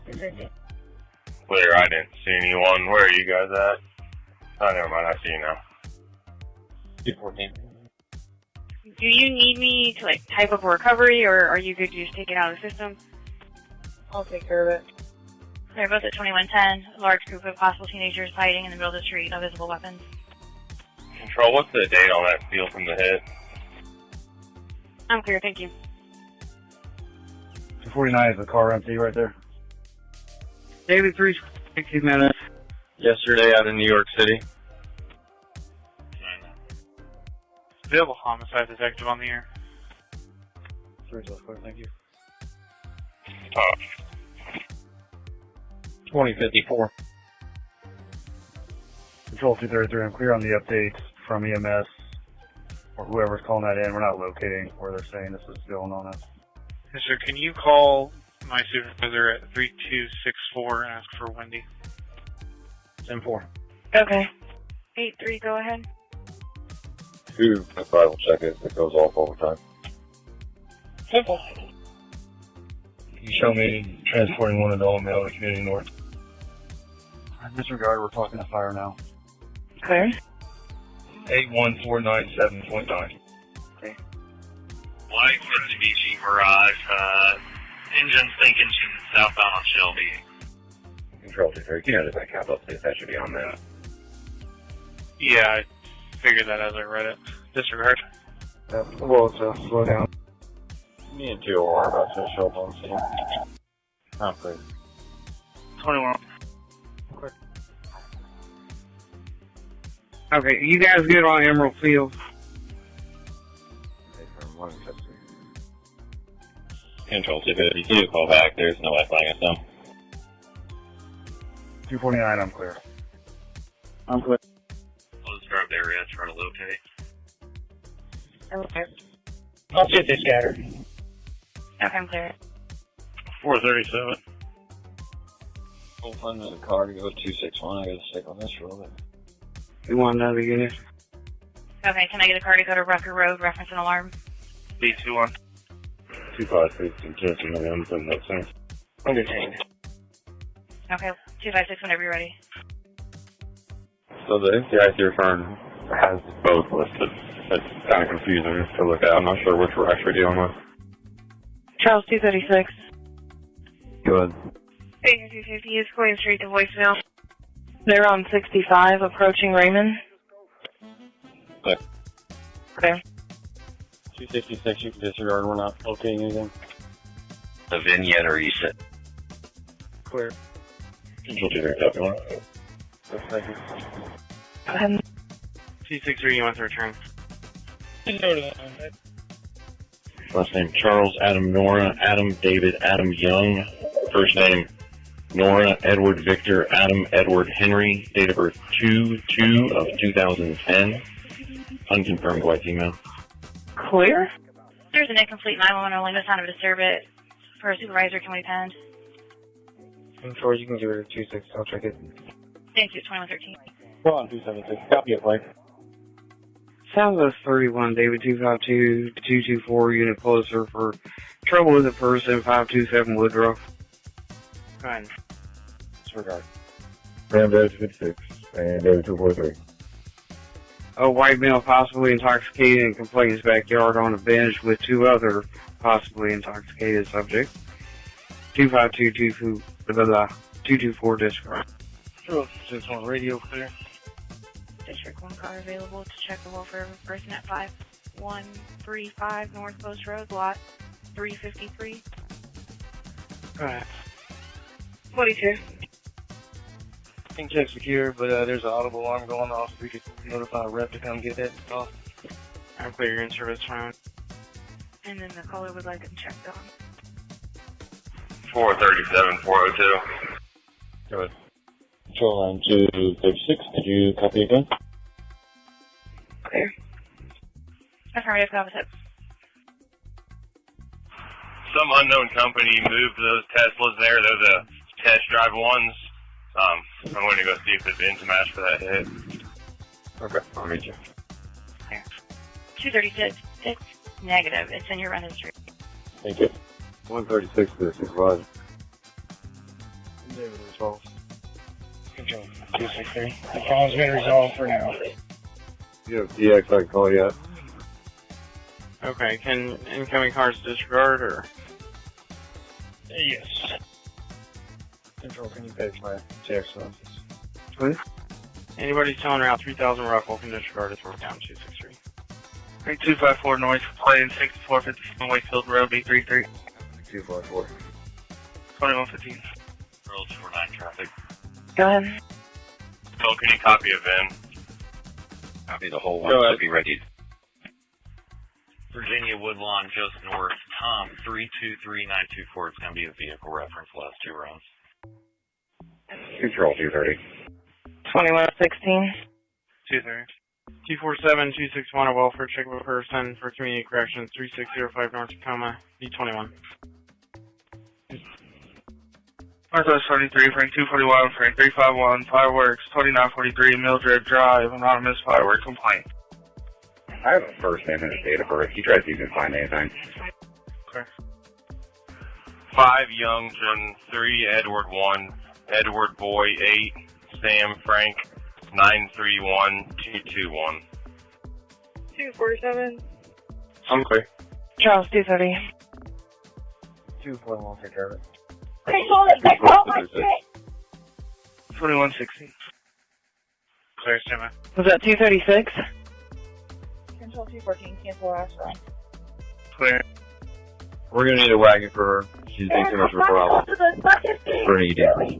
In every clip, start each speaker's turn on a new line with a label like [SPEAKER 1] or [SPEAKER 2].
[SPEAKER 1] Clear, I didn't see anyone. Where are you guys at? Oh, never mind, I see you now.
[SPEAKER 2] 214.
[SPEAKER 3] Do you need me to, type up a recovery, or are you good to just take it out of the system?
[SPEAKER 4] I'll take care of it.
[SPEAKER 3] They're both at 2110. A large group of possible teenagers fighting in the middle of the street. No visible weapons.
[SPEAKER 1] Control, what's the date on that steel from the hit?
[SPEAKER 3] I'm clear, thank you.
[SPEAKER 5] 249 is the car empty right there.
[SPEAKER 2] David 3, 60 minutes. Yesterday out in New York City.
[SPEAKER 6] Available homicide detective on the air.
[SPEAKER 5] 3 is clear, thank you.
[SPEAKER 2] 2054.
[SPEAKER 5] Control 233, I'm clear on the updates from EMS or whoever's calling that in. We're not locating where they're saying this is going on us.
[SPEAKER 6] Yes, sir. Can you call my supervisor at 3264 and ask for Wendy?
[SPEAKER 2] 10-4.
[SPEAKER 3] Okay. 8-3, go ahead.
[SPEAKER 1] 2, the will check it. It goes off all the time.
[SPEAKER 3] Simple.
[SPEAKER 5] Can you show me transporting one adult male to community north? In this regard, we're talking to fire now.
[SPEAKER 3] Clear.
[SPEAKER 5] 81497.9.
[SPEAKER 3] Okay.
[SPEAKER 7] White Mitsubishi Mirage, engine sinking, she's southbound on Shelby.
[SPEAKER 1] Control 233, can you know that cap up, please? That should be on that.
[SPEAKER 6] Yeah, I figured that as I read it. Disregard.
[SPEAKER 5] Well, slow down.
[SPEAKER 1] Me and 2 are about to show up on scene.
[SPEAKER 2] I'm clear.
[SPEAKER 6] 21.
[SPEAKER 2] Okay, you guys good on Emerald Field?
[SPEAKER 1] Control 250, can you call back? There's no Wi-Fi in them.
[SPEAKER 5] 249, I'm clear.
[SPEAKER 2] I'm clear.
[SPEAKER 7] I'll describe the area, try to locate.
[SPEAKER 3] Okay.
[SPEAKER 2] I'll see if they scatter.
[SPEAKER 3] Okay, I'm clear.
[SPEAKER 2] 437.
[SPEAKER 1] We'll find the car to go 261. I gotta stick on this for a little bit.
[SPEAKER 2] You want another unit?
[SPEAKER 3] Okay, can I get a car to go to Rucker Road, reference and alarm?
[SPEAKER 6] B21.
[SPEAKER 1] 256, and cancel my M's and that sense.
[SPEAKER 2] Undertained.
[SPEAKER 3] Okay, 256 whenever you're ready.
[SPEAKER 1] So the NCIC return has both listed. It's kind of confusing to look at. I'm not sure which we're actually dealing with.
[SPEAKER 4] Charles 236.
[SPEAKER 1] Go ahead.
[SPEAKER 3] Baker 250 is going straight to voicemail.
[SPEAKER 4] They're on 65, approaching Raymond.
[SPEAKER 1] Clear.
[SPEAKER 3] Clear.
[SPEAKER 2] 266, you can disregard. We're not locating anything.
[SPEAKER 7] The vignette or ESIT.
[SPEAKER 2] Clear.
[SPEAKER 1] Control 231.
[SPEAKER 2] Thank you.
[SPEAKER 4] Go ahead.
[SPEAKER 6] 263, you want to return.
[SPEAKER 1] Last name Charles Adam Nora Adam David Adam Young. First name Nora Edward Victor Adam Edward Henry. Date of birth 2/2/2010. Unconfirmed white female.
[SPEAKER 4] Clear?
[SPEAKER 3] There's an incomplete 911 only, no sign of a disturbance. For a supervisor, can we depend?
[SPEAKER 2] Control, you can give it a 26. I'll check it.
[SPEAKER 3] Thank you, 2113.
[SPEAKER 2] Go on, 276. Copy it, Blake. Southwest 31, David 252, 224, unit closer for trouble with a person, 527 Woodruff.
[SPEAKER 6] Fine.
[SPEAKER 2] Disregard.
[SPEAKER 1] Ram David 56 and David 243.
[SPEAKER 2] A white male possibly intoxicated in complainant's backyard on a bench with 2 other possibly intoxicated subjects. 254 disregard.
[SPEAKER 6] 61 radio clear.
[SPEAKER 3] District 1 car available to check the welfare of a person at 5135 North Post Road, lot 353.
[SPEAKER 6] Alright.
[SPEAKER 3] 42.
[SPEAKER 2] I think check's secure, but there's an audible alarm going off. We could notify a rep to come get that off.
[SPEAKER 6] I'm clear, you're in service time.
[SPEAKER 3] And then the caller would like it checked on.
[SPEAKER 1] 437 402. Go ahead. Control line 236. Could you copy again?
[SPEAKER 3] Clear. Affirmative, opposite.
[SPEAKER 1] Some unknown company moved those Teslas there. They're the test drive ones. I'm going to go see if the VIN's a match for that hit. Okay, I'll meet you.
[SPEAKER 3] Clear. 236. It's negative. It's in your run history.
[SPEAKER 1] Thank you. 136 to the supervisor.
[SPEAKER 2] David resolved.
[SPEAKER 5] Control 263. The problem's been resolved for now.
[SPEAKER 1] You have DX I can call you at.
[SPEAKER 2] Okay, can incoming cars disregard or?
[SPEAKER 5] Yes. Control, can you page my TX office?
[SPEAKER 2] Please? Anybody telling route 3000 Rockwell can disregard is work down 263.
[SPEAKER 8] 3254 North, plane 6457 Wakefield Road, B33.
[SPEAKER 1] 254.
[SPEAKER 8] 2115.
[SPEAKER 7] Roll 249 traffic.
[SPEAKER 4] Go ahead.
[SPEAKER 1] Phil, can you copy a VIN?
[SPEAKER 7] Copy the whole
[SPEAKER 1] Go
[SPEAKER 7] one,
[SPEAKER 1] ahead.
[SPEAKER 7] so be ready. Virginia Woodlawn, just north, Tom 323924. It's going to be a vehicle reference, last two rounds.
[SPEAKER 1] Control 230.
[SPEAKER 4] 2116.
[SPEAKER 8] 230.
[SPEAKER 2] 247-261, a welfare check with person for community corrections, 3605 North Tacoma, B21.
[SPEAKER 8] Northwest 43, frame 241, frame 351, fireworks, 2943 Mildred Drive, anonymous firework complaint.
[SPEAKER 1] I have a first name and a date of birth. He tries to even find anything.
[SPEAKER 8] Okay.
[SPEAKER 1] 5 Youngton, 3 Edward 1, Edward Boy 8, Sam Frank 931221.
[SPEAKER 3] 247.
[SPEAKER 1] I'm clear.
[SPEAKER 4] Charles 230.
[SPEAKER 5] 241, take care of it.
[SPEAKER 8] 2160. Clear, Simon.
[SPEAKER 4] Was that 236?
[SPEAKER 3] Control 214, cancel last run.
[SPEAKER 8] Clear.
[SPEAKER 1] We're gonna need a wagon for her. She's being too much of a problem. For an ED.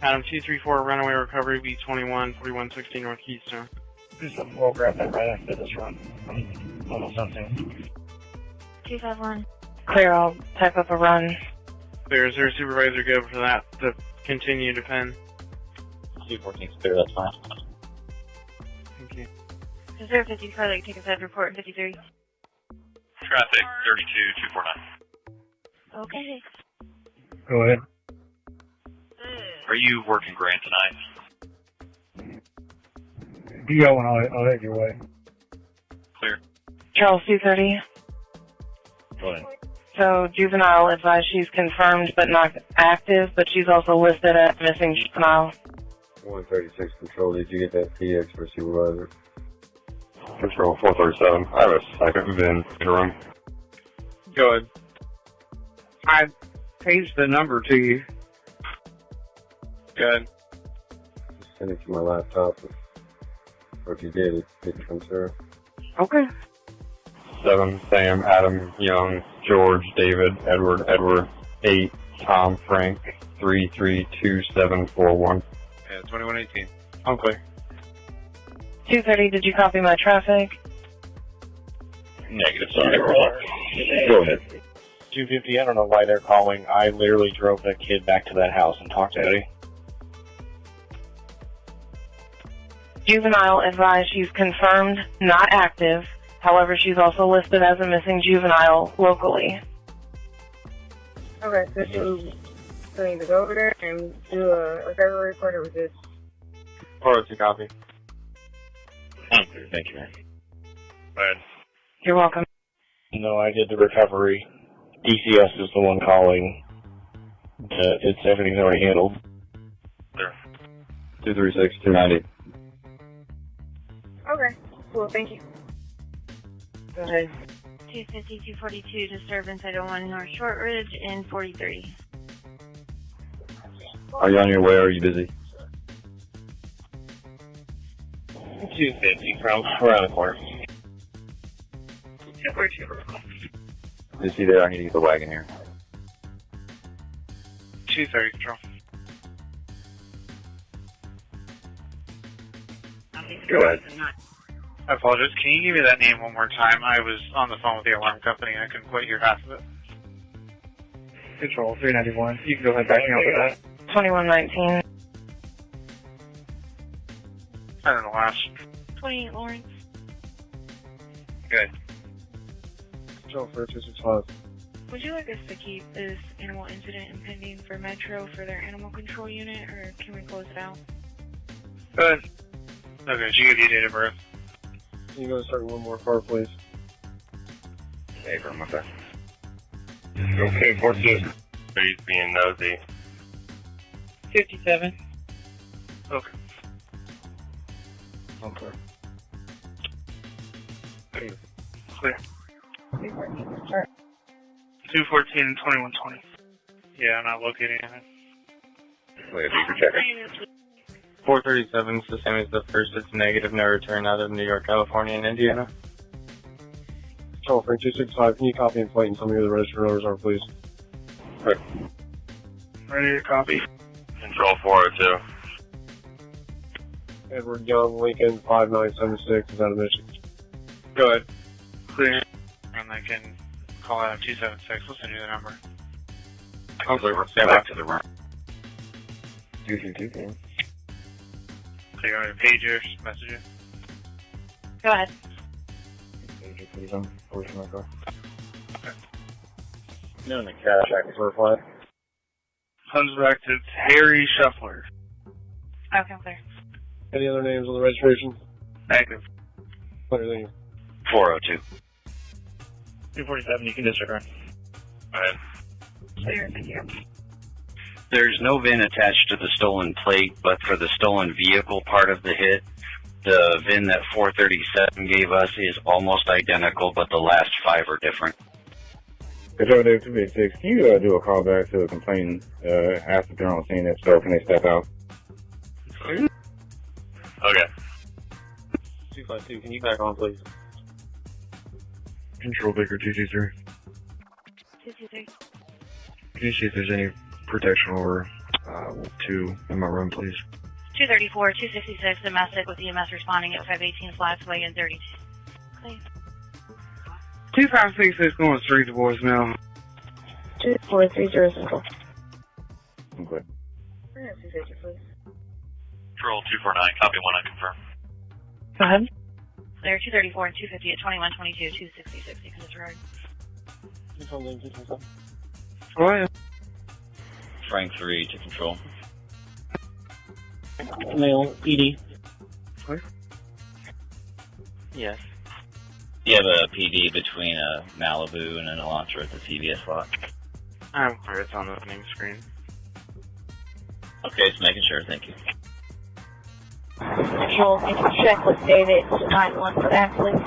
[SPEAKER 2] Adam 234, runaway recovery, B21, 4160 North Keystone.
[SPEAKER 5] We'll grab that right after this run. Almost something.
[SPEAKER 3] 251.
[SPEAKER 4] Clear, I'll type up a run.
[SPEAKER 2] Clear, is there a supervisor good for that to continue to pen?
[SPEAKER 7] 214's clear, that's fine.
[SPEAKER 2] Thank you.
[SPEAKER 3] 050 car lake, take a side report, 53.
[SPEAKER 7] Traffic 32249.
[SPEAKER 3] Okay.
[SPEAKER 5] Go ahead.
[SPEAKER 7] Are you working Grant tonight?
[SPEAKER 5] Be going, I'll head your way.
[SPEAKER 7] Clear.
[SPEAKER 4] Charles 230.
[SPEAKER 7] Go ahead.
[SPEAKER 4] So, juvenile advised she's confirmed but not active, but she's also listed as missing juvenile.
[SPEAKER 1] 136 Control, did you get that PX for supervisor? Control 437. I have a second VIN in the room.
[SPEAKER 2] Go ahead. I paged the number to you. Good.
[SPEAKER 1] Just send it to my laptop. Or if you did, it didn't come through.
[SPEAKER 2] Okay.
[SPEAKER 1] 7 Sam, Adam, Young, George, David, Edward, 8 Tom, Frank, 332741.
[SPEAKER 6] Yeah, 2118.
[SPEAKER 2] I'm clear.
[SPEAKER 4] 230, did you copy my traffic?
[SPEAKER 7] Negative, sorry.
[SPEAKER 1] Go ahead.
[SPEAKER 5] 250, I don't know why they're calling. I literally drove that kid back to that house and talked to Eddie.
[SPEAKER 4] Juvenile advised she's confirmed, not active. However, she's also listed as a missing juvenile locally.
[SPEAKER 3] Okay, so you need to go over there and do a recovery report or with this?
[SPEAKER 2] Or it's a copy.
[SPEAKER 7] I'm clear, thank you, man.
[SPEAKER 1] Go ahead.
[SPEAKER 4] You're welcome.
[SPEAKER 5] No, I did the recovery. DCS is the one calling. Everything's already handled.
[SPEAKER 7] Clear.
[SPEAKER 1] 236 290.
[SPEAKER 3] Okay, cool, thank you.
[SPEAKER 4] Go ahead.
[SPEAKER 3] 250, 242, disturbance at 01 North Short Ridge in 43.
[SPEAKER 1] Are you on your way or are you busy?
[SPEAKER 5] 250 from around the corner.
[SPEAKER 3] 242.
[SPEAKER 1] Is he there? I need to get the wagon here.
[SPEAKER 6] 230 control.
[SPEAKER 1] Go ahead.
[SPEAKER 6] I apologize. Can you give me that name one more time? I was on the phone with the alarm company and I couldn't quite hear half of it.
[SPEAKER 5] Control 391. You can go ahead backing up with that.
[SPEAKER 4] 2119.
[SPEAKER 6] I don't know, last.
[SPEAKER 3] 28 Lawrence.
[SPEAKER 6] Good.
[SPEAKER 5] Control 4265.
[SPEAKER 3] Would you like us to keep this animal incident impending for Metro for their animal control unit, or can we close it out?
[SPEAKER 6] Good. Okay, she gave you date of birth.
[SPEAKER 5] Can you go start one more car, please?
[SPEAKER 1] Hey, for my back.
[SPEAKER 7] Okay, 42.
[SPEAKER 1] He's being nosy.
[SPEAKER 2] 57.
[SPEAKER 8] Okay.
[SPEAKER 5] Okay.
[SPEAKER 8] Clear. 214 and 2120.
[SPEAKER 6] Yeah, I'm not locating anything.
[SPEAKER 1] Wait, beaker checker.
[SPEAKER 5] 437 is the same as the first. It's negative, no return out of New York, California, and Indiana.
[SPEAKER 9] Control Frank 265, can you copy and plate and tell me who the registered owners are, please?
[SPEAKER 8] Ready to copy.
[SPEAKER 1] Control 402.
[SPEAKER 9] Edward Young, Lincoln 5976 is out of Michigan.
[SPEAKER 5] Go ahead.
[SPEAKER 8] Clear.
[SPEAKER 6] And they can call out 276. We'll send you the number.
[SPEAKER 1] Okay, stand back to the room.
[SPEAKER 5] 222.
[SPEAKER 6] So you want me to page your message?
[SPEAKER 3] Go ahead.
[SPEAKER 5] Pager, please, on portion of my car.
[SPEAKER 1] No, in the cash, I can reply.
[SPEAKER 8] Comes back to Harry Shuffler.
[SPEAKER 3] Okay, clear.
[SPEAKER 9] Any other names on the registration?
[SPEAKER 8] Negative.
[SPEAKER 9] What are they?
[SPEAKER 1] 402.
[SPEAKER 6] 247, you can disregard.
[SPEAKER 1] Alright.
[SPEAKER 3] Clear, thank you.
[SPEAKER 10] There's no VIN attached to the stolen plate, but for the stolen vehicle part of the hit, the VIN that 437 gave us is almost identical, but the last 5 are different.
[SPEAKER 11] Control Dave 286, can you do a call back to a complainant, ask if they're on scene, if so, can they step out?
[SPEAKER 1] Okay.
[SPEAKER 5] 252, can you back on, please?
[SPEAKER 9] Control Baker 223.
[SPEAKER 3] 223.
[SPEAKER 9] Can you see if there's any protection over 2 in my room, please?
[SPEAKER 3] 234, 266, domestic with EMS responding at 518 Flats-Way and 32. Clear.
[SPEAKER 2] 2566 going straight to voicemail.
[SPEAKER 4] 2430 Central.
[SPEAKER 11] Okay.
[SPEAKER 7] Control 249, copy 1, I confirm.
[SPEAKER 4] Go ahead.
[SPEAKER 3] Clear, 234 and 250 at 2122, 266. You can disregard.
[SPEAKER 2] Go ahead.
[SPEAKER 10] Frank 3 to control.
[SPEAKER 2] Mail, PD.
[SPEAKER 10] Yes. You have a PD between a Malibu and an Elantra at the CVS lot.
[SPEAKER 6] I'm clear, it's on the opening screen.
[SPEAKER 10] Okay, just making sure, thank you.
[SPEAKER 4] Control, can you check with David 91 for that, please?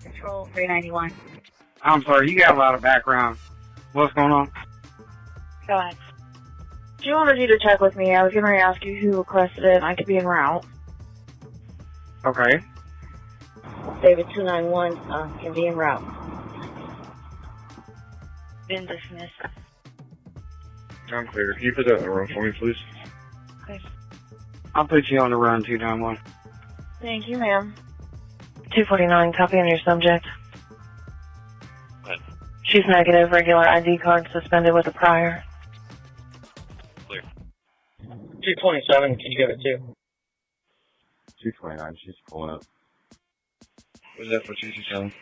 [SPEAKER 3] Control 391.
[SPEAKER 2] I'm sorry, you got a lot of background. What's going on?
[SPEAKER 3] Go ahead.
[SPEAKER 4] Do you want you to check with me? I was going to ask you who requested it, and I could be en route.
[SPEAKER 2] Okay.
[SPEAKER 4] David 291 can be en route.
[SPEAKER 3] Been dismissed.
[SPEAKER 9] I'm clear. Can you put that in the room for me, please?
[SPEAKER 3] Okay.
[SPEAKER 2] I'll put you on the run, 291.
[SPEAKER 4] Thank you, ma'am. 249, copy on your subject.
[SPEAKER 7] Good.
[SPEAKER 4] She's negative, regular ID card suspended with a prior.
[SPEAKER 7] Clear.
[SPEAKER 2] 227, can you give it to?
[SPEAKER 11] 229, she's pulling up.
[SPEAKER 5] What's that for 227?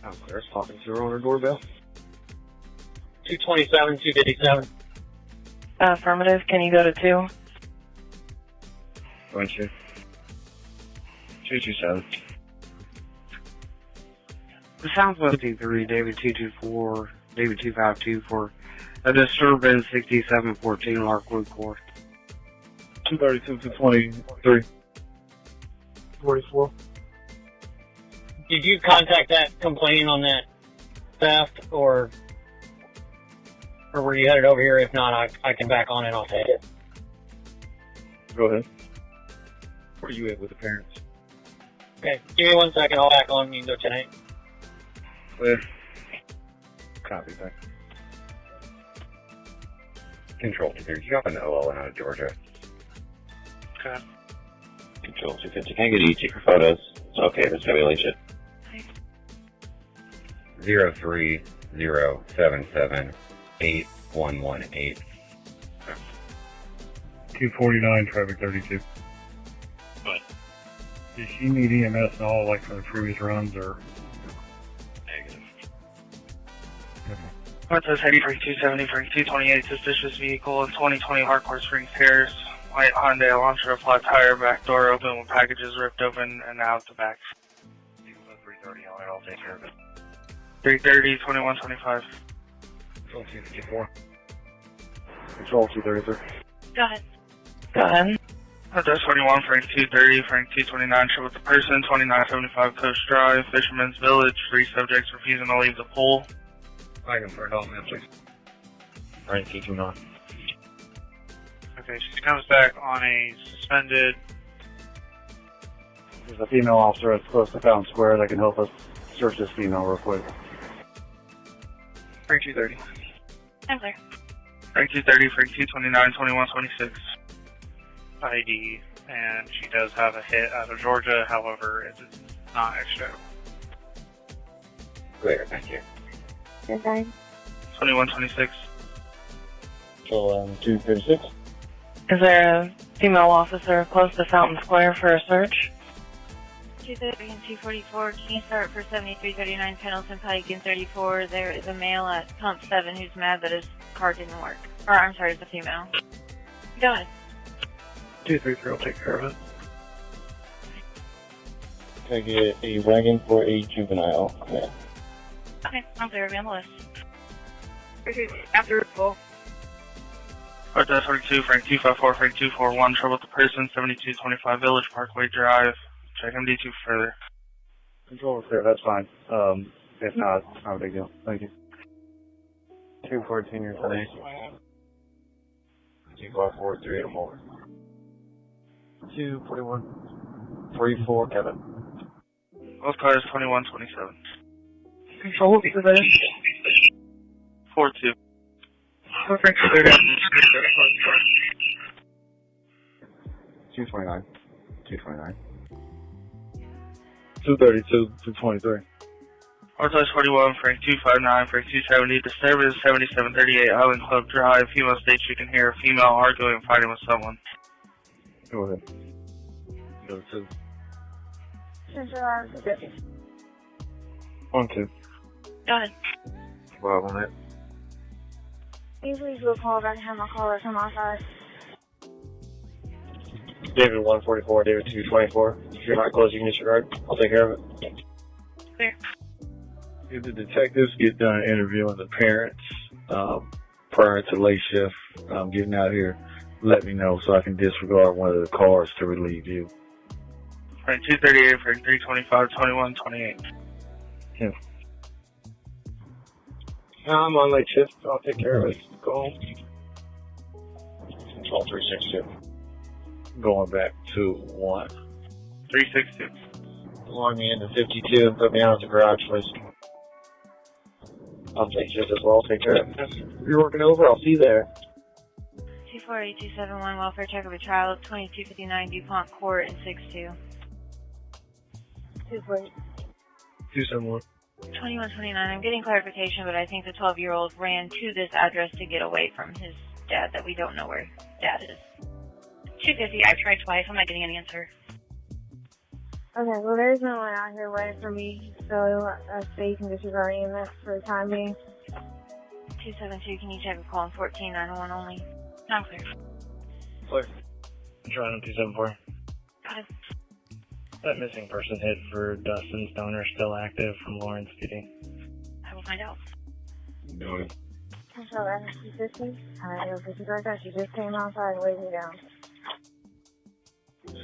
[SPEAKER 9] I'm clear. Talking to her on her doorbell.
[SPEAKER 2] 227, 257.
[SPEAKER 4] Affirmative, can you go to 2?
[SPEAKER 5] Going to. 227.
[SPEAKER 2] The Southwest D3, David 224, David 252 for a disturbance 6714 Larkwood Court.
[SPEAKER 9] 232, 223. 44.
[SPEAKER 2] Did you contact that complaining on that theft, or were you headed over here? If not, I can back on and I'll take it.
[SPEAKER 5] Go ahead. Where are you at with the parents?
[SPEAKER 2] Okay, give me 1 second. I'll back on. You can go tonight.
[SPEAKER 5] Clear. Copy, thanks.
[SPEAKER 11] Control 230, you got an OL out of Georgia.
[SPEAKER 6] Okay.
[SPEAKER 1] Control 250. Can I get each for photos? It's okay, there's gonna be late shit.
[SPEAKER 11] 030778118.
[SPEAKER 9] 249, traffic 32.
[SPEAKER 7] Good.
[SPEAKER 9] Does she need EMS and all, like from the previous runs, or?
[SPEAKER 7] Negative.
[SPEAKER 8] What says heavy for 270 for 228 suspicious vehicle in 2020 Harcourt Springs Terrace. White Hyundai Elantra, flat tire, back door open with packages ripped open and out the back.
[SPEAKER 1] 330, I'll take care of it.
[SPEAKER 8] 330, 2125.
[SPEAKER 5] Control 254. Control 233.
[SPEAKER 3] Go ahead.
[SPEAKER 4] Go ahead.
[SPEAKER 8] Address 41, Frank 230, Frank 229, show with the person, 2975 Coast Drive, Fisherman's Village, 3 subjects refusing to leave the pool.
[SPEAKER 5] I can for help, man, please. Frank 229.
[SPEAKER 6] Okay, she comes back on a suspended.
[SPEAKER 5] There's a female officer that's close to Fountain Square that can help us search this female real quick.
[SPEAKER 8] Frank 230.
[SPEAKER 3] I'm clear.
[SPEAKER 8] Frank 230, Frank 229, 2126.
[SPEAKER 6] ID, and she does have a hit out of Georgia, however, it is not extra.
[SPEAKER 5] Clear, thank you.
[SPEAKER 8] 2126.
[SPEAKER 5] So, 236.
[SPEAKER 4] Is there a female officer close to Fountain Square for a search?
[SPEAKER 3] 230 and 244, can you start for 7339 Pendleton Pike in 34? There is a male at Pump 7 who's mad that his car didn't work. Or, I'm sorry, it's a female. Go ahead.
[SPEAKER 5] 233 will take care of it. Can I get a wagon for a juvenile? Yeah.
[SPEAKER 3] Okay, I'm clear. Be on the list. After full.
[SPEAKER 8] Address 42, Frank 254, Frank 241, trouble with the person, 7225 Village Parkway Drive. Check MD2 further.
[SPEAKER 5] Control clear, that's fine. If not, it's not a big deal. Thank you. 214 years old. 2543 or more. 241. 44, Kevin.
[SPEAKER 8] Both cars 2127.
[SPEAKER 4] Control will be there.
[SPEAKER 8] 42.
[SPEAKER 4] Frank
[SPEAKER 5] 229. 229. 232, 223.
[SPEAKER 8] Address 41, Frank 259, Frank 270, disturbance 7738 Island Club Drive. Female states you can hear a female arguing and fighting with someone.
[SPEAKER 5] Go ahead. Go to 1, 2.
[SPEAKER 3] Go ahead.
[SPEAKER 5] Bob on it.
[SPEAKER 12] Can you please go call back and have my caller come outside?
[SPEAKER 5] David 144, David 224. If you're not close, you can disregard. I'll take care of it.
[SPEAKER 3] Clear.
[SPEAKER 9] If the detectives get done interviewing the parents prior to late shift, getting out here, let me know so I can disregard one of the cars to relieve you.
[SPEAKER 8] Frank 238, Frank 325, 2128.
[SPEAKER 9] Yeah. I'm on late shift. I'll take care of it. Go home.
[SPEAKER 5] Control 362.
[SPEAKER 9] Going back to 1.
[SPEAKER 8] 362.
[SPEAKER 5] Log me into 52 and put me out at the garage, please. I'll take shift as well. Take care of it. If you're working over, I'll see you there.
[SPEAKER 3] 248-271, welfare check of a child, 2259 DuPont Court and 62.
[SPEAKER 9] 271.
[SPEAKER 3] 2129, I'm getting clarification, but I think the 12-year-old ran to this address to get away from his dad that we don't know where dad is. 250, I've tried twice, I'm not getting an answer.
[SPEAKER 12] Okay, well there's no one out here waiting for me, so you can disregard EMS for the time being.
[SPEAKER 3] 272, can you check a call in 14901 only? I'm clear.
[SPEAKER 5] Clear. Trying 274.
[SPEAKER 3] Go ahead.
[SPEAKER 5] That missing person hit for Dustin Stoner still active from Lawrence PD.
[SPEAKER 3] I will find out.
[SPEAKER 5] Do it.
[SPEAKER 12] Control SC50. Alright, I'll disregard that. She just came outside and waved me down.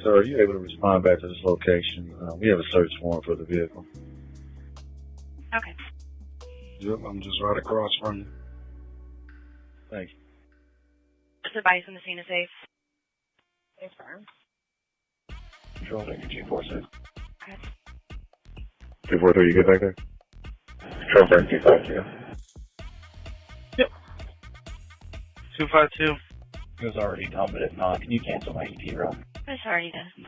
[SPEAKER 9] Sir, are you able to respond back to this location? We have a search warrant for the vehicle.
[SPEAKER 3] Okay.
[SPEAKER 9] Yep, I'm just right across from you. Thank you.
[SPEAKER 3] Just advice on the scene is safe.
[SPEAKER 12] Yes, sir.
[SPEAKER 5] Control 246.
[SPEAKER 3] Okay.
[SPEAKER 9] 243, you get back there?
[SPEAKER 5] Control 252.
[SPEAKER 8] Yep. 252.
[SPEAKER 5] It was already done, but if not, can you cancel my ET run?
[SPEAKER 3] It's already done.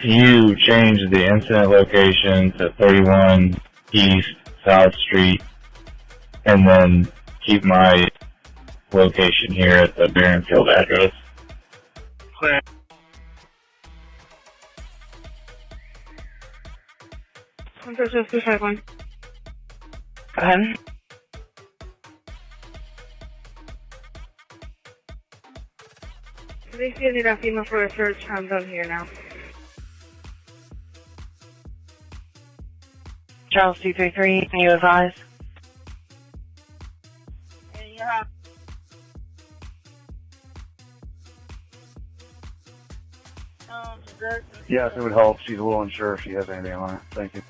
[SPEAKER 11] You change the incident location to 31 East South Street, and then keep my location here at the Barronfield address.
[SPEAKER 8] Clear.
[SPEAKER 4] Go ahead.
[SPEAKER 12] They still need a female for a search. I'm done here now.
[SPEAKER 4] Charles 233, can you advise?
[SPEAKER 12] Yeah.
[SPEAKER 13] Yes, it would help. She's a little unsure if she has anything on her. Thank you.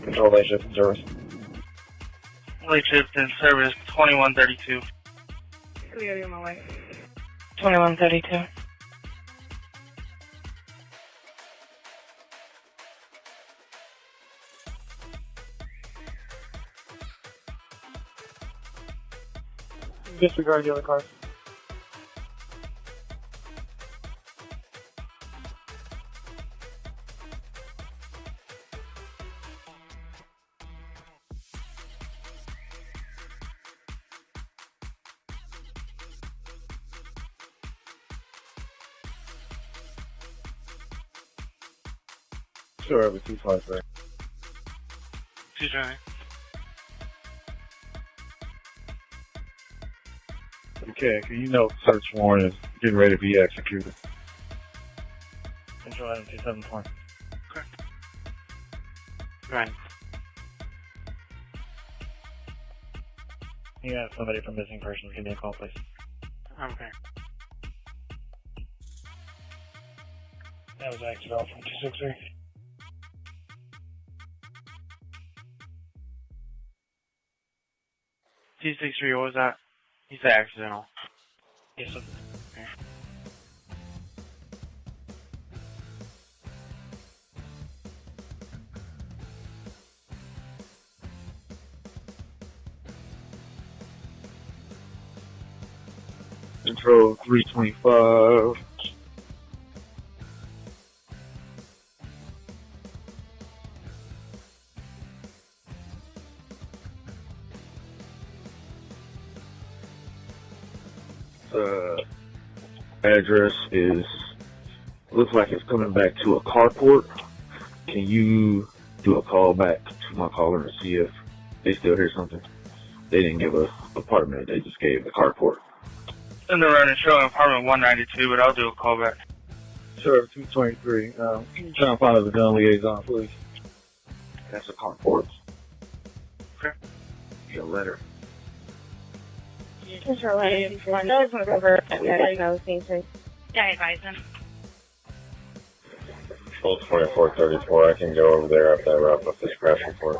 [SPEAKER 5] Control late shift in service.
[SPEAKER 8] Late shift in service 2132.
[SPEAKER 12] Clearly on my way.
[SPEAKER 4] 2132.
[SPEAKER 2] Disregard the other cars.
[SPEAKER 9] Sure, over 223.
[SPEAKER 8] 220.
[SPEAKER 9] Okay, you know search warrant is getting ready to be executed.
[SPEAKER 5] Control item 2720.
[SPEAKER 8] Okay.
[SPEAKER 5] Right. You have somebody from missing persons. Give me a call, please.
[SPEAKER 6] Okay.
[SPEAKER 5] That was accidental from 263.
[SPEAKER 6] What was that? You said accidental.
[SPEAKER 5] Yes, sir.
[SPEAKER 6] Okay.
[SPEAKER 9] Control 325. Address is, looks like it's coming back to a carport. Can you do a call back to my caller and see if they still hear something? They didn't give us apartment, they just gave the carport.
[SPEAKER 8] In the running show in apartment 192, but I'll do a call back.
[SPEAKER 9] Sure, 223. Can you try and find us a gun liaison, please? That's a carport.
[SPEAKER 8] Okay.
[SPEAKER 9] Get a letter.
[SPEAKER 12] Control item 1. That was one over at the station. Yeah, I advise them.
[SPEAKER 1] Control 2434, I can go over there after I wrap up this crash report.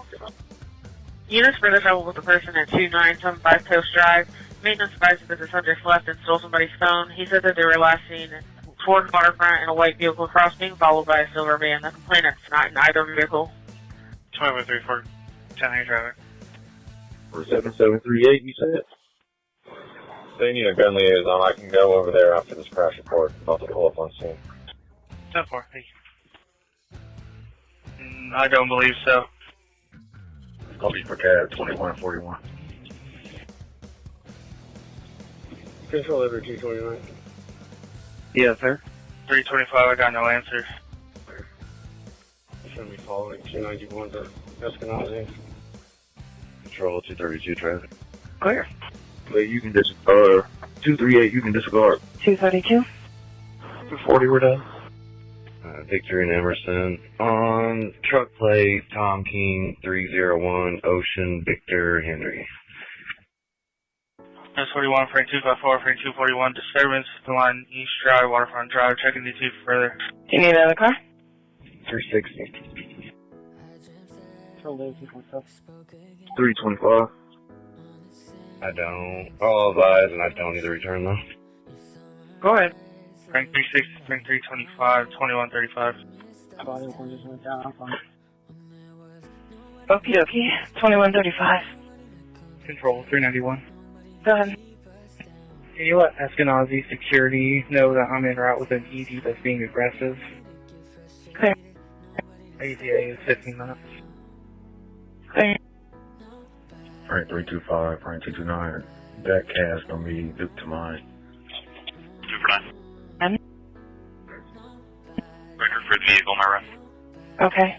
[SPEAKER 4] Units further travel with a person at 2975 Coast Drive. Maintenance advised that the subject left and stole somebody's phone. He said that they were last seen toward waterfront in a white vehicle crossing, followed by a silver van. The complainant's not in either vehicle.
[SPEAKER 6] 2134, 10 traffic.
[SPEAKER 9] For 7738, you said?
[SPEAKER 1] They need a gun liaison. I can go over there after this crash report. About to pull up on scene.
[SPEAKER 6] 10-4, thank
[SPEAKER 8] you. I don't believe so.
[SPEAKER 9] I'll be prepared. 2141.
[SPEAKER 2] Control over 229.
[SPEAKER 8] Yes, sir. 325, I got no answer.
[SPEAKER 2] Should be following 291 to Eskenazi.
[SPEAKER 1] Control 232 traffic.
[SPEAKER 4] Clear.
[SPEAKER 9] But you can disregard. 238, you can disregard.
[SPEAKER 4] 232.
[SPEAKER 9] 240, we're done.
[SPEAKER 1] Victor and Emerson. On truck plate, Tom King 301, Ocean, Victor, Henry.
[SPEAKER 8] S41, frame 254, frame 241, disturbance, the line East Drive, Waterfront Drive, checking DT for further.
[SPEAKER 4] Do you need another car?
[SPEAKER 1] 360.
[SPEAKER 9] 325.
[SPEAKER 1] I don't. All advise, and I don't need to return though.
[SPEAKER 8] Go ahead. Frame 360, frame 325, 2135.
[SPEAKER 2] Body one just went down. I'm fine.
[SPEAKER 4] Okie dokie. 2135.
[SPEAKER 8] Control 391.
[SPEAKER 4] Go ahead.
[SPEAKER 8] Can you let Eskenazi security know that I'm en route with an ED that's being aggressive?
[SPEAKER 4] Clear.
[SPEAKER 8] ATA is 15 minutes.
[SPEAKER 4] Clear.
[SPEAKER 9] Frank 325, Frank 229. That cast gonna be due to mine.
[SPEAKER 7] 249. Record for the vehicle, my ref.
[SPEAKER 4] Okay.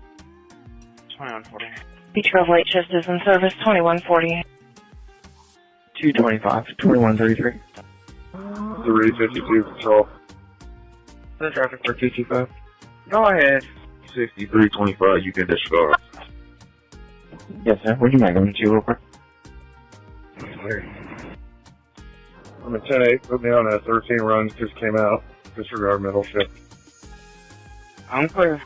[SPEAKER 6] 2140.
[SPEAKER 4] B12 late shift is in service, 2140.
[SPEAKER 2] 225, 2133.
[SPEAKER 9] 352 control.
[SPEAKER 2] The traffic for 225.
[SPEAKER 9] Go ahead. 6325, you can disregard.
[SPEAKER 2] Yes, sir. Would you mind going to real quick?
[SPEAKER 5] I'm at 10-8, put me on a 13 runs, just came out. Disregard middle shift.
[SPEAKER 2] I'm clear.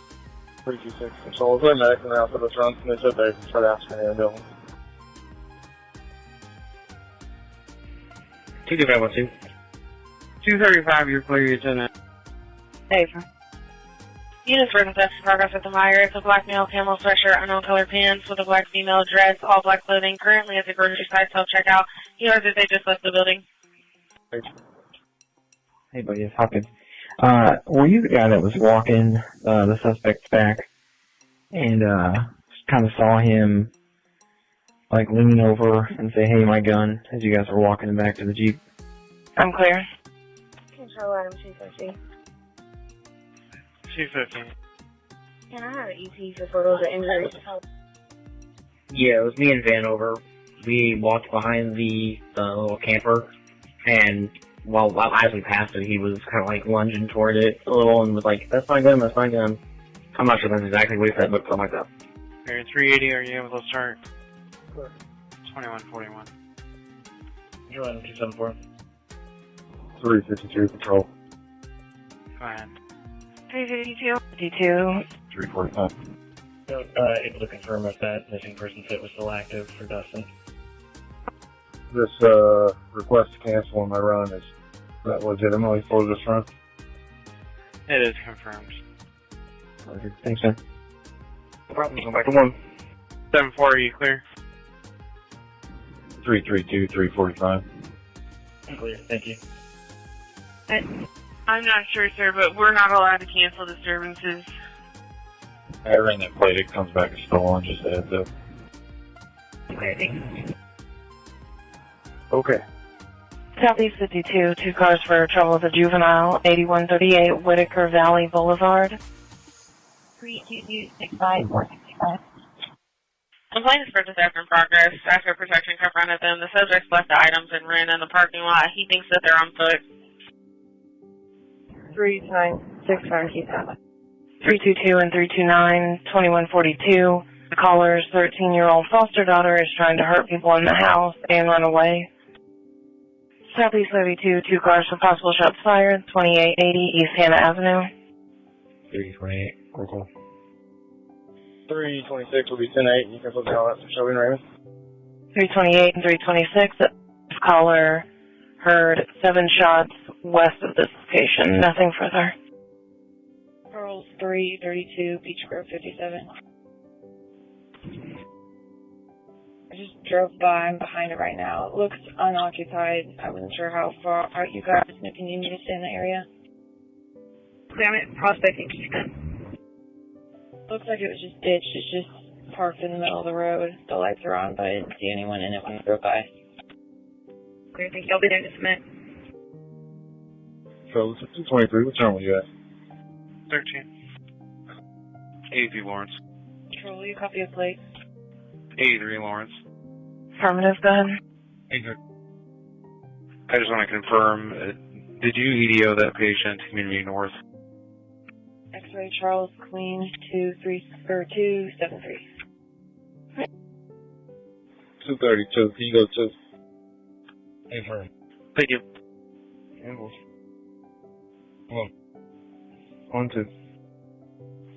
[SPEAKER 5] 326 control. They're medicing out for this run, and they said they'd start asking the ambulance.
[SPEAKER 2] 22512. 235, you're clear, you're 10.
[SPEAKER 4] Hey, units for theft in progress at the Meyer. It's a black male, camel sweatshirt, unknown color pants with a black female dress, all black clothing. Currently at the grocery site self-checkout. He or did they just left the building?
[SPEAKER 2] Hey, buddy, it's Hopkins. Were you the guy that was walking the suspect back and kind of saw him like lean over and say, "Hey, my gun," as you guys were walking back to the Jeep?
[SPEAKER 4] I'm clear.
[SPEAKER 12] Control item 250.
[SPEAKER 6] 250.
[SPEAKER 12] Can I have an EP for photos of injuries?
[SPEAKER 2] Yeah, it was me and Vanover. We walked behind the little camper, and as we passed it, he was kind of like lunging toward it a little and was like, "That's my gun, that's my gun." I'm not sure that's exactly what he said, but something like that.
[SPEAKER 6] You're 380, are you able to start? 2141.
[SPEAKER 2] You're on 274.
[SPEAKER 5] 352 control.
[SPEAKER 6] Go ahead.
[SPEAKER 4] 352. 52.
[SPEAKER 5] 345.
[SPEAKER 2] Able to confirm if that missing person fit was still active for Dustin.
[SPEAKER 5] This request to cancel on my run is that legitimately for this run?
[SPEAKER 6] It is confirmed.
[SPEAKER 2] Thanks, man.
[SPEAKER 5] No problem. Go back to 1.
[SPEAKER 6] 74, are you clear?
[SPEAKER 5] 332, 345.
[SPEAKER 2] Clear, thank you.
[SPEAKER 4] I'm not sure, sir, but we're not allowed to cancel disturbances.
[SPEAKER 5] I ran that plate, it comes back as stolen, just a heads up.
[SPEAKER 4] Okay, thanks.
[SPEAKER 5] Okay.
[SPEAKER 4] Southeast 52, 2 cars for trouble with a juvenile, 8138 Whitaker Valley Boulevard.
[SPEAKER 3] 322-65465.
[SPEAKER 4] Complaint is for theft in progress. After protection confronted them, the subjects left the items and ran in the parking lot. He thinks that they're on foot.
[SPEAKER 3] 329-657.
[SPEAKER 4] 322 and 329, 2142. The caller's 13-year-old foster daughter is trying to hurt people in the house and run away. Southeast 32, 2 cars for possible shots fired, 2880 East Hannah Avenue.
[SPEAKER 2] 328, cool.
[SPEAKER 5] 326 will be 10-8, you can put me on that for Shelby and Raymond.
[SPEAKER 4] 328 and 326. The caller heard 7 shots west of this location. Nothing further.
[SPEAKER 3] Pearls 332, Beach Grove 57. I just drove by. I'm behind it right now. It looks unoccupied. I wasn't sure how far out you guys can you just stay in the area. Damn it, prospecting. Looks like it was just ditched. It's just parked in the middle of the road. The lights are on, but I didn't see anyone in it when I drove by. Clear, thank you. I'll be there in just a minute.
[SPEAKER 5] So, this is 223, what time were you at?
[SPEAKER 6] 13.
[SPEAKER 7] 83 Lawrence.
[SPEAKER 3] Control, you copy of plate.
[SPEAKER 7] 83 Lawrence.
[SPEAKER 4] Affirmative, go ahead.
[SPEAKER 7] I just want to confirm, did you EDO that patient to Community North?
[SPEAKER 3] X-ray Charles Queen 273.
[SPEAKER 5] 232, can you go to?
[SPEAKER 2] Affirm.
[SPEAKER 6] Thank you.
[SPEAKER 5] Ambulance. Come on. 1, 2.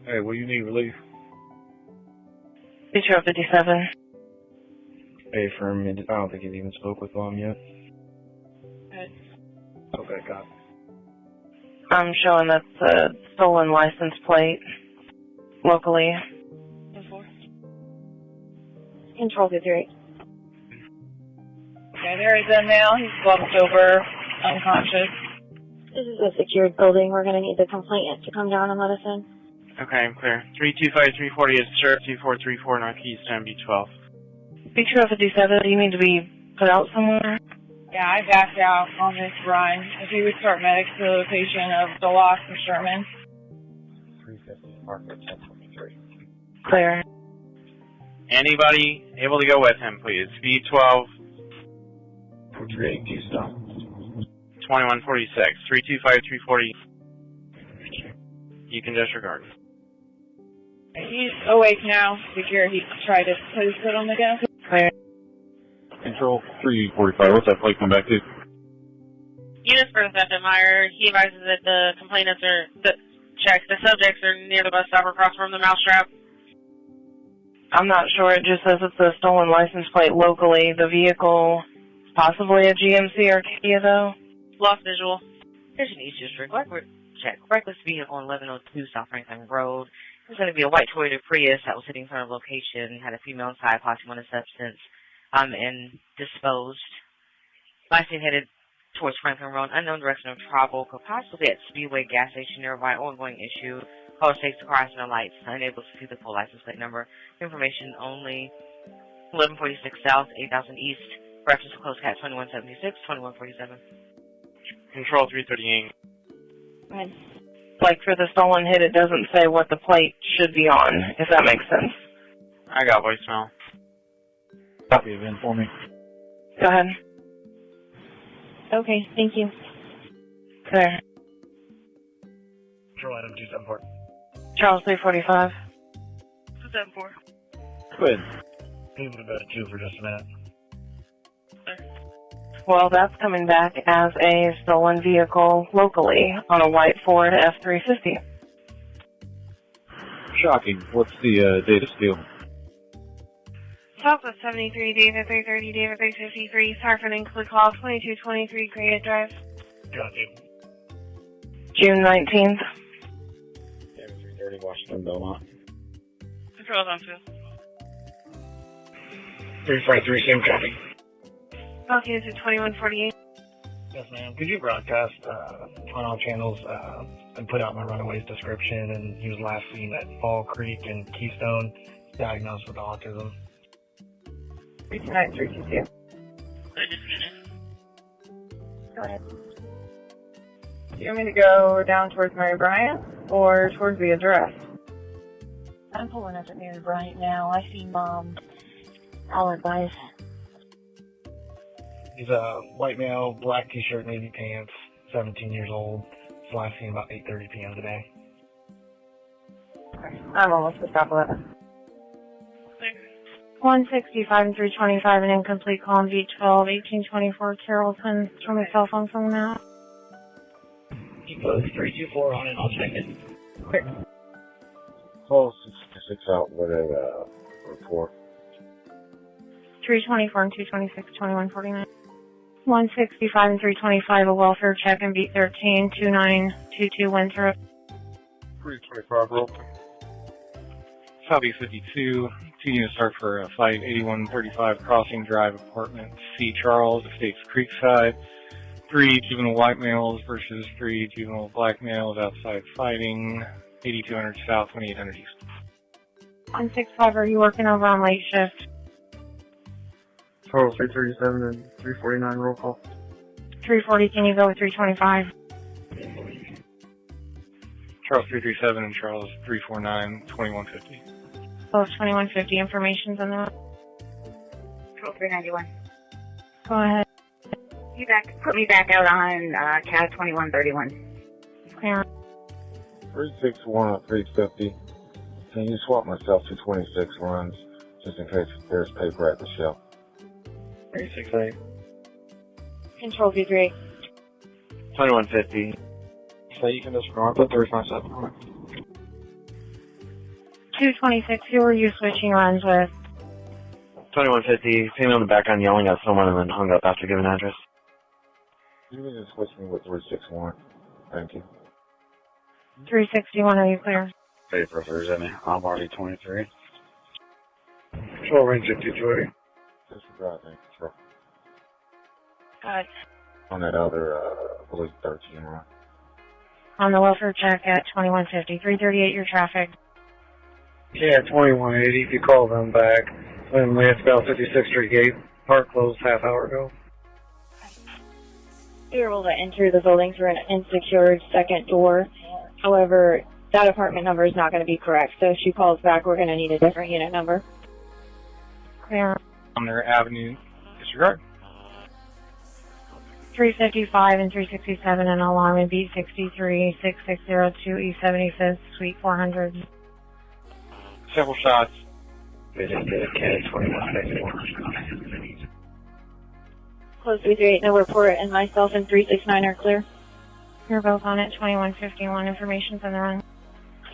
[SPEAKER 5] Hey, will you need relief?
[SPEAKER 4] Beach Road 57.
[SPEAKER 2] Affirm. I don't think he's even spoke with Mom yet.
[SPEAKER 5] Okay, got it.
[SPEAKER 4] I'm showing that's a stolen license plate locally.
[SPEAKER 3] Control 53. Okay, there is a male. He's slumped over, unconscious.
[SPEAKER 12] This is a secured building. We're going to need the complainant to come down and let us in.
[SPEAKER 6] Okay, I'm clear. 325-340 is Sheriff 2434 Northeast MB12.
[SPEAKER 4] Beach Road 57, do you need to be put out somewhere?
[SPEAKER 3] Yeah, I backed out on this run. If you would start medics to the location of DeLoss and Sherman.
[SPEAKER 5] 350, mark at 1023.
[SPEAKER 4] Clear.
[SPEAKER 6] Anybody able to go with him, please? V12.
[SPEAKER 9] 48 Keystone.
[SPEAKER 6] 2146. 325 340. You can disregard.
[SPEAKER 14] He's awake now. Secure. He tried to put his foot on the gas.
[SPEAKER 6] Clear.
[SPEAKER 11] Control 345. What's that plate come back to?
[SPEAKER 4] Units for the theft at Meyer. He advises that the complainants are the subjects are near the bus stop across from the mousetrap.
[SPEAKER 15] I'm not sure. It just says it's a stolen license plate locally. The vehicle, possibly a GMC or Kia, though.
[SPEAKER 4] Lost visual.
[SPEAKER 16] Station East District. Check. Reckless vehicle on 1102 South Franklin Road. There's going to be a white Toyota Prius that was sitting in front of location. Had a female inside, possibly on a substance, and disposed. Last seen headed towards Franklin Road. Unknown direction of travel. Could possibly at Speedway gas station nearby. Ongoing issue. Caller takes the car and no lights. Unable to see the full license plate number. Information only. 1146 South, 8000 East. Reference to close cat 2176, 2147.
[SPEAKER 6] Control 338.
[SPEAKER 15] Right. Like for the stolen hit, it doesn't say what the plate should be on, if that makes sense.
[SPEAKER 6] I got voicemail.
[SPEAKER 11] Copy of in for me.
[SPEAKER 15] Go ahead.
[SPEAKER 14] Okay, thank you.
[SPEAKER 15] Clear.
[SPEAKER 5] Control item 274.
[SPEAKER 15] Charles 345.
[SPEAKER 4] 274.
[SPEAKER 5] Go ahead. Leave it about 2 for just a minute.
[SPEAKER 15] Well, that's coming back as a stolen vehicle locally on a white Ford F-350.
[SPEAKER 11] Shocking. What's the date of steal?
[SPEAKER 12] Southwest 73, David 330, David 353, Sarford include call 2223 Great Drive.
[SPEAKER 5] Got you.
[SPEAKER 15] June 19th.
[SPEAKER 9] David 330 Washington Belmont.
[SPEAKER 4] Control on 2.
[SPEAKER 5] 353, same copy.
[SPEAKER 12] Okay, this is 2148.
[SPEAKER 5] Yes, ma'am. Could you broadcast on all channels and put out my runaway's description and he was last seen at Fall Creek and Keystone, diagnosed with autism?
[SPEAKER 15] 329
[SPEAKER 14] Go ahead. Do you want me to go down towards Mary Bryant or towards the address?
[SPEAKER 3] I'm pulling up at Mary Bryant now. I see Mom. I'll advise.
[SPEAKER 5] He's a white male, black t-shirt, navy pants, 17 years old. He's last seen about 8:30 p.m. today.
[SPEAKER 14] Okay. I'm almost at stop 11.
[SPEAKER 12] 165 and 325, an incomplete call on V12, 1824 Carrollton. Show me a cell phone from now.
[SPEAKER 5] Keep those 324 on and I'll check it.
[SPEAKER 14] Quick.
[SPEAKER 9] Call 6 out with a report.
[SPEAKER 12] 324 and 226, 2149. 165 and 325, a welfare check in B13, 2922 Winthrop.
[SPEAKER 11] 325 roll. Southeast 52. 2 units start for a flight 8135 Crossing Drive, Apartment C. Charles, Estates Creekside. 3 juvenile white males versus 3 juvenile black males outside fighting. 8200 South, 2800 East.
[SPEAKER 12] 165, are you working over on late shift?
[SPEAKER 5] Charles 337 and 349 roll call.
[SPEAKER 12] 340, can you go with 325?
[SPEAKER 11] Charles 337 and Charles 349, 2150.
[SPEAKER 12] Both 2150 information's in there.
[SPEAKER 17] Control 391.
[SPEAKER 12] Go ahead.
[SPEAKER 17] Put me back out on CAD 2131.
[SPEAKER 12] Clear.
[SPEAKER 9] 361 at 350. Can you swap myself to 26 runs, just in case there's paper at the shelf?
[SPEAKER 5] 368.
[SPEAKER 14] Control V3.
[SPEAKER 5] 2150. So you can just go put 357 on it.
[SPEAKER 12] 226, who are you switching runs with?
[SPEAKER 5] 2150. Female in the background yelling at someone and then hung up after giving address.
[SPEAKER 9] You can just switch me with 361. Thank you.
[SPEAKER 12] 361, are you clear?
[SPEAKER 13] Hey, for Thursday, I'm already 23.
[SPEAKER 5] Control range at 220.
[SPEAKER 9] Disregard that control.
[SPEAKER 12] Good.
[SPEAKER 9] On that other, I believe 13 run.
[SPEAKER 12] On the welfare check at 2150. 338, your traffic.
[SPEAKER 5] Yeah, 2180. If you call them back, when Lansdale 56th Street gate, park closed half hour ago.
[SPEAKER 14] You're able to enter the building through an unsecured second door. However, that apartment number is not going to be correct. So if she calls back, we're going to need a different unit number.
[SPEAKER 12] Clear.
[SPEAKER 18] Sumner Avenue, disregard.
[SPEAKER 12] 355 and 367, an alarm in beat 63, 6602 East 75th, Suite 400.
[SPEAKER 18] Several shots.
[SPEAKER 5] Visit Cat 2154.
[SPEAKER 3] Close 338, no report, and myself and 369 are clear.
[SPEAKER 12] You're both on at 2151, information's on the run.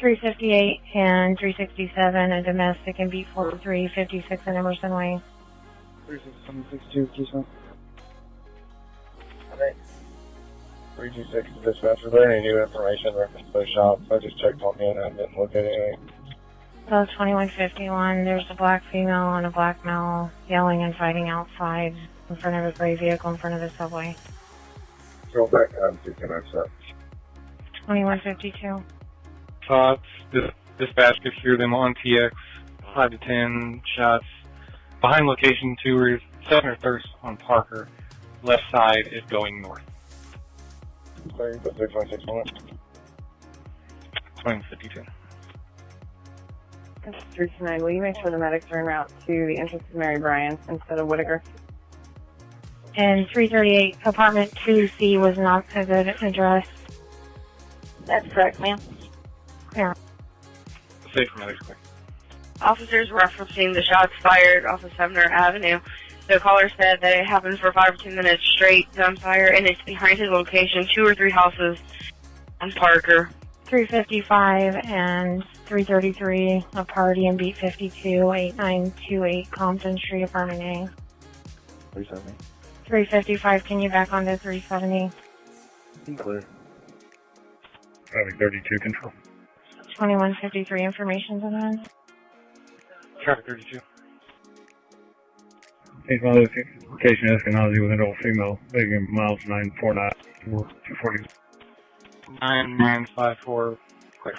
[SPEAKER 12] 358 and 367, a domestic in beat 43, 56 in Emerson Way.
[SPEAKER 13] 36762, Keystone. 326 to dispatch. Is there any new information reference to those shots? I just checked on in and didn't look at anything.
[SPEAKER 12] So 2151, there's a black female and a black male yelling and fighting outside in front of a gray vehicle in front of the subway.
[SPEAKER 13] Go back to 210.
[SPEAKER 12] 2152.
[SPEAKER 18] Shots. Dispatch could hear them on TX. 5 to 10 shots. Behind location 2 is 7 Thirst on Parker. Left side is going north.
[SPEAKER 13] Sorry, but 616
[SPEAKER 18] 2052.
[SPEAKER 14] 329, will you make sure the medics are en route to the entrance of Mary Bryan instead of Whitaker?
[SPEAKER 12] And 338, apartment 2C was not a good address.
[SPEAKER 3] That's correct, ma'am.
[SPEAKER 12] Yeah.
[SPEAKER 18] Safe for medics, quick.
[SPEAKER 4] Officers referencing the shots fired off of Sumner Avenue. The caller said that it happened for 5 or 10 minutes straight, gunfire, and it's behind his location, 2 or 3 houses on Parker.
[SPEAKER 12] 355 and 333, a party in beat 52, 8928 Compton Street, apartment A.
[SPEAKER 13] 370.
[SPEAKER 12] 355, can you back onto 370?
[SPEAKER 13] Clear.
[SPEAKER 18] Traffic 32 control.
[SPEAKER 12] 2153, information's on that.
[SPEAKER 18] Traffic 32.
[SPEAKER 6] Case my location Eskenazi with an adult female, making miles 949 240.
[SPEAKER 18] 9954, clear.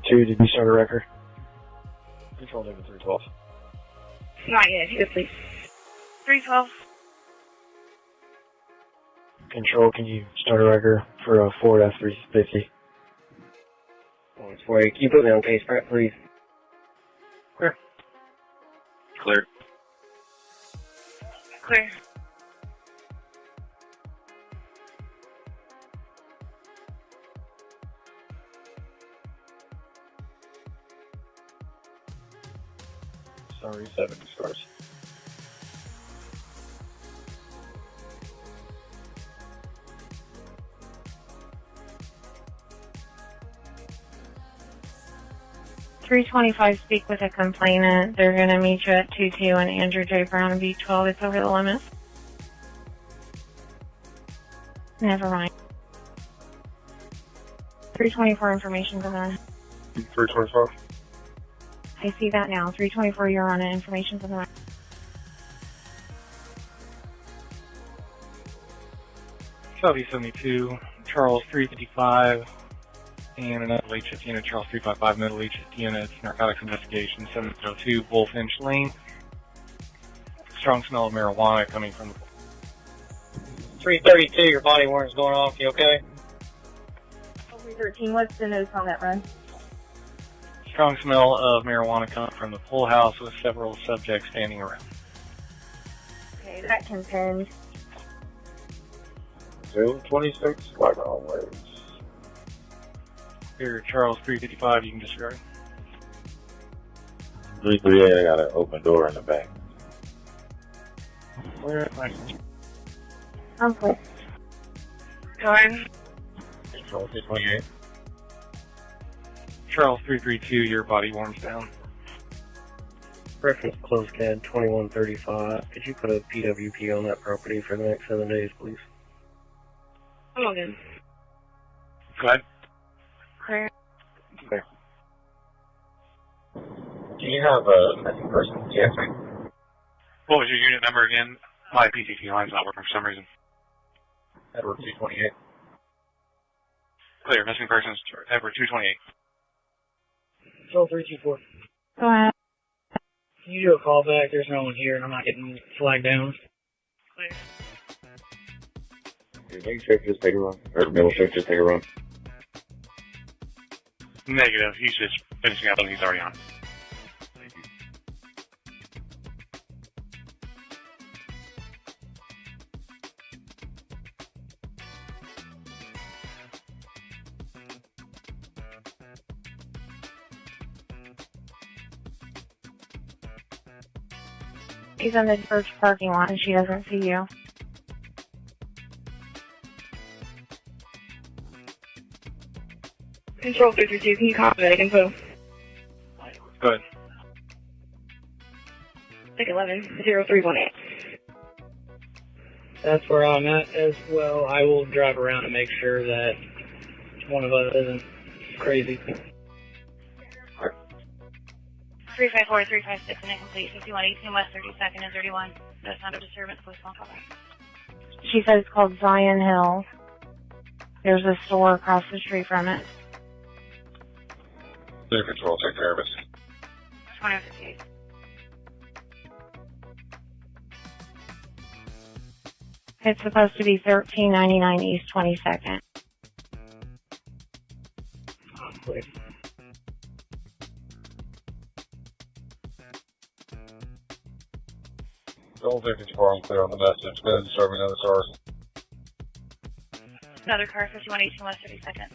[SPEAKER 5] Did you start a record? Control David 312.
[SPEAKER 17] Not yet, if you could please.
[SPEAKER 4] 312.
[SPEAKER 5] Control, can you start a record for a Ford F-350?
[SPEAKER 2] Oh, it's for you. Can you put me on case prep, please?
[SPEAKER 18] Clear.
[SPEAKER 10] Clear.
[SPEAKER 4] Clear.
[SPEAKER 13] Sorry, 7 stars.
[SPEAKER 12] $325, speak with a complainant. They're going to meet you at 22 and Andrew J. Brown and B12. It's over the limit. Never mind. 324, information's on that.
[SPEAKER 13] 325.
[SPEAKER 12] I see that now. 324, you're on it. Information's on the right.
[SPEAKER 18] Southeast 72, Charles 355, and another HFT unit, Charles 355, middle HFT unit, narcotics investigation, 702 Bullfinch Lane. Strong smell of marijuana coming from the
[SPEAKER 2] 332, your body warrant's going off. You okay?
[SPEAKER 14] 313, what's the notes on that run?
[SPEAKER 18] strong smell of marijuana coming from the pool house with several subjects standing around.
[SPEAKER 14] Okay, that confirmed.
[SPEAKER 13] 226, like always.
[SPEAKER 18] Here, Charles 355, you can disregard.
[SPEAKER 11] 338, I got an open door in the back.
[SPEAKER 18] Where? Nice.
[SPEAKER 12] I'm clear.
[SPEAKER 4] Jordan.
[SPEAKER 18] Charles 328. Charles 332, your body warms down.
[SPEAKER 5] Reference closed CAD 2135. Could you put a PWP on that property for the next 7 days, please?
[SPEAKER 4] I'm all good.
[SPEAKER 18] Go ahead.
[SPEAKER 4] Clear.
[SPEAKER 18] Clear.
[SPEAKER 13] Do you have a missing person? Yes.
[SPEAKER 6] What was your unit number again? My PTT line's not working for some reason.
[SPEAKER 13] Edward 228.
[SPEAKER 6] Clear, missing persons, Edward 228.
[SPEAKER 5] Control 324.
[SPEAKER 12] Go ahead.
[SPEAKER 5] Can you do a call back? There's no one here and I'm not getting flagged down.
[SPEAKER 3] Clear.
[SPEAKER 9] Did main shift just take a run? Or middle shift just take a run?
[SPEAKER 6] Negative, he's just finishing up and he's already on.
[SPEAKER 12] She's in the church parking lot and she doesn't see you.
[SPEAKER 14] Control 332, can you copy that info?
[SPEAKER 6] Go ahead.
[SPEAKER 14] 611-0318.
[SPEAKER 5] That's where I'm at as well. I will drive around and make sure that one of us isn't crazy.
[SPEAKER 3] 354, 356, and incomplete. 5118 West 32nd and 31. No sound of disturbance. Postpone call back.
[SPEAKER 12] She said it's called Zion Hill. There's a store across the street from it.
[SPEAKER 13] Clear control, take care of it.
[SPEAKER 3] 2058.
[SPEAKER 12] It's supposed to be 1399 East 22nd.
[SPEAKER 5] Wait.
[SPEAKER 13] Control 54, I'm clear on the message. Been serving another source.
[SPEAKER 3] Another car, 5118 West 32nd.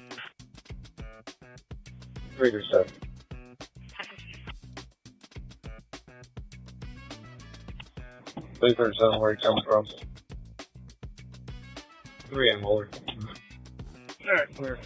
[SPEAKER 13] 337. Three 37, where are you coming from? 3 and Muller.
[SPEAKER 5] Alright, clear.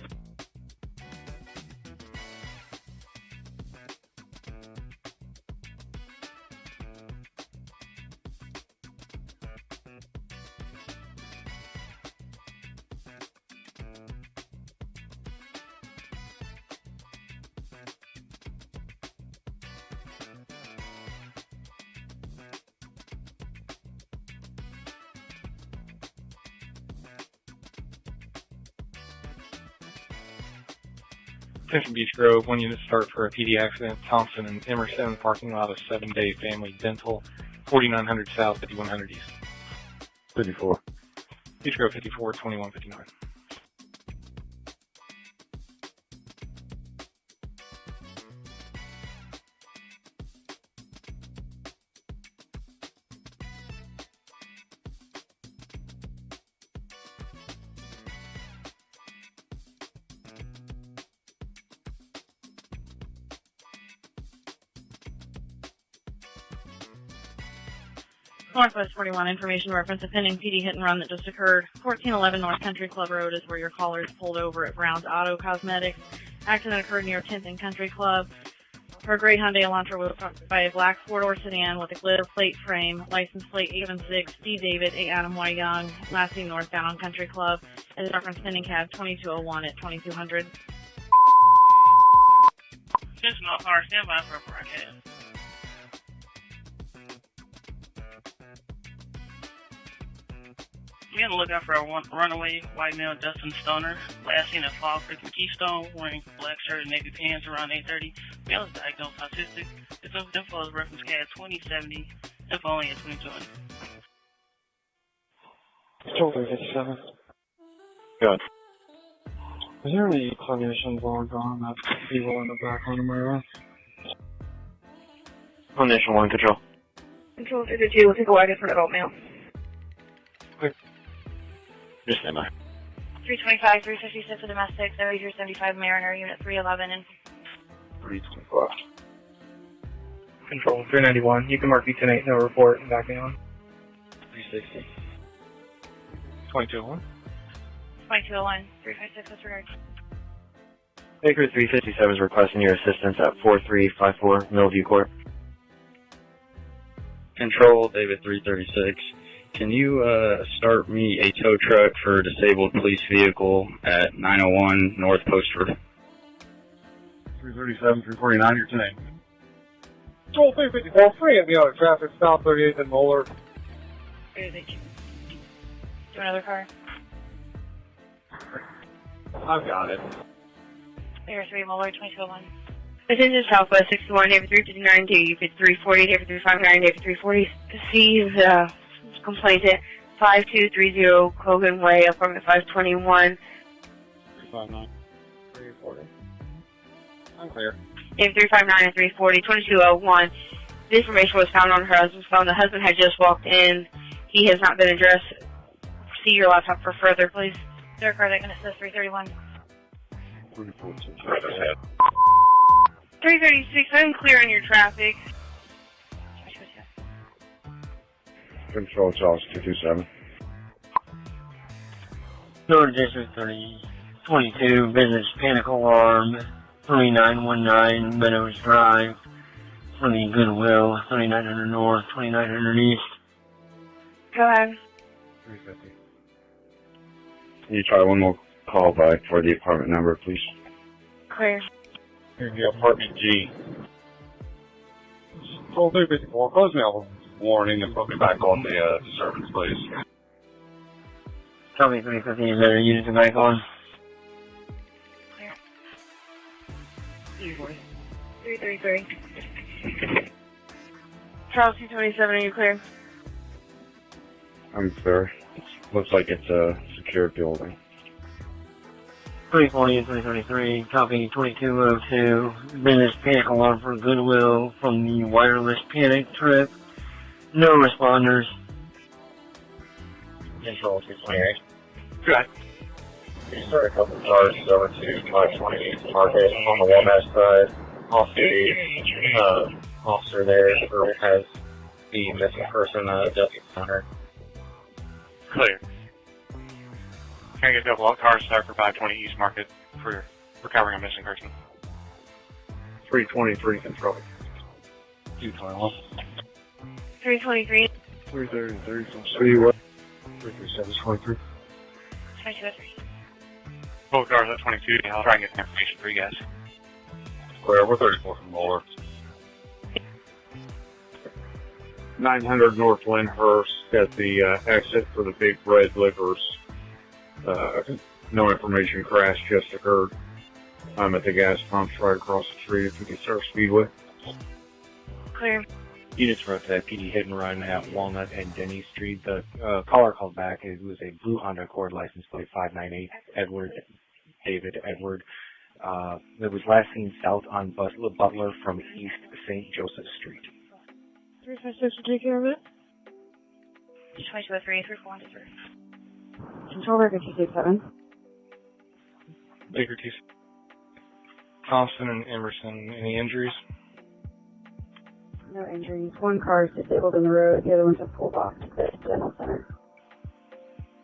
[SPEAKER 18] Attention Beach Grove, 1 unit start for a PD accident. Thompson and Emerson, parking lot of 7-Day Family Dental, 4900 South, 5100 East.
[SPEAKER 9] 54.
[SPEAKER 18] Beach Grove 54, 2159.
[SPEAKER 3] Northwest 41, information reference a pending PD hit and run that just occurred. 1411 North Country Club Road is where your caller is pulled over at Brown's Auto Cosmetics. Accident occurred near 10th and Country Club. Her gray Hyundai Elantra was struck by a black four-door sedan with a glitter plate frame, license plate 876 D. David, A. Adam Y. Young, last seen northbound on Country Club, and reference pending cab 2201 at 2200.
[SPEAKER 4] Just not car, stand by for a broadcast. Be on the lookout for a runaway white male, Dustin Stoner. Last seen at Fall Creek and Keystone, wearing black shirt and navy pants around 8:30. Male is diagnosed autistic. His info is reference CAD 2070. Info only at 2200.
[SPEAKER 5] Control 357.
[SPEAKER 9] Good.
[SPEAKER 5] Is there any cognition logged on that people in the background of my room?
[SPEAKER 9] On Nation 1, control.
[SPEAKER 14] Control 332, we'll take a wagon for an adult male.
[SPEAKER 9] Just stand by.
[SPEAKER 3] 325, 356 for domestic, 7375 Mariner, unit 311, and
[SPEAKER 9] 325.
[SPEAKER 5] Control 391, you can mark B108, no report, and back me on.
[SPEAKER 9] 360.
[SPEAKER 18] 2201.
[SPEAKER 3] 2201, 356, what's regard?
[SPEAKER 9] Baker 357 is requesting your assistance at 4354 Millview Court.
[SPEAKER 10] Control, David 336. Can you start me a tow truck for a disabled police vehicle at 901 North Post Road?
[SPEAKER 13] 337, 349, your name.
[SPEAKER 19] Control 354, free of the other traffic, stop 38th and Moeller.
[SPEAKER 3] Do another car.
[SPEAKER 19] I've got it.
[SPEAKER 3] Air 3, Muller, 2201.
[SPEAKER 15] Attention Southwest 61, David 359, David 340, David 359, David 340. Sees complaint at 5230 Cogan Way, apartment 521.
[SPEAKER 19] 359. 340. I'm clear.
[SPEAKER 15] David 359 and 340, 2201. The information was found on her husband's phone. The husband had just walked in. He has not been addressed. See your laptop for further, please.
[SPEAKER 3] Third car that can assist 331.
[SPEAKER 15] 336, I'm clearing your traffic.
[SPEAKER 13] Control Charles 227.
[SPEAKER 20] North District 3022, business panic alarm, 3919 Meadows Drive, for the Goodwill, 3900 North, 2900 East.
[SPEAKER 15] Go ahead.
[SPEAKER 13] 350. Can you try one more call back for the apartment number, please?
[SPEAKER 15] Clear.
[SPEAKER 19] Here's the apartment G. Control 354, close now. Warning and put me back on the disturbance, please.
[SPEAKER 20] Tell me 350, is there a unit to back on?
[SPEAKER 3] Clear. 333.
[SPEAKER 15] Charles 227, are you clear?
[SPEAKER 13] I'm clear. Looks like it's a secure building.
[SPEAKER 20] 340 and 333, copy 2202, business panic alarm for Goodwill from the wireless panic trip. No responders.
[SPEAKER 13] Control 228.
[SPEAKER 19] Good.
[SPEAKER 13] We started a couple cars over to 528 Market on the Walnut side. Officer there has the missing person identified on her.
[SPEAKER 6] Clear. Can I get double out cars start for 520 East Market for recovering a missing person?
[SPEAKER 19] 323 Control.
[SPEAKER 20] 221.
[SPEAKER 15] 323.
[SPEAKER 19] 333 from City West. 337 23.
[SPEAKER 3] 2203.
[SPEAKER 6] Both cars at 22. I'll try and get the information for you guys.
[SPEAKER 19] Clear, we're 34 from Moeller. 900 North Lyndhurst at the exit for the Big Red Livers. No information crash just occurred. I'm at the gas pumps right across the street at 50 Speedway.
[SPEAKER 15] Clear.
[SPEAKER 21] Units were at the PD hit and run at Walnut and Denny Street. The caller called back. It was a blue Honda Accord license plate 598 David Edward. It was last seen south on Butler from East St. Joseph Street.
[SPEAKER 15] 356 will take care of it.
[SPEAKER 3] 2203, 343.
[SPEAKER 14] Control record 267.
[SPEAKER 18] Baker T. Thompson and Emerson, any injuries?
[SPEAKER 14] No injuries. One car is disabled in the road. The other one's a pulled off to the dental center.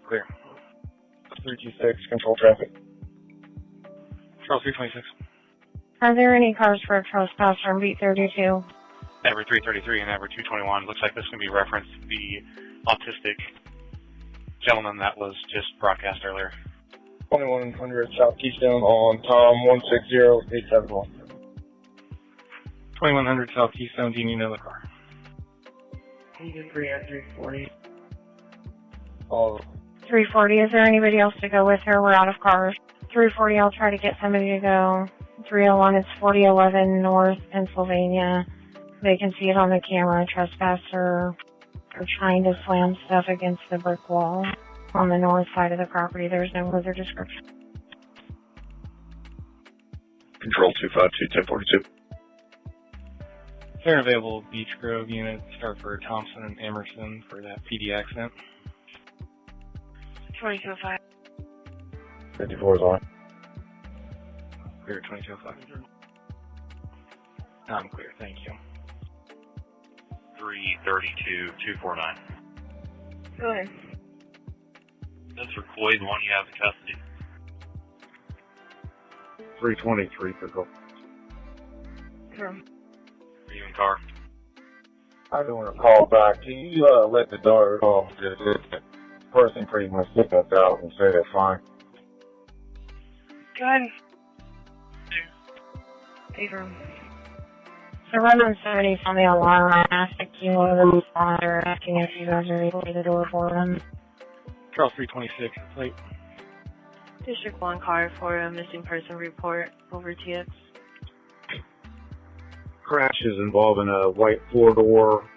[SPEAKER 18] Clear.
[SPEAKER 19] 326, control traffic.
[SPEAKER 18] Charles 326.
[SPEAKER 12] Are there any cars for a trespass from Beat 32?
[SPEAKER 6] Ever 333 and Ever 221. Looks like this can be referenced the autistic gentleman that was just broadcast earlier.
[SPEAKER 19] 2100 South Keystone on Tom 160871.
[SPEAKER 18] 2100 South Keystone, do you need another car?
[SPEAKER 19] 340.
[SPEAKER 12] 340, is there anybody else to go with her? We're out of cars. 340, I'll try to get somebody to go. 301 is 4011 North Pennsylvania. They can see it on the camera. Trespasser are trying to slam stuff against the brick wall on the north side of the property. There's no further description.
[SPEAKER 13] Control 252 1042.
[SPEAKER 18] Is there an available Beach Grove unit start for Thompson and Emerson for that PD accident?
[SPEAKER 15] 2205.
[SPEAKER 13] 54 is on.
[SPEAKER 18] Clear 2205. I'm clear, thank you.
[SPEAKER 7] 332 249.
[SPEAKER 15] Go ahead.
[SPEAKER 7] That's for Coy, the one you have in custody.
[SPEAKER 19] 323 control.
[SPEAKER 15] Sure.
[SPEAKER 7] Are you in car?
[SPEAKER 19] I don't want to call back. Can you let the door off? The person pretty much took us out and said it's fine.
[SPEAKER 15] Go ahead. Abram.
[SPEAKER 12] So right on 70 on the alarm, I asked the kilo of the responder asking if you guys are able to the door for them.
[SPEAKER 18] Charles 326, plate.
[SPEAKER 3] District 1 car for a missing person report over TX.
[SPEAKER 9] Crashes involving a white four-door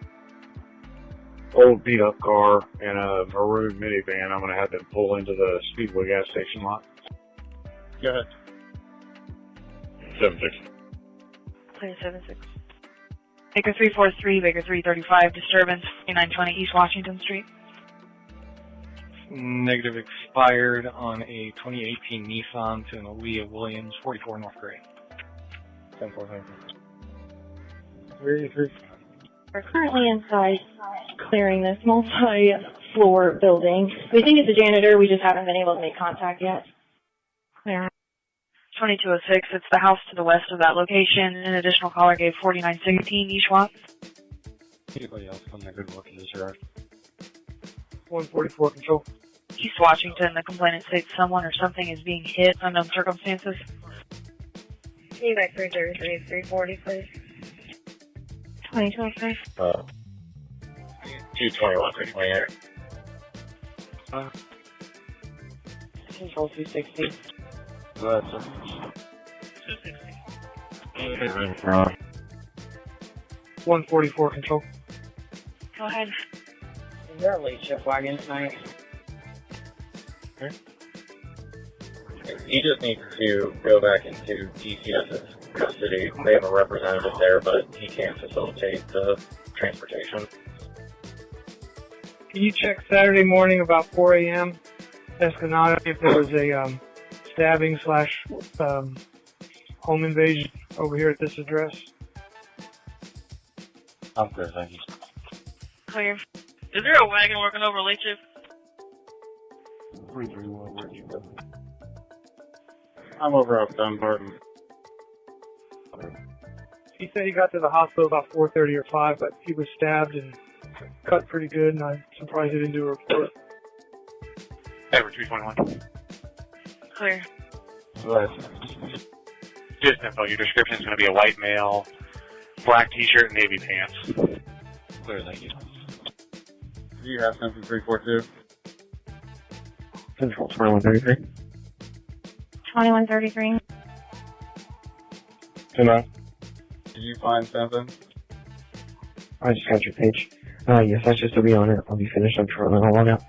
[SPEAKER 9] old beat-up car and a maroon minivan. I'm going to have them pull into the Speedway gas station lot.
[SPEAKER 13] Go ahead.
[SPEAKER 9] 76.
[SPEAKER 3] Clear 76.
[SPEAKER 1] Baker 343, Baker 335, disturbance, 4920 East Washington Street.
[SPEAKER 18] Negative expired on a 2018 Nissan to an Aaliyah Williams, 44 North Gray.
[SPEAKER 13] 10-4, thank you.
[SPEAKER 12] We're currently inside clearing this multi-floor building. We think it's a janitor, we just haven't been able to make contact yet. Clear.
[SPEAKER 1] 2206, it's the house to the west of that location. An additional caller gave 4916 East Watts.
[SPEAKER 21] Anybody else on that good look at this yard?
[SPEAKER 8] 144 control.
[SPEAKER 1] East Washington, the complainant states someone or something is being hit, unknown circumstances.
[SPEAKER 3] Back 333, 340, please.
[SPEAKER 12] 2023.
[SPEAKER 13] 221, 328.
[SPEAKER 12] Control 260.
[SPEAKER 13] Go ahead, sir.
[SPEAKER 3] 260.
[SPEAKER 8] 144 control.
[SPEAKER 1] Go ahead.
[SPEAKER 20] Is there a late shift wagon tonight?
[SPEAKER 13] You just need to go back into DCS's custody. They have a representative there, but he can't facilitate the transportation.
[SPEAKER 8] Can you check Saturday morning about 4 a.m. Escanada if there was a stabbing / home invasion over here at this address?
[SPEAKER 21] I'm clear, thank you.
[SPEAKER 4] Clear. Is there a wagon working over late shift?
[SPEAKER 21] 331, where'd you go?
[SPEAKER 13] I'm over off Dunbarton.
[SPEAKER 8] He said he got to the hospital about 4:30 or 5, but he was stabbed and cut pretty good, and I'm surprised he didn't do a report.
[SPEAKER 6] Edward 321.
[SPEAKER 1] Clear.
[SPEAKER 6] Just info, your description is going to be a white male, black t-shirt and navy pants.
[SPEAKER 21] Clear, thank you.
[SPEAKER 13] Do you have something 342?
[SPEAKER 20] Control 2133.
[SPEAKER 12] 2133.
[SPEAKER 13] Tonight. Did you find something?
[SPEAKER 20] I just got your page. Yes, I should still be on it. I'll be finished up shortly. I'll log out.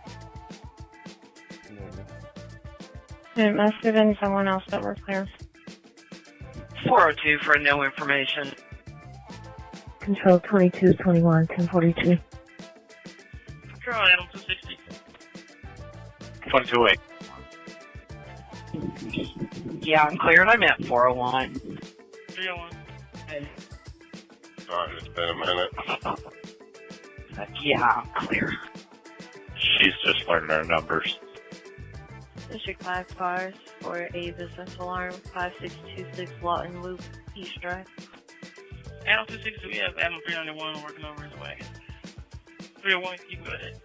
[SPEAKER 12] It must have been someone else that were clear.
[SPEAKER 1] 402 for no information.
[SPEAKER 20] Control 2221, 1042.
[SPEAKER 4] Control Adam 260.
[SPEAKER 6] 128.
[SPEAKER 1] Yeah, I'm clear and I'm at 401.
[SPEAKER 4] 301.
[SPEAKER 13] Sorry, it's been a minute.
[SPEAKER 1] Yeah, I'm clear.
[SPEAKER 7] She's just learning her numbers.
[SPEAKER 3] District 5 cars for a business alarm, 5626 Lawton Loop, East Drive.
[SPEAKER 4] Adam 260, we have Adam 391 working over his wagon. 301, you can go ahead.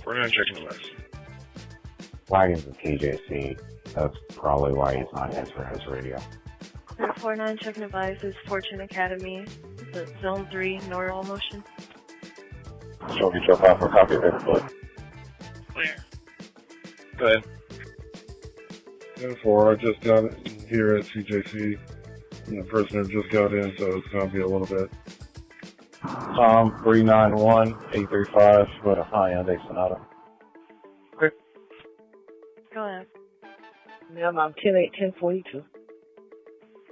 [SPEAKER 13] We're not checking the list.
[SPEAKER 21] Wagon's with KJC. That's probably why he's not answering his radio.
[SPEAKER 3] Clear 49, checking devices, Fortune Academy, the Zone 3, normal motion.
[SPEAKER 13] Show me your file for a copy of it, but.
[SPEAKER 4] Clear.
[SPEAKER 13] Go ahead.
[SPEAKER 22] 10-4, I just got it here at CJC. And the person that just got in, so it's going to be a little bit.
[SPEAKER 13] Tom 391-835 with a Hyundai Sonata.
[SPEAKER 3] Go ahead.
[SPEAKER 20] Ma'am, I'm 10-8-1042.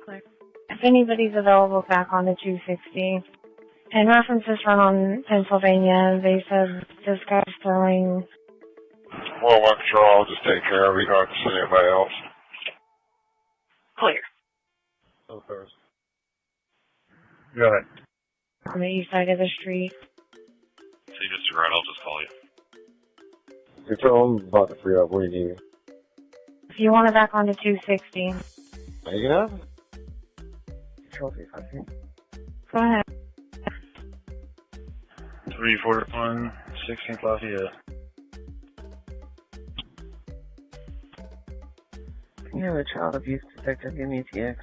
[SPEAKER 3] Clear.
[SPEAKER 12] If anybody's available back on the 260. In reference to this run on Pennsylvania, they said this guy's throwing...
[SPEAKER 13] Well, one control, I'll just take care of it. You don't have to send anybody else.
[SPEAKER 1] Clear.
[SPEAKER 13] Go first. Go ahead.
[SPEAKER 12] on the east side of the street.
[SPEAKER 7] See, Mr. Grant, I'll just call you.
[SPEAKER 13] Control, I'm about to free up. What do you need?
[SPEAKER 12] If you want it back on to 260.
[SPEAKER 13] Take it up.
[SPEAKER 20] Control 353.
[SPEAKER 12] Go ahead.
[SPEAKER 21] 341, 16th Lafayette.
[SPEAKER 20] You have a child abuse detective, give me a TX.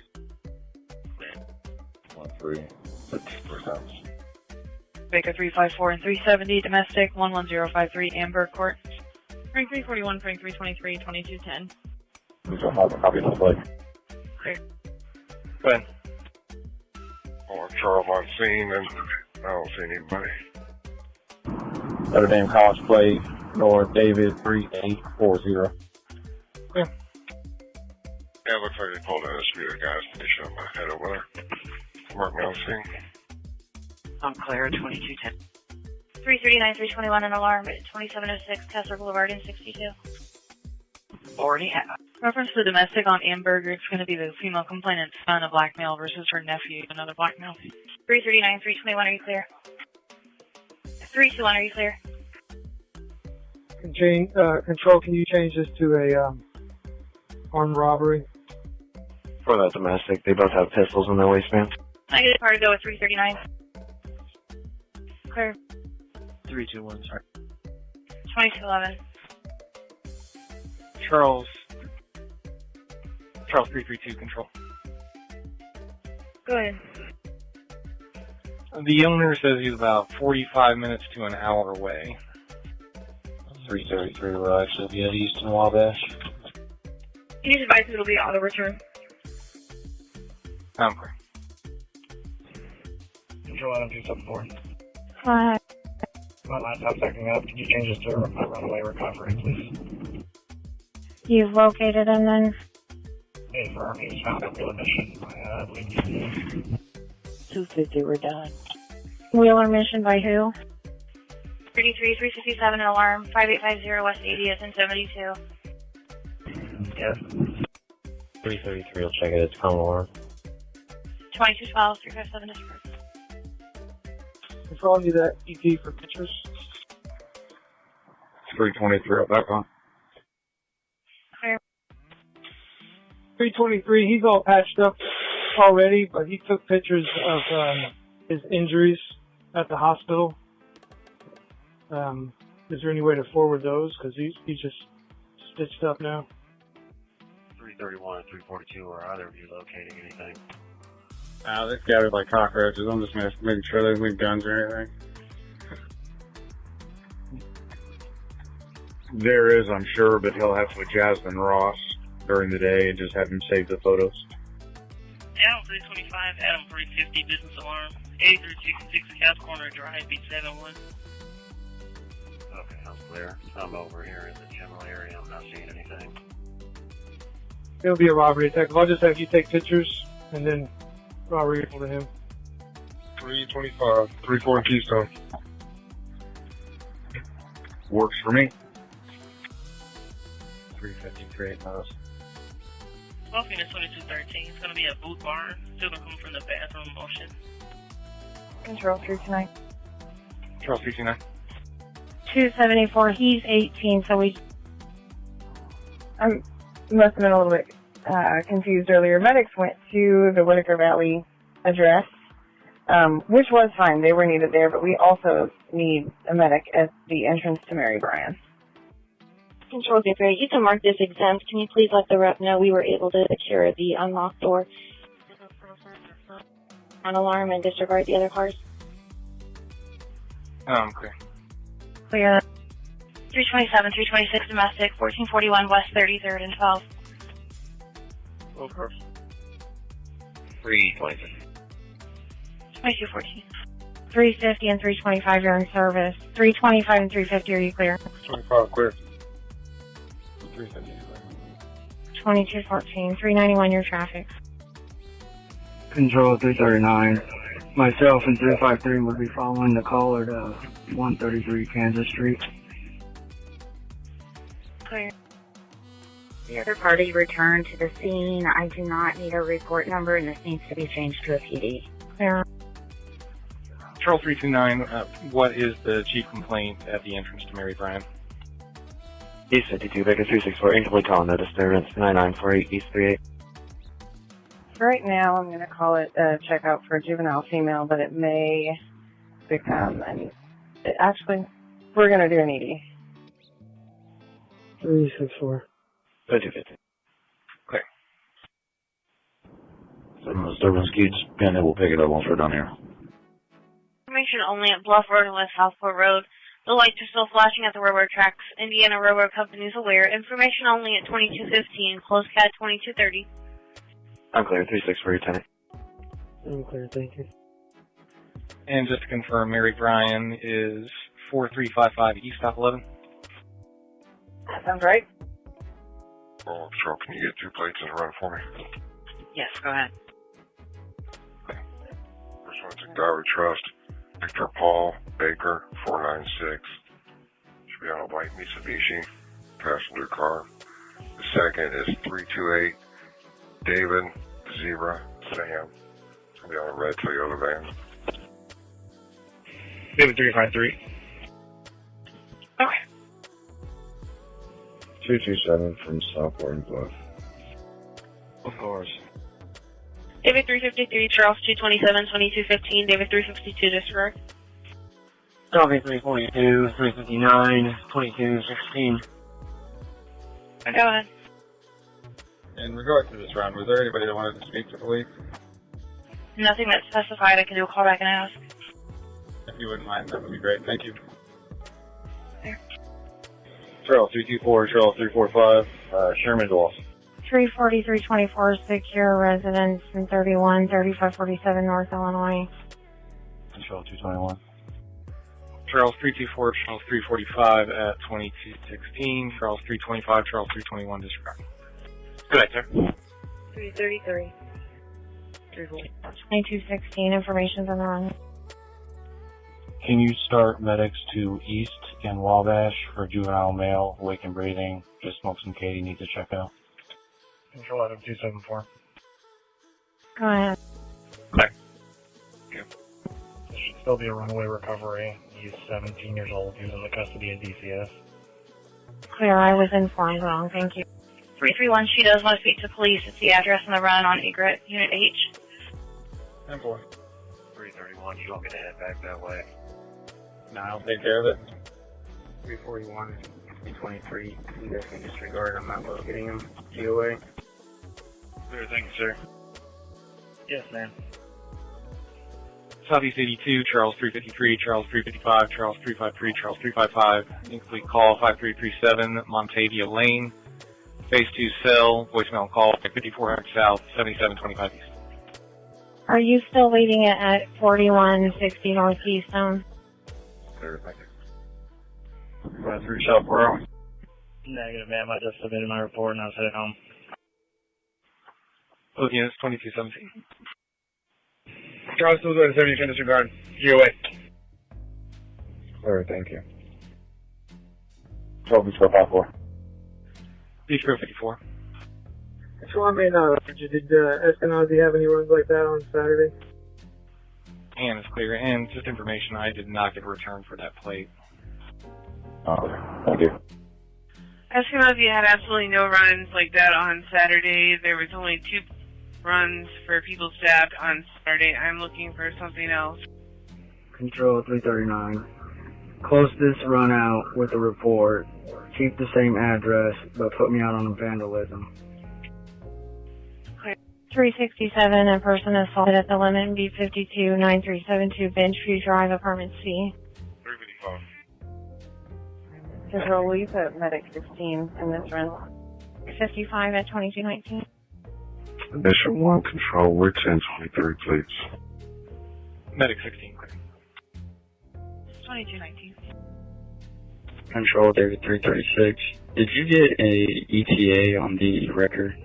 [SPEAKER 13] 13.
[SPEAKER 1] Baker 354 and 370, domestic 11053, Amber Court. Frank 341, Frank 323, 2210.
[SPEAKER 19] Copy the plate.
[SPEAKER 1] Clear.
[SPEAKER 18] Go ahead.
[SPEAKER 19] Charles on scene, and I don't see anybody. Notre Dame College plate, North David 3840.
[SPEAKER 18] Yeah.
[SPEAKER 19] Yeah, it looks like they pulled out a speeder gas station on my head over there. Mark me on scene.
[SPEAKER 1] I'm Claire, 2210.
[SPEAKER 3] 339, 321, an alarm at 2706 Kessler Boulevard in 62.
[SPEAKER 1] Already have. Reference to domestic on Amberg, it's going to be the female complainant's son, a black male, versus her nephew, another black male.
[SPEAKER 3] 339, 321, are you clear? 321, are you clear?
[SPEAKER 16] Control, can you change this to a armed robbery?
[SPEAKER 21] For that domestic, they both have pistols in their waistbands.
[SPEAKER 3] I get a car to go with 339. Clear.
[SPEAKER 18] 321, sorry.
[SPEAKER 3] 2211.
[SPEAKER 18] Charles 332, control.
[SPEAKER 3] Go ahead.
[SPEAKER 18] The owner says he's about 45 minutes to an hour away.
[SPEAKER 21] 333 will actually be at Easton Wabash.
[SPEAKER 3] Can you advise it'll be auto return?
[SPEAKER 18] Okay.
[SPEAKER 5] Control item 274.
[SPEAKER 12] Hi.
[SPEAKER 5] My laptop's acting up. Can you change this to a runaway recovery, please?
[SPEAKER 12] You've located him then?
[SPEAKER 5] Hey, for our news found at Wheeler Mission. I believe you.
[SPEAKER 12] 250, we're done. Wheeler Mission by who?
[SPEAKER 3] 33, 357, an alarm, 5850 West 80th and 72.
[SPEAKER 21] Yes. 333 will check it. It's common alarm.
[SPEAKER 3] 2212, 357 district.
[SPEAKER 16] Control, you that EP for pictures?
[SPEAKER 19] 323 up that one.
[SPEAKER 3] Clear.
[SPEAKER 16] 323, he's all patched up already, but he took pictures of his injuries at the hospital. Is there any way to forward those? Because he's just stitched up now.
[SPEAKER 7] 331 and 342, are either of you locating anything?
[SPEAKER 17] They're scattered like cockroaches. I'm just making sure they don't leave guns or anything.
[SPEAKER 22] There is, I'm sure, but he'll have to with Jasmine Ross during the day and just have him save the photos.
[SPEAKER 4] Adam 325, Adam 350, business alarm, 8366 South Corner Drive, B71.
[SPEAKER 7] Okay, I'm clear. I'm over here in the general area. I'm not seeing anything.
[SPEAKER 16] It'll be a robbery detective. I'll just have you take pictures and then robbery equal to him.
[SPEAKER 19] 325, 34 Keystone.
[SPEAKER 22] Works for me.
[SPEAKER 21] 353 knows.
[SPEAKER 4] Smoking is 2213. It's going to be a boot barn. Still going to come from the bathroom motion.
[SPEAKER 14] Control 329.
[SPEAKER 18] Charles 329.
[SPEAKER 12] 274, he's 18, so we...
[SPEAKER 14] I must have been a little bit confused earlier. Medics went to the Whitaker Valley address, which was fine. They were needed there, but we also need a medic at the entrance to Mary Bryan.
[SPEAKER 3] Control 03, you can mark this exempt. Can you please let the rep know we were able to secure the unlocked door on alarm and disregard the other cars?
[SPEAKER 18] Okay.
[SPEAKER 3] Clear. 327, 326 domestic, 1441 West 33rd and 12.
[SPEAKER 18] Over.
[SPEAKER 21] 323.
[SPEAKER 3] 2214.
[SPEAKER 12] 350 and 325, you're in service. 325 and 350, are you clear?
[SPEAKER 19] 25 clear.
[SPEAKER 21] 350.
[SPEAKER 12] 2214, 391, your traffic.
[SPEAKER 20] Control 339. Myself and 353 will be following the caller to 133 Kansas Street.
[SPEAKER 3] Clear.
[SPEAKER 23] The party returned to the scene. I do not need a report number, and this needs to be changed to a PD.
[SPEAKER 12] Clear.
[SPEAKER 18] Charles 329, what is the chief complaint at the entrance to Mary Bryan?
[SPEAKER 21] East 52, Baker 364, incomplete call, no disturbance, 9948, East 38.
[SPEAKER 14] Right now, I'm going to call it a checkout for a juvenile female, but it may become actually, we're going to do an ED.
[SPEAKER 16] 364.
[SPEAKER 21] 250. Clear.
[SPEAKER 9] So disturbance keeps pending. We'll pick it up once we're done here.
[SPEAKER 3] information only at Bluff Road and West Southport Road. The lights are still flashing at the railroad tracks. Indiana Railroad Company is aware. Information only at 2215, close CAD 2230.
[SPEAKER 21] I'm clear. 36 for your tenant.
[SPEAKER 16] I'm clear, thank you.
[SPEAKER 18] And just to confirm, Mary Bryan is 4355 East Stop 11.
[SPEAKER 14] Sounds right.
[SPEAKER 2] Oh, so can you get 2 plates and a run for me?
[SPEAKER 1] Yes, go ahead.
[SPEAKER 2] First one's a Diary Trust, Victor Paul Baker, 496. Should be on a white Mitsubishi passenger car. The second is 328 David Zebra Sam. Should be on a red Toyota van.
[SPEAKER 5] David 353.
[SPEAKER 1] Okay.
[SPEAKER 22] 227 from Southport and Bluff.
[SPEAKER 21] Of course.
[SPEAKER 3] David 353, Charles 227, 2215, David 352, disregard.
[SPEAKER 20] Copy 342, 359, 2216.
[SPEAKER 3] Go ahead.
[SPEAKER 17] In regard to this round, was there anybody that wanted to speak to police?
[SPEAKER 3] Nothing that's specified. I can do a call back and ask.
[SPEAKER 17] If you wouldn't mind, that would be great. Thank you.
[SPEAKER 3] There.
[SPEAKER 21] Charles 324, Charles 345, Sherman Dawes.
[SPEAKER 12] 340, 324, secure residence in 31, 3547 North Illinois.
[SPEAKER 21] Charles 221.
[SPEAKER 18] Charles 324, Charles 345 at 2216, Charles 325, Charles 321, disregard.
[SPEAKER 21] Good night, sir.
[SPEAKER 3] 333.
[SPEAKER 12] 2216, information's on the run.
[SPEAKER 21] Can you start medics to East and Wabash for juvenile male, awake and breathing, just smokes and Katie needs to check out?
[SPEAKER 5] Control item 274.
[SPEAKER 12] Go ahead.
[SPEAKER 5] There should still be a runaway recovery. He's 17 years old. He was in the custody of DCS.
[SPEAKER 12] Clear, I was informed wrong, thank you.
[SPEAKER 3] 331, she does want to speak to police. It's the address on the run on Egret, Unit H.
[SPEAKER 17] 10-4.
[SPEAKER 21] 331, you want me to head back that way?
[SPEAKER 17] No, I'll take care of it.
[SPEAKER 8] 341, 323. You guys can disregard. I'm not locating him. GOA.
[SPEAKER 6] Clear, thank you, sir.
[SPEAKER 5] Yes, ma'am.
[SPEAKER 18] Southeast 82, Charles 353, Charles 355, Charles 353, Charles 355. Incomplete call 5337, Montavia Lane. Phase 2 cell, voicemail call 5400 South, 7725 East.
[SPEAKER 12] Are you still leaving it at 4160 North Keystone?
[SPEAKER 21] Clear, thank you. Run through Southborough.
[SPEAKER 5] Negative, ma'am. I just submitted my report and I was headed home.
[SPEAKER 18] Both units 2217.
[SPEAKER 5] Charles still going to 70 disregard. GOA.
[SPEAKER 22] Clear, thank you.
[SPEAKER 21] 12 Beach Road 54.
[SPEAKER 18] Beach Road 54.
[SPEAKER 16] Just want me to know, did Eskenazi have any runs like that on Saturday?
[SPEAKER 18] And it's clear. And just information, I did not get a return for that plate.
[SPEAKER 21] Thank you.
[SPEAKER 4] Eskenazi had absolutely no runs like that on Saturday. There was only 2 runs for people stabbed on Saturday. I'm looking for something else.
[SPEAKER 16] Control 339. Close this run out with a report. Keep the same address, but put me out on vandalism.
[SPEAKER 12] 367, a person assaulted at the limit in B52, 9372 Benchview Drive, Apartment C.
[SPEAKER 2] 355.
[SPEAKER 14] Control Leaf at Medic 16 in this run.
[SPEAKER 12] 55 at 2219.
[SPEAKER 2] Mission 1, Control, we're 1023, please.
[SPEAKER 18] Medic 16, clear.
[SPEAKER 3] 2219.
[SPEAKER 8] Control David 336. Did you get a ETA on the record?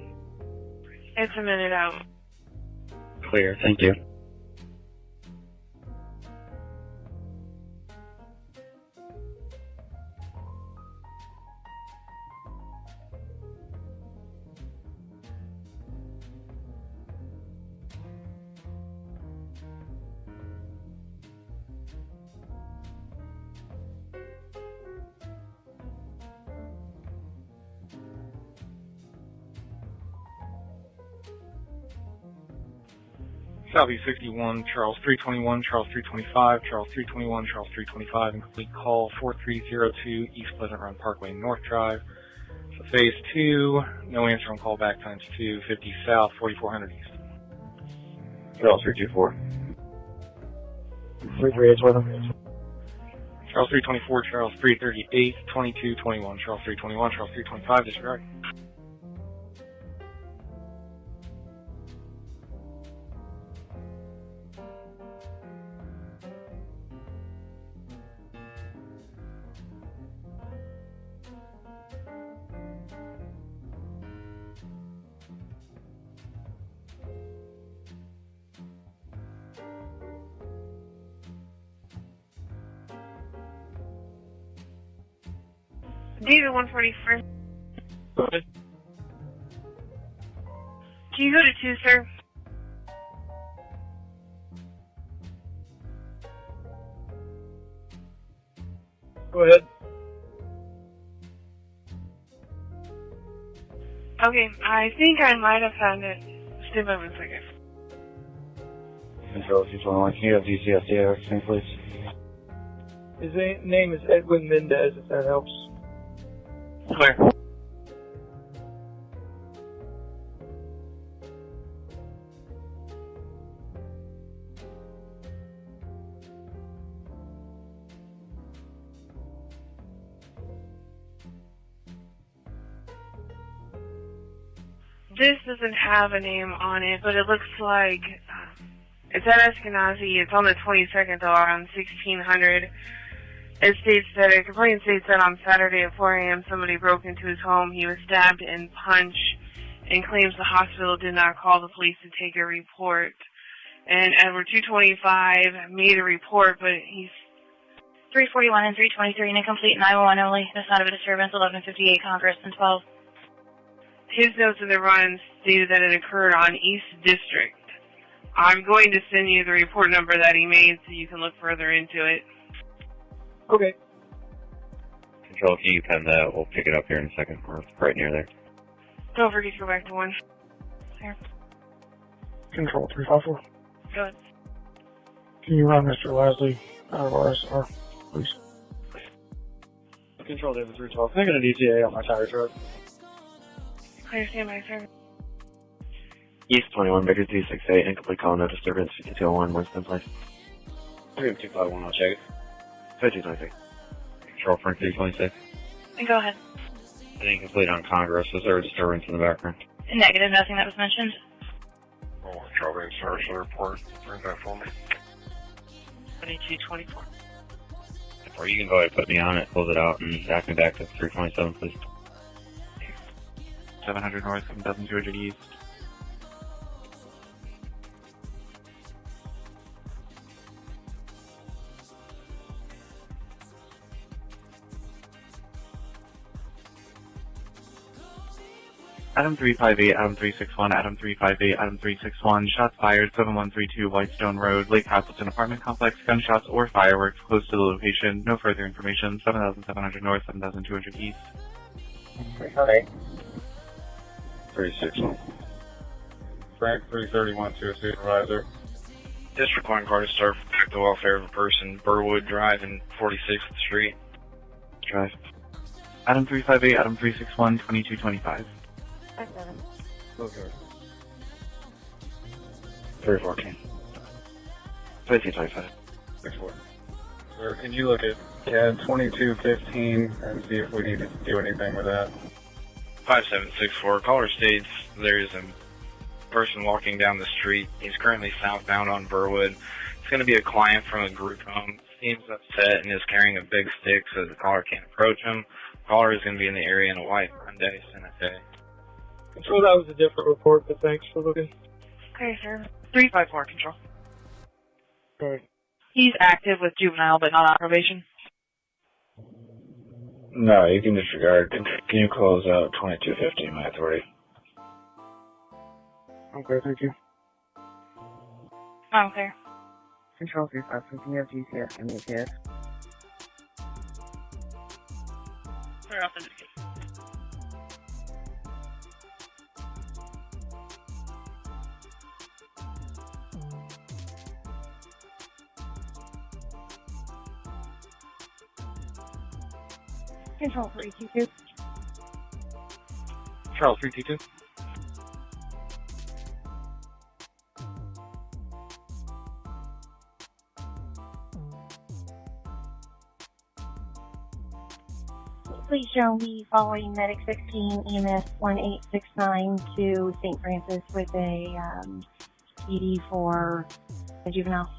[SPEAKER 4] It's a minute out.
[SPEAKER 8] Clear, thank you.
[SPEAKER 18] Southeast 61, Charles 321, Charles 325, Charles 321, Charles 325, incomplete call 4302 East Pleasant Run Parkway North Drive. So phase 2, no answer on call back times 2, 50 South, 4400 East.
[SPEAKER 21] Charles 324.
[SPEAKER 16] 338's with him.
[SPEAKER 18] Charles 324, Charles 338, 2221, Charles 321, Charles 325, disregard.
[SPEAKER 3] David 141st.
[SPEAKER 18] Go ahead.
[SPEAKER 3] Can you go to 2, sir?
[SPEAKER 18] Go ahead.
[SPEAKER 3] Okay, I think I might have found it. Stand by 1 second.
[SPEAKER 21] Control 221, can you have DCSD everything, please?
[SPEAKER 10] His name is Edwin Mendez, if that helps.
[SPEAKER 18] Clear.
[SPEAKER 3] This doesn't have a name on it, but it looks like it's at Eskenazi. It's on the 22nd though, around 1600. It states that a complaint states that on Saturday at 4 a.m. somebody broke into his home. He was stabbed and punched, and claims the hospital did not call the police to take a report. And Edward 225 made a report, but he's
[SPEAKER 12] 341 and 323 and incomplete 911 only. That's not of a disturbance. 1158 Congress and 12.
[SPEAKER 3] His notes in the run stated that it occurred on East District. I'm going to send you the report number that he made so you can look further into it.
[SPEAKER 10] Okay.
[SPEAKER 7] Control, can you pen that? We'll pick it up here in a second. We're right near there.
[SPEAKER 3] Don't forget to go back to 1. Here.
[SPEAKER 5] Control 354.
[SPEAKER 3] Go ahead.
[SPEAKER 5] Can you run Mr. Leslie out of RSR, please?
[SPEAKER 18] Control David 312. Can I get a DTA on my tire truck?
[SPEAKER 3] Clear, stand by, sir.
[SPEAKER 21] East 21, Baker 268, incomplete call, no disturbance, 5201, Winston Place.
[SPEAKER 7] 3251, I'll check it.
[SPEAKER 21] 5226.
[SPEAKER 7] Control Frank 326.
[SPEAKER 12] And go ahead.
[SPEAKER 7] Incomplete on Congress. Is there a disturbance in the background?
[SPEAKER 12] Negative, nothing that was mentioned.
[SPEAKER 2] Oh, trouble in service report. Bring that for me.
[SPEAKER 4] 2224.
[SPEAKER 7] Or you can go ahead and put me on it, close it out, and back me back to 327, please.
[SPEAKER 21] 700 North, 7200 East. Adam 358, Adam 361, Adam 358, Adam 361, shots fired, 7132 Whitestone Road, Lake Castleton Apartment Complex, gunshots or fireworks close to the location, no further information, 7700 North, 7200 East.
[SPEAKER 13] Hi.
[SPEAKER 17] 361. Frank 331 to a supervisor.
[SPEAKER 11] District 1 car to start for the welfare of a person, Burwood Drive and 46th Street.
[SPEAKER 21] Drive. Adam 358, Adam 361, 2225.
[SPEAKER 17] Okay.
[SPEAKER 21] 314. 2225.
[SPEAKER 17] 64. Sir, can you look at CAD 2215 and see if we need to do anything with that?
[SPEAKER 11] 5764. Caller states there is a person walking down the street. He's currently southbound on Burwood. It's going to be a client from a group home. Seems upset and is carrying a big stick so the caller can't approach him. Caller is going to be in the area in a white Hyundai Santa Fe.
[SPEAKER 10] Control, that was a different report, but thanks for looking.
[SPEAKER 3] Okay, sir. 354, Control.
[SPEAKER 10] Alright.
[SPEAKER 1] He's active with juvenile, but not on probation.
[SPEAKER 21] No, you can disregard. Can you close out 2250, my authority?
[SPEAKER 10] Okay, thank you.
[SPEAKER 12] Oh, okay.
[SPEAKER 14] Control 356, can you have GCS and ATS?
[SPEAKER 1] Clear off the case.
[SPEAKER 14] Control 322.
[SPEAKER 18] Charles 322.
[SPEAKER 12] Please show me following Medic 16 EMS 1869 to St. Francis with a PD for a juvenile.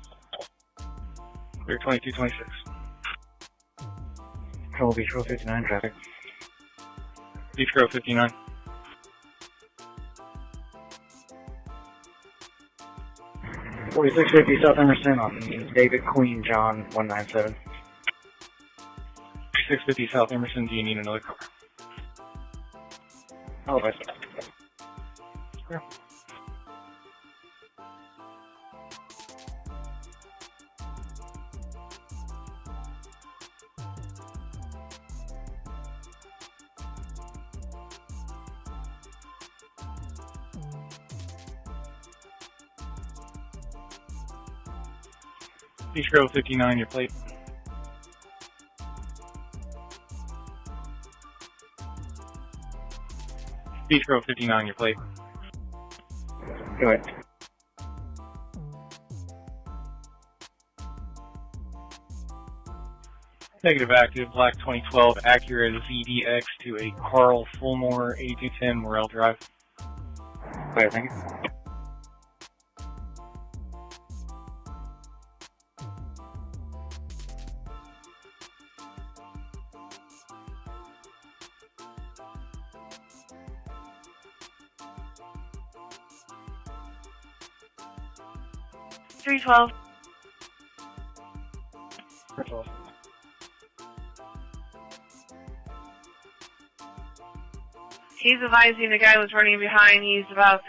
[SPEAKER 18] Clear 2226.
[SPEAKER 16] Control Beach Road 59 traffic.
[SPEAKER 18] Beach Road 59.
[SPEAKER 16] $46.50 South Emerson on David Queen John 197.
[SPEAKER 18] 3650 South Emerson, do you need another car?
[SPEAKER 16] Oh, that's
[SPEAKER 18] yeah. Beach Road 59, your plate. Beach Road 59, your plate.
[SPEAKER 16] Go ahead.
[SPEAKER 18] Negative active, black 2012, Acura ZDX to a Carl Fulmore 8210 Morel Drive.
[SPEAKER 16] Clear, thank you.
[SPEAKER 3] $312. He's advising the guy was running behind. He's about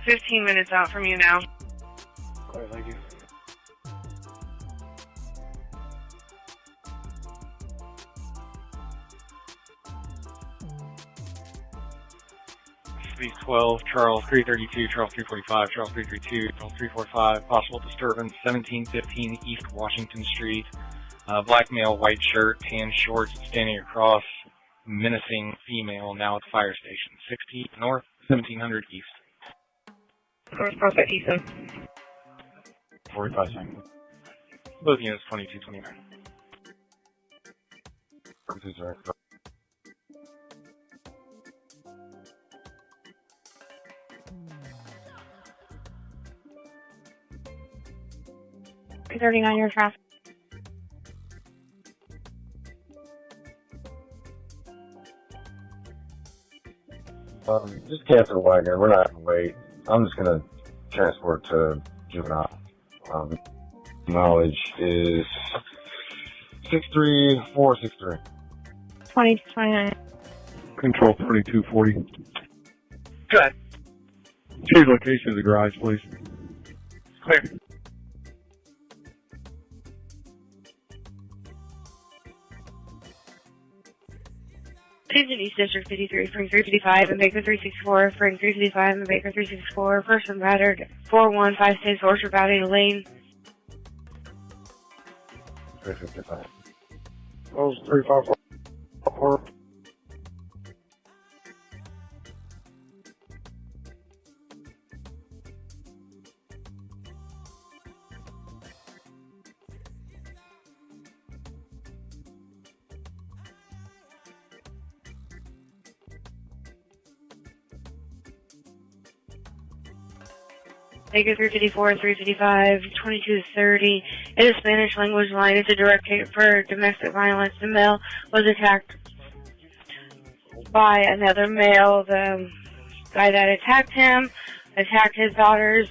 [SPEAKER 3] 15 minutes out from you now.
[SPEAKER 18] Clear, thank you. Suite 12, Charles 332, Charles 345, Charles 332, Charles 345, possible disturbance, 1715 East Washington Street. Black male, white shirt, tan shorts, standing across, menacing female, now at the fire station. 60 North, 1700 East.
[SPEAKER 3] First prospect, Easton.
[SPEAKER 18] 45 seconds. Both units, 2229.
[SPEAKER 12] $39 your traffic.
[SPEAKER 2] Just cancel Wagner. We're not going to wait. I'm just going to transport to juvenile. Knowledge is 63463.
[SPEAKER 12] 2229.
[SPEAKER 22] Control 2240.
[SPEAKER 18] Go ahead.
[SPEAKER 22] Change location of the garage, please.
[SPEAKER 18] Clear.
[SPEAKER 3] East District 53, Spring 355, and Baker 364, Spring 355, and Baker 364, person battered, 415 Orchard Valley Lane.
[SPEAKER 2] 355.
[SPEAKER 16] Those 354.
[SPEAKER 3] Baker 354, 355, 2230. It is Spanish language line. It's a direct hit for domestic violence. The male was attacked by another male. The guy that attacked him attacked his daughters.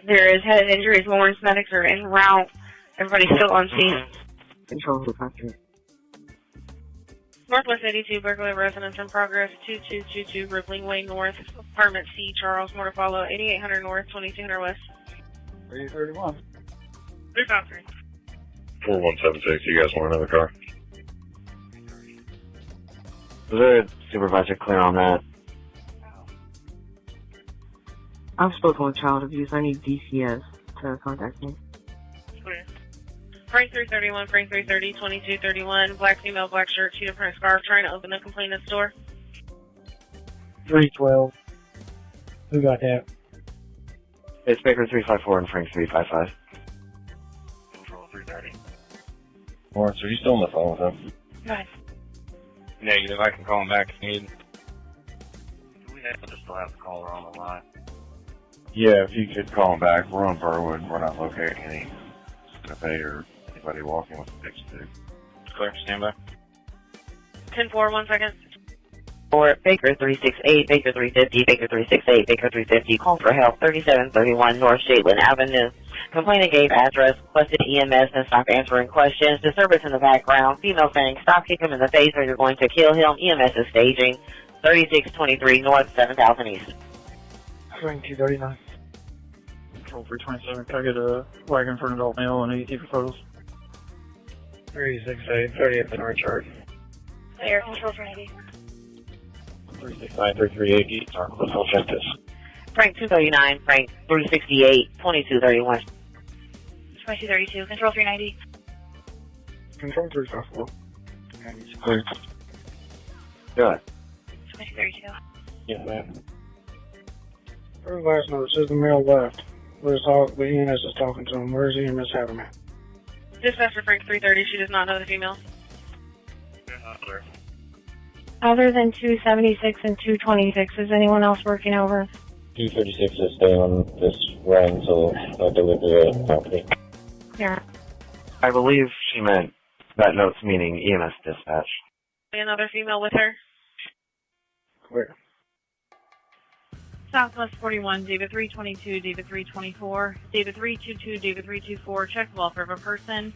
[SPEAKER 3] There is head injuries. Lawrence medics are en route. Everybody's still on scene.
[SPEAKER 16] Control the factory.
[SPEAKER 4] Northwest 82, burglary residence in progress, 2222 Rippling Way North, apartment C, Charles, more to follow, 8800 North, 2200 West.
[SPEAKER 17] 331.
[SPEAKER 4] 353.
[SPEAKER 2] 4176, you guys want another car?
[SPEAKER 15] Is there a supervisor clear on that?
[SPEAKER 19] I've spoken with child abuse. I need DCS to contact me.
[SPEAKER 4] Clear. Frank 331, Frank 330, 2231, black female, black shirt, cheetah print scarf, trying to open the complainant's door.
[SPEAKER 16] 312. Who got that?
[SPEAKER 15] It's Baker 354 and Frank 355.
[SPEAKER 2] Control 330. Lawrence, are you still on the phone with him?
[SPEAKER 3] Go ahead.
[SPEAKER 11] Negative. I can call him back if needed.
[SPEAKER 7] Do we have to still have the caller on the line?
[SPEAKER 2] Yeah, if you could call him back. We're on Burwood. We're not locating any cafe or anybody walking with a big stick.
[SPEAKER 11] Clear. Stand by.
[SPEAKER 4] 10-4, 1 second.
[SPEAKER 9] For Baker 368, Baker 350, Baker 368, Baker 350, call for help, 3731 North Shadeland Avenue. Complainant gave address, requested EMS, and stopped answering questions. Disturbance in the background. Female saying, stop, kick him in the face or you're going to kill him. EMS is staging. 3623 North, 7000 East.
[SPEAKER 10] Swing 239. Control 327. Can I get a wagon for an adult male and AET for photos? 368, 30th and Richard.
[SPEAKER 3] Clear. Control 390.
[SPEAKER 21] 369, 338 East, Arkansas Justice.
[SPEAKER 9] Frank 239, Frank 368, 2231.
[SPEAKER 3] 2232. Control 390.
[SPEAKER 10] Control 354.
[SPEAKER 21] Clear. Good.
[SPEAKER 3] 2232.
[SPEAKER 21] Yes, ma'am.
[SPEAKER 10] First last note says the male left. The EMS is talking to him. Where's EMS having him?
[SPEAKER 4] Dispatcher Frank 330, she does not know the female.
[SPEAKER 12] Other than 276 and 226, is anyone else working over?
[SPEAKER 13] 236 is staying on this run until I deliver the property.
[SPEAKER 12] Yeah.
[SPEAKER 15] I believe she meant that note's meaning EMS dispatch.
[SPEAKER 4] Another female with her.
[SPEAKER 10] Clear.
[SPEAKER 1] Southwest 41, David 322, David 324, David 322, David 324, check the welfare of a person.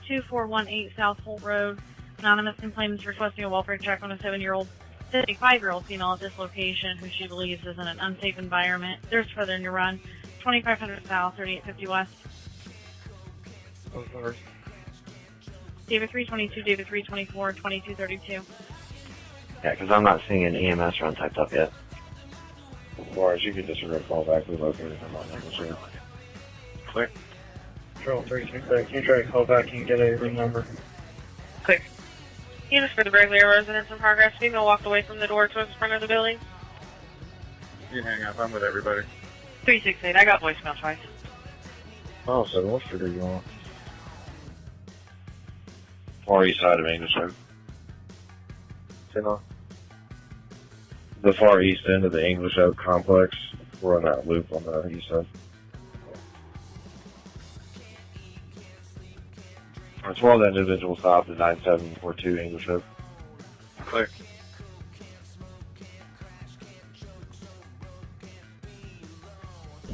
[SPEAKER 1] 2418 South Holt Road. Anonymous complainants requesting a welfare check on a 75-year-old female at this location who she believes is in an unsafe environment. There's further in your run. 2500 South, 3850 West.
[SPEAKER 10] Oh, sorry.
[SPEAKER 1] David 322, David 324, 2232.
[SPEAKER 15] Yeah, because I'm not seeing an EMS run typed up yet.
[SPEAKER 2] Or as you could just call back, we located him on number 0.
[SPEAKER 21] Clear.
[SPEAKER 10] Control 368. Can you try to call back and get a room number?
[SPEAKER 4] Clear. Units for the Berglier residence in progress. Female walked away from the door towards the front of the building.
[SPEAKER 17] You can hang up. I'm with everybody.
[SPEAKER 1] 368, I got voicemail twice.
[SPEAKER 2] Oh, so what street are you on? Far east side of English Oak. The far east end of the English Oak complex. We're on that loop on the east side. It's one of the individuals stopped at 9742 English Oak.
[SPEAKER 21] Clear.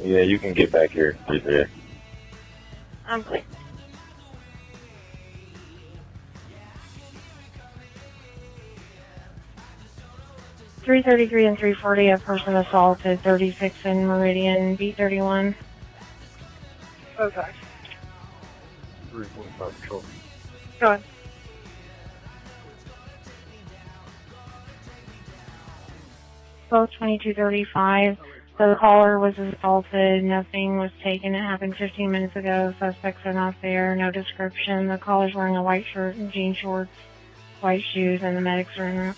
[SPEAKER 2] Yeah, you can get back here. Yeah.
[SPEAKER 4] I'm clear.
[SPEAKER 12] .333 and 340, a person assaulted, 36 in Meridian, B31.
[SPEAKER 10] Okay.
[SPEAKER 2] 345 patrol.
[SPEAKER 4] Go ahead.
[SPEAKER 12] Both 2235. The caller was assaulted. Nothing was taken. It happened 15 minutes ago. Suspects are not there. No description. The caller's wearing a white shirt and jean shorts, white shoes, and the medics are in route.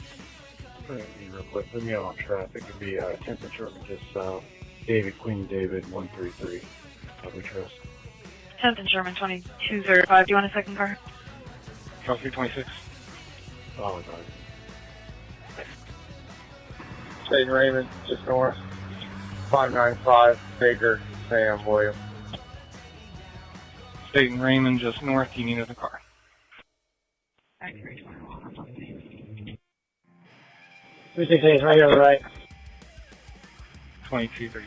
[SPEAKER 5] Real quick, put me out on traffic. It'd be 10th and Sherman just south. David, Queen David, 133. Public Trust.
[SPEAKER 1] 10th and Sherman 2205. Do you want a second car?
[SPEAKER 18] Charles 326.
[SPEAKER 5] Oh, God.
[SPEAKER 17] State Raymond, just north. 595 Baker, Sam William.
[SPEAKER 18] State and Raymond, just north. You need another car.
[SPEAKER 10] 368 is right here on the right.
[SPEAKER 18] 2234.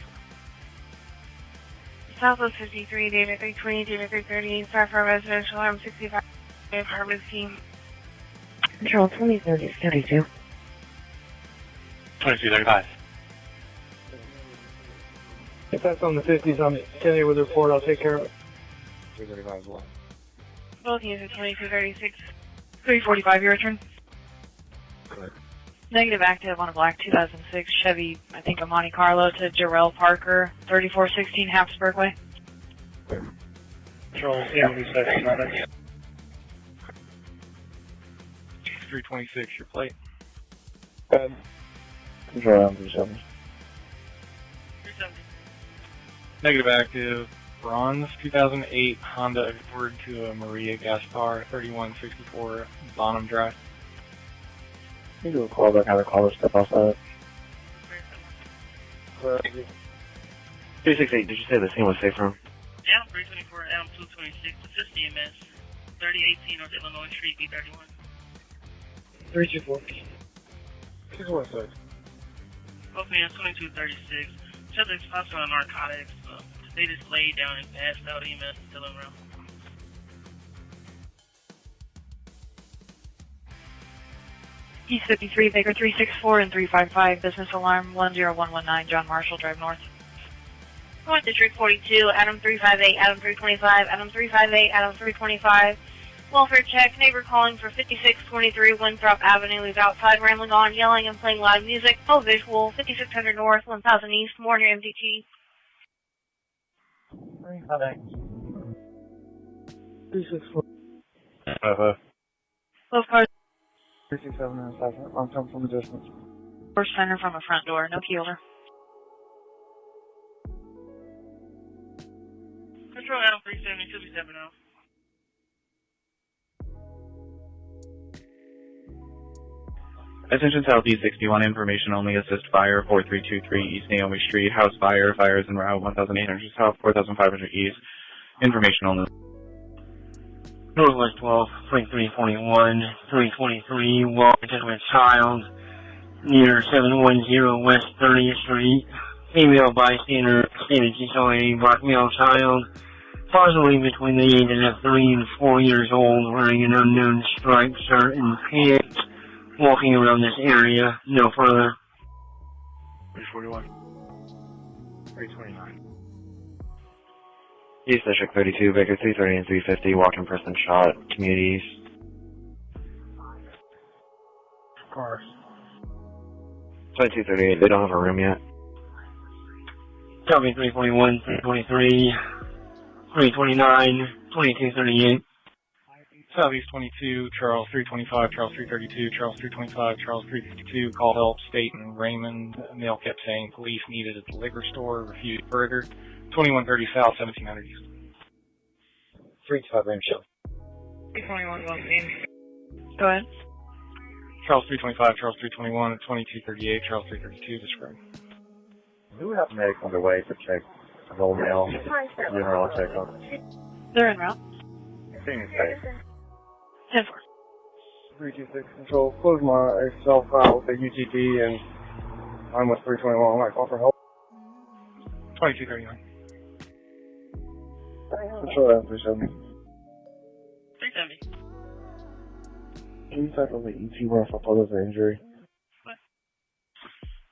[SPEAKER 3] Southwest 53, David 320, David 330, Starfire Residential, I'm 65, apartment scheme.
[SPEAKER 9] Control 2032.
[SPEAKER 6] 2235.
[SPEAKER 10] If that's on the 50s, I'm sending it with a report. I'll take care of it.
[SPEAKER 21] 335 as well.
[SPEAKER 3] Both units 2236.
[SPEAKER 1] 345, your return.
[SPEAKER 21] Correct.
[SPEAKER 1] Negative active on a black 2006 Chevy, I think a Monte Carlo to Jarrell Parker, 3416 Habsburg Way.
[SPEAKER 10] Control 76, not it.
[SPEAKER 18] 326, your plate.
[SPEAKER 10] Good.
[SPEAKER 2] Control down 37.
[SPEAKER 18] Negative active, bronze 2008 Honda Accord to a Maria Gaspar 3164 Bonham Drive.
[SPEAKER 10] You do a call back, have a caller step outside.
[SPEAKER 15] 368, did you say the scene was safe from?
[SPEAKER 4] Adam 324, Adam 226, assist EMS, 3018 North Illinois Street, B31.
[SPEAKER 10] 324. 616.
[SPEAKER 4] Both men 2236. Subject's hostile on narcotics. They just laid down and passed out. EMS still around.
[SPEAKER 1] East 53, Baker 364 and 355, business alarm 10119, John Marshall Drive North.
[SPEAKER 3] North District 42, Adam 358, Adam 325, Adam 358, Adam 325. Welfare check, neighbor calling for 5623 Winthrop Avenue is outside rambling on, yelling and playing loud music. No visual, 5600 North, 1000 East, Warner MDT.
[SPEAKER 10] 364.
[SPEAKER 1] Both cars
[SPEAKER 10] 367 and 7. I'm coming from a distance.
[SPEAKER 1] first center from the front door, no keeler.
[SPEAKER 4] Control Adam 370, 270 now.
[SPEAKER 8] Attention Southeast 61, information only, assist fire, 4323 East Naomi Street, house fire, fires en route, 1800 South, 4500 East, information only.
[SPEAKER 20] Northwest 12, 2341, 323, Washington with child, near 710 West 30th Street, female bystander, stated she saw a black male child, possibly between the ages of 3 and 4 years old, wearing an unknown striped shirt and pants, walking around this area, no further.
[SPEAKER 21] 341. 329.
[SPEAKER 15] East District 32, Baker 330 and 350, walking person shot, communities.
[SPEAKER 10] Cars.
[SPEAKER 15] 2238, they don't have a room yet.
[SPEAKER 20] Copy 341, 323, 329, 2238.
[SPEAKER 18] Southeast 22, Charles 325, Charles 332, Charles 325, Charles 352, call help, State and Raymond. Male kept saying police needed at the liquor store, refused further. 2130 South, 1700 East.
[SPEAKER 10] 325 Ram Show.
[SPEAKER 4] 321 going in.
[SPEAKER 1] Go ahead.
[SPEAKER 18] Charles 325, Charles 321, 2238, Charles 332, describe.
[SPEAKER 17] Do we have medics on the way to check an old male general checkup?
[SPEAKER 1] They're en route.
[SPEAKER 17] Seems safe.
[SPEAKER 1] 10-4.
[SPEAKER 10] 326 Control, close my Excel file with the UGD and I'm with 321. I might call for help.
[SPEAKER 18] 2239.
[SPEAKER 10] Control Adam 370.
[SPEAKER 4] 370.
[SPEAKER 10] Can you type on the ET run for photos of injury?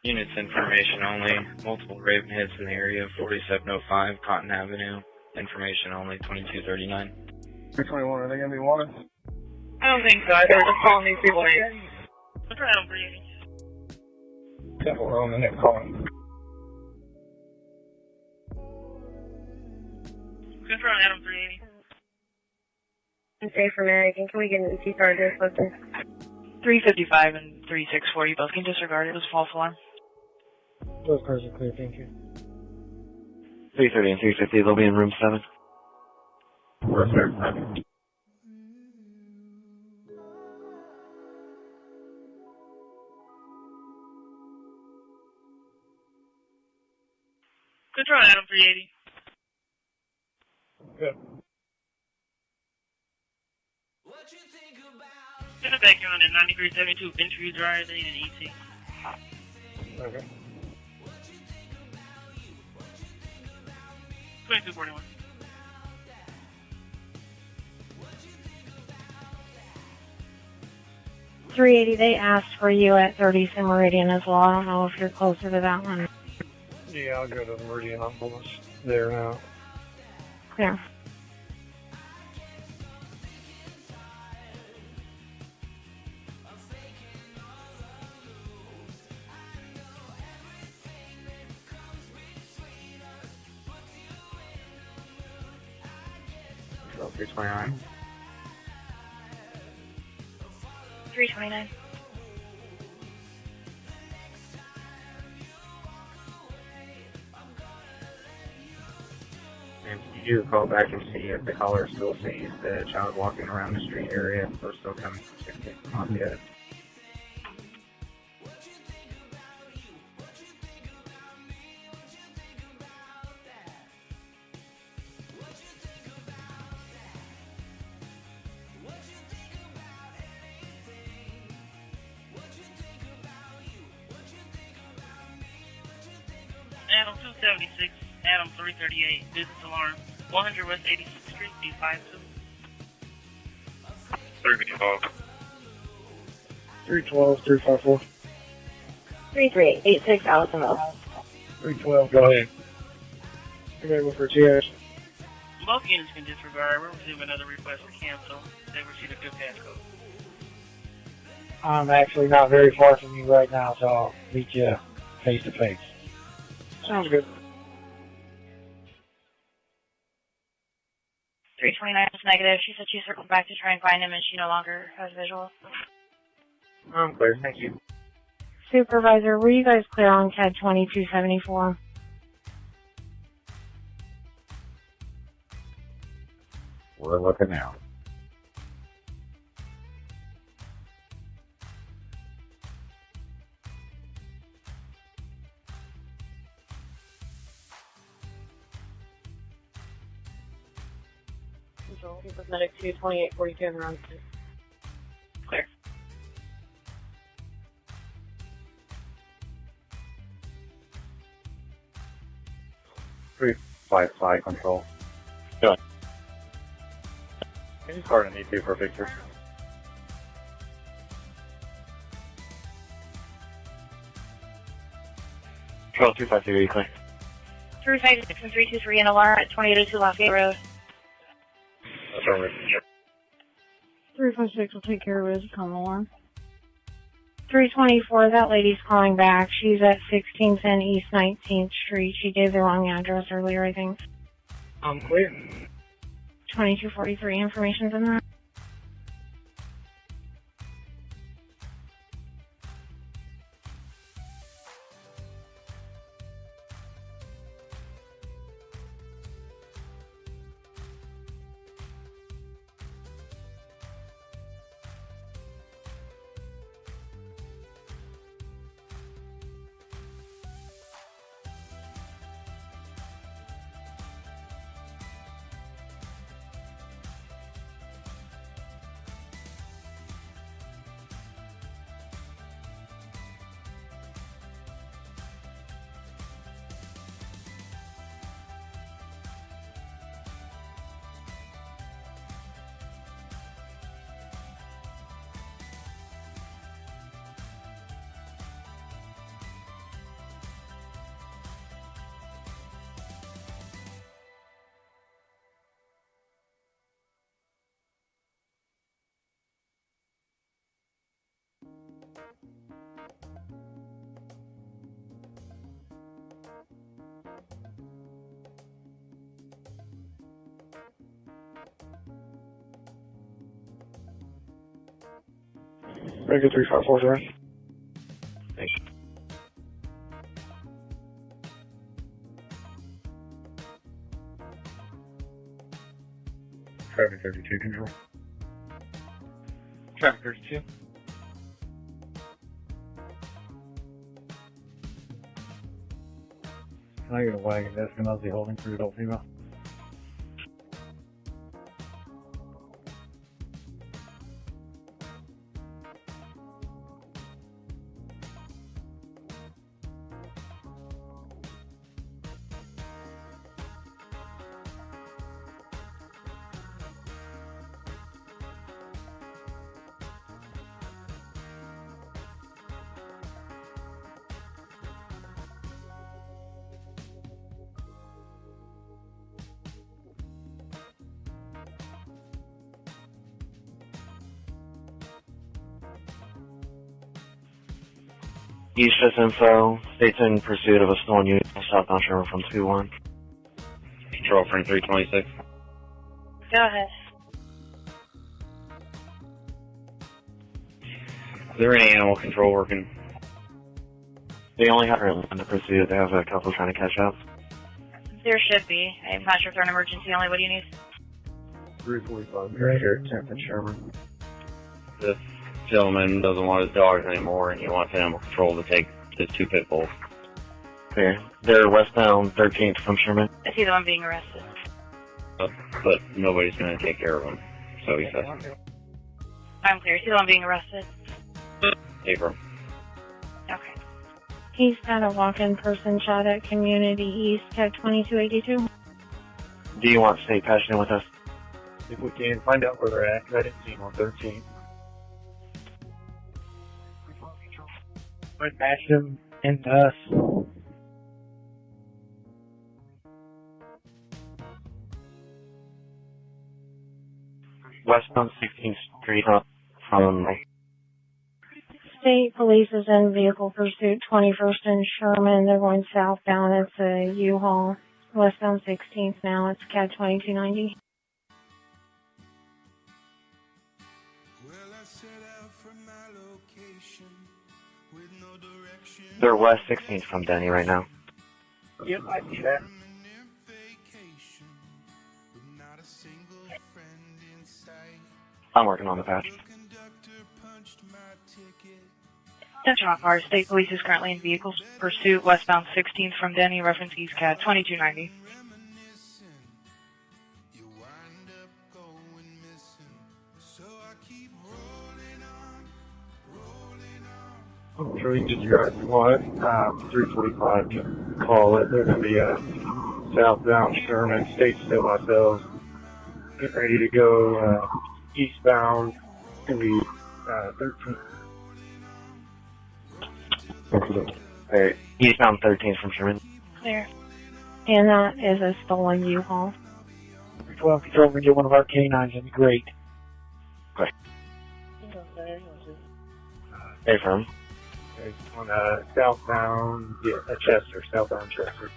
[SPEAKER 11] Units information only. Multiple raven hits in the area. 4705 Cotton Avenue. Information only. 2239.
[SPEAKER 10] 321, are they going to be wanted?
[SPEAKER 4] I don't think so. They're just calling these people names. Control Adam 380.
[SPEAKER 10] Careful, we're on the next calling.
[SPEAKER 4] Control Adam 380.
[SPEAKER 12] Okay, for American, can we get an ET card there, closer?
[SPEAKER 1] 355 and 364, you both can disregard it. It was a false alarm.
[SPEAKER 10] Those cars are clear, thank you.
[SPEAKER 15] 330 and 350, they'll be in room 7.
[SPEAKER 17] Perfect.
[SPEAKER 4] Control Adam 380.
[SPEAKER 10] Good.
[SPEAKER 4] Send it back on at 9372 Venture Drive, they need an ET.
[SPEAKER 10] Okay.
[SPEAKER 4] 2241.
[SPEAKER 12] They asked for you at 30th and Meridian as well. I don't know if you're closer to that one.
[SPEAKER 10] Yeah, I'll go to the Meridian. I'm almost there now.
[SPEAKER 12] Yeah.
[SPEAKER 17] Control 329.
[SPEAKER 1] 329.
[SPEAKER 13] And you do call back and see if the caller still sees the child walking around the street area or still coming from 16 on the
[SPEAKER 4] 176, Adam 338, business alarm, 100 West 86th Street, B52.
[SPEAKER 17] 312.
[SPEAKER 5] 312, 354.
[SPEAKER 3] 3386 Allisonville.
[SPEAKER 5] 312, go ahead. Available for GH.
[SPEAKER 4] Both units can disregard. We're receiving another request to cancel. They received a good passcode.
[SPEAKER 5] I'm actually not very far from you right now, so I'll meet you face to face. Sounds good.
[SPEAKER 3] 329 is negative. She said she circled back to try and find him and she no longer has visual.
[SPEAKER 21] I'm clear, thank you.
[SPEAKER 12] Supervisor, were you guys clear on CAD 2274?
[SPEAKER 21] We're looking now.
[SPEAKER 19] Control, Medic 2, 2842 and around 6.
[SPEAKER 4] Clear.
[SPEAKER 21] Three, five, fly control. Go ahead. Can you start an E2 for Victor?
[SPEAKER 15] Control 252, clear.
[SPEAKER 3] 356 and 323 in alarm at 2802 Lafayette Road.
[SPEAKER 21] Affirmative.
[SPEAKER 12] 356 will take care of his come alarm. 324, that lady's calling back. She's at 1610 East 19th Street. She gave the wrong address earlier, I think.
[SPEAKER 5] I'm clear.
[SPEAKER 12] 2243, information's in that.
[SPEAKER 5] Regular 354, right?
[SPEAKER 21] Thanks. Traffic 32 control.
[SPEAKER 18] Traffic 32.
[SPEAKER 21] Can I get a wagon Eskenazi holding for adult female?
[SPEAKER 15] East info, state's in pursuit of a stolen unit southbound Sherman from 2-1.
[SPEAKER 21] Control frame 326.
[SPEAKER 3] Go ahead.
[SPEAKER 21] Is there any animal control working?
[SPEAKER 15] They only have her in the pursuit. They have a couple trying to catch up.
[SPEAKER 3] There should be. I'm not sure if they're an emergency only. What do you need?
[SPEAKER 21] 345. Right here at 10th and Sherman. This gentleman doesn't want his dogs anymore, and he wants animal control to take his 2 pit bulls.
[SPEAKER 15] Clear. They're westbound 13th from Sherman.
[SPEAKER 3] Is he the one being arrested?
[SPEAKER 21] But nobody's going to take care of him, so he says.
[SPEAKER 3] I'm clear. Is he the one being arrested?
[SPEAKER 21] April.
[SPEAKER 3] Okay.
[SPEAKER 12] He's got a walk-in person shot at Community East, CAD 2282.
[SPEAKER 15] Do you want state passion with us?
[SPEAKER 5] If we can find out where they're at, I didn't see them on 13.
[SPEAKER 10] Might match them into us.
[SPEAKER 15] Westbound 16th Street from
[SPEAKER 12] State Police is in vehicle pursuit, 21st and Sherman. They're going southbound. It's a U-Haul. Westbound 16th now. It's CAD 2290.
[SPEAKER 15] They're west 16th from Denny right now.
[SPEAKER 10] Yep, I see that.
[SPEAKER 15] I'm working on the patch.
[SPEAKER 1] Attention all cars. State Police is currently in vehicle pursuit westbound 16th from Denny, reference East CAD 2290.
[SPEAKER 5] I'm sure you guys want 345 to call it. They're going to be southbound Sherman, State still myself. Get ready to go eastbound. Going to be 13.
[SPEAKER 15] Hey, eastbound 13th from Sherman.
[SPEAKER 12] Clear. And that is a stolen U-Haul.
[SPEAKER 10] 12, if you told me to get one of our canines, that'd be great.
[SPEAKER 15] Okay. Hey, firm.
[SPEAKER 5] On southbound, Chester, southbound Chester.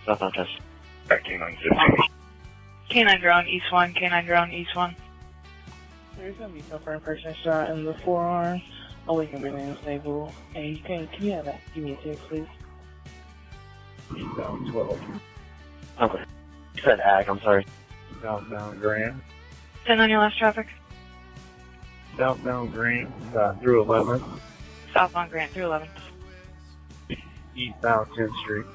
[SPEAKER 15] Southbound Chester.
[SPEAKER 5] Back K9 15.
[SPEAKER 1] K9 drone, East 1, K9 drone, East 1.
[SPEAKER 4] There's gonna be some person shot in the forearm. Oh, we can bring in stable. Hey, can you have that? Give me a text, please.
[SPEAKER 5] Eastbound 12.
[SPEAKER 15] Okay. You said ag, I'm sorry.
[SPEAKER 5] Southbound Grant.
[SPEAKER 1] 10 on your last traffic.
[SPEAKER 5] Southbound Grant through 11.
[SPEAKER 1] Southbound Grant through 11th.
[SPEAKER 5] Eastbound 10th Street.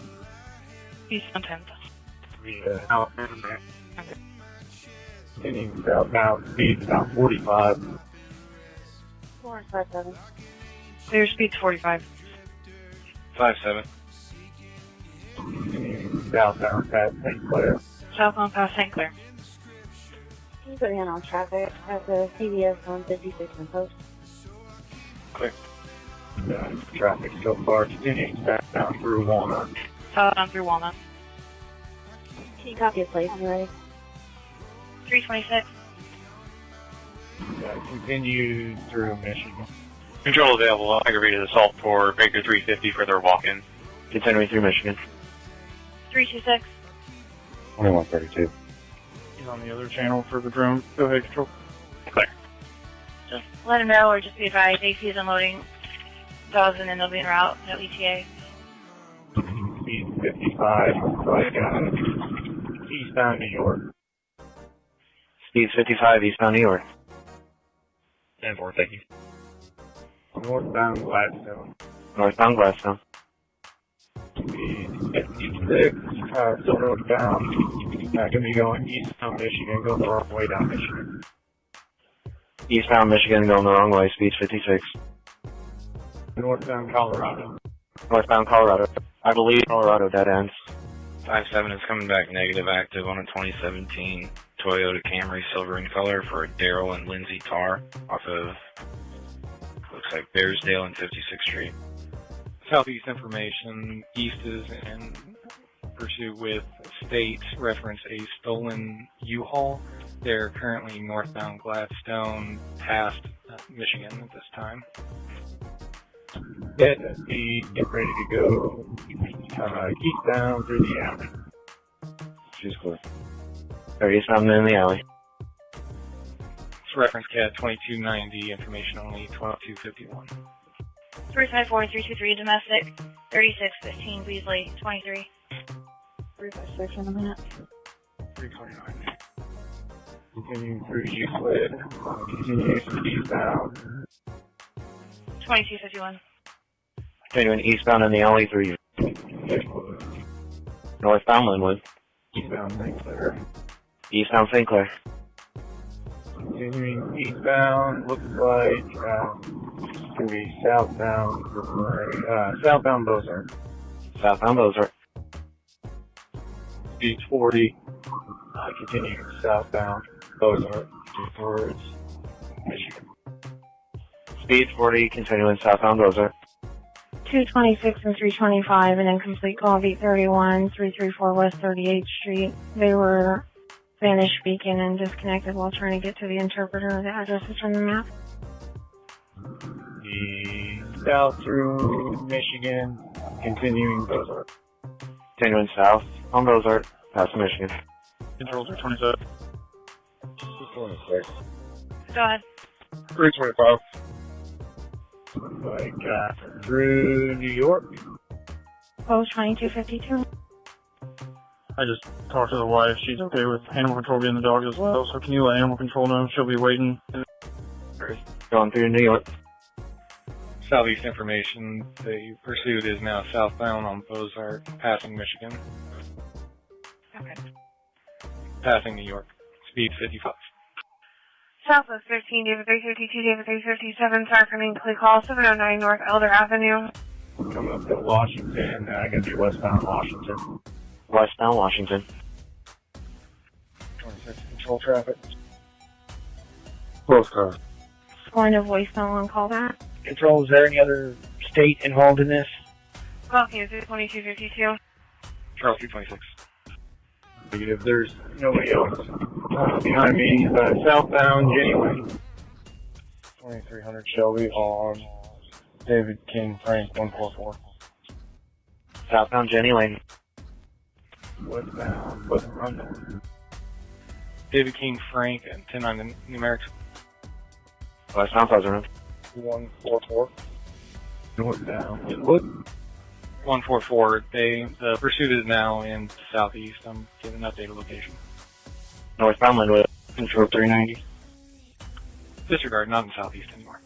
[SPEAKER 1] Eastbound 10th.
[SPEAKER 5] Outbound Grant. Continuing southbound, speed about 45.
[SPEAKER 12] 457.
[SPEAKER 1] Clear speed's 45.
[SPEAKER 11] 57.
[SPEAKER 5] Continuing southbound past St. Clair.
[SPEAKER 1] Southbound past St. Clair.
[SPEAKER 12] Can you put me on traffic at the CVS on 56 and Post?
[SPEAKER 5] Clear. Traffic so far continuing southbound through Walnut.
[SPEAKER 1] Southbound through Walnut.
[SPEAKER 12] Can you copy it, please? I'm ready.
[SPEAKER 1] 326.
[SPEAKER 5] Continue through Michigan.
[SPEAKER 6] Control available. Aggravated assault for Baker 350 for their walk-in.
[SPEAKER 15] Continuing through Michigan.
[SPEAKER 1] 326.
[SPEAKER 21] 2132.
[SPEAKER 10] He's on the other channel for the drone. Go ahead, Control.
[SPEAKER 6] Clear.
[SPEAKER 1] Just let him know, or just be advised, AC is unloading 1,000 and they'll be en route. No ETA.
[SPEAKER 5] Speed 55, like eastbound New York.
[SPEAKER 15] Speed's 55, eastbound New York.
[SPEAKER 11] 10-4, thank you.
[SPEAKER 5] Northbound Gladstone.
[SPEAKER 15] Northbound Gladstone.
[SPEAKER 5] Speed 56, still northbound. Going to be going eastbound Michigan, going the wrong way down Michigan.
[SPEAKER 15] Eastbound Michigan going the wrong way, speed's 56.
[SPEAKER 5] Northbound Colorado.
[SPEAKER 15] Northbound Colorado. I believe Colorado dead ends.
[SPEAKER 11] 57 is coming back negative active on a 2017 Toyota Camry silver in color for Daryl and Lindsay Tarr off of, looks like Bearsdale and 56th Street.
[SPEAKER 18] Southeast information. East is in pursuit with state reference a stolen U-Haul. They're currently northbound Gladstone past Michigan at this time.
[SPEAKER 5] Get speed, get ready to go eastbound through the alley.
[SPEAKER 15] She's clear. Or eastbound in the alley.
[SPEAKER 18] It's reference CAD 2290, information only 12251.
[SPEAKER 1] 354, 323 domestic, 3615 Beasley, 23.
[SPEAKER 12] 356 in a minute.
[SPEAKER 5] 329. Continuing through Euclid. Continuing eastbound.
[SPEAKER 1] 2251.
[SPEAKER 15] Continuing eastbound in the alley through northbound Linwood.
[SPEAKER 5] Eastbound St. Clair.
[SPEAKER 15] Eastbound St. Clair.
[SPEAKER 5] Continuing eastbound, looks like going to be southbound Bozart.
[SPEAKER 15] Southbound Bozart.
[SPEAKER 5] Speed 40. Continue southbound Bozart towards Michigan.
[SPEAKER 15] Speed 40, continuing southbound Bozart.
[SPEAKER 12] 226 and 325, and then complete call of 831, 334 West 38th Street. They were Spanish speaking and disconnected while trying to get to the interpreter. The address is from the map.
[SPEAKER 5] The south through Michigan, continuing Bozart.
[SPEAKER 15] Continuing south on Bozart, past Michigan.
[SPEAKER 10] Controls are 27.
[SPEAKER 13] 26.
[SPEAKER 1] Go ahead.
[SPEAKER 10] 325.
[SPEAKER 5] Like, through New York.
[SPEAKER 12] Post 2252.
[SPEAKER 10] I just talked to the wife. She's okay with animal control getting the dog as well. So can you let animal control know? She'll be waiting.
[SPEAKER 15] Going through New York.
[SPEAKER 18] Southeast information. The pursuit is now southbound on Bozart, passing Michigan.
[SPEAKER 1] Okay.
[SPEAKER 18] Passing New York. Speed 55.
[SPEAKER 3] Southwest 13, David 352, David 357, sorry for an incomplete call, 709 North Elder Avenue.
[SPEAKER 5] Coming up to Washington, I got to be westbound Washington.
[SPEAKER 15] Westbound Washington.
[SPEAKER 10] 26, control traffic.
[SPEAKER 5] Close car.
[SPEAKER 12] Going to voicemail on call back.
[SPEAKER 22] Control, is there any other state involved in this?
[SPEAKER 3] Call Kansas 2252.
[SPEAKER 18] Charles 326.
[SPEAKER 5] If there's nobody else behind me, southbound Jenny Lane.
[SPEAKER 10] 2300 Shelby on David King Frank 144.
[SPEAKER 15] Southbound Jenny Lane.
[SPEAKER 5] Westbound Pleasant Run.
[SPEAKER 18] David King Frank and 109 numerics.
[SPEAKER 15] Westbound Pleasant Run.
[SPEAKER 10] 144.
[SPEAKER 5] Northbound Inwood.
[SPEAKER 18] 144. The pursuit is now in the southeast. I'm getting an updated location.
[SPEAKER 15] Northbound Linwood. Control 390.
[SPEAKER 18] Disregard, not in southeast anymore.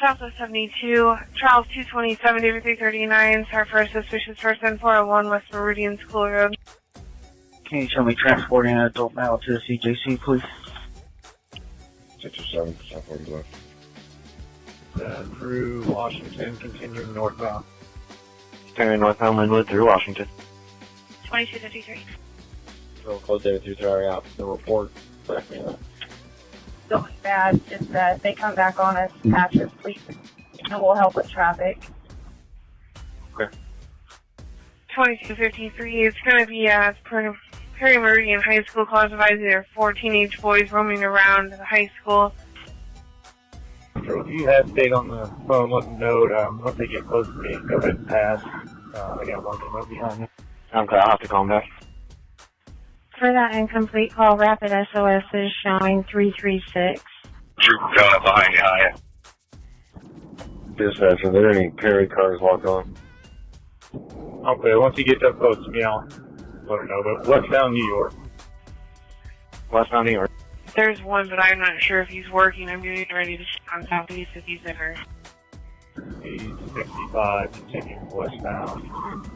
[SPEAKER 3] Southwest 72, Charles 227, David 339, sorry for a suspicious person, 401 West Meridian School Road.
[SPEAKER 22] Can you tell me transporting an adult male to the CJC, please?
[SPEAKER 2] 6 or 7, south 40 left.
[SPEAKER 5] Through Washington, continuing northbound.
[SPEAKER 15] Continuing northbound Linwood through Washington.
[SPEAKER 3] 2253.
[SPEAKER 13] Control code David 330 out. The report.
[SPEAKER 14] Going bad, just that they come back on us after sleep, and we'll help with traffic.
[SPEAKER 18] Okay.
[SPEAKER 3] 2253, it's going to be at Perry Meridian High School. Cause advised there are 4 teenage boys roaming around the high school.
[SPEAKER 5] So if you have stayed on the phone, let them know once they get close to me, go ahead and pass. I got one come up behind me.
[SPEAKER 15] Okay, I'll have to call him back.
[SPEAKER 12] For that incomplete call, Rapid SOS is showing 336.
[SPEAKER 2] Troop coming up behind you, high. Dispatch, are there any Perry cars locked on?
[SPEAKER 5] Okay, once you get up close to me, I'll let her know. But westbound New York.
[SPEAKER 15] Westbound New York.
[SPEAKER 3] There's one, but I'm not sure if he's working. I'm getting ready to check on southeast if he's there.
[SPEAKER 5] He's 65, continuing westbound.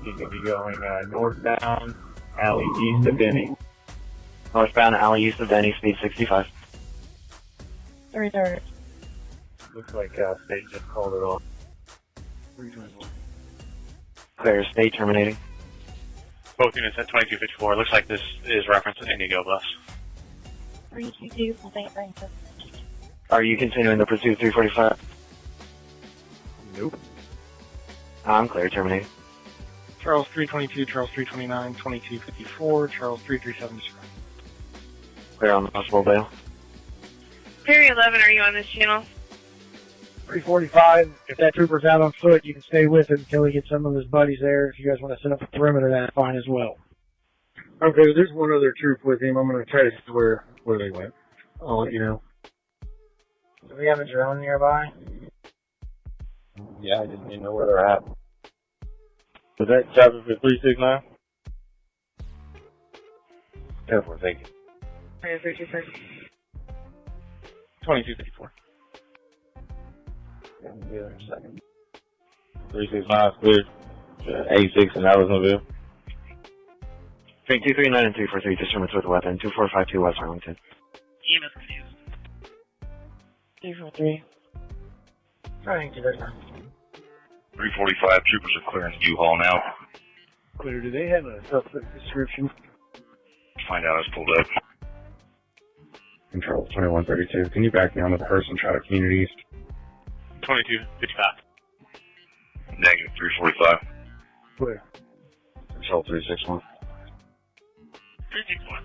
[SPEAKER 5] He's going to be going northbound, alley east of Denny.
[SPEAKER 15] Northbound alley east of Denny, speed 65.
[SPEAKER 14] 330.
[SPEAKER 5] Looks like state just called it off.
[SPEAKER 15] Clear, state terminating.
[SPEAKER 6] Both units at 2254. Looks like this is reference to Indigo bus.
[SPEAKER 14] 322 from St. Francis.
[SPEAKER 15] Are you continuing the pursuit 345?
[SPEAKER 5] Nope.
[SPEAKER 15] I'm clear, terminating.
[SPEAKER 18] Charles 322, Charles 329, 2254, Charles 337 described.
[SPEAKER 15] Clear on the possible bail.
[SPEAKER 3] Perry 11, are you on this channel?
[SPEAKER 22] 345. If that trooper's out on foot, you can stay with him until he gets some of his buddies there. If you guys want to set up a perimeter, that's fine as well.
[SPEAKER 5] Okay, there's one other troop with him. I'm going to try to see where they went. I'll let you know.
[SPEAKER 22] Do we have a drone nearby?
[SPEAKER 13] Yeah, I didn't even know where they're at.
[SPEAKER 5] Was that traffic for 369?
[SPEAKER 13] 10-4, thank you.
[SPEAKER 18] 2254.
[SPEAKER 13] I'll be there in a second.
[SPEAKER 17] 369 is clear. 86 in Allisonville.
[SPEAKER 15] Between 239 and 343, disturbance with weapon, 2452 West Arlington.
[SPEAKER 3] EMS confused.
[SPEAKER 22] 343.
[SPEAKER 10] Trying to right now.
[SPEAKER 7] 345 troopers are clearing the U-Haul now.
[SPEAKER 22] Clear. Do they have a suspect description?
[SPEAKER 7] Find out it's pulled up.
[SPEAKER 8] Control 2132. Can you back me onto the Hearst Trotter communities?
[SPEAKER 6] 2255.
[SPEAKER 7] Negative 345.
[SPEAKER 22] Clear.
[SPEAKER 15] Control 361.
[SPEAKER 6] 361.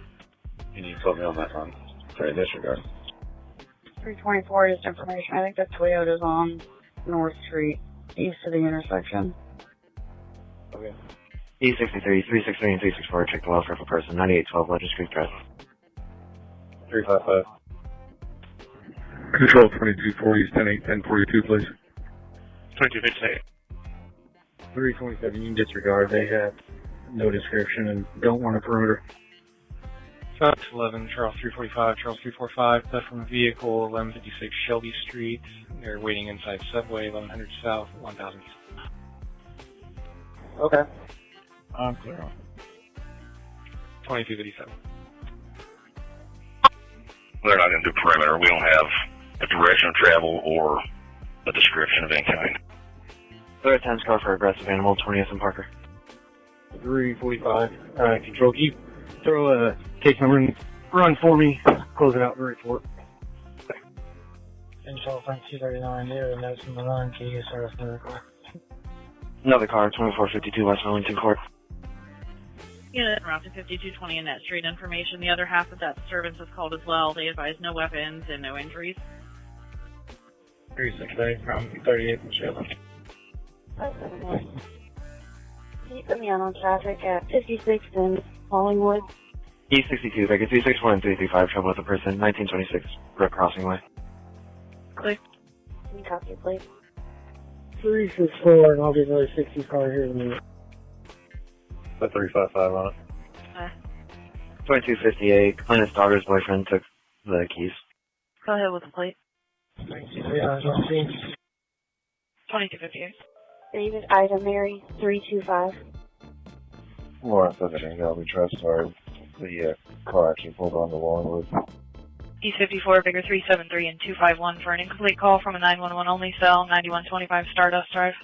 [SPEAKER 15] Can you put me on that one? Sorry, disregard.
[SPEAKER 14] 324, just information. I think the Toyota's on North Street, east of the intersection.
[SPEAKER 15] Okay.
[SPEAKER 9] E63, 363, and 364, check the welfare for person. 9812 Ledger Street, Press.
[SPEAKER 15] 355.
[SPEAKER 5] Control 2240, 1042, please.
[SPEAKER 6] 2258.
[SPEAKER 10] 327, you can disregard. They have no description and don't want a perimeter.
[SPEAKER 18] Fox 11, Charles 345, Charles 345, left from vehicle 1156 Shelby Street. They're waiting inside subway, 1100 South, 1000 East.
[SPEAKER 10] Okay.
[SPEAKER 18] I'm clear on 2257.
[SPEAKER 7] They're not going to do perimeter. We don't have a direction of travel or a description of any kind.
[SPEAKER 9] Clear 10 car for aggressive animal, 20th and Parker.
[SPEAKER 10] 345. Control, can you throw a case number and run for me? Close it out and report.
[SPEAKER 22] Control 239, there are notes from the run. Can you get service in the car?
[SPEAKER 9] Another car, 2452 West Arlington Court.
[SPEAKER 1] Unit route to 5220 in that street information. The other half of that disturbance is called as well. They advise no weapons and no injuries.
[SPEAKER 10] 368 from 38 Michelle.
[SPEAKER 12] Can you put me on traffic at 56 and Hollingwood?
[SPEAKER 9] E62, Baker 361 and 335, trouble with a person, 1926 Brook Crossing Way.
[SPEAKER 1] Click.
[SPEAKER 12] Can you copy, please?
[SPEAKER 22] 364, and I'll get another 60 car here in a minute.
[SPEAKER 15] Put 355 on it.
[SPEAKER 9] 2258, complainant's daughter's boyfriend took the keys.
[SPEAKER 1] Go ahead with the plate. 2258.
[SPEAKER 12] David Ida Mary 325.
[SPEAKER 2] Lawrence, we trust our the car actually pulled on the Longwood.
[SPEAKER 1] E54, Bigger 373 and 251 for an incomplete call from a 911 only cell, 9125 Stardust Drive.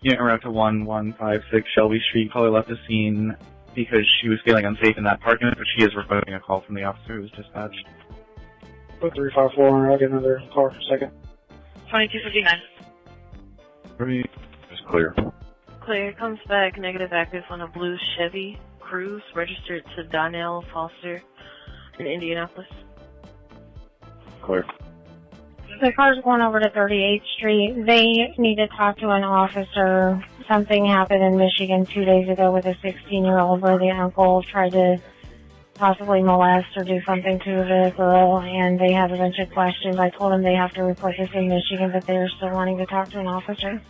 [SPEAKER 8] Unit route to 1156 Shelby Street. Caller left the scene because she was feeling unsafe in that parking lot, but she is requesting a call from the officer who was dispatched.
[SPEAKER 22] Put 354, I'll get another car for a second.
[SPEAKER 1] 2259.
[SPEAKER 2] It's clear.
[SPEAKER 1] Clear. Comes back negative active on a blue Chevy Cruze registered to Donnell Foster in Indianapolis.
[SPEAKER 2] Clear.
[SPEAKER 12] The car's going over to 38th Street. They need to talk to an officer. Something happened in Michigan 2 days ago with a 16-year-old where the uncle tried to possibly molest or do something to the girl, and they have a bunch of questions. I told them they have to report this in Michigan, but they're still wanting to talk to an officer.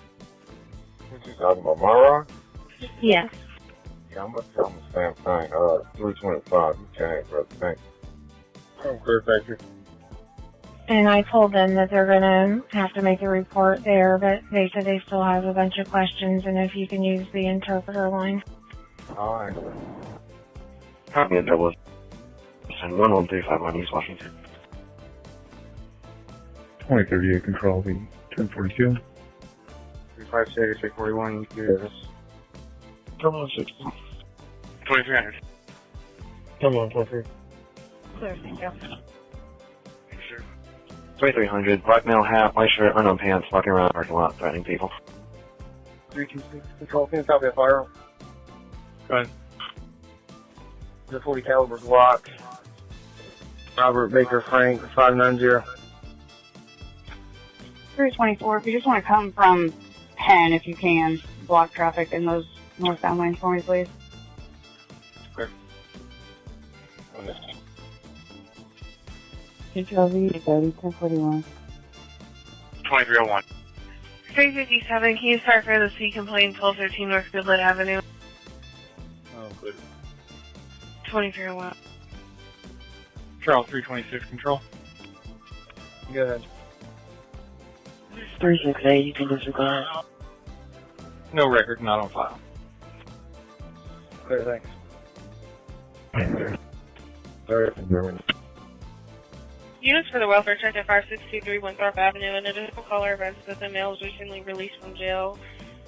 [SPEAKER 2] What you talking about, Mara?
[SPEAKER 12] Yes.
[SPEAKER 2] Yeah, I'm gonna tell them the same thing. 325, you can't, brother. Thanks.
[SPEAKER 10] Oh, clear, thank you.
[SPEAKER 12] And I told them that they're going to have to make a report there, but they said they still have a bunch of questions, and if you can use the interpreter line.
[SPEAKER 2] All right.
[SPEAKER 9] Copy of double. Send 11351 East Washington.
[SPEAKER 5] 2038 control, the 1042.
[SPEAKER 10] 356, 341, yes.
[SPEAKER 22] Come on, 60.
[SPEAKER 6] 2300.
[SPEAKER 22] Come on, 23.
[SPEAKER 1] Clear, thank you.
[SPEAKER 9] 2300, black male hat, white shirt, unknown pants, walking around the parking lot, threatening people.
[SPEAKER 10] 326, control, can you copy a firearm?
[SPEAKER 6] Go ahead.
[SPEAKER 10] The 40 caliber's locked. Robert Baker Frank, 590.
[SPEAKER 14] 324, if you just want to come from Penn, if you can, block traffic in those northbound lanes for me, please.
[SPEAKER 6] Clear.
[SPEAKER 14] Control V, 1041.
[SPEAKER 6] 2301.
[SPEAKER 1] 357, can you start for the C complaint 1213 North Goodland Avenue?
[SPEAKER 6] Oh, good.
[SPEAKER 1] 2301.
[SPEAKER 18] Charles 326 control.
[SPEAKER 10] Go ahead.
[SPEAKER 19] 368, you can disregard.
[SPEAKER 18] No record, not on file.
[SPEAKER 10] Clear, thanks.
[SPEAKER 2] Sorry,
[SPEAKER 4] Units for the welfare check at 5623 Winthrop Avenue. An additional caller advises that the male was recently released from jail.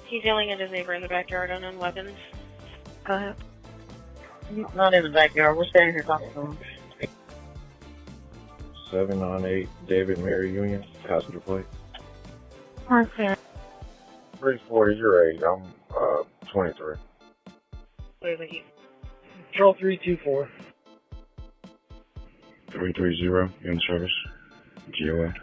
[SPEAKER 4] He's yelling at his neighbor in the backyard, unknown weapons.
[SPEAKER 3] Go ahead.
[SPEAKER 14] Not in the backyard. We're standing here talking to him.
[SPEAKER 17] 798 David Mary Union, passenger plate.
[SPEAKER 12] Mark there.
[SPEAKER 2] 3408, I'm 23.
[SPEAKER 22] Control 324.
[SPEAKER 17] 330, in service. GOA.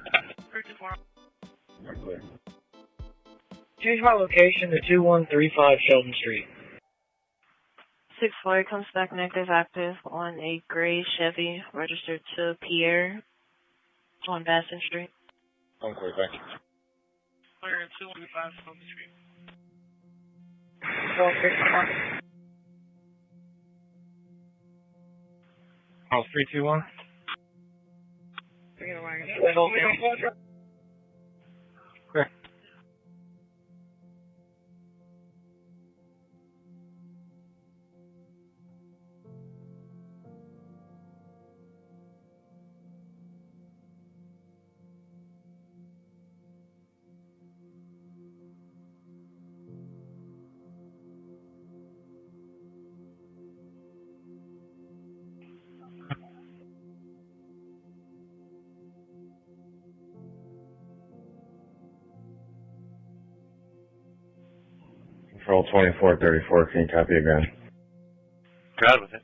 [SPEAKER 22] Change my location to 2135 Sheldon Street.
[SPEAKER 3] 6-4 comes back negative active on a gray Chevy registered to Pierre on Bassin Street.
[SPEAKER 17] I'm clear, thank you.
[SPEAKER 4] Clear at 215 Sheldon Street.
[SPEAKER 18] Charles 321. Clear.
[SPEAKER 17] Control 2434, can you copy again?
[SPEAKER 6] God with it.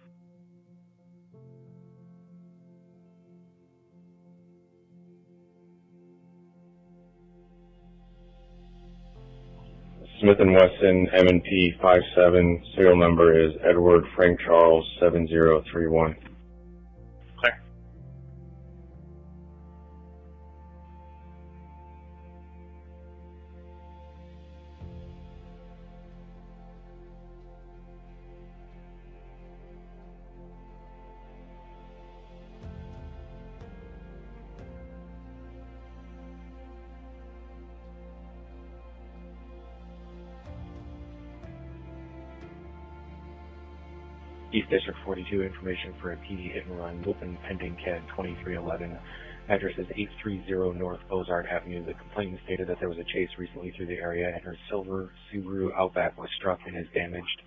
[SPEAKER 17] Smith & Wesson M&P 57, serial number is Edward Frank Charles 7031.
[SPEAKER 6] Clear.
[SPEAKER 21] East District 42, information for a PD hit and run, open pending CAD 2311. Address is 830 North Ozark Avenue. The complainant stated that there was a chase recently through the area and her silver Subaru Outback was struck and is damaged.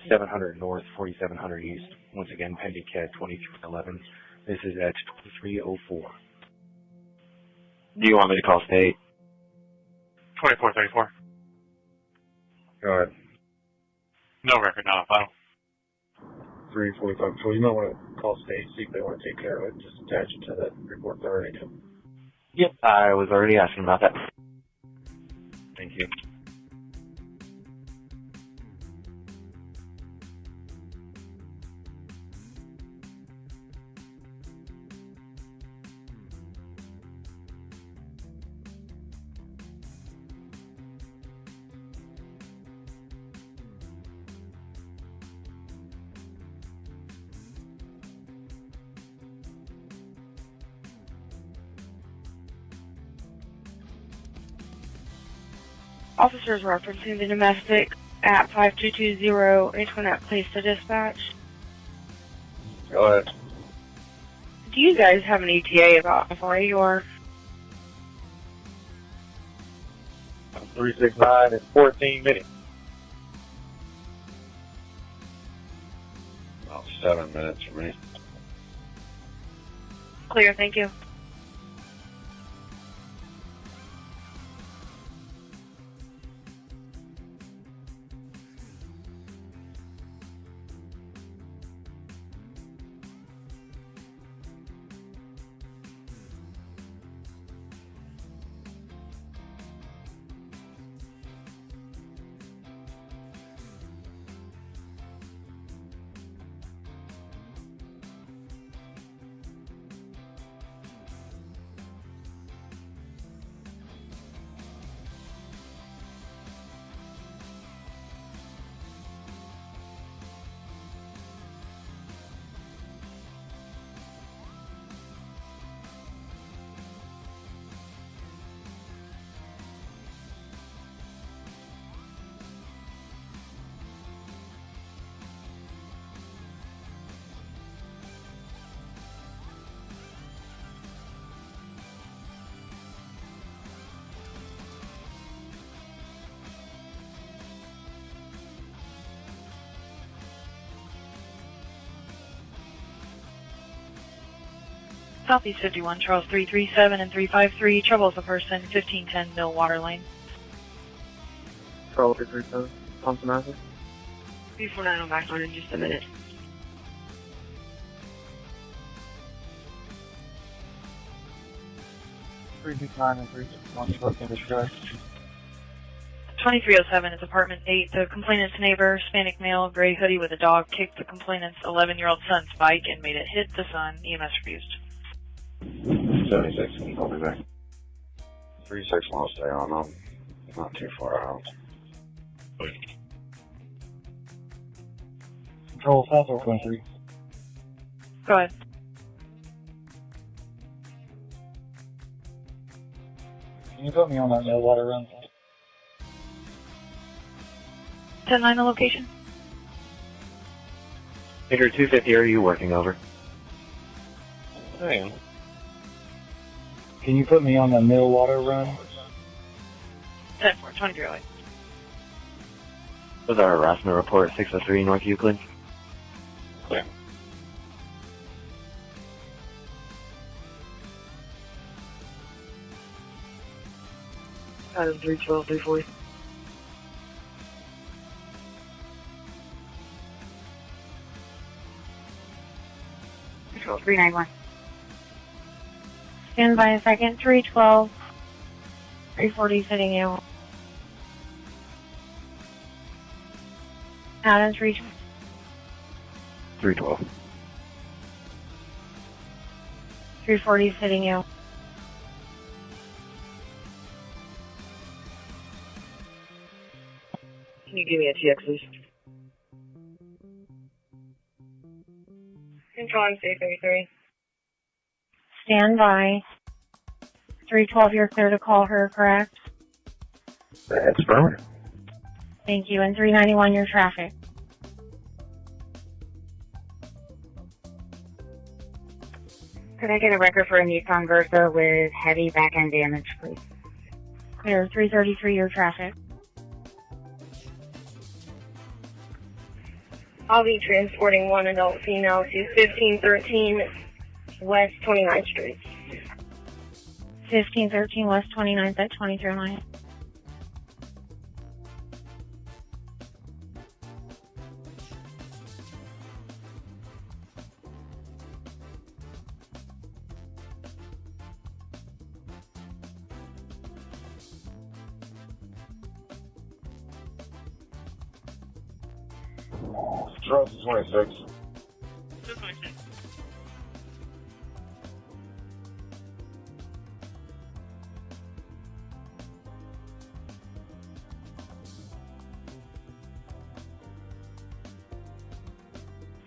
[SPEAKER 21] 700 North, 4700 East. Once again, pending CAD 2311. This is at 2304.
[SPEAKER 15] Do you want me to call state?
[SPEAKER 6] 2434.
[SPEAKER 17] Go ahead.
[SPEAKER 6] No record, not a file.
[SPEAKER 5] 345. So you might want to call state, see if they want to take care of it. Just attach it to that report they already did.
[SPEAKER 15] Yep, I was already asking about that.
[SPEAKER 17] Thank you.
[SPEAKER 3] Officers referencing the domestic at 5220 Antoinette Place to dispatch.
[SPEAKER 17] Go ahead.
[SPEAKER 3] Do you guys have an ETA about how far you are?
[SPEAKER 5] 369 in 14 minutes.
[SPEAKER 2] About 7 minutes for me.
[SPEAKER 3] Clear, thank you.
[SPEAKER 1] Southeast 51, Charles 337 and 353. Trouble with a person, 1510 Mill Water Lane.
[SPEAKER 19] Charles 337, Thompson Master.
[SPEAKER 3] 349 on back on in just a minute.
[SPEAKER 22] Three 361
[SPEAKER 1] 2307 is apartment 8. The complainant's neighbor, Hispanic male, gray hoodie with a dog, kicked the complainant's 11-year-old son's bike and made it hit the son. EMS refused.
[SPEAKER 2] 76, can you call me back? 36 want to stay on. I'm not too far out.
[SPEAKER 22] Control South or 23.
[SPEAKER 1] Go ahead.
[SPEAKER 22] Can you put me on that mill water run?
[SPEAKER 1] 10-9 the location.
[SPEAKER 15] Figure 250, are you working over?
[SPEAKER 22] I am. Can you put me on the mill water run?
[SPEAKER 1] 10-4, 2308.
[SPEAKER 15] Was our harassment report 603 North Euclid?
[SPEAKER 22] Yeah.
[SPEAKER 3] Adam 312, 340. Control 391.
[SPEAKER 12] Stand by a second. 312. 340 sitting you. Adam
[SPEAKER 15] 312.
[SPEAKER 12] 340 sitting you.
[SPEAKER 3] Can you give me a TX, please? Controlling 333.
[SPEAKER 12] Stand by. 312, you're clear to call her, correct?
[SPEAKER 2] That's affirmative.
[SPEAKER 12] Thank you. And 391, your traffic.
[SPEAKER 3] Could I get a record for a Nissan Versa with heavy back-end damage, please?
[SPEAKER 12] Clear. 333, your traffic.
[SPEAKER 3] I'll be transporting one adult female to 1513 West 29th Street.
[SPEAKER 12] 1513 West 29th at 2309.
[SPEAKER 2] Charles 26.
[SPEAKER 1] 226.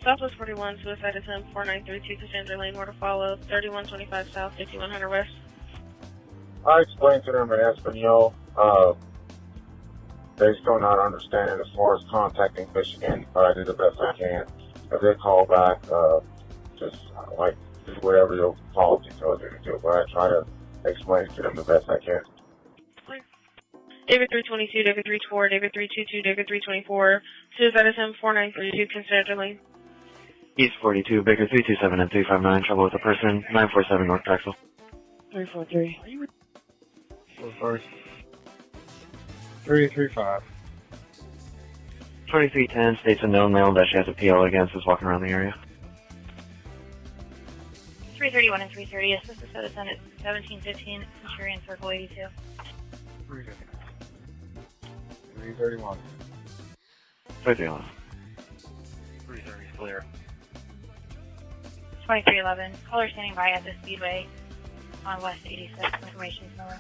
[SPEAKER 1] Southwest 41, suicide attempt 4932 Cassandra Lane, more to follow. 3125 South, 5100 West.
[SPEAKER 5] I explained to them in Espanol, they still not understanding as far as contacting Michigan, but I did the best I can. If they call back, just like do whatever your policy tells you to do, but I try to explain to them the best I can.
[SPEAKER 1] David 322, David 324, David 322, David 324, suicide attempt 4932 Cassandra Lane.
[SPEAKER 15] East 42, Baker 327 and 359, trouble with a person, 947 North Drexel.
[SPEAKER 3] 343.
[SPEAKER 22] First. 335.
[SPEAKER 15] 2310 states a known male that she has a PO against is walking around the area.
[SPEAKER 3] 331 and 330, assist the citizen at 1715 Centurion Circle 82.
[SPEAKER 22] 331.
[SPEAKER 15] 331.
[SPEAKER 6] 330 clear.
[SPEAKER 3] 2311, caller standing by at the Speedway on West 86, information number.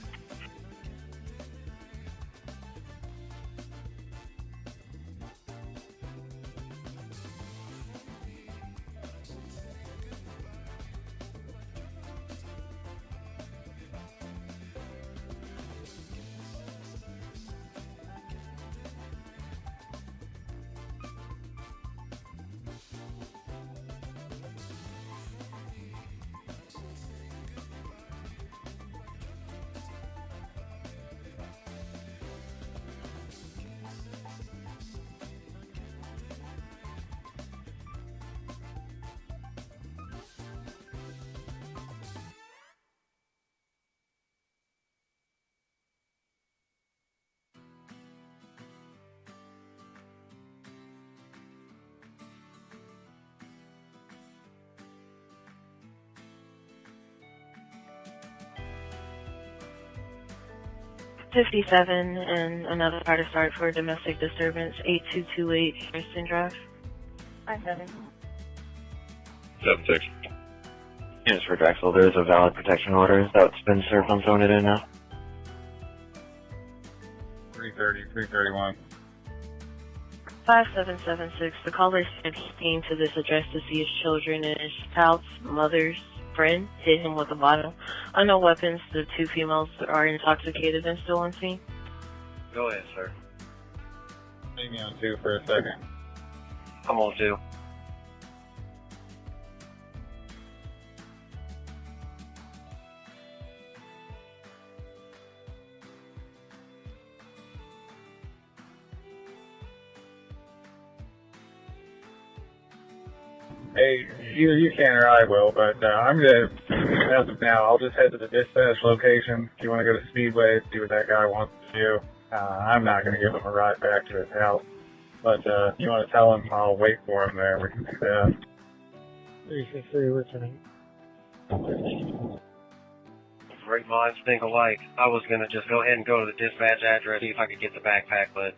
[SPEAKER 3] 57 and another car to start for domestic disturbance, 8228 Houston Drive.
[SPEAKER 14] 57.
[SPEAKER 7] 7-6.
[SPEAKER 15] Yes, for Drexel, there is a valid protection order that's been served. I'm throwing it in now.
[SPEAKER 17] 330, 331.
[SPEAKER 3] 5776. The caller said he came to this address to see his children and his child's mother's friend hit him with a bottle. Unknown weapons. The two females are intoxicated and still on scene.
[SPEAKER 21] Go ahead, sir.
[SPEAKER 17] Leave me on 2 for a second.
[SPEAKER 21] I'm on 2.
[SPEAKER 17] Hey, either you can or I will, but I'm gonna, as of now, I'll just head to the dispatch location. If you want to go to Speedway, see what that guy wants to do. I'm not gonna give him a ride back to his house, but you want to tell him I'll wait for him there. We can do that.
[SPEAKER 22] 363, returning.
[SPEAKER 21] Great minds think alike. I was going to just go ahead and go to the dispatch address, see if I could get the backpack, but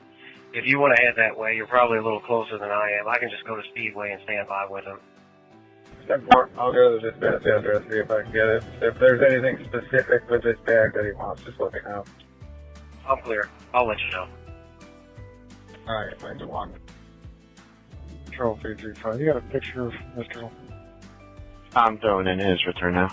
[SPEAKER 21] if you want to head that way, you're probably a little closer than I am. I can just go to Speedway and stand by with him.
[SPEAKER 17] I'll go to the dispatch address, see if I can get it. If there's anything specific with this bag that he wants, just let me know.
[SPEAKER 21] I'm clear. I'll let you know.
[SPEAKER 17] Alright, thanks a lot.
[SPEAKER 22] Control 335. You got a picture of Mr.
[SPEAKER 15] I'm throwing in his return now.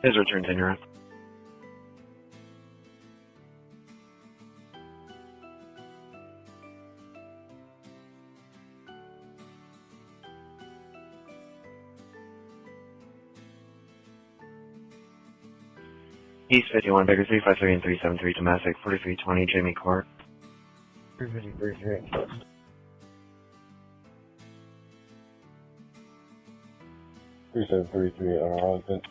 [SPEAKER 15] His return tenure. East 51, Baker 353 and 373, domestic 4320, Jamie Court.
[SPEAKER 22] 353.
[SPEAKER 5] 3733 Arlington.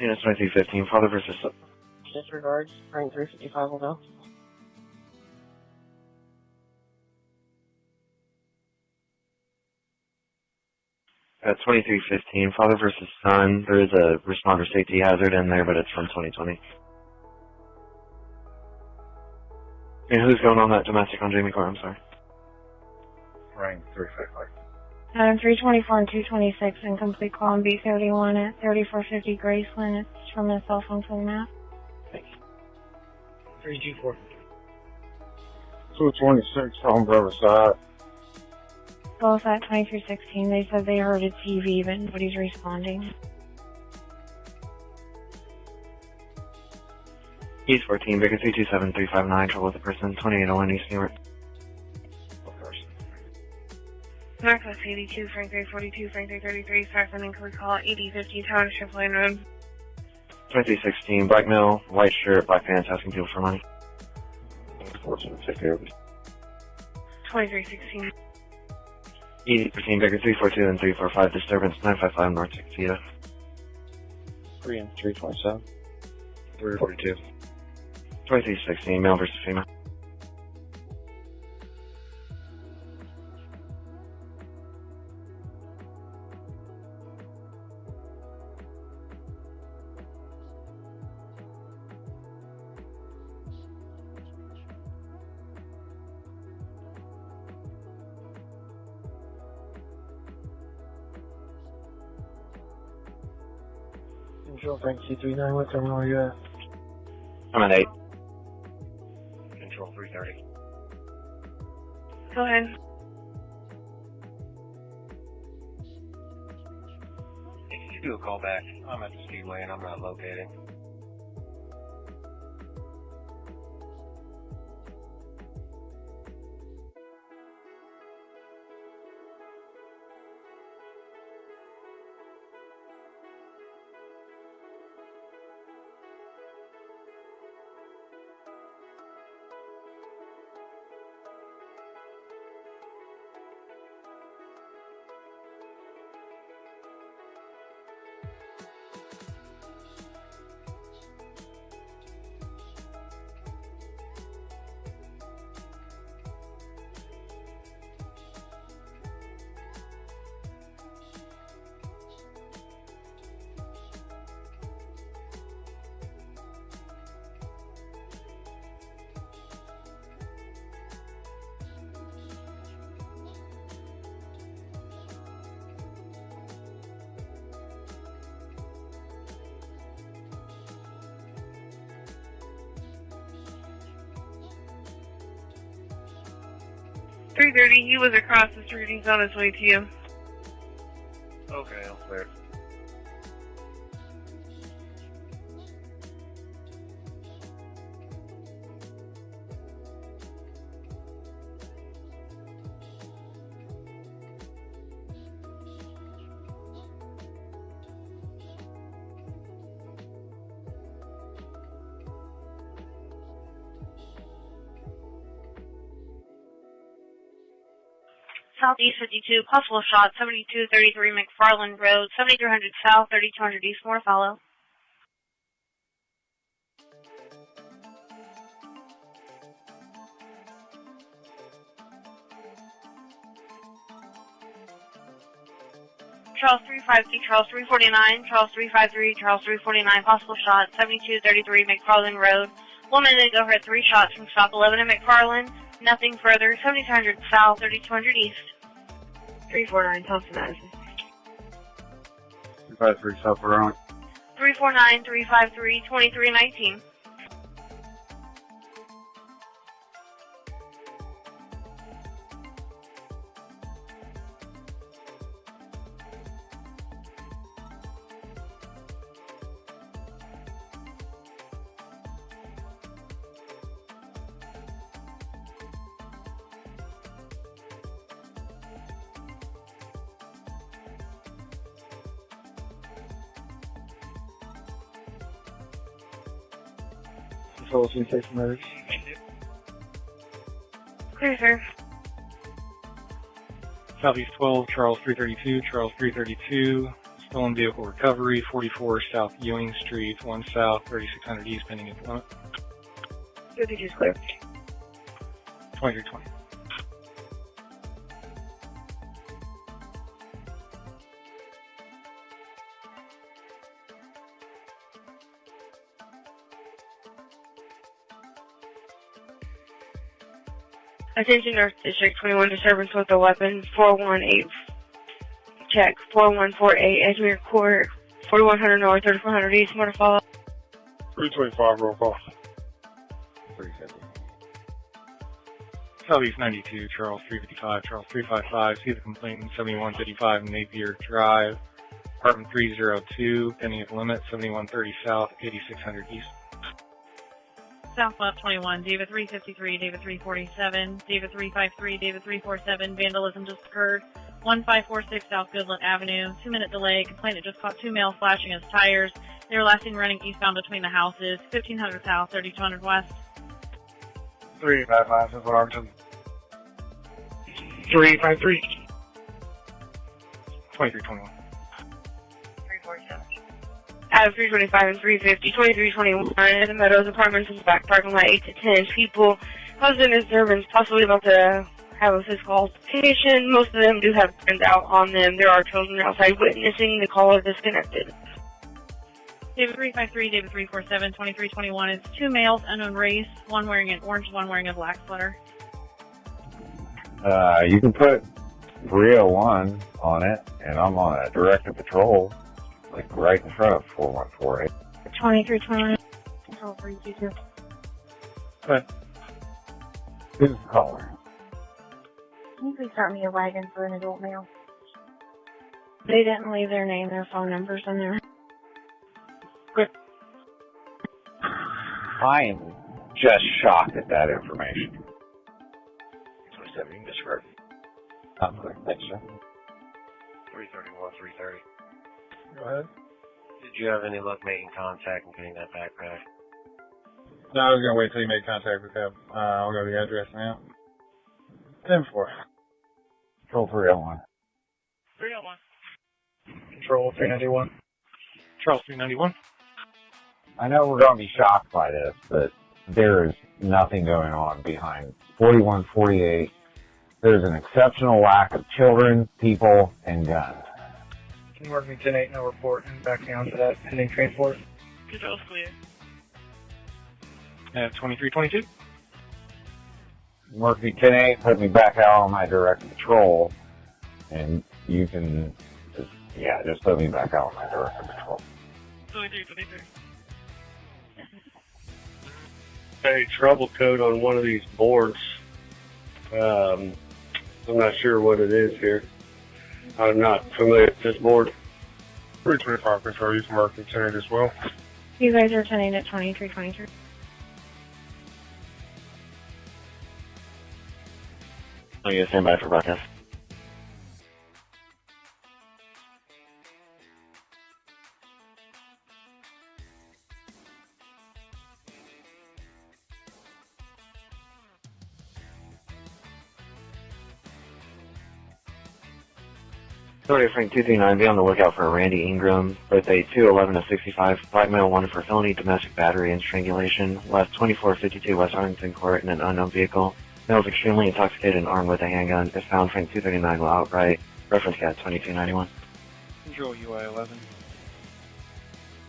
[SPEAKER 15] Unit 2315, father versus son.
[SPEAKER 19] Disregards, rank 355 will go.
[SPEAKER 15] At 2315, father versus son. There is a responder safety hazard in there, but it's from 2020. And who's going on that domestic on Jamie Court? I'm sorry.
[SPEAKER 17] Rank 355.
[SPEAKER 12] 324 and 226 incomplete call on B31 at 3450 Graceland. It's from a cell phone to the map.
[SPEAKER 22] 324.
[SPEAKER 5] 226 on Riverside.
[SPEAKER 12] Both at 2316. They said they heard a TV, but nobody's responding.
[SPEAKER 15] East 14, Baker 327359, trouble with the person, 2801 East New York.
[SPEAKER 1] Northwest 82, Frank 342, Frank 333, Sarson and Clear Call, 8050, Tower Strip Lane Road.
[SPEAKER 15] 2316, black male, white shirt, black pants, asking people for money.
[SPEAKER 1] 2316.
[SPEAKER 15] Easy 13, Baker 342 and 345, disturbance 955 North Tuxedo.
[SPEAKER 5] 3 and 327.
[SPEAKER 15] 342. 2316, male versus female.
[SPEAKER 22] Control Frank C39, what terminal are you at?
[SPEAKER 15] I'm at 8.
[SPEAKER 21] Control 330.
[SPEAKER 1] Go ahead.
[SPEAKER 21] If you do a call back, I'm at the Speedway and I'm not located.
[SPEAKER 1] 3:30, he was across the street. He's on his way to you.
[SPEAKER 21] Okay, I'll clear.
[SPEAKER 1] Southeast 52, possible shot, 7233 McFarland Road, 7300 South, 3200 East, more follow. Charles 353, Charles 349, Charles 353, Charles 349, possible shot, 7233 McFarland Road. 1 minute ago, heard 3 shots from stop 11 in McFarland. Nothing further, 7200 South, 3200 East.
[SPEAKER 9] 349, Thompson Madison.
[SPEAKER 5] 353 South Verona.
[SPEAKER 1] 349, 353, 2319.
[SPEAKER 22] Control 26 merge.
[SPEAKER 1] Clear, sir.
[SPEAKER 18] Southeast 12, Charles 332, Charles 332. Stolen vehicle recovery, 44 South Ewing Street, 1 South, 3600 East, pending employment.
[SPEAKER 9] 52 is clear.
[SPEAKER 18] 2320.
[SPEAKER 9] Attention North District 21, disturbance with a weapon, 418, check, 4148, Edgemere Court, 4100 North, 3400 East, more to follow.
[SPEAKER 5] 325, roll call.
[SPEAKER 21] 350.
[SPEAKER 18] Southeast 92, Charles 355, Charles 355. See the complainant 7155 Napier Drive, apartment 302, pending at limit, 7130 South, 8600 East.
[SPEAKER 1] Southwest 21, David 353, David 347, David 353, David 347. Vandalism just occurred. 1546 South Goodland Avenue. 2-minute delay. Complainant just caught 2 males flashing his tires. They were last seen running eastbound between the houses. 1500 South, 3200 West.
[SPEAKER 22] 355 South Arlington. 353.
[SPEAKER 18] 2321.
[SPEAKER 9] 347. Out of 325 and 350, 2321 at the Meadows Apartments in the back parking lot, 8 to 10 people. Husband and servants possibly about to have a physical altercation. Most of them do have friends out on them. There are children outside witnessing. The caller disconnected.
[SPEAKER 1] David 353, David 347, 2321. It's 2 males, unknown race. One wearing an orange, one wearing a black sweater.
[SPEAKER 16] You can put 301 on it, and I'm on a directed patrol, like right in front of 4148.
[SPEAKER 12] 2320. Control 322.
[SPEAKER 18] Good.
[SPEAKER 16] This is the caller.
[SPEAKER 12] Can you please start me a wagon for an adult male? They didn't leave their name, their phone numbers in there.
[SPEAKER 18] Good.
[SPEAKER 16] I am just shocked at that information.
[SPEAKER 21] 27, you can disregard.
[SPEAKER 16] I'm clear. Thanks, sir.
[SPEAKER 21] 331, 330.
[SPEAKER 17] Go ahead.
[SPEAKER 21] Did you have any luck making contact and getting that backpack?
[SPEAKER 17] No, I was going to wait till you made contact with him. I'll go to the address now. 10-4.
[SPEAKER 16] Control 301.
[SPEAKER 1] 301.
[SPEAKER 22] Control 391.
[SPEAKER 18] Charles 391.
[SPEAKER 16] I know we're going to be shocked by this, but there is nothing going on behind 4148. There's an exceptional lack of children, people, and guns.
[SPEAKER 22] Can you work me 10-8, no report, and back down to that pending transport?
[SPEAKER 1] Control's clear.
[SPEAKER 18] 2322.
[SPEAKER 16] Work me 10-8, put me back out on my direct patrol, and you can just put me back out on my direct patrol.
[SPEAKER 1] 2323.
[SPEAKER 20] Hey, trouble code on one of these boards.
[SPEAKER 10] I'm not sure what it is here. I'm not familiar with this board.
[SPEAKER 2] 325 control, you can mark the tenant as well.
[SPEAKER 12] You guys are attending at 2323.
[SPEAKER 15] Oh, yeah, stand by for broadcast. Sorry, Frank 239, be on the lookout for Randy Ingram, birthday 2/11/65, black male wanted for felony domestic battery and strangulation, left 2452 West Arlington Court in an unknown vehicle. Male is extremely intoxicated and armed with a handgun. If found, Frank 239 will outright. Reference CAT 2291.
[SPEAKER 18] Control UI 11.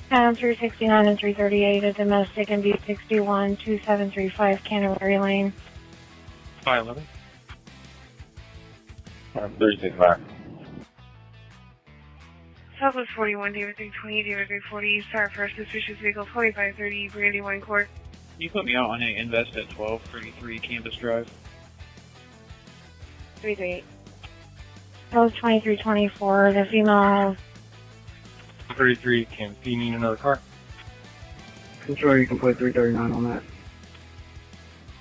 [SPEAKER 12] 369 and 338, a domestic in B61 2735 Canterbury Lane.
[SPEAKER 18] 511.
[SPEAKER 2] 365.
[SPEAKER 3] Southwest 41, David 320, David 340, start first suspicious vehicle 4530, Brandywine Court.
[SPEAKER 11] Can you put me out on a invest at 1233 Campus Drive?
[SPEAKER 12] 338. That was 2324. The female
[SPEAKER 18] 33, can you need another car?
[SPEAKER 19] Control, you can put 339 on that.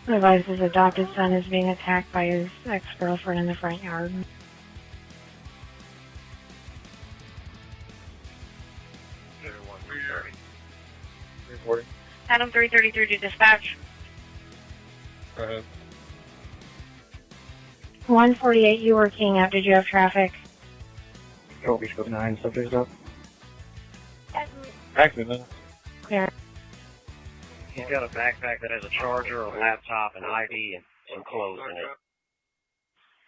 [SPEAKER 12] advised his adopted son is being attacked by his ex-girlfriend in the front yard.
[SPEAKER 3] Adam 333 to dispatch.
[SPEAKER 12] 148, you were keying out. Did you have traffic?
[SPEAKER 10] Trophy scope 9, subject up.
[SPEAKER 18] Accident.
[SPEAKER 12] Clear.
[SPEAKER 20] He's got a backpack that has a charger, a laptop, an ID, and some clothes in it.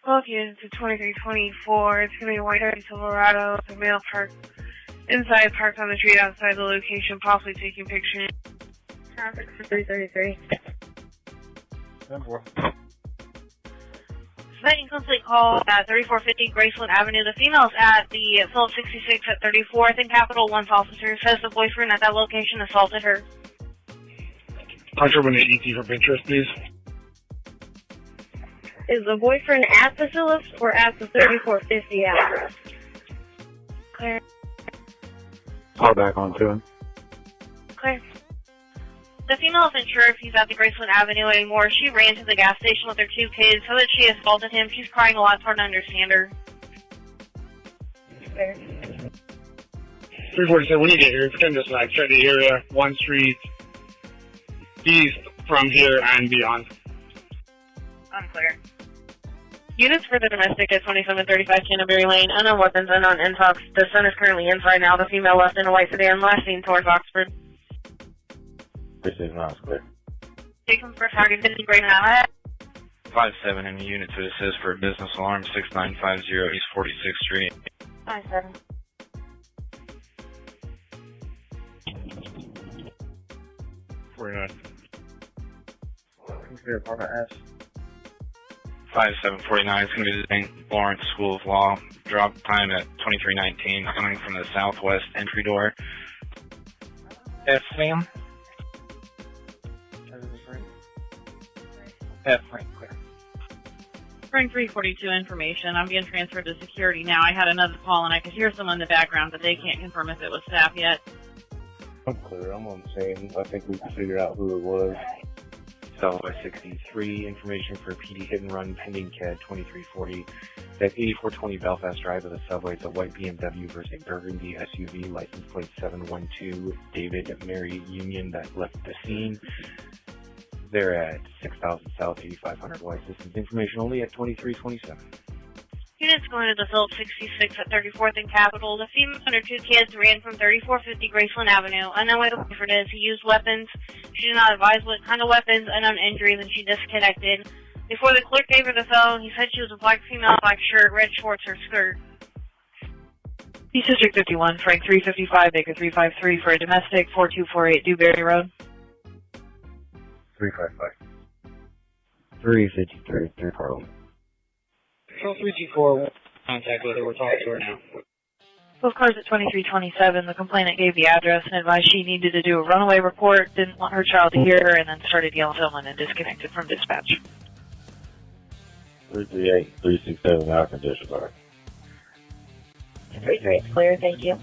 [SPEAKER 3] Both units to 2324. It's going to be a white Silverado. The male parked inside, parked on the street outside the location, possibly taking pictures. Traffic for 333. That incomplete call at 3450 Graceland Avenue. The female's at the Phillips 66 at 34th and Capitol One's officer says the boyfriend at that location assaulted her.
[SPEAKER 10] Hunter, when the ET for interest, please.
[SPEAKER 3] Is the boyfriend at the Phillips or at the 3450 address? Clear.
[SPEAKER 10] Call back on to him.
[SPEAKER 3] Clear. The female isn't sure if he's at the Graceland Avenue anymore. She ran to the gas station with her 2 kids so that she assaulted him. She's crying a lot. It's hard to understand her. Clear.
[SPEAKER 10] 347, when you get here, it's kind of just like check the area, 1 street east from here and beyond.
[SPEAKER 3] Unclear. Units for the domestic at 2735 Canterbury Lane. Unknown weapons, unknown intox. The son is currently inside now. The female left in a white sedan, last seen towards Oxford.
[SPEAKER 2] This is not clear.
[SPEAKER 3] Taken for target 50 Great Mountain.
[SPEAKER 23] 57 in the unit to assist for business alarm 6950 East 46th Street.
[SPEAKER 3] 57.
[SPEAKER 10] Clear apartment S.
[SPEAKER 23] 5749 is going to be visiting Lawrence School of Law. Drop time at 2319, coming from the southwest entry door.
[SPEAKER 18] F, Sam. F, Frank, clear.
[SPEAKER 1] Frank 342 information. I'm being transferred to security now. I had another call and I could hear someone in the background, but they can't confirm if it was staff yet.
[SPEAKER 24] I'm clear. I'm on the same. I think we can figure out who it was.
[SPEAKER 21] Southwest 63, information for PD hit and run pending CAD 2340. At 8420 Belfast Drive of the subway, it's a white BMW versus a burgundy SUV, license plate 712, David Mary Union that left the scene. They're at 6000 South, 8500 West. Distance information only at 2327.
[SPEAKER 3] Units going to the Phillips 66 at 34th and Capitol. The female and her 2 kids ran from 3450 Graceland Avenue. Unknown where the boyfriend is. He used weapons. She did not advise what kind of weapons, unknown injuries, and she disconnected. Before the clerk gave her the phone, he said she was a black female, black shirt, red shorts, or skirt.
[SPEAKER 1] East District 51, Frank 355, Baker 353 for a domestic, 4248 Dewberry Road.
[SPEAKER 24] 355.
[SPEAKER 15] 353, 3 Carl.
[SPEAKER 22] Control 324, contact with her. We're talking to her now.
[SPEAKER 1] Both cars at 2327. The complainant gave the address and advised she needed to do a runaway report, didn't want her child to hear her, and then started yelling at someone and disconnected from dispatch.
[SPEAKER 24] 338, 367 air conditioner.
[SPEAKER 9] 338 clear, thank you.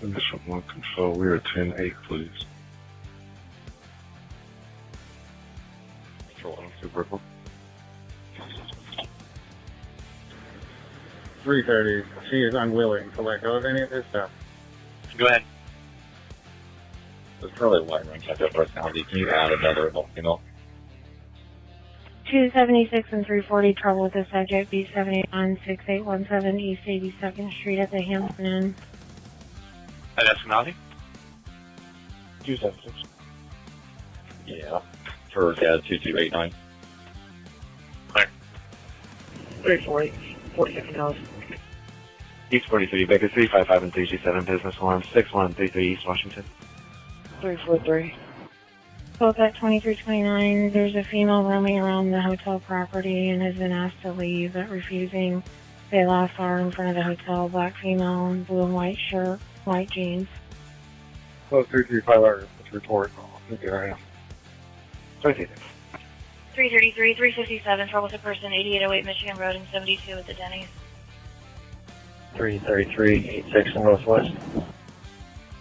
[SPEAKER 2] Initial 1 control, we are 10-8, please. Control 1, Super Purple.
[SPEAKER 17] 330. She is unwilling to let go of any of this stuff.
[SPEAKER 23] Go ahead.
[SPEAKER 24] There's probably a wide range of personality. Can you add another volcano?
[SPEAKER 12] 276 and 340, trouble with the subject, B716817 East 82nd Street at the Hampton Inn.
[SPEAKER 23] At Eskenazi?
[SPEAKER 24] 276. Yeah. For 2289.
[SPEAKER 23] Clear.
[SPEAKER 19] 340, $47.
[SPEAKER 15] East 43, Baker 355 and 327, business alarm 6133 East Washington.
[SPEAKER 19] 343.
[SPEAKER 12] Both at 2329, there's a female roaming around the hotel property and has been asked to leave, but refusing. They last saw her in front of the hotel, black female in blue and white shirt, white jeans.
[SPEAKER 10] Close 335, let's report. Okay, right now.
[SPEAKER 1] 333, 357, trouble with a person, 8808 Michigan Road and 72 at the Denny's.
[SPEAKER 10] 333, 86 in Northwest.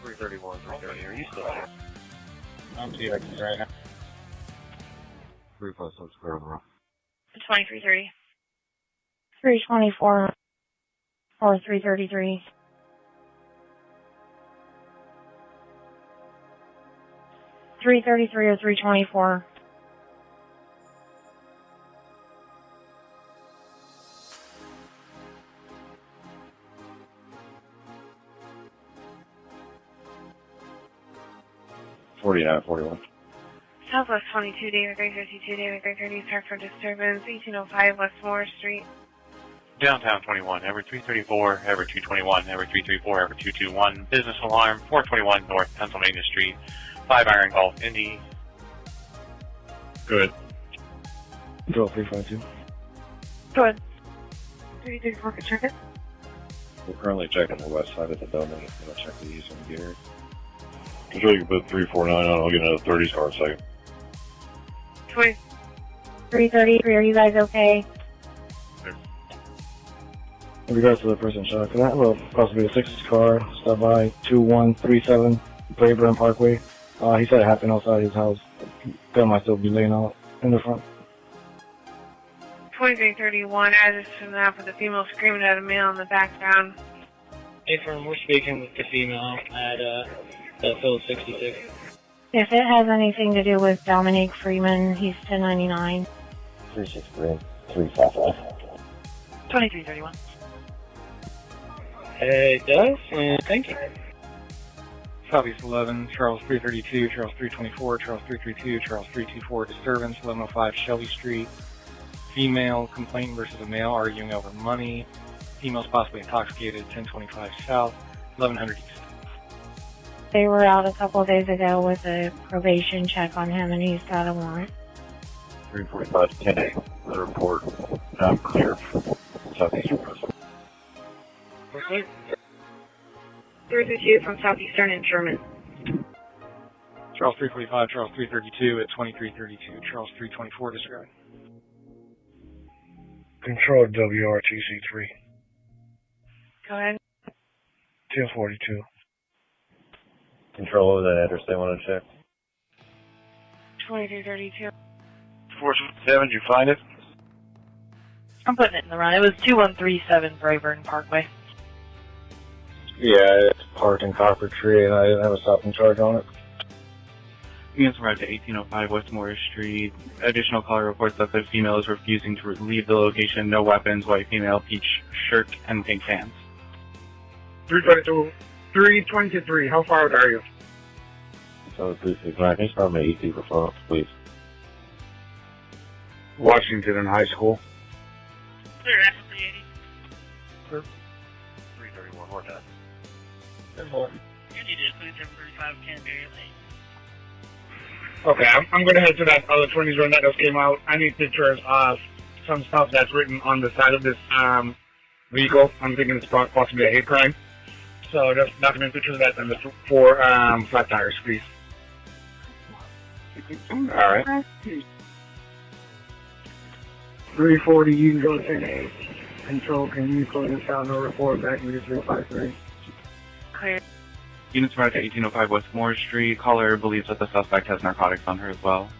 [SPEAKER 20] 331, 330. Are you still there?
[SPEAKER 17] I'm TX right now.
[SPEAKER 24] 356 clear on the rock.
[SPEAKER 1] 2330.
[SPEAKER 12] 324 or 333. 333 or 324.
[SPEAKER 1] Southwest 22, David 352, David 330, start for disturbance, 1805 West Moore Street.
[SPEAKER 23] Downtown 21, Everett 334, Everett 221, Everett 334, Everett 221, business alarm 421 North Pennsylvania Street, 5 Iron Golf, Indy.
[SPEAKER 24] Good.
[SPEAKER 10] Control 352.
[SPEAKER 1] Good. 334, can check it?
[SPEAKER 2] We're currently checking the west side of the building. I'm going to check the east and gear. Control, you can put 349 on. I'll get another 30 star in a second.
[SPEAKER 12] 333, are you guys okay?
[SPEAKER 10] In regards to the person shot, can I have a possibly a 6 car stop by 2137 Braeburn Parkway? He said it happened outside his house. Gun might still be laying out in the front.
[SPEAKER 1] 2331, address to the map with a female screaming at a male in the background.
[SPEAKER 11] Hey, firm, we're speaking with the female at Phillips 66.
[SPEAKER 12] If it has anything to do with Dominique Freeman, he's 1099.
[SPEAKER 24] 363, 355.
[SPEAKER 1] 2331.
[SPEAKER 11] It does, and thank you.
[SPEAKER 18] Southeast 11, Charles 332, Charles 324, Charles 332, Charles 324, disturbance, 1105 Shelby Street. Female complainant versus a male arguing over money. Female's possibly intoxicated, 1025 South, 1100 East.
[SPEAKER 12] They were out a couple of days ago with a probation check on him, and he's got a warrant.
[SPEAKER 2] 345 to 10-8. The report. I'm clear. Southeastern Prison.
[SPEAKER 1] 332 from Southeastern and Sherman.
[SPEAKER 18] Charles 345, Charles 332 at 2332, Charles 324 disregard.
[SPEAKER 10] Control WRTC3.
[SPEAKER 1] Go ahead.
[SPEAKER 10] 1042.
[SPEAKER 24] Control over that address they want to check.
[SPEAKER 1] 2332.
[SPEAKER 23] 467, did you find it?
[SPEAKER 1] I'm putting it in the run. It was 2137 Braeburn Parkway.
[SPEAKER 10] Yeah, it's parked in Copper Tree, and I didn't have a stopping charge on it.
[SPEAKER 18] Units arrived at 1805 West Morris Street. Additional caller reports that the female is refusing to leave the location. No weapons, white female, peach shirt, and pink pants.
[SPEAKER 17] 323, how far out are you?
[SPEAKER 24] So 369, can you start my ET response, please?
[SPEAKER 17] Washington in high school.
[SPEAKER 1] Clear, after 380.
[SPEAKER 17] Sir.
[SPEAKER 20] 331, we're done.
[SPEAKER 1] You need to include 735 Canterbury Lane.
[SPEAKER 17] Okay, I'm going to head to that other 20s run that just came out. I need pictures of some stuff that's written on the side of this vehicle. I'm thinking it's possibly a hate crime. So just document pictures of that and the 4 flat tires, please. Alright.
[SPEAKER 22] 340, you can go to control. Can you close this out? No report back to 353.
[SPEAKER 1] Clear.
[SPEAKER 18] Units arrived at 1805 West Morris Street. Caller believes that the suspect has narcotics on her as well.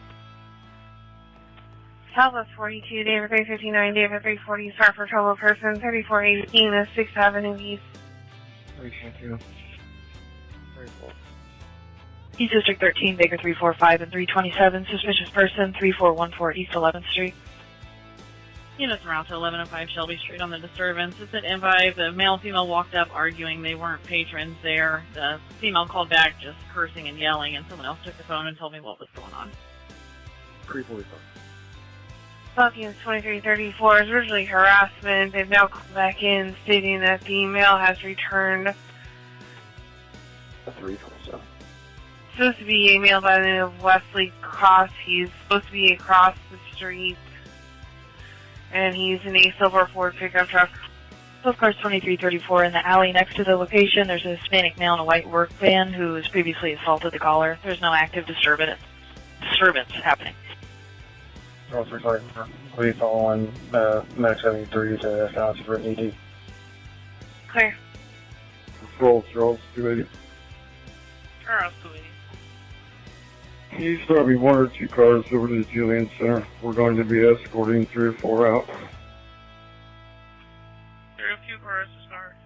[SPEAKER 12] Southwest 42, David 359, David 340, start for trouble person, 3418, the 6th Avenue East.
[SPEAKER 10] 322.
[SPEAKER 3] East District 13, Baker 345 and 327, suspicious person, 3414 East 11th Street.
[SPEAKER 1] Units around to 1105 Shelby Street on the disturbance. It's at M5. The male and female walked up arguing. They weren't patrons there. The female called back just cursing and yelling, and someone else took the phone and told me what was going on.
[SPEAKER 10] 345.
[SPEAKER 12] South Units 2334 is originally harassment. They've now come back in stating that the male has returned.
[SPEAKER 10] 327.
[SPEAKER 12] Supposed to be a male by the name of Wesley Cross. He's supposed to be across the street. And he's in a silver Ford pickup truck.
[SPEAKER 3] Both cars 2334 in the alley next to the location. There's a Hispanic male in a white work van who has previously assaulted the caller. There's no active disturbance happening.
[SPEAKER 10] Charles, sorry. Please on Max 73 to South for ED.
[SPEAKER 12] Clear.
[SPEAKER 10] Charles, 280.
[SPEAKER 1] Charles, 280.
[SPEAKER 5] He's driving 1 or 2 cars over to the Julian Center. We're going to be escorting 3 or 4 out.
[SPEAKER 1] There are a few cars to start.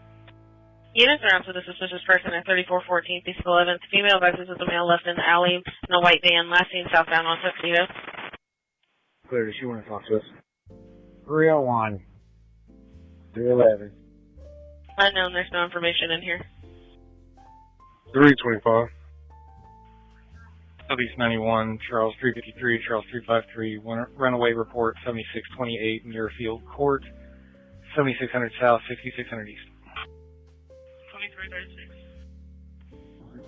[SPEAKER 12] Units around to the suspicious person at 3414 East 11th. Female vices with the male left in the alley in a white van, last seen southbound on Tuxedo.
[SPEAKER 10] Clear, does she want to talk to us?
[SPEAKER 16] 301.
[SPEAKER 10] 311.
[SPEAKER 12] Unknown, there's no information in here.
[SPEAKER 5] 325.
[SPEAKER 18] Southeast 91, Charles 353, Charles 353, runaway report 7628 near Field Court, 7600 South, 6600 East.
[SPEAKER 1] 2336.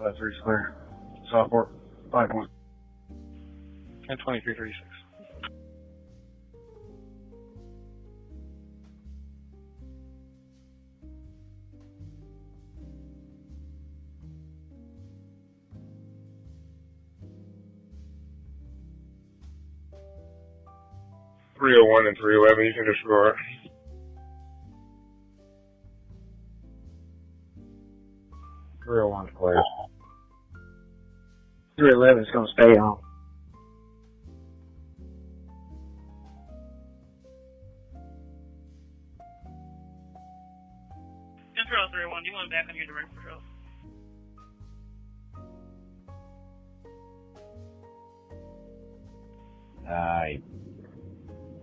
[SPEAKER 5] 353 clear. Southport, 5 1.
[SPEAKER 18] And 2336.
[SPEAKER 5] .301 and 311, you can just go out.
[SPEAKER 16] .301's clear.
[SPEAKER 10] 311 is going to stay on.
[SPEAKER 1] Control 301, do you want back on your direct patrol?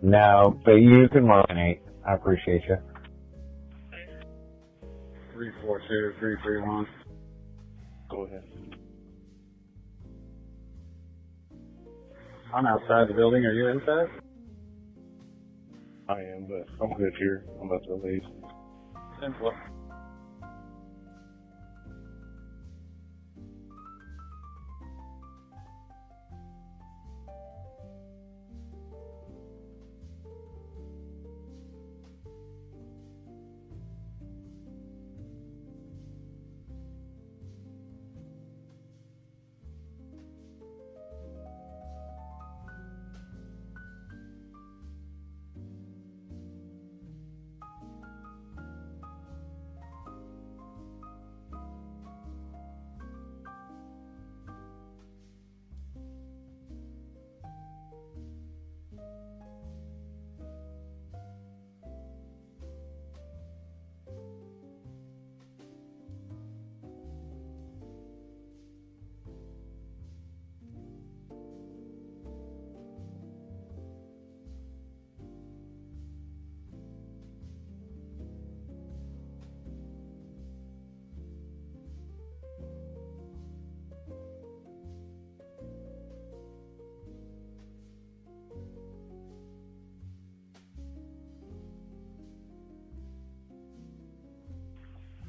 [SPEAKER 16] No, but you can marginate. I appreciate you.
[SPEAKER 5] 342, 331.
[SPEAKER 24] Go ahead.
[SPEAKER 17] I'm outside the building. Are you inside?
[SPEAKER 24] I am, but I'm good here. I'm about to leave.
[SPEAKER 17] 10-4.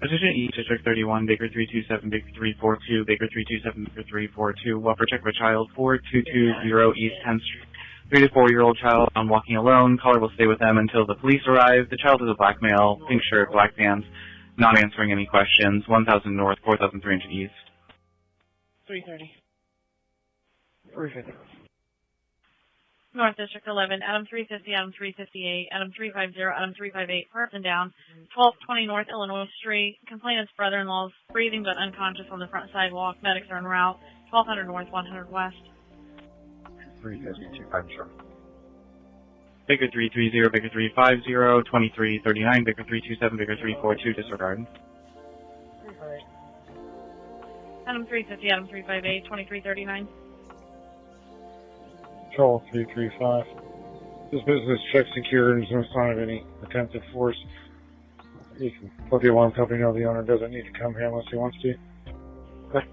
[SPEAKER 4] Attention East, District 31, Baker 327, Baker 342, Baker 327, Baker 342. Welfare check of a child, 4220 East 10th Street. 3 to 4-year-old child on walking alone. Caller will stay with them until the police arrive. The child is a black male, pink shirt, black pants, not answering any questions. 1000 North, 4300 East.
[SPEAKER 1] 330.
[SPEAKER 10] 350.
[SPEAKER 1] North District 11, Adam 350, Adam 358, Adam 350, Adam 358, parked and down, 1220 North Illinois Street. Complainant's brother-in-law is breathing but unconscious on the front sidewalk. Medics are en route. 1200 North, 100 West.
[SPEAKER 16] 350, I'm sure.
[SPEAKER 4] Baker 330, Baker 350, 2339, Baker 327, Baker 342, disregard.
[SPEAKER 1] Adam 350, Adam 358, 2339.
[SPEAKER 5] Call 335. This business check secured and there's no sign of any attempted force. You can let the alarm company know the owner doesn't need to come here unless he wants to. Okay.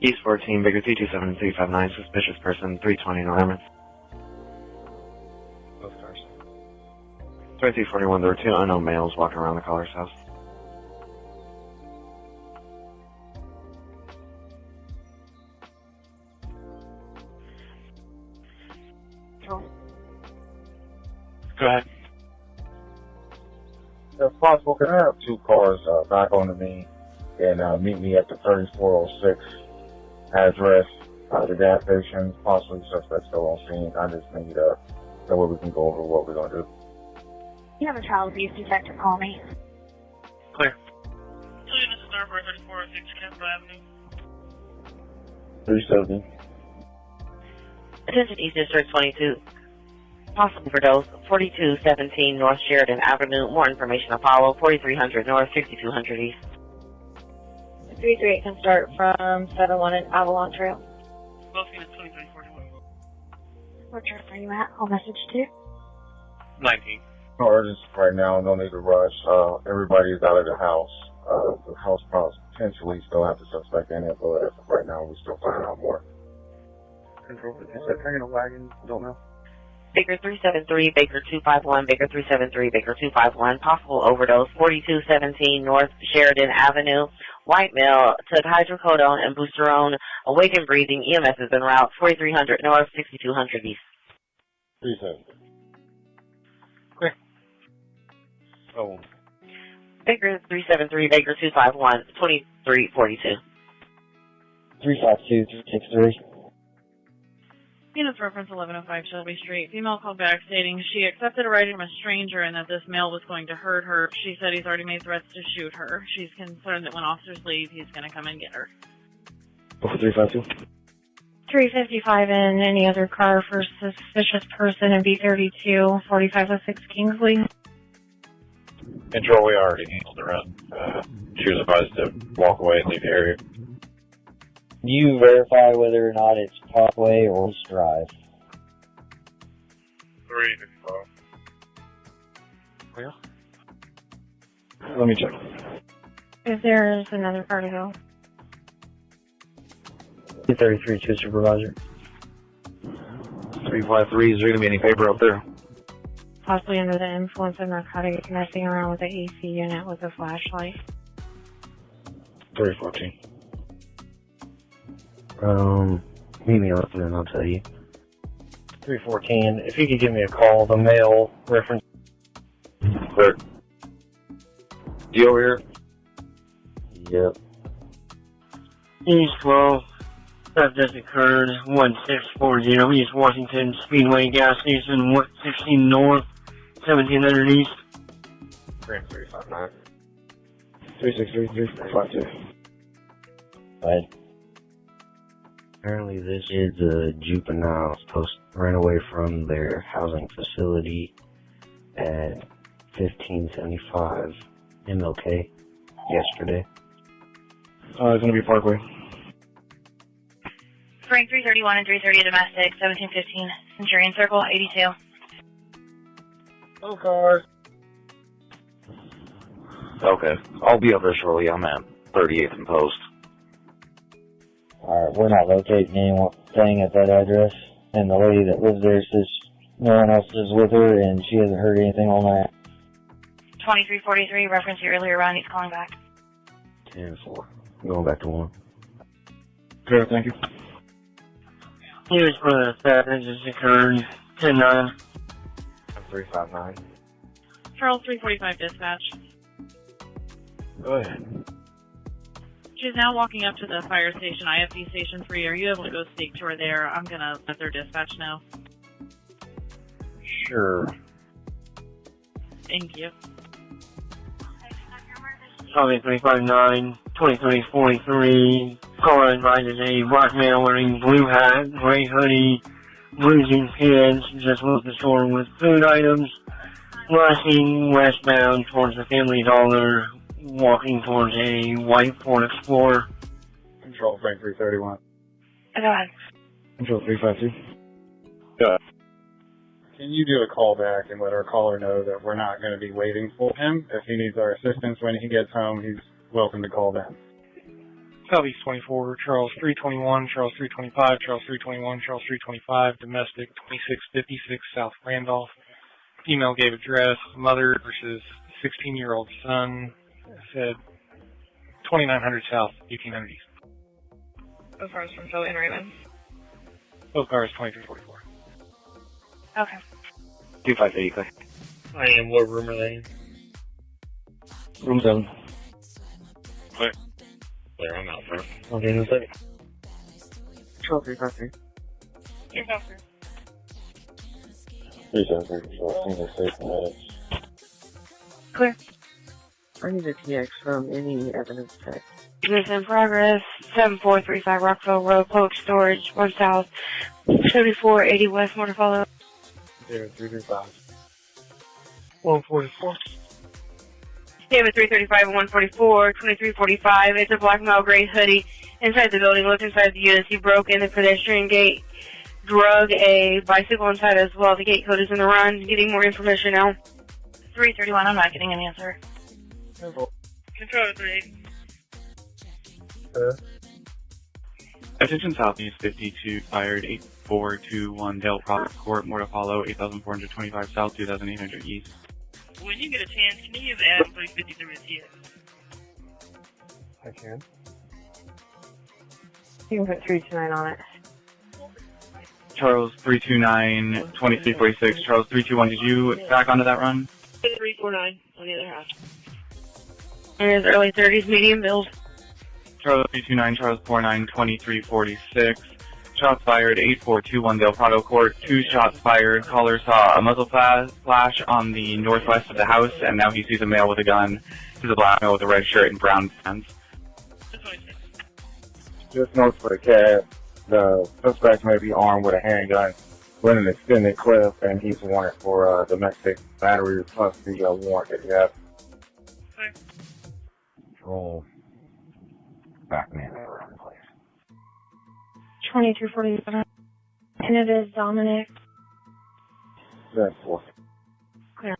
[SPEAKER 15] East 14, Baker 327, 359, suspicious person, 320 in alignment.
[SPEAKER 10] Both cars.
[SPEAKER 15] 2341, there were 2 unknown males walking around the caller's house. Go ahead.
[SPEAKER 16] If possible, can I have 2 cars back onto me and meet me at the 3406 address, the gas station, possibly suspect still on scene. I just need that way we can go over what we're going to do.
[SPEAKER 3] You have a child abuse detective, call me.
[SPEAKER 15] Clear.
[SPEAKER 10] 370.
[SPEAKER 9] Attention East District 22. Possible overdose, 4217 North Sheridan Avenue. More information to follow, 4300 North, 6200 East.
[SPEAKER 3] 338 can start from 7-1 at Avalon Trail.
[SPEAKER 1] Both units 2341.
[SPEAKER 3] What church are you at? I'll message too.
[SPEAKER 23] 19.
[SPEAKER 16] Cars right now, no need to rush. Everybody is out of the house. The house potentially still have the suspect in it, but right now we're still finding out more.
[SPEAKER 10] Control. Is that thing in a wagon? Don't know.
[SPEAKER 9] Baker 373, Baker 251, Baker 373, Baker 251. Possible overdose, 4217 North Sheridan Avenue. White male took hydrocodone and boosterone. Awakened breathing. EMS is en route. 4300 North, 6200 East.
[SPEAKER 16] 370.
[SPEAKER 4] Clear.
[SPEAKER 10] Oh.
[SPEAKER 9] Baker 373, Baker 251, 2342.
[SPEAKER 10] 352, 363.
[SPEAKER 1] Units reference 1105 Shelby Street. Female called back stating she accepted a ride from a stranger and that this male was going to hurt her. She said he's already made threats to shoot her. She's concerned that when officers leave, he's going to come and get her.
[SPEAKER 10] 352.
[SPEAKER 12] 355 in any other car for suspicious person in B32, 4506 Kingsley.
[SPEAKER 24] Control, we already handled the run. She was advised to walk away and leave the area.
[SPEAKER 6] You verify whether or not it's Parkway or Drive.
[SPEAKER 23] 355.
[SPEAKER 4] Clear.
[SPEAKER 10] Let me check.
[SPEAKER 12] If there's another car to go.
[SPEAKER 6] 233 Supervisor.
[SPEAKER 21] 353, is there going to be any paper up there?
[SPEAKER 12] possibly under the influence of narcotics, messing around with the AC unit with a flashlight.
[SPEAKER 10] 314.
[SPEAKER 6] Meet me up and then I'll tell you.
[SPEAKER 10] 314. If you could give me a call, the mail reference.
[SPEAKER 16] Clear. You over here?
[SPEAKER 6] Yep.
[SPEAKER 19] East 12. That just occurred. 1640 East Washington Speedway gas station, 16 North, 1700 East.
[SPEAKER 16] 359.
[SPEAKER 10] 363-352.
[SPEAKER 6] Right. Apparently this is a juvenile ran away from their housing facility at 1575 MLK yesterday.
[SPEAKER 10] It's going to be Parkway.
[SPEAKER 3] Frank 331 and 330 domestic, 1715 Centurion Circle, 82.
[SPEAKER 10] Oh, cars.
[SPEAKER 16] Okay. I'll be up there shortly. I'm at 38th and Post.
[SPEAKER 6] Alright, we're not locating anything at that address, and the lady that lives there says no one else is with her, and she hasn't heard anything all night.
[SPEAKER 3] 2343, reference your earlier run, he's calling back.
[SPEAKER 6] 10-4. I'm going back to 1.
[SPEAKER 10] Clear, thank you.
[SPEAKER 19] Here's where the theft has just occurred. 10-9.
[SPEAKER 16] 359.
[SPEAKER 1] Charles 345 dispatch.
[SPEAKER 10] Go ahead.
[SPEAKER 1] She's now walking up to the fire station, IFD Station 3. Are you able to go speak to her there? I'm going to let their dispatch know.
[SPEAKER 16] Sure.
[SPEAKER 1] Thank you.
[SPEAKER 19] Probably 359, 2343. Caller advises a black male wearing blue hat, gray hoodie, blue jeans pants, just left the store with food items, flashing westbound towards the Family Dollar, walking towards a white Ford Explorer.
[SPEAKER 17] Control Frank 331.
[SPEAKER 3] Go ahead.
[SPEAKER 10] Control 352.
[SPEAKER 17] Yeah. Can you do a call back and let our caller know that we're not going to be waiting for him? If he needs our assistance when he gets home, he's welcome to call back.
[SPEAKER 18] Southeast 24, Charles 321, Charles 325, Charles 321, Charles 325, domestic 2656 South Randolph. Female gave address, mother versus 16-year-old son, said 2900 South, 1800 East.
[SPEAKER 3] Both cars from Phil and Raymond.
[SPEAKER 18] Both cars 2344.
[SPEAKER 3] Okay.
[SPEAKER 16] 2580, clear.
[SPEAKER 11] I am. What room are they in?
[SPEAKER 10] Room 7.
[SPEAKER 11] Clear. Clear, I'm out front.
[SPEAKER 10] I'll get in a second.
[SPEAKER 19] Control 353.
[SPEAKER 3] You're go through.
[SPEAKER 10] 373, single safe minutes.
[SPEAKER 3] Clear.
[SPEAKER 19] I need a TX from any evidence check.
[SPEAKER 12] Business in progress, 7435 Rockville Road, Public Storage, 1 South, 7480 West, more to follow.
[SPEAKER 10] 0335.
[SPEAKER 19] 144.
[SPEAKER 3] David 335 and 144, 2345. It's a black male gray hoodie inside the building. Looked inside the units. He broke in the pedestrian gate, drug a bicycle inside as well. The gate code is in the run. Getting more information now. 331, I'm not getting an answer. Control 3.
[SPEAKER 4] Attention Southeast 52, fired 8421 Dale Prospect Court, more to follow, 8425 South, 2800 East.
[SPEAKER 1] When you get a chance, can you use Ask 353 TX?
[SPEAKER 10] I can.
[SPEAKER 12] You can put 329 on it.
[SPEAKER 4] Charles 329, 2346, Charles 321, did you back onto that run?
[SPEAKER 1] 349 on the other half.
[SPEAKER 3] In his early 30s, medium build.
[SPEAKER 4] Charles 329, Charles 49, 2346. Shots fired, 8421 Del Prado Court. 2 shots fired. Caller saw a muzzle flash on the northwest of the house, and now he sees a male with a gun. He's a black male with a red shirt and brown pants.
[SPEAKER 5] Just notes for the cab. The suspect may be armed with a handgun with an extended clip, and he's wanted for domestic battery plus the warrant that you have.
[SPEAKER 16] Control. Back man around, please.
[SPEAKER 12] 2247. And it is Dominic.
[SPEAKER 5] 4.
[SPEAKER 12] Clear.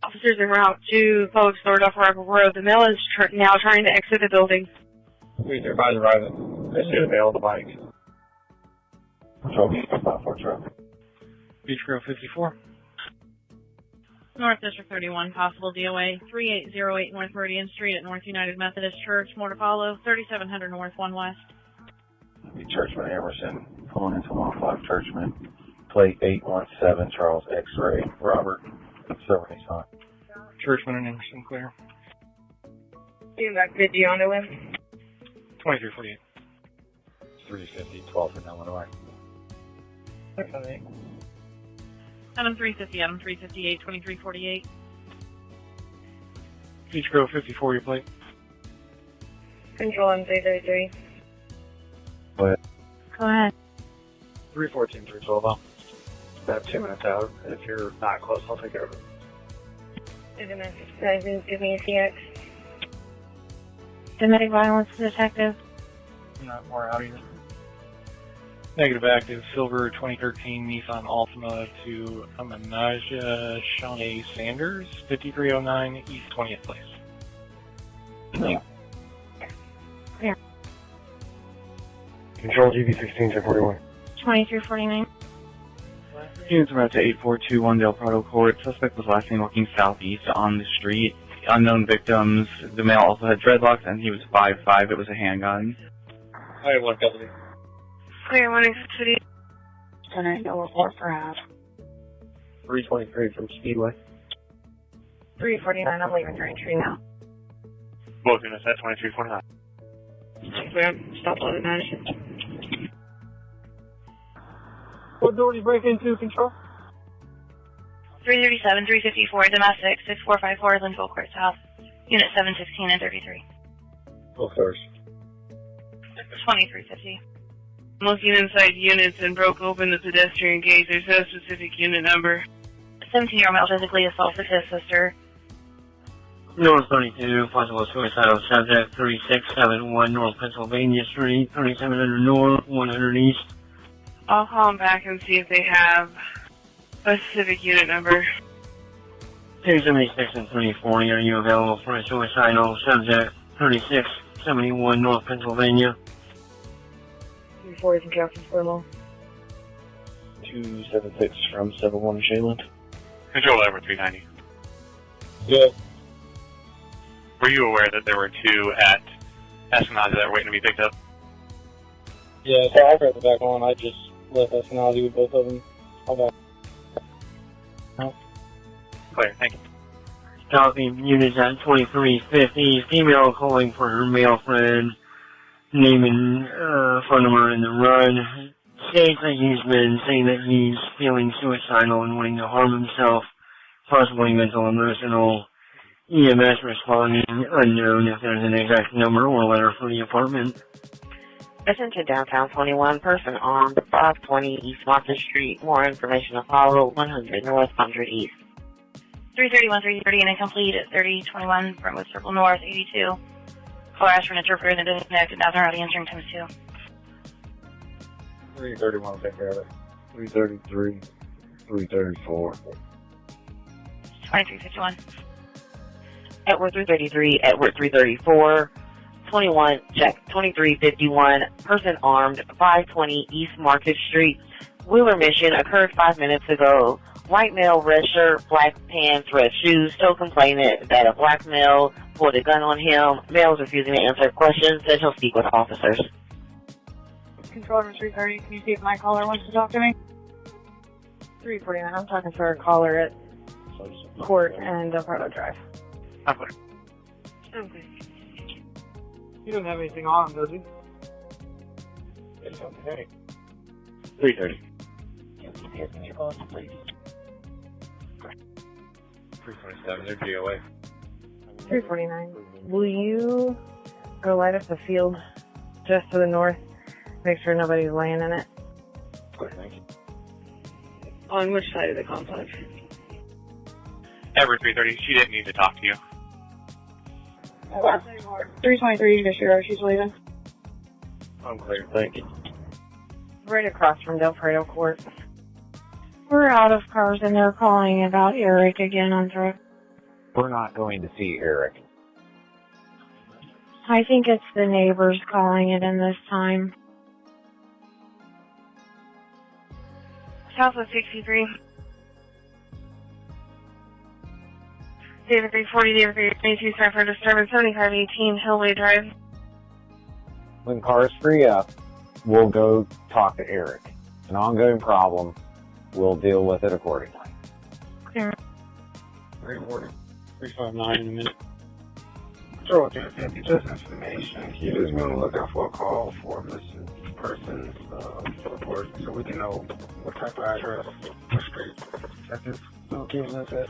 [SPEAKER 3] Officers en route to Public Storage off Rival Road. The male is now trying to exit the building.
[SPEAKER 17] Please advise arrival. They should have bailed the bike.
[SPEAKER 5] Control 4 truck.
[SPEAKER 18] Beach Grove 54.
[SPEAKER 1] North District 31, possible DOA, 3808 North Meridian Street at North United Methodist Church, Mortar Hollow, 3700 North 1 West.
[SPEAKER 24] Churchman Emerson, pulling into 105 Churchman, plate 817 Charles X-Ray, Robert, serving his time.
[SPEAKER 18] Churchman and Emerson clear.
[SPEAKER 12] Doing back 50 onto him.
[SPEAKER 18] 2348.
[SPEAKER 24] 350, 12 in Illinois.
[SPEAKER 1] Adam 350, Adam 358, 2348.
[SPEAKER 18] Beach Grove 54, your plate.
[SPEAKER 12] Control M333.
[SPEAKER 24] Go ahead.
[SPEAKER 12] Go ahead.
[SPEAKER 17] 314, 312. I'll have 2 minutes out. If you're not close, I'll take over.
[SPEAKER 12] Give me a CX. Domestic violence detective.
[SPEAKER 18] Not more out either. Negative active, silver 2013 Nissan Altima to Amanaja Shawnee Sanders, 5309 East 20th Place.
[SPEAKER 12] Yeah.
[SPEAKER 5] Control GB16 1041.
[SPEAKER 12] 2349.
[SPEAKER 4] Units are out to 8421 Del Prado Court. Suspect was last seen walking southeast on the street. Unknown victims. The male also had dreadlocks and he was 5'5". It was a handgun.
[SPEAKER 11] I have one company.
[SPEAKER 12] Clear 1 City. 10 no report for half.
[SPEAKER 11] 323 from Speedway.
[SPEAKER 12] 349. I'm leaving your entry now.
[SPEAKER 23] Both units at 2349.
[SPEAKER 12] Clear. Stop loading management.
[SPEAKER 11] What door did you break into, Control?
[SPEAKER 3] 337, 354, domestic, 6454, Linville Court South. Unit 716 and 33.
[SPEAKER 24] Go first.
[SPEAKER 3] 2350.
[SPEAKER 7] Looking inside units and broke open the pedestrian gate. There's no specific unit number.
[SPEAKER 3] 17-year-old male physically assaulted his sister.
[SPEAKER 19] North 32, possible suicidal subject, 3671 North Pennsylvania Street, 3700 North, 100 East.
[SPEAKER 7] I'll call them back and see if they have a specific unit number.
[SPEAKER 19] 276 and 340, are you available for a suicidal subject, 3671 North Pennsylvania?
[SPEAKER 12] 340 from Jackson's Thermal.
[SPEAKER 10] 276 from 71 Shaylin.
[SPEAKER 23] Control Edward 390.
[SPEAKER 10] Good.
[SPEAKER 23] Were you aware that there were 2 at Esplanade that were waiting to be picked up?
[SPEAKER 10] Yeah, so I got the back on. I just left Esplanade with both of them. I'll back.
[SPEAKER 23] Clear, thank you.
[SPEAKER 19] Copy, units at 2350, female calling for her male friend, name and phone number in the run. States that he's been saying that he's feeling suicidal and wanting to harm himself, possibly mental, emotional. EMS responding, unknown if there's an exact number or letter for the apartment.
[SPEAKER 9] Listen to Downtown 21, person armed, 520 East Market Street. More information to follow, 100 North, 100 East.
[SPEAKER 3] 331, 330, and incomplete at 3021 Brentwood Circle North, 82. Call ask for an interpreter in the disconnected. Now they're already answering times 2.
[SPEAKER 24] 331, take care of it. 333, 334.
[SPEAKER 3] 2351.
[SPEAKER 9] Edward 333, Edward 334, 21, check, 2351, person armed, 520 East Market Street. Wheeler mission occurred 5 minutes ago. White male, red shirt, black pants, red shoes, still complaining that a black male pulled a gun on him. Male is refusing to answer questions, says he'll speak with officers.
[SPEAKER 12] Controller 330, can you see if my caller wants to talk to me? 349, I'm talking to a caller at Court and Del Prado Drive.
[SPEAKER 23] Okay.
[SPEAKER 12] Okay.
[SPEAKER 11] He doesn't have anything on him, does he?
[SPEAKER 24] It's okay.
[SPEAKER 23] 330.
[SPEAKER 24] 327, they're DOA.
[SPEAKER 12] 349. Will you go light up the field just to the north? Make sure nobody's laying in it.
[SPEAKER 24] Thank you.
[SPEAKER 7] On which side of the complex?
[SPEAKER 23] Edward 330, she didn't need to talk to you.
[SPEAKER 12] 323 to Shiro, she's leaving.
[SPEAKER 24] I'm clear, thank you.
[SPEAKER 12] Right across from Del Prado Court. We're out of cars and they're calling about Eric again on through.
[SPEAKER 16] We're not going to see Eric.
[SPEAKER 12] I think it's the neighbors calling it in this time.
[SPEAKER 7] Southwest 63. David 340, David 322, sorry for disturbance, 7518 Hillway Drive.
[SPEAKER 16] When cars free up, we'll go talk to Eric. It's an ongoing problem. We'll deal with it accordingly.
[SPEAKER 12] Clear.
[SPEAKER 17] 340. 359 in a minute.
[SPEAKER 5] Sure, just information. You just want to look out for a call for missing persons report so we can know what type of address, what street. That's just okay, that's it.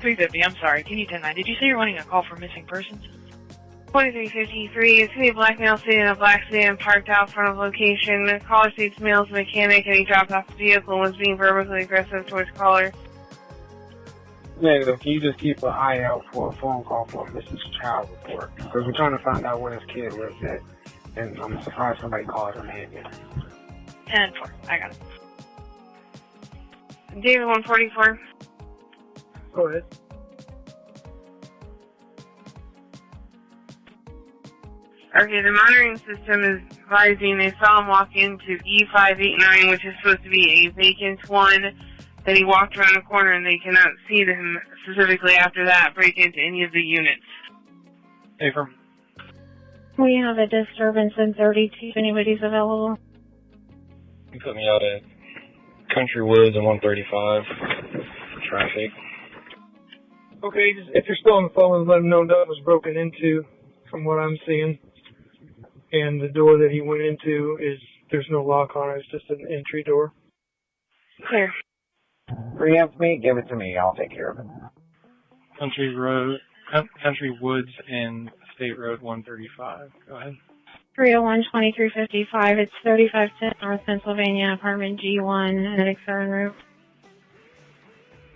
[SPEAKER 1] 350, I'm sorry, TD109. Did you say you're wanting a call for missing persons?
[SPEAKER 7] 2353, it's a black male sitting in a black sedan parked out front of location. The caller states male's mechanic and he dropped off the vehicle and was being verbally aggressive towards caller.
[SPEAKER 5] Negative. Can you just keep an eye out for a phone call for a missing child report? Because we're trying to find out where this kid lives at. And I'm surprised somebody called him in yet.
[SPEAKER 1] 10-4, I got it.
[SPEAKER 7] David 144.
[SPEAKER 5] Go ahead.
[SPEAKER 7] Okay, the monitoring system is advising they saw him walk into E589, which is supposed to be a vacant one. Then he walked around the corner and they cannot see him specifically after that break into any of the units.
[SPEAKER 18] Hey, from
[SPEAKER 12] We have a disturbance in 32 if anybody's available.
[SPEAKER 10] You put me out at Country Woods and 135 traffic.
[SPEAKER 5] Okay, if you're still on the phone, let him know that was broken into from what I'm seeing. And the door that he went into there's no lock on it, it's just an entry door.
[SPEAKER 7] Clear.
[SPEAKER 16] Preempt me, give it to me, I'll take care of it.
[SPEAKER 18] Country Woods and State Road 135. Go ahead.
[SPEAKER 12] 301-2355, it's 3510 North Pennsylvania, apartment G1, Attic 7 roof.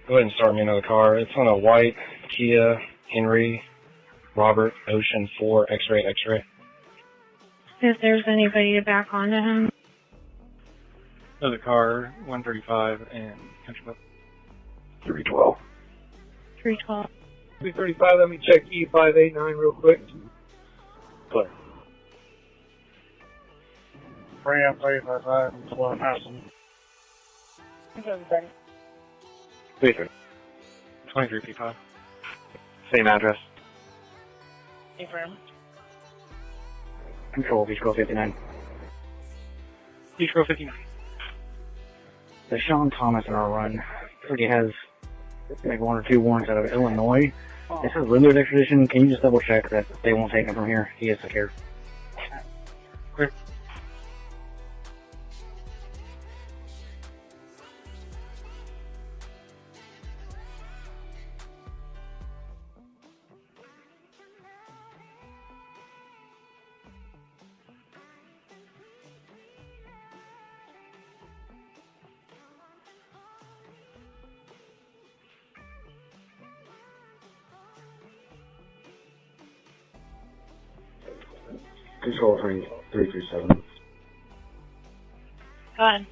[SPEAKER 10] Go ahead and start me another car. It's on a white Kia Henry Robert Ocean 4 X-ray X-ray.
[SPEAKER 12] If there's anybody to back onto him.
[SPEAKER 18] Another car, 135 and Country Woods.
[SPEAKER 5] 312.
[SPEAKER 12] 312.
[SPEAKER 5] 335, let me check E589 real quick.
[SPEAKER 10] Clear.
[SPEAKER 17] Ram 355, slow passing.
[SPEAKER 18] 2355.
[SPEAKER 15] Same address.
[SPEAKER 1] Affirm.
[SPEAKER 10] Control, Beach Grove 59.
[SPEAKER 18] Beach Grove 59.
[SPEAKER 10] The Sean Thomas in our run already has like 1 or 2 warrants out of Illinois. This is Linder's extradition. Can you just double check that they won't take him from here? He has to care.
[SPEAKER 18] Clear.
[SPEAKER 10] Control 337.
[SPEAKER 1] Go ahead.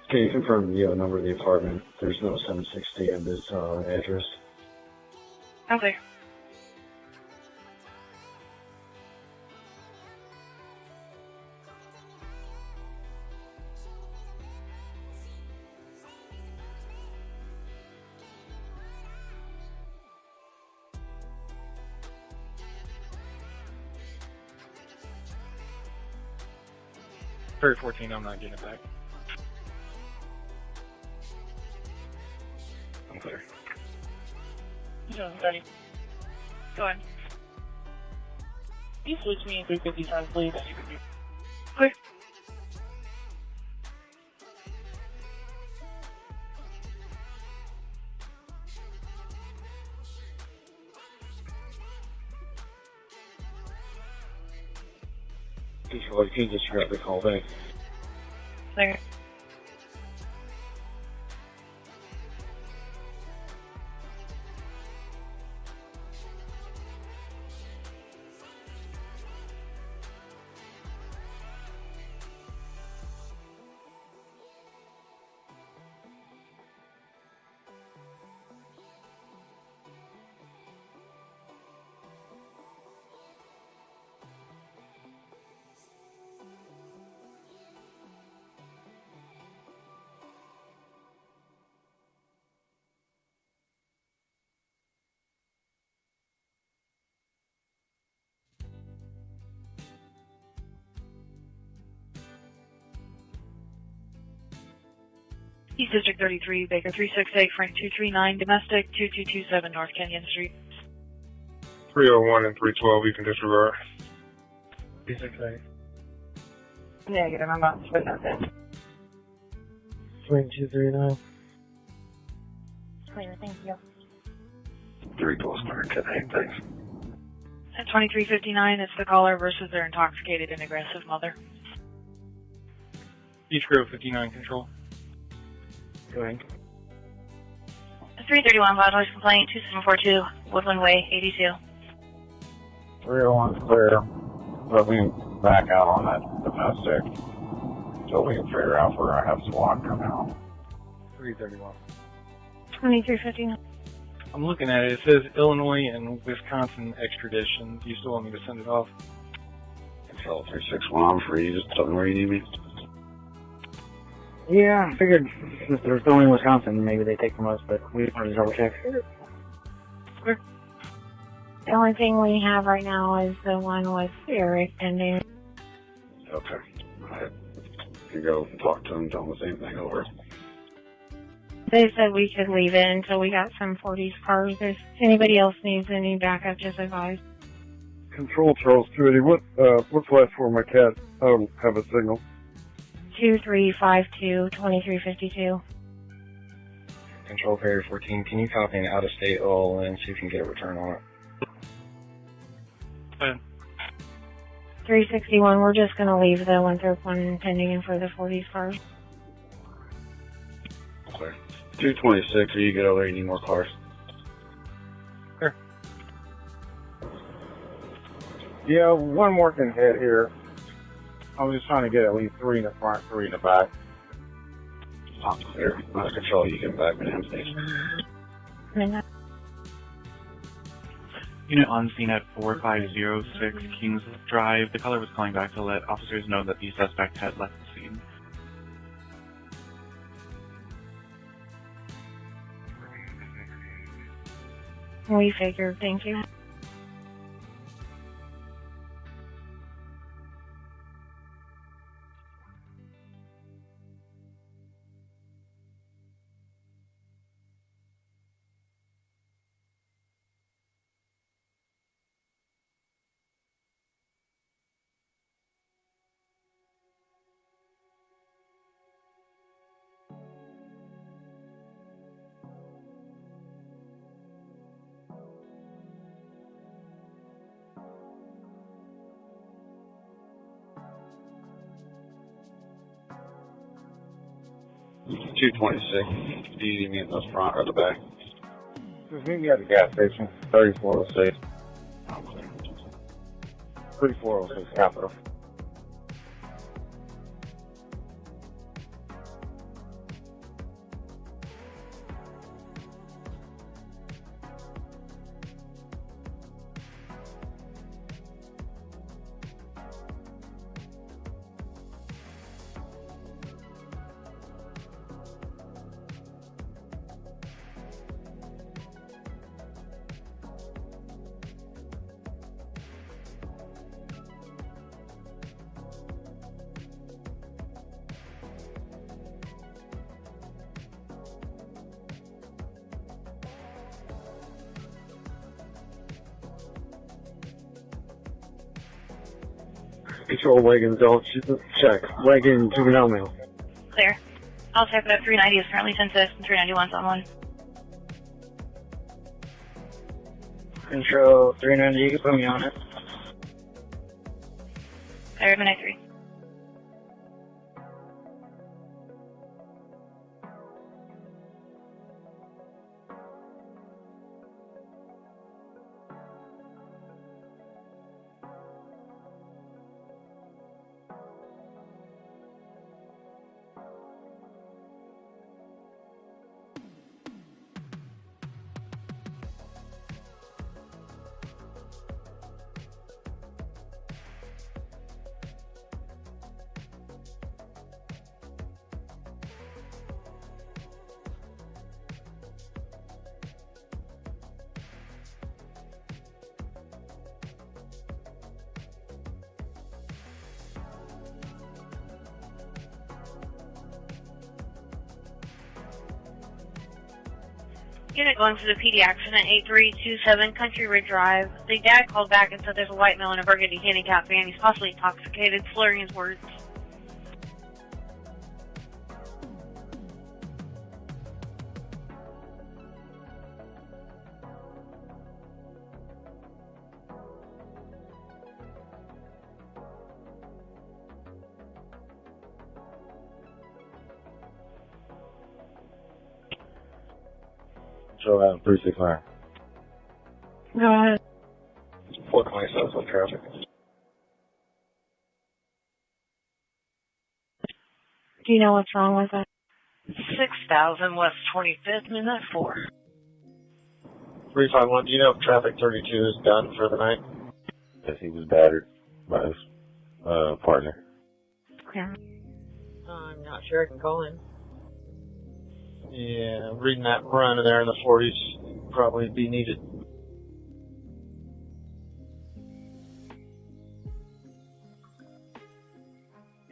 [SPEAKER 10] Can you confirm the number of the apartment? There's no 760 in this address.
[SPEAKER 1] Okay.
[SPEAKER 18] Very 14, I'm not getting it back.
[SPEAKER 10] I'm clear.
[SPEAKER 1] 2030. Go ahead. Can you switch me in 350 times, please? Clear.
[SPEAKER 10] Control, you can just grab the call back.
[SPEAKER 1] Second. East District 33, Baker 368, Frank 239, domestic 2227 North Kenyon Street.
[SPEAKER 5] 301 and 312, you can disregard.
[SPEAKER 10] 368.
[SPEAKER 9] Negative, I'm not putting that in.
[SPEAKER 10] 2239.
[SPEAKER 12] Clear, thank you.
[SPEAKER 24] 312 today, thanks.
[SPEAKER 1] At 2359, it's the caller versus their intoxicated and aggressive mother.
[SPEAKER 18] Beach Grove 59 control.
[SPEAKER 10] Go ahead.
[SPEAKER 3] 331 loud noise complaint, 2742 Woodland Way, 82.
[SPEAKER 16] 301 clear. Let me back out on that domestic so we can figure out if we're going to have SWAT come out.
[SPEAKER 18] 331.
[SPEAKER 12] 2359.
[SPEAKER 18] I'm looking at it. It says Illinois and Wisconsin extradition. Do you still want me to send it off?
[SPEAKER 24] Control 361, I'm free. Just tell me where you need me.
[SPEAKER 10] Yeah, I figured since they're still in Wisconsin, maybe they take from us, but we just wanted to double check.
[SPEAKER 12] The only thing we have right now is the one with Eric ending.
[SPEAKER 24] Okay. I can go talk to them, tell them the same thing over.
[SPEAKER 12] They said we could leave it until we got some 40s cars. If anybody else needs any backup, just advise.
[SPEAKER 5] Control Charles 280, what's the last for my cat? I don't have a signal.
[SPEAKER 12] 2352 2352.
[SPEAKER 11] Control Carrier 14, can you copy an out-of-state OL and see if you can get a return on it?
[SPEAKER 12] 361, we're just going to leave the 131 pending in for the 40s cars.
[SPEAKER 24] Okay. 226, are you good over there? You need more cars?
[SPEAKER 18] Sure.
[SPEAKER 5] Yeah, one more can hit here. I was just trying to get at least 3 in the front, 3 in the back.
[SPEAKER 24] Not clear. Not control, you get back to the station.
[SPEAKER 4] Unit on scene at 4506 Kings Drive. The caller was calling back to let officers know that the suspect had left the scene.
[SPEAKER 12] We figured, thank you.
[SPEAKER 24] $226. Do you need me in the front or the back?
[SPEAKER 5] Just meet me at the gas station, 3406. 3406 Capitol.
[SPEAKER 10] Control Wagon, don't check. Wagon, juvenile male.
[SPEAKER 3] Clear. I'll check that 390 is currently census and 391's on one.
[SPEAKER 10] Control 390, you can put me on it.
[SPEAKER 3] Clear, midnight 3.
[SPEAKER 1] Unit going for the PD accident, 8327 Country Ridge Drive. The dad called back and said there's a white male in a burgundy handicap van. He's possibly intoxicated, slurring his words.
[SPEAKER 24] Show out 369.
[SPEAKER 12] Go ahead.
[SPEAKER 24] 427 with traffic.
[SPEAKER 12] Do you know what's wrong with it?
[SPEAKER 2] 6000 West 25th, midnight 4.
[SPEAKER 24] 351, do you know if traffic 32 is done for the night? Yes, he was battered by his partner.
[SPEAKER 12] Yeah.
[SPEAKER 2] I'm not sure I can call him.
[SPEAKER 24] Yeah, reading that run there in the 40s probably be needed.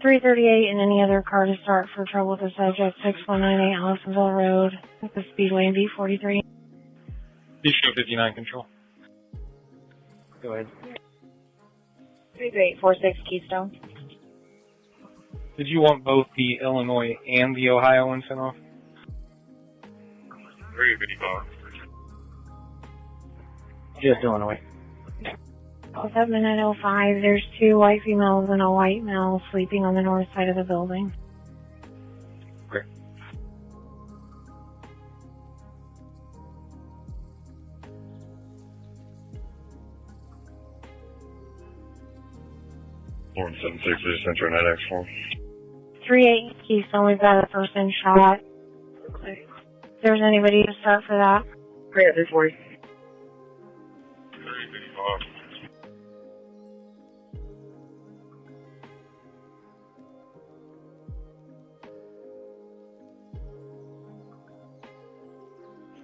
[SPEAKER 12] .338 and any other car to start for trouble with the subject, 6198 Allisonville Road, at the Speedway in B43.
[SPEAKER 18] Show 59 control.
[SPEAKER 24] Go ahead.
[SPEAKER 12] 3846 Keystone.
[SPEAKER 18] Did you want both the Illinois and the Ohio one sent off?
[SPEAKER 24] 355.
[SPEAKER 10] Just Illinois.
[SPEAKER 12] It's at midnight 05. There's 2 white females and a white male sleeping on the north side of the building.
[SPEAKER 18] Great.
[SPEAKER 24] Lord 760 Central Net X4.
[SPEAKER 12] 38 Keystone, we've got a person shot.
[SPEAKER 2] Okay.
[SPEAKER 12] If there's anybody to start for that.
[SPEAKER 2] Great, there's 40.
[SPEAKER 24] 355.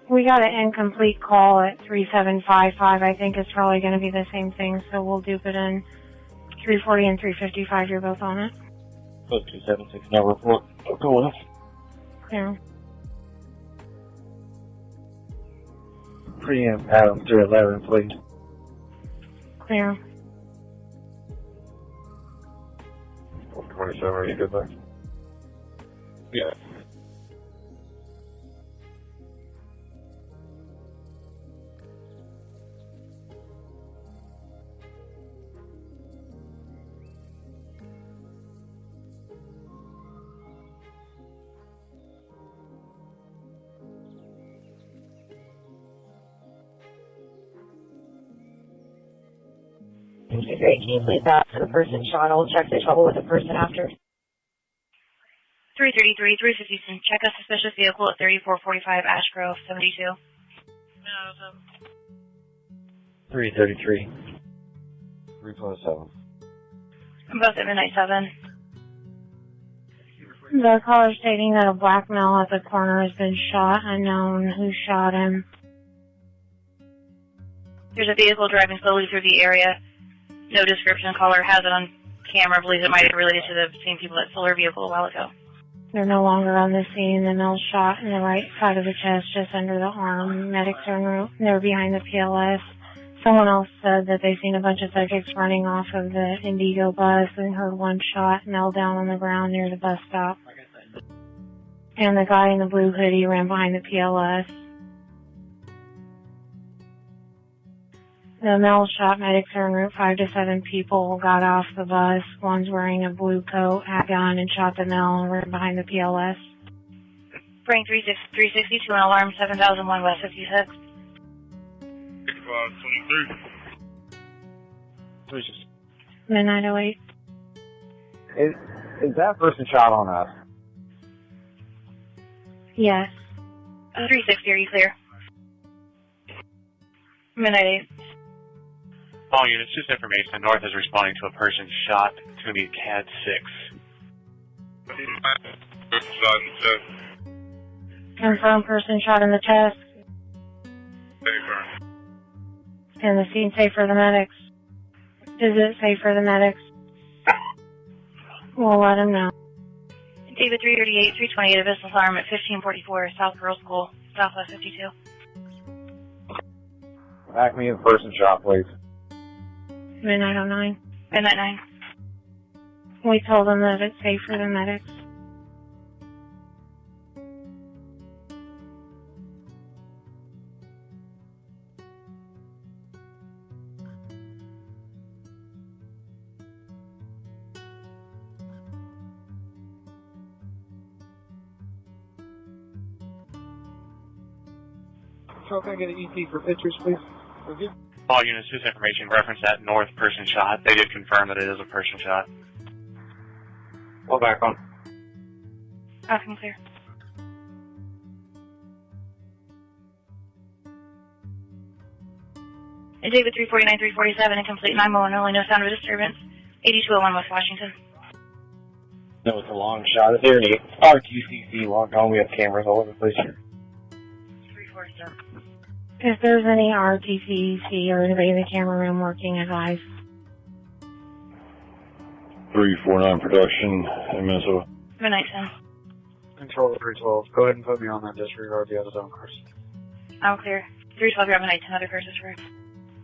[SPEAKER 12] We got an incomplete call at 3755. I think it's probably going to be the same thing, so we'll dupe it in. 340 and 355, you're both on it.
[SPEAKER 24] Code 276, no report. Go with us.
[SPEAKER 12] Yeah.
[SPEAKER 10] Preamp Adam 311, please.
[SPEAKER 12] Clear.
[SPEAKER 24] 27, are you good there? Yeah.
[SPEAKER 2] Great, can you please pass the person shot? I'll check the trouble with the person after.
[SPEAKER 1] 333, 350, check a suspicious vehicle at 3445 Ash Grove, 72.
[SPEAKER 24] 333. 327.
[SPEAKER 1] I'm both at midnight 7.
[SPEAKER 12] The caller stating that a black male at the corner has been shot, unknown who shot him.
[SPEAKER 1] There's a vehicle driving slowly through the area. No description. Caller has it on camera. Believes it might be related to the same people that stole her vehicle a while ago.
[SPEAKER 12] They're no longer on the scene. The male shot in the right side of the chest, just under the arm. Medics are en route. They're behind the PLS. Someone else said that they've seen a bunch of subjects running off of the Indigo bus and heard one shot knelt down on the ground near the bus stop. And the guy in the blue hoodie ran behind the PLS. The male shot. Medics are en route. 5 to 7 people got off the bus. One's wearing a blue coat, had a gun, and shot the male and ran behind the PLS.
[SPEAKER 1] Bring 362 and alarm 7001 West 56.
[SPEAKER 24] 6523.
[SPEAKER 12] Midnight 08.
[SPEAKER 16] Is that person shot on us?
[SPEAKER 12] Yes.
[SPEAKER 1] 360, are you clear? Midnight 8.
[SPEAKER 23] All units, just information. North is responding to a person shot. It's going to be CAD 6.
[SPEAKER 12] Confirmed person shot in the chest. And the scene safe for the medics. Is it safe for the medics? We'll let them know.
[SPEAKER 1] David 338, 328, a business alarm at 1544 South Girls School, Southwest 52.
[SPEAKER 16] Back me in person shot, please.
[SPEAKER 12] Midnight 09.
[SPEAKER 3] Midnight 9.
[SPEAKER 12] We told them that it's safe for the medics.
[SPEAKER 17] So can I get an EP for pictures, please? Okay.
[SPEAKER 23] All units, this information reference that north person shot. They did confirm that it is a person shot.
[SPEAKER 15] Pull back on.
[SPEAKER 3] Off and clear. David 349, 347, incomplete 911, only no sound of a disturbance. 8201 West Washington.
[SPEAKER 11] No, it's a long shot. Is there any RTCC logged on? We have cameras all over the place here.
[SPEAKER 3] 347.
[SPEAKER 12] If there's any RTCC or anybody in the camera room working, advise.
[SPEAKER 24] 349 production in Minnesota.
[SPEAKER 3] Midnight 10.
[SPEAKER 17] Control 312. Go ahead and put me on that. Disregard the other zone cars.
[SPEAKER 3] I'm clear. 312, you're up midnight 10. Other cars disregard.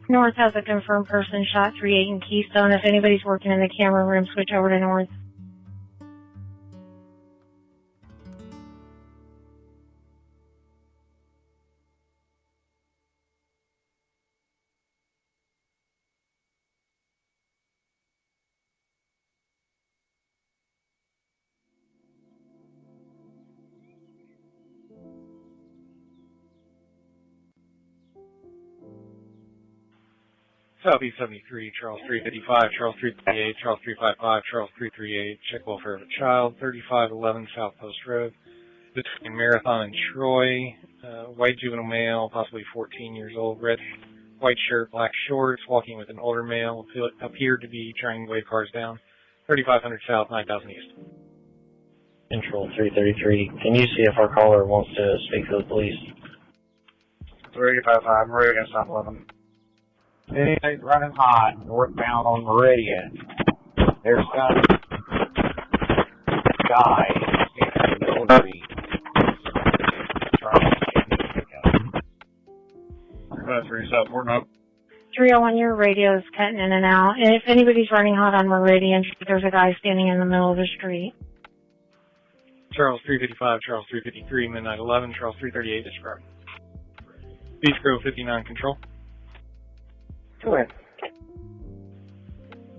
[SPEAKER 12] North has a confirmed person shot, 38 in Keystone. If anybody's working in the camera room, switch over to North.
[SPEAKER 18] Southeast 73, Charles 355, Charles 338, Charles 355, Charles 338, check welfare of a child, 3511 South Post Road, between Marathon and Troy, white juvenile male, possibly 14 years old, red, white shirt, black shorts, walking with an older male, appeared to be trying to wave cars down, 3500 South, 9000 East.
[SPEAKER 6] Control 333, can you see if our caller wants to speak to the police?
[SPEAKER 17] 355, we're against stop 11.
[SPEAKER 16] It's running hot, northbound on Meridian. There's got guy standing in the middle of the street.
[SPEAKER 17] 37, up.
[SPEAKER 12] 301, your radio's cutting in and out. And if anybody's running hot on Meridian, there's a guy standing in the middle of the street.
[SPEAKER 18] Charles 355, Charles 353, Midnight 11, Charles 338, describe. Beach Grove 59, control.
[SPEAKER 9] Go ahead.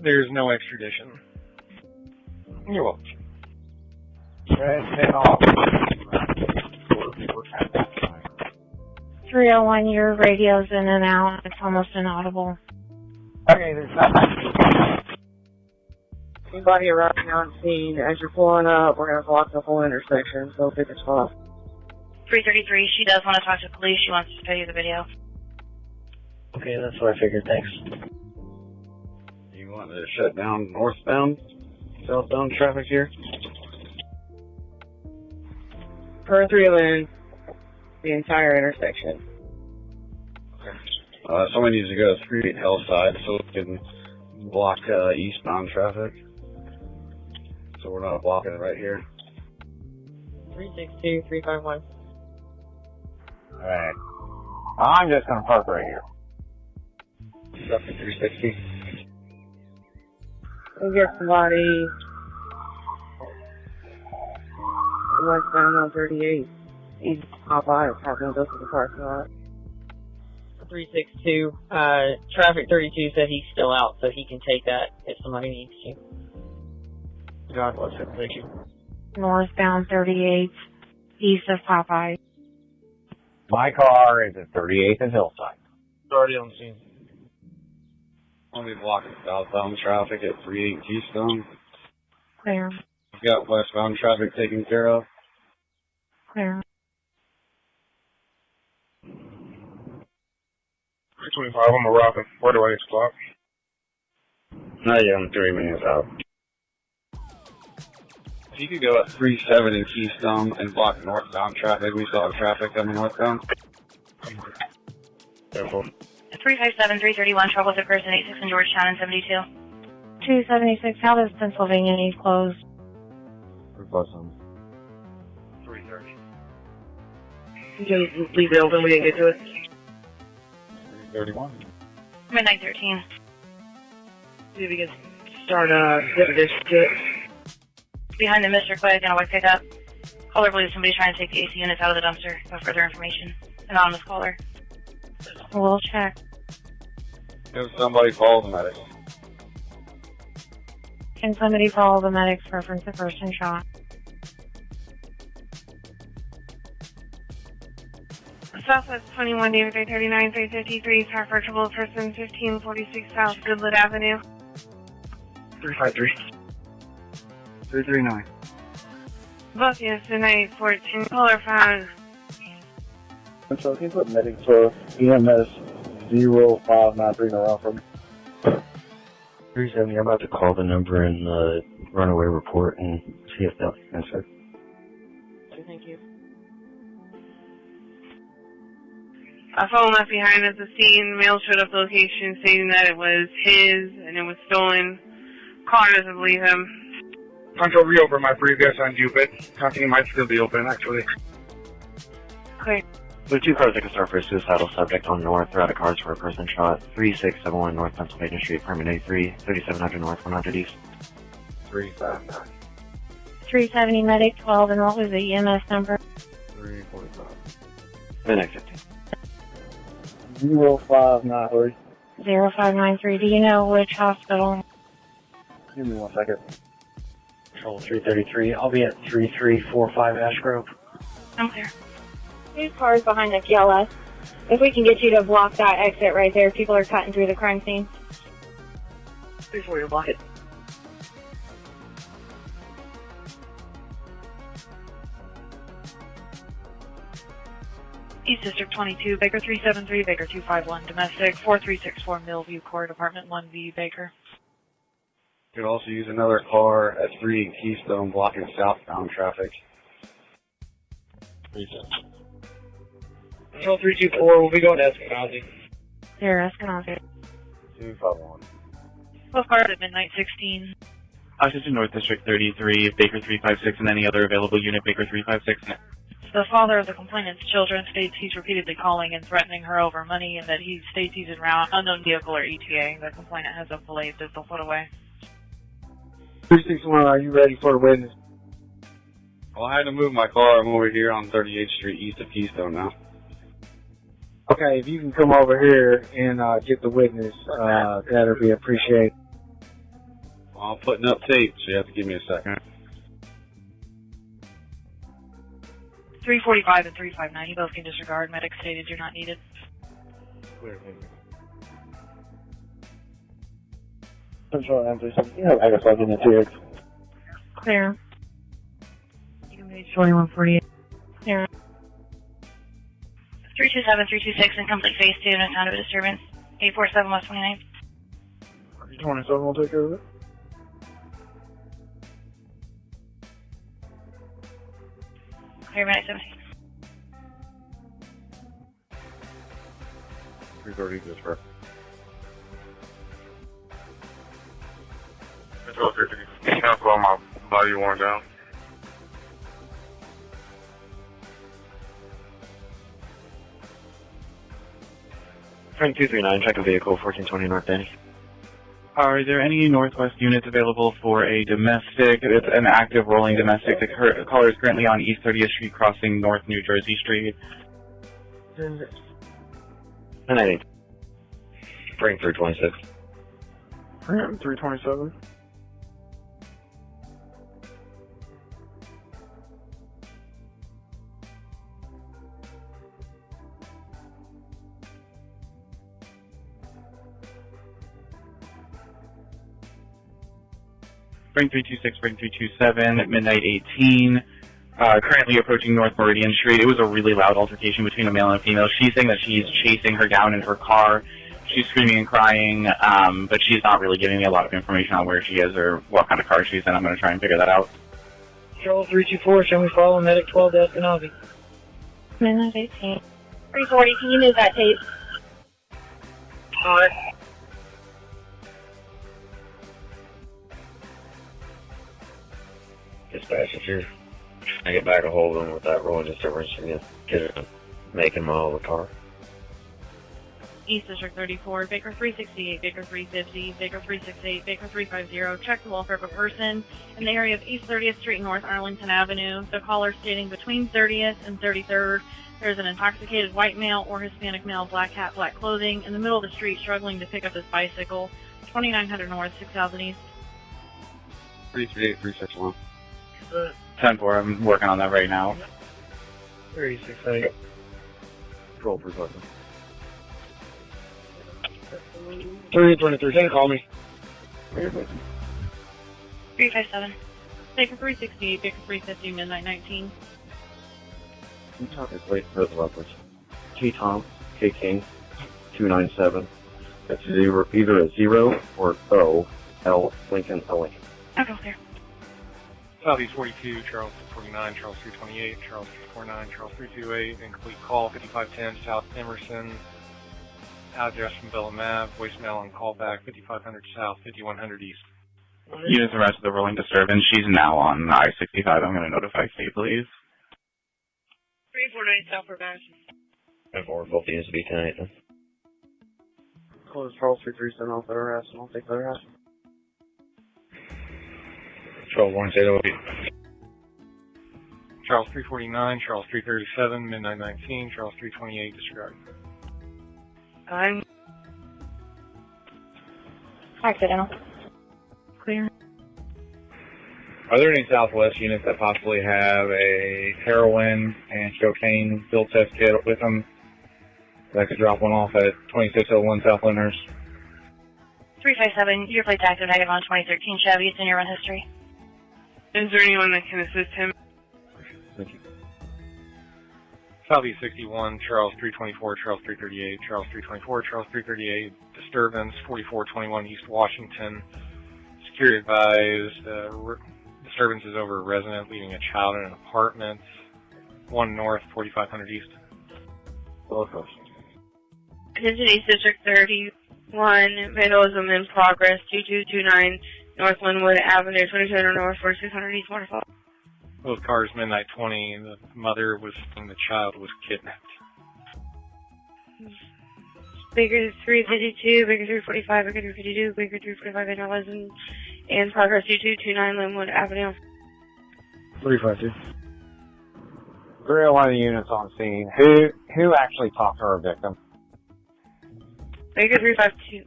[SPEAKER 18] There's no extradition. You're welcome.
[SPEAKER 16] Red 10 off.
[SPEAKER 12] 301, your radio's in and out. It's almost inaudible.
[SPEAKER 16] Okay, there's nothing.
[SPEAKER 9] Anybody arriving on scene, as you're pulling up, we're going to block the whole intersection, so pick a spot.
[SPEAKER 3] 333, she does want to talk to police. She wants to show you the video.
[SPEAKER 6] Okay, that's what I figured. Thanks.
[SPEAKER 15] You want to shut down northbound, southbound traffic here?
[SPEAKER 9] Per 311, the entire intersection.
[SPEAKER 15] Someone needs to go to 38 Hillside so we can block eastbound traffic. So we're not blocking it right here.
[SPEAKER 9] 362, 351.
[SPEAKER 16] Alright. I'm just going to park right here.
[SPEAKER 15] Traffic 360.
[SPEAKER 9] We get somebody westbound on 38. He's Popeye is having to go to the parking lot.
[SPEAKER 2] 362. Traffic 32 said he's still out, so he can take that if somebody needs to.
[SPEAKER 17] God bless him. Thank you.
[SPEAKER 12] Northbound 38, east of Popeye.
[SPEAKER 16] My car is at 38th and Hillside.
[SPEAKER 17] Already on scene.
[SPEAKER 15] I'll be blocking southbound traffic at 38 Keystone.
[SPEAKER 12] Clear.
[SPEAKER 15] We've got westbound traffic taken care of.
[SPEAKER 12] Clear.
[SPEAKER 17] 325, I'm a rocket. Where do I stop?
[SPEAKER 15] Yeah, I'm 3 minutes out. If you could go at 37 in Keystone and block northbound traffic, we still have traffic coming northbound. Careful.
[SPEAKER 3] 357, 331, trouble with a person, 86 in Georgetown and 72.
[SPEAKER 12] 276, how does Pennsylvania need closed?
[SPEAKER 15] We're close on.
[SPEAKER 17] 330.
[SPEAKER 9] You can leave it open, we didn't get to it.
[SPEAKER 17] 31.
[SPEAKER 1] Midnight 13.
[SPEAKER 2] See if we can start zip this
[SPEAKER 1] Behind the Mr. Quick and a white pickup. Caller believes somebody's trying to take the AC units out of the dumpster. No further information. Anonymous caller.
[SPEAKER 12] We'll check.
[SPEAKER 17] If somebody calls the medic.
[SPEAKER 12] Can somebody follow the medics reference the person shot?
[SPEAKER 7] Southwest 21, David 339, 353, car virtual person 1546 South Goodwood Avenue.
[SPEAKER 22] 353. 339.
[SPEAKER 7] Both yes, midnight 14, caller found.
[SPEAKER 10] So can you put medics for EMS 0593 in a round for me?
[SPEAKER 6] 370, I'm about to call the number in the runaway report and see if they'll answer.
[SPEAKER 2] Thank you.
[SPEAKER 7] A phone left behind at the scene. Mail showed up location stating that it was his and it was stolen. Caller doesn't believe him.
[SPEAKER 17] Control reopen my previous unduped. Company might still be open, actually.
[SPEAKER 7] Clear.
[SPEAKER 15] There are 2 cars that can start for a suicidal subject on north. They're out of cars for a person shot. 3671 North Pennsylvania Street, permit A3, 3700 North, 100 East.
[SPEAKER 17] 359.
[SPEAKER 12] 370 medic 12, and what was the EMS number?
[SPEAKER 17] 345.
[SPEAKER 15] Midnight 15.
[SPEAKER 10] 0593.
[SPEAKER 12] 0593. Do you know which hospital?
[SPEAKER 10] Give me 1 second.
[SPEAKER 6] Control 333, I'll be at 3345 Ash Grove.
[SPEAKER 1] I'm clear.
[SPEAKER 3] 2 cars behind the TLS. If we can get you to block that exit right there, people are cutting through the crime scene.
[SPEAKER 2] Before you block it.
[SPEAKER 1] East District 22, Baker 373, Baker 251, domestic 4364 Millview Court, apartment 1B, Baker.
[SPEAKER 17] Could also use another car at 3 in Keystone blocking southbound traffic.
[SPEAKER 2] Control 324, we'll be going to Eskenazi.
[SPEAKER 12] They're Eskenazi.
[SPEAKER 17] 251.
[SPEAKER 1] Both cars at midnight 16.
[SPEAKER 4] Oxygen North District 33, Baker 356, and any other available unit, Baker 356.
[SPEAKER 1] The father of the complainant's children states he's repeatedly calling and threatening her over money and that he states he's en route, unknown vehicle or ETA. The complainant has a delayed pistol put away.
[SPEAKER 22] 361, are you ready for the witness?
[SPEAKER 17] Well, I had to move my car. I'm over here on 38th Street east of Keystone now.
[SPEAKER 22] Okay, if you can come over here and get the witness, that'll be appreciated.
[SPEAKER 17] Well, I'm putting up tape, so you have to give me a second.
[SPEAKER 1] 345 and 359, you both can disregard. Medic stated you're not needed.
[SPEAKER 17] Clear.
[SPEAKER 10] Control M370. Yeah, I guess I'll get into it.
[SPEAKER 12] Clear.
[SPEAKER 2] You can reach 2148.
[SPEAKER 12] Clear.
[SPEAKER 1] 327, 326, incomplete phase 2, no sound of a disturbance. 847 West 29th.
[SPEAKER 10] 27 will take care of it.
[SPEAKER 1] Clear, midnight 17.
[SPEAKER 17] 330 just for.
[SPEAKER 5] Control 330. Cancel on my body worn down.
[SPEAKER 15] Frank 239, check a vehicle, 1420 North Denny.
[SPEAKER 4] Are there any Northwest units available for a domestic? It's an active rolling domestic. The caller is currently on East 30th Street crossing North New Jersey Street.
[SPEAKER 15] Midnight 8. Frank 326.
[SPEAKER 10] 327.
[SPEAKER 4] Spring 326, Spring 327, at midnight 18. Currently approaching North Meridian Street. It was a really loud altercation between a male and a female. She's saying that she's chasing her down in her car. She's screaming and crying, but she's not really giving me a lot of information on where she is or what kind of car she's in. I'm going to try and figure that out.
[SPEAKER 2] Control 324, shall we follow medic 12 to Eskenazi?
[SPEAKER 12] Midnight 18.
[SPEAKER 3] 340, can you move that tape?
[SPEAKER 2] Hi.
[SPEAKER 15] Dispatch, if you're trying to get back a hold of them with that rolling disturbance, you're going to make him out of the car.
[SPEAKER 1] East District 34, Baker 368, Baker 350, Baker 368, Baker 350. Check the welfare of a person in the area of East 30th Street and North Arlington Avenue. The caller stating between 30th and 33rd, there's an intoxicated white male or Hispanic male, black hat, black clothing, in the middle of the street struggling to pick up his bicycle. 2900 North, 6000 East.
[SPEAKER 4] 338, 361. 10-4, I'm working on that right now.
[SPEAKER 10] 368.
[SPEAKER 24] Control for button.
[SPEAKER 10] 323, can you call me?
[SPEAKER 1] 357. Baker 368, Baker 350, midnight 19.
[SPEAKER 24] It's late for the reference. T Tom, K King, 297. That's zero, either a 0 or O, L, Lincoln, L, Lincoln.
[SPEAKER 1] Okay, clear.
[SPEAKER 18] Southeast 42, Charles 49, Charles 328, Charles 349, Charles 328, incomplete call, 5510 South Emerson, address from Bella Mav, voicemail and callback, 5500 South, 5100 East.
[SPEAKER 4] Units arrested the rolling disturbance. She's now on I-65. I'm going to notify state police.
[SPEAKER 7] 349 South Probation.
[SPEAKER 24] 10-4, both units to be 10-8 then.
[SPEAKER 10] Close Charles 337 off the arrest, and I'll take the arrest.
[SPEAKER 24] 12-1-808.
[SPEAKER 18] Charles 349, Charles 337, midnight 19, Charles 328, disregard.
[SPEAKER 7] I'm
[SPEAKER 12] Accidental. Clear.
[SPEAKER 17] Are there any Southwest units that possibly have a heroin and cocaine field test kit with them that could drop one off at 2601 South Lyndhurst?
[SPEAKER 3] 357, your plate's active negative on 2013 Chevy. It's in your run history.
[SPEAKER 7] Is there anyone that can assist him?
[SPEAKER 24] Thank you.
[SPEAKER 18] Southeast 61, Charles 324, Charles 338, Charles 324, Charles 338, disturbance 4421 East Washington. Security advised, disturbance is over a resident leaving a child in an apartment. 1 North, 4500 East.
[SPEAKER 7] Attention East District 31, vandalism in progress, 2229 North Linwood Avenue, 2200 North, 4600 East Waterfall.
[SPEAKER 18] Both cars midnight 20, the mother was and the child was kidnapped.
[SPEAKER 7] Baker 352, Baker 345, Baker 352, Baker 345, vandalism in progress, 2229 Linwood Avenue.
[SPEAKER 10] 352.
[SPEAKER 16] 301 units on scene. Who actually talked to our victim?
[SPEAKER 7] Baker 352.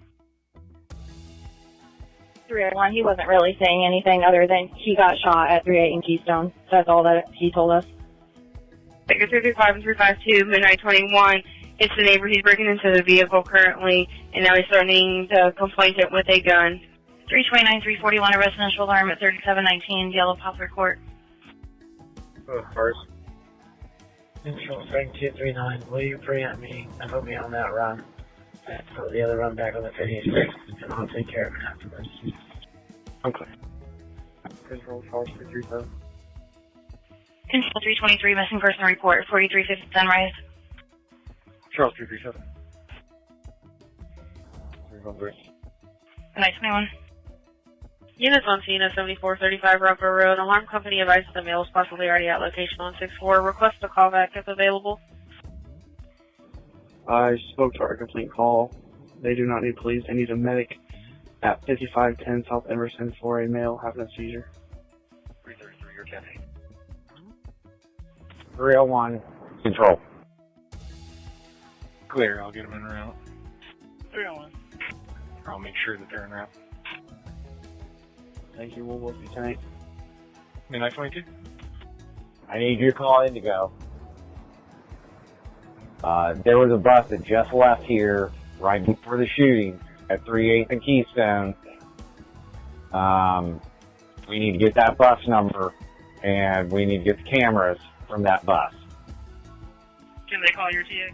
[SPEAKER 12] 301, he wasn't really saying anything other than he got shot at 38 in Keystone. That's all that he told us.
[SPEAKER 7] Baker 335 and 352, midnight 21. It's the neighbor. He's breaking into the vehicle currently, and now he's threatening the complainant with a gun.
[SPEAKER 3] 329, 341, a residential alarm at 3719 Yellow Poplar Court.
[SPEAKER 10] First.
[SPEAKER 22] Central 3239, will you preempt me and put me on that run? Put the other run back on the 56, and I'll take care of it afterwards.
[SPEAKER 10] Okay. Control Charles 337.
[SPEAKER 3] Control 323, missing person report, 4350 Sunrise.
[SPEAKER 18] Charles 337.
[SPEAKER 10] 313.
[SPEAKER 3] Night 21.
[SPEAKER 1] Units on scene of 7435 Rockville Road. Alarm company advises the male is possibly already at location on 6-4. Request a callback if available.
[SPEAKER 10] I spoke to our complaint call. They do not need police. They need a medic at 5510 South Emerson for a male having a seizure.
[SPEAKER 24] 333, your 10-8. 301, control.
[SPEAKER 18] Clear, I'll get them en route.
[SPEAKER 1] 301.
[SPEAKER 18] I'll make sure that they're en route.
[SPEAKER 10] Thank you, we'll work you tonight.
[SPEAKER 18] Midnight 22.
[SPEAKER 16] I need your call in to go. There was a bus that just left here right before the shooting at 38th and Keystone. We need to get that bus number, and we need to get the cameras from that bus.
[SPEAKER 7] Can they call your TX?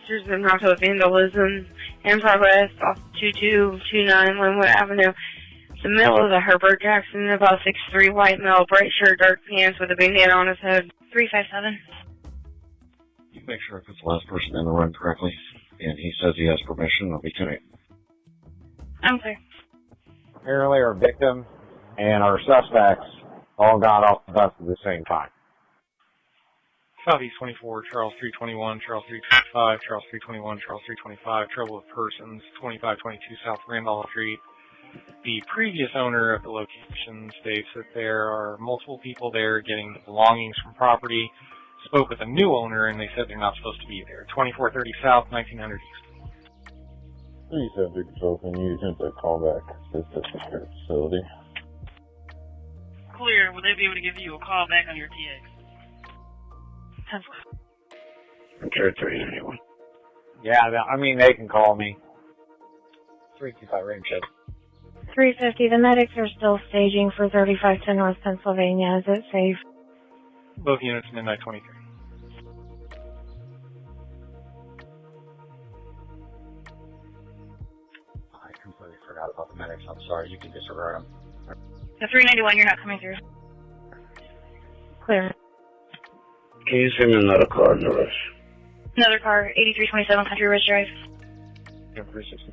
[SPEAKER 7] There's been auto vandalism in progress off 2229 Linwood Avenue. The middle of the Herbert Jackson, about 6'3", white male, bright shirt, dark pants with a bandana on his head. 357.
[SPEAKER 24] You make sure I put the last person in the run correctly, and he says he has permission. I'll be 10-8.
[SPEAKER 3] I'm clear.
[SPEAKER 16] Apparently our victim and our suspects all got off the bus at the same time.
[SPEAKER 18] Southeast 24, Charles 321, Charles 325, Charles 321, Charles 325, trouble with persons, 2522 South Randolph Street. The previous owner of the location states that there are multiple people there getting belongings from property. Spoke with a new owner and they said they're not supposed to be there. 2430 South, 1900 East.
[SPEAKER 8] Please have the control. Can you attempt that callback to the secure facility?
[SPEAKER 1] Clear. Will they be able to give you a call back on your TX? 10-4.
[SPEAKER 24] Sure, 391.
[SPEAKER 16] Yeah, I mean, they can call me.
[SPEAKER 22] 325 range check.
[SPEAKER 12] 350, the medics are still staging for 3510 North Pennsylvania. Is it safe?
[SPEAKER 18] Both units, midnight 23.
[SPEAKER 11] I completely forgot about the medics. I'm sorry. You can disregard them.
[SPEAKER 1] The 391, you're not coming through.
[SPEAKER 12] Clear.
[SPEAKER 24] Can you send me another car in the rush?
[SPEAKER 1] Another car, 8327 Country Ridge Drive.
[SPEAKER 11] Yeah, 362.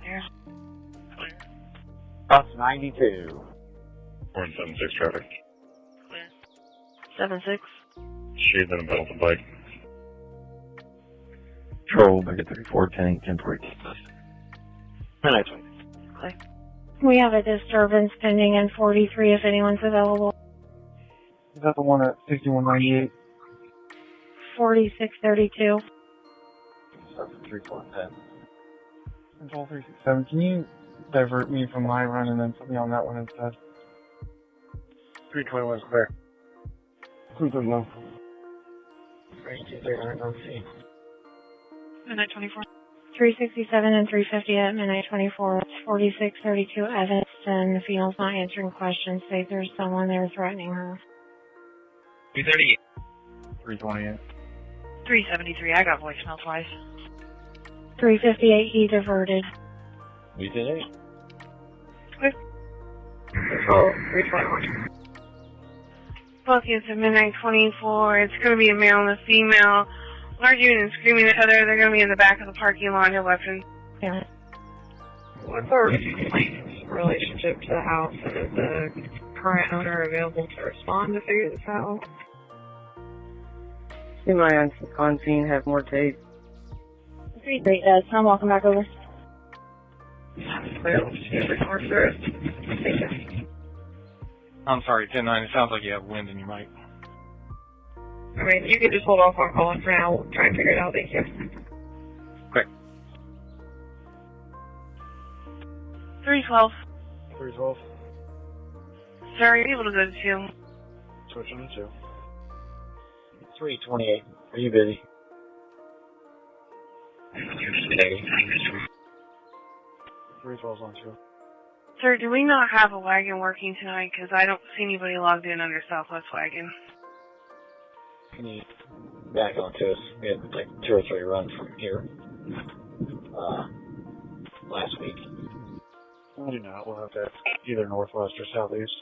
[SPEAKER 1] There.
[SPEAKER 16] Bus 92.
[SPEAKER 24] 176 traffic.
[SPEAKER 1] 7-6.
[SPEAKER 24] She's in a battle to bike.
[SPEAKER 8] Control, back at 3410, 1042.
[SPEAKER 24] Midnight 20.
[SPEAKER 1] Clear.
[SPEAKER 12] We have a disturbance pending in 43 if anyone's available.
[SPEAKER 10] Is that the one at 6198?
[SPEAKER 12] 4632.
[SPEAKER 11] 3410.
[SPEAKER 10] Control 367. Can you divert me from my run and then put me on that one instead?
[SPEAKER 22] 321 is clear.
[SPEAKER 10] Who's in now?
[SPEAKER 22] 3239 on scene.
[SPEAKER 1] Midnight 24.
[SPEAKER 12] 367 and 350 at midnight 24. It's 4632 Evanston. The female's not answering questions. Say there's someone there threatening her.
[SPEAKER 24] 238.
[SPEAKER 10] 328.
[SPEAKER 1] 373, I got voicemail twice.
[SPEAKER 12] 358, he diverted.
[SPEAKER 8] You did it?
[SPEAKER 1] Quick.
[SPEAKER 7] Control 321. Both units at midnight 24. It's going to be a male and a female. Arguing and screaming at each other. They're going to be in the back of the parking lot at weapons.
[SPEAKER 12] Yeah.
[SPEAKER 2] What's our relationship to the house, and is the current owner available to respond to figure this out?
[SPEAKER 13] See my on scene, have more tape.
[SPEAKER 12] Great, Tom, welcome back over.
[SPEAKER 18] I'm sorry, 10-9, it sounds like you have wind in your mic.
[SPEAKER 2] I mean, you could just hold off on calling for now. We'll try and figure it out. Thank you.
[SPEAKER 18] Quick.
[SPEAKER 1] 312.
[SPEAKER 10] 312.
[SPEAKER 7] Sir, are you able to go to 2?
[SPEAKER 10] Switching to 2.
[SPEAKER 22] 328. Are you busy?
[SPEAKER 10] 312's on 2.
[SPEAKER 7] Sir, do we not have a wagon working tonight? Because I don't see anybody logged in under Southwest Wagon.
[SPEAKER 22] Can you back onto us? We had like 2 or 3 runs from here last week.
[SPEAKER 10] I do not. We'll have to ask either Northwest or Southeast.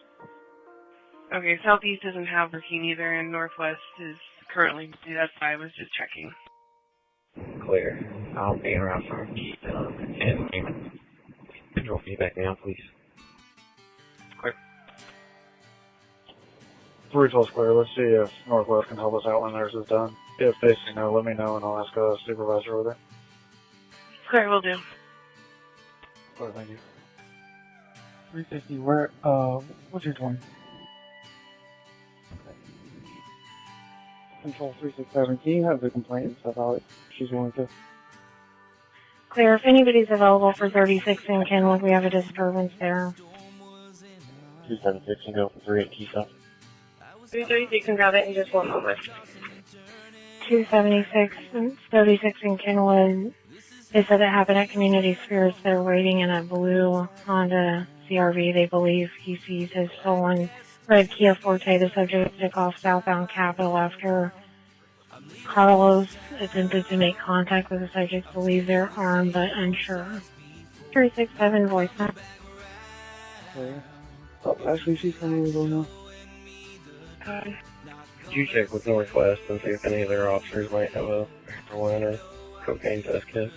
[SPEAKER 7] Okay, Southeast doesn't have working either, and Northwest is currently, that's why I was just checking.
[SPEAKER 24] Clear. I'll be around for and control feedback now, please.
[SPEAKER 18] Clear.
[SPEAKER 10] 312's clear. Let's see if Northwest can help us out when theirs is done. If they say no, let me know and I'll ask a supervisor over there.
[SPEAKER 7] Clear, will do.
[SPEAKER 10] Clear, thank you. 350, where, what's your 20? Control 367, can you have the complaint and stuff out if she's willing to?
[SPEAKER 12] Clear, if anybody's available for 36 in Kenwood, we have a disturbance there.
[SPEAKER 8] 276 and go for 382 South.
[SPEAKER 2] 336 and grab it in just 1 moment.
[SPEAKER 12] 276 and 36 in Kenwood. They said it happened at Community Spirits. They're waiting in a blue Honda CRV. They believe he sees his stolen red Kia Forte. The subject took off southbound Capitol after Carlos attempted to make contact with the subject. Believe they're armed but unsure. 367 voicemail.
[SPEAKER 10] Clear. Oh, actually, she's coming in going now.
[SPEAKER 24] Could you check with Northwest and see if any of their officers might have a heroin or cocaine test kit?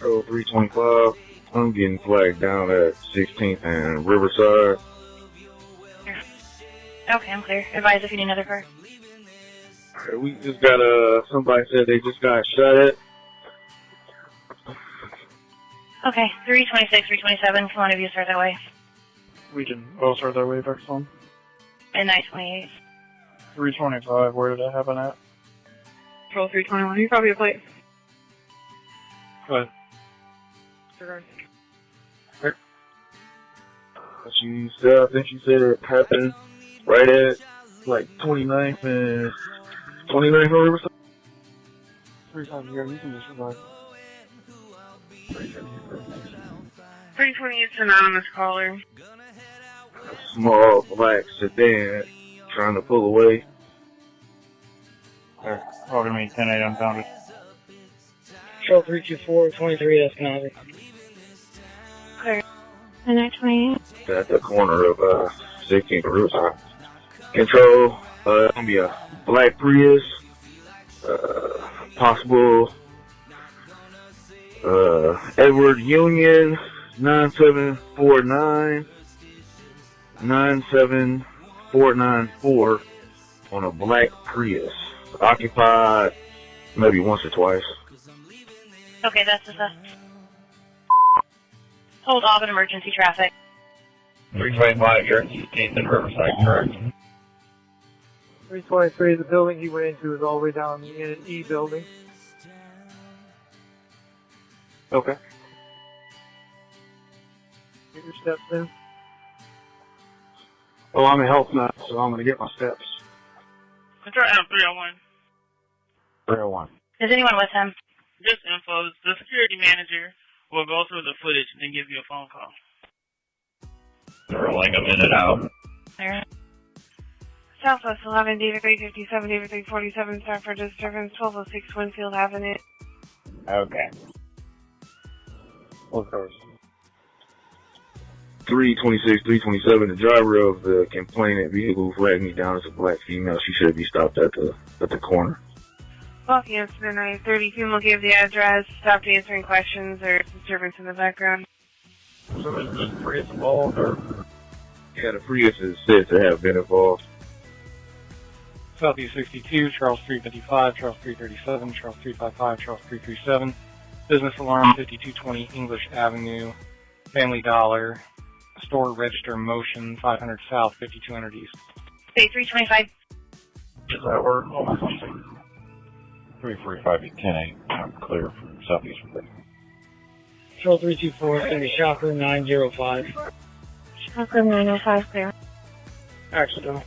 [SPEAKER 5] Oh, 325. I'm getting flagged down at 16th and Riverside.
[SPEAKER 1] Okay, I'm clear. Advise if you need another car.
[SPEAKER 5] We just got somebody said they just got shot at.
[SPEAKER 3] Okay, 326, 327, come on, if you start that way.
[SPEAKER 18] We can all start that way, Vex 1.
[SPEAKER 3] And 928.
[SPEAKER 18] 325, where did that happen at?
[SPEAKER 2] Control 321, you probably a plate.
[SPEAKER 18] Go ahead.
[SPEAKER 2] Disregard.
[SPEAKER 5] She said, I think she said it happened right at like 29th and 29th or Riverside.
[SPEAKER 18] 3 times here, you can disregard.
[SPEAKER 7] 320 is anonymous caller.
[SPEAKER 5] Small black sedan trying to pull away.
[SPEAKER 18] They're all going to be 10-8 unfounded.
[SPEAKER 22] Control 324, 23 Eskenazi.
[SPEAKER 12] Clear. And 928.
[SPEAKER 5] At the corner of 16th and Riverside. Control, gonna be a black Prius, possible, Edward Union, 97494 on a black Prius. Occupied maybe once or twice.
[SPEAKER 3] Okay, that's the hold off in emergency traffic.
[SPEAKER 24] 325, you're at 16th and Riverside, correct?
[SPEAKER 22] 323, the building he went into is all the way down in the E building.
[SPEAKER 5] Okay.
[SPEAKER 22] Get your steps in.
[SPEAKER 5] Oh, I'm in health now, so I'm gonna get my steps.
[SPEAKER 7] Control M301.
[SPEAKER 16] 301.
[SPEAKER 3] Is anyone with him?
[SPEAKER 7] Just info. The security manager will go through the footage and give you a phone call.
[SPEAKER 24] Rolling them in and out.
[SPEAKER 3] There.
[SPEAKER 2] Southwest 11, David 357, David 347, start for disturbance, 1206 Winfield Avenue.
[SPEAKER 16] Okay.
[SPEAKER 5] What cars? 326, 327. The driver of the complainant vehicle flagged me down as a black female. She should be stopped at the corner.
[SPEAKER 2] Welcome, incident 930. Female gave the address, stopped answering questions, or disturbance in the background.
[SPEAKER 5] Somebody's Prius involved, or? Yeah, the Prius is said to have been involved.
[SPEAKER 18] Southeast 62, Charles 355, Charles 337, Charles 355, Charles 337. Business alarm 5220 English Avenue, Family Dollar, store register motion 500 South, 5200 East.
[SPEAKER 3] Say 325.
[SPEAKER 5] Does that work?
[SPEAKER 24] 345 at 10-8. I'm clear from Southeast.
[SPEAKER 22] Control 324, it's going to be Shocker 905.
[SPEAKER 12] Shocker 905, clear.
[SPEAKER 22] Accidental.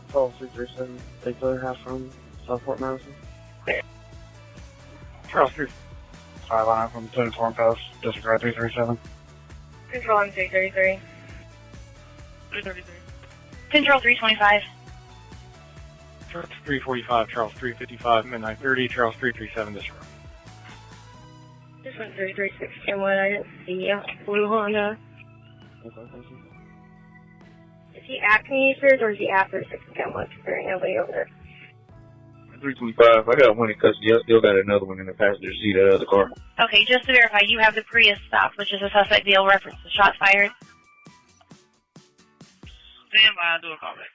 [SPEAKER 22] Control 337, take the other half from Southport, Madison.
[SPEAKER 18] Charles 359 from Tenant Foreign Post, disregard 337.
[SPEAKER 2] Control M333.
[SPEAKER 7] 333.
[SPEAKER 3] Control 325.
[SPEAKER 18] Charles 345, Charles 355, midnight 30, Charles 337, disregard.
[SPEAKER 12] This went 336 and what I didn't see blue Honda. Is he at Canisius or is he after 6 Kenwood? There ain't nobody over there.
[SPEAKER 5] 325. I got one in custody. I still got another one in the passenger seat of the other car.
[SPEAKER 3] Okay, just to verify, you have the Prius stopped, which is a suspect vehicle reference to shots fired.
[SPEAKER 7] Stand by, I'll do a call back.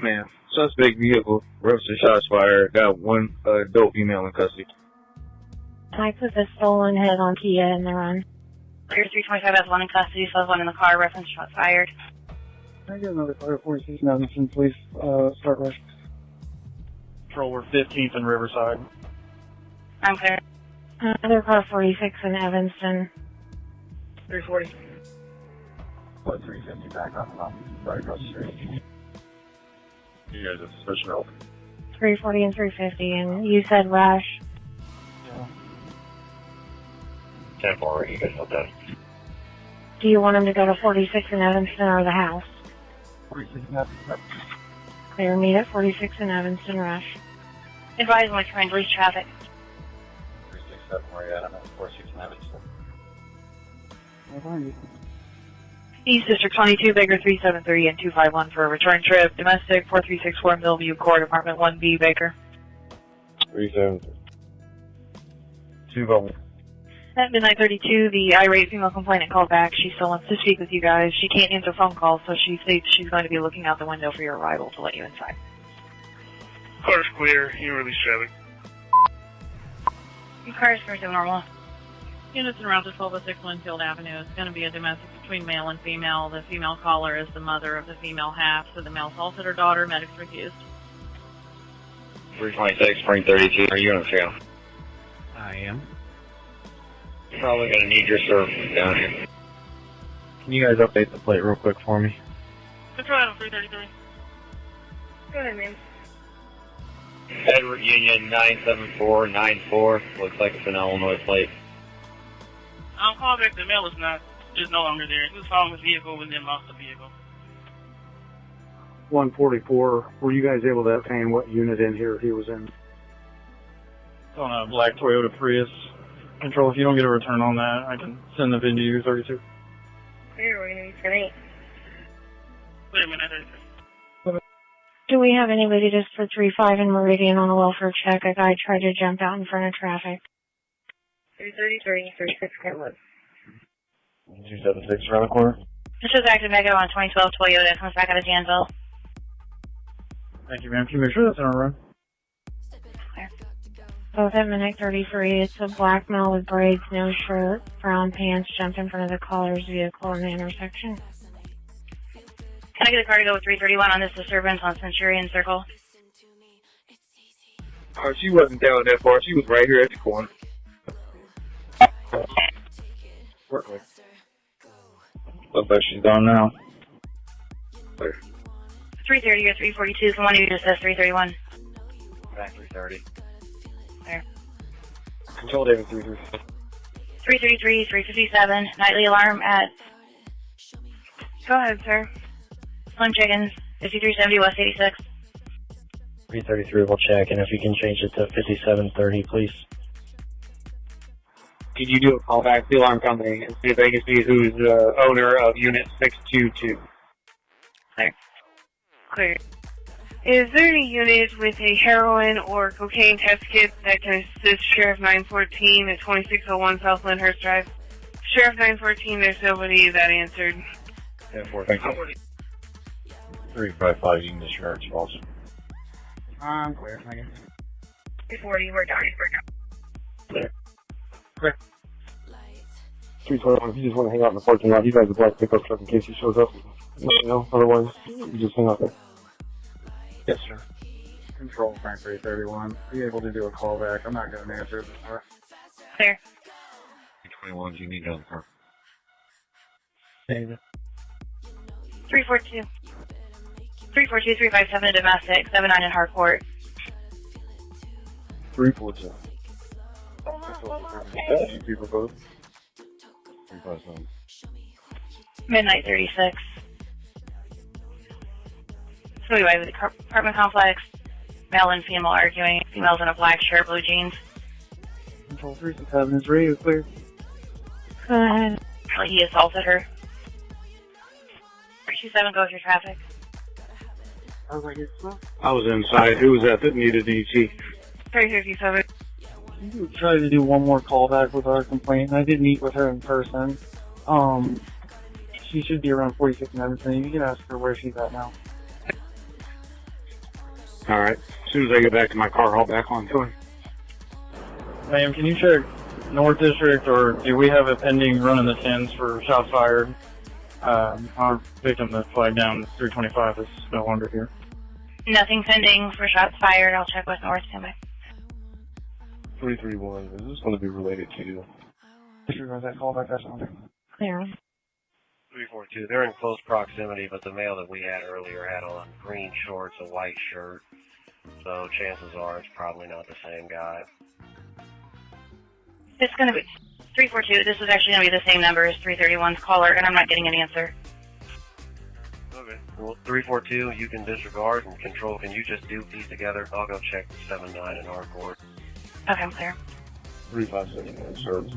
[SPEAKER 5] Man, suspect vehicle, reference to shots fired. Got one adult female in custody.
[SPEAKER 12] I put the stolen head on Kia in the run.
[SPEAKER 3] Clear 325 has one in custody, so has one in the car, reference shots fired.
[SPEAKER 22] Can I get another fire 46 in Evanston, please? Start rush.
[SPEAKER 18] Control, we're 15th in Riverside.
[SPEAKER 3] I'm clear.
[SPEAKER 12] Another car 46 in Evanston.
[SPEAKER 22] 340.
[SPEAKER 24] What, 350 back up, right across the street. You guys have suspicion of
[SPEAKER 12] 340 and 350, and you said rush.
[SPEAKER 24] 10-4, you guys know that.
[SPEAKER 12] Do you want him to go to 46 in Evanston or the house?
[SPEAKER 22] 46 in Evanston.
[SPEAKER 12] Clear, meet at 46 in Evanston, rush.
[SPEAKER 3] Advise when trying to leave traffic.
[SPEAKER 24] 367, where you at? I'm at 46 in Evanston.
[SPEAKER 1] East District 22, Baker 373 and 251 for a return trip. Domestic 4364 Millview Court, Apartment 1B, Baker.
[SPEAKER 8] 373. 251.
[SPEAKER 1] At midnight 32, the irate female complainant called back. She still wants to speak with you guys. She can't answer phone calls, so she states she's going to be looking out the window for your arrival to let you inside.
[SPEAKER 14] Car's clear. You release traffic.
[SPEAKER 1] Your car is clear to normal. Units en route to 1206 Winfield Avenue. It's going to be a domestic between male and female. The female caller is the mother of the female half, so the male assaulted her daughter. Medics refused.
[SPEAKER 11] 326, Spring 32. Are you on the trail?
[SPEAKER 10] I am.
[SPEAKER 11] Probably gonna need your service down here.
[SPEAKER 10] Can you guys update the plate real quick for me?
[SPEAKER 1] Control item 333.
[SPEAKER 7] Go ahead, ma'am.
[SPEAKER 11] Edward Union 97494. Looks like it's an Illinois plate.
[SPEAKER 14] I'll call back. The mail is no longer there. He was following his vehicle and then lost the vehicle.
[SPEAKER 5] 144. Were you guys able to obtain what unit in here he was in?
[SPEAKER 18] It's on a black Toyota Prius. Control, if you don't get a return on that, I can send the VIN to you, 32.
[SPEAKER 7] Here, we're going to be 10-8.
[SPEAKER 14] Wait a minute.
[SPEAKER 12] Do we have anybody just for 35 in Meridian on a welfare check? A guy tried to jump out in front of traffic.
[SPEAKER 7] 333, 36 Kentwood.
[SPEAKER 10] 276 around the corner.
[SPEAKER 1] This is active Mega on 2012 Toyota. Comes back out of Janville.
[SPEAKER 18] Thank you, ma'am. Can you make sure that's in our run?
[SPEAKER 12] Both at minute 33. It's a black male with braids, no shirt, brown pants, jumped in front of the caller's vehicle in the intersection.
[SPEAKER 1] Can I get a car to go with 331 on this disturbance on Centurion Circle?
[SPEAKER 17] Oh, she wasn't down that far. She was right here at the corner.
[SPEAKER 10] Work with. Looks like she's gone now.
[SPEAKER 1] 330 or 342. Someone who just says 331.
[SPEAKER 11] Back 330.
[SPEAKER 1] There.
[SPEAKER 10] Control David 333.
[SPEAKER 1] 333, 357. Nightly alarm at...
[SPEAKER 7] Go ahead, sir.
[SPEAKER 1] Slim Chickens, 5370 West 86.
[SPEAKER 10] 333 will check, and if you can change it to 5730, please.
[SPEAKER 17] Could you do a call back to the alarm company and see if they can see who's the owner of Unit 622?
[SPEAKER 1] Clear.
[SPEAKER 7] Clear. Is there any unit with a heroin or cocaine test kit that can assist Sheriff 914 at 2601 South Lyndhurst Drive? Sheriff 914, there's nobody that answered.
[SPEAKER 10] 10-4, thank you. 355, you can discharge also.
[SPEAKER 17] I'm clear, I guess.
[SPEAKER 7] 340, we're done.
[SPEAKER 10] Clear.
[SPEAKER 17] Clear.
[SPEAKER 10] 321, if you just want to hang out in the parking lot, you guys have a black pickup truck in case he shows up. Let me know, otherwise, you just hang out there.
[SPEAKER 17] Yes, sir. Control Frank 331. Be able to do a call back. I'm not going to answer this part.
[SPEAKER 1] Clear.
[SPEAKER 11] 321, you need another car.
[SPEAKER 10] David.
[SPEAKER 1] 342. 342, 357 domestic, 79 in Harcourt.
[SPEAKER 10] 342. You people both. 357.
[SPEAKER 1] Midnight 36. So anyway, with the apartment complex, male and female arguing. Female's in a black shirt, blue jeans.
[SPEAKER 18] Control 367 is radio clear.
[SPEAKER 12] Go ahead.
[SPEAKER 1] He assaulted her. 327 goes through traffic.
[SPEAKER 5] I was inside. Who was that needed ET?
[SPEAKER 7] 357.
[SPEAKER 18] You try to do one more callback with our complaint. I did meet with her in person. She should be around 46 and everything. You can ask her where she's at now.
[SPEAKER 5] All right. As soon as I get back to my car, I'll back on to him.
[SPEAKER 18] Ma'am, can you check North District, or do we have a pending run in the 10s for shots fired? Our victim that flagged down 325 is no longer here.
[SPEAKER 1] Nothing pending for shots fired. I'll check with North Timber.
[SPEAKER 10] 331, is this going to be related to...
[SPEAKER 18] Disregard that callback, that's on there.
[SPEAKER 12] Clear.
[SPEAKER 11] 342, they're in close proximity, but the male that we had earlier had on green shorts, a white shirt. So chances are it's probably not the same guy.
[SPEAKER 1] It's going to be 342. This is actually going to be the same number as 331's caller, and I'm not getting an answer.
[SPEAKER 11] Okay. Well, 342, you can disregard, and Control, can you just do these together? I'll go check 79 in our court.
[SPEAKER 1] Okay, I'm clear.
[SPEAKER 10] 357, service.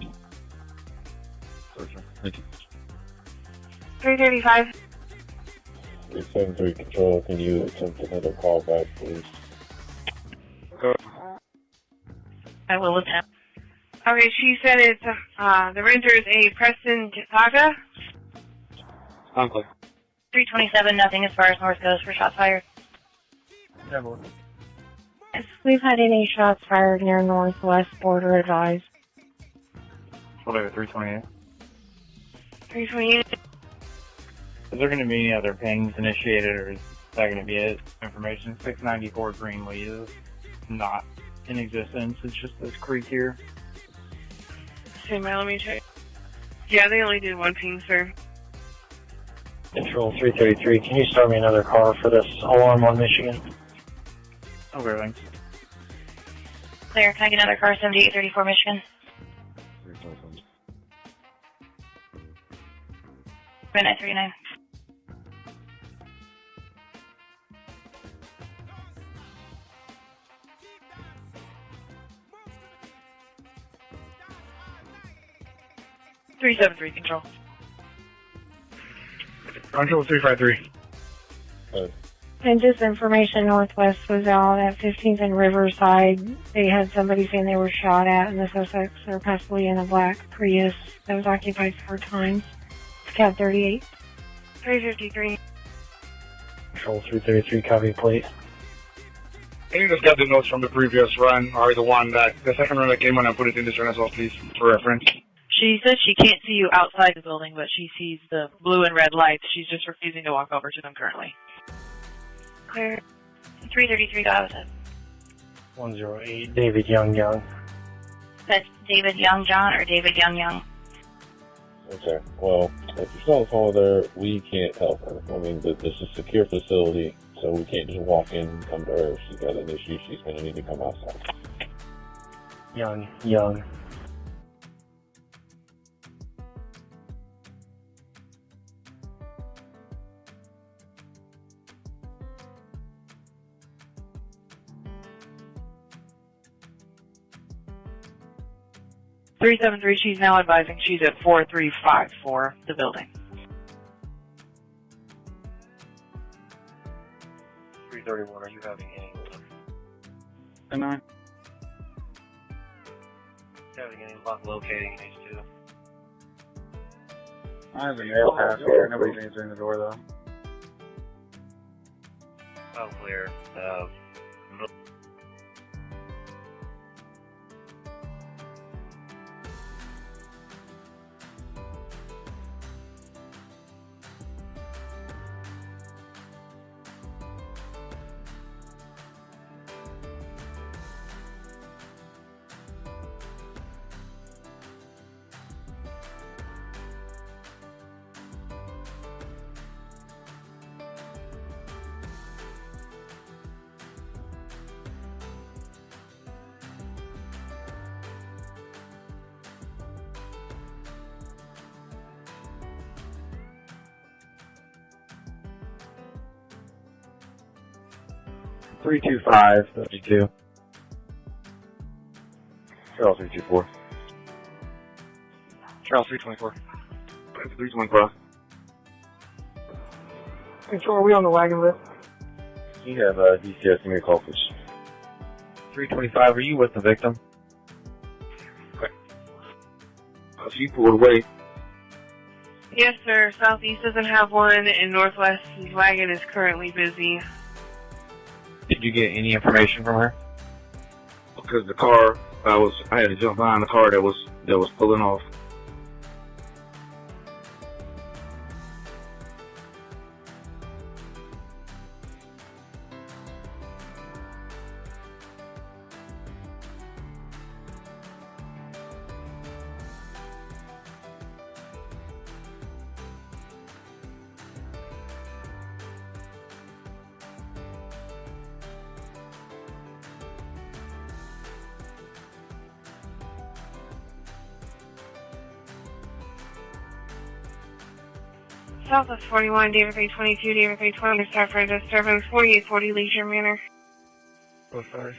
[SPEAKER 10] Thank you.
[SPEAKER 7] 335.
[SPEAKER 8] 873 Control, can you attempt another call back, please?
[SPEAKER 1] I will attempt.
[SPEAKER 7] Okay, she said it's, the renter is a Preston Saga.
[SPEAKER 18] Uncle.
[SPEAKER 3] 327, nothing as far as north goes for shots fired.
[SPEAKER 12] If we've had any shots fired near northwest border, advised.
[SPEAKER 4] Whatever, 328.
[SPEAKER 7] 328.
[SPEAKER 4] Is there going to be any other pings initiated, or is that going to be it? Information 694 Greenlee is not in existence. It's just this creek here.
[SPEAKER 7] Okay, man, let me check. Yeah, they only did one ping, sir.
[SPEAKER 10] Control 333, can you start me another car for this alarm on Michigan?
[SPEAKER 4] Okay, thanks.
[SPEAKER 3] Clear, can I get another car, 7834 Michigan? Midnight 39.
[SPEAKER 1] .373 control.
[SPEAKER 18] Control 353.
[SPEAKER 12] And just information, Northwest was out at 15th and Riverside. They had somebody saying they were shot at, and the suspects are possibly in a black Prius that was occupied 4 times. It's Cab 38.
[SPEAKER 7] 353.
[SPEAKER 10] Control 333, copy, please.
[SPEAKER 18] Can you just get the notes from the previous run, or the second run that came on, and put it in this run as well, please, for reference?
[SPEAKER 1] She says she can't see you outside the building, but she sees the blue and red lights. She's just refusing to walk over to them currently.
[SPEAKER 3] Clear. 333, go ahead.
[SPEAKER 10] 108, David Young.
[SPEAKER 3] That's David Young John or David Young Young?
[SPEAKER 8] Okay, well, if she's on the phone there, we can't help her. I mean, this is a secure facility, so we can't just walk in and come to her. If she's got an issue, she's going to need to come outside.
[SPEAKER 10] Young.
[SPEAKER 1] 373, she's now advising she's at 4354, the building.
[SPEAKER 11] 331, are you having any luck locating these two?
[SPEAKER 17] I have a mail pass here. Nobody's answering the door, though.
[SPEAKER 11] Oh, clear.
[SPEAKER 10] 325, 32.
[SPEAKER 24] Charles 324.
[SPEAKER 18] Charles 324.
[SPEAKER 24] 325.
[SPEAKER 10] Control, are we on the wagon list?
[SPEAKER 24] You have DCS, give me a call, please.
[SPEAKER 15] 325, are you with the victim?
[SPEAKER 24] She pulled away.
[SPEAKER 7] Yes, sir. Southeast doesn't have one, and Northwest's wagon is currently busy.
[SPEAKER 15] Did you get any information from her?
[SPEAKER 24] Because the car, I had to jump behind the car that was pulling off.
[SPEAKER 7] Southwest 41, David 322, David 320, start for disturbance, 4840 Leisure Manor.
[SPEAKER 18] Oh, sorry.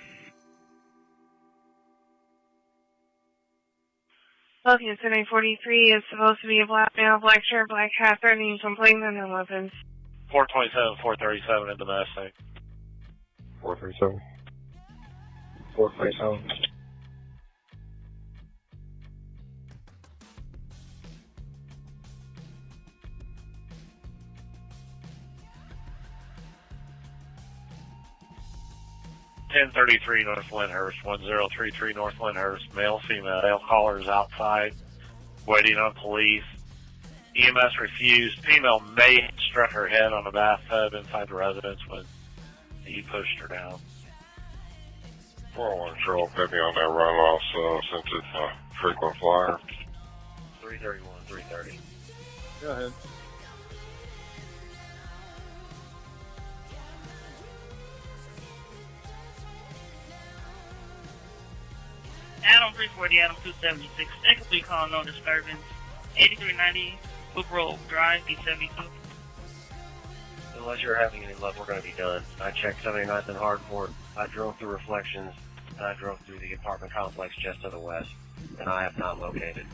[SPEAKER 7] Logan, 943 is supposed to be a black male, black shirt, black hat, threatening some plain and weapons.
[SPEAKER 11] 427, 437 in domestic.
[SPEAKER 24] 437.
[SPEAKER 10] 437.
[SPEAKER 11] 1033 North Lyndhurst, 1033 North Lyndhurst, male, female callers outside, waiting on police. EMS refused. Female may have struck her head on the bathtub inside the residence when he pushed her down.
[SPEAKER 8] 401 Patrol, put me on that run-off since it's a frequent flyer.
[SPEAKER 11] 331, 330.
[SPEAKER 17] Go ahead.
[SPEAKER 14] Adam 340, Adam 276. Second we call no disturbance. 8390 Book Road Drive, B72.
[SPEAKER 11] Unless you're having any luck, we're going to be done. I checked 79th and Hardport. I drove through Reflections, and I drove through the apartment complex just to the west, and I have not located.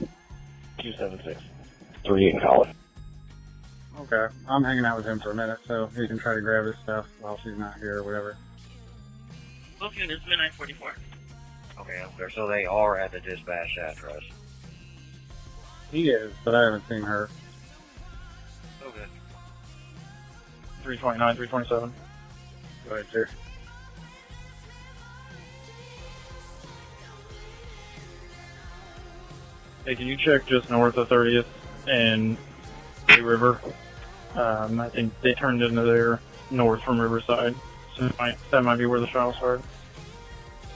[SPEAKER 11] 276.
[SPEAKER 24] 38 College.
[SPEAKER 17] Okay, I'm hanging out with him for a minute, so he can try to grab his stuff while she's not here or whatever.
[SPEAKER 14] Both units, midnight 44.
[SPEAKER 11] Okay, I'm clear. So they are at the dispatch address.
[SPEAKER 17] He is, but I haven't seen her.
[SPEAKER 11] Okay.
[SPEAKER 18] 329, 327.
[SPEAKER 17] Go ahead, sir.
[SPEAKER 18] Hey, can you check just north of 30th and Bay River? I think they turned into there north from Riverside. So that might be where the trial started.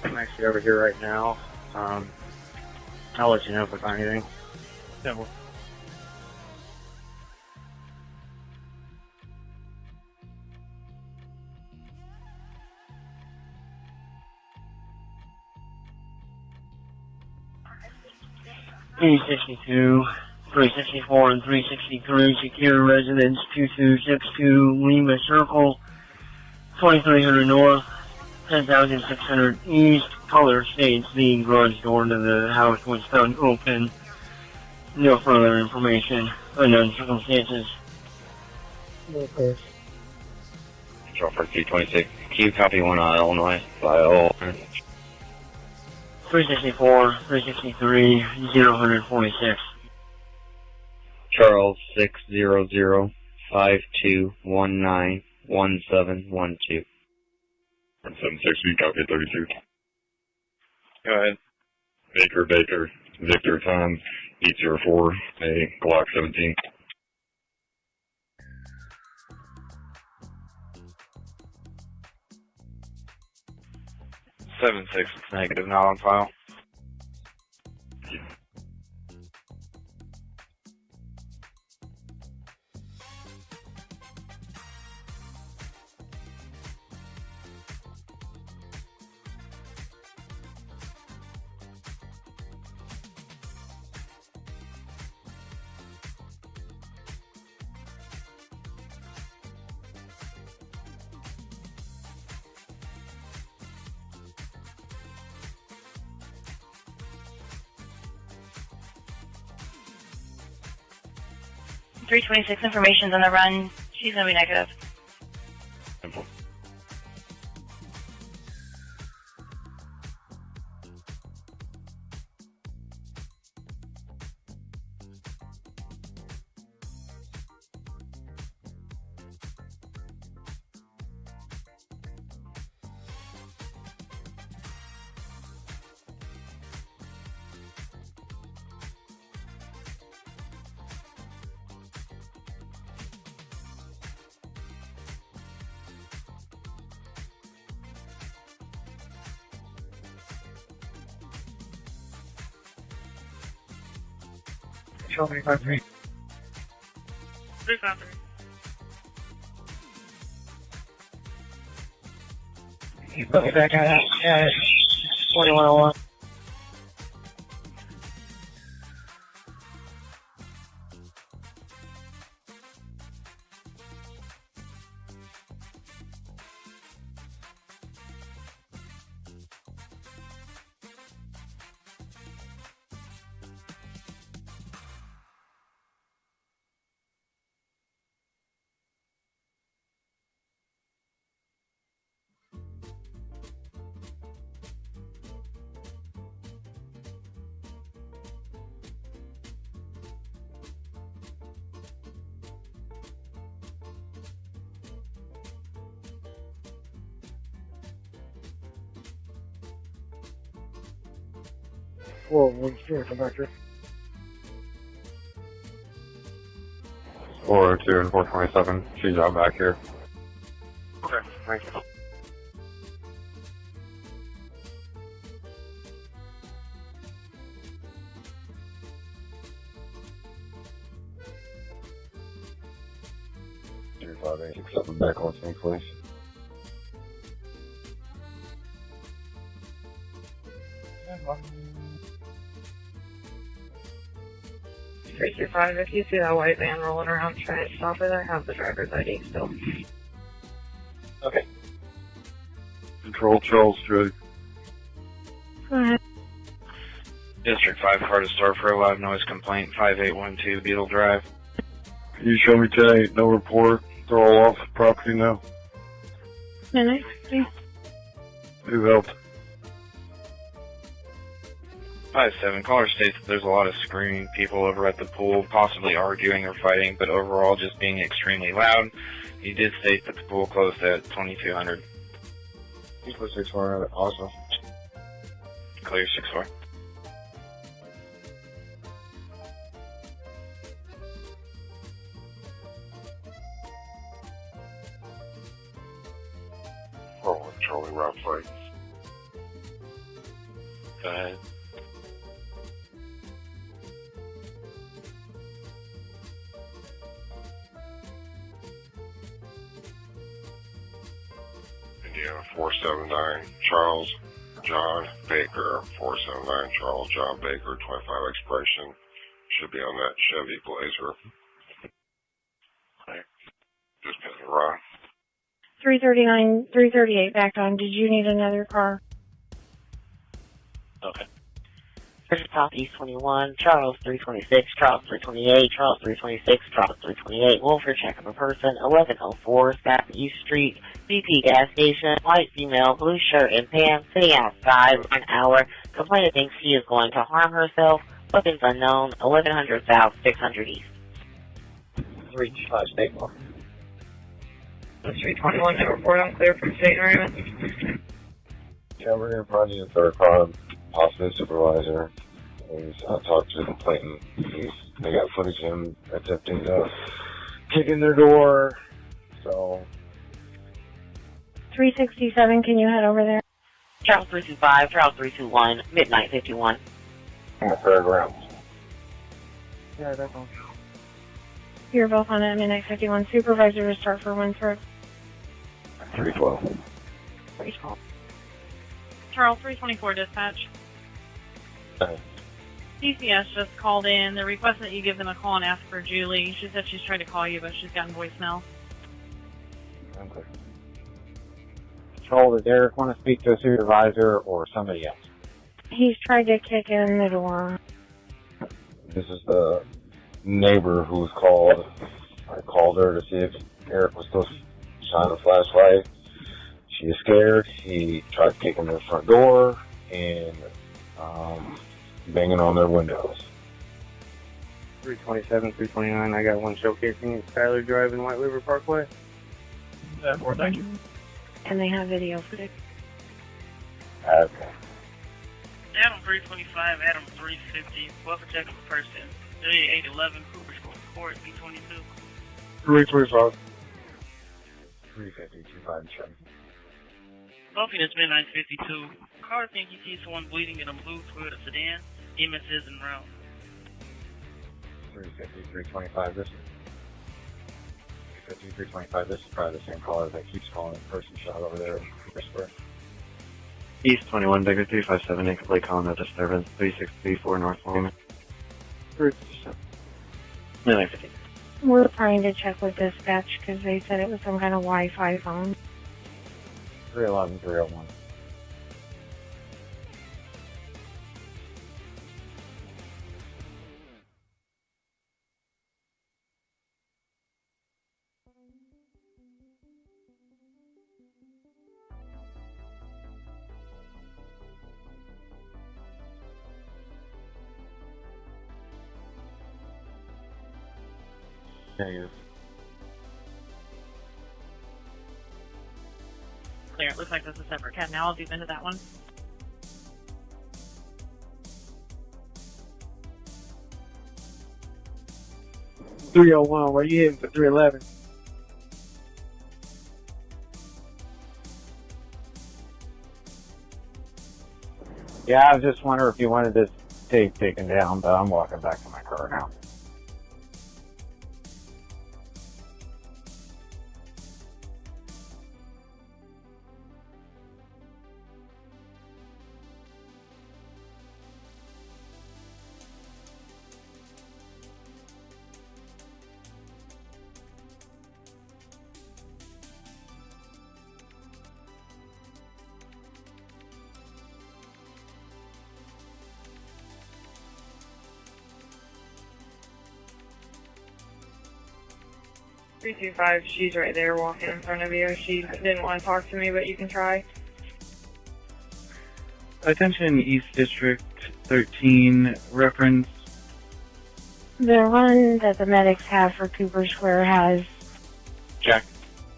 [SPEAKER 10] I'm actually over here right now. I'll let you know if I find anything.
[SPEAKER 18] Yeah, well.
[SPEAKER 22] E62, 364 and 363, secure residence 2262 Lima Circle, 2300 North, 10,600 East. Caller states the garage door to the house was found open. No further information. Unknown circumstances.
[SPEAKER 24] Okay. Control for 326. Q, copy 1 Illinois. File.
[SPEAKER 22] 364, 363, 0146.
[SPEAKER 24] Charles 600 5219 1712.
[SPEAKER 8] 760, copy 32.
[SPEAKER 24] Go ahead.
[SPEAKER 8] Baker, Victor, Tom, 804, a Glock 17.
[SPEAKER 6] Seven six, it's negative, not on file.
[SPEAKER 3] .326 information's on the run. She's gonna be negative.
[SPEAKER 8] Simple.
[SPEAKER 22] Show me 53.
[SPEAKER 14] 353.
[SPEAKER 22] You put me back on that. Yeah, 4101.
[SPEAKER 10] 401, sure, come back here.
[SPEAKER 8] 402 and 427. She's out back here.
[SPEAKER 17] Okay, thank you.
[SPEAKER 8] Something back on me, please.
[SPEAKER 2] Tracer 5, if you see that white van rolling around, try to stop it. I have the driver's ID still.
[SPEAKER 8] Okay.
[SPEAKER 5] Control Charles Street.
[SPEAKER 2] Go ahead.
[SPEAKER 19] District 5 car to store for a loud noise complaint, 5812 Beetle Drive.
[SPEAKER 5] Can you show me 10-8, no report? They're all off the property now.
[SPEAKER 12] Minute, please.
[SPEAKER 5] Who helped?
[SPEAKER 19] 5-7 caller states that there's a lot of screaming, people over at the pool, possibly arguing or fighting, but overall just being extremely loud. He did state that the pool closed at 2200.
[SPEAKER 8] Equal 6-4, awesome.
[SPEAKER 19] Clear 6-4.
[SPEAKER 8] Charlie Route Fight.
[SPEAKER 19] Go ahead.
[SPEAKER 8] Indiana 479 Charles John Baker. 479 Charles John Baker, 25 expiration. Should be on that Chevy Blazer. Just getting Ron.
[SPEAKER 12] 339, 338 back on. Did you need another car?
[SPEAKER 19] Okay.
[SPEAKER 9] Southeast 21, Charles 326, Charles 328, Charles 326, Charles 328, Wolford, check of a person, 1104 South East Street, BP gas station, white female, blue shirt and pants, sitting outside for an hour, complainant thinks she is going to harm herself, weapons unknown, 1100 South, 600 East.
[SPEAKER 16] 325 State Law.
[SPEAKER 2] 321, no report on clear from state agreement.
[SPEAKER 8] Yeah, we're here probably in third car, possibly supervisor. I talked to the complainant. They got footage of him attempting to kick in their door. So
[SPEAKER 12] 367, can you head over there?
[SPEAKER 9] Charles 325, Charles 321, midnight 51.
[SPEAKER 8] on the fairgrounds.
[SPEAKER 10] Yeah, that's all.
[SPEAKER 12] You're both on at midnight 51. Supervisor to start for Winthrop.
[SPEAKER 8] 312.
[SPEAKER 1] Charles 324 dispatch. DCS just called in. They're requesting that you give them a call and ask for Julie. She said she's tried to call you, but she's gotten voicemail.
[SPEAKER 16] Okay. Patrol, does Eric want to speak to a supervisor or somebody else?
[SPEAKER 12] He's tried to kick in the door.
[SPEAKER 8] This is the neighbor who's called. I called her to see if Eric was still shining a flashlight. She is scared. He tried kicking their front door and banging on their windows.
[SPEAKER 10] 327, 329. I got one showcasing Skyler Drive in White River Parkway.
[SPEAKER 17] Therefore, thank you.
[SPEAKER 12] And they have video footage.
[SPEAKER 8] Okay.
[SPEAKER 14] Adam 325, Adam 350, welfare check of a person. 3811, Cooper Court, B22.
[SPEAKER 5] 325.
[SPEAKER 8] 350, 25,
[SPEAKER 14] Buffy, it's midnight 52. Car think he sees someone bleeding in a blue Toyota sedan. EMS is en route.
[SPEAKER 16] 350, 325. This is 350, 325. This is probably the same caller that keeps calling the person shot over there in Cooper Square.
[SPEAKER 15] East 21, Baker 357, incomplete call, no disturbance, 3634 North Longman.
[SPEAKER 10] 357.
[SPEAKER 15] Midnight 15.
[SPEAKER 12] We're trying to check with dispatch because they said it was some kind of Wi-Fi phone.
[SPEAKER 16] 311, 301.
[SPEAKER 8] Negative.
[SPEAKER 1] Clear. It looks like that's a separate cab now. I'll zoom into that one.
[SPEAKER 10] 301, where you heading for 311?
[SPEAKER 16] Yeah, I was just wondering if you wanted this tape taken down, but I'm walking back to my car now.
[SPEAKER 2] Three two five. She's right there walking in front of you. She didn't want to talk to me, but you can try.
[SPEAKER 4] Attention East District 13, reference.
[SPEAKER 12] The one that the medics have for Cooper Square has
[SPEAKER 4] Jack.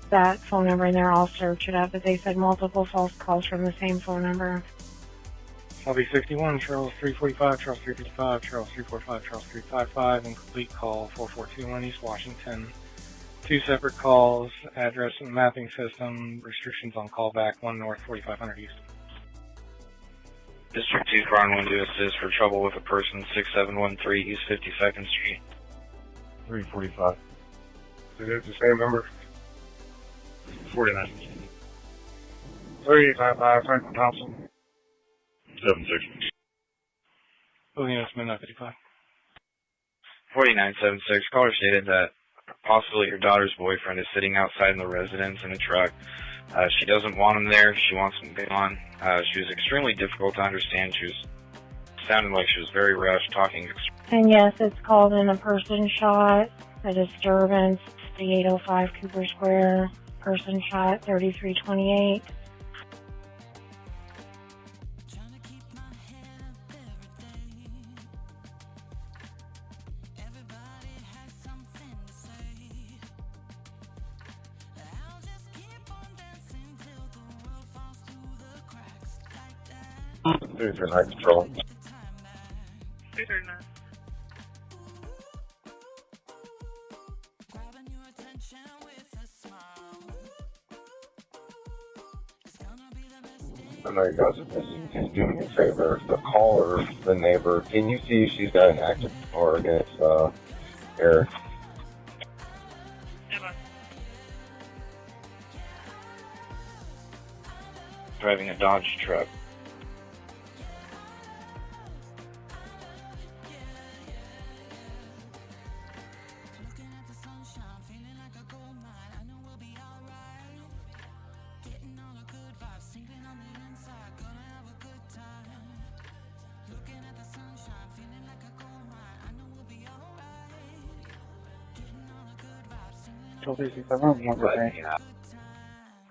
[SPEAKER 12] that phone number in there. I'll search it up, but they said multiple false calls from the same phone number.
[SPEAKER 18] Southeast 61, Charles 345, Charles 355, Charles 345, Charles 355, incomplete call 4421 East Washington. 2 separate calls, address and mapping system, restrictions on callback, 1 North 4500 East.
[SPEAKER 19] District 2, Car 1 to assist for trouble with a person, 6713 East 52nd Street.
[SPEAKER 5] 345. Is it the same number? 49. 3855, Franklin Thompson. 76.
[SPEAKER 18] Williams, Midnight 55.
[SPEAKER 19] 4976, caller stated that possibly her daughter's boyfriend is sitting outside in the residence in a truck. She doesn't want him there. She wants him gone. She was extremely difficult to understand. She was sounded like she was very rushed, talking.
[SPEAKER 12] And yes, it's called in a person shot, a disturbance, the 805 Cooper Square, person shot, 3328.
[SPEAKER 8] Dude, for night patrol.
[SPEAKER 2] 239.
[SPEAKER 8] I know you guys are busy. Just do me a favor. The caller, the neighbor, can you see if she's got an active or against Eric?
[SPEAKER 19] Driving a Dodge truck.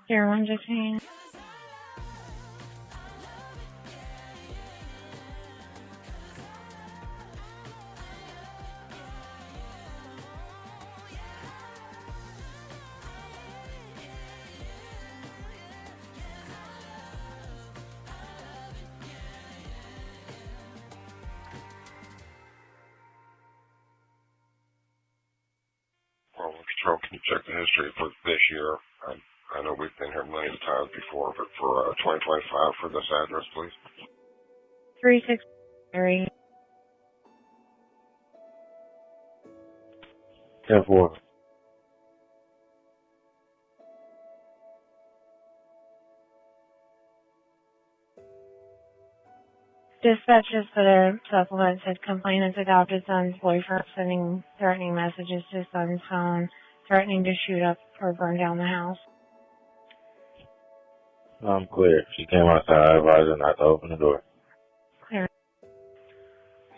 [SPEAKER 12] Here, 115.
[SPEAKER 8] Well, Control, can you check the history for this year? I know we've been here millions of times before, but for 2025 for this address, please.
[SPEAKER 12] 363.
[SPEAKER 6] 10-4.
[SPEAKER 12] Dispatch just put a supplement said complainant's adopted son's boyfriend sending threatening messages to his son's phone, threatening to shoot up or burn down the house.
[SPEAKER 6] I'm clear. She came outside, I advised her not to open the door.
[SPEAKER 12] Clear.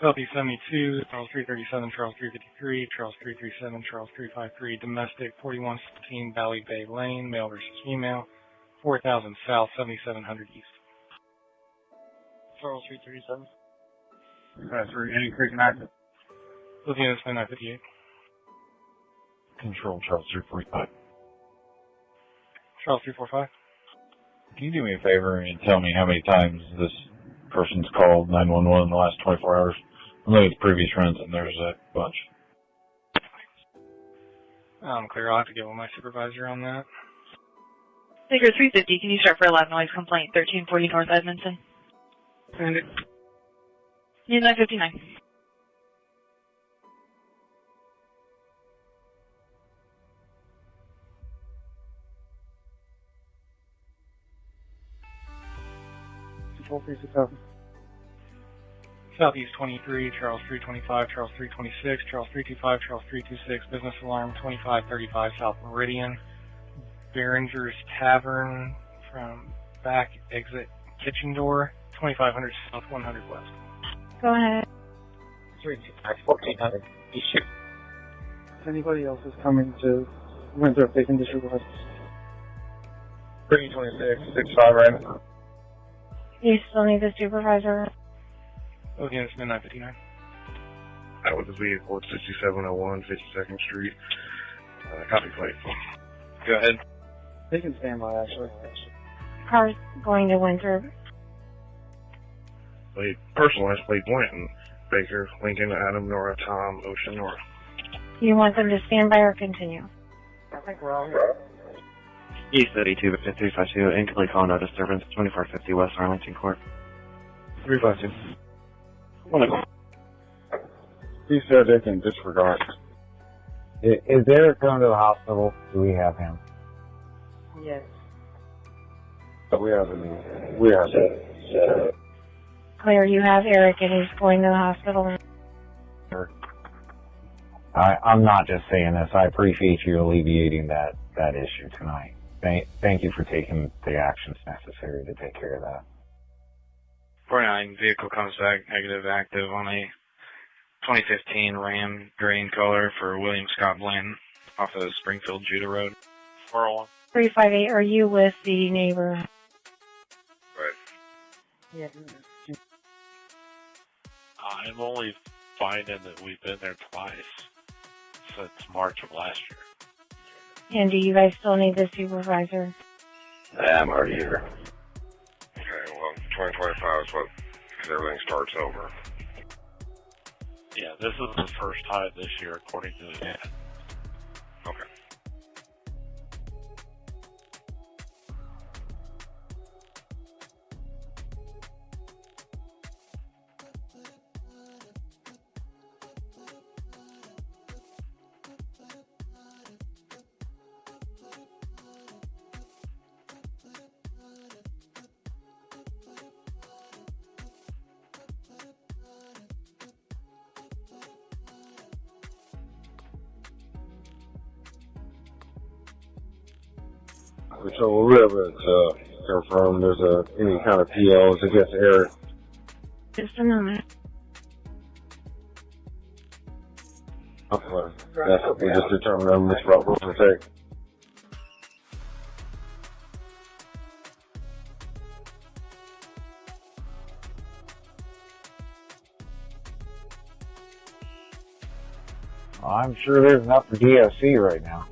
[SPEAKER 18] Southeast 72, Charles 337, Charles 353, Charles 337, Charles 353, domestic 4116 Valley Bay Lane, male versus female, 4000 South, 7700 East.
[SPEAKER 10] Charles 337. That's for any freaking active.
[SPEAKER 18] Looking at this 958.
[SPEAKER 5] Control, Charles 345.
[SPEAKER 18] Charles 345.
[SPEAKER 5] Can you do me a favor and tell me how many times this person's called 911 in the last 24 hours? I'm looking at the previous runs and there's a bunch.
[SPEAKER 18] Clear. I'll have to get with my supervisor on that.
[SPEAKER 1] Baker 350, can you start for a loud noise complaint, 1340 North Edmondson?
[SPEAKER 17] And
[SPEAKER 1] Need 959.
[SPEAKER 18] Southeast 23, Charles 325, Charles 326, Charles 325, Charles 326, business alarm 2535 South Meridian, Behringer's Tavern from back exit kitchen door, 2500 South 100 West.
[SPEAKER 12] Go ahead.
[SPEAKER 10] 1400. If anybody else is coming to Winthrop, they can just request.
[SPEAKER 17] 326, 65 right now.
[SPEAKER 12] You still need the supervisor?
[SPEAKER 18] Okay, it's midnight 59.
[SPEAKER 5] That was the vehicle at 6701 52nd Street. Copy plate.
[SPEAKER 19] Go ahead.
[SPEAKER 10] They can stand by, actually.
[SPEAKER 12] Car's going to Winthrop.
[SPEAKER 5] Plate, personalized plate Blanton. Baker, Lincoln, Adam, Nora, Tom, Ocean, Nora.
[SPEAKER 12] You want them to stand by or continue?
[SPEAKER 10] I think we're all here.
[SPEAKER 15] East 32, 352, incomplete call, no disturbance, 2450 West Arlington Court.
[SPEAKER 5] 352.
[SPEAKER 16] He said they can disregard. Is Eric going to the hospital? Do we have him?
[SPEAKER 12] Yes.
[SPEAKER 16] We have him.
[SPEAKER 12] Claire, you have Eric and he's going to the hospital.
[SPEAKER 16] I'm not just saying this. I appreciate you alleviating that issue tonight. Thank you for taking the actions necessary to take care of that.
[SPEAKER 19] 49, vehicle comes back negative active on a 2015 Ram gray in color for William Scott Blanton off of Springfield Judah Road. 401.
[SPEAKER 12] 358, are you with the neighbor?
[SPEAKER 11] Right.
[SPEAKER 12] Yes.
[SPEAKER 11] I'm only finding that we've been there twice since March of last year.
[SPEAKER 12] And do you guys still need the supervisor?
[SPEAKER 8] I'm already here. Okay, well, 2025 is what, because everything starts over.
[SPEAKER 11] Yeah, this is the first time this year, according to the ad.
[SPEAKER 8] Okay. So we haven't confirmed there's any kind of PLs against Eric.
[SPEAKER 12] Just a moment.
[SPEAKER 8] Okay. That's what we just determined on Ms. Roberts to take.
[SPEAKER 16] I'm sure there's enough for DFC right now.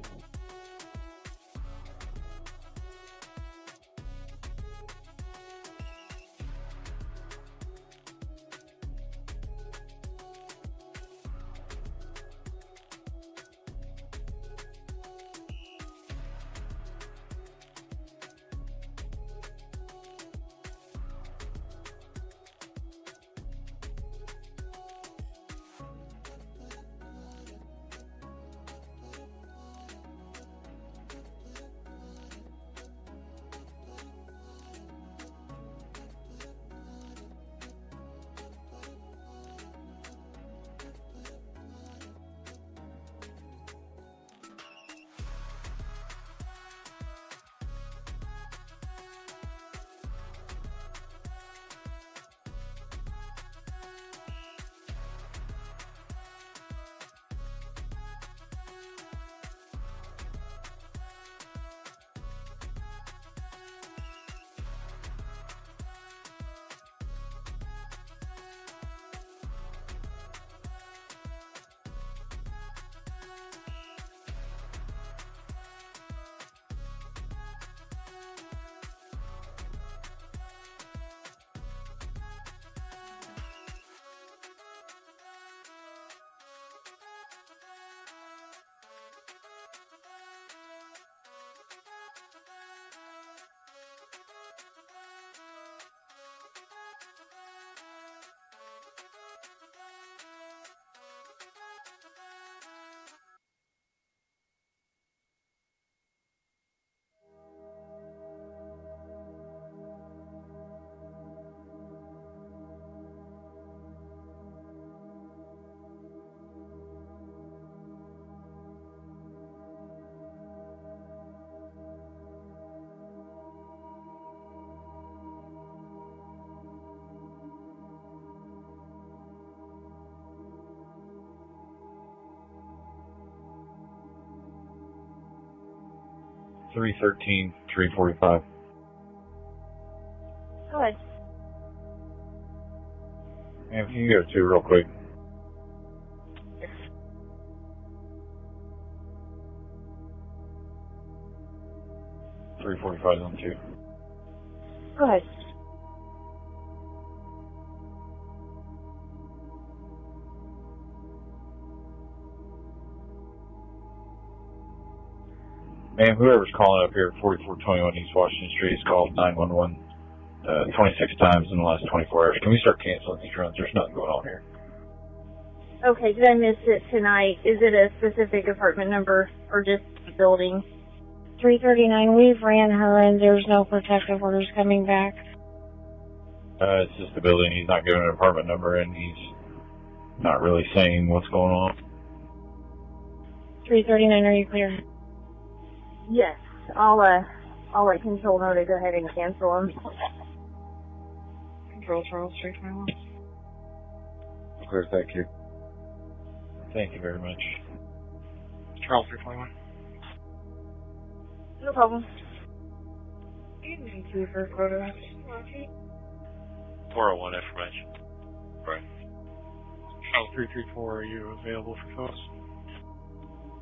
[SPEAKER 8] 313, 345.
[SPEAKER 3] Go ahead.
[SPEAKER 8] And if you can go to real quick. 345 on 2.
[SPEAKER 3] Go ahead.
[SPEAKER 8] Man, whoever's calling up here at 4421 East Washington Street has called 911 26 times in the last 24 hours. Can we start canceling these runs? There's nothing going on here.
[SPEAKER 3] Okay, did I miss it tonight? Is it a specific apartment number or just the building?
[SPEAKER 12] 339, we've ran her and there's no protective orders coming back.
[SPEAKER 8] It's just the building. He's not giving an apartment number, and he's not really saying what's going on.
[SPEAKER 12] 339, are you clear?
[SPEAKER 3] Yes. I'll let control know to go ahead and cancel them.
[SPEAKER 2] Control Charles 321.
[SPEAKER 8] Clear, thank you. Thank you very much.
[SPEAKER 18] Charles 321.
[SPEAKER 3] No problem.
[SPEAKER 2] You need to for photos.
[SPEAKER 11] 401 information. Right.
[SPEAKER 18] Charles 334, are you available for photos?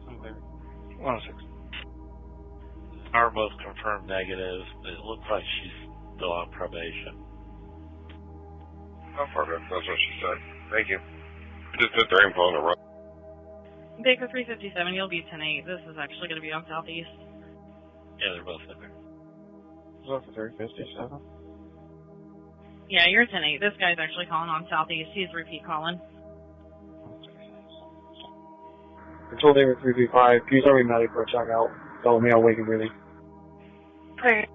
[SPEAKER 18] I'm there. 106.
[SPEAKER 11] Our both confirmed negative. It looks like she's still on probation.
[SPEAKER 8] How far back? That's what she said. Thank you. Just put their info on the run.
[SPEAKER 1] Baker 357, you'll be 10-8. This is actually going to be on Southeast.
[SPEAKER 11] Yeah, they're both in there.
[SPEAKER 2] Is that the 357?
[SPEAKER 1] Yeah, you're 10-8. This guy's actually calling on Southeast. He's repeat calling.
[SPEAKER 10] Control David 335, can you tell me medic for a checkout? Tell me I'll wake and breathing.
[SPEAKER 3] Clear.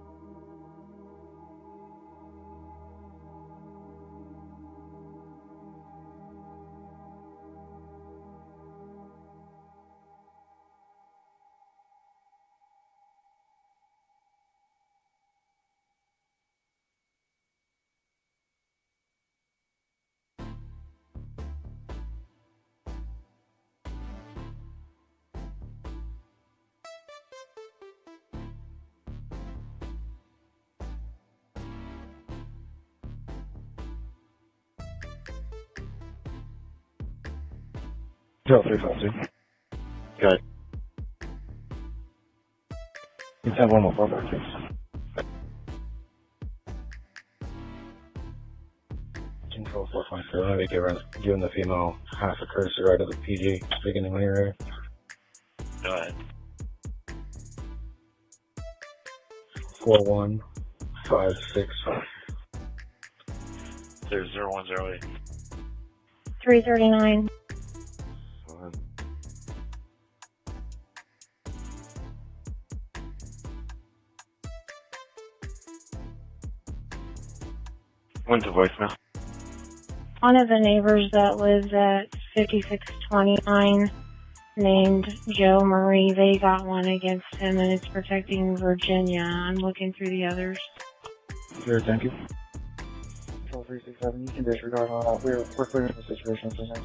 [SPEAKER 10] Control 352.
[SPEAKER 8] Good.
[SPEAKER 10] You can have one more phone back, please. Control 4.3, let me giving the female half a courtesy ride to the PG, beginning when you're ready.
[SPEAKER 11] Go ahead.
[SPEAKER 10] 41565.
[SPEAKER 11] There's 0108.
[SPEAKER 12] 339.
[SPEAKER 15] Went to voicemail.
[SPEAKER 12] One of the neighbors that lives at 5629 named Joe Marie, they got one against him and it's protecting Virginia. I'm looking through the others.
[SPEAKER 10] Sure, thank you.
[SPEAKER 2] Control 367, you can disregard all that. We're clearing the situation for now.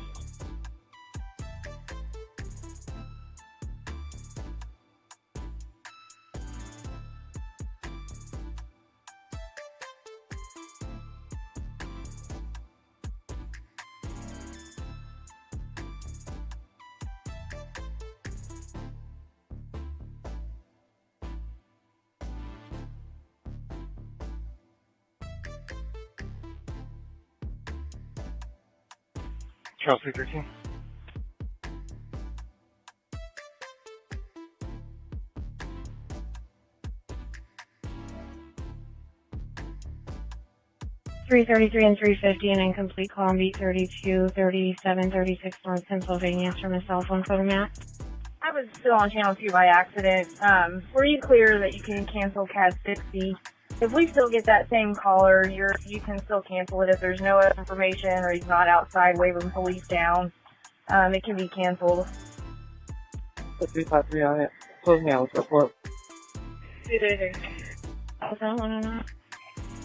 [SPEAKER 18] Charles 313.
[SPEAKER 12] .333 and 350 and incomplete call on beat 32, 37, 36 North Pennsylvania from a cell phone photo map.
[SPEAKER 3] I was still on channel 2 by accident. Were you clear that you can cancel CAD 60? If we still get that same caller, you can still cancel it if there's no other information or he's not outside waving police down. It can be canceled.
[SPEAKER 2] Put 353 on it. Close me out. Let's report.
[SPEAKER 3] 233.
[SPEAKER 12] Was that one or not?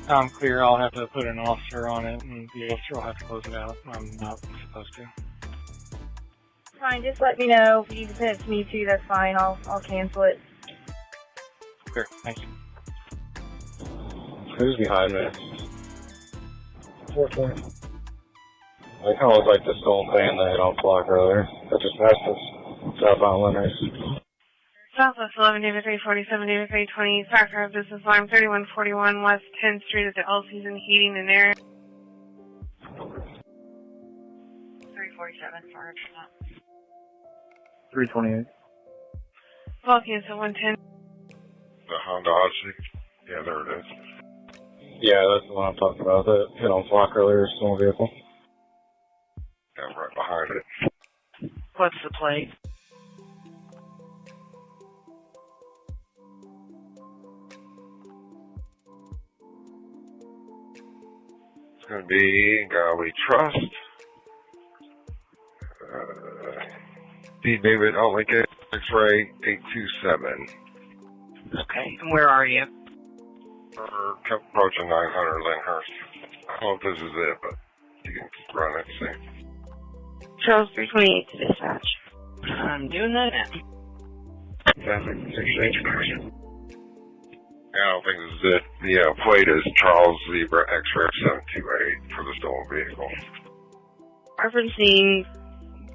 [SPEAKER 18] I'm clear. I'll have to put an officer on it, and the officer will have to close it out. I'm not supposed to.
[SPEAKER 3] Fine, just let me know. If you can send it to me too, that's fine. I'll cancel it.
[SPEAKER 18] Clear. Thank you.
[SPEAKER 5] Who's behind me? 420. I kind of look like the stolen van that hit on Flock earlier. That just passed us. Southbound Lenners.
[SPEAKER 7] Southwest 11, David 347, David 320, Sacramento Business Line 3141 West 10th Street at the All Season Heating and Air.
[SPEAKER 3] 347 for
[SPEAKER 10] 328.
[SPEAKER 7] Call cancel 110.
[SPEAKER 8] The Honda Odyssey. Yeah, there it is.
[SPEAKER 5] Yeah, that's the one I'm talking about. That hit on Flock earlier, stolen vehicle.
[SPEAKER 8] Yeah, right behind it.
[SPEAKER 3] What's the plate?
[SPEAKER 8] It's going to be Guy We Trust. D. David Lincoln, X-Ray 827.
[SPEAKER 3] Okay, and where are you?
[SPEAKER 8] We're kept approaching 900 Lyndhurst. I don't know if this is it, but you can run it and see.
[SPEAKER 3] Charles 328 to dispatch. I'm doing that now.
[SPEAKER 8] Traffic 68 correction. Yeah, I don't think this is it. The plate is Charles Zebra X-Ray 728 for the stolen vehicle.
[SPEAKER 7] Referencing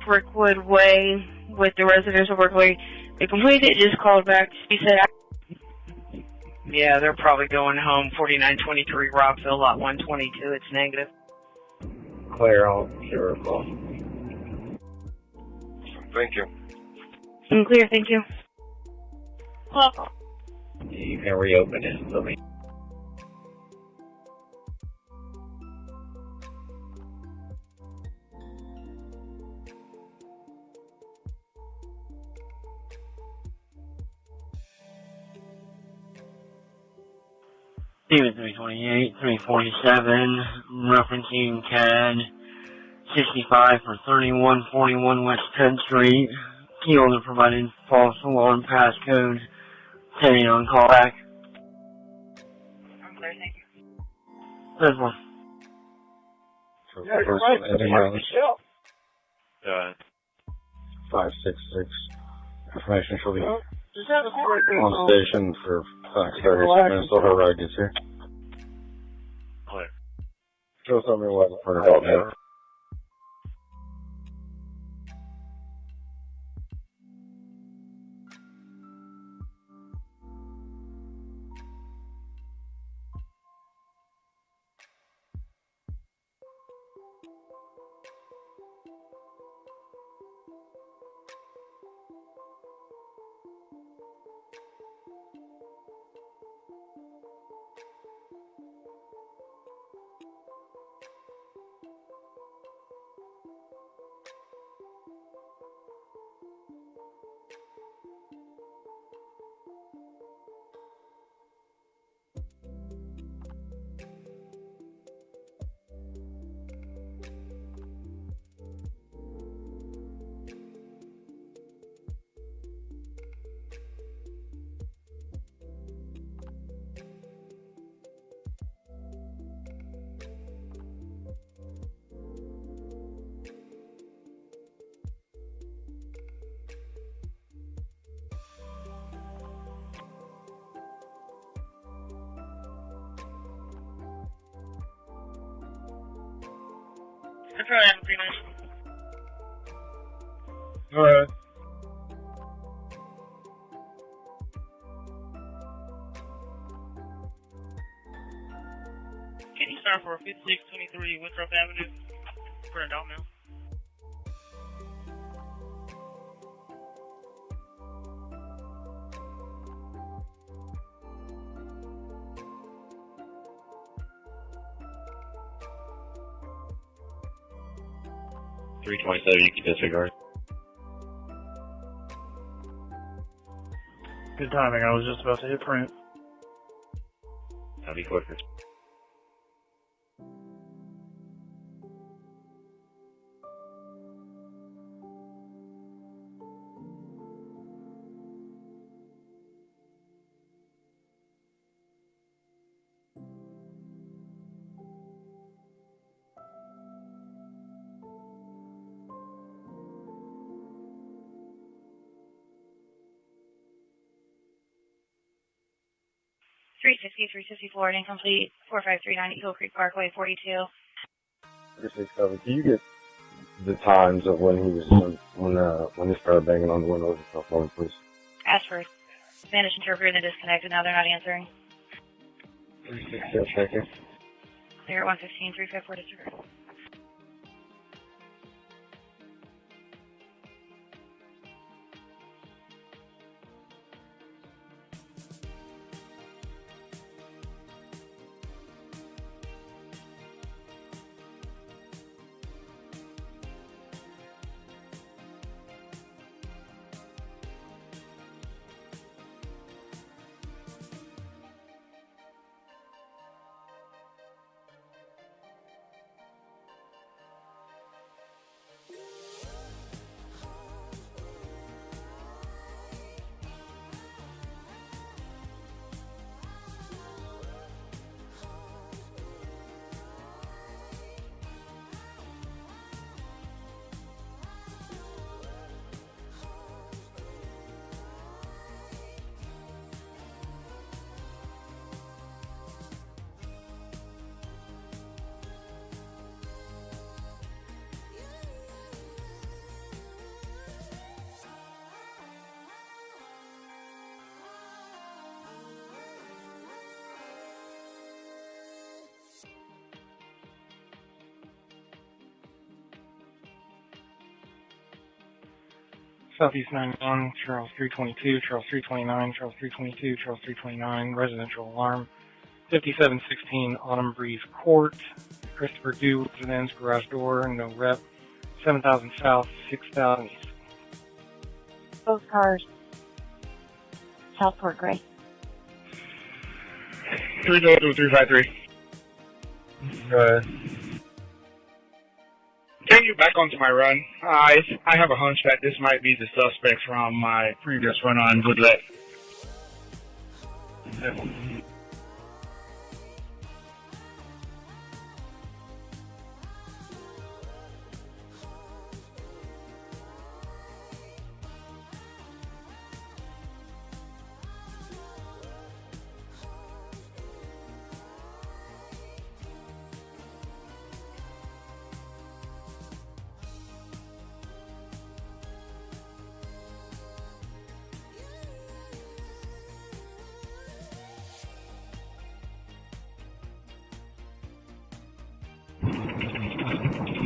[SPEAKER 7] Brickwood Way with the residential Brickway. They completed it, just called back. She said,
[SPEAKER 3] Yeah, they're probably going home. 4923 Rockville, lot 122. It's negative.
[SPEAKER 5] Clear, I'll give her a call.
[SPEAKER 8] Thank you.
[SPEAKER 7] clear, thank you.
[SPEAKER 3] Well,
[SPEAKER 15] You can reopen it for me.
[SPEAKER 22] David 328, 347, referencing CAD 65 for 3141 West 10th Street. Key holder provided false alarm passcode. Pending on callback.
[SPEAKER 3] I'm clear, thank you.
[SPEAKER 22] This one.
[SPEAKER 5] So
[SPEAKER 22] Yeah,
[SPEAKER 5] first
[SPEAKER 22] right.
[SPEAKER 5] one, any mileage? 566. Information shall be on station for 30 minutes till her ride gets here.
[SPEAKER 11] Clear.
[SPEAKER 5] Show something what for her help here.
[SPEAKER 14] Control Adam 39.
[SPEAKER 5] Go ahead.
[SPEAKER 14] Can you start for 5623 Winthrop Avenue for adult mail?
[SPEAKER 15] You can disregard.
[SPEAKER 10] Good timing. I was just about to hit print.
[SPEAKER 15] That'll be quicker.
[SPEAKER 3] 360, 354, and incomplete. 4539 Eagle Creek Parkway, 42.
[SPEAKER 24] 367. Can you get the times of when he started banging on the windows and stuff on, please?
[SPEAKER 3] Ask for Spanish interpreter, then disconnected. Now they're not answering.
[SPEAKER 24] 367, thank you.
[SPEAKER 3] Clear at 115, 354 to 0.
[SPEAKER 18] Southeast 91, Charles 322, Charles 329, Charles 322, Charles 329, residential alarm. 5716 Autumn Breeze Court, Christopher Dew, residence, garage door, no rep. 7000 South, 6000 East.
[SPEAKER 12] Both cars. Southport Gray.
[SPEAKER 17] 353. Go ahead. Can you back onto my run? I have a hunch that this might be the suspect from my previous run on Woodlet.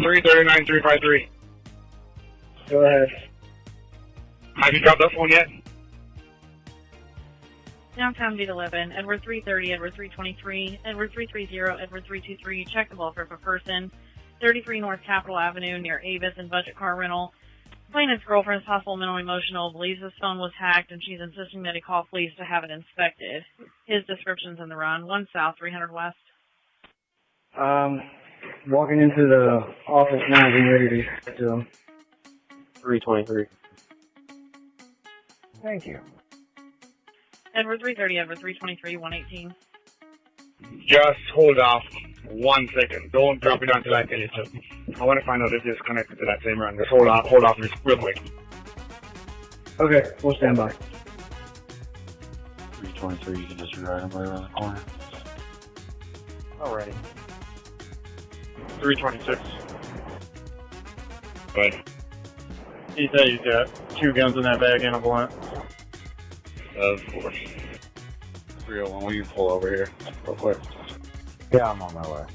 [SPEAKER 17] Three 353.
[SPEAKER 10] Go ahead.
[SPEAKER 17] Have you dropped that phone yet?
[SPEAKER 1] Downtown Beat 11, Edward 330, Edward 323, Edward 330, Edward 323, check the welfare of a person. 33 North Capitol Avenue near Avis and Budget Car Rental. Complainant's girlfriend is possible mental emotional, believes his phone was hacked, and she's insisting that he call police to have it inspected. His description's in the run. 1 South, 300 West.
[SPEAKER 10] Walking into the office now, getting ready to get to them.
[SPEAKER 24] 323.
[SPEAKER 10] Thank you.
[SPEAKER 1] Edward 330, Edward 323, 118.
[SPEAKER 17] Just hold off 1 second. Don't drop it until I tell you to. I want to find out if this is connected to that same run. Just hold off real quick.
[SPEAKER 10] Okay, we'll stand by.
[SPEAKER 8] 323, you can disregard him right around the corner.
[SPEAKER 10] Alrighty.
[SPEAKER 17] 326. But he said he's got 2 guns in that bag and a blunt. Of course.
[SPEAKER 8] 301, will you pull over here real quick?
[SPEAKER 16] Yeah, I'm on my way.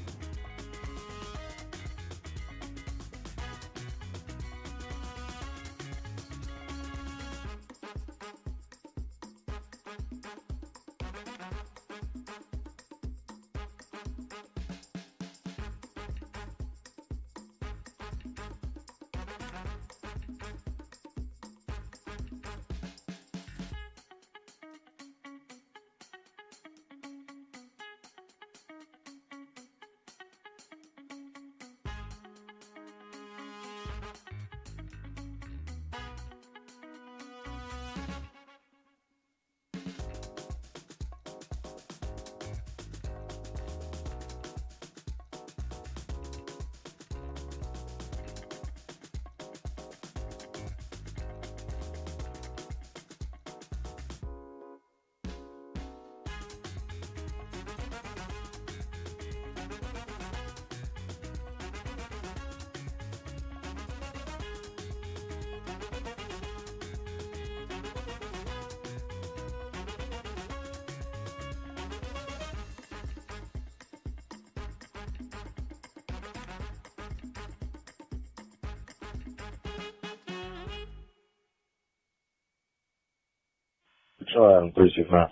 [SPEAKER 8] Show Adam 369.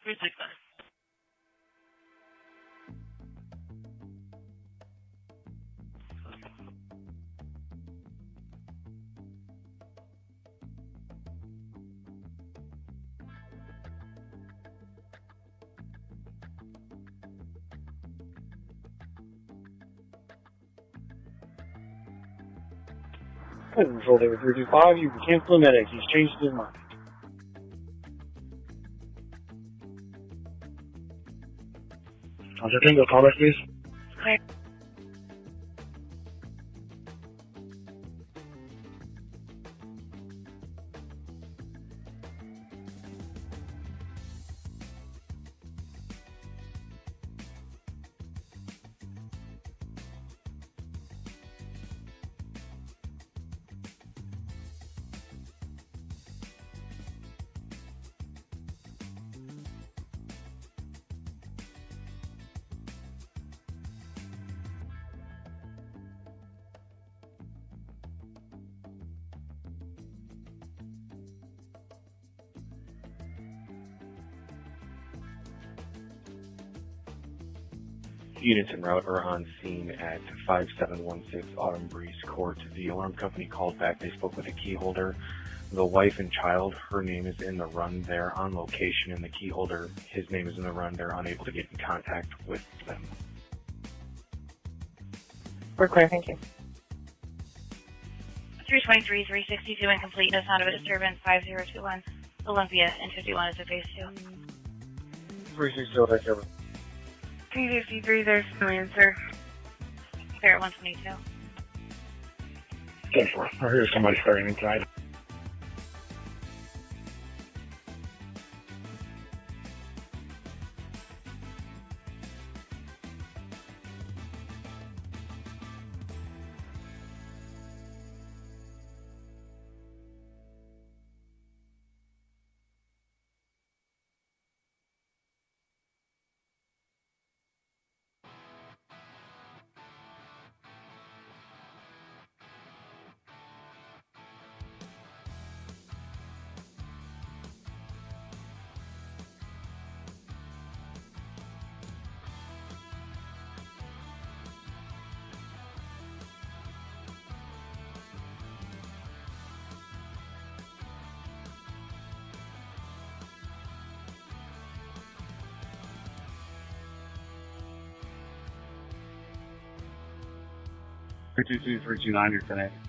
[SPEAKER 14] 369.
[SPEAKER 10] Control David 325, you can cancel the medic. He's changed his mind. Roger, Tango, call back, please.
[SPEAKER 3] Clear.
[SPEAKER 13] Units en route are on scene at 5716 Autumn Breeze Court. The alarm company called back. They spoke with a key holder. The wife and child, her name is in the run. They're on location, and the key holder, his name is in the run. They're unable to get in contact with them.
[SPEAKER 2] We're clear, thank you.
[SPEAKER 3] 323, 362 incomplete. No sound of a disturbance. 5021. Olympia and 51 is a phase 2.
[SPEAKER 10] 360, take care.
[SPEAKER 7] 353, there's no answer.
[SPEAKER 3] Clear at 122.
[SPEAKER 10] 10-4. I hear somebody starting inside.
[SPEAKER 4] You're connected.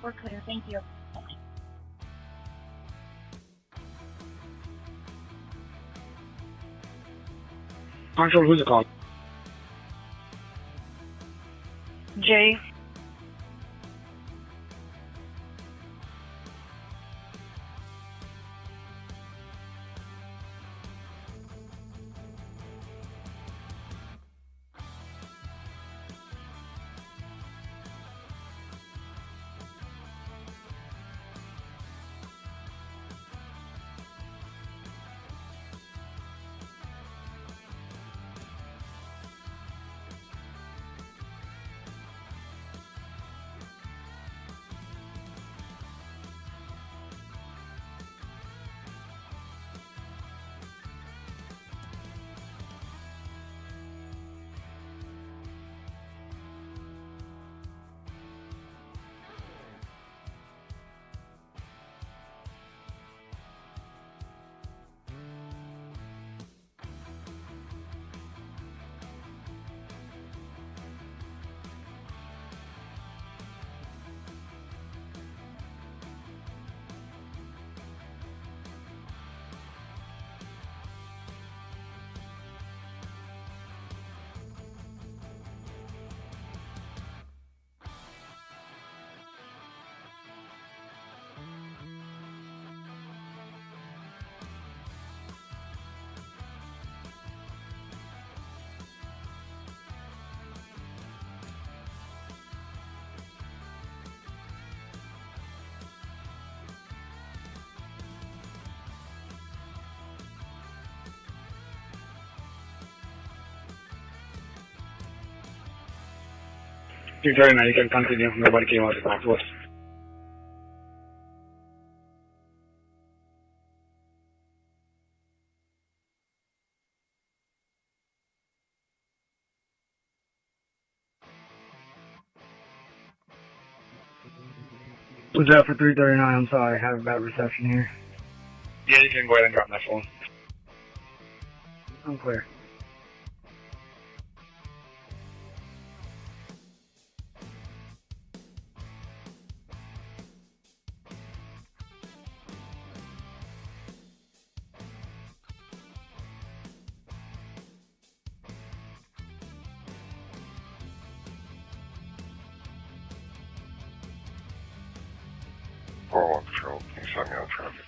[SPEAKER 3] We're clear, thank you.
[SPEAKER 10] Marshall, who's it called?
[SPEAKER 3] Jay.
[SPEAKER 10] You're 39, you can continue. Nobody came out to talk to us. Was that for 339? I'm sorry, I have bad reception here.
[SPEAKER 18] Yeah, you can go ahead and drop that phone.
[SPEAKER 10] I'm clear.
[SPEAKER 8] Patrol, can you stop me on traffic?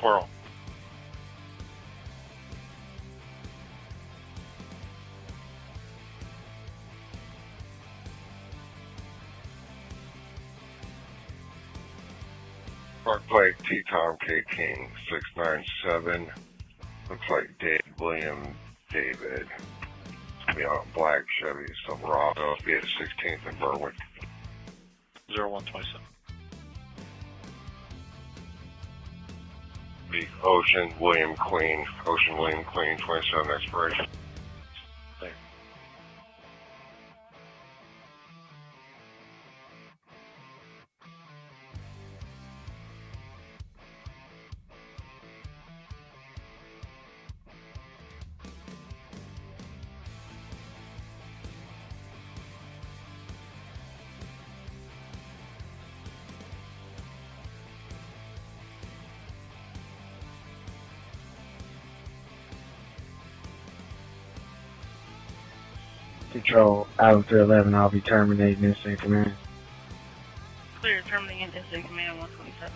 [SPEAKER 11] 4-0.
[SPEAKER 8] Park Plate T-Tom K King 697. Looks like Dave William David. Be on a black Chevy Silverado. Be at 16th and Berwick.
[SPEAKER 11] 0127.
[SPEAKER 8] Be Ocean William Queen. Ocean William Queen 27 expiration.
[SPEAKER 11] There.
[SPEAKER 10] Control, out of 311, I'll be terminating instant command.
[SPEAKER 14] Clear, terminating instant command 127.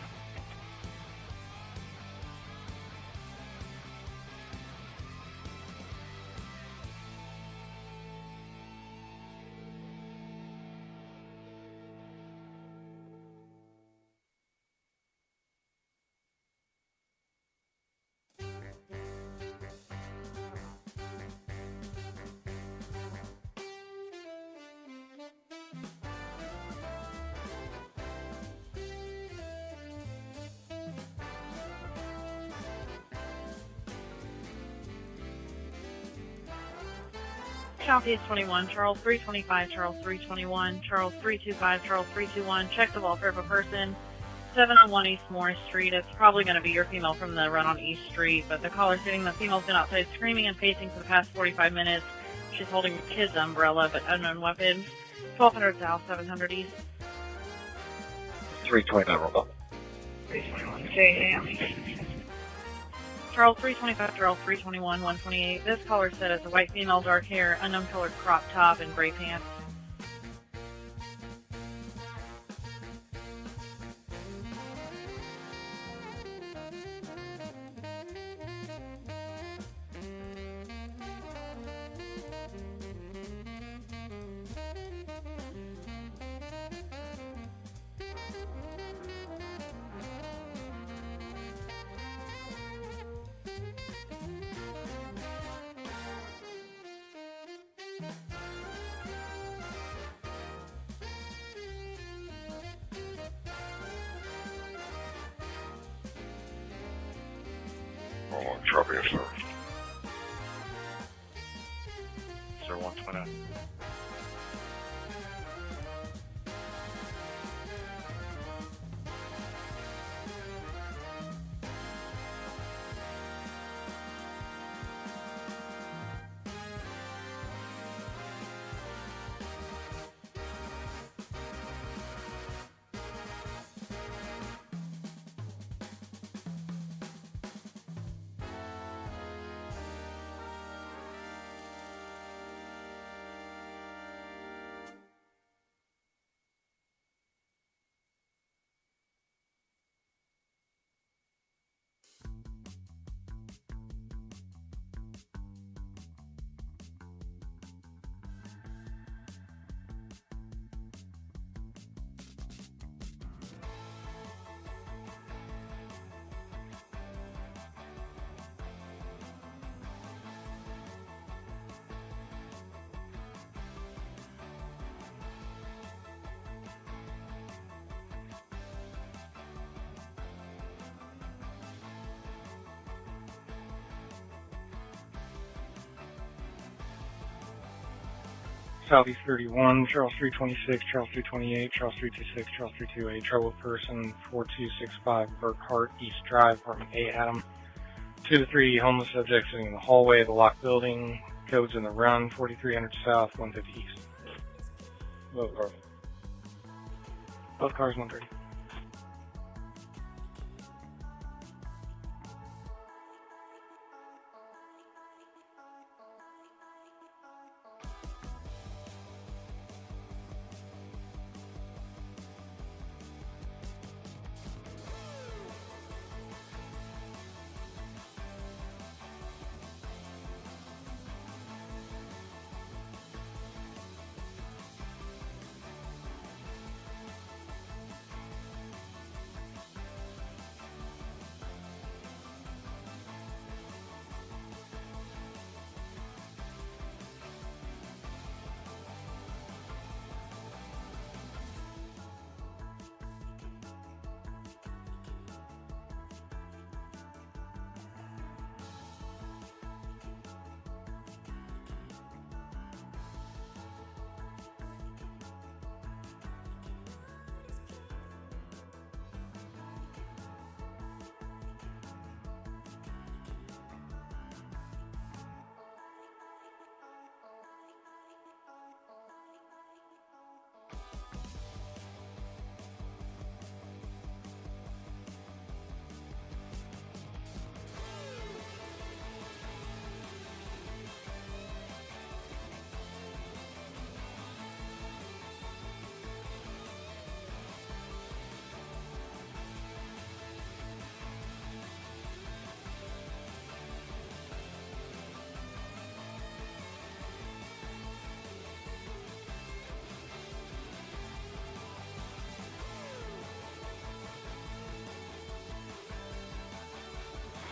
[SPEAKER 1] Southeast 21, Charles 325, Charles 321, Charles 325, Charles 321. Check the welfare of a person. 701 East Morris Street. It's probably going to be your female from the run on East Street, but the caller's saying the female's been outside screaming and pacing for the past 45 minutes. She's holding a kid's umbrella, but unknown weapons. 1200 South, 700 East.
[SPEAKER 16] 329 Roll.
[SPEAKER 2] 321 JM.
[SPEAKER 1] Charles 325, Charles 321, 128. This caller said it's a white female, dark hair, unknown colored crop top, and gray pants.
[SPEAKER 8] Drop your sir.
[SPEAKER 11] Sir 129.
[SPEAKER 18] Southeast 31, Charles 326, Charles 328, Charles 326, Charles 328, trouble person 4265 Burkhart East Drive, apartment A, Adam. 2 to 3 homeless subjects sitting in the hallway of the locked building. Codes in the run, 4300 South, 150 East. Both cars. Both cars, 130.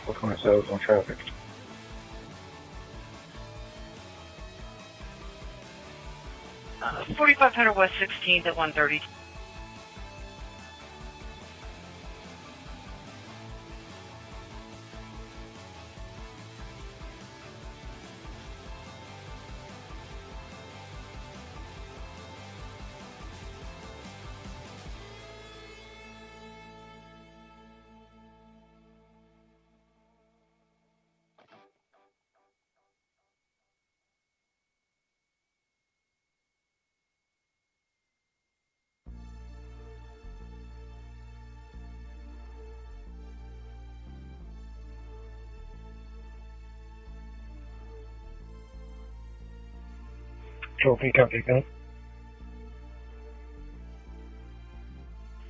[SPEAKER 10] Work on ourselves on traffic.
[SPEAKER 1] Uh, 4500 West 16th at 1:30.
[SPEAKER 10] Trophy company gun.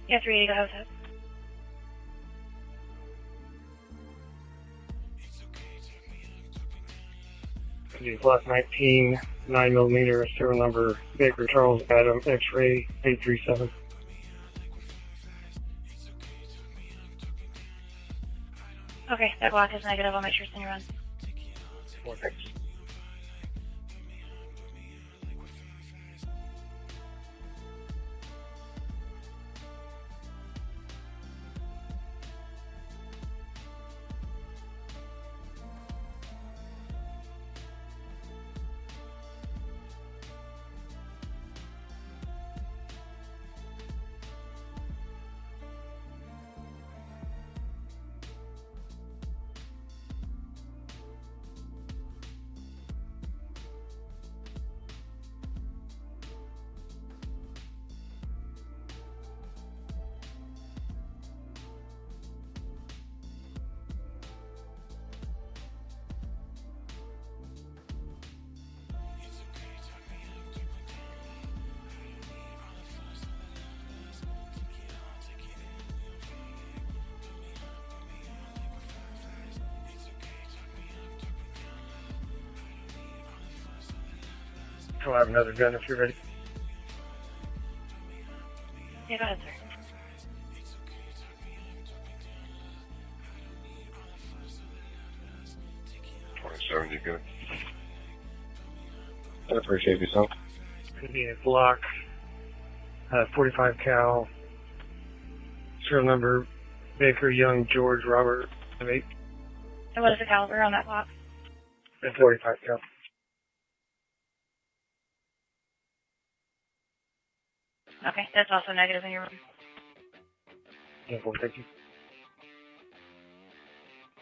[SPEAKER 1] Yeah, 38 house.
[SPEAKER 10] Block 19, 9mm, serial number Baker Charles Adam X-ray 837.
[SPEAKER 1] Okay, that block is negative. I'll make sure it's in your run.
[SPEAKER 10] Thanks. I'll have another gun if you're ready.
[SPEAKER 1] Yeah, go ahead, sir.
[SPEAKER 8] You good?
[SPEAKER 10] I appreciate you, son. Could be a block, 45 cal, serial number Baker Young George Robert 8.
[SPEAKER 1] And what is the caliber on that block?
[SPEAKER 10] And 45 cal.
[SPEAKER 3] Okay, that's also negative in your room.
[SPEAKER 5] Yeah, thank you.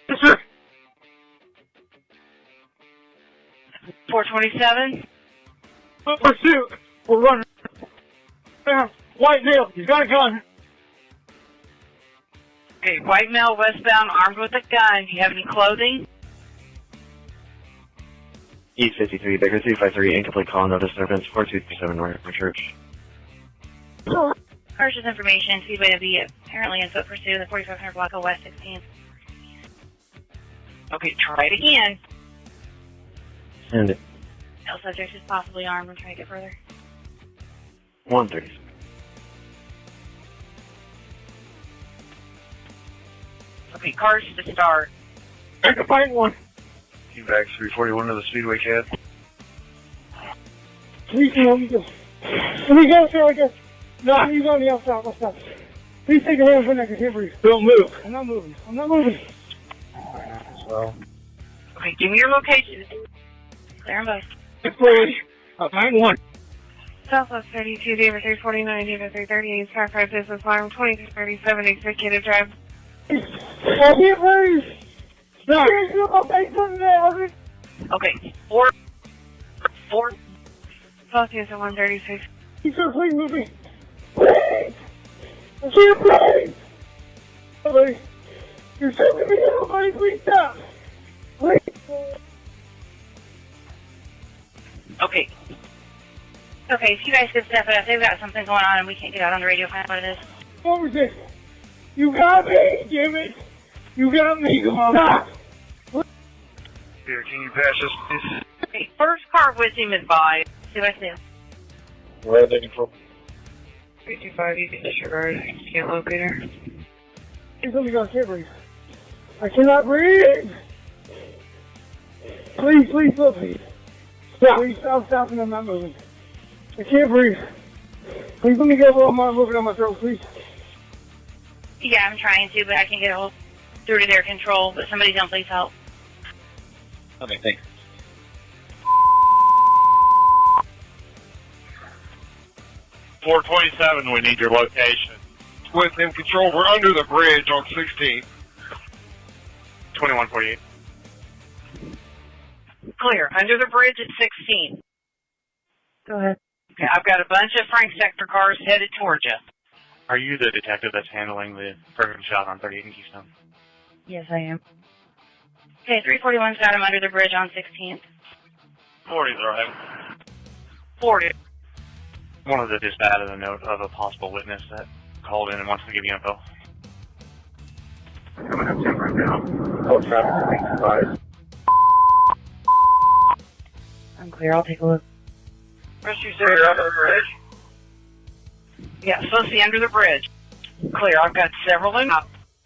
[SPEAKER 22] Yes, sir.
[SPEAKER 3] 427.
[SPEAKER 22] Pursuit. We're running. White male. He's got a gun.
[SPEAKER 1] Okay, white male westbound armed with a gun. Do you have any clothing?
[SPEAKER 15] East 53, Baker 353, incomplete call, no disturbance, 4237 North Church.
[SPEAKER 3] Purchase information. Speedway to be apparently in foot pursuit in the 4500 block of West 16th.
[SPEAKER 1] Okay, try it again.
[SPEAKER 15] Send it.
[SPEAKER 3] Male subject is possibly armed. I'm trying to get further.
[SPEAKER 15] 130.
[SPEAKER 1] Okay, cars to start.
[SPEAKER 22] I can find one.
[SPEAKER 5] Back 341 to the Speedway cab.
[SPEAKER 22] Please, let me go. Let me go, sir, I guess. No, he's on the outside. What's up? Please take a hand for neck. I can't breathe. Don't move. I'm not moving. I'm not moving.
[SPEAKER 5] Well,
[SPEAKER 1] Okay, give me your location.
[SPEAKER 3] Clear them both.
[SPEAKER 22] Please. I'll find one.
[SPEAKER 2] Southwest 32, David 349, David 338, Skyfire Business Alarm 2337, Executive Drive.
[SPEAKER 22] I can't breathe. No.
[SPEAKER 1] Okay, four.
[SPEAKER 2] Celsius at 136.
[SPEAKER 22] He's so please move me. I can't breathe. Somebody, you're sending me out. Somebody, please stop. Please.
[SPEAKER 1] Okay.
[SPEAKER 3] Okay, if you guys could step it up, they've got something going on and we can't get out on the radio. Find out what it is.
[SPEAKER 22] What was this? You got me, damn it. You got me. Stop.
[SPEAKER 5] here, can you pass this, please?
[SPEAKER 1] Okay, first car with him is by. See what I see.
[SPEAKER 5] Where are they control?
[SPEAKER 2] 325, you can disregard. Can't locate her.
[SPEAKER 22] Please let me go. I can't breathe. I cannot breathe. Please, please, look. Stop. Please stop stopping. I'm not moving. I can't breathe. Please let me get a little more moving on my throat, please.
[SPEAKER 3] Yeah, I'm trying to, but I can't get a hold through to their control. But somebody's on, please help.
[SPEAKER 5] Okay, thanks.
[SPEAKER 11] .427, we need your location.
[SPEAKER 5] Within control, we're under the bridge on 16th.
[SPEAKER 11] 2148.
[SPEAKER 1] Clear. Under the bridge at 16.
[SPEAKER 2] Go ahead.
[SPEAKER 1] Okay, I've got a bunch of Frank sector cars headed towards you.
[SPEAKER 4] Are you the detective that's handling the perfect shot on 38 and Keystone?
[SPEAKER 2] Yes, I am.
[SPEAKER 3] Okay, 341's got him under the bridge on 16th.
[SPEAKER 11] 40's right.
[SPEAKER 1] 40.
[SPEAKER 4] One of the dispatch added a note of a possible witness that called in and wants to give you info.
[SPEAKER 5] Coming up to right now. Oh, traffic 5.
[SPEAKER 2] I'm clear. I'll take a look.
[SPEAKER 1] First you say you're under the bridge? Yeah, supposed to be under the bridge. Clear. I've got several in.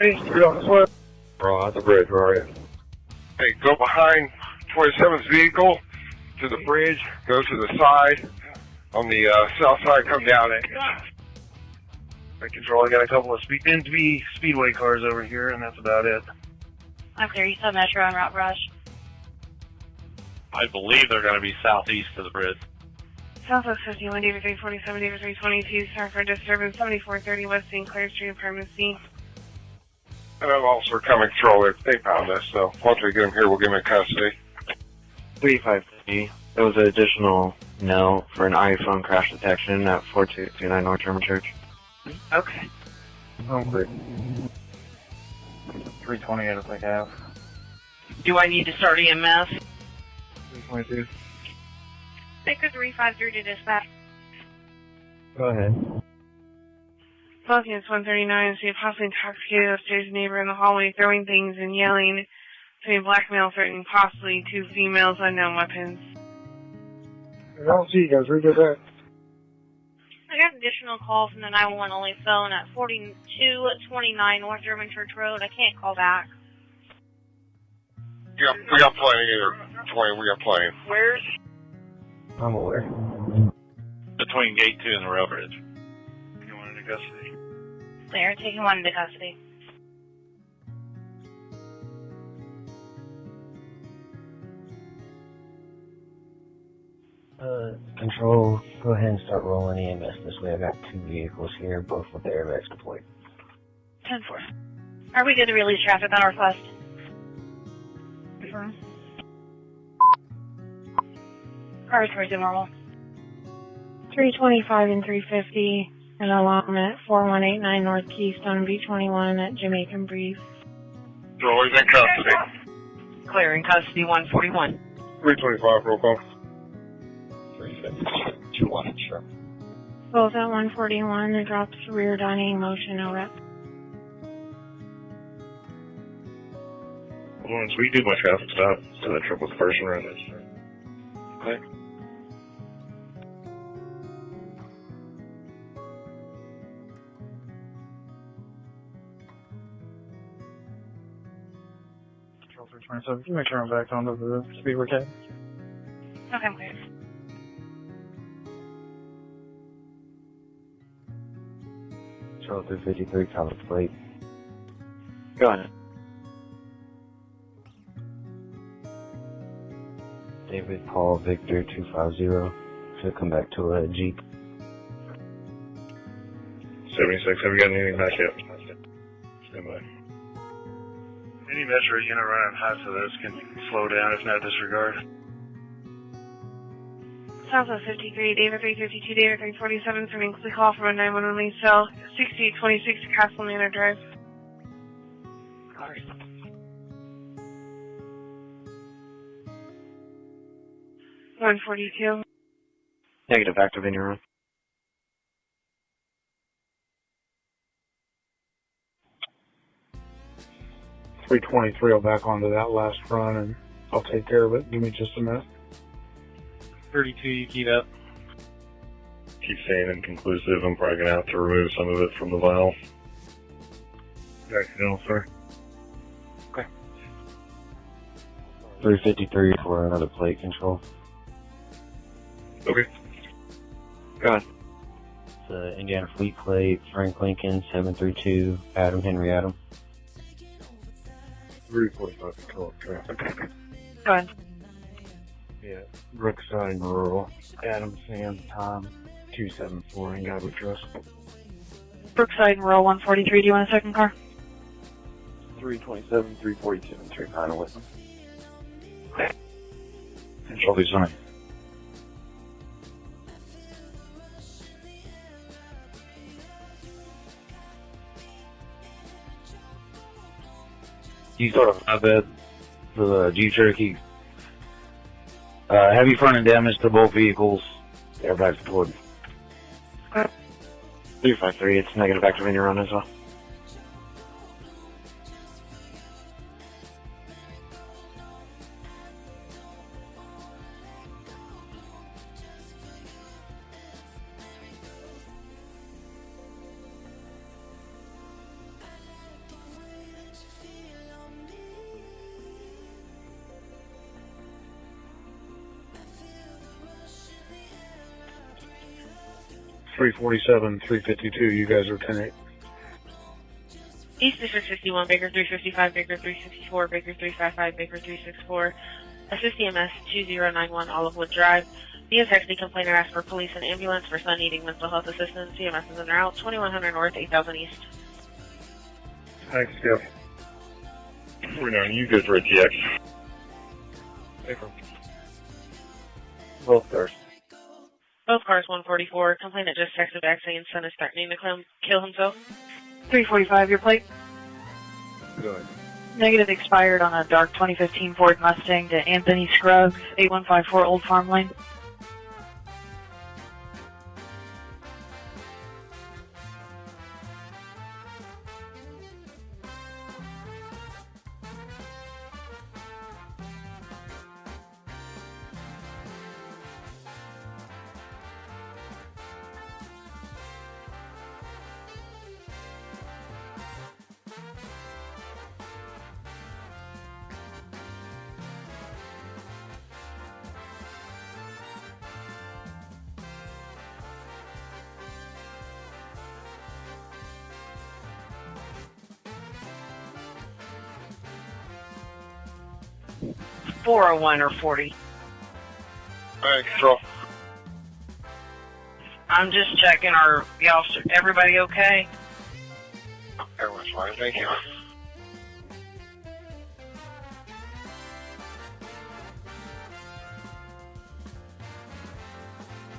[SPEAKER 5] We're on the bridge, where are you? Hey, go behind 27's vehicle to the bridge, go to the side. On the south side, come down it. Right, control, I got a couple of speedway cars over here, and that's about it.
[SPEAKER 3] I'm clear. You saw Metro on Route Brush.
[SPEAKER 11] I believe they're going to be southeast of the bridge.
[SPEAKER 2] Southwest 51, David 347, David 322, sorry for disturbance, 7430 West St. Clair Street, apartment C.
[SPEAKER 5] And I'm also coming control. They found us, so once we get them here, we'll get them in custody.
[SPEAKER 15] 353, there was an additional note for an iPhone crash detection at 4229 North German Church.
[SPEAKER 1] Okay.
[SPEAKER 5] Hungry.
[SPEAKER 10] 328 if I have.
[SPEAKER 1] Do I need to start EMS?
[SPEAKER 10] 322.
[SPEAKER 3] Baker 353 to dispatch.
[SPEAKER 15] Go ahead.
[SPEAKER 2] Celsius 139, see a possibly intoxicated upstairs neighbor in the hallway throwing things and yelling, saying blackmail threatening possibly 2 females, unknown weapons.
[SPEAKER 22] I don't see you guys. Read that.
[SPEAKER 3] I got an additional call from the 911 only phone at 4229 North German Church Road. I can't call back.
[SPEAKER 5] Yeah, we got plenty here. 20, we got plenty.
[SPEAKER 1] Where's?
[SPEAKER 15] I'm aware.
[SPEAKER 11] Between gate 2 and the rail bridge.
[SPEAKER 5] You want into custody?
[SPEAKER 3] They're taking one into custody.
[SPEAKER 6] Control Go ahead and start rolling EMS this way. I've got 2 vehicles here, both with the airbags deployed.
[SPEAKER 1] 10-4. Are we good to release traffic on our request? Confirm. Car is to normal.
[SPEAKER 12] 325 and 350, and alarm at 4189 North Keystone, B21 at Jamaican Brief.
[SPEAKER 5] Joey's in custody.
[SPEAKER 7] Clear in custody 141.
[SPEAKER 5] 325, roll call.
[SPEAKER 6] 350, sure.
[SPEAKER 12] Both at 141, the drops rear dining, motion, no rep.
[SPEAKER 5] Once we do my traffic stop, so that truck was person around this. Okay.
[SPEAKER 18] Control 327, can you make sure I'm back onto the speed we're getting?
[SPEAKER 1] Okay, I'm clear.
[SPEAKER 6] Control 353, cover plate.
[SPEAKER 15] Go ahead.
[SPEAKER 6] David Paul Victor 250 to come back to a Jeep.
[SPEAKER 5] 76, have you got anything back yet? Stand by.
[SPEAKER 11] Any metro unit running hot to this can slow down, if not disregard.
[SPEAKER 2] Southwest 53, David 352, David 347, sending quick call from a 911 cell, 6826 Castle Manor Drive. 142.
[SPEAKER 15] Negative, active in your room.
[SPEAKER 5] .323 will back onto that last run, and I'll take care of it. Give me just a minute.
[SPEAKER 18] 32, you keep up.
[SPEAKER 5] Keep saying inconclusive. I'm probably going to have to remove some of it from the vial. Accidental, sir.
[SPEAKER 6] 353 for another plate control.
[SPEAKER 5] Okay.
[SPEAKER 15] Go ahead.
[SPEAKER 6] It's Indiana Fleet Plate, Frank Lincoln, 732, Adam Henry Adam.
[SPEAKER 5] 345 control traffic.
[SPEAKER 1] Go ahead.
[SPEAKER 5] Yeah, Brookside Rural, Adam Sam Tom 274 in Godwood Trust.
[SPEAKER 1] Brookside and Rural 143, do you want a second car?
[SPEAKER 8] 327, 342, and 39 with them. Control 29.
[SPEAKER 16] You sort of my bed for the Jeep Cherokee. Heavy front end damage to both vehicles. Airbags deployed.
[SPEAKER 15] 353, it's negative, active in your run as well.
[SPEAKER 5] .347, 352, you guys are 10-8.
[SPEAKER 1] East District 61, Baker 355, Baker 364, Baker 355, Baker 364. Assist EMS 2091 Olivewood Drive. The taxi complainer asked for police and ambulance for son needing mental health assistance. EMS is en route, 2100 North, 8000 East.
[SPEAKER 5] Thanks, Skip. 49, you guys are at GX.
[SPEAKER 6] Both cars.
[SPEAKER 1] Both cars 144. Complainant just texted back saying son is threatening to kill himself. 345, your plate?
[SPEAKER 5] Go ahead.
[SPEAKER 1] Negative expired on a dark 2015 Ford Mustang to Anthony Scruggs, 8154 Old Farm Lane. .401 or 40.
[SPEAKER 5] Alright, control.
[SPEAKER 2] I'm just checking. Are y'all, everybody okay?
[SPEAKER 19] Everyone's fine, thank you.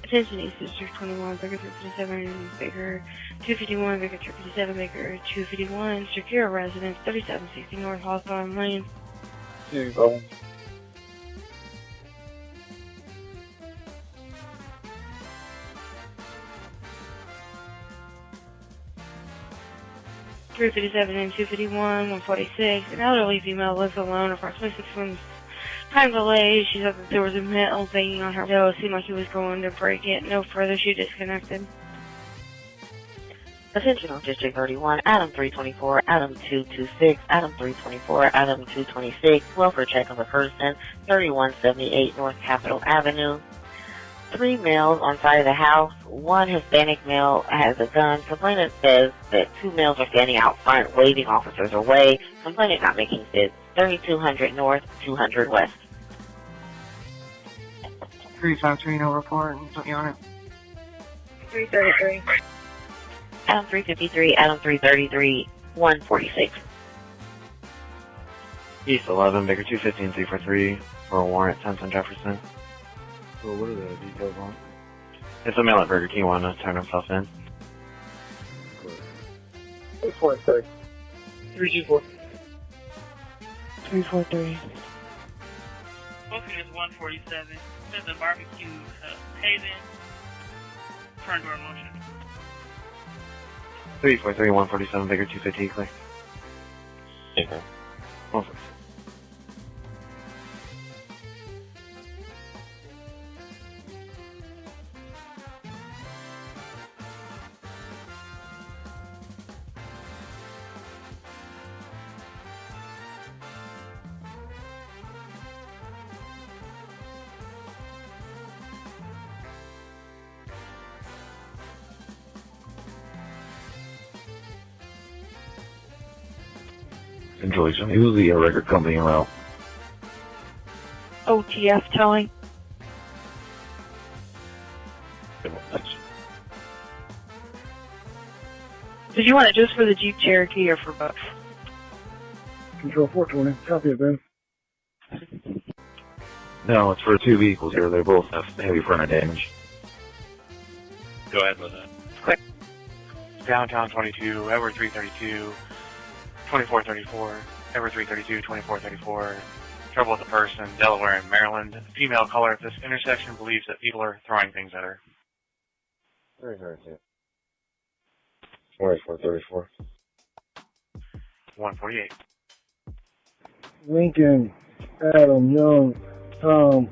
[SPEAKER 2] Attention, East District 21, Baker 357, Baker 251, Baker 357, Baker 251, secure residence, 3760 North Hawthorne Lane.
[SPEAKER 10] Here you go.
[SPEAKER 2] .357 and 251, 146. An elderly female lives alone, approximately 6 months. Time delay. She said that there was a metal banging on her window. It seemed like he was going to break it. No further. She disconnected.
[SPEAKER 9] Attention on District 31, Adam 324, Adam 226, Adam 324, Adam 226, welfare check of a person, 3178 North Capitol Avenue. 3 males on side of the house. 1 Hispanic male has a gun. Complainant says that 2 males are standing out front, waving officers away. Complainant not making sense. 3200 North, 200 West.
[SPEAKER 22] 353, no report. Put me on it.
[SPEAKER 2] 333.
[SPEAKER 9] Adam 353, Adam 333, 146.
[SPEAKER 15] East 11, Baker 215, 343 for a warrant, 10th and Jefferson.
[SPEAKER 10] So what are the details on?
[SPEAKER 15] It's a male at Burger King wanting to turn himself in.
[SPEAKER 10] 343. 324.
[SPEAKER 2] 343.
[SPEAKER 14] Booking is 147. There's a barbecue Haven. Front door motion.
[SPEAKER 15] 343, 147, Baker 250, clear. Okay. 147.
[SPEAKER 8] Enjoy some. He was the record company around.
[SPEAKER 2] OTF towing. Did you want it just for the Jeep Cherokee or for both?
[SPEAKER 10] Control 420. Copy it, Ben.
[SPEAKER 8] No, it's for 2 vehicles here. They both have heavy front end damage.
[SPEAKER 11] Go ahead with it.
[SPEAKER 2] Quick.
[SPEAKER 18] Downtown 22, Edward 332, 2434, Edward 332, 2434. Trouble with a person, Delaware and Maryland. Female caller at this intersection believes that people are throwing things at her.
[SPEAKER 8] 332. 2434.
[SPEAKER 18] 148.
[SPEAKER 10] Lincoln, Adam, Young, Tom,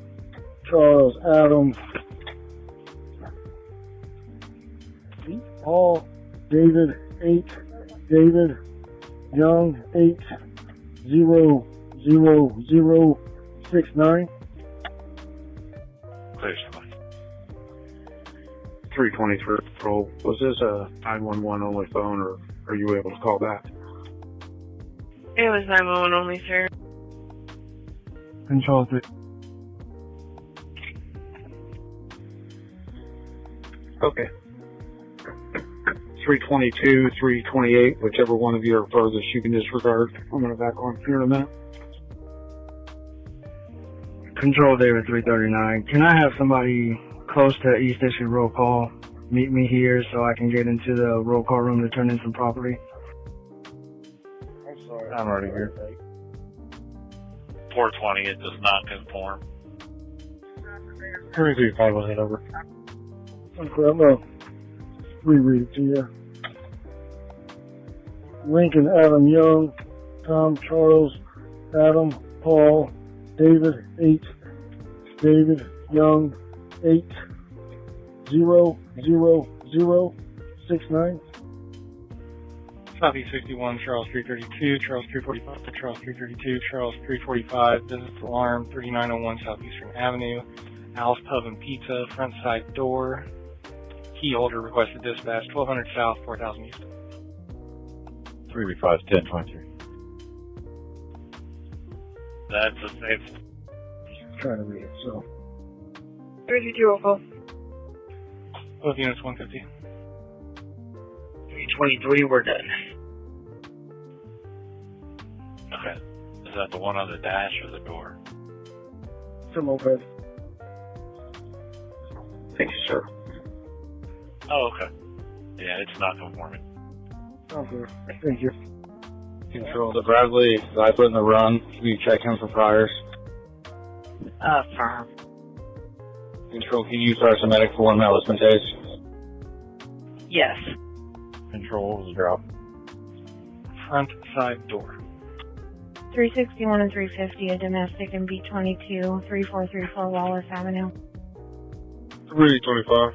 [SPEAKER 10] Charles, Adam, Paul, David, 8, David, Young, 8, 0, 0, 0, 6, 9.
[SPEAKER 18] Clear somebody.
[SPEAKER 5] 323 patrol. Was this a 911 only phone, or are you able to call back?
[SPEAKER 2] It was 911 only, sir.
[SPEAKER 10] Control 3.
[SPEAKER 5] Okay. 322, 328, whichever one of you are furthest, you can disregard. I'm going to back on here in a minute.
[SPEAKER 10] Control David 339. Can I have somebody close to East District roll call meet me here so I can get into the roll call room to turn in some property?
[SPEAKER 5] I'm sorry.
[SPEAKER 10] I'm already here.
[SPEAKER 11] 420, it does not conform.
[SPEAKER 10] 335 will head over. Okay, I'm going to reread it to you. Lincoln, Adam, Young, Tom, Charles, Adam, Paul, David, 8, David, Young, 8, 0, 0, 0, 6, 9.
[SPEAKER 18] Southeast 61, Charles 332, Charles 345, Charles 332, Charles 345, business alarm, 3901 Southeastern Avenue, Al's Pub and Pizza, front side door, key holder requested dispatch, 1200 South, 4000 East.
[SPEAKER 8] 335, 1023.
[SPEAKER 11] That's a safe.
[SPEAKER 10] Trying to read it, so.
[SPEAKER 2] 322 roll call.
[SPEAKER 18] Both units 150.
[SPEAKER 22] 323, we're done.
[SPEAKER 11] Okay. Is that the one on the dash or the door?
[SPEAKER 22] Some open.
[SPEAKER 10] Thank you, sir.
[SPEAKER 11] Oh, okay. Yeah, it's not conforming.
[SPEAKER 10] Okay. Thank you.
[SPEAKER 5] Control the Bradley. I put in the run. Can you check him for priors?
[SPEAKER 2] Firm.
[SPEAKER 5] Control, can you use our Semitic for 1 male that's been tased?
[SPEAKER 2] Yes.
[SPEAKER 5] Control, what was the drop?
[SPEAKER 18] Front side door.
[SPEAKER 12] 361 and 350, a domestic in B22, 3434 Wallace Avenue.
[SPEAKER 5] 325.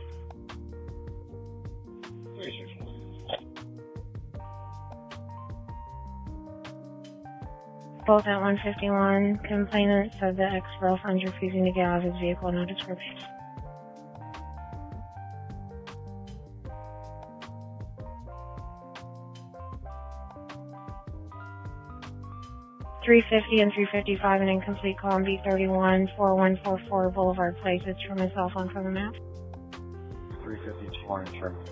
[SPEAKER 12] Both at 151. Complainant said the ex-girlfriend's refusing to get out of his vehicle, no description. .350 and 355, an incomplete call on B31, 4144 Boulevard Place. It's from a cell phone from the map.
[SPEAKER 5] 352 on insurance.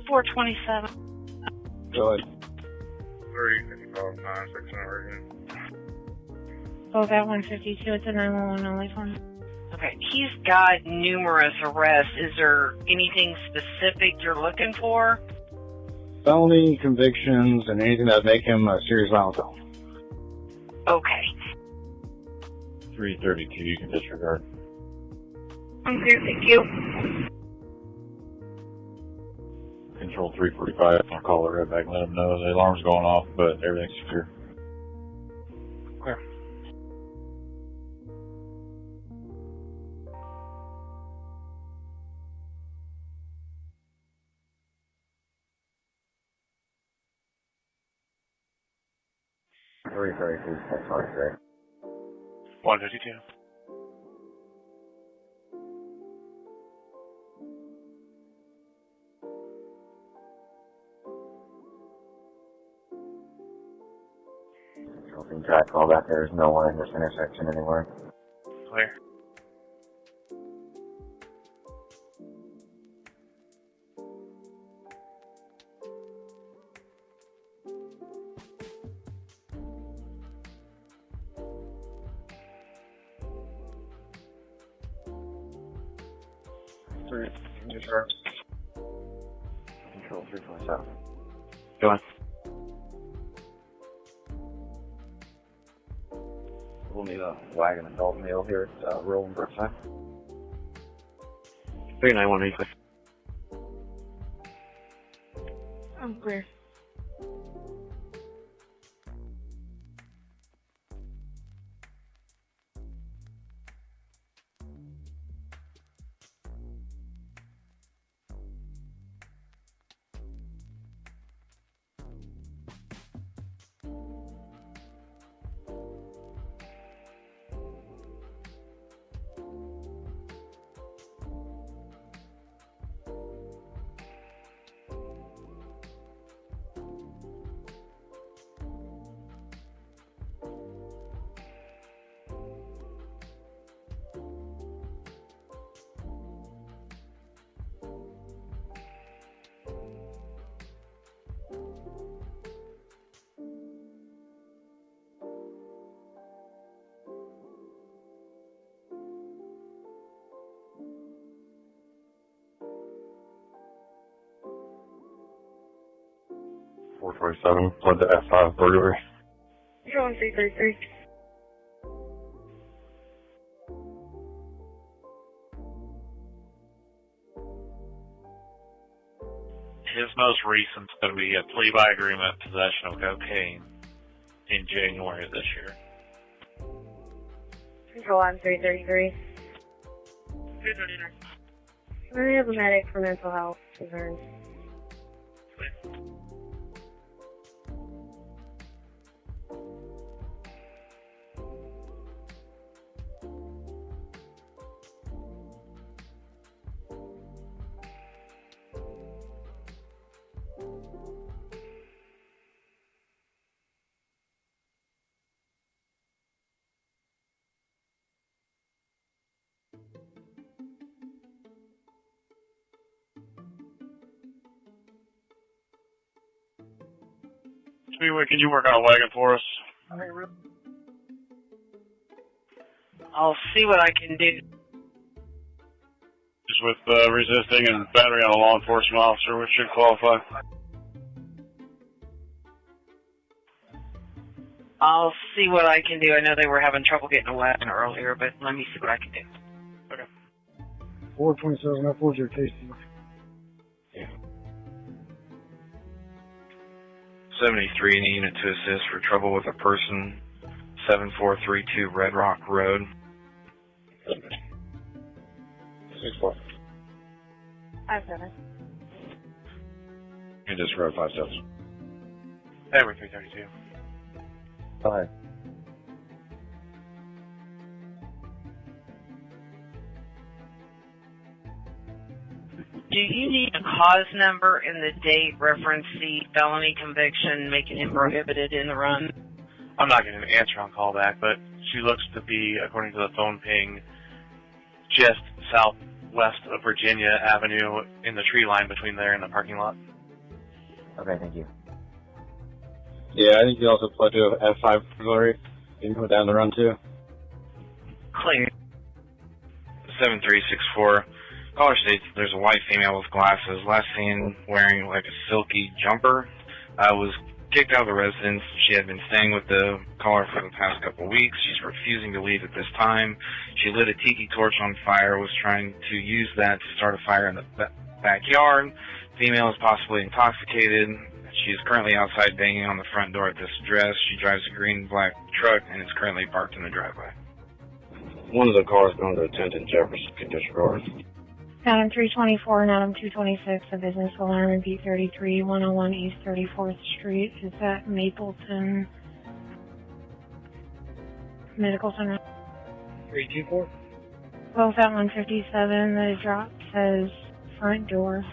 [SPEAKER 1] 427.
[SPEAKER 5] Go ahead.
[SPEAKER 17] 355, 96 in Oregon.
[SPEAKER 12] Both at 152. It's a 911 only phone.
[SPEAKER 2] Okay, he's got numerous arrests. Is there anything specific you're looking for?
[SPEAKER 5] Felony convictions and anything that make him a serious violent felon.
[SPEAKER 2] Okay.
[SPEAKER 8] 332, you can disregard.
[SPEAKER 2] Okay, thank you.
[SPEAKER 8] Control 345, I'll call it right back and let them know the alarm's going off, but everything's secure.
[SPEAKER 18] Clear.
[SPEAKER 16] Three
[SPEAKER 11] 152.
[SPEAKER 15] Control track call back. There's no one in this intersection anymore.
[SPEAKER 11] Clear.
[SPEAKER 15] Control 327. Go on. We'll need a wagon adult male here at Rolling Brookside. 391, are you clear?
[SPEAKER 2] I'm clear.
[SPEAKER 8] .427, flood to F5 burglary.
[SPEAKER 2] Control 333.
[SPEAKER 11] His most recent's going to be a plea by agreement possession of cocaine in January of this year.
[SPEAKER 2] Control on 333.
[SPEAKER 14] 339.
[SPEAKER 12] We have a medic for mental health concerns.
[SPEAKER 11] Speedway, can you work on a wagon for us?
[SPEAKER 7] I'll see what I can do.
[SPEAKER 11] Just with resisting and battery on a law enforcement officer, which should qualify.
[SPEAKER 7] I'll see what I can do. I know they were having trouble getting a wagon earlier, but let me see what I can do.
[SPEAKER 11] Okay.
[SPEAKER 10] 427, that was your case.
[SPEAKER 19] 73 in a unit to assist for trouble with a person. 7432 Red Rock Road.
[SPEAKER 8] 6-4.
[SPEAKER 3] 5-7.
[SPEAKER 8] You just rode 5 steps.
[SPEAKER 18] Edward 332.
[SPEAKER 8] Go ahead.
[SPEAKER 7] Do you need a cause number and the date reference the felony conviction making him prohibited in the run?
[SPEAKER 18] I'm not going to answer on callback, but she looks to be, according to the phone ping, just southwest of Virginia Avenue in the tree line between there and the parking lot.
[SPEAKER 15] Okay, thank you.
[SPEAKER 5] Yeah, I think you also pled to an F5 burglary. You can put down the run too.
[SPEAKER 7] Clear.
[SPEAKER 19] 7364. Caller states there's a white female with glasses, last seen wearing like a silky jumper. Was kicked out of the residence. She had been staying with the caller for the past couple of weeks. She's refusing to leave at this time. She lit a tiki torch on fire, was trying to use that to start a fire in the backyard. Female is possibly intoxicated. She is currently outside banging on the front door at this address. She drives a green-black truck and is currently parked in the driveway.
[SPEAKER 8] One of the cars going to attempt in Jefferson can disregard.
[SPEAKER 12] Adam 324 and Adam 226, a business alarm in B33, 101 East 34th Street. Is that Mapleton Medical Center?
[SPEAKER 10] 324?
[SPEAKER 12] Both at 157, the drop says front door.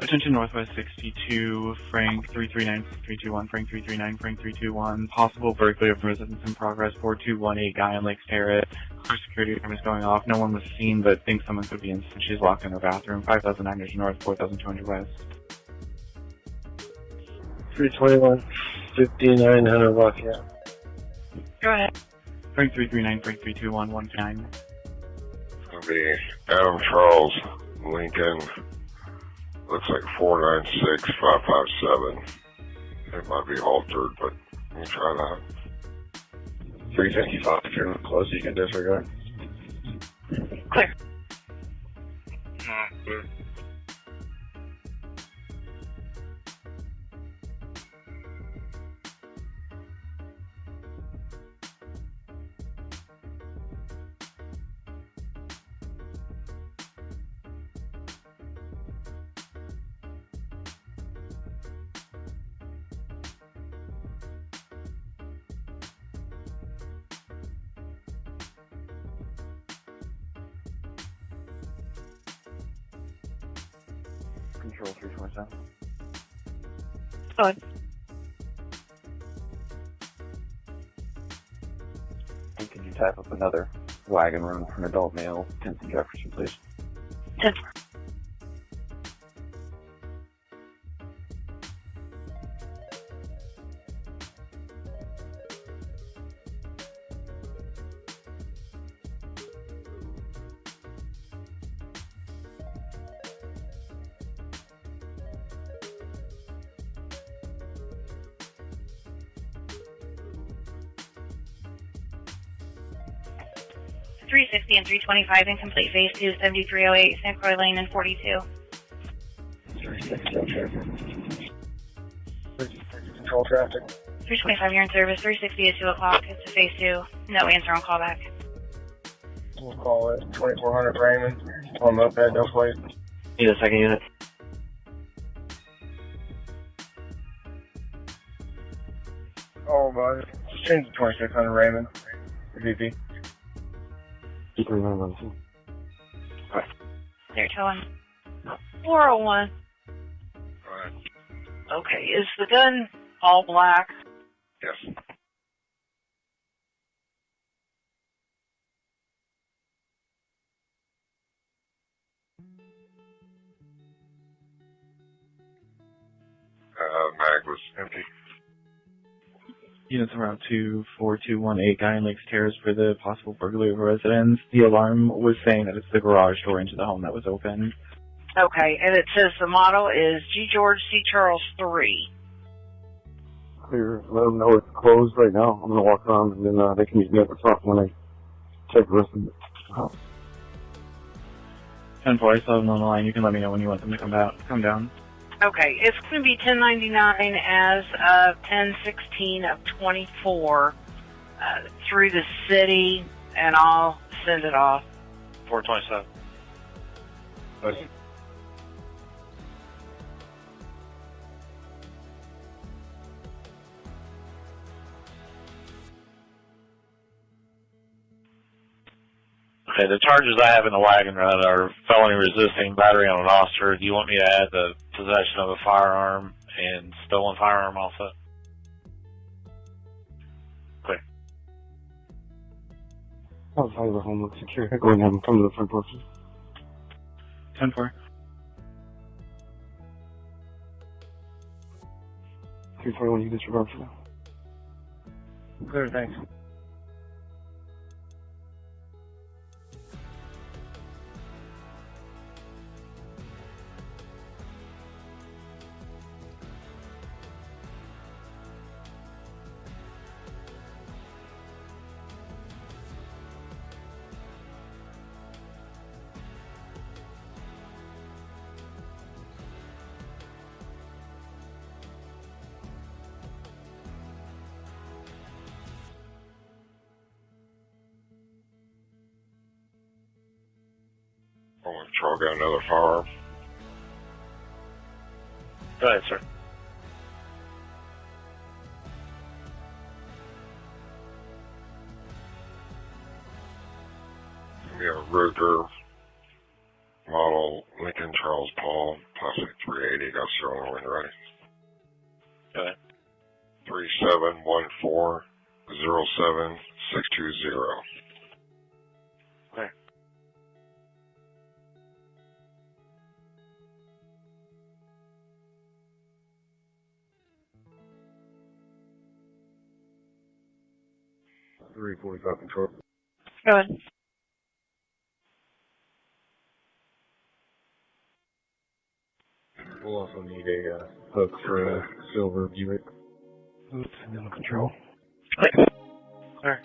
[SPEAKER 4] Attention Northwest 62, Frank 339, 321, Frank 339, Frank 321. Possible burglary of residence in progress, 4218 guy on Lakes Terrace. Car security alarm is going off. No one was seen, but thinks someone could be in. She's locked in her bathroom. 5,900 North, 4,200 West.
[SPEAKER 10] 321, 5900 Lafayette.
[SPEAKER 7] Go ahead.
[SPEAKER 4] Frank 339, Frank 321, 129.
[SPEAKER 8] It'll be Adam Charles Lincoln. Looks like 496557. It might be altered, but let me try that. 355, if you're close, you can disregard.
[SPEAKER 7] Clear.
[SPEAKER 11] Clear.
[SPEAKER 15] Control 327.
[SPEAKER 7] Go ahead.
[SPEAKER 15] And could you type up another wagon run for an adult male, 10th and Jefferson, please?
[SPEAKER 7] 10.
[SPEAKER 1] 360 and 325 incomplete phase 2, 7308 St. Croix Lane and 42.
[SPEAKER 5] 360, control traffic.
[SPEAKER 1] 325, you're in service. 360 at 2 o'clock. It's a phase 2. No answer on callback.
[SPEAKER 5] We'll call it 2400 Raymond. On moped, no plate.
[SPEAKER 15] Need a second unit.
[SPEAKER 5] Oh, but just change to 2600 Raymond. VP.
[SPEAKER 10] 391.
[SPEAKER 1] They're towing. 401.
[SPEAKER 11] Okay, is the gun all black? Yes.
[SPEAKER 8] Mag was empty.
[SPEAKER 4] Units around 24218 Guyan Lakes Terrace for the possible burglary of a residence. The alarm was saying that it's the garage door into the home that was open.
[SPEAKER 11] Okay, and it says the model is G. George C. Charles 3.
[SPEAKER 10] Clear. Let them know it's closed right now. I'm going to walk around and then they can meet me at the front when I check the rest of the house.
[SPEAKER 4] 10-4, I still have them on the line. You can let me know when you want them to come down.
[SPEAKER 11] Okay, it's going to be 1099 as of 10/16 of 24 through the city, and I'll send it off.
[SPEAKER 19] 427. Okay, the charges I have in the wagon run are felony resisting, battery on an officer. Do you want me to add the possession of a firearm and stolen firearm also? Okay.
[SPEAKER 10] Outside of the home looks secure. Go ahead and have them come to the front porch.
[SPEAKER 4] 10-4.
[SPEAKER 10] 341, you disregard for now.
[SPEAKER 5] Clear, thanks.
[SPEAKER 8] Oh, Charles got another firearm.
[SPEAKER 19] Go ahead, sir.
[SPEAKER 8] We have a Ruger model Lincoln Charles Paul, plastic 380, got serial when ready.
[SPEAKER 19] Go ahead.
[SPEAKER 8] 371407620.
[SPEAKER 19] Okay.
[SPEAKER 10] .345 control.
[SPEAKER 1] Go ahead.
[SPEAKER 10] We'll also need a hook for a silver Buick. Oops, no control.
[SPEAKER 19] Sir.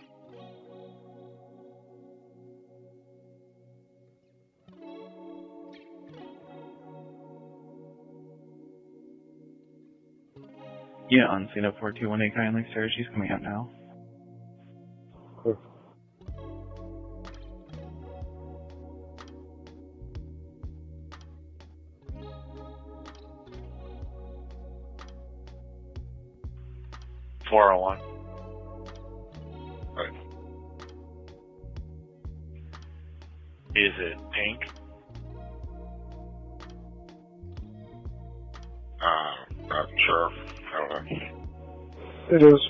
[SPEAKER 4] Yeah, on scene of 4218 Guyan Lakes Terrace. She's coming out now.
[SPEAKER 10] Clear.
[SPEAKER 19] .401.
[SPEAKER 8] Right.
[SPEAKER 19] Is it pink?
[SPEAKER 8] Not sure. I don't know.
[SPEAKER 10] It is.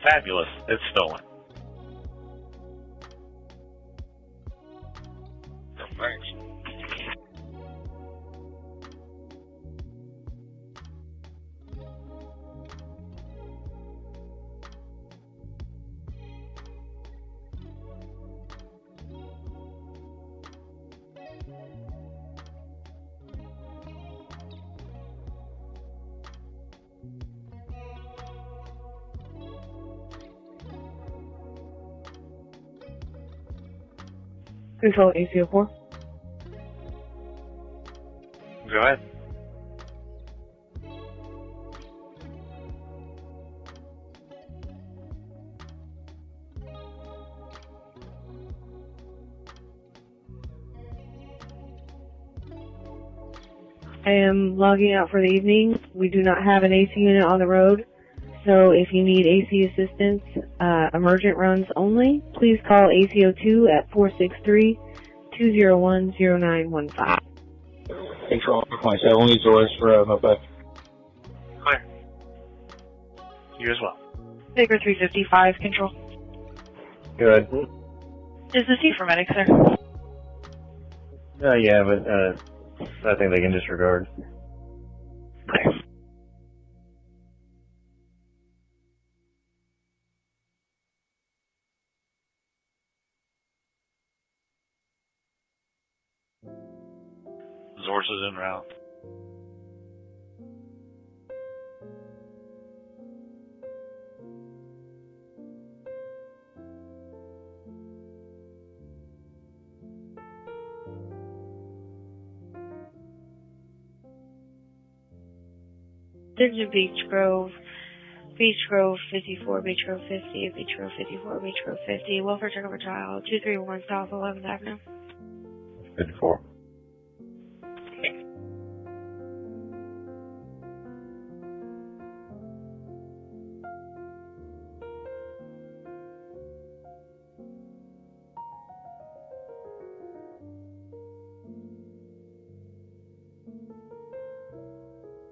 [SPEAKER 19] Fabulous. It's stolen.
[SPEAKER 8] Thanks.
[SPEAKER 2] Control AC04.
[SPEAKER 11] Go ahead.
[SPEAKER 2] I am logging out for the evening. We do not have an AC unit on the road, so if you need AC assistance, emergent runs only, please call AC02 at 463-201-0915.
[SPEAKER 10] Control 27, leads orders for Moped.
[SPEAKER 11] Clear. You as well.
[SPEAKER 1] Baker 355, control.
[SPEAKER 10] Good.
[SPEAKER 1] Is this you for medic, sir?
[SPEAKER 10] Yeah, but I think they can disregard.
[SPEAKER 11] Sources en route.
[SPEAKER 2] There's a Beach Grove 54, Beach Grove 50, Beach Grove 54, Beach Grove 50, welfare check of a child, 231 South 11th Avenue.
[SPEAKER 10] 54.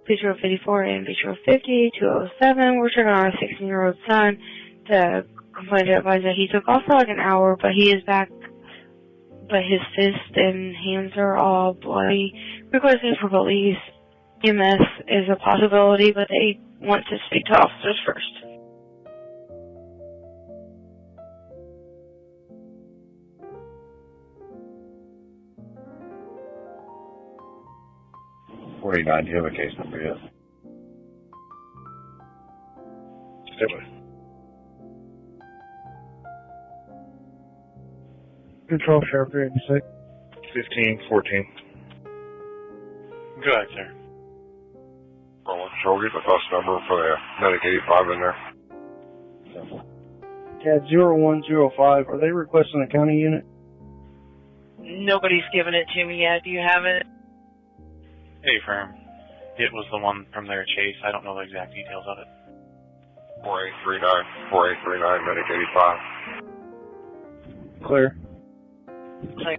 [SPEAKER 2] Beach Road 54 and Beach Road 50, 207. We're checking on our 16-year-old son. The complaint advised that he took off for like an hour, but he is back. But his fist and hands are all bloody. Requesting for police. EMS is a possibility, but they want to speak to officers first.
[SPEAKER 8] Do you have a case number yet?
[SPEAKER 10] Control Sheriff 386.
[SPEAKER 5] 1514.
[SPEAKER 11] Go ahead, sir.
[SPEAKER 8] Control, get the bus number for the Medic 85 in there.
[SPEAKER 10] CAD 0105. Are they requesting a county unit?
[SPEAKER 1] Nobody's given it to me yet. Do you have it?
[SPEAKER 11] Hey, firm. It was the one from their chase. I don't know the exact details of it.
[SPEAKER 8] 4839, Medic 85.
[SPEAKER 10] Clear.
[SPEAKER 1] Clear.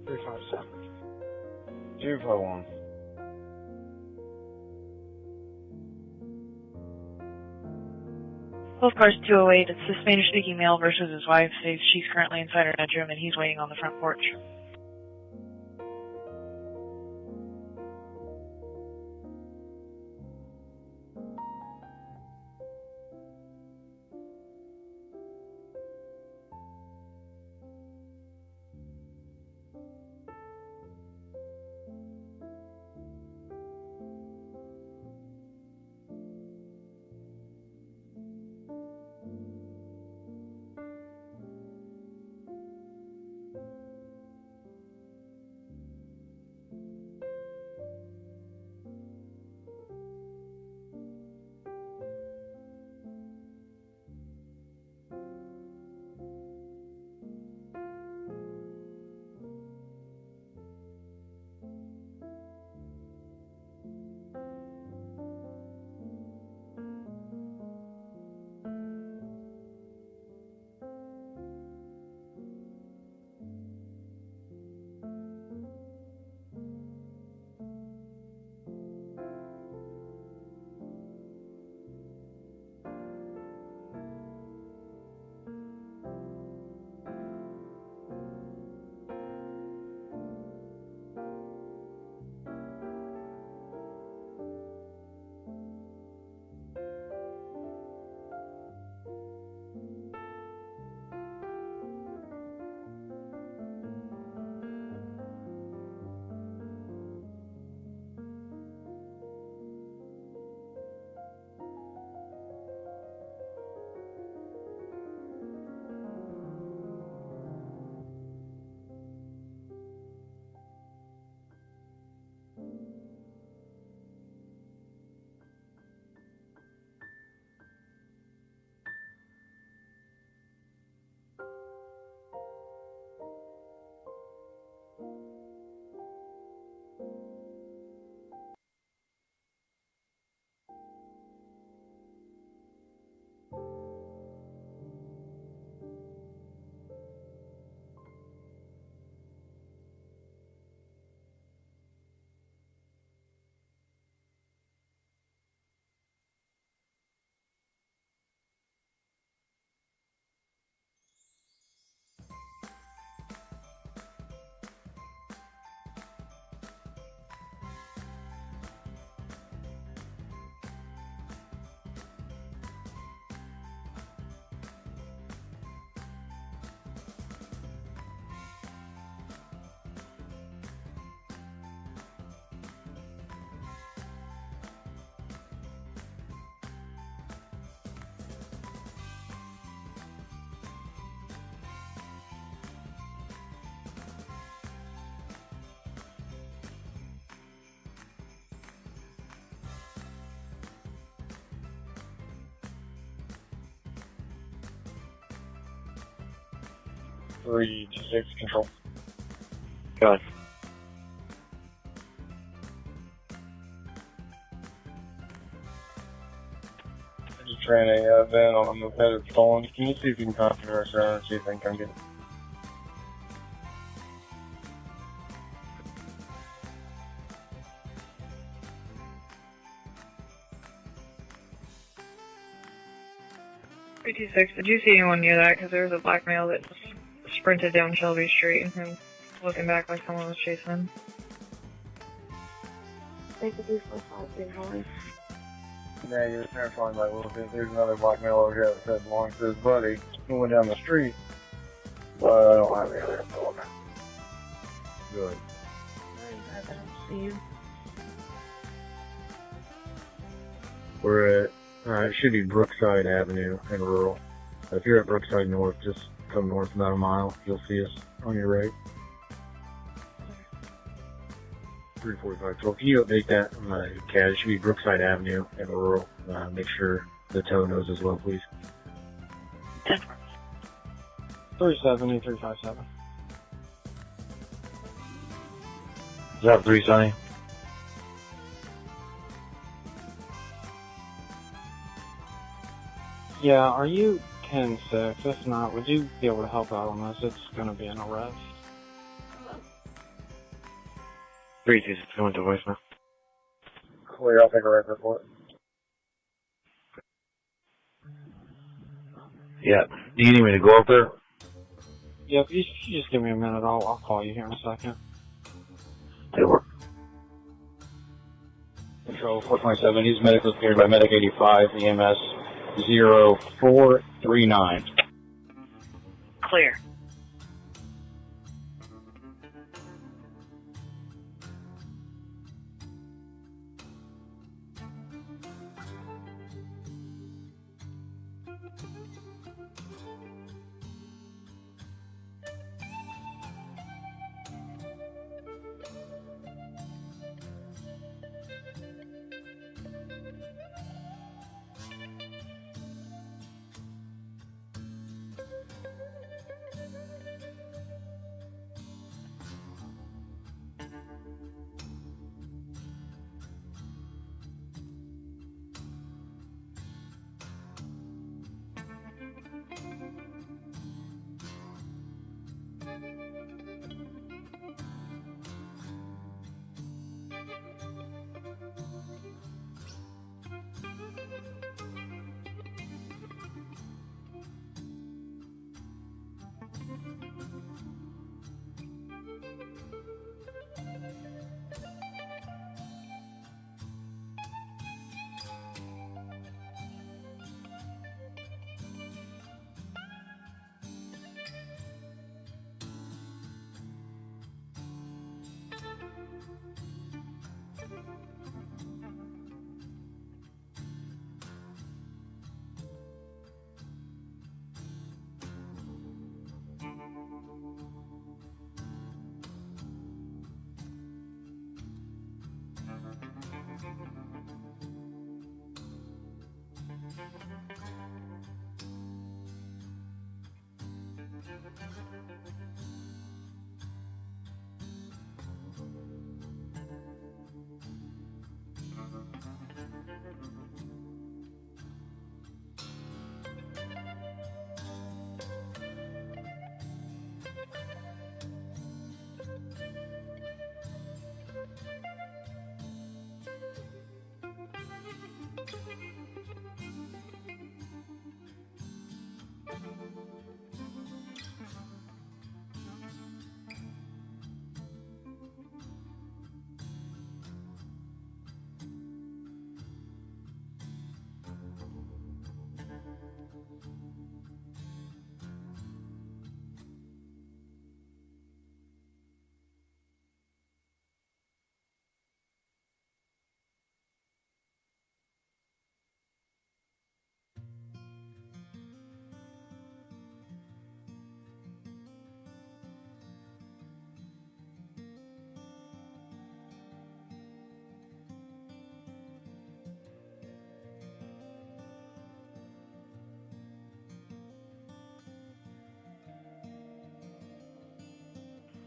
[SPEAKER 10] 357.
[SPEAKER 16] 251.
[SPEAKER 1] Well, of course, 208. It's the Spanish-speaking male versus his wife. She's currently inside her bedroom, and he's waiting on the front porch.
[SPEAKER 10] 326 control.
[SPEAKER 15] Go ahead.
[SPEAKER 10] Just ran a van on a moped that's stolen. Can you see if you can contact us around and see if they can come get it?
[SPEAKER 1] Did you see anyone near that? Because there was a black male that sprinted down Shelby Street and looking back like someone was chasing him.
[SPEAKER 2] Take the 345 being home.
[SPEAKER 10] Negative, they're talking about a little bit. There's another black male over here that said belongs to his buddy who went down the street. But I don't have any other info. Good.
[SPEAKER 2] I don't see you.
[SPEAKER 10] We're at, it should be Brookside Avenue in rural. If you're at Brookside North, just come north about a mile. You'll see us on your right. 345. So can you update that, Cat? It should be Brookside Avenue in rural. Make sure the tow knows as well, please.
[SPEAKER 18] 370, 357.
[SPEAKER 6] Is that 370?
[SPEAKER 18] Yeah, are you 10-6? If not, would you be able to help out on this? It's going to be an arrest.
[SPEAKER 15] 326 going to voicemail.
[SPEAKER 10] Clear, I'll take a record for it.
[SPEAKER 6] Yeah. Do you need me to go up there?
[SPEAKER 18] Yeah, if you just give me a minute, I'll call you here in a second.
[SPEAKER 10] Control 427, he's medically cleared by Medic 85, EMS 0439.
[SPEAKER 1] Clear.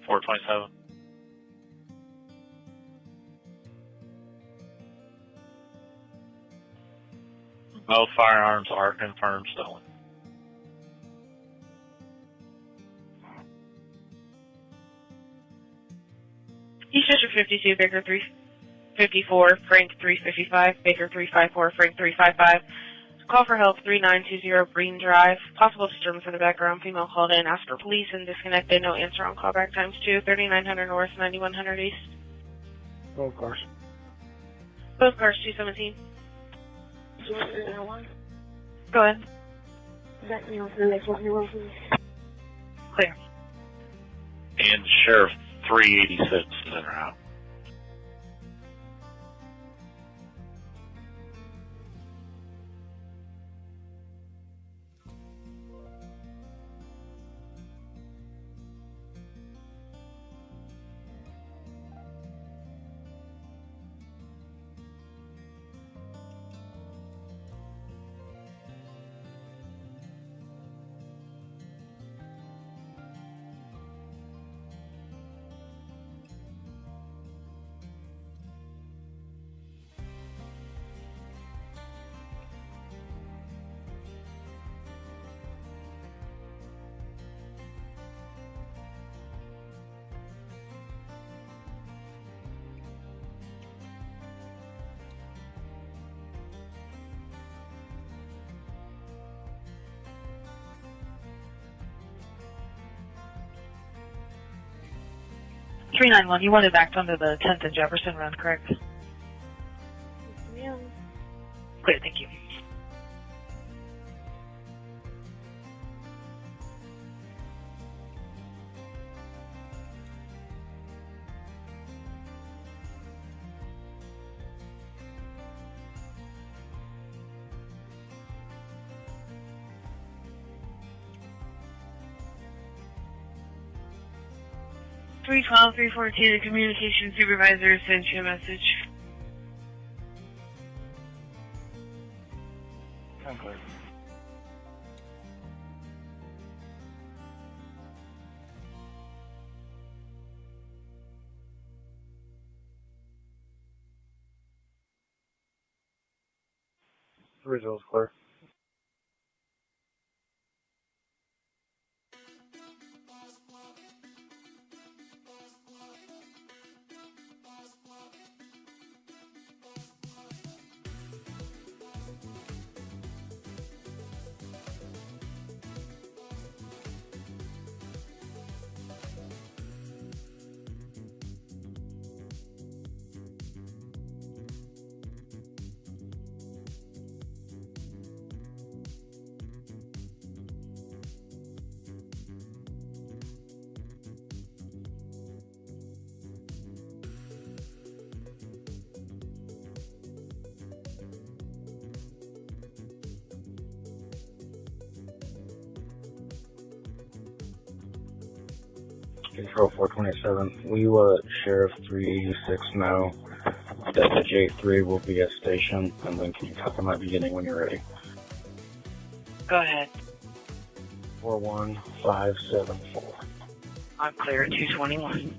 [SPEAKER 11] 427. Both firearms are confirmed stolen.
[SPEAKER 2] Eastchester 52, Baker 354, Frank 355, Baker 354, Frank 355. Call for help 3920 Green Drive. Possible disturbance in the background. Female called in, asked for police and disconnected. No answer on callback times 2, 3900 North, 9100 East.
[SPEAKER 10] Both cars.
[SPEAKER 2] Both cars 217. Go ahead. Clear.
[SPEAKER 11] And Sheriff 386 is in or out.
[SPEAKER 1] You wanted back under the 10th and Jefferson run, correct?
[SPEAKER 2] Yeah.
[SPEAKER 1] Clear, thank you.
[SPEAKER 7] Three 314, the communication supervisor sent you a message.
[SPEAKER 18] I'm clear.
[SPEAKER 10] Original's clear. Control 427, will you let Sheriff 386 know that the J3 will be at station, and then can you talk them at the beginning when you're ready?
[SPEAKER 1] Go ahead.
[SPEAKER 10] 41574.
[SPEAKER 1] I'm clear at 221.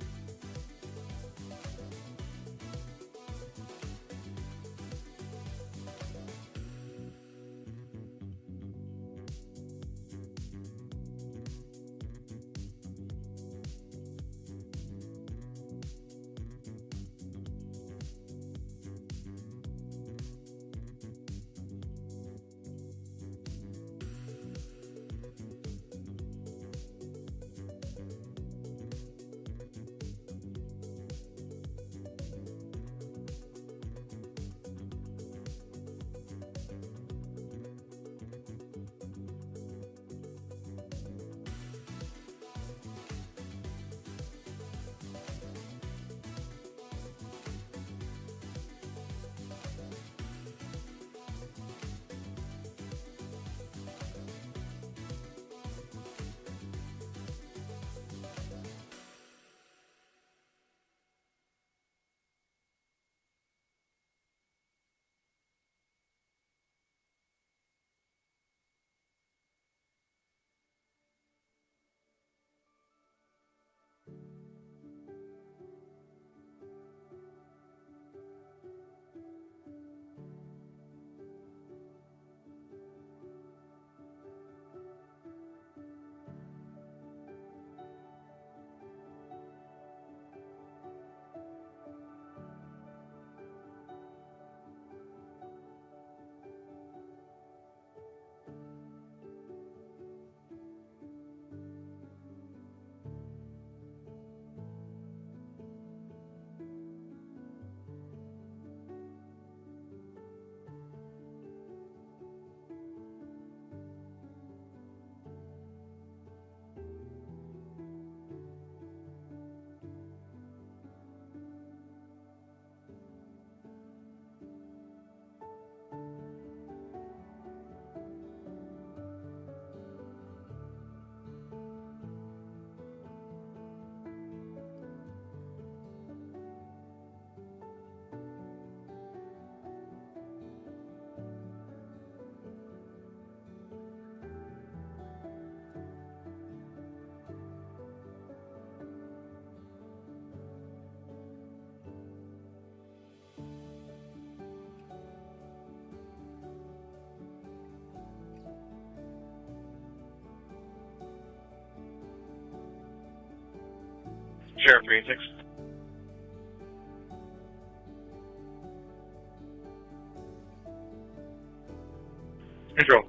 [SPEAKER 11] Sheriff 386. Control.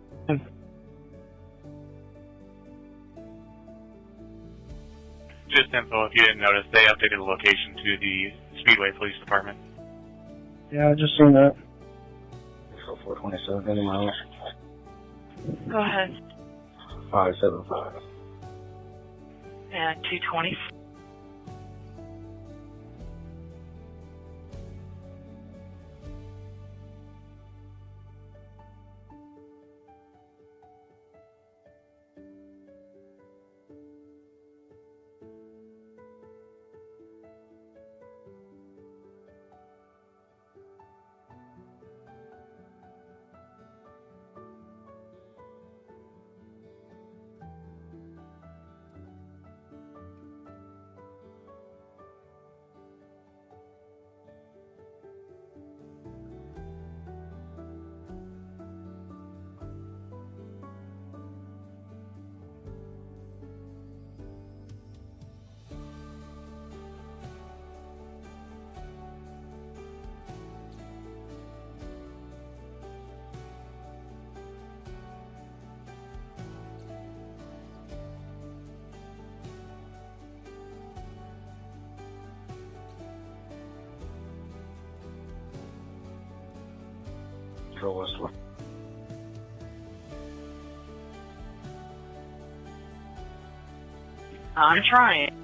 [SPEAKER 11] Just info, if you didn't notice, they updated the location to the Speedway Police Department.
[SPEAKER 10] Yeah, I just seen that. 427, any miles.
[SPEAKER 1] Go ahead.
[SPEAKER 10] 575.
[SPEAKER 1] Yeah, 220.
[SPEAKER 10] Control Westwood.
[SPEAKER 1] I'm trying.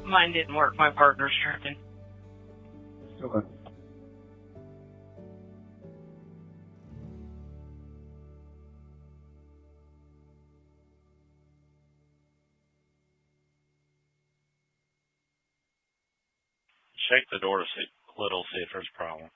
[SPEAKER 1] Mine didn't work. My partner's tripping.
[SPEAKER 10] Okay.
[SPEAKER 11] Shake the door to see if there's a problem.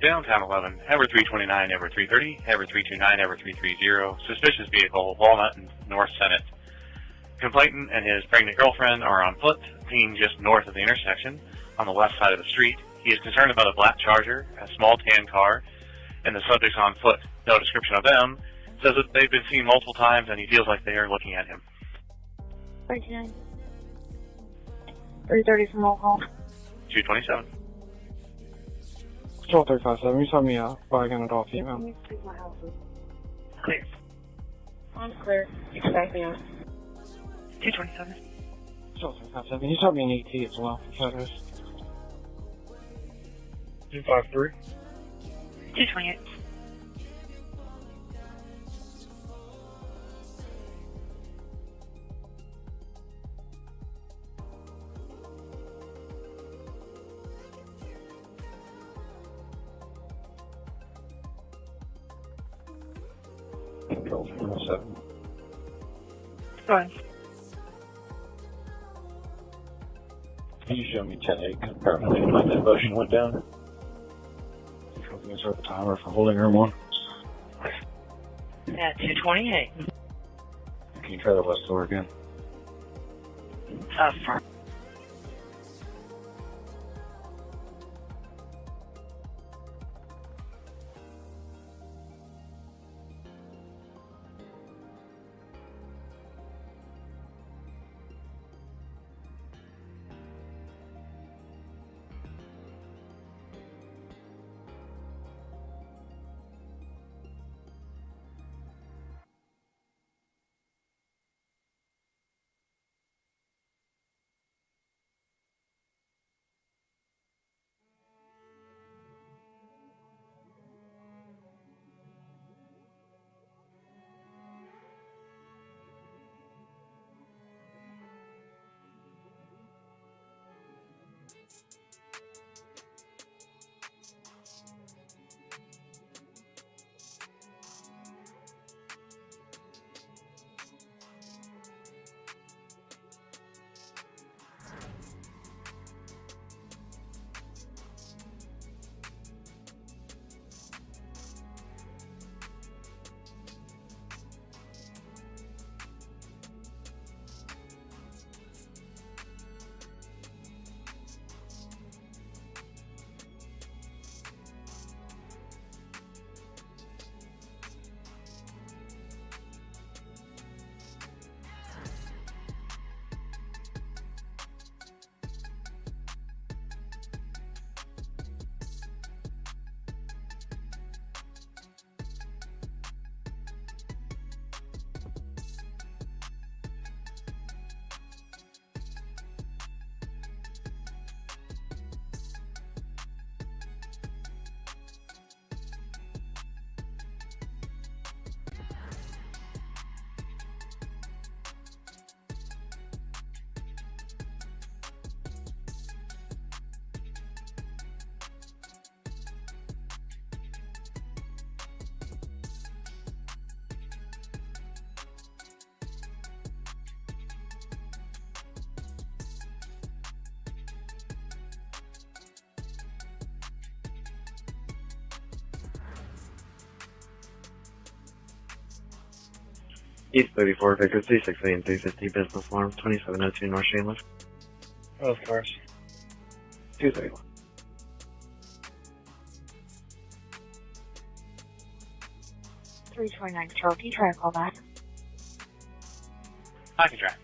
[SPEAKER 11] Downtown 11, Everett 329, Everett 330, Everett 329, Everett 330, suspicious vehicle, Walnut and North Senate. Complainant and his pregnant girlfriend are on foot, seen just north of the intersection, on the west side of the street. He is concerned about a black Charger, a small tan car, and the subjects on foot. No description of them. Says that they've been seen multiple times and he feels like they are looking at him.
[SPEAKER 2] 39. 330 from roll call.
[SPEAKER 11] 227.
[SPEAKER 10] Control 357, you saw me flagging an adult female.
[SPEAKER 2] Clear. On clear. Expect me on.
[SPEAKER 1] 227.
[SPEAKER 10] Control 357, you saw me in ET as well, for photos.
[SPEAKER 5] 253.
[SPEAKER 1] 228.
[SPEAKER 10] Control 307.
[SPEAKER 1] Go ahead.
[SPEAKER 10] Can you show me 10-8? Apparently my devotion went down. Control 3 start the timer for holding room 1.
[SPEAKER 1] At 228.
[SPEAKER 10] Can you try the west door again?
[SPEAKER 1] Front.
[SPEAKER 15] East 34, Vickers 368 and 350, business alarm, 2702 North Shameless.
[SPEAKER 10] Both cars. 231.
[SPEAKER 2] Control, can you try to call back?
[SPEAKER 18] I can try.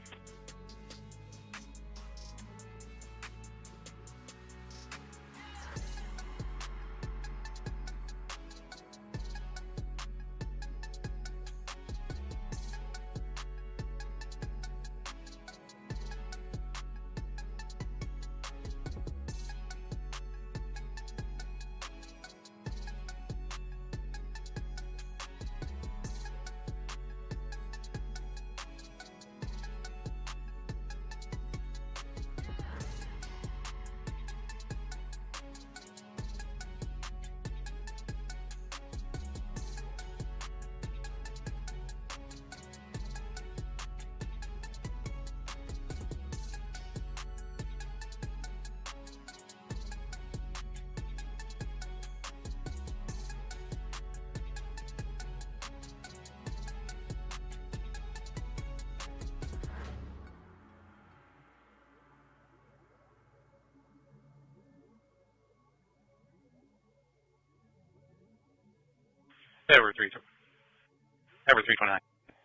[SPEAKER 18] Over 329.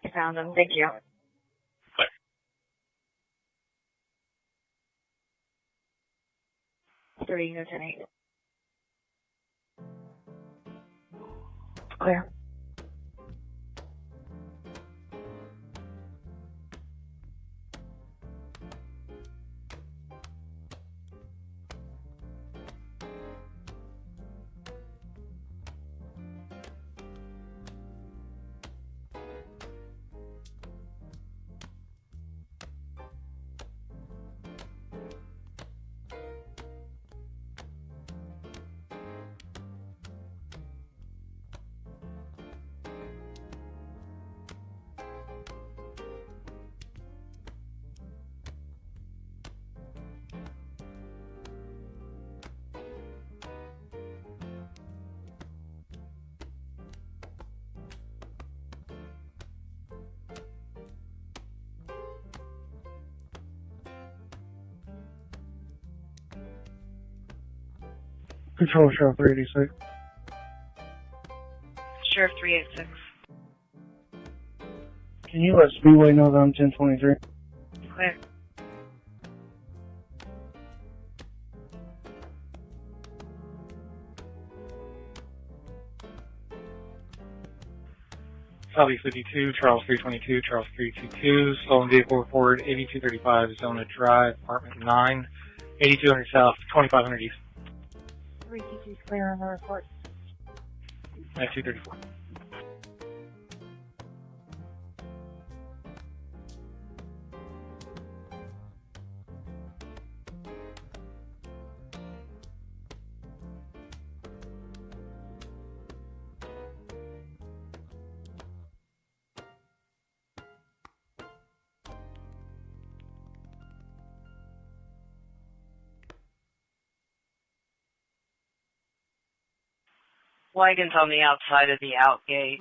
[SPEAKER 2] I found him. Thank you.
[SPEAKER 18] Clear.
[SPEAKER 2] Three, no 10-8. Clear.
[SPEAKER 10] Control Sheriff 386.
[SPEAKER 3] Sheriff 386.
[SPEAKER 10] Can you let Speedway know that I'm 1023?
[SPEAKER 3] Clear.
[SPEAKER 18] Southeast 52, Charles 322, Charles 322, stolen vehicle report, 8235 Zona Drive, apartment 9, 8200 South, 2500 East.
[SPEAKER 12] 322 clear on the report.
[SPEAKER 18] At 234.
[SPEAKER 3] Wagon's on the outside of the out gate.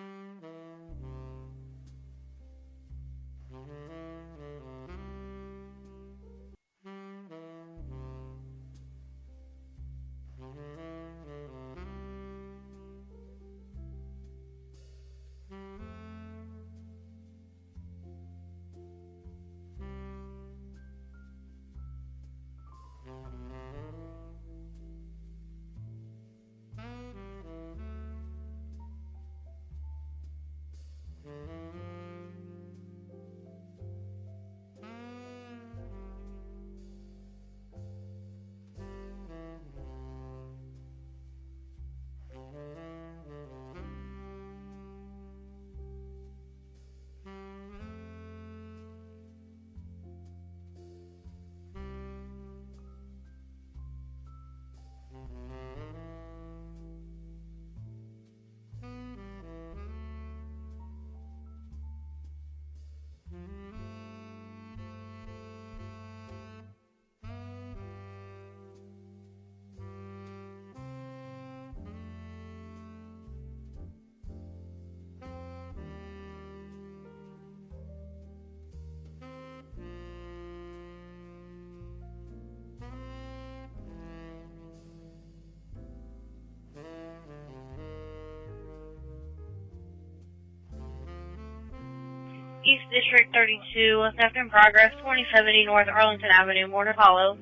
[SPEAKER 1] East District 32, theft in progress, 2070 North Arlington Avenue, more to follow.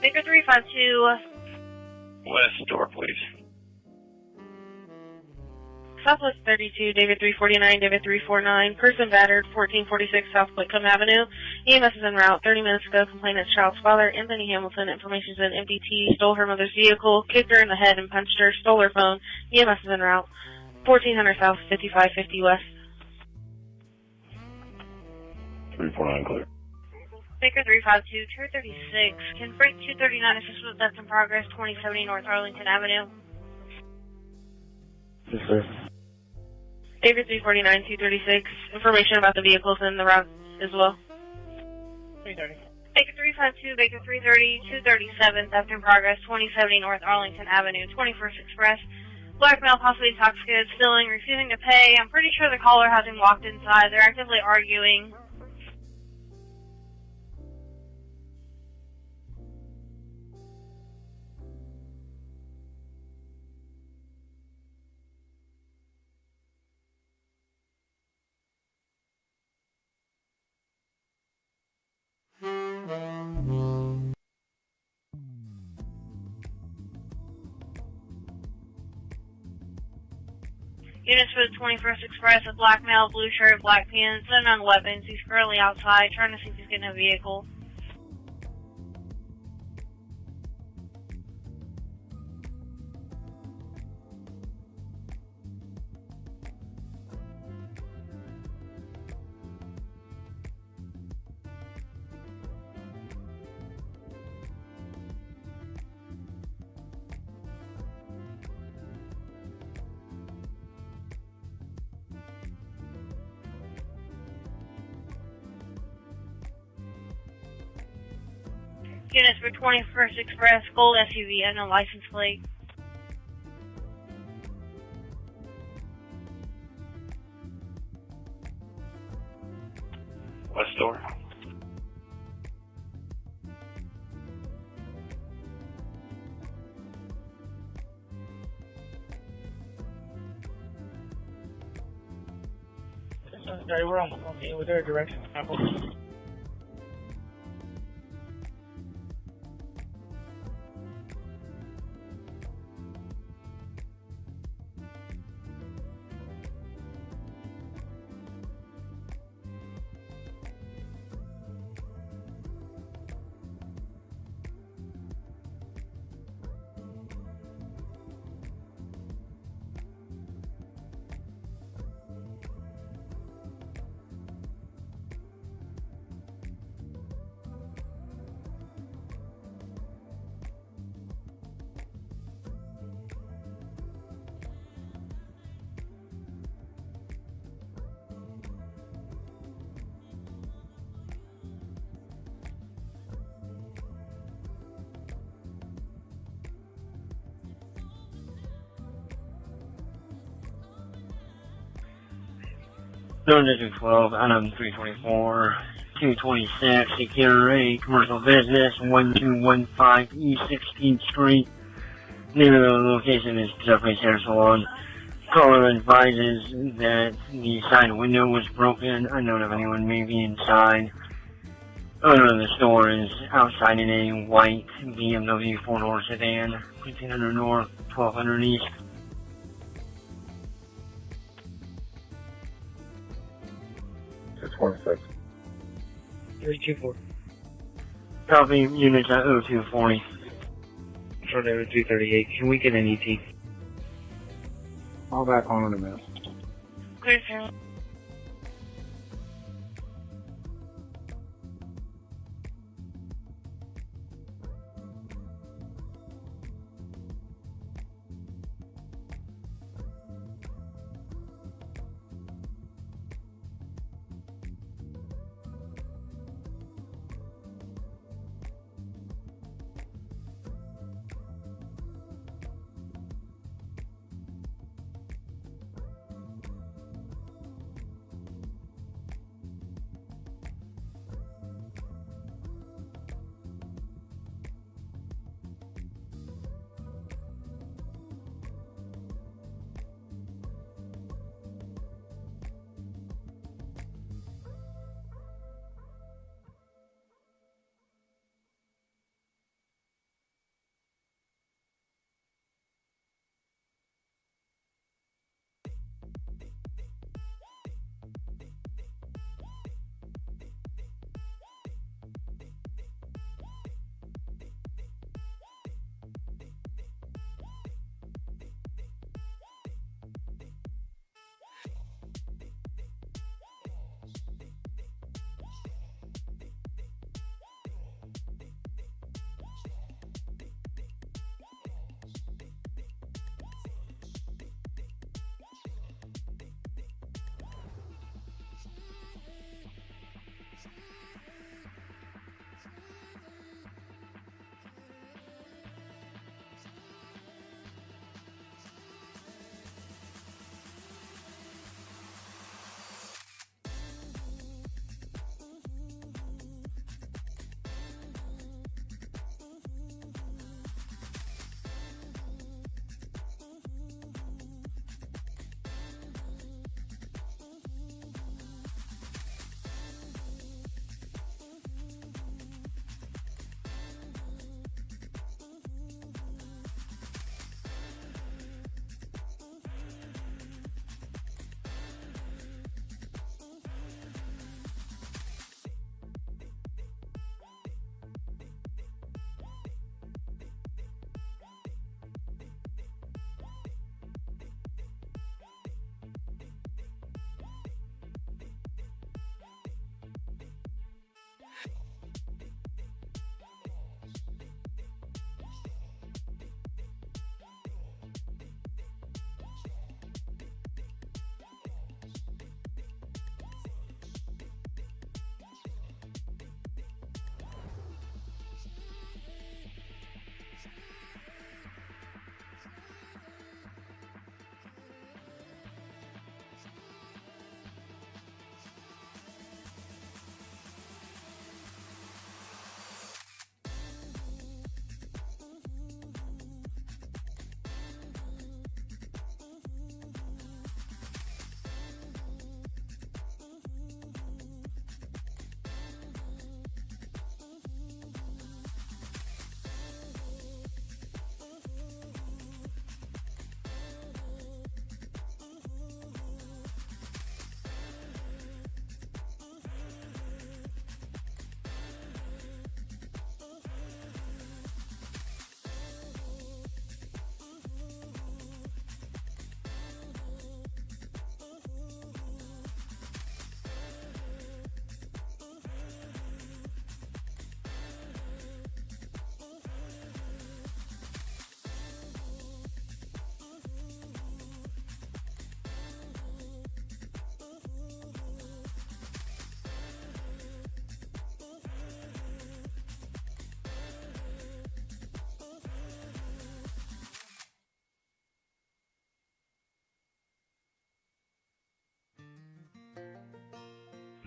[SPEAKER 1] Baker 352.
[SPEAKER 11] West door, please.
[SPEAKER 1] Southwest 32, David 349, David 349. Person battered, 1446 South Whitcomb Avenue. EMS is en route. 30 minutes ago, complainant's child's father, Anthony Hamilton. Information is in MDT. Stole her mother's vehicle, kicked her in the head and punched her. Stole her phone. EMS is en route. 1400 South, 5550 West.
[SPEAKER 20] 349 clear.
[SPEAKER 1] Baker 352, 236. Can break 239 assist with theft in progress, 2070 North Arlington Avenue.
[SPEAKER 10] Yes, sir.
[SPEAKER 1] David 349, 236. Information about the vehicles in the route as well.
[SPEAKER 14] 330.
[SPEAKER 1] Baker 352, Baker 330, 237, theft in progress, 2070 North Arlington Avenue, 21st Express. Black male, possibly intoxicated, stealing, refusing to pay. I'm pretty sure the caller hasn't walked inside. They're actively arguing. Units for the 21st Express, a black male, blue shirt, black pants, unknown weapons. He's currently outside, trying to see if he's getting a vehicle. Units for 21st Express, gold SUV, unknown license plate.
[SPEAKER 11] West door.
[SPEAKER 14] Sorry, we're on okay, with their direction. Apple.
[SPEAKER 22] District 12, Adam 324, 226, Secure A, Commercial Business, 1215 East 16th Street. Name of the location is Jeffrey's Hair Salon. Caller advises that the side window was broken. Unknown if anyone may be inside. Owner of the store is outside in a white BMW 4-door sedan, 1500 North, 1200 East.
[SPEAKER 5] 26.
[SPEAKER 14] 324.
[SPEAKER 22] Copy, units at 0240.
[SPEAKER 18] Short over 238. Can we get an ET?
[SPEAKER 5] I'll back on in a minute.
[SPEAKER 1] Clear, sir.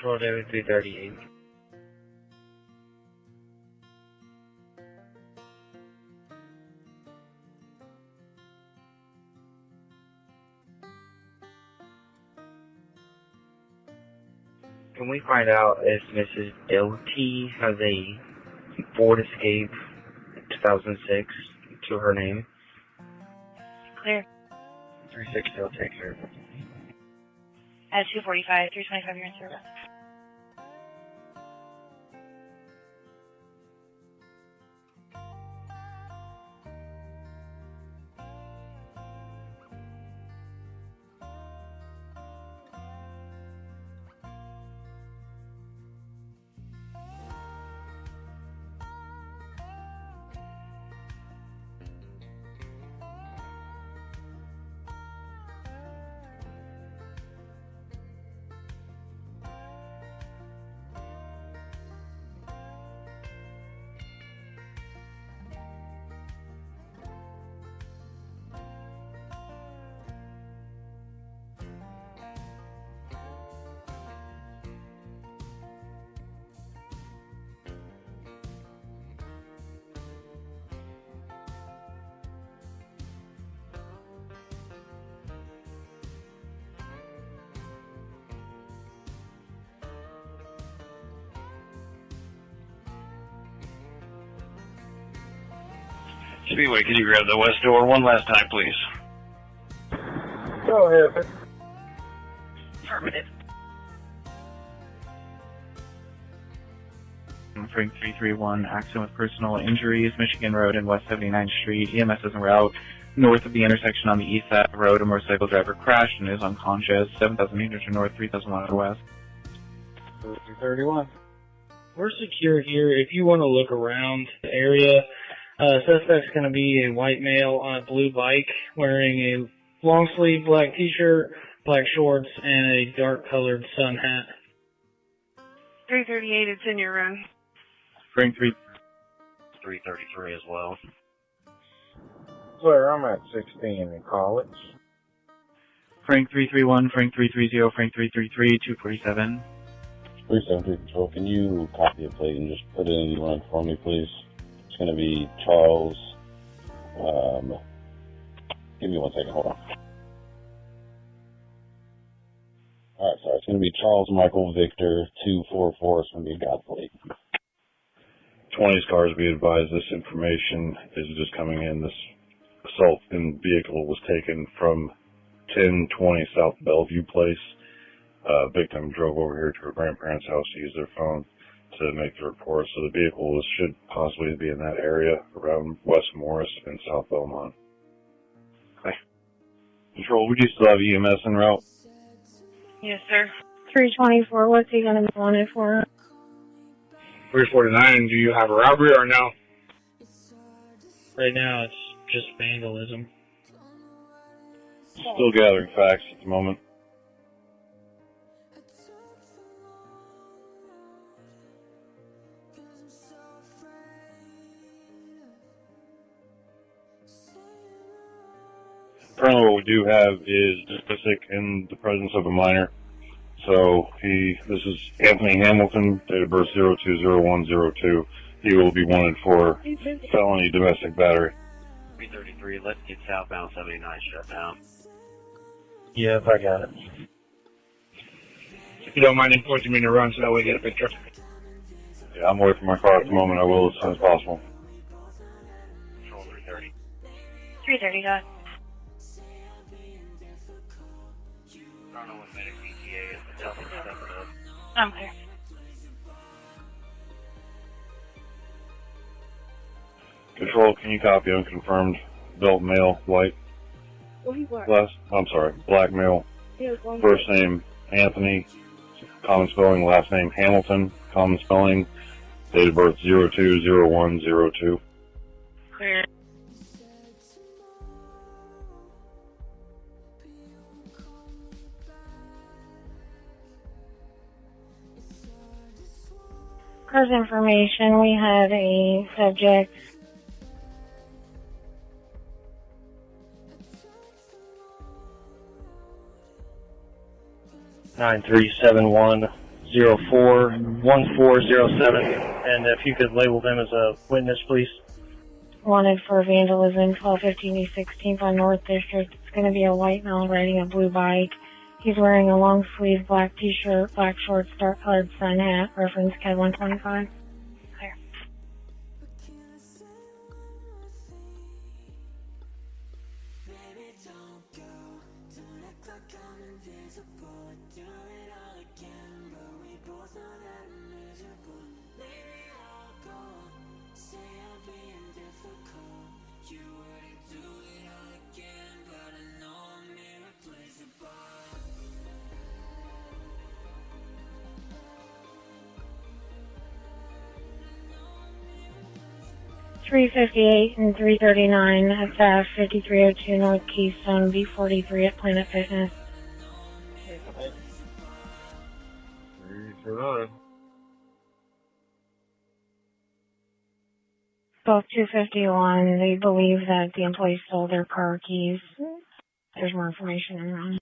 [SPEAKER 22] Control David 338.
[SPEAKER 13] Can we find out if Mrs. Doty has a Ford Escape 2006 to her name?
[SPEAKER 1] Clear.
[SPEAKER 13] 360 will take care of it.
[SPEAKER 1] At 245, 325, you're in service.
[SPEAKER 11] Speedway, can you grab the west door one last time, please?
[SPEAKER 17] Go ahead.
[SPEAKER 1] Affirmative.
[SPEAKER 4] Frank 331, accident with personal injuries, Michigan Road and West 79th Street. EMS is en route north of the intersection on the east side of the road. A motorcycle driver crashed and is unconscious. 7,800 north, 3,100 west.
[SPEAKER 22] 331. We're secure here. If you want to look around the area, suspect's going to be a white male on a blue bike wearing a long sleeve black t-shirt, black shorts, and a dark colored sun hat.
[SPEAKER 7] 338, it's in your run.
[SPEAKER 4] Frank
[SPEAKER 11] 333 as well.
[SPEAKER 16] Sir, I'm at 16 in college.
[SPEAKER 4] Frank 331, Frank 330, Frank 333, 247.
[SPEAKER 20] 373 Control, can you copy a plate and just put it in the run for me, please? It's going to be Charles. Give me 1 second, hold on. Alright, sorry, it's going to be Charles Michael Victor 244. It's going to be a God plate. 20's cars, be advised, this information is just coming in. This assault in vehicle was taken from 1020 South Bellevue Place. Victim drove over here to her grandparents' house to use their phone to make the report. So the vehicle should possibly be in that area around West Morris and South Belmont. Okay. Control, would you still have EMS en route?
[SPEAKER 1] Yes, sir.
[SPEAKER 12] 324, what's he going to be wanted for?
[SPEAKER 17] 349, do you have a robbery or no?
[SPEAKER 22] Right now, it's just vandalism.
[SPEAKER 20] Still gathering facts at the moment. Currently what we do have is domestic in the presence of a minor. So this is Anthony Hamilton, date of birth 02/01/02. He will be wanted for felony domestic battery.
[SPEAKER 11] 333, let's get southbound 79 shut down.
[SPEAKER 13] Yep, I got it.
[SPEAKER 17] If you don't mind enforcing me to run so that we get a picture.
[SPEAKER 20] Yeah, I'm away from my car at the moment. I will as soon as possible.
[SPEAKER 11] Control 330.
[SPEAKER 1] 330, dot.
[SPEAKER 11] I don't know what medic ETA is, but definitely step it up.
[SPEAKER 1] I'm clear.
[SPEAKER 20] Control, can you copy unconfirmed adult male, white, black male, first name Anthony, common spelling, last name Hamilton, common spelling, date of birth 02/01/02.
[SPEAKER 1] Clear.
[SPEAKER 12] Cars information, we had a subject.
[SPEAKER 10] 041407. And if you could label them as a witness, please.
[SPEAKER 12] Wanted for vandalism, 1215 East 16th on North District. It's going to be a white male riding a blue bike. He's wearing a long sleeve black t-shirt, black shorts, dark colored sun hat, reference CAD 125. Clear. .358 and 339 at 5302 North Keystone, B43 at Planet Fitness.
[SPEAKER 5] 329.
[SPEAKER 12] Both 251, they believe that the employee stole their car keys. There's more information around.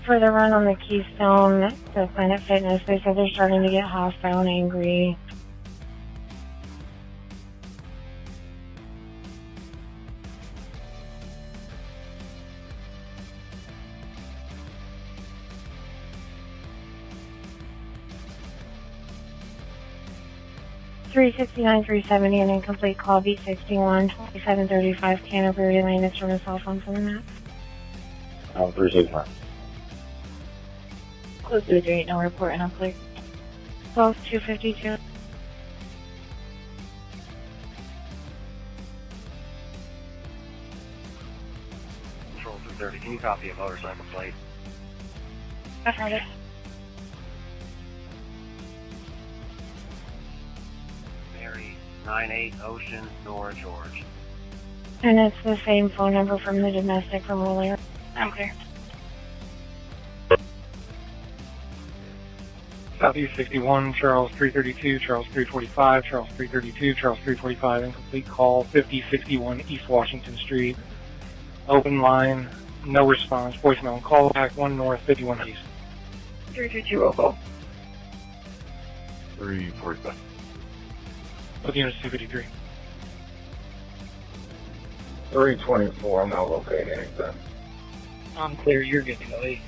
[SPEAKER 12] For the run on the Keystone, the Planet Fitness, they said they're starting to get hostile and angry. .369, 370, an incomplete call, B61, 2735, Canterbury Lane. It's from a cell phone from the map.
[SPEAKER 8] 369.
[SPEAKER 3] Close to the no report and I'm clear.
[SPEAKER 12] Both 252.
[SPEAKER 9] Control 230, can you copy a motorcycle plate?
[SPEAKER 12] I've heard it.
[SPEAKER 9] Mary, 98 Ocean, Nora, George.
[SPEAKER 12] And it's the same phone number from the domestic from earlier.
[SPEAKER 3] I'm clear.
[SPEAKER 18] Southeast 61, Charles 332, Charles 345, Charles 332, Charles 345, incomplete call, 5061 East Washington Street. Open line, no response, voicemail and call back, 1 North, 51 East.
[SPEAKER 3] 332 roll call.
[SPEAKER 5] 345.
[SPEAKER 18] With units 253.
[SPEAKER 5] 324, I'm not locating anything.
[SPEAKER 22] I'm clear, you're getting the lead.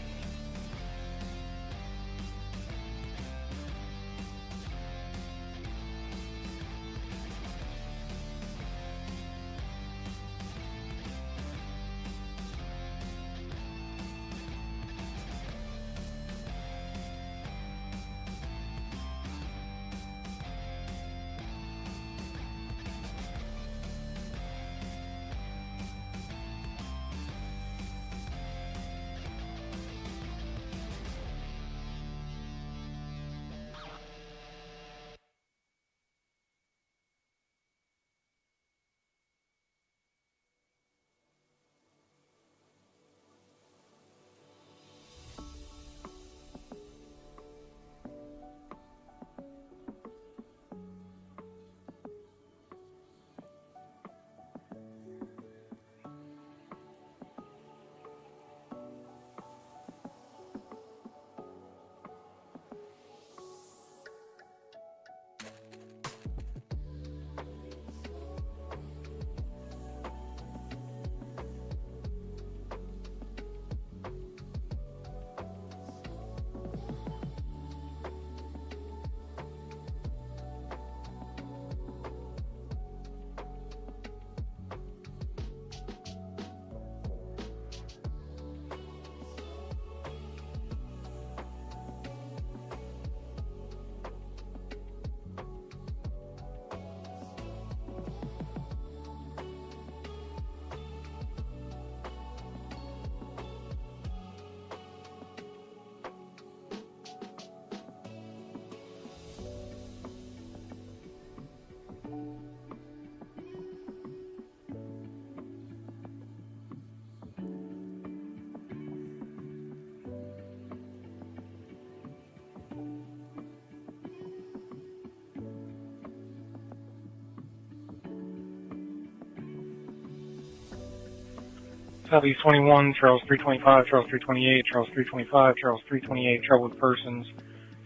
[SPEAKER 18] Southeast 21, Charles 325, Charles 328, Charles 325, Charles 328, trouble with persons.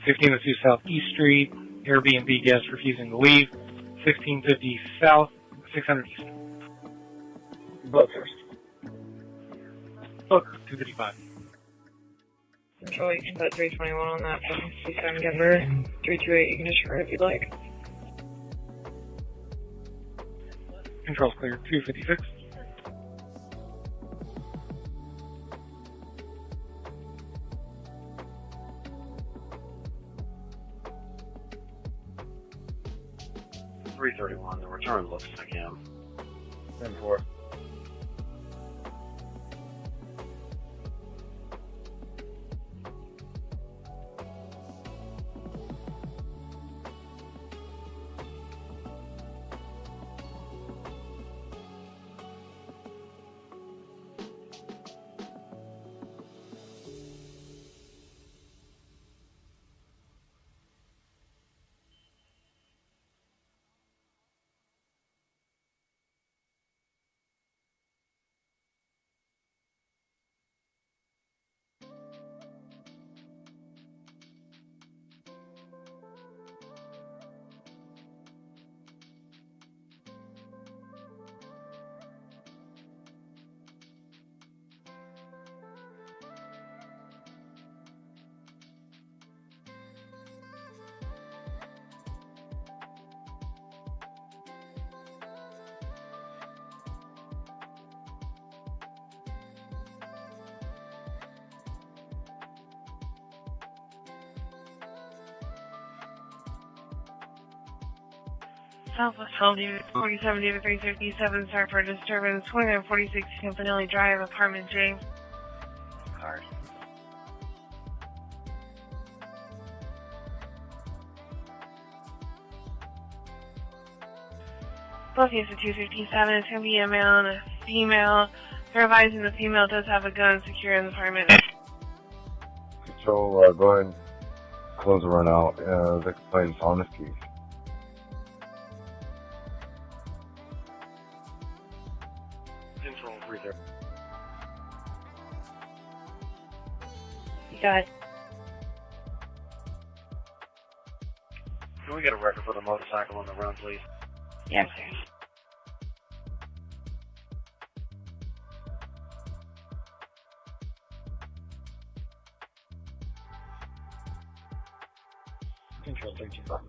[SPEAKER 18] 1602 South East Street, Airbnb guest refusing to leave. 1650 South, 600 East.
[SPEAKER 10] Booker.
[SPEAKER 18] Booker, 255.
[SPEAKER 2] Control, you can put 321 on that. 67 Denver. 328, you can disregard if you'd like.
[SPEAKER 18] Control's clear, 256.
[SPEAKER 9] $331. The return looks like him.
[SPEAKER 10] 10-4.
[SPEAKER 1] Southwest 12, David 47, David 357, sorry for disturbance. 2946 Campanelli Drive, apartment J. Card. Buffy is a 257. It's going to be a male and a female. They're advising the female does have a gun secure in the apartment.
[SPEAKER 8] Control, go ahead and close the run out. The complaint's on the street.
[SPEAKER 9] Control 330.
[SPEAKER 2] You got it.
[SPEAKER 9] Can we get a record for the motorcycle on the run, please?
[SPEAKER 2] Yeah, sir.
[SPEAKER 10] Control 325.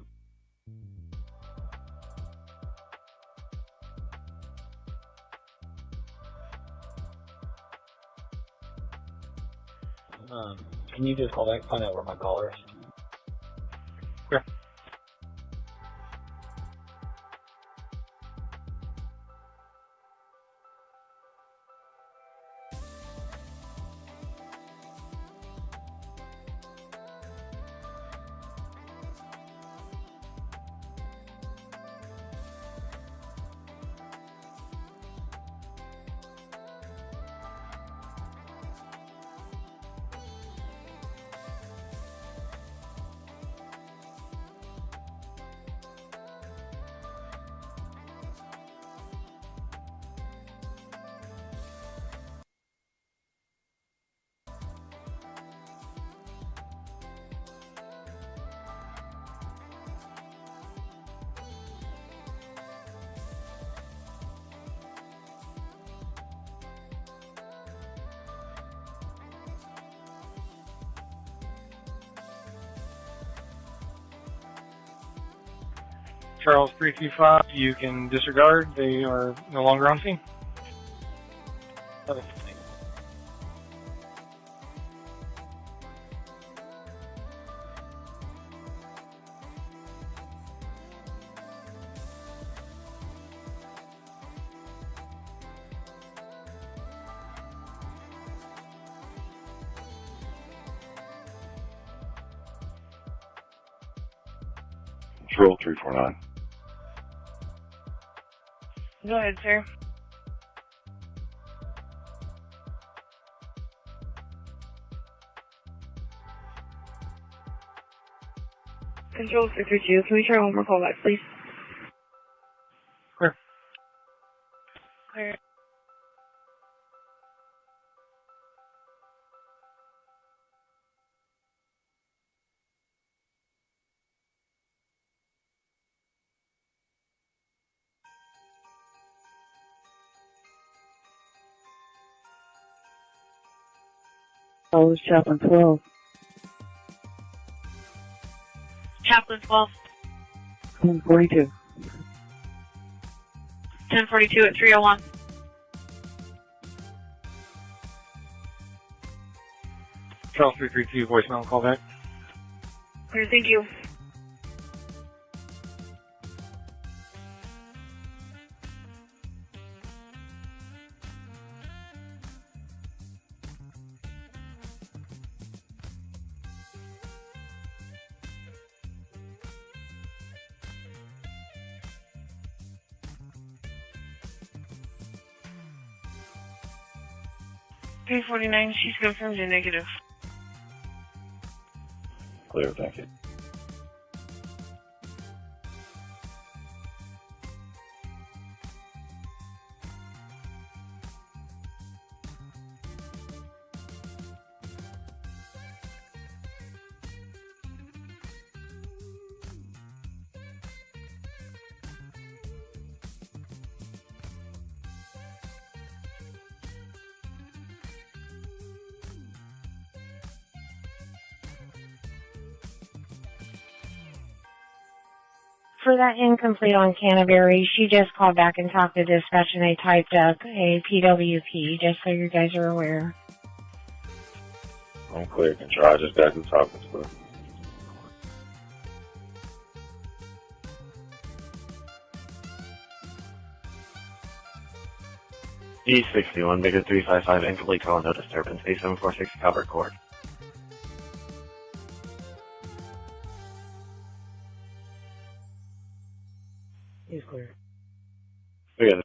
[SPEAKER 10] Can you just call back and find out where my caller is?
[SPEAKER 18] Sure. Charles 325, you can disregard. They are no longer on scene.
[SPEAKER 10] Okay.
[SPEAKER 8] Control 349.
[SPEAKER 1] Go ahead, sir.
[SPEAKER 2] Control 632, can we try one more call back, please?
[SPEAKER 18] Clear.
[SPEAKER 1] Clear.
[SPEAKER 19] Oh, it's Chaplain 12.
[SPEAKER 1] Chaplain 12.
[SPEAKER 19] 1042.
[SPEAKER 1] 1042 at 301.
[SPEAKER 18] Charles 332, voicemail, call back.
[SPEAKER 1] Clear, thank you.
[SPEAKER 7] $349, she's confirmed a negative.
[SPEAKER 20] Clear, thank you.
[SPEAKER 12] For that incomplete on Canterbury, she just called back and talked to dispatch and they typed up a PWP, just so you guys are aware.
[SPEAKER 20] I'm clear, can try. I just got to talking to her.
[SPEAKER 15] E61, Bigger 355, incomplete call, no disturbance, A746, Calvert Court.
[SPEAKER 19] He's clear.
[SPEAKER 15] We got it.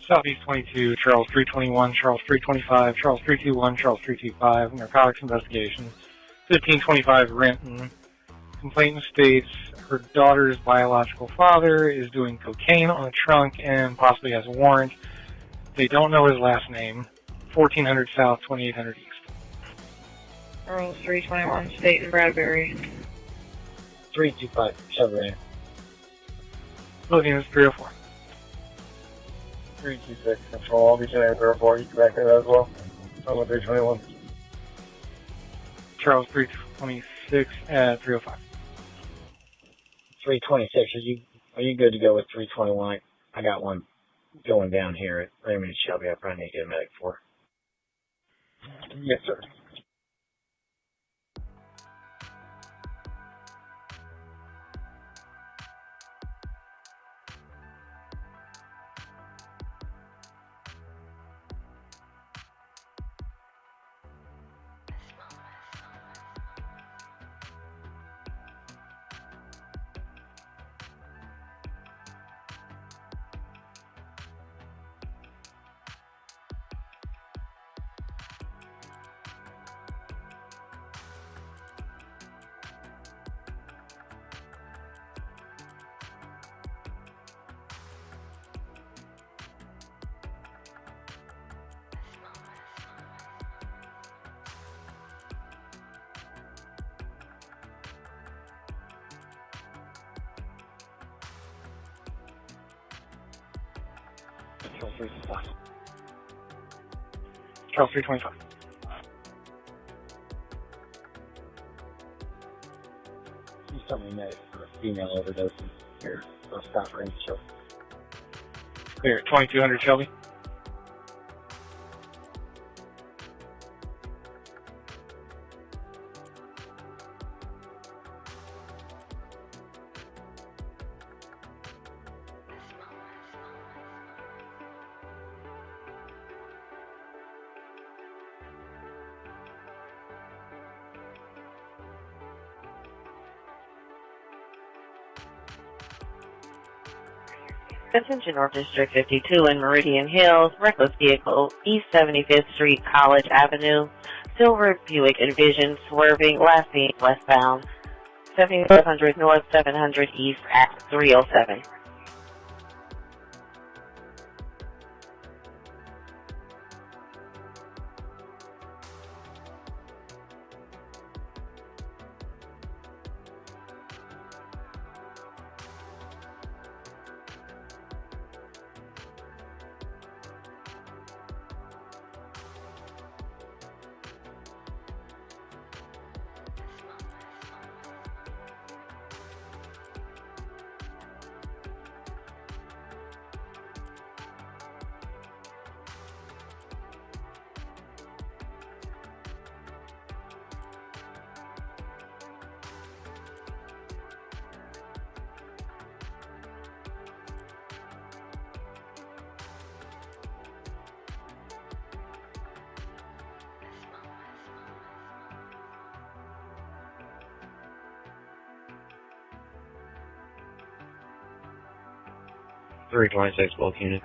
[SPEAKER 18] Southeast 22, Charles 321, Charles 325, Charles 321, Charles 325, narcotics investigation. 1525 Renton. Complainant states her daughter's biological father is doing cocaine on a trunk and possibly has a warrant. They don't know his last name. 1400 South, 2800 East.
[SPEAKER 2] Charles 321, State and Bradbury.
[SPEAKER 10] 325, Chevrolet.
[SPEAKER 18] Both units 304.
[SPEAKER 10] 326, control. I'll be sending 304. You can back that as well. I'm with 321.
[SPEAKER 18] Charles 326 at 305.
[SPEAKER 10] 326. Are you good to go with 321? I got one going down here at Raymond Shelby. I probably need to get a medic for. Yes, sir. Charles 325.
[SPEAKER 18] Charles 325.
[SPEAKER 10] Please tell me that for a female overdose here. So stop range show.
[SPEAKER 18] Clear. 2200 Shelby.
[SPEAKER 6] Attention North District 52 in Meridian Hills, reckless vehicle, East 75th Street, College Avenue, Silver Buick Envision, swerving, last seen westbound, 7500 North, 700 East at 307.
[SPEAKER 15] Three 26 bulk units.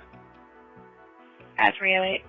[SPEAKER 6] At 308.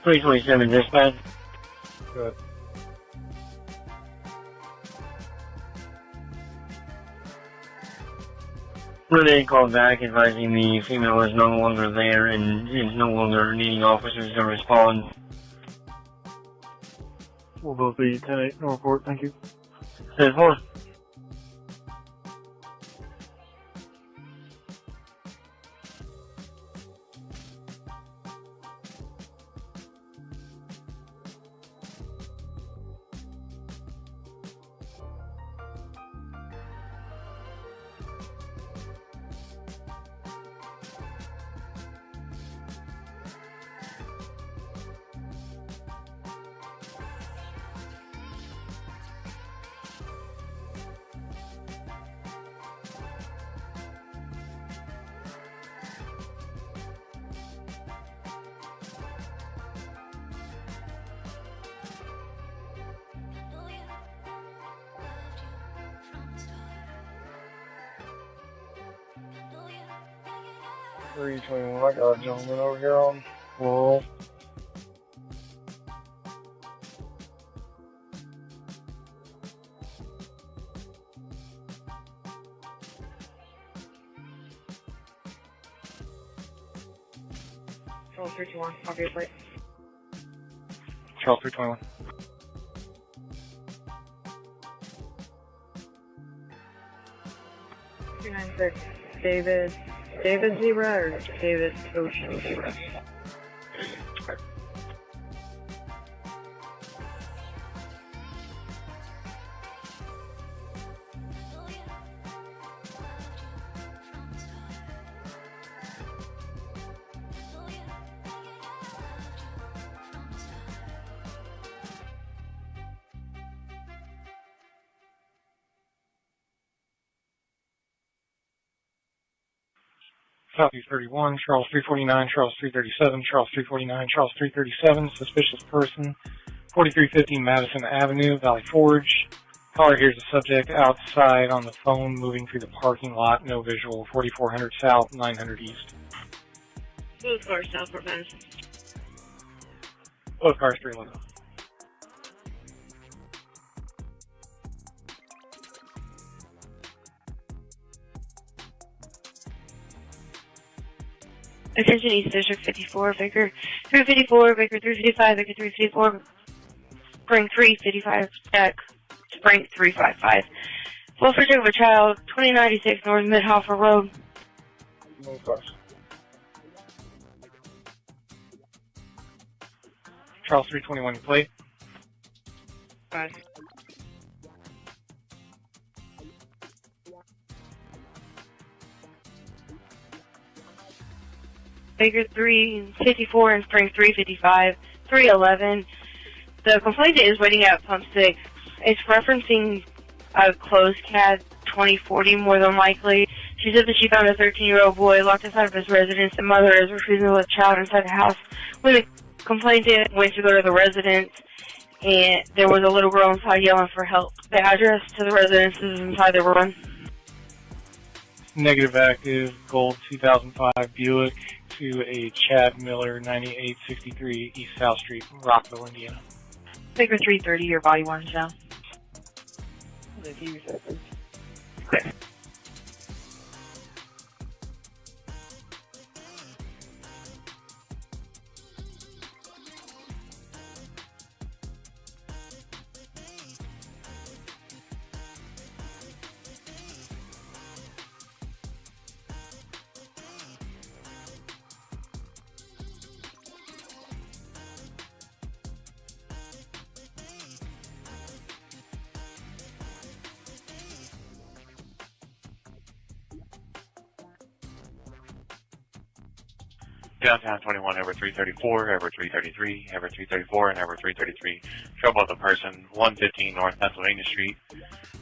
[SPEAKER 22] .327 dispatch.
[SPEAKER 10] Good.
[SPEAKER 22] Renee called back advising the female is no longer there and is no longer needing officers to respond.
[SPEAKER 10] We'll both be 10-8, no report, thank you.
[SPEAKER 22] 10-4.
[SPEAKER 10] I got a gentleman over here on roll.
[SPEAKER 2] Charles 321, copy your plate.
[SPEAKER 18] Charles 321.
[SPEAKER 2] David Zebra or David Ocean Zebra?
[SPEAKER 18] Southeast 31, Charles 349, Charles 337, Charles 349, Charles 337, suspicious person, 4350 Madison Avenue, Valley Forge. Caller here's the subject outside on the phone, moving through the parking lot, no visual, 4400 South, 900 East.
[SPEAKER 2] Both cars Southport, Madison.
[SPEAKER 18] Both cars 311.
[SPEAKER 2] Attention East District 54, Baker 354, Baker 355, Baker 354, Spring 355, Jack, Spring 355. Welfare check of a child, 2096 North Midhofer Road.
[SPEAKER 18] Both cars. Charles 321, you plate?
[SPEAKER 2] Right. Baker 354 and Spring 355, 311. The complainant is waiting at pump 6. It's referencing a closed CAD 2040 more than likely. She said that she found a 13-year-old boy locked inside of his residence. The mother is refusing to let the child inside the house. When the complainant went to go to the residence, and there was a little girl inside yelling for help. The address to the residence is inside the run.
[SPEAKER 18] Negative active, gold 2005 Buick to a Chad Miller 9863 East South Street, Rockville, Indiana.
[SPEAKER 1] Baker 330, your body worn down.
[SPEAKER 18] Clear.
[SPEAKER 11] Downtown 21, over 334, over 333, over 334, and over 333. Trouble with a person, 115 North Pennsylvania Street.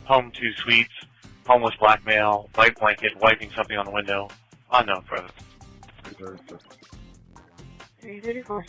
[SPEAKER 11] Home 2 suites, homeless black male, white blanket, wiping something on the window. Unknown further.
[SPEAKER 2] 334.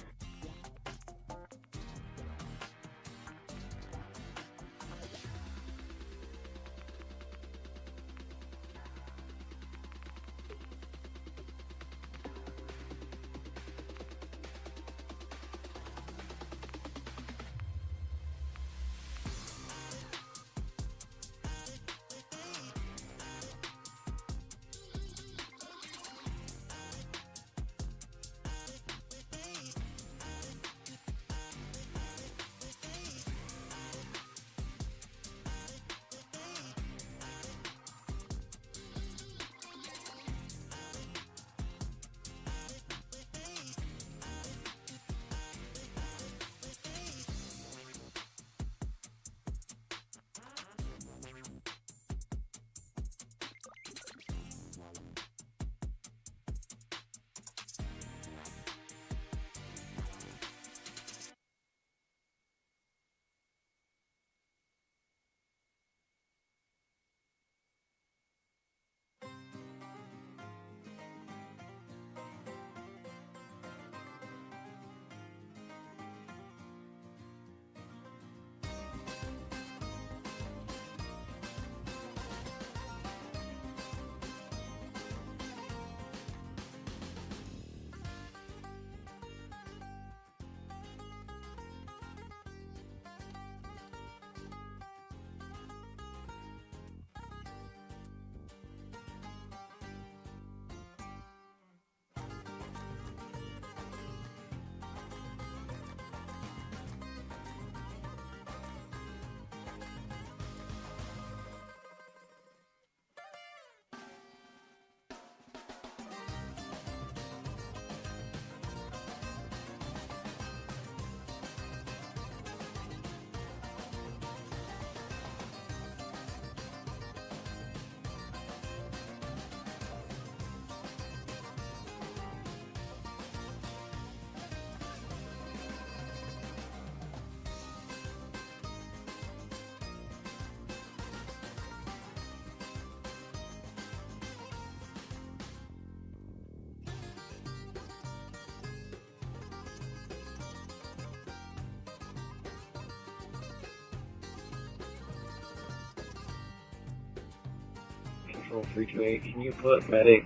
[SPEAKER 14] Control 328, can you put medic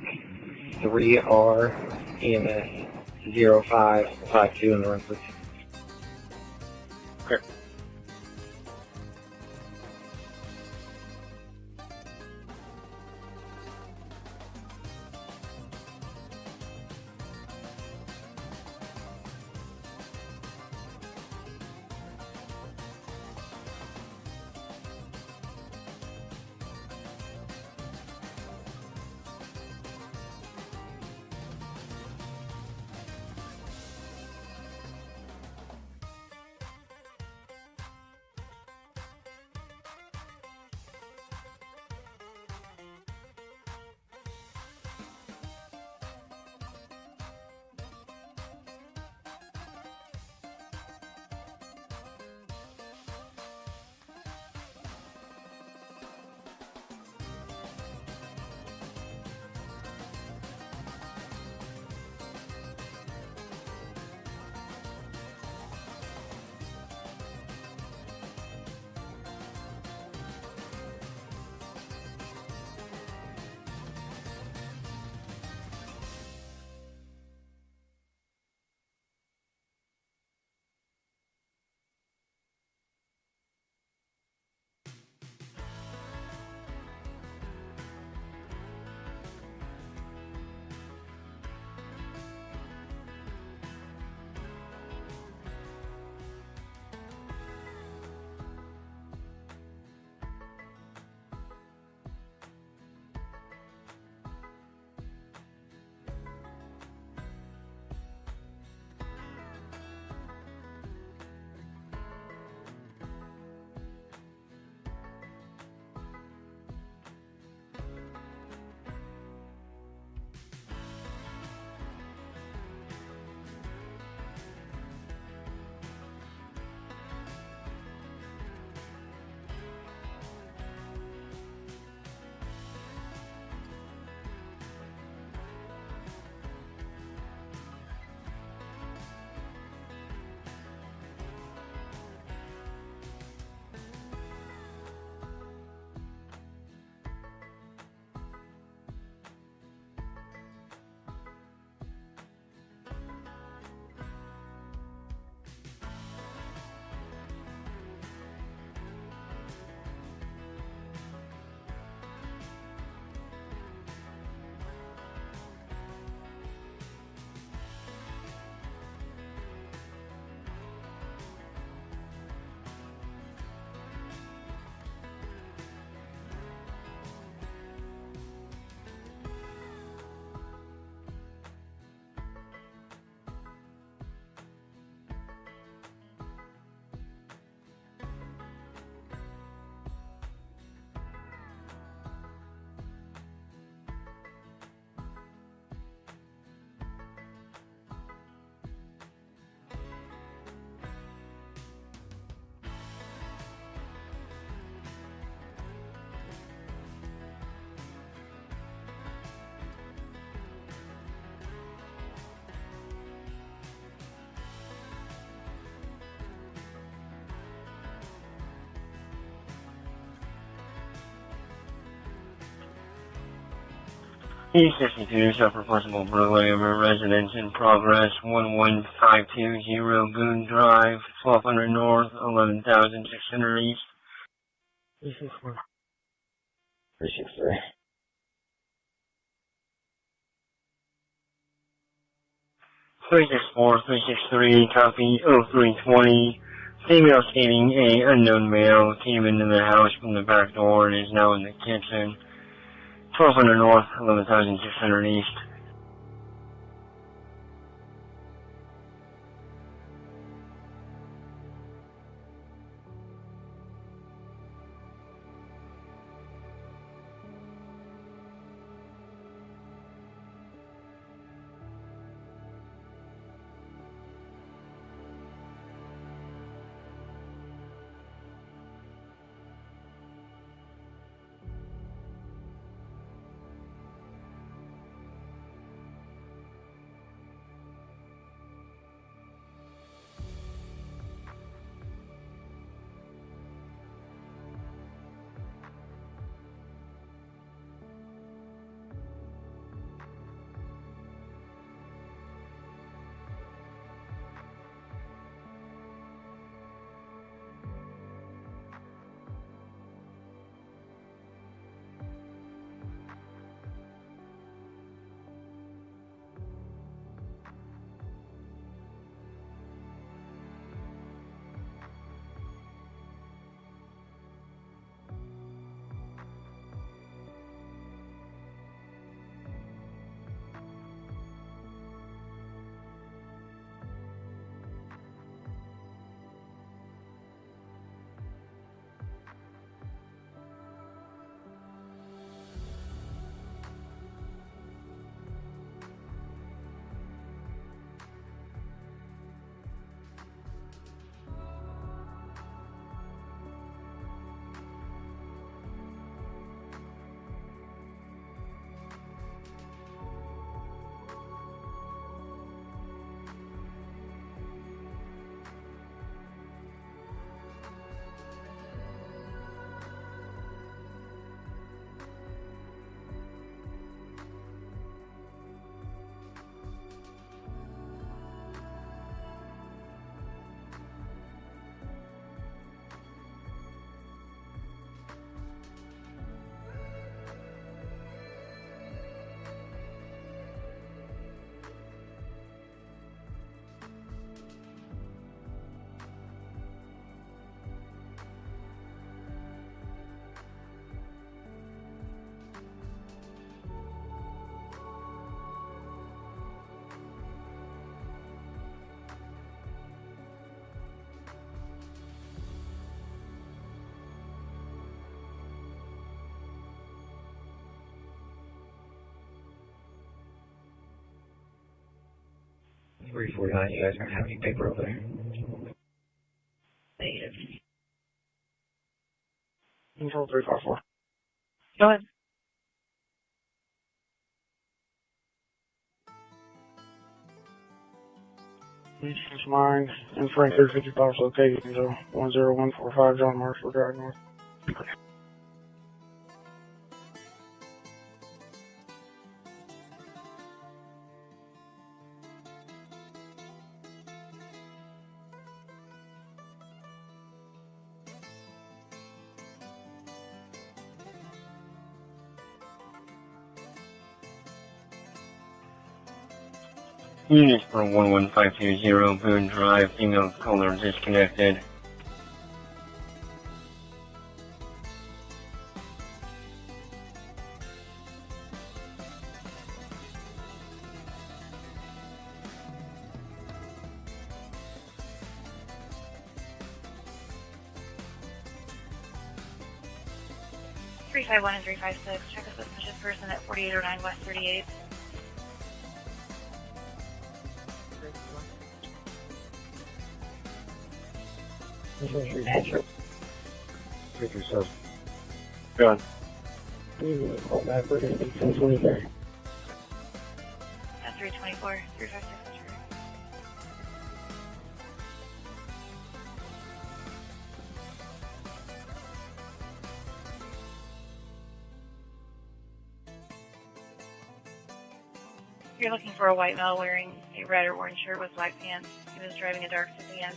[SPEAKER 14] 3R EMS 0552 in the room, please?
[SPEAKER 18] Okay.
[SPEAKER 22] E62, self-reportable Broadway residence in progress, 11520 Boone Drive, 1200 North, 11,600 East.
[SPEAKER 14] 364.
[SPEAKER 8] 363.
[SPEAKER 22] 364, 363, copy 0320. Female stating a unknown male came into the house from the back door and is now in the kitchen. 1200 North, 11,600 East.
[SPEAKER 14] 349, you guys don't have any paper over there?
[SPEAKER 2] Negative.
[SPEAKER 10] Control 354.
[SPEAKER 2] Go ahead.
[SPEAKER 10] Please change mine. And Frank 355 located 10145 John Marshall Drive North.
[SPEAKER 22] Units for 11520 Boone Drive, female caller disconnected.
[SPEAKER 1] Three 351 and 356. Check a suspicious person at 4809 West 38th.
[SPEAKER 10] Three 37.
[SPEAKER 18] Go on.
[SPEAKER 10] Call back for 1023.
[SPEAKER 1] At 324, 356. You're looking for a white male wearing a red or orange shirt with black pants. He was driving a dark sedan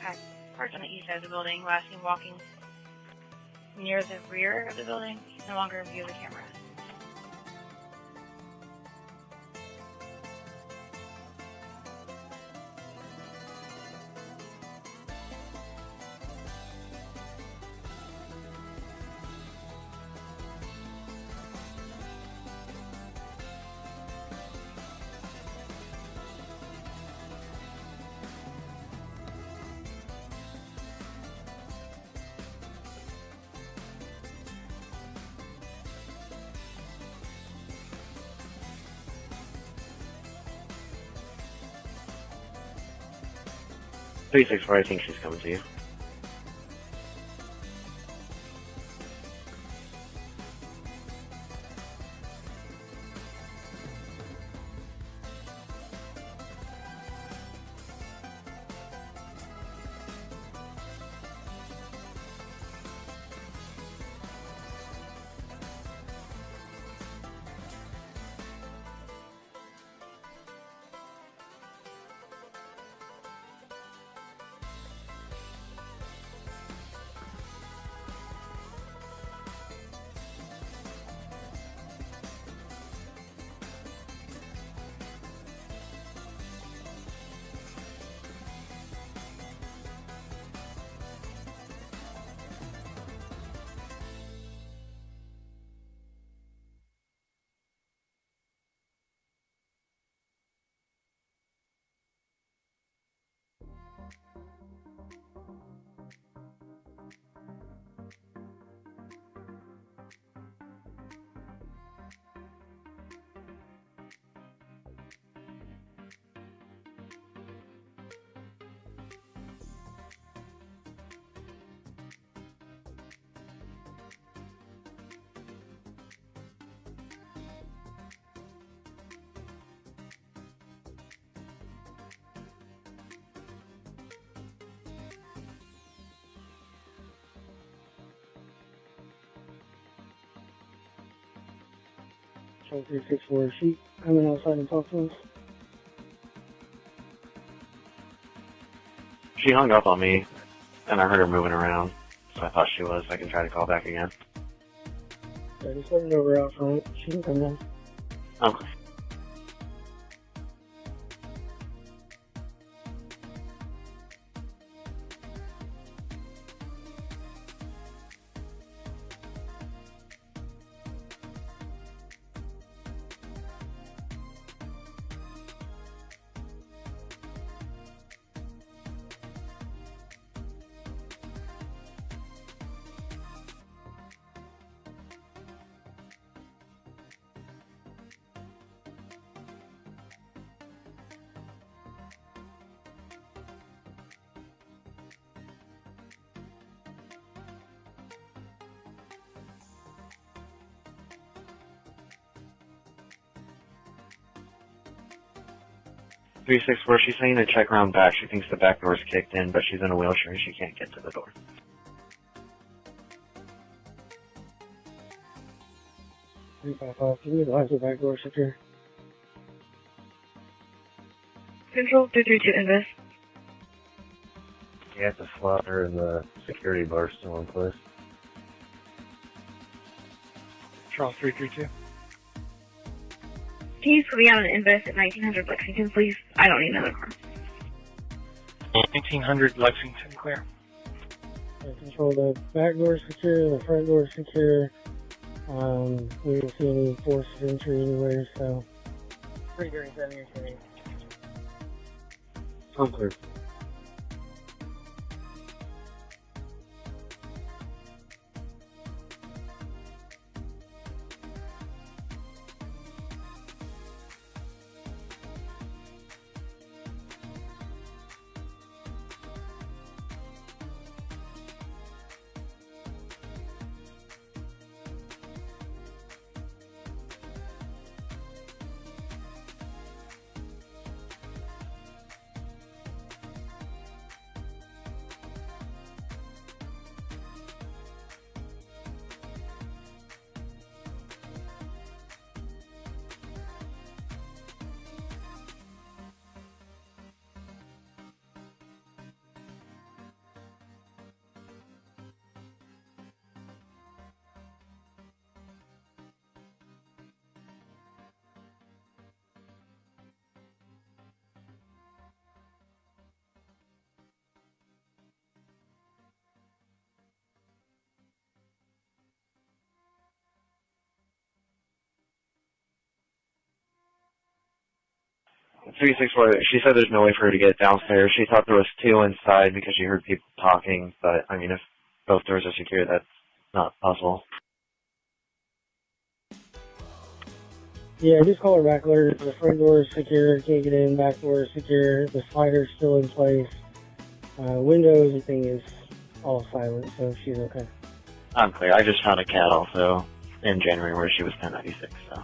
[SPEAKER 1] parked on the east side of the building, last seen walking near the rear of the building. He's no longer in view of the camera.
[SPEAKER 15] I think she's coming to you.
[SPEAKER 10] So 364, she coming outside and talk to us?
[SPEAKER 15] She hung up on me, and I heard her moving around, so I thought she was. I can try to call back again.
[SPEAKER 10] Yeah, just let her know we're out front. She can come in.
[SPEAKER 15] Okay. 364, she's saying to check around back. She thinks the back door's kicked in, but she's in a wheelchair and she can't get to the door.
[SPEAKER 22] 355, can you advise the back door secure?
[SPEAKER 2] Control 232 invest.
[SPEAKER 8] You have to slaughter and the security bar's still in place.
[SPEAKER 18] Charles 332.
[SPEAKER 2] Can you put me on an invest at 1900 Lexington, please? I don't need another car.
[SPEAKER 18] 1900 Lexington, clear.
[SPEAKER 22] Control, the back door secure, the front door secure. We don't see any force of entry anywhere, so. 337, you're saying.
[SPEAKER 10] I'm clear.
[SPEAKER 15] Three six four. She said there's no way for her to get downstairs. She thought there was two inside because she heard people talking. But I mean, if both doors are secure, that's not possible.
[SPEAKER 22] Yeah, just call her back later. The front door is secure, can't get in, back door is secure, the slider's still in place. Windows, everything is all silent, so she's okay.
[SPEAKER 15] I'm clear. I just found a cat also in January where she was 1096. So.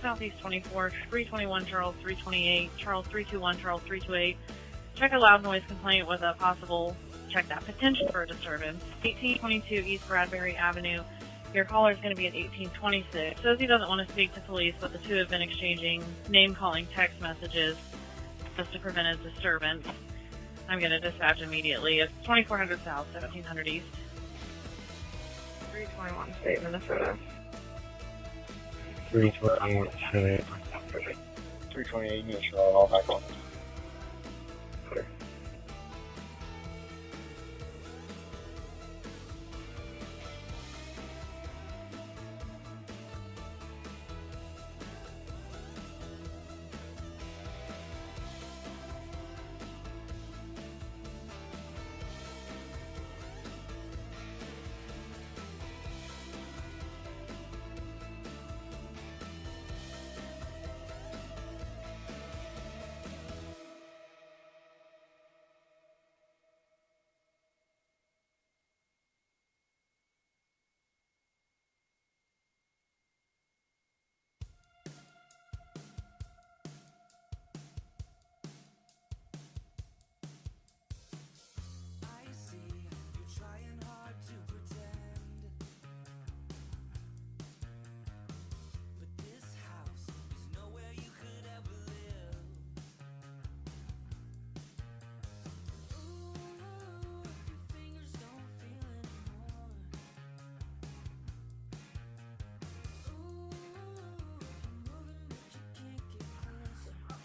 [SPEAKER 1] Southeast 24, 321 Charles 328, Charles 321, Charles 328. Check a loud noise complaint with a possible, check that, potential for a disturbance. 1822 East Bradbury Avenue. Your caller is going to be at 1826. Says he doesn't want to speak to police, but the two have been exchanging name-calling text messages just to prevent a disturbance. I'm going to dispatch immediately. It's 2400 South, 1700 East.
[SPEAKER 2] 321 State, Minnesota.
[SPEAKER 10] 328,
[SPEAKER 18] 328, you should all back on.
[SPEAKER 10] clear.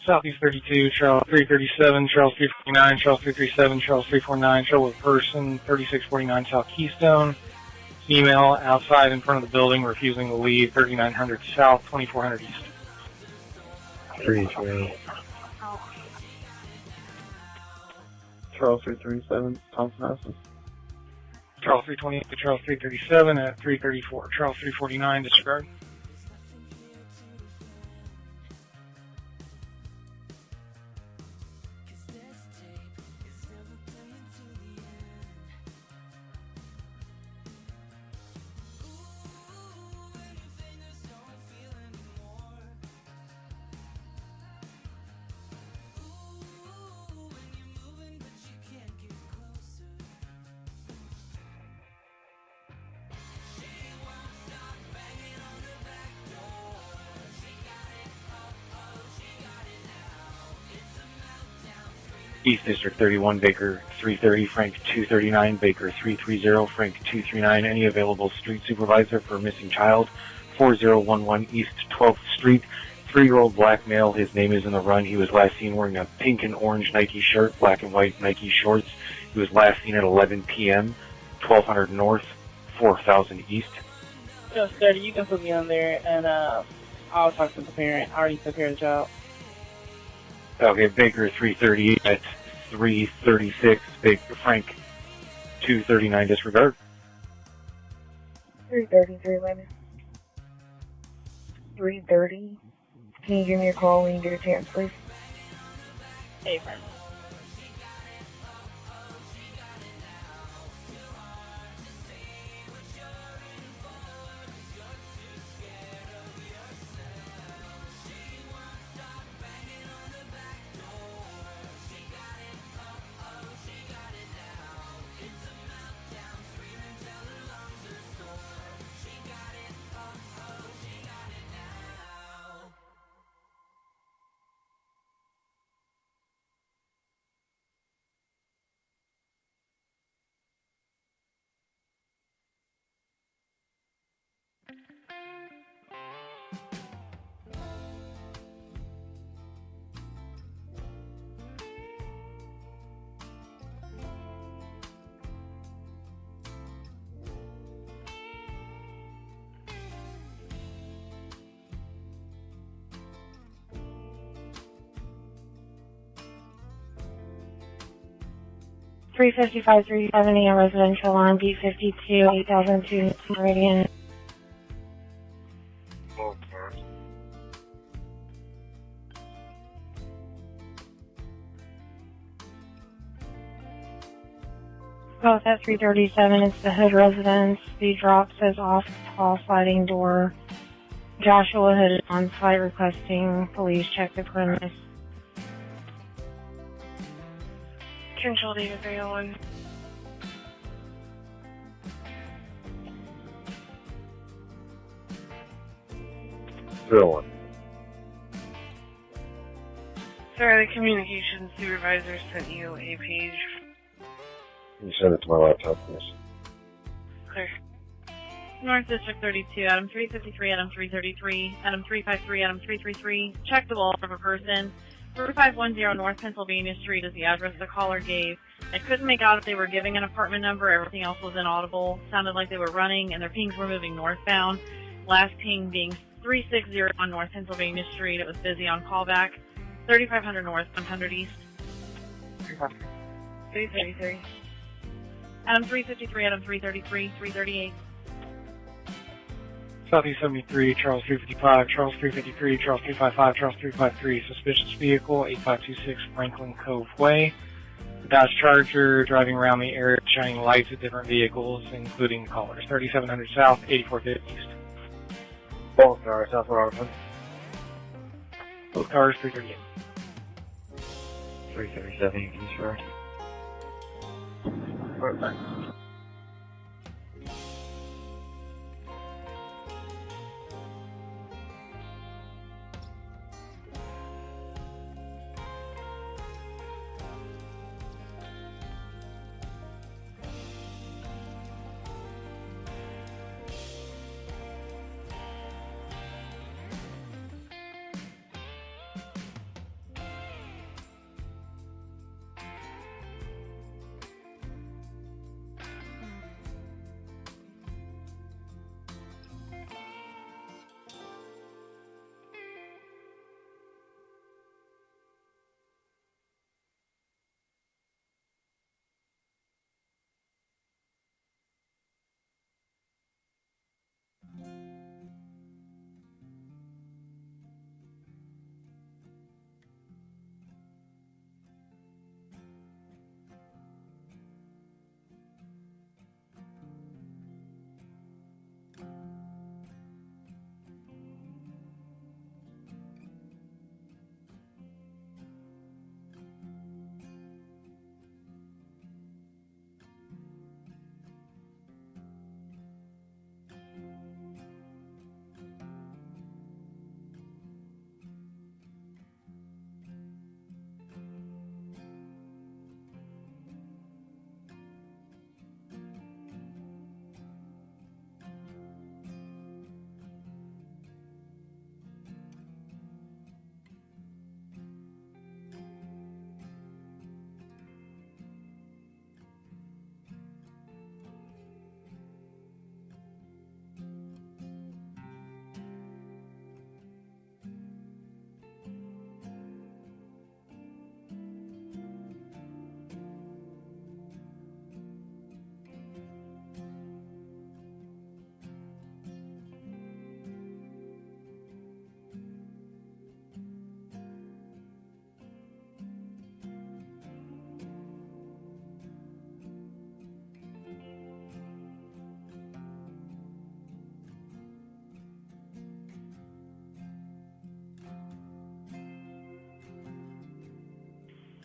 [SPEAKER 18] Southeast 32, Charles 337, Charles 349, Charles 337, Charles 349, trouble with person, 3649 South Keystone. Female outside in front of the building, refusing to leave, 3900 South, 2400 East.
[SPEAKER 14] 3-3.
[SPEAKER 10] Charles 337, Thompson Houses.
[SPEAKER 18] Charles 328 to Charles 337 at 334. Charles 349, disregard.
[SPEAKER 16] East District 31, Baker 330, Frank 239, Baker 330, Frank 239. Any available street supervisor for a missing child? 4011 East 12th Street. 3-year-old black male. His name is in the run. He was last seen wearing a pink and orange Nike shirt, black and white Nike shorts. He was last seen at 11 p.m., 1200 North, 4000 East.
[SPEAKER 21] Yo, Steady, you can put me on there, and I'll talk to the parent. I already took care of the job.
[SPEAKER 16] Okay, Baker 330 at 336, Baker Frank 239, disregard.
[SPEAKER 12] 333, women. 330. Can you give me a call when you get a chance, please?
[SPEAKER 21] Hey, friend.
[SPEAKER 12] $355, $370 on residential line, B52, 8002 Meridian. Both at 337, it's the Hood residence. The drop says off tall sliding door. Joshua Hood is on site requesting police check the premise.
[SPEAKER 2] Control David 301.
[SPEAKER 8] One.
[SPEAKER 7] Sorry, the communications supervisor sent you a page.
[SPEAKER 8] You send it to my laptop, please.
[SPEAKER 7] Clear.
[SPEAKER 1] North District 32, Adam 353, Adam 333, Adam 353, Adam 333. Check the wall of a person. 4510 North Pennsylvania Street is the address the caller gave. I couldn't make out if they were giving an apartment number. Everything else was inaudible. Sounded like they were running, and their pings were moving northbound. Last ping being 360 on North Pennsylvania Street. It was busy on callback. 3500 North, 100 East.
[SPEAKER 7] 333.
[SPEAKER 1] Adam 353, Adam 333, 338.
[SPEAKER 18] Southeast 73, Charles 355, Charles 353, Charles 355, Charles 353. Suspicious vehicle, 8526 Franklin Cove Way. Dodge Charger driving around the area, shining lights at different vehicles, including callers. 3700 South, 8450 East.
[SPEAKER 10] Both cars, South Robinson.
[SPEAKER 18] Both cars, 338.
[SPEAKER 14] 337, East Road.
[SPEAKER 10] Perfect.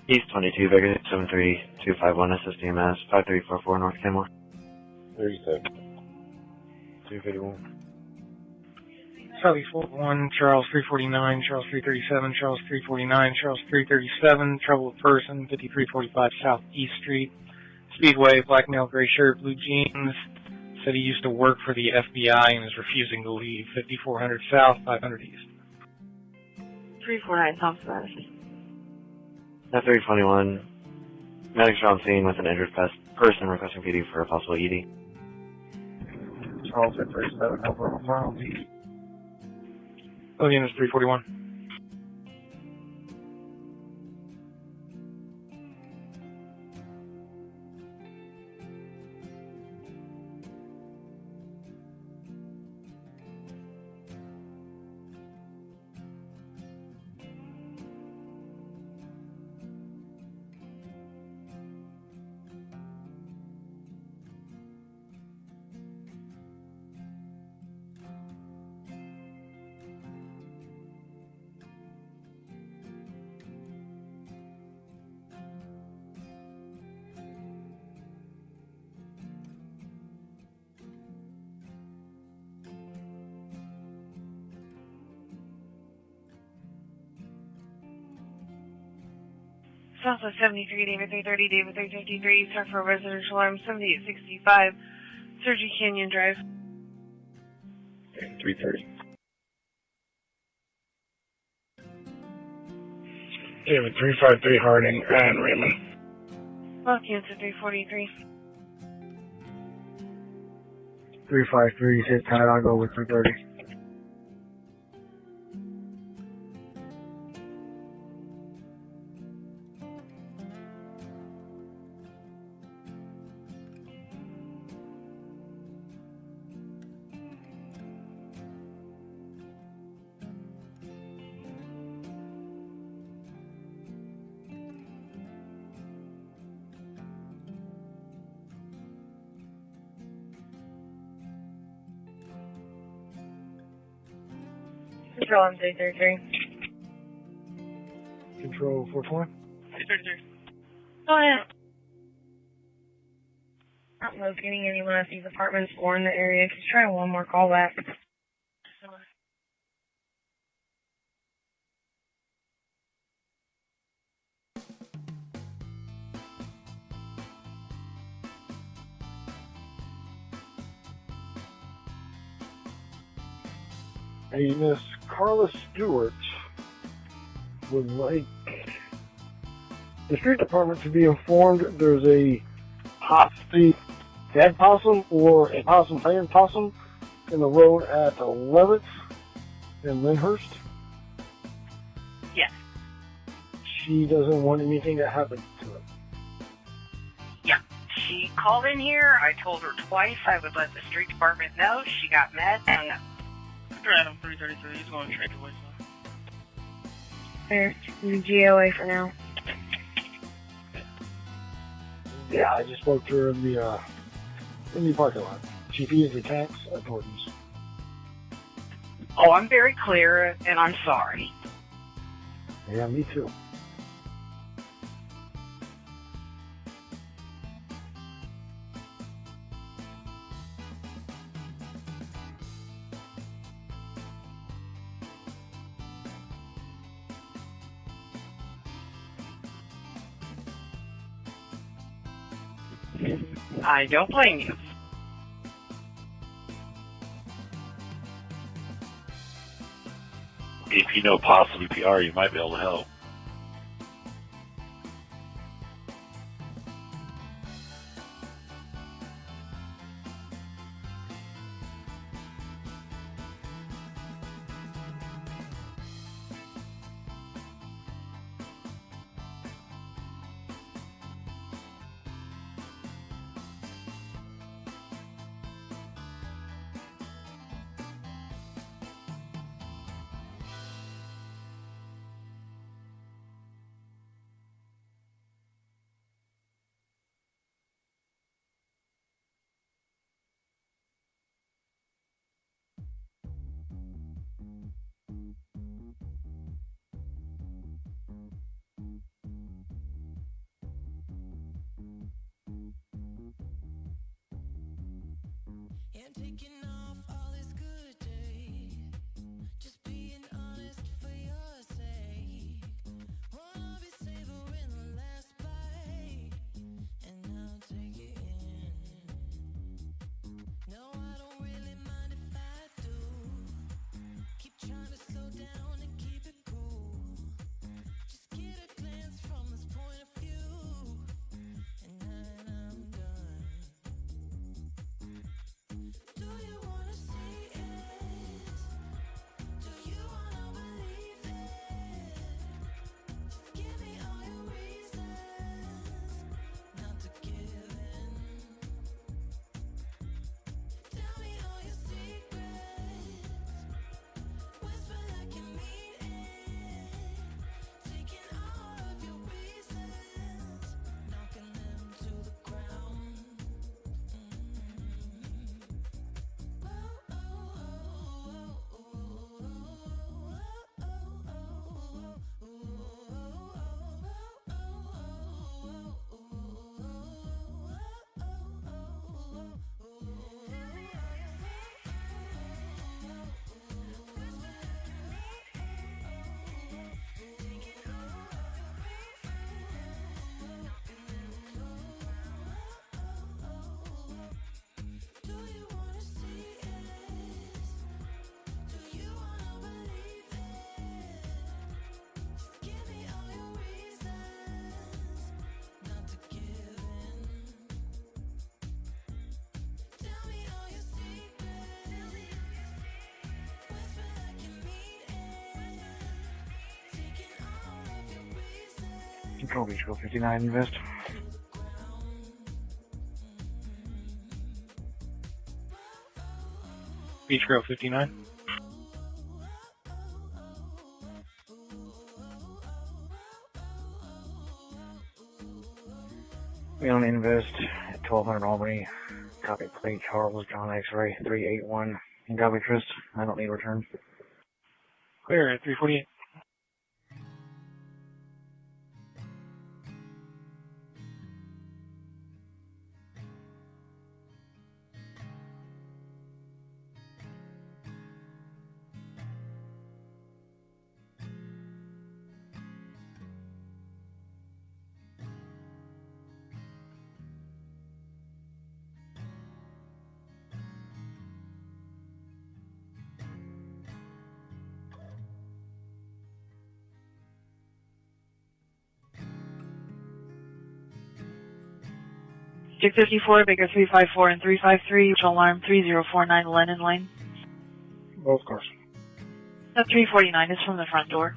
[SPEAKER 15] East 22, Vegas 73251, SSDMS 5344 North Kenmore.
[SPEAKER 20] 37. 251.
[SPEAKER 18] Charlie 41, Charles 349, Charles 337, Charles 349, Charles 337, troubled person, 5345 South East Street. Speedway, black male, gray shirt, blue jeans. Said he used to work for the FBI and is refusing to leave. 5400 South, 500 East.
[SPEAKER 2] 349 South Madison.
[SPEAKER 15] At 321, medics are on scene with an injured person requesting PD for a possible ED.
[SPEAKER 5] Charles at 37, over miles east.
[SPEAKER 18] Again, it's 341.
[SPEAKER 1] Southwest 73, David 330, David 353, start for residential alarm 7865, Surgery Canyon Drive.
[SPEAKER 5] 330.
[SPEAKER 10] David 353 Harding and Raymond.
[SPEAKER 1] Well, Cancer 343.
[SPEAKER 10] 353 hit tight, I'll go with 330.
[SPEAKER 2] Control M 333.
[SPEAKER 10] Control 420.
[SPEAKER 1] 333. Go ahead.
[SPEAKER 2] Not locating anyone at these apartments or in the area. Just try one more call back.
[SPEAKER 10] A Miss Carla Stewart would like the street department to be informed there's a possibly dead possum or a possum playing possum in the road at 11th and Lyndhurst.
[SPEAKER 1] Yes.
[SPEAKER 10] She doesn't want anything to happen to it.
[SPEAKER 4] Yeah. She called in here. I told her twice I would let the street department know. She got mad and hung up.
[SPEAKER 21] Adam 333, he's going straight to voicemail.
[SPEAKER 2] There, GOA for now.
[SPEAKER 10] Yeah, I just spoke to her in the parking lot. She feeds the tanks at Thornton's.
[SPEAKER 4] Oh, I'm very clear, and I'm sorry.
[SPEAKER 10] Yeah, me too.
[SPEAKER 4] I don't blame you.
[SPEAKER 11] If you know possum CPR, you might be able to help.
[SPEAKER 10] Control Beach, go 59, invest.
[SPEAKER 18] Beach Grove 59.
[SPEAKER 10] We on invest at 1200 Albany. Copy plate Charles John X-ray 381. And copy Trist. I don't need return.
[SPEAKER 18] Clear at 348.
[SPEAKER 1] Dick 54, Baker 354 and 353, alarm 3049 Lennon Lane.
[SPEAKER 10] Both cars.
[SPEAKER 1] That 349 is from the front door.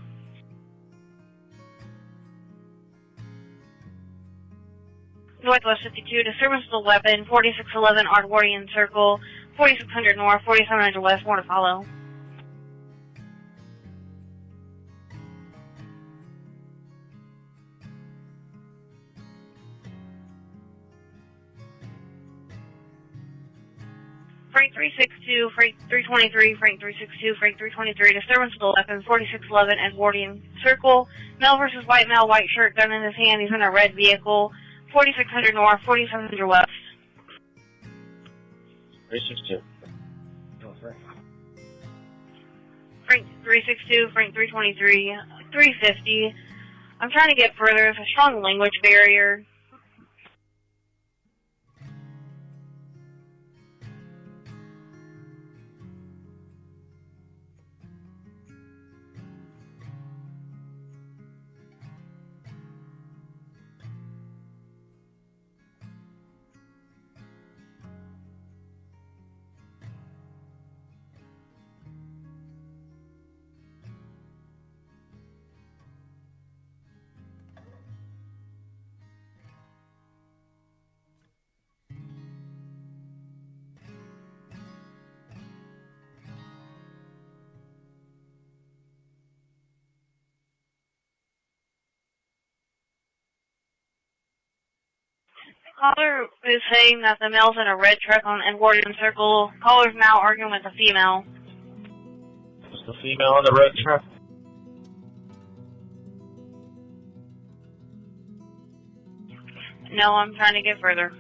[SPEAKER 1] Northwest 52, disturbance of the weapon, 4611 Edwardian Circle, 4600 North, 4700 West, more to follow. Frank 362, Frank 323, Frank 362, Frank 323, disturbance of the weapon, 4611 Edwardian Circle, male versus white male, white shirt, gun in his hand, he's in a red vehicle, 4600 North, 4700 West.
[SPEAKER 15] 362.
[SPEAKER 1] Frank 362, Frank 323, 350. I'm trying to get further, there's a strong language barrier. Caller is saying that the male's in a red truck on Edwardian Circle. Caller's now arguing with the female.
[SPEAKER 15] Is the female in the red truck?
[SPEAKER 1] No, I'm trying to get further.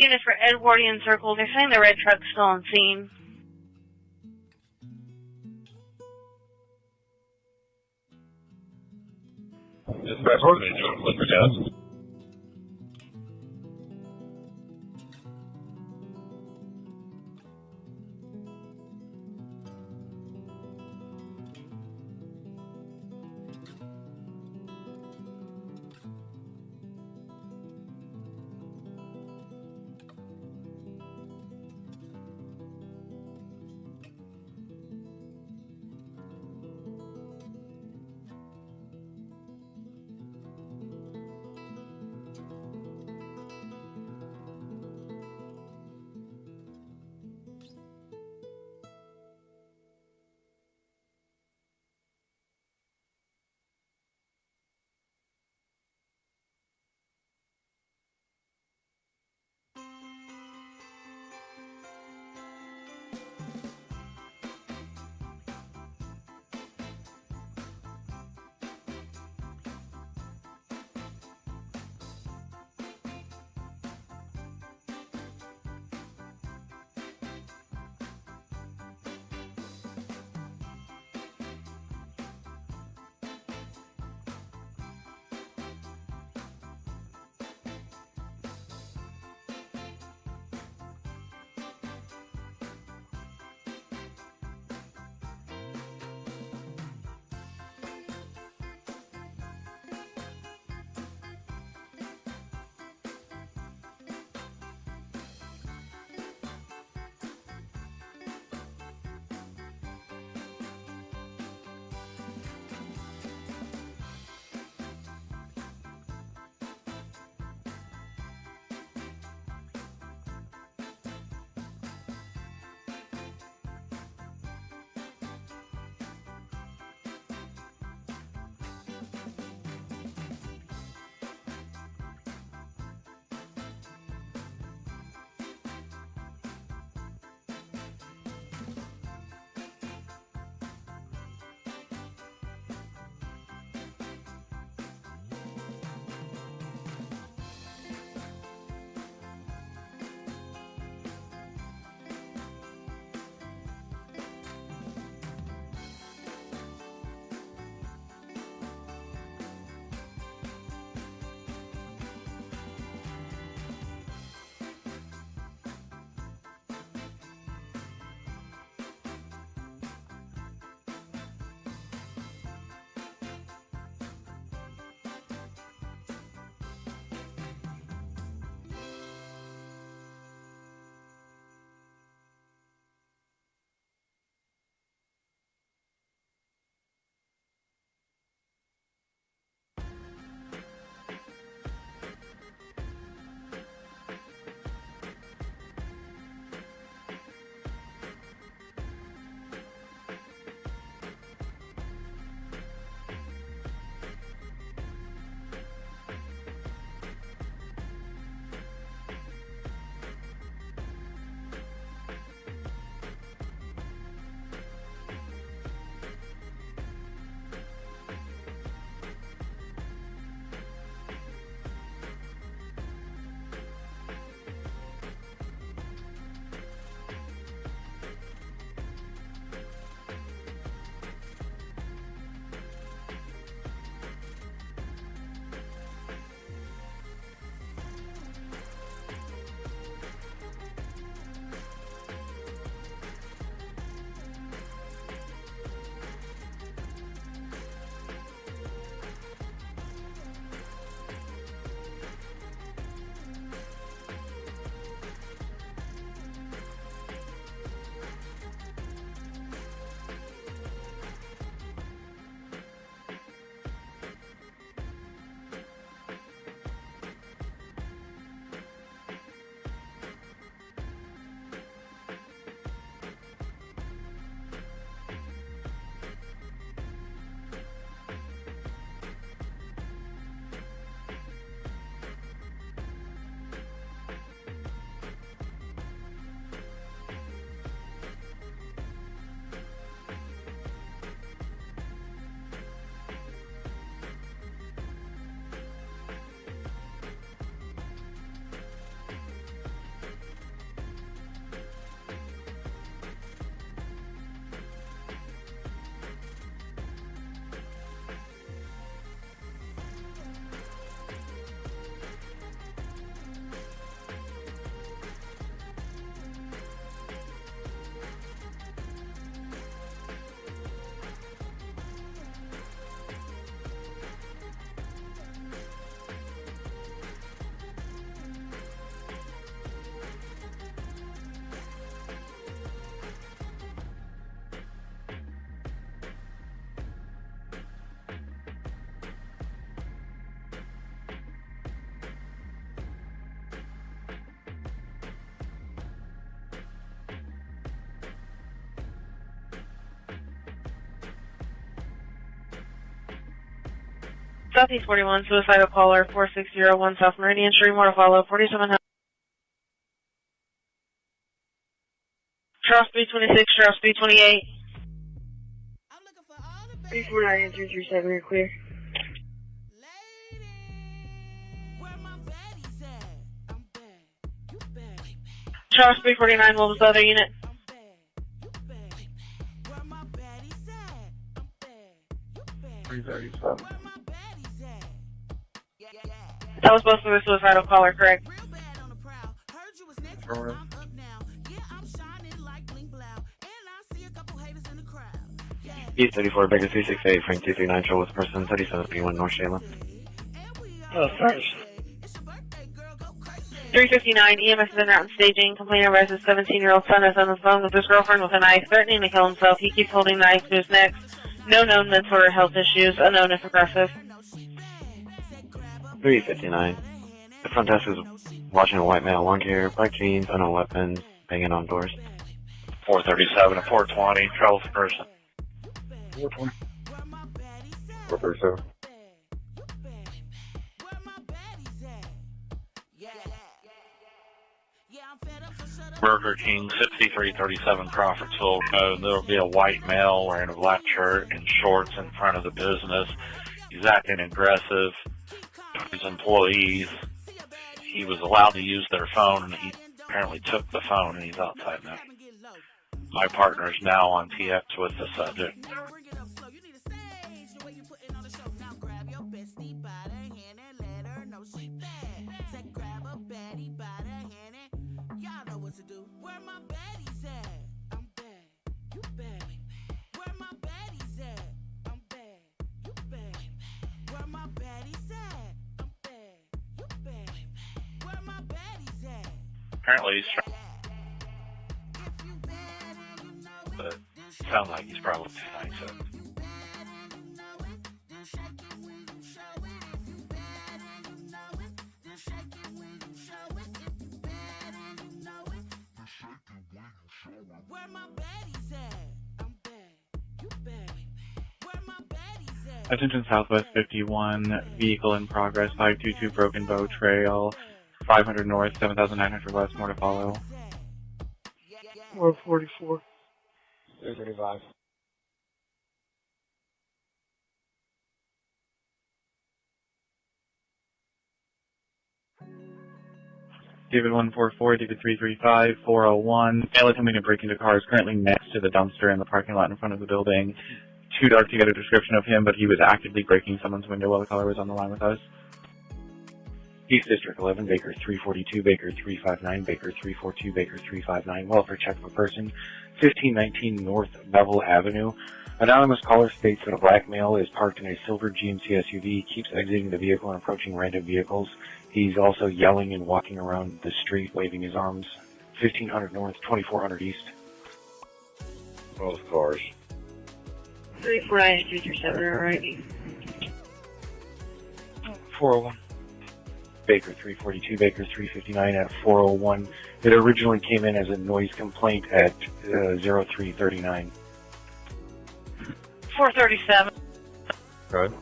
[SPEAKER 2] Unit for Edwardian Circle. They're saying the red truck's still on scene.
[SPEAKER 20] Dispatch, what are they doing? Look for death.
[SPEAKER 1] Southeast 41, suicidal caller, 4601 South Meridian Street, more to follow, 4700. Charles 326, Charles 328.
[SPEAKER 2] 349 and 337 are clear.
[SPEAKER 1] Charles 349, what was the other unit? That was supposed to be a suicidal caller, correct?
[SPEAKER 15] East 34, Baker 368, Frank 239, show with person 3731 North Shayla.
[SPEAKER 14] Oh, first.
[SPEAKER 1] 359, EMS is en route and staging. Complainer arises 17-year-old son is on the phone with his girlfriend with a knife, threatening to kill himself. He keeps holding the knife to his neck. No known mental or health issues. Unknown if aggressive.
[SPEAKER 15] 359. The front desk is watching a white male, long hair, black jeans, unknown weapons, banging on doors.
[SPEAKER 11] 437 and 420, trouble for person.
[SPEAKER 20] 420. 437.
[SPEAKER 11] Burger King, 6337 Crawfordsville Road. There will be a white male wearing a black shirt and shorts in front of the business. He's acting aggressive. His employees, he was allowed to use their phone, and he apparently took the phone, and he's outside now. My partner is now on TX with the subject. Apparently he's trying, but it sounds like he's probably too nice.
[SPEAKER 18] Attention Southwest 51, vehicle in progress, 522 Broken Bow Trail, 500 North, 7,900 West, more to follow.
[SPEAKER 14] 444. 335.
[SPEAKER 18] David 144, David 335, 401. Male attempting to break into cars currently next to the dumpster in the parking lot in front of the building. Too dark to get a description of him, but he was actively breaking someone's window while the caller was on the line with us. East District 11, Baker 342, Baker 359, Baker 342, Baker 359. Welfare check for person 1519 North Bevel Avenue. Anonymous caller states that a black male is parked in a silver GMC SUV, keeps exiting the vehicle and approaching random vehicles. He's also yelling and walking around the street, waving his arms. 1500 North, 2400 East.
[SPEAKER 20] Both cars.
[SPEAKER 2] 349 and 337 are right.
[SPEAKER 18] 401. Baker 342, Baker 359 at 401. It originally came in as a noise complaint at 0339.
[SPEAKER 1] 437.
[SPEAKER 20] Go ahead.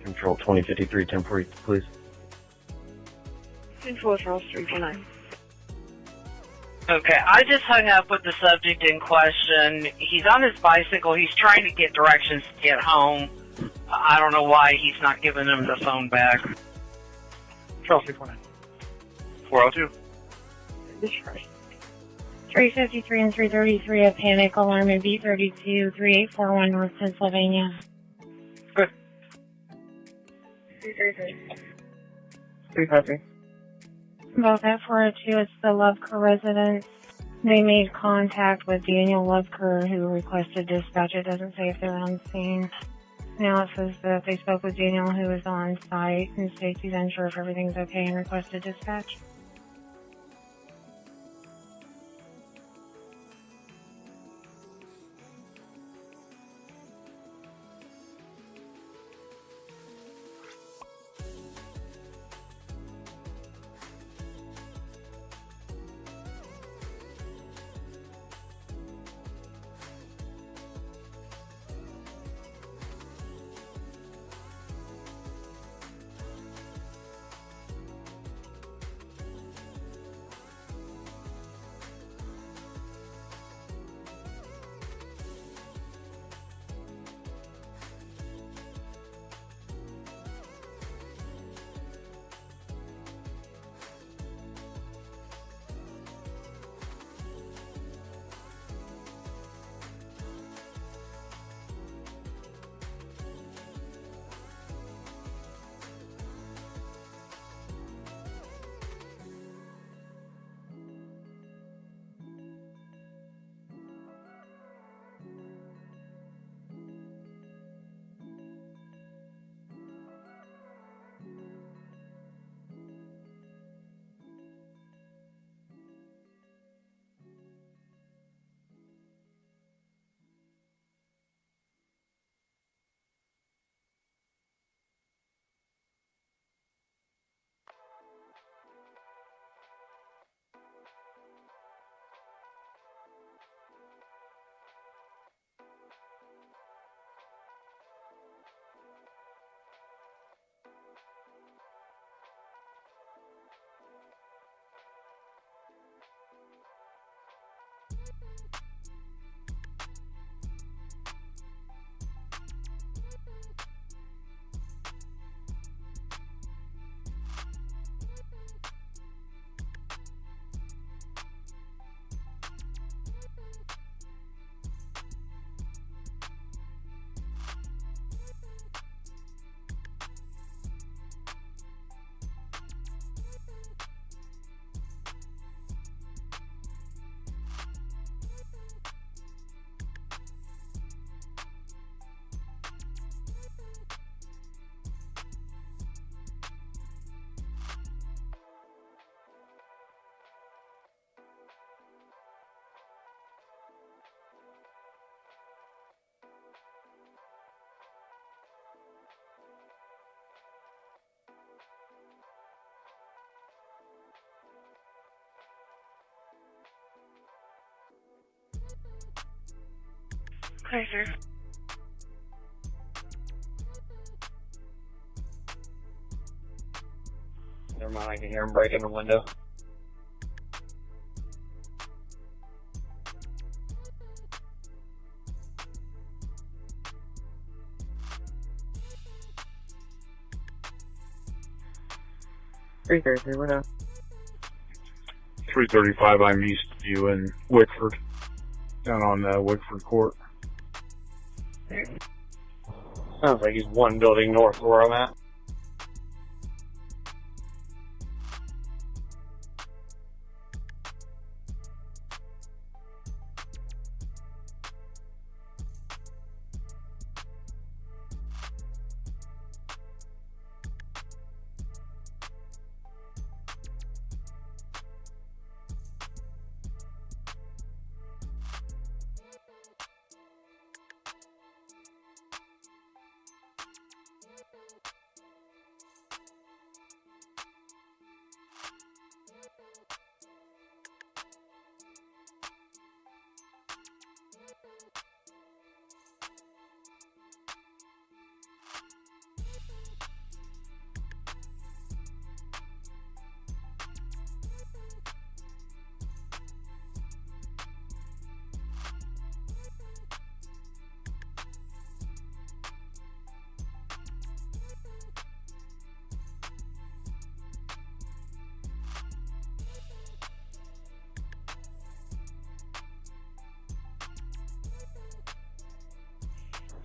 [SPEAKER 15] Control 2053, temporary, please.
[SPEAKER 2] Control Charles 349.
[SPEAKER 4] Okay, I just hung up with the subject in question. He's on his bicycle. He's trying to get directions to get home. I don't know why he's not giving him the phone back.
[SPEAKER 18] Charles 349. 402.
[SPEAKER 12] This right. 353 and 333, a panic alarm in B32, 3841 North Pennsylvania.
[SPEAKER 18] Good.
[SPEAKER 12] 333.
[SPEAKER 18] 350.
[SPEAKER 12] Both at 402, it's the Loveker residence. They made contact with Daniel Loveker, who requested dispatch. It doesn't say if they're on scene. Now it says that they spoke with Daniel, who is on site, and states he's unsure if everything's okay and requested dispatch.
[SPEAKER 2] Okay, sir.
[SPEAKER 14] Never mind, I can hear him breaking the window.
[SPEAKER 19] Three Thursday, we're done.
[SPEAKER 5] 335, I'm east of you in Wickford, down on Wickford Court.
[SPEAKER 14] Sounds like he's one building north of where I'm at.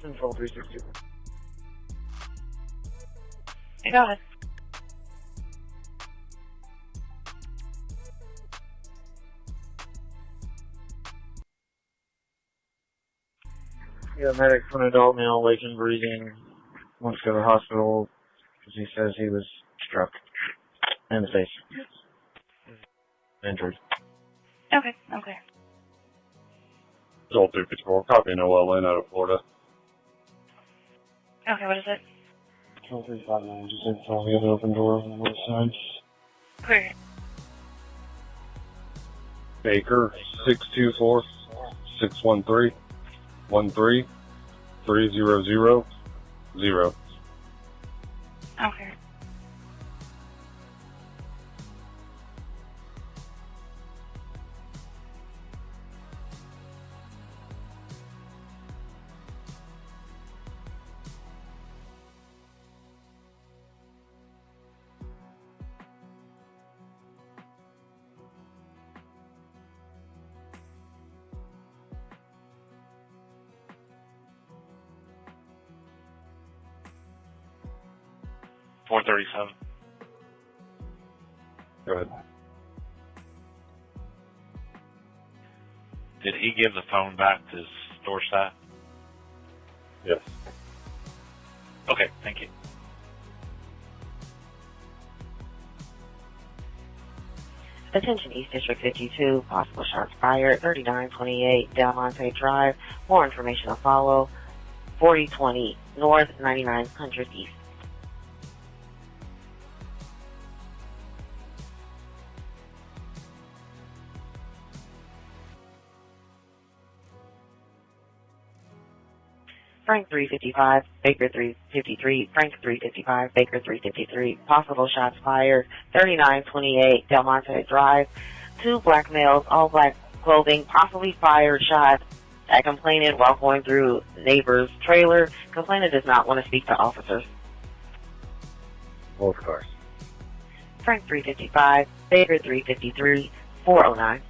[SPEAKER 14] Control 360.
[SPEAKER 2] I got it.
[SPEAKER 14] Yeah, medic for an adult male, awake and breathing. Wants to go to the hospital because he says he was struck in the face. Injured.
[SPEAKER 2] Okay, okay.
[SPEAKER 20] Joel 254, copy Noel Lynn out of Florida.
[SPEAKER 2] Okay, what is it?
[SPEAKER 10] 359, just install the other open door on the north side.
[SPEAKER 2] Clear.
[SPEAKER 20] Baker 624 613 13300.
[SPEAKER 2] Okay.
[SPEAKER 11] $437.
[SPEAKER 20] Go ahead.
[SPEAKER 11] Did he give the phone back to his store staff?
[SPEAKER 20] Yes.
[SPEAKER 11] Okay, thank you.
[SPEAKER 6] Attention East District 52, possible shots fired, 3928 Del Monte Drive. More information will follow. 4020 North, 9900 East. Frank 355, Baker 353, Frank 355, Baker 353. Possible shots fired, 3928 Del Monte Drive. Two black males, all black clothing, possibly fired shots at complainant while going through neighbor's trailer. Complainant does not want to speak to officers.
[SPEAKER 8] Both cars.
[SPEAKER 6] Frank 355, Baker 353, 409.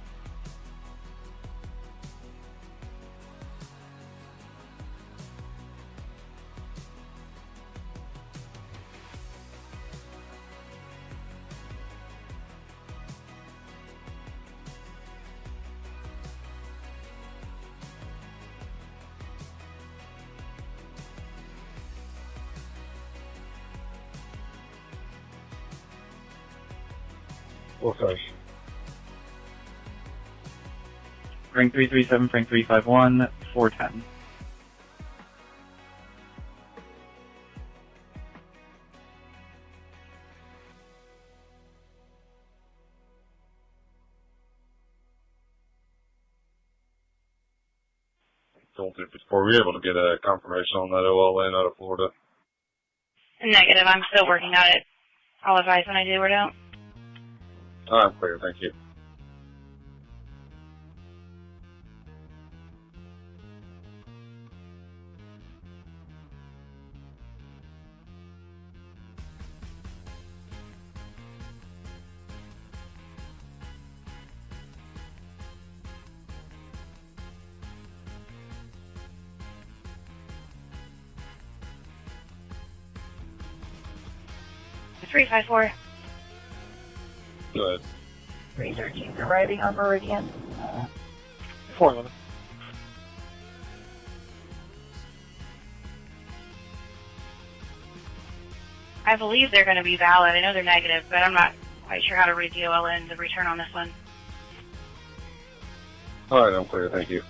[SPEAKER 8] Both cars.
[SPEAKER 18] Frank 337, Frank 351, 410.
[SPEAKER 20] Were we able to get a confirmation on that OLN out of Florida?
[SPEAKER 1] Negative. I'm still working on it. I'll advise when I do or don't.
[SPEAKER 20] I'm clear, thank you.
[SPEAKER 1] Three 5-4.
[SPEAKER 20] Go ahead.
[SPEAKER 1] 313 arriving on Meridian.
[SPEAKER 18] 411.
[SPEAKER 1] I believe they're going to be valid. I know they're negative, but I'm not quite sure how to read the OLN, the return on this one.
[SPEAKER 20] All right, I'm clear, thank you.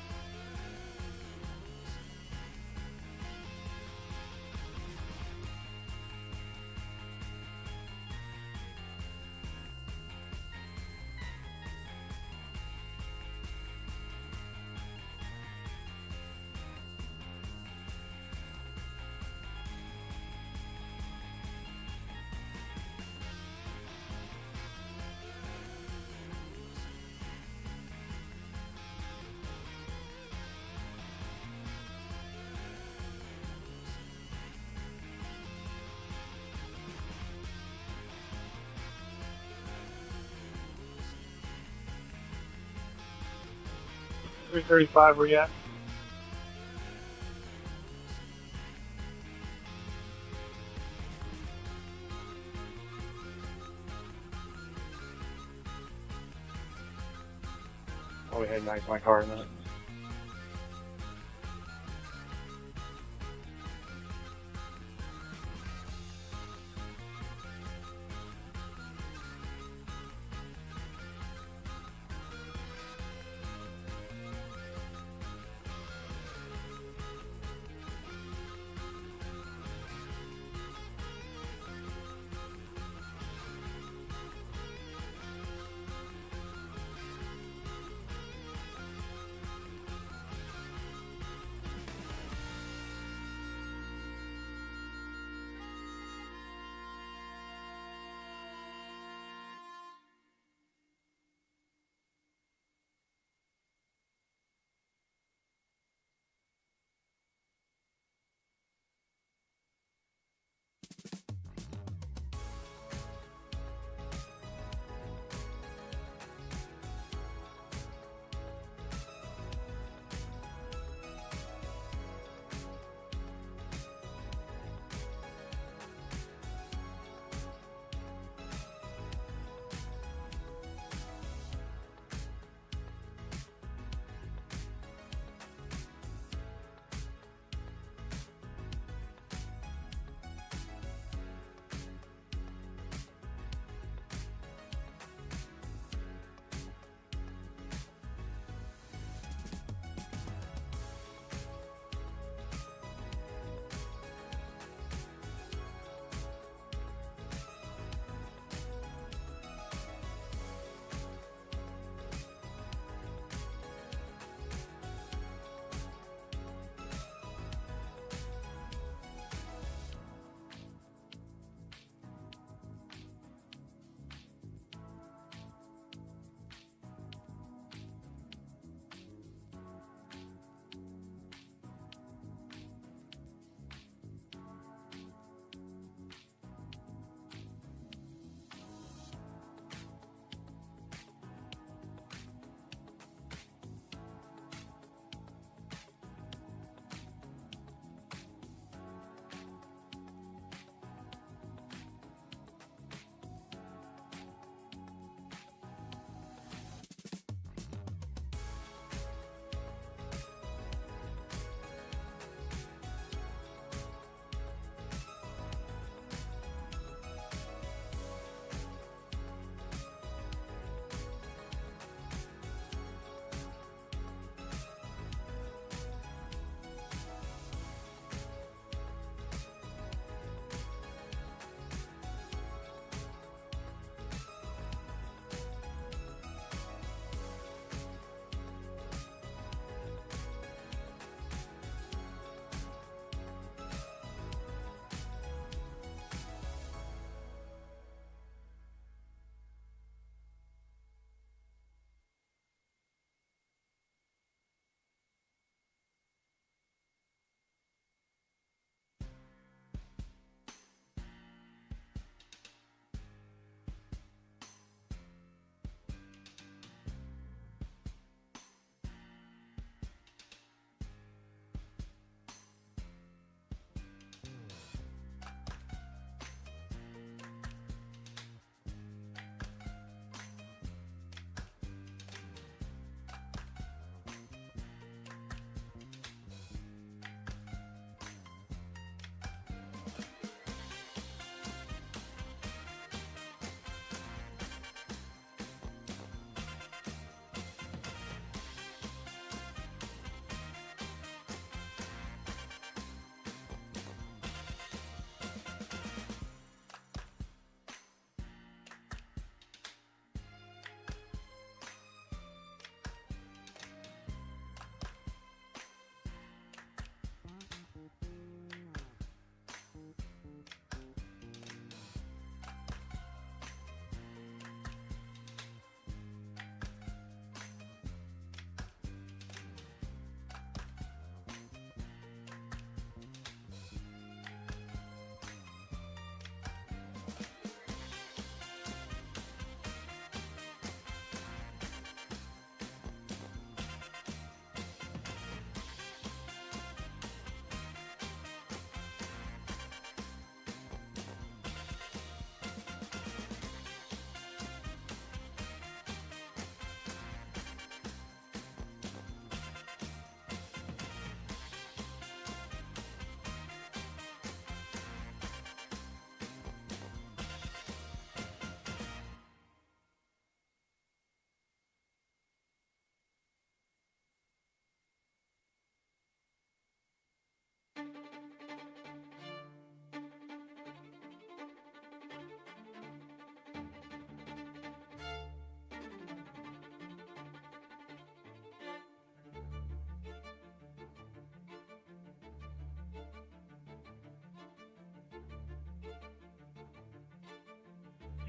[SPEAKER 18] $335, where you at?
[SPEAKER 10] Oh, we had nice my car in a minute.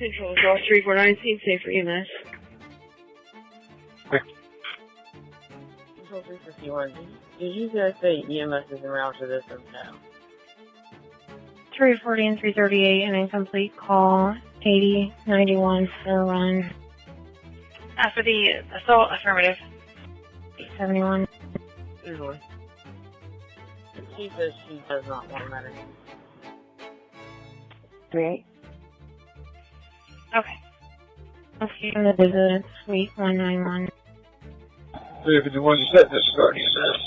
[SPEAKER 2] Central, Charles 349, scene safe for EMS.
[SPEAKER 19] Control 351, did you guys say EMS is around to this or no?
[SPEAKER 12] 340 and 338, an incomplete call, 8091 for run.
[SPEAKER 1] For the assault, affirmative.
[SPEAKER 12] 71.
[SPEAKER 19] Usually. She says she does not want medic.
[SPEAKER 12] 38.
[SPEAKER 1] Okay.
[SPEAKER 12] Okay, in the visit, suite 191.
[SPEAKER 14] 351, you said this start, he says.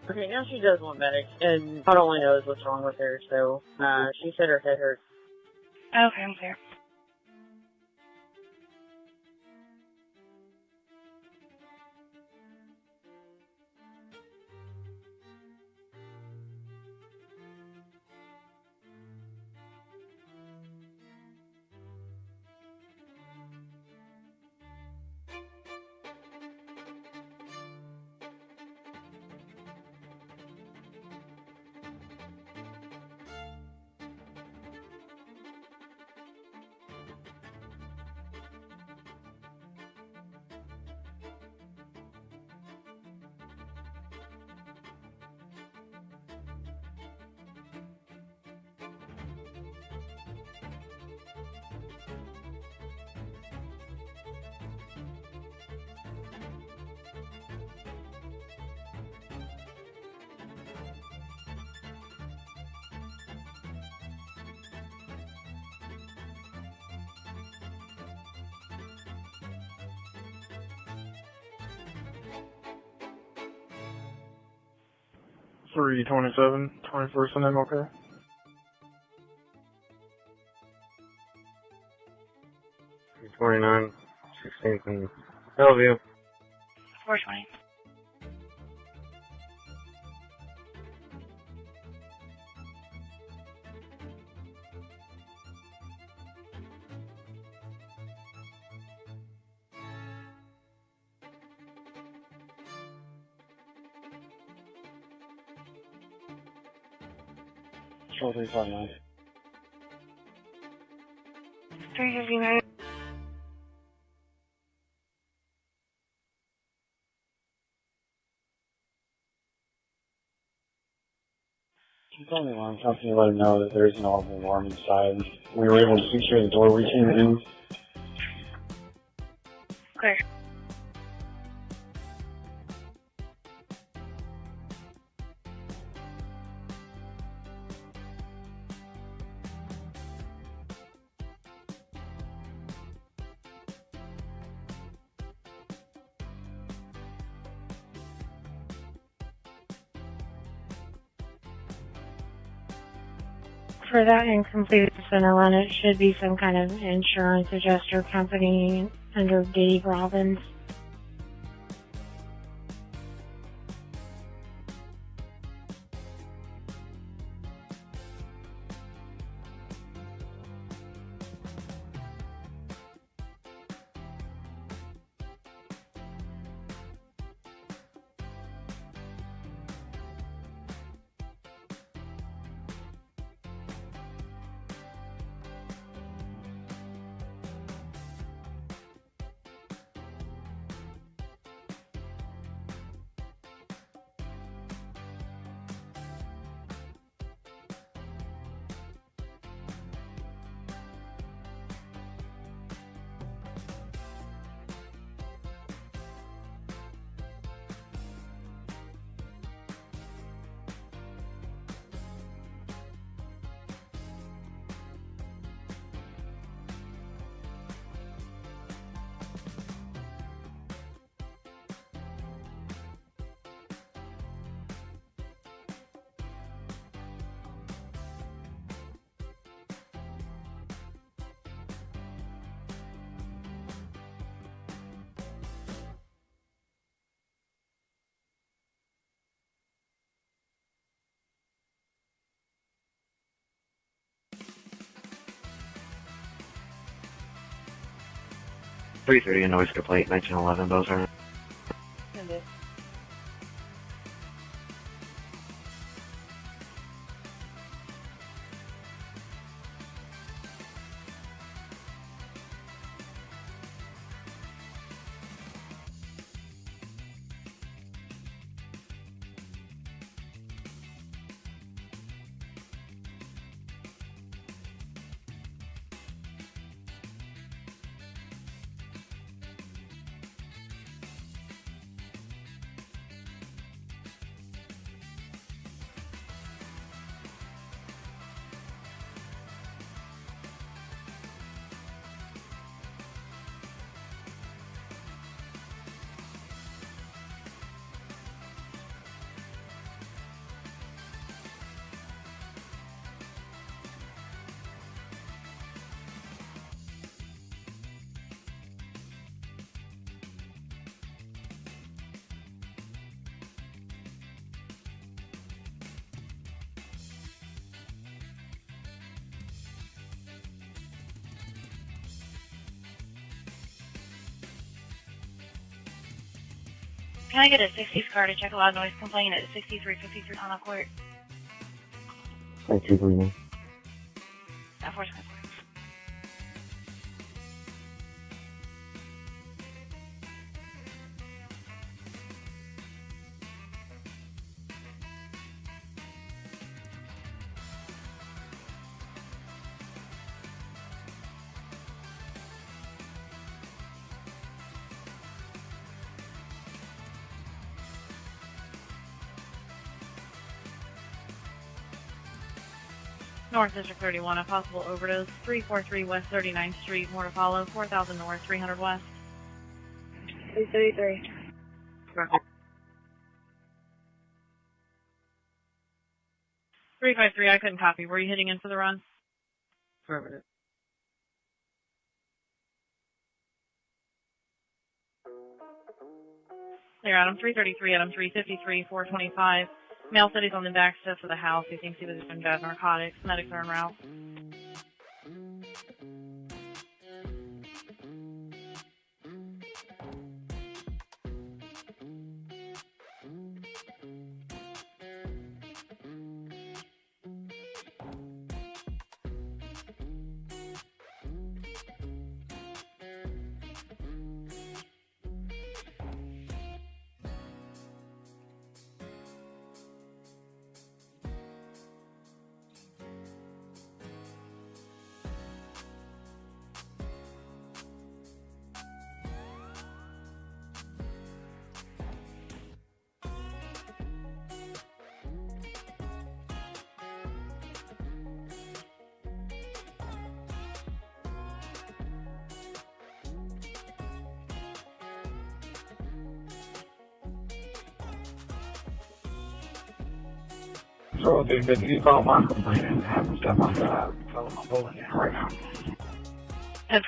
[SPEAKER 19] Okay, now she does want medic, and God only knows what's wrong with her, so, she said her head hurts.
[SPEAKER 1] Okay, I'm clear.
[SPEAKER 14] Three 27, 21st and MLK.
[SPEAKER 15] 29, 16th and Bellevue.
[SPEAKER 1] 420.
[SPEAKER 10] Control 359.
[SPEAKER 1] 359.
[SPEAKER 10] Keep on the alarm company, let them know that there is an audible alarm inside. We were able to secure the door we came in.
[SPEAKER 1] Clear.
[SPEAKER 12] For that incomplete center run, it should be some kind of insurance adjuster company under Dave Robbins.
[SPEAKER 15] 330 and Noise Plate, 1911, Bozar.
[SPEAKER 21] Send it.
[SPEAKER 1] Can I get a 60s car to check a loud noise complaint at 6353 Tunnel Court?
[SPEAKER 10] Thank you, Bruno.
[SPEAKER 1] Enforcement. North District 31, a possible overdose, 343 West 39th Street, More to follow, 4000 North, 300 West.
[SPEAKER 2] 333.
[SPEAKER 1] 353, I couldn't copy. Were you hitting in for the run?
[SPEAKER 21] Affirmative.
[SPEAKER 1] Clear Adam 333, Adam 353, 425. Male said he's on the back steps of the house. He thinks he was doing bad narcotics. Medics are en route.
[SPEAKER 5] So you follow my complaint and have stuff on the follow my bullet right now.
[SPEAKER 1] 10-4.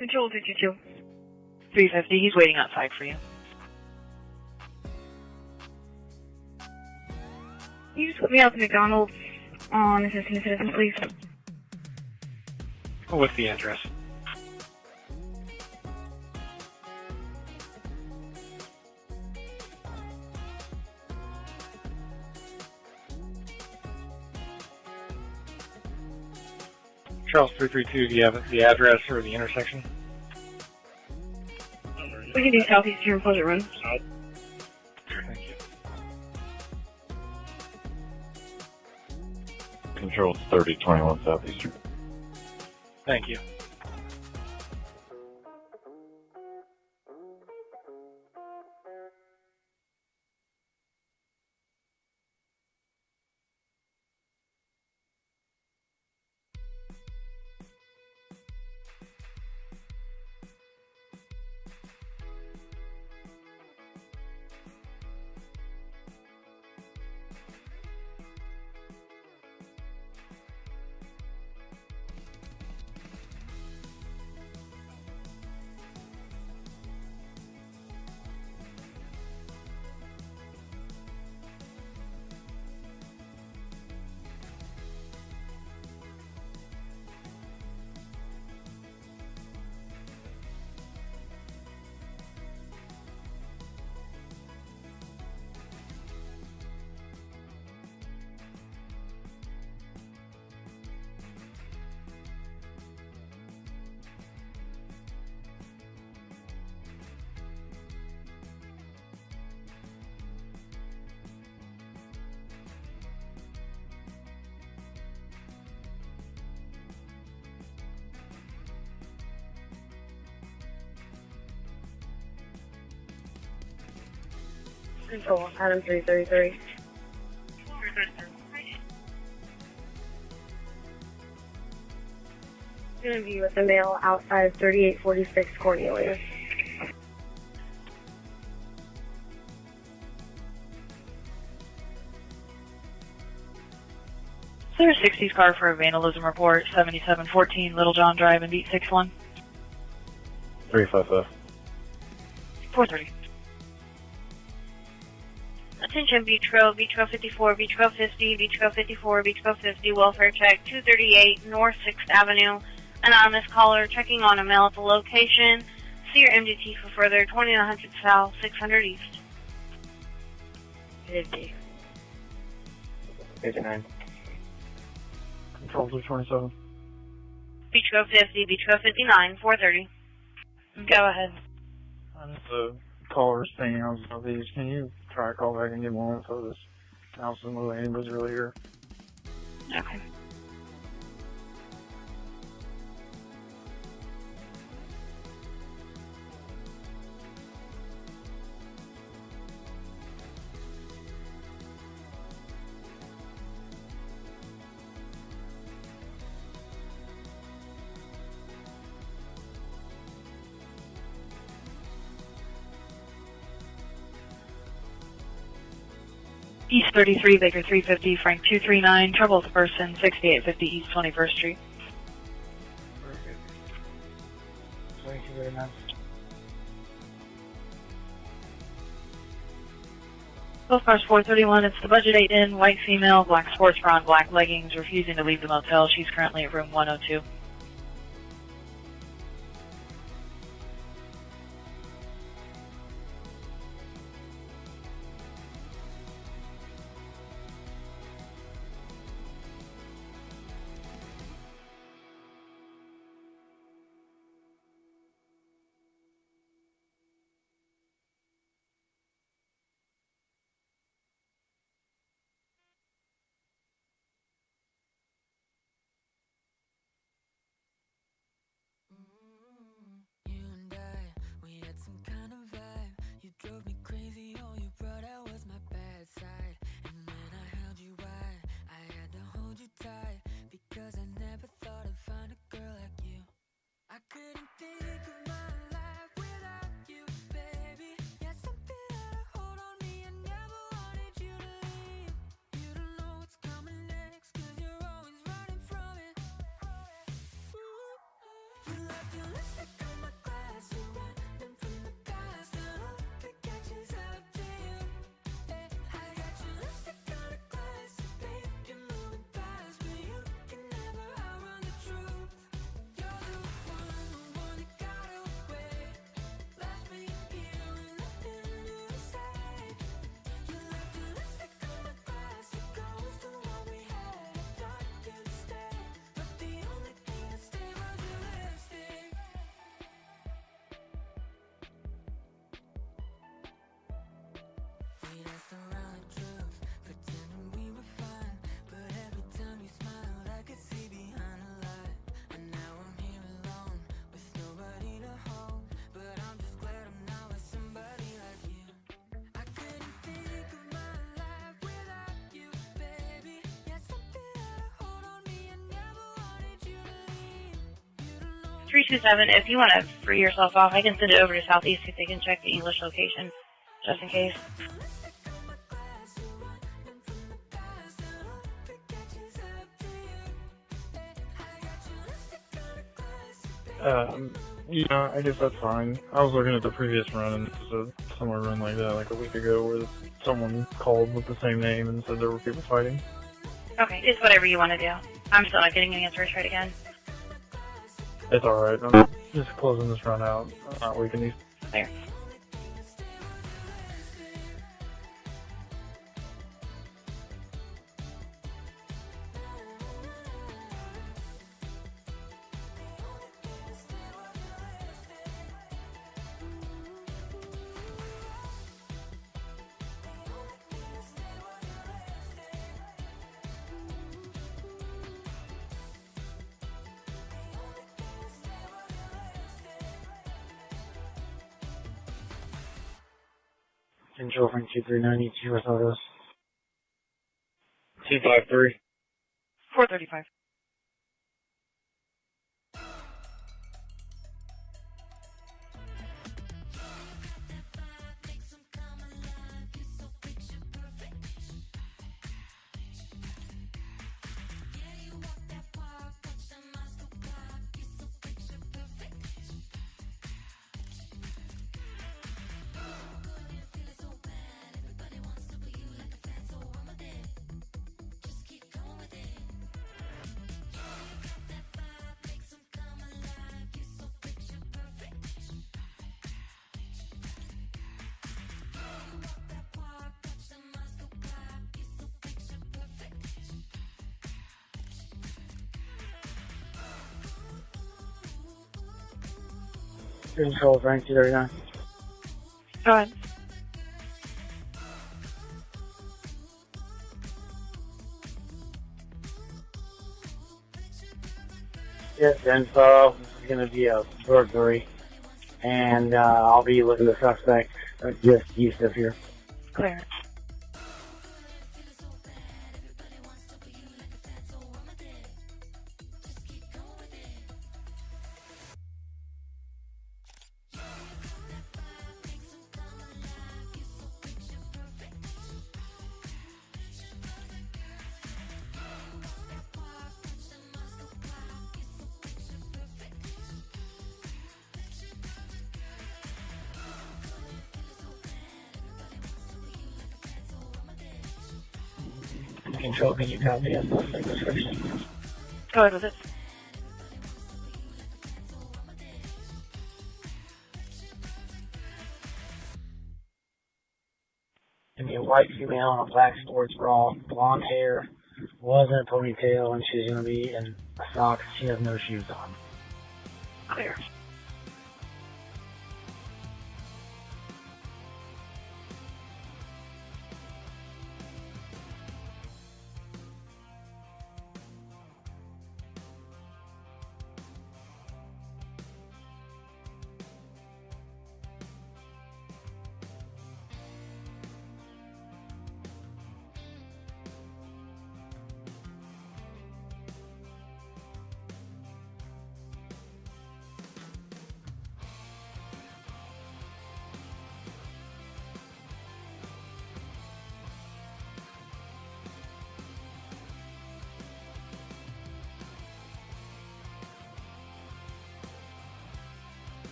[SPEAKER 2] Control 222.
[SPEAKER 1] 350, he's waiting outside for you.
[SPEAKER 2] Can you just put me out to McDonald's on assisting the citizen, please?
[SPEAKER 18] What's the address? Charles 332, do you have the address or the intersection?
[SPEAKER 2] We can do southeastern Pleasant Run.
[SPEAKER 18] Thank you.
[SPEAKER 20] Control 3021 Southeastern.
[SPEAKER 18] Thank you.
[SPEAKER 2] Control, Adam 333. Going to be with the male outside 3846 Cornelius.
[SPEAKER 1] Clear 60s car for a vandalism report, 7714 Little John Drive and Beat 61.
[SPEAKER 20] 355.
[SPEAKER 1] 430.
[SPEAKER 3] Attention Beach Road, Beach Road 54, Beach Road 50, Beach Road 54, Beach Road 50, welfare check 238 North 6th Avenue. Anonymous caller checking on a male at the location. See your MDT for further 2900 South, 600 East.
[SPEAKER 2] 50.
[SPEAKER 14] 59.
[SPEAKER 10] Control 227.
[SPEAKER 3] Beach Road 50, Beach Road 59, 430. Go ahead.
[SPEAKER 14] I'm just a caller's thing on some of these. Can you try to call back and get more info? This house in Lane was earlier.
[SPEAKER 3] Okay.
[SPEAKER 1] East 33, Baker 350, Frank 239, trouble with a person, 6850 East 21st Street.
[SPEAKER 14] Thank you very much.
[SPEAKER 1] Both cars 431, it's the budget 8 in, white female, black sports bra, and black leggings, refusing to leave the motel. She's currently at room 102.
[SPEAKER 2] 327, if you want to free yourself off, I can send it over to Southeast if they can check the English location, just in case.
[SPEAKER 5] Yeah, I guess that's fine. I was looking at the previous run, and this was a similar run like that, like a week ago, where someone called with the same name and said there were people fighting.
[SPEAKER 2] Okay, it's whatever you want to do. I'm still not getting an answer. Try it again.
[SPEAKER 5] It's alright. I'm just closing this run out. I'm not waking these.
[SPEAKER 2] There.
[SPEAKER 10] Control Frank 2392 with others.
[SPEAKER 5] 253.
[SPEAKER 2] 435.
[SPEAKER 10] Control Frank 239.
[SPEAKER 2] Go ahead.
[SPEAKER 10] Yes, info. This is going to be a burglary. And I'll be looking at the suspect just east of here.
[SPEAKER 2] Clear.
[SPEAKER 10] Control, can you copy us? Description.
[SPEAKER 2] Go ahead with it.
[SPEAKER 10] Give me a white female in a black sports bra, blonde hair, was in a ponytail, and she's going to be in socks. She has no shoes on.
[SPEAKER 2] Clear.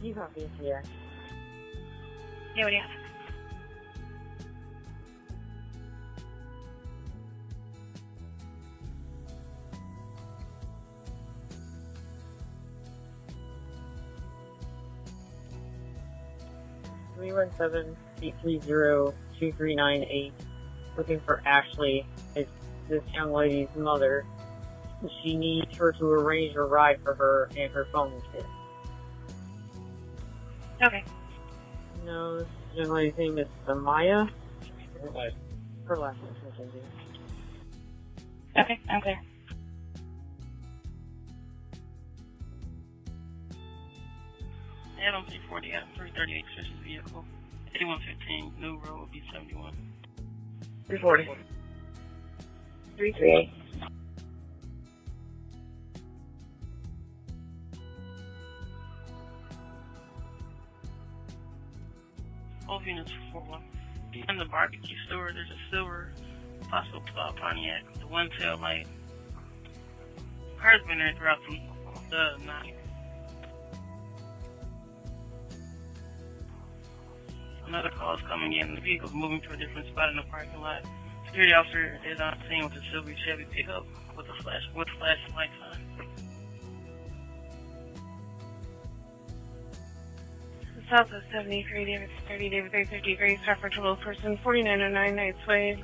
[SPEAKER 19] You got me here.
[SPEAKER 2] Yeah, what do you have?
[SPEAKER 19] $317-830-2398. Looking for Ashley. It's this young lady's mother. She needs her to arrange a ride for her and her phone kit.
[SPEAKER 2] Okay.
[SPEAKER 19] No, this young lady's name is Samaya. Her last name is Mackenzie.
[SPEAKER 2] Okay, I'm clear.
[SPEAKER 13] Adam 340 Adam 338 switches vehicle. 8115 New Road will be 71.
[SPEAKER 19] 340.
[SPEAKER 2] 338.
[SPEAKER 13] Both units 41. Behind the barbecue store, there's a silver possible Pontiac with the one tail light. Car's been there throughout the night. Another call is coming in. The vehicle's moving to a different spot in the parking lot. Security officer is on scene with a silver Chevy pickup with flashing lights on.
[SPEAKER 7] Southwest 73, David 30, David 353, stop for total person, 4909 Knights Way.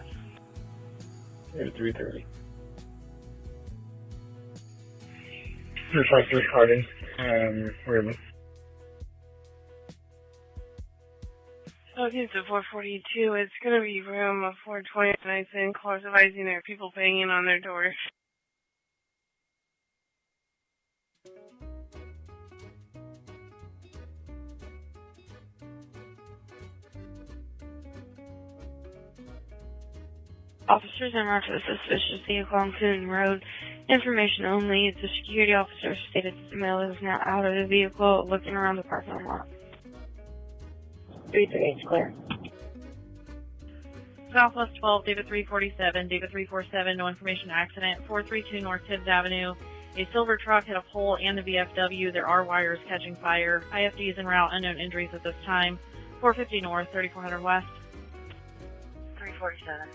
[SPEAKER 10] David 330. 353 Harding, Raymond.
[SPEAKER 7] Okay, so 442, it's going to be room 420 Knights Inn, callers advising there are people banging on their doors.
[SPEAKER 2] Officers are marked for the suspicious vehicle on Coonan Road. Information only. The security officer stated that the male is now out of the vehicle, looking around the parking lot. 338 clear.
[SPEAKER 1] Southwest 12, David 347, David 347, no information accident. 432 North Tibbs Avenue. A silver truck hit a pole and a VFW. There are wires catching fire. IFD is en route. Unknown injuries at this time. 450 North, 3400 West.
[SPEAKER 2] 347.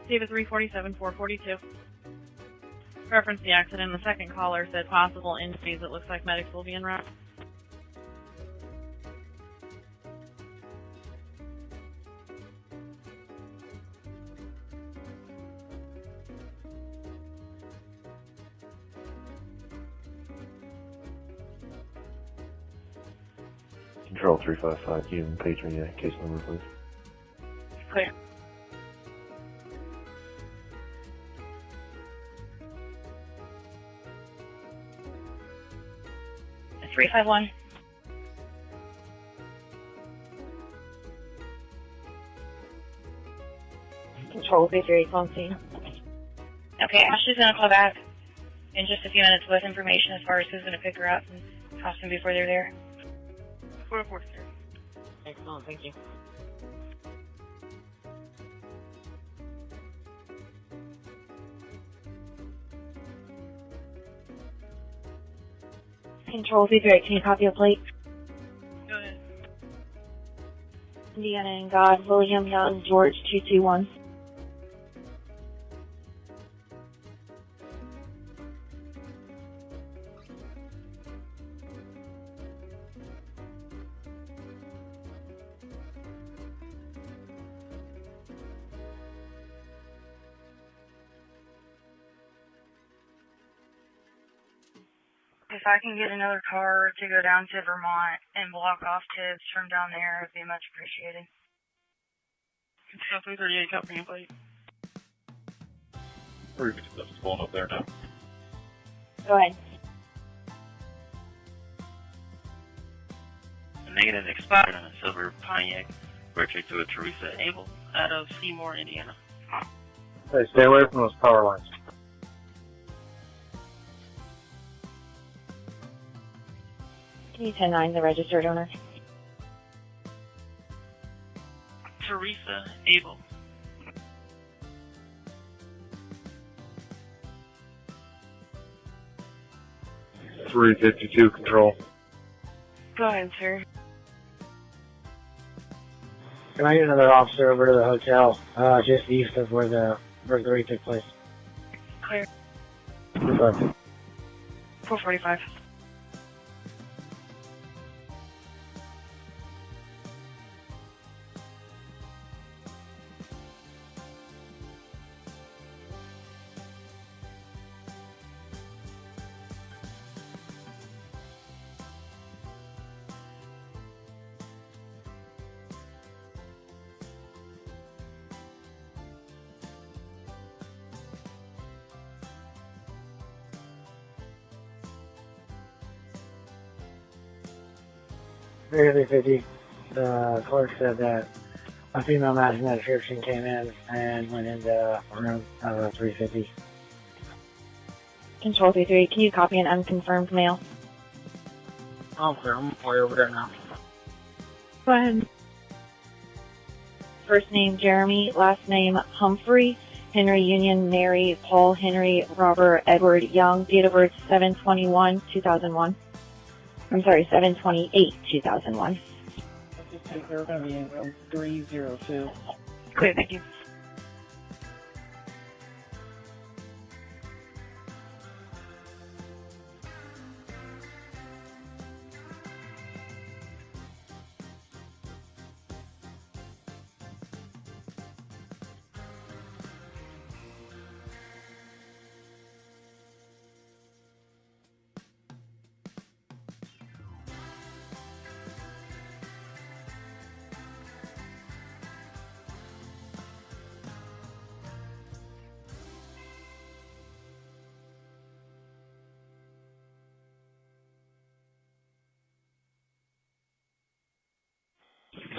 [SPEAKER 1] David 347, 442. Reference the accident. The second caller said possible injuries. It looks like medics will be en route.
[SPEAKER 15] Control 355, give him patron case number, please.
[SPEAKER 2] Clear.
[SPEAKER 1] It's 351.
[SPEAKER 2] Control 338 on scene.
[SPEAKER 1] Okay, Ashley's going to call back in just a few minutes with information as far as who's going to pick her up and costume before they're there.
[SPEAKER 13] 443.
[SPEAKER 19] Excellent, thank you.
[SPEAKER 2] Control 338, can you copy a plate?
[SPEAKER 13] Go ahead.
[SPEAKER 2] Indiana and God, William Young, George 221. If I can get another car to go down to Vermont and block off Tibbs from down there, it would be much appreciated.
[SPEAKER 13] Control 338, copy plate.
[SPEAKER 20] 357's pulling up there now.
[SPEAKER 2] Go ahead.
[SPEAKER 13] A negative expired on a silver Pontiac, purchased to a Teresa Abel out of Seymour, Indiana.
[SPEAKER 10] Hey, stay away from those power lines.
[SPEAKER 2] Can you 10-9 the registered owner?
[SPEAKER 13] Teresa Abel.
[SPEAKER 5] 352 control.
[SPEAKER 2] Go ahead, sir.
[SPEAKER 10] Can I get another officer over to the hotel, just east of where the burglary took place?
[SPEAKER 2] Clear. 445.
[SPEAKER 10] Very 50. The clerk said that a female matching that description came in and went into room 350.
[SPEAKER 12] Control 33, can you copy an unconfirmed mail?
[SPEAKER 22] I'm clear. I'm way over there now.
[SPEAKER 12] Go ahead. First name Jeremy, last name Humphrey, Henry Union, Mary, Paul, Henry, Robert, Edward, Young, date of birth 7/21/2001. I'm sorry, 7/28/2001.
[SPEAKER 21] They're going to be in room 302.
[SPEAKER 2] Clear, thank you.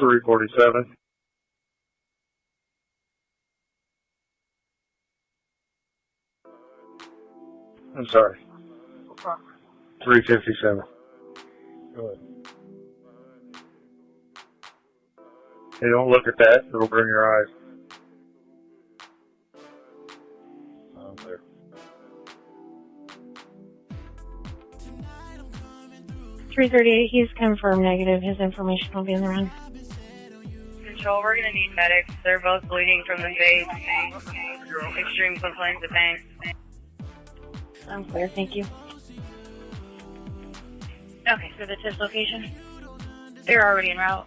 [SPEAKER 5] .347. I'm sorry. 357. Go ahead. Hey, don't look at that. It'll burn your eyes. I'm clear.
[SPEAKER 12] He's confirmed negative. His information will be in the run.
[SPEAKER 2] Control, we're going to need medics. They're both bleeding from the face. Extreme complaints of pain.
[SPEAKER 12] I'm clear, thank you.
[SPEAKER 2] Okay, so the tip location? They're already en route.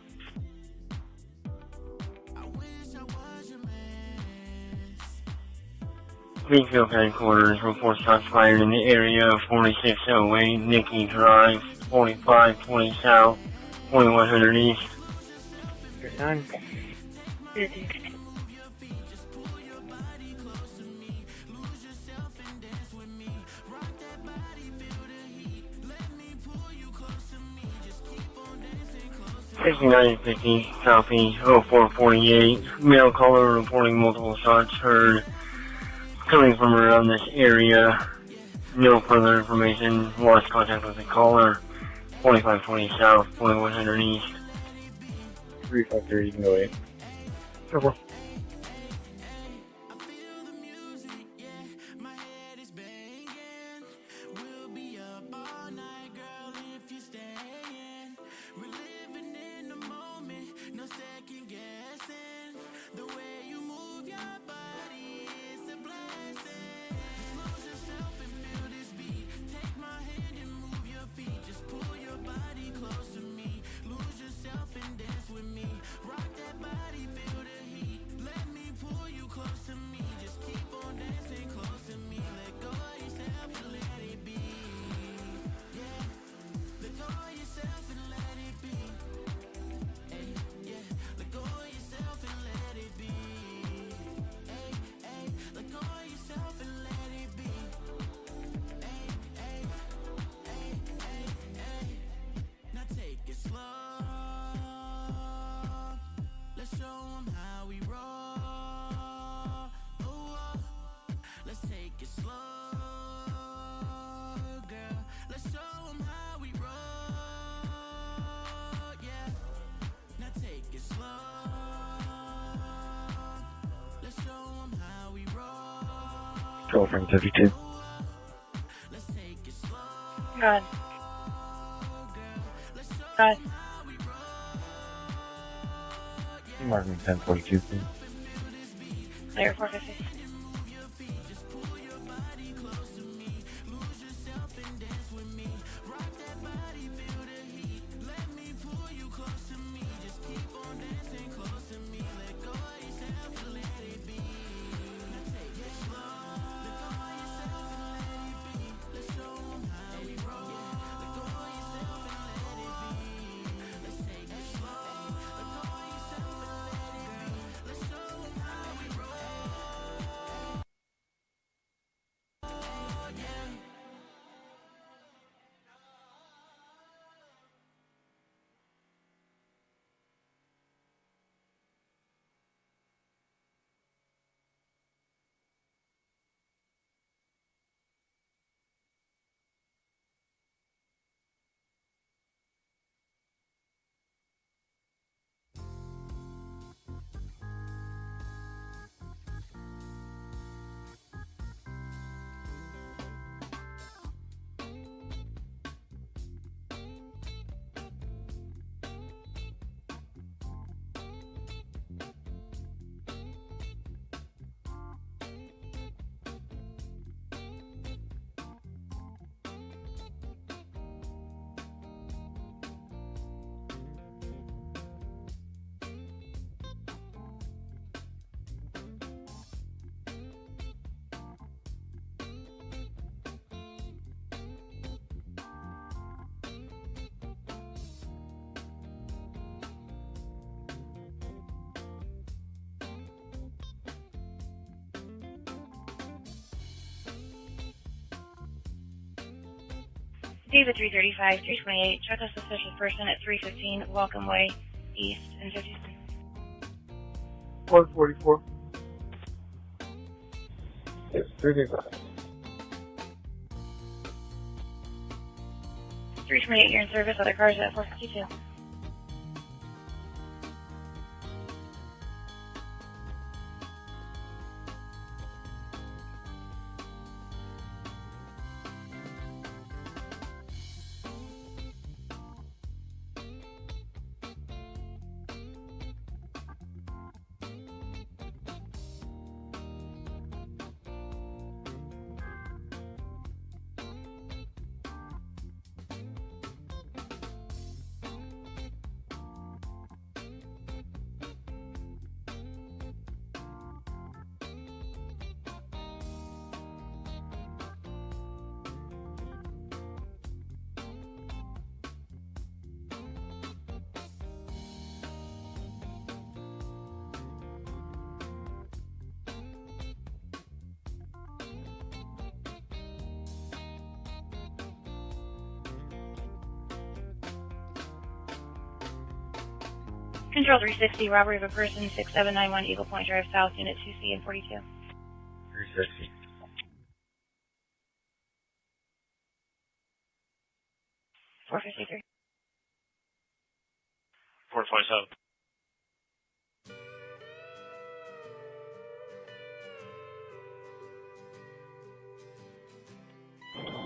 [SPEAKER 22] Greenfield headquarters report shots fired in the area of 4608 Nicky Drive, 4520 South, 2100 East.
[SPEAKER 10] Your son?
[SPEAKER 2] Busy.
[SPEAKER 22] $69.50, copy, 0448. Male caller reporting multiple shots heard coming from around this area. No further information. Lost contact with the caller. 4520 South, 2100 East.
[SPEAKER 10] 353, you can go 8.
[SPEAKER 22] Over.
[SPEAKER 10] Girlfriend 32.
[SPEAKER 2] Good. Good.
[SPEAKER 16] You mark me 1042, please.
[SPEAKER 2] Clear 450. David 335, 328, check a suspicious person at 315 Welcome Way East and 50.
[SPEAKER 14] 144. Yes, 335.
[SPEAKER 2] 328, you're in service. Other cars at 452. Control 360, robbery of a person, 6791 Eagle Point Drive South, Unit 2C and 42.
[SPEAKER 14] 360.
[SPEAKER 2] 453.
[SPEAKER 11] 427.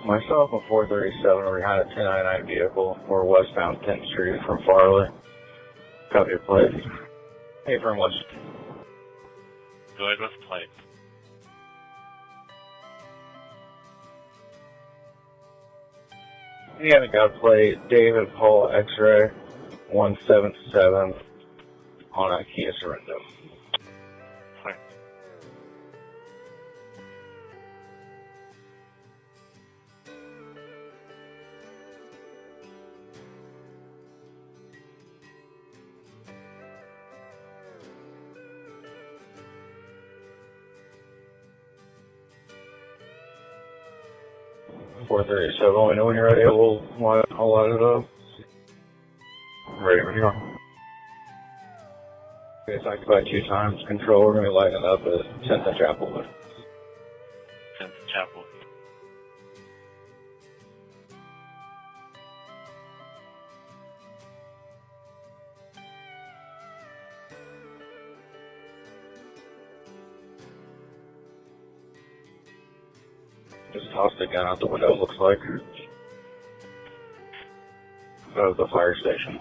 [SPEAKER 14] Myself and 437 are behind a 1099 vehicle. We're westbound 10th Street from Farley. Copy your plate. Hey, from West.
[SPEAKER 11] Go ahead with the plate.
[SPEAKER 14] Yeah, I got a plate. David Paul X-Ray 177 on a Kia Sorento.
[SPEAKER 11] Fine.
[SPEAKER 14] Four 37. Let me know when you're ready. I'll light it up. Ready when you are. It's occupied 2 times. Control, we're going to be lighting up at 10th and Chapelwood.
[SPEAKER 11] 10th and Chapelwood.
[SPEAKER 14] Just tossed a gun out the window, it looks like.
[SPEAKER 5] of the fire station.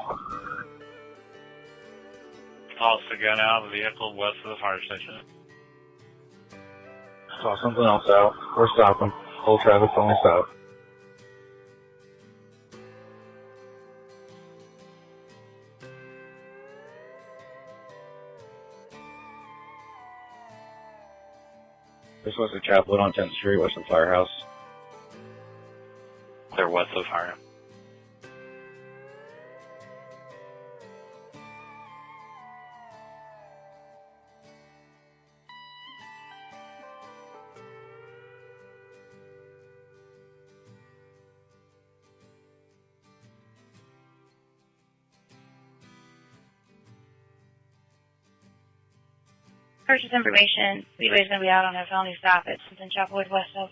[SPEAKER 11] Toss the gun out of the vehicle west of the fire station.
[SPEAKER 5] Saw something else out. We're stopping. Whole traffic's only stop. This was a Chaplet on 10th Street, west of the firehouse.
[SPEAKER 11] They're west of the firehouse.
[SPEAKER 2] Purchase information. Speedway's going to be out on a felony stop at Simpson Chapelwood west of.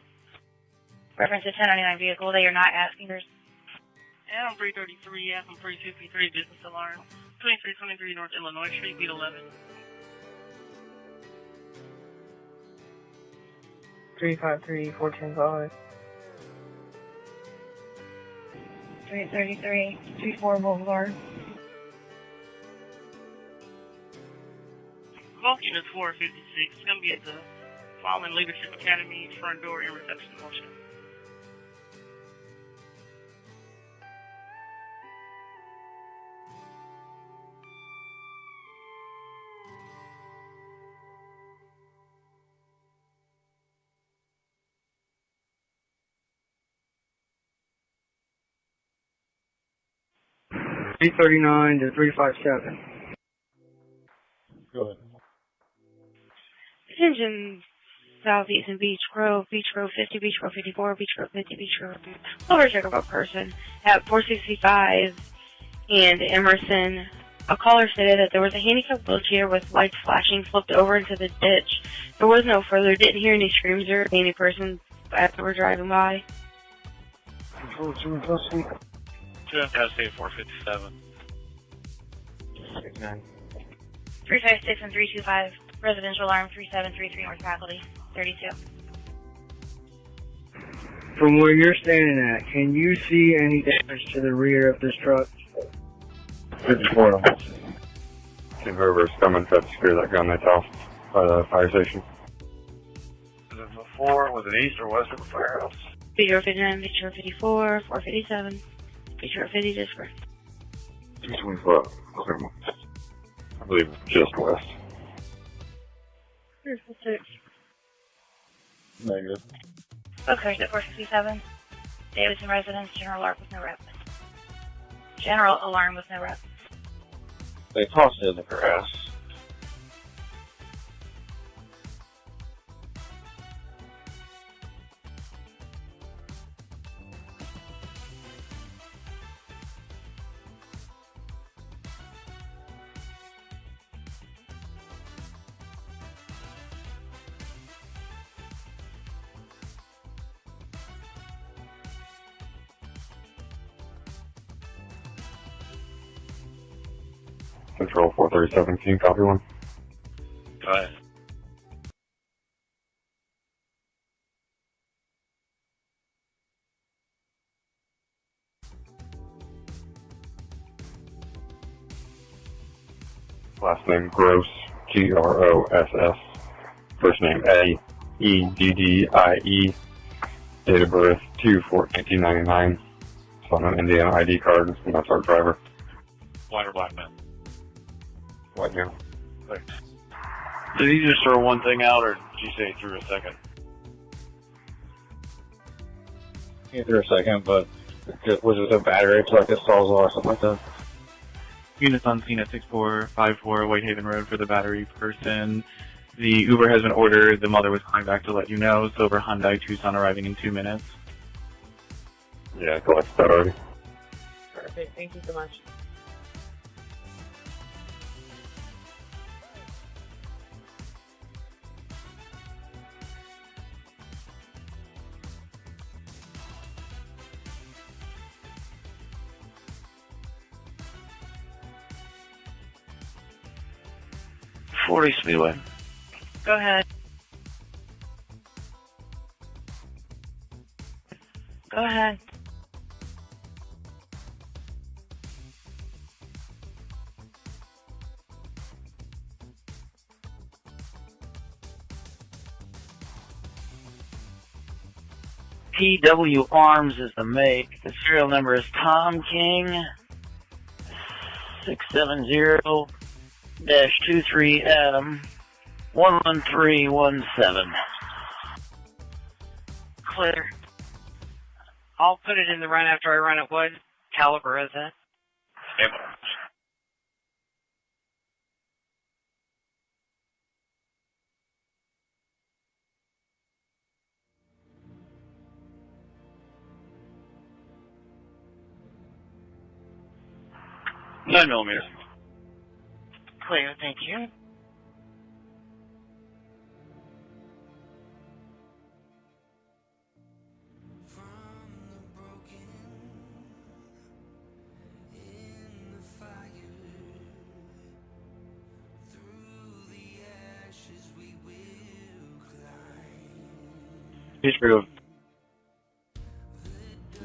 [SPEAKER 2] Reference to 1099 vehicle. They are not asking for.
[SPEAKER 13] Adam 333, Adam 353, business alarm. 2323 North Illinois Street, beat 11.
[SPEAKER 21] 353 410
[SPEAKER 2] 333 34 Boulevard.
[SPEAKER 13] Both units 456. It's going to be at the Fallen Leadership Academy front door in reception motion.
[SPEAKER 22] $339 to 357.
[SPEAKER 5] Go ahead.
[SPEAKER 2] Attention, Southeast and Beach Grove 50, Beach Grove 54, Beach Grove 50, Beach Grove. Overcheck of a person at 465 and Emerson. A caller stated that there was a handicapped wheelchair with lights flashing flipped over into the ditch. There was no further. Didn't hear any screams or any person as they were driving by.
[SPEAKER 11] Two in custody at 457.
[SPEAKER 2] 356 and 325. Residential alarm 3733 North Faculty 32.
[SPEAKER 22] From where you're standing at, can you see any damage to the rear of this truck?
[SPEAKER 5] 54. See whoever's coming to secure that gun that's off by the fire station.
[SPEAKER 11] Is it before, was it east or west of the firehouse?
[SPEAKER 2] Beach Road 59, Beach Road 54, 457, Beach Road 50 District.
[SPEAKER 5] 224. I believe it's just west.
[SPEAKER 2] Here's the 6.
[SPEAKER 5] Negative.
[SPEAKER 2] Okay, at 467. Davidson residence, general alarm with no rep. General alarm with no rep.
[SPEAKER 5] They tossed it in the grass. Control 437, can you copy one?
[SPEAKER 11] Go ahead.
[SPEAKER 5] Last name Gross, Gross. First name Aeddie. Date of birth 2/4/1999. It's on an Indiana ID card, and that's our driver.
[SPEAKER 11] White or black man?
[SPEAKER 5] White now.
[SPEAKER 11] Thanks. Did he just throw one thing out, or did you say he threw a second?
[SPEAKER 5] He threw a second, but was it a battery? It's like a Sawzall or something like that.
[SPEAKER 9] Units on scene at 6454 Whitehaven Road for the battery person. The Uber has been ordered. The mother was calling back to let you know. Silver Hyundai Tucson arriving in 2 minutes.
[SPEAKER 5] Yeah, I collected that already.
[SPEAKER 21] Perfect. Thank you so much.
[SPEAKER 11] Speedway.
[SPEAKER 2] Go ahead. Go ahead.
[SPEAKER 4] PW Arms is the make. The serial number is Tom King 670-23 Adam 11317.
[SPEAKER 17] Clear. I'll put it in the run after I run it. What caliber is it?
[SPEAKER 4] Nine millimeters.
[SPEAKER 17] Clear, thank you.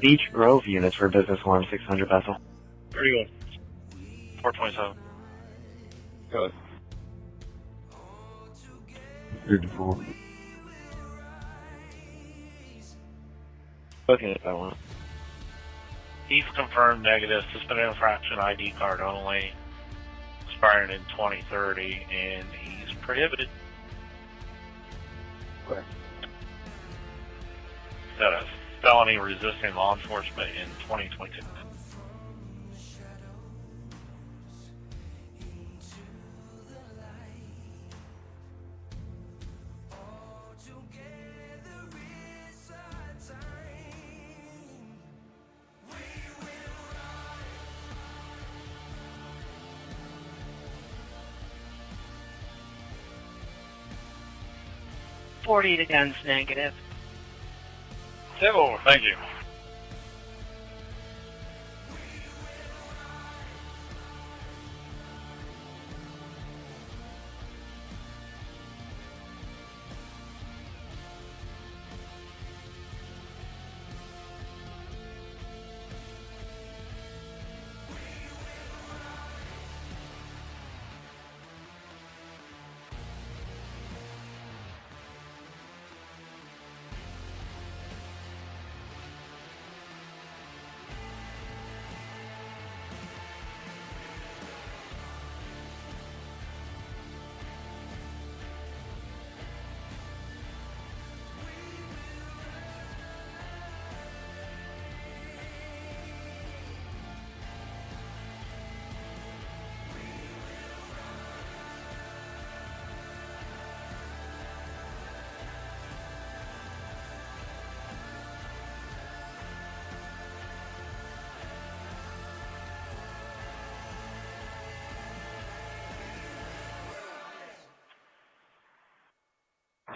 [SPEAKER 15] Beach Grove units for Business 1 600 vessel.
[SPEAKER 11] Where are you going? 427.
[SPEAKER 8] Go ahead. 54.
[SPEAKER 15] Looking at that one.
[SPEAKER 11] He's confirmed negative. Suspended infraction ID card only. Expiring in 2030, and he's prohibited.
[SPEAKER 15] Where?
[SPEAKER 11] Got a felony resisting law enforcement in 2022.
[SPEAKER 17] $40 to guns negative.
[SPEAKER 11] So, thank you.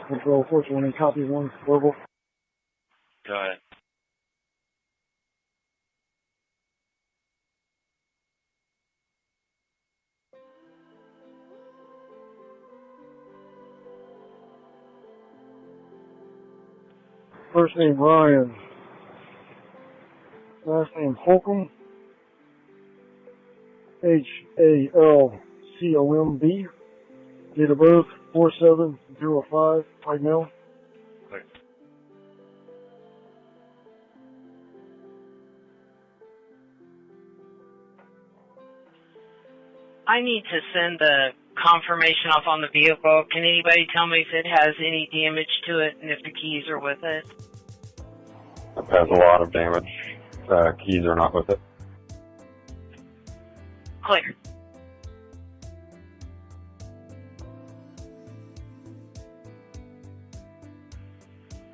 [SPEAKER 10] Control 420, copy 1, verbal.
[SPEAKER 11] Go ahead.
[SPEAKER 10] First name Ryan. Last name Holcomb. Halcomb. Date of birth 4705. White male.
[SPEAKER 17] I need to send the confirmation off on the vehicle. Can anybody tell me if it has any damage to it and if the keys are with it?
[SPEAKER 8] It has a lot of damage. Keys are not with it.
[SPEAKER 17] Clear.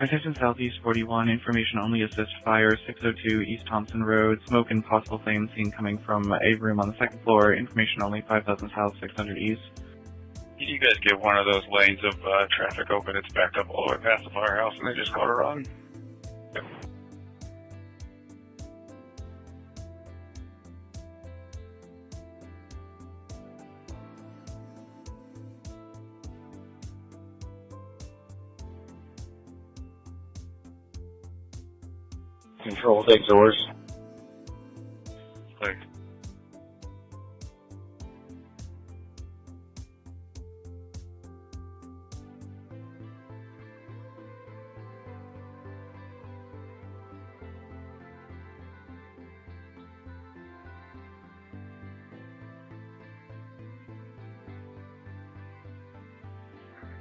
[SPEAKER 9] Attention Southeast 41, information only, assist fire, 602 East Thompson Road, smoke and possible flame seen coming from a room on the second floor, information only, 5000 South, 600 East.
[SPEAKER 23] You guys get one of those lanes of traffic open, it's backed up all the way past the firehouse, and they just caught a run. Yep.
[SPEAKER 15] Control, take doors.
[SPEAKER 11] Click.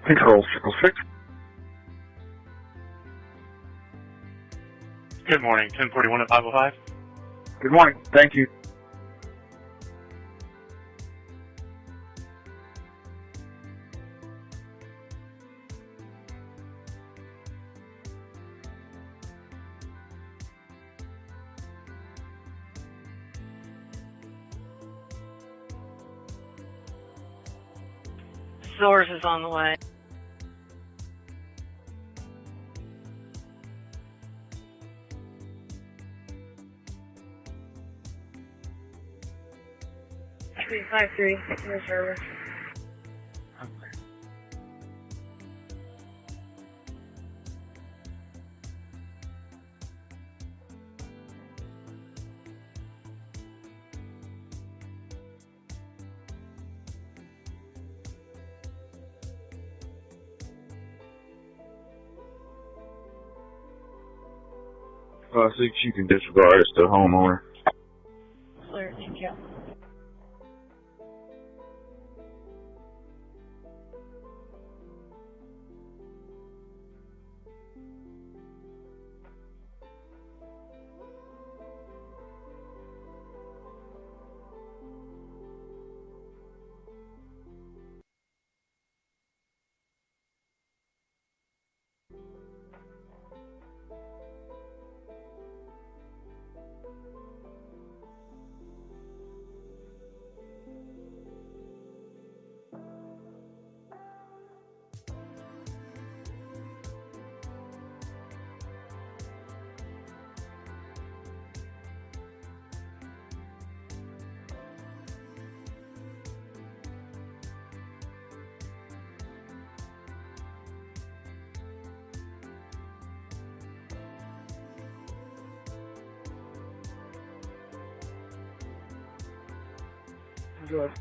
[SPEAKER 5] Control 606.
[SPEAKER 9] Good morning, 1041 at 505.
[SPEAKER 5] Good morning. Thank you.
[SPEAKER 17] Source is on the way.
[SPEAKER 2] Street 53, your service.
[SPEAKER 20] I think you can disregard it's the homeowner.
[SPEAKER 2] Clear, thank you.
[SPEAKER 5] Good.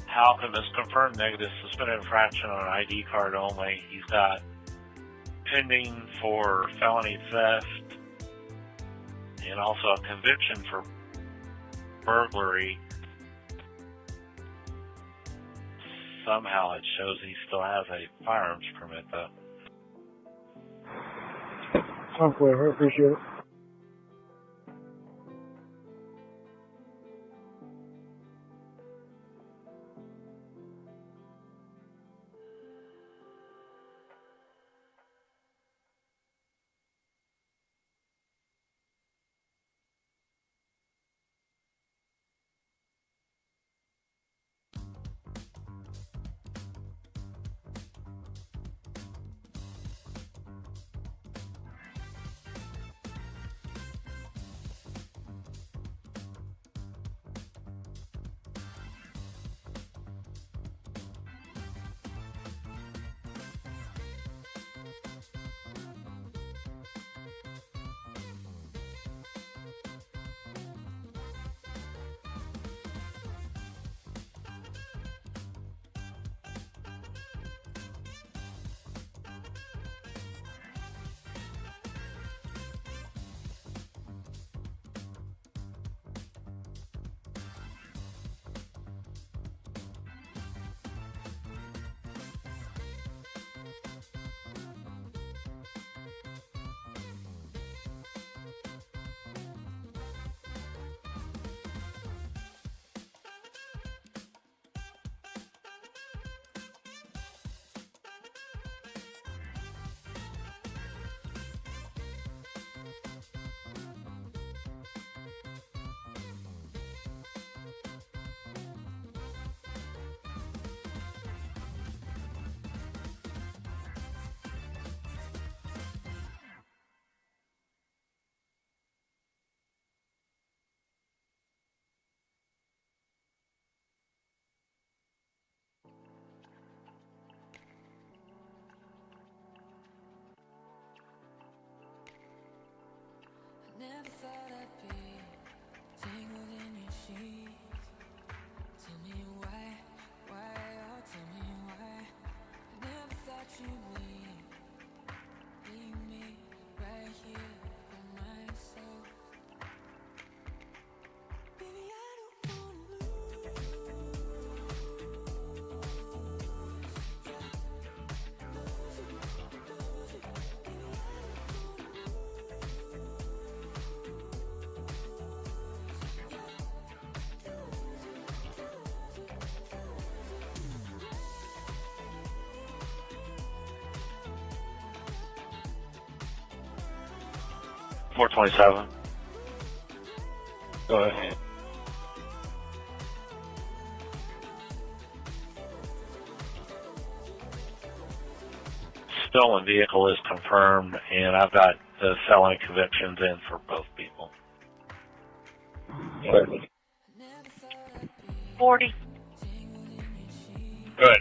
[SPEAKER 11] Halcom is confirmed negative suspended infraction on an ID card only. He's got pending for felony theft and also a conviction for burglary. Somehow it shows he still has a firearms permit though.
[SPEAKER 5] Sounds clear. I appreciate it.
[SPEAKER 3] Never thought I'd be tangled in your sheets. Tell me why, oh tell me why. I never thought you'd leave.
[SPEAKER 11] 427.
[SPEAKER 20] Go ahead.
[SPEAKER 11] Stolen vehicle is confirmed, and I've got the felony convictions in for both people.
[SPEAKER 1] 40.
[SPEAKER 11] Good.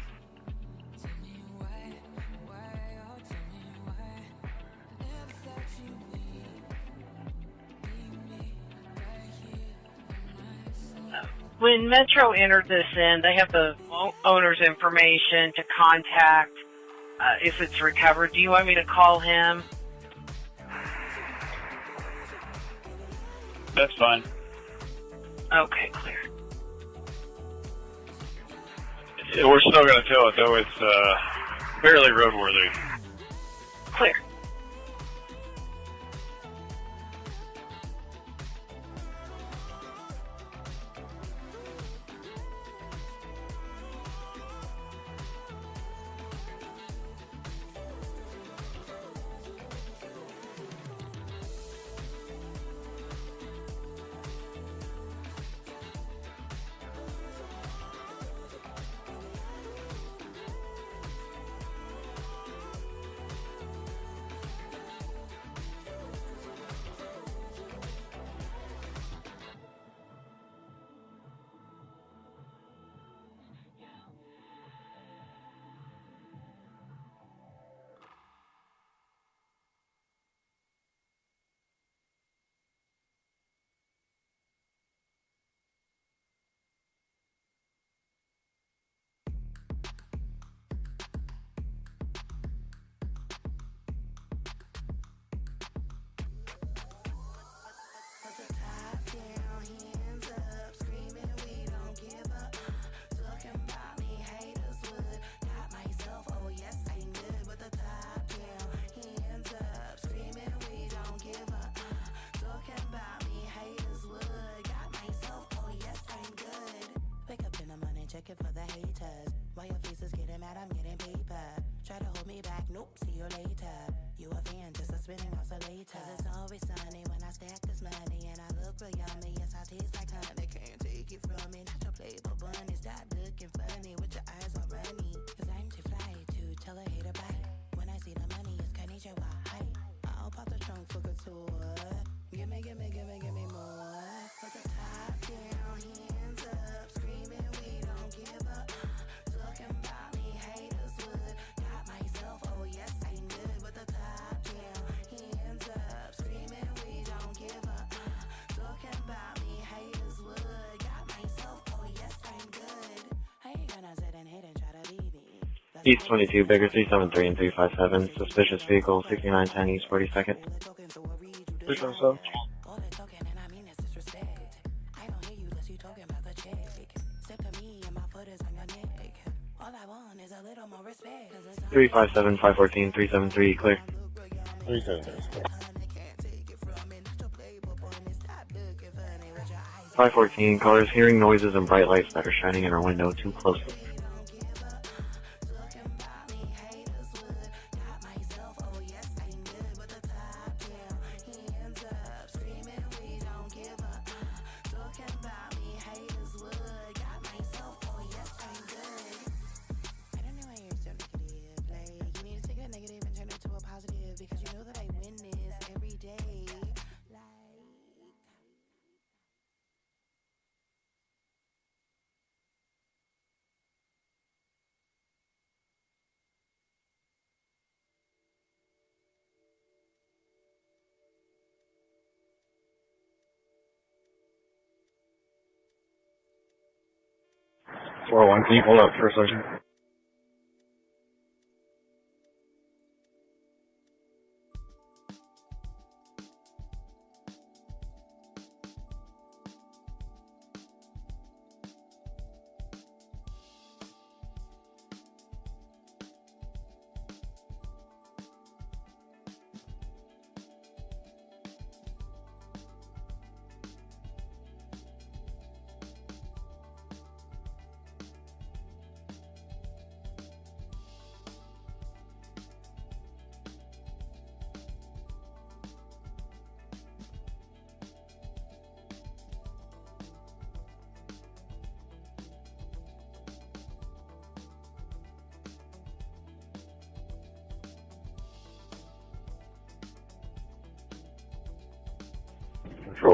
[SPEAKER 17] When Metro entered this in, they have the owner's information to contact if it's recovered. Do you want me to call him?
[SPEAKER 23] That's fine.
[SPEAKER 17] Okay, clear.
[SPEAKER 23] Yeah, we're still going to tow it, though. It's barely roadworthy.
[SPEAKER 17] Clear.
[SPEAKER 3] Checking for the haters. Why your face is getting mad, I'm getting paper. Try to hold me back, nope, see you later. You a fan, just a spinning oscillator. Cause it's always sunny when I stack this money. And I look real yummy, yes, I taste like honey. Can't take it from me, not your playboy bunny. Stop looking funny with your eyes all runny. Cause I'm too fly to tell a hater bye. When I see the money, it's konnichiwa, hi. I'll pop the trunk for couture. Gimme more. Put the top down, hands up, screaming we don't give up. Talking about me, haters would. Got myself, oh yes, I'm good. With the top down, hands up, screaming we don't give up. Talking about me, haters would. Got myself, oh yes, I'm good. I ain't gonna sit and hate and try to beat me.
[SPEAKER 15] East 22, Baker 373 and 357. Suspicious vehicle, 6910 East 42nd.
[SPEAKER 10] 377.
[SPEAKER 3] I don't hear you cause you talking about the check. Step to me and my foot is on your neck. All I want is a little more respect.
[SPEAKER 15] 357, 514, 373, clear.
[SPEAKER 20] 373.
[SPEAKER 15] 514, callers hearing noises and bright lights that are shining in our window too closely.
[SPEAKER 10] One, can you hold up for a second?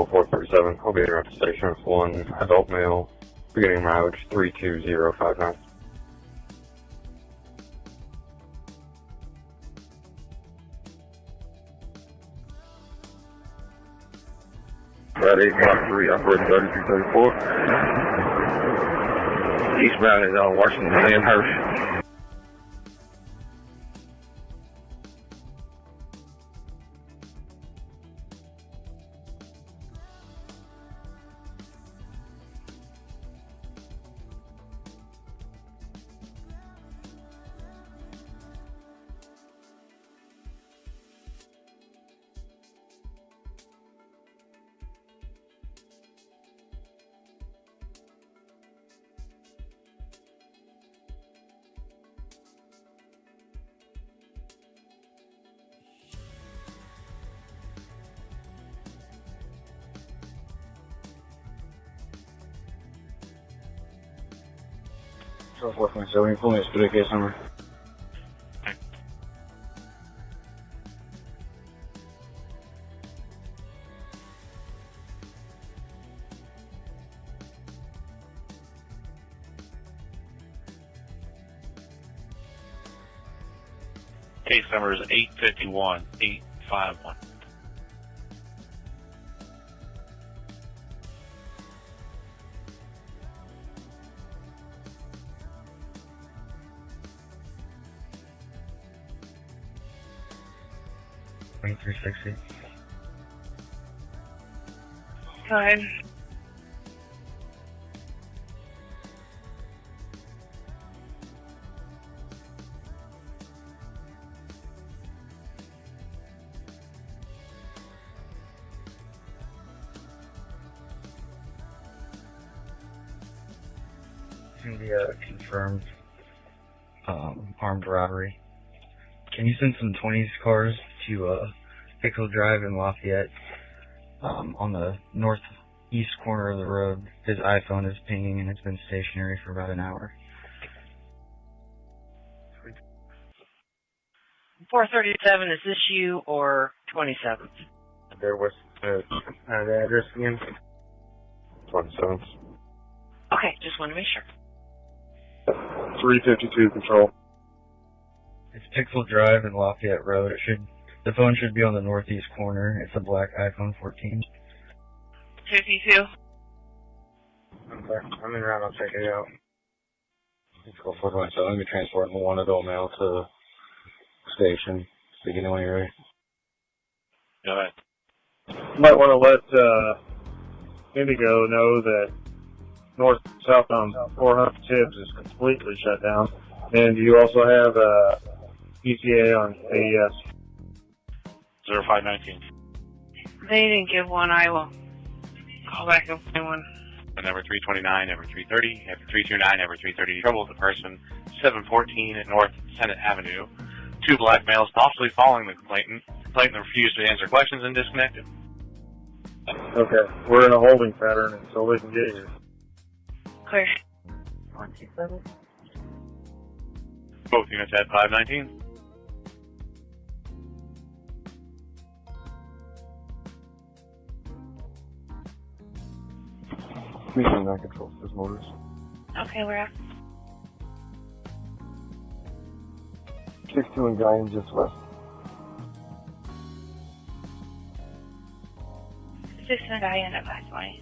[SPEAKER 8] 4437. I'll be there at the station with one adult male, beginning mileage 32059. Red 8 Block 3, operator 3334. Eastbound is on Washington and Hirsch.
[SPEAKER 10] Southwest 97, pull me a split case number.
[SPEAKER 11] Case number is 851-851.
[SPEAKER 10] $23.60.
[SPEAKER 2] Go ahead.
[SPEAKER 10] It's going to be a confirmed armed robbery. Can you send some 20s cars to Pixel Drive in Lafayette on the northeast corner of the road? His iPhone is pinging and it's been stationary for about an hour.
[SPEAKER 17] 437, is this you or 27th?
[SPEAKER 14] There was the address again.
[SPEAKER 8] 27th.
[SPEAKER 17] Okay, just want to make sure.
[SPEAKER 5] 352 control.
[SPEAKER 10] It's Pixel Drive and Lafayette Road. The phone should be on the northeast corner. It's a black iPhone 14.
[SPEAKER 1] 52.
[SPEAKER 14] I'm sorry. I'm in route. I'll check it out.
[SPEAKER 8] Let's go 427. Let me transport one adult male to station. Beginning when you're ready.
[SPEAKER 11] Go ahead.
[SPEAKER 5] You might want to let Indigo know that north-southbound 400 Tibbs is completely shut down. And you also have ETA on AES.
[SPEAKER 11] 0519.
[SPEAKER 2] They didn't give one. I will call back and find one.
[SPEAKER 11] Number 329, number 330, number 329, number 330. Trouble with the person. 714 at North Senate Avenue. Two black males possibly following the complainant. Complainant refused to answer questions and disconnected.
[SPEAKER 5] Okay, we're in a holding pattern until they can get here.
[SPEAKER 2] Clear.
[SPEAKER 17] 127.
[SPEAKER 11] Both units at 519.
[SPEAKER 8] Mission 9 control, says Motors.
[SPEAKER 2] Okay, we're out.
[SPEAKER 8] 62 and Guyan just west.
[SPEAKER 2] 6 and guy in at 520.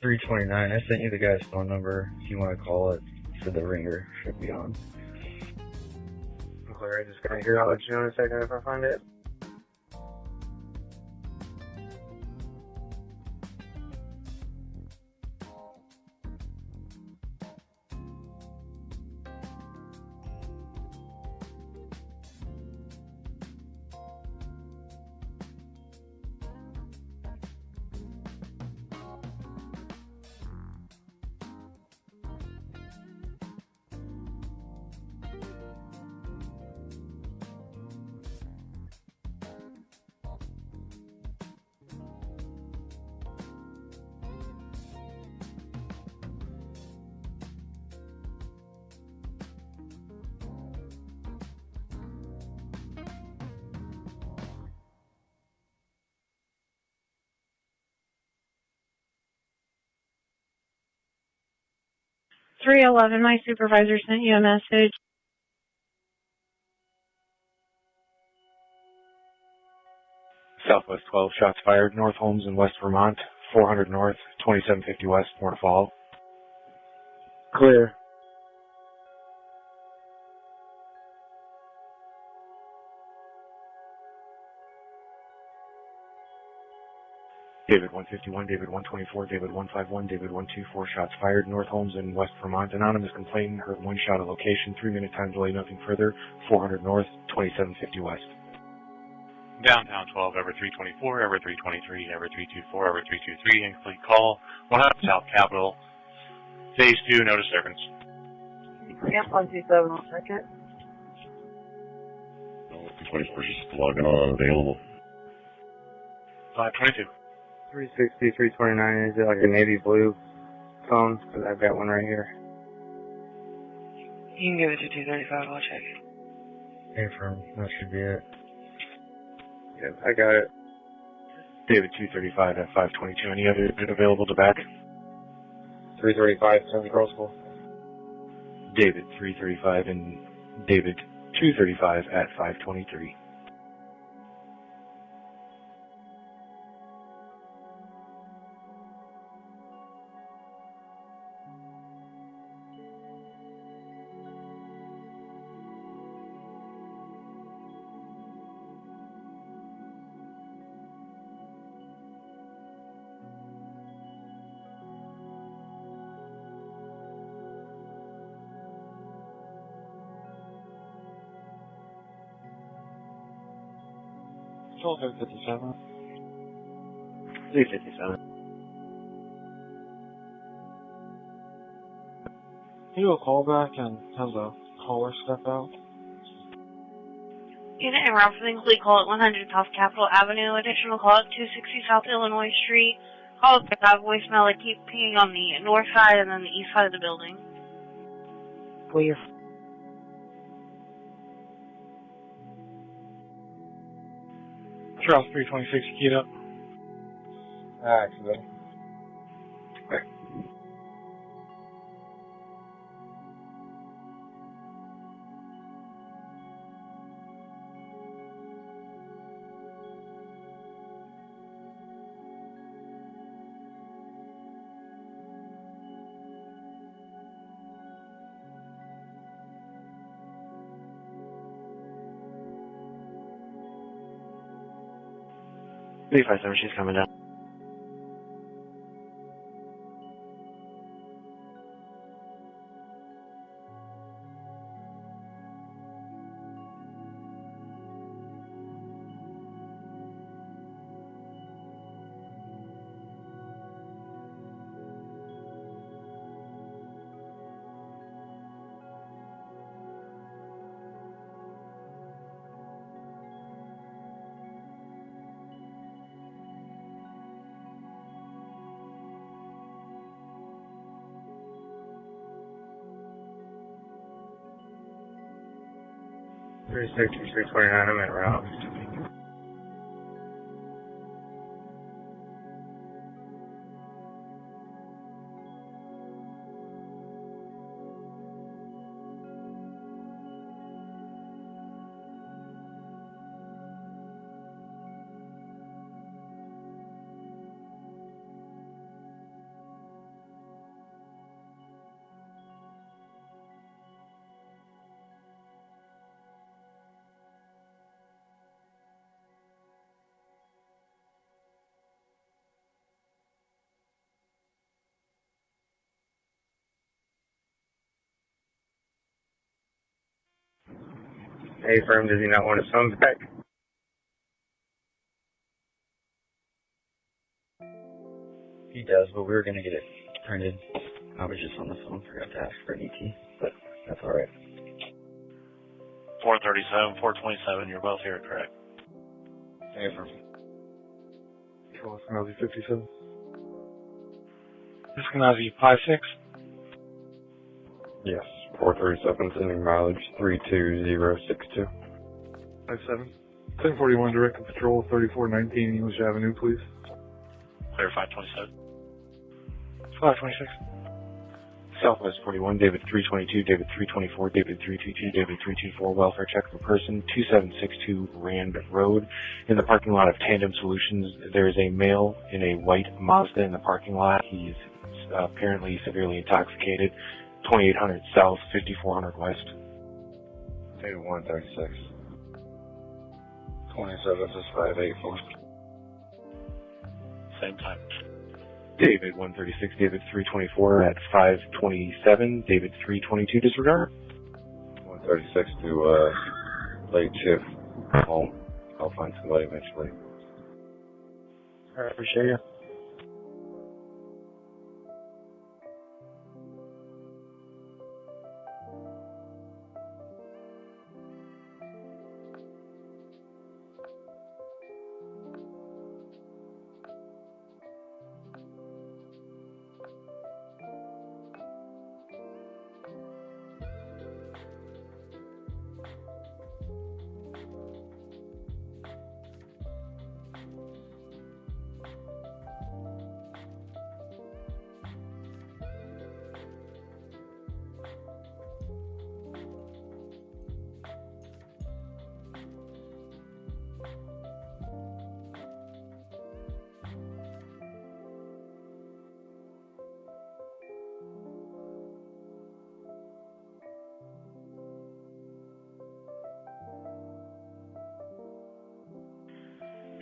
[SPEAKER 10] $329. I sent you the guy's phone number. If you want to call it, so the ringer should be on.
[SPEAKER 14] I'm sorry, I just got here. I'll let you know in a second if I find it.
[SPEAKER 12] 311, my supervisor sent you a message.
[SPEAKER 16] Southwest 12, shots fired, North Holmes in West Vermont, 400 North, 2750 West, more to follow.
[SPEAKER 10] Clear.
[SPEAKER 16] David 151, David 124, David 151, David 124, shots fired, North Holmes in West Vermont. Anonymous complainant heard one shot at location, 3-minute time delay, nothing further, 400 North, 2750 West.
[SPEAKER 6] Downtown 12, Ever 324, Ever 323, Ever 324, Ever 323, incomplete call. 100 South Capitol, Phase 2, no disturbance.
[SPEAKER 19] Yep, 127 on second.
[SPEAKER 20] 24 just logging on, available.
[SPEAKER 6] 522.
[SPEAKER 10] 360, 329, is it like a navy blue phone? Because I've got one right here.
[SPEAKER 2] You can give it to 235, I'll check.
[SPEAKER 10] Affirm, that should be it. Yep, I got it.
[SPEAKER 16] David 235 at 522, any other available to back?
[SPEAKER 10] 335, Sunny Girls School.
[SPEAKER 16] David 335 and David 235 at 523.
[SPEAKER 10] Control 357.
[SPEAKER 15] 357.
[SPEAKER 10] Can you do a call back and have the caller step out?
[SPEAKER 2] Unit and route for the incomplete call at 100 South Capitol Avenue. Additional call at 260 South Illinois Street. Call pick up voicemail. I keep pinging on the north side and then the east side of the building.
[SPEAKER 10] Clear.
[SPEAKER 5] Charles 326, keyed up.
[SPEAKER 10] Alright, so then.
[SPEAKER 5] Okay.
[SPEAKER 15] Three 57, she's coming down.
[SPEAKER 10] Three 329, I'm at route. A-firm, does he not want his phone back?
[SPEAKER 15] He does, but we were going to get it printed. I was just on the phone, forgot to ask for an ET, but that's alright.
[SPEAKER 11] 437, 427, you're both here, correct?
[SPEAKER 15] A-firm.
[SPEAKER 5] Control Eskenazi 57. Eskenazi 56.
[SPEAKER 20] Yes, 437, sending mileage 32062.
[SPEAKER 5] 57. 1041 Directed Patrol 3419 English Avenue, please.
[SPEAKER 11] Clear 527.
[SPEAKER 5] 526.
[SPEAKER 16] Southwest 41, David 322, David 324, David 322, David 324, welfare check for person, 2762 Rand Road. In the parking lot of Tandem Solutions, there is a male in a white Mazda in the parking lot. He's apparently severely intoxicated. 2800 South, 5400 West.
[SPEAKER 8] David 136. 276584.
[SPEAKER 11] Same time.
[SPEAKER 16] David 136, David 324 at 527, David 322 disregard.
[SPEAKER 8] 136 to late shift home. I'll find somebody eventually.
[SPEAKER 16] Alright, appreciate you.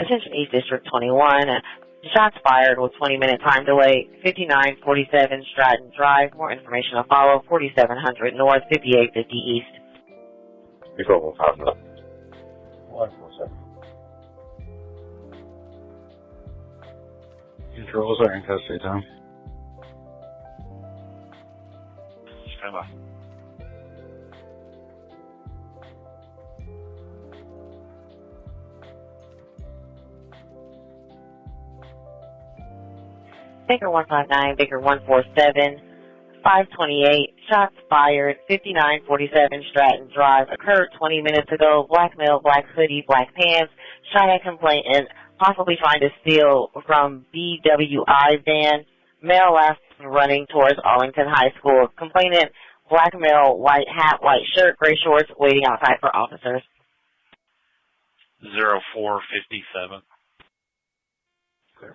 [SPEAKER 7] Attention East District 21. Shots fired with 20-minute time delay. 5947 Stratton Drive. More information will follow. 4700 North, 5850 East.
[SPEAKER 8] Before 1,000 up. 147.
[SPEAKER 20] Controls are in custody, Tom.
[SPEAKER 11] Stand by.
[SPEAKER 7] Baker 159, Baker 147, 528, shots fired, 5947 Stratton Drive, occurred 20 minutes ago, black male, black hoodie, black pants, Cheyenne complainant, possibly trying to steal from BWI van, male last running towards Arlington High School, complainant, black male, white hat, white shirt, gray shorts, waiting outside for officers.
[SPEAKER 11] 0457.
[SPEAKER 8] Clear.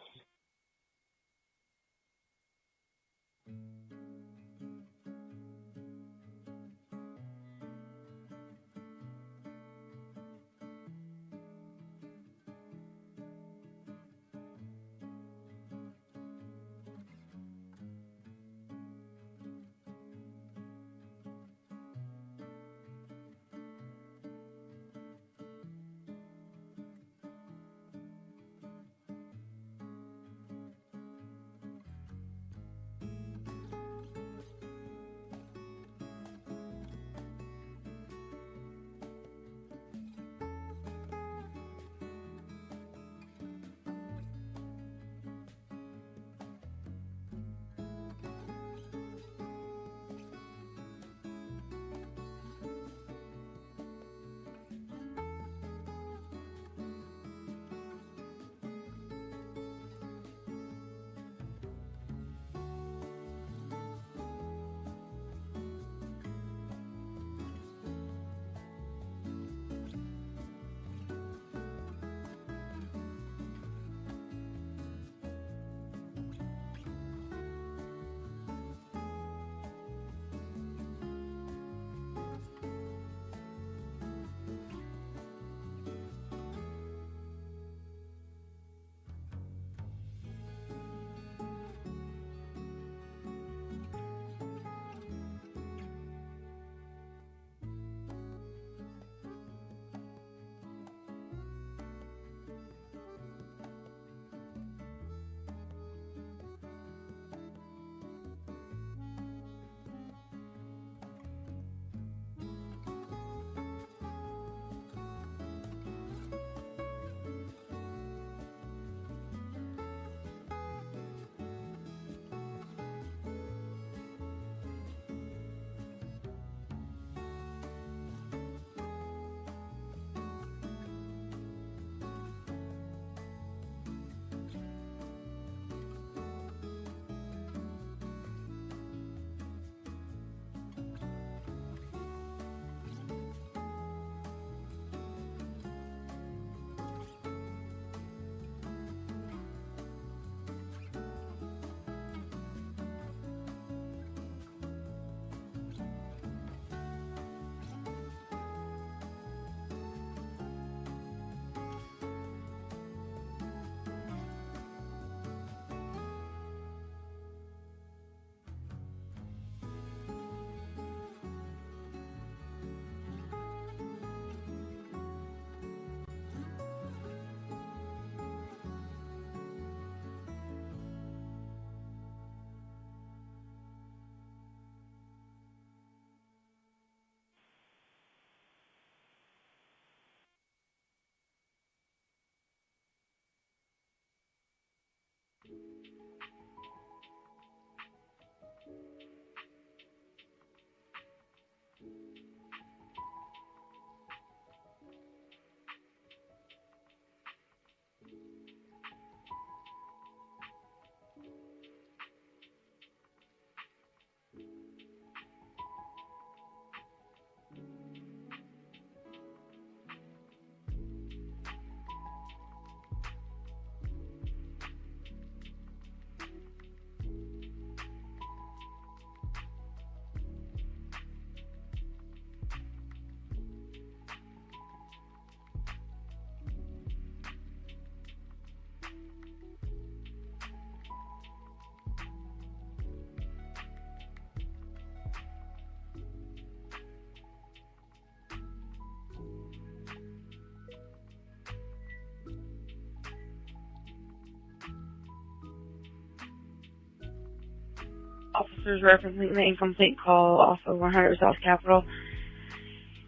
[SPEAKER 2] officers referencing the incomplete call off of 100 South Capitol.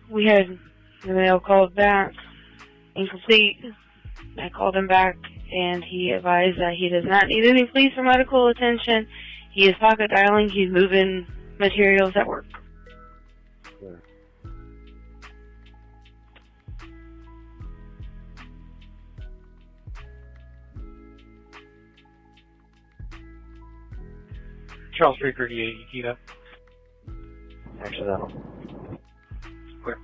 [SPEAKER 2] We had the male called back, incomplete. I called him back, and he advised that he does not need any police or medical attention. He is pocket dialing. He's moving materials at work.
[SPEAKER 8] Sure.
[SPEAKER 16] Charles 338, you keyed up.
[SPEAKER 15] Accidental.
[SPEAKER 16] Clear.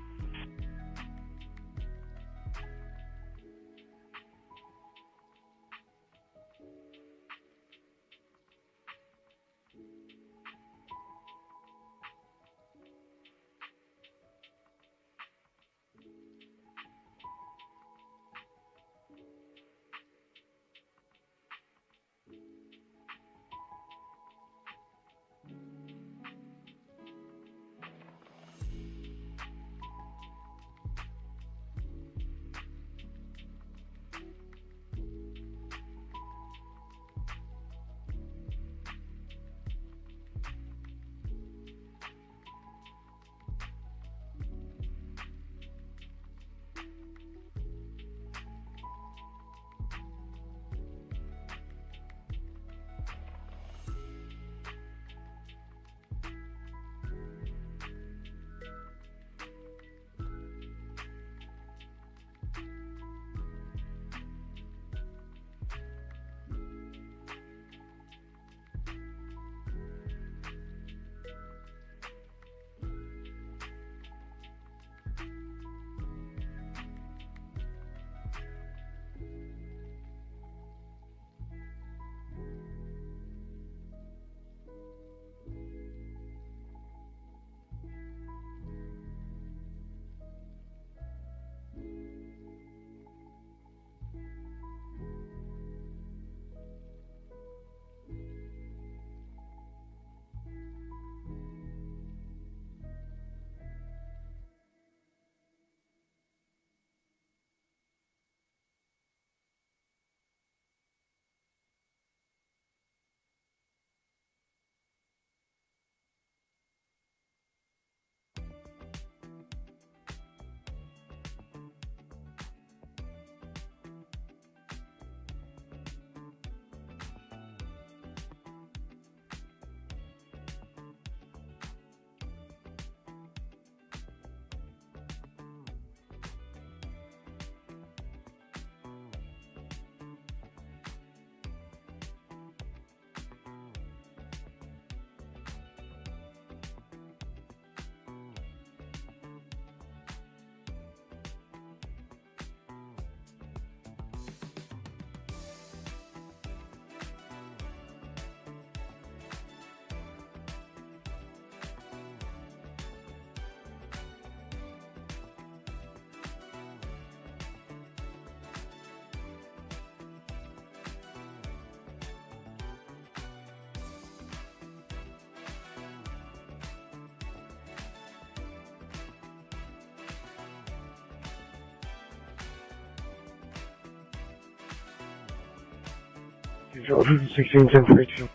[SPEAKER 5] Control 161032.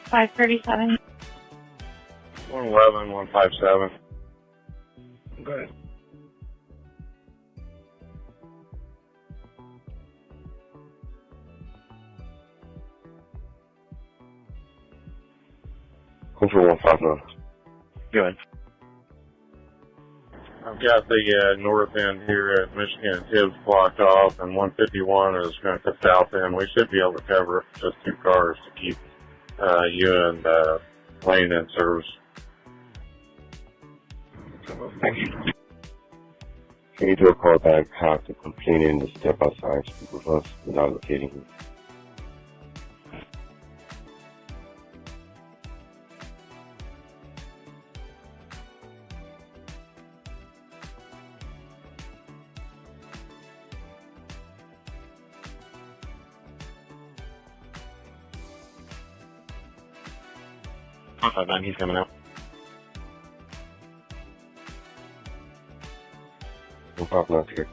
[SPEAKER 12] 537.
[SPEAKER 20] 111, 157.
[SPEAKER 5] Go ahead.
[SPEAKER 8] Control 159.
[SPEAKER 16] Go ahead.
[SPEAKER 20] I've got the north end here at Michigan and Tibbs blocked off, and 151 is going to the south end. We should be able to cover it with just two cars to keep you and Lane in service.
[SPEAKER 8] Thank you. Can you do a call back after completing the step outside speak with us without locating him?
[SPEAKER 15] He's coming out.
[SPEAKER 8] No problem out here.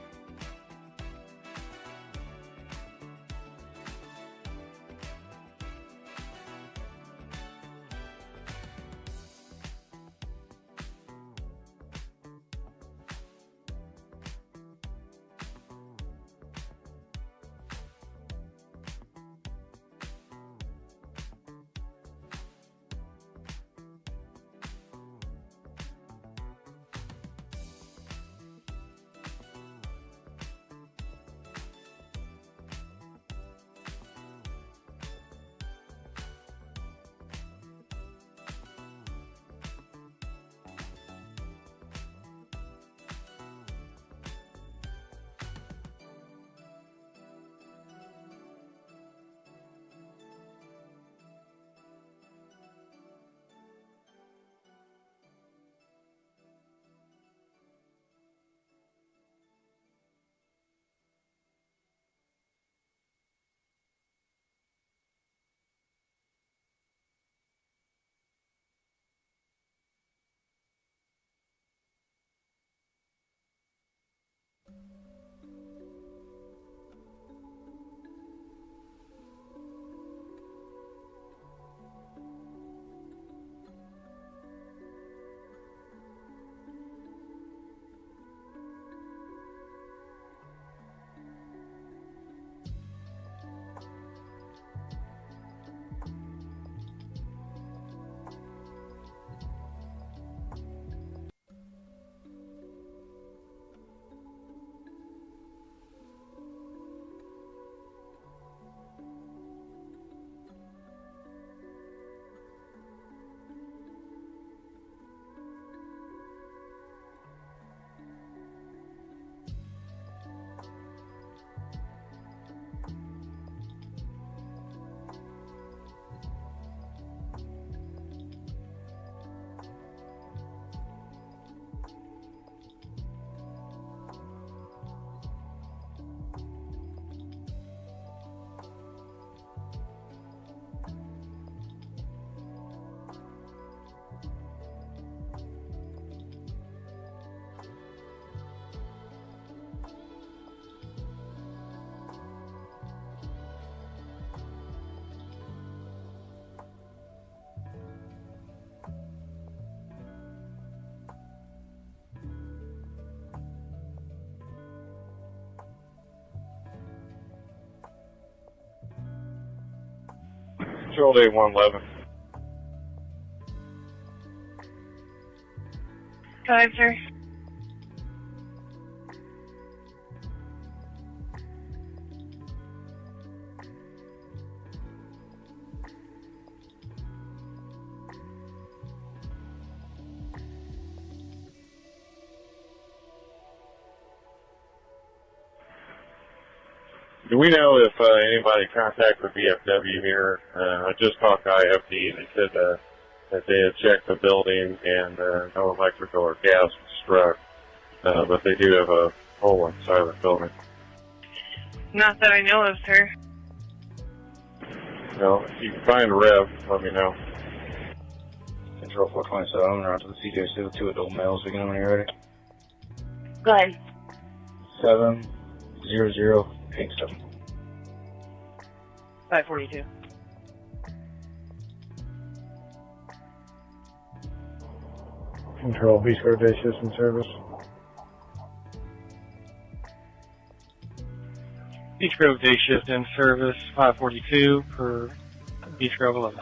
[SPEAKER 5] Control day 111.
[SPEAKER 2] Go ahead, sir.
[SPEAKER 5] Do we know if anybody contacted VFW here? I just talked to IFD. They said that they had checked the building and no electrical or gas was struck, but they do have a hole inside the building.
[SPEAKER 2] Not that I know of, sir.
[SPEAKER 5] No, if you find a rev, let me know.
[SPEAKER 10] Control 427, we're on to the CJ with 2 adult males. Begin when you're ready.
[SPEAKER 2] Go ahead.
[SPEAKER 10] 70087.
[SPEAKER 17] 542.
[SPEAKER 10] Control Beach Grove Day Shift in service.
[SPEAKER 16] Beach Grove Day Shift in service, 542 per Beach Grove 11.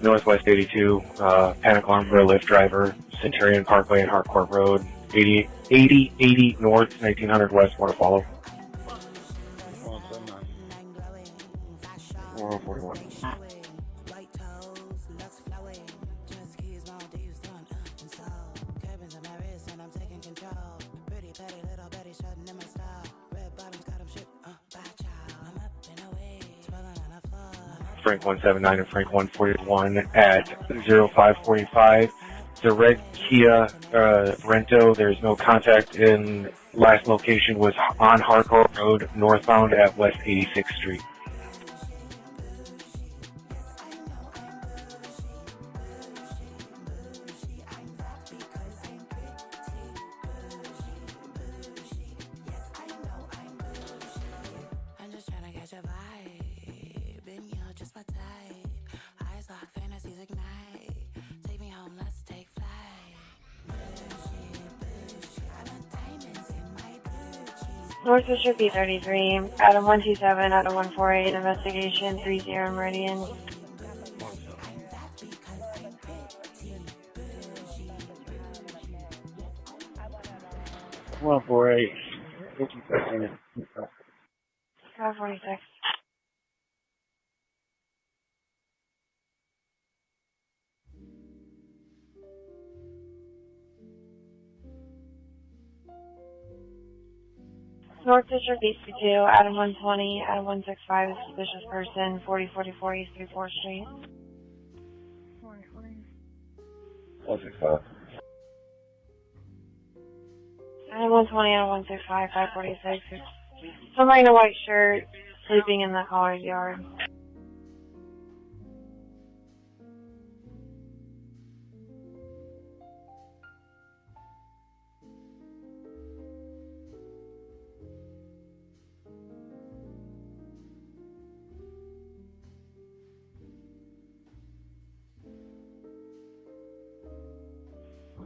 [SPEAKER 16] Northwest 82, panic alarm for a Lyft driver, Centurion Parkway and Harcourt Road, 80 North, 1900 West, more to follow.
[SPEAKER 10] 41.
[SPEAKER 16] Frank 179 and Frank 141 at 0545. The red Kia Rento, there's no contact in last location was on Harcourt Road, northbound at West 86th Street.
[SPEAKER 2] North District B33, Adam 127, Adam 148, investigation 30 Meridian.
[SPEAKER 14] 148.
[SPEAKER 2] 546. North District HC2, Adam 120, Adam 165, suspicious person, 4044 East 34th Street.
[SPEAKER 8] 165.
[SPEAKER 2] Adam 120, Adam 165, 546. Somebody in a white shirt, sleeping in the caller's yard.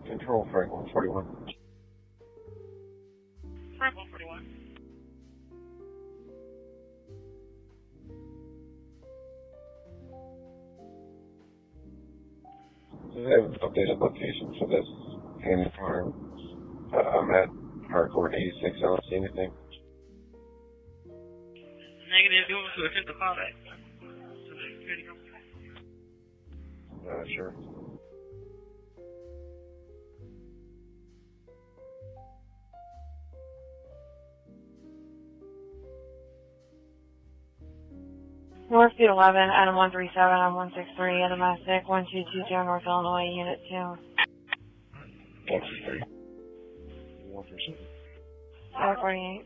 [SPEAKER 8] Control Frank 141.
[SPEAKER 17] Frank 141.
[SPEAKER 8] Does it have an updated location for this Hammond Farm? I'm at Hardcore 86. I don't see anything.
[SPEAKER 17] Negative. You want to attempt to call back to the security company?
[SPEAKER 8] Sure.
[SPEAKER 2] Northfield 11, Adam 137, Adam 163, a domestic, 1220 North Illinois, Unit 2.
[SPEAKER 8] 163.
[SPEAKER 2] 548.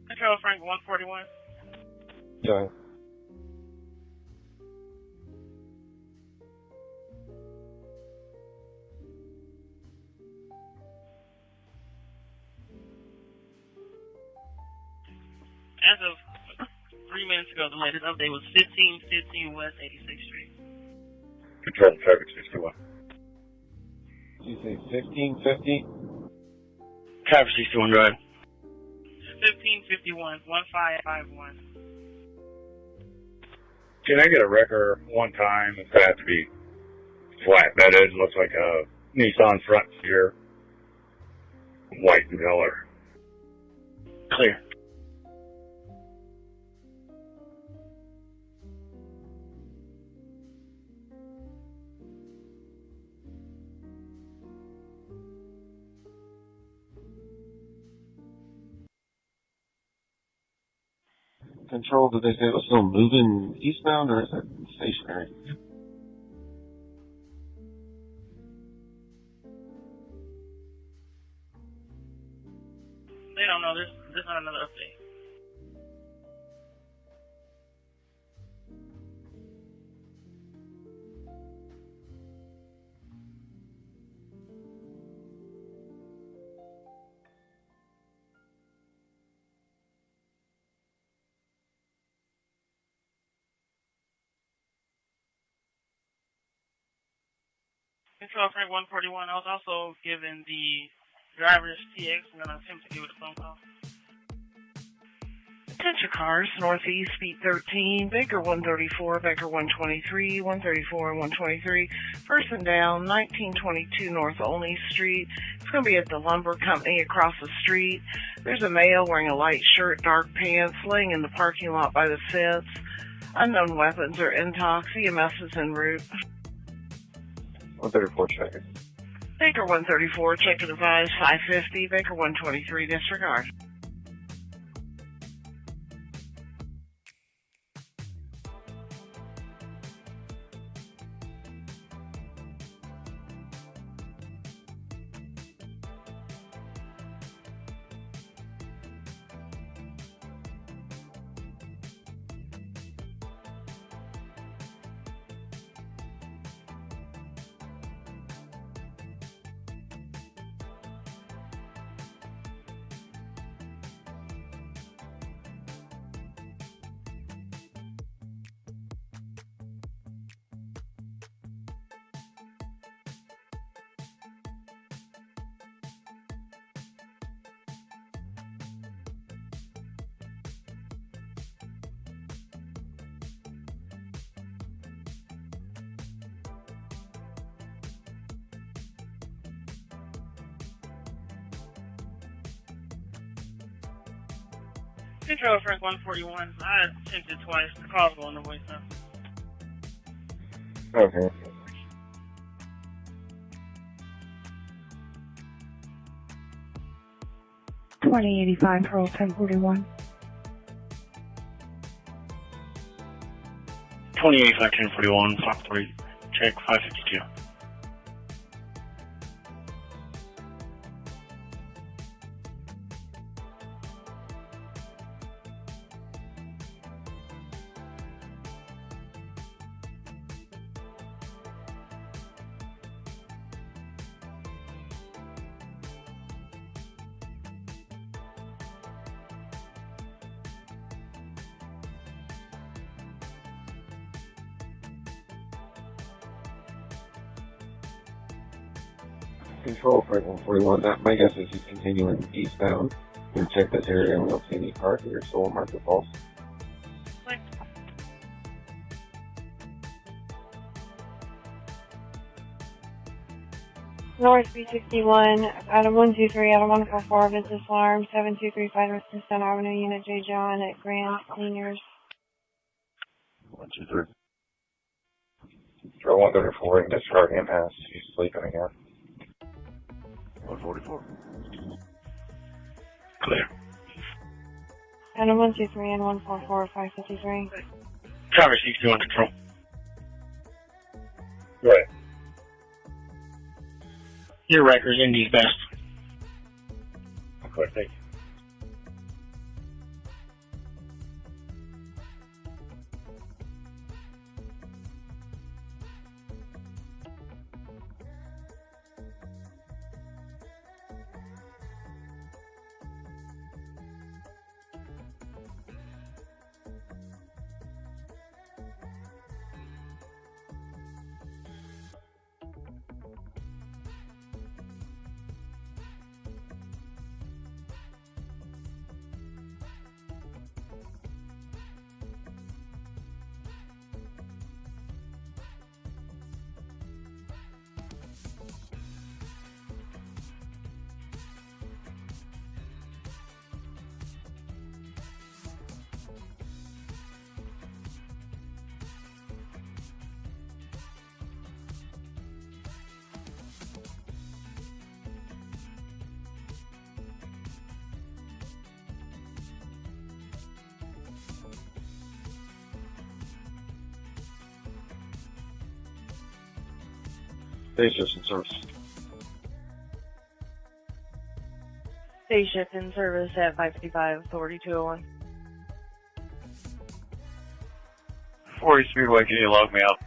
[SPEAKER 17] Control Frank 141.
[SPEAKER 8] Yeah.
[SPEAKER 17] As of 3 minutes ago, the latest update was 1515 West 86th Street.
[SPEAKER 20] Control traffic 61.
[SPEAKER 8] Did you say 1550?
[SPEAKER 14] Traffic 61, go ahead.
[SPEAKER 17] 1551 1551.
[SPEAKER 20] Can I get a record one time? It's got to be flatbedded. Looks like a Nissan Frontier. White in color.
[SPEAKER 14] Clear.
[SPEAKER 8] Control, did they say it was still moving eastbound or is it stationary?
[SPEAKER 17] They don't know. There's not another update. Control Frank 141. I was also given the driver's TX. I'm going to attempt to give it a phone call.
[SPEAKER 13] Attention cars, Northeast, Speed 13, Baker 134, Baker 123, 134 and 123. Person down, 1922 North Olney Street. It's going to be at the lumber company across the street. There's a male wearing a light shirt, dark pants, laying in the parking lot by the fence. Unknown weapons or intox. EMS is en route.
[SPEAKER 8] 134 check it.
[SPEAKER 13] Baker 134, check and advise 550. Baker 123, disregard.
[SPEAKER 1] Control Frank 141. I attempted twice. The call's going to voicemail.
[SPEAKER 8] Okay.
[SPEAKER 12] $20.85 for 1041.
[SPEAKER 16] 2085 1041, 540, check 552.
[SPEAKER 8] Control Frank 141. My guess is he's continuing eastbound. We'll check this area and we don't see any cars here, so we'll mark the false.
[SPEAKER 12] North 361, Adam 123, Adam 144, business alarm, 7235 Winston Avenue, Unit J. John at Grand Cleaners.
[SPEAKER 8] 123. Control 134, and disregard impasse. He's sleeping again. 144.
[SPEAKER 16] Clear.
[SPEAKER 12] Adam 123 and 144, 553.
[SPEAKER 16] Travis 61 control.
[SPEAKER 8] Right.
[SPEAKER 16] Your record, Indy's best.
[SPEAKER 8] Okay, thank you. Day shift in service.
[SPEAKER 1] Day shift in service at 555 Authority 201.
[SPEAKER 23] 40 Speedway, can you log me out?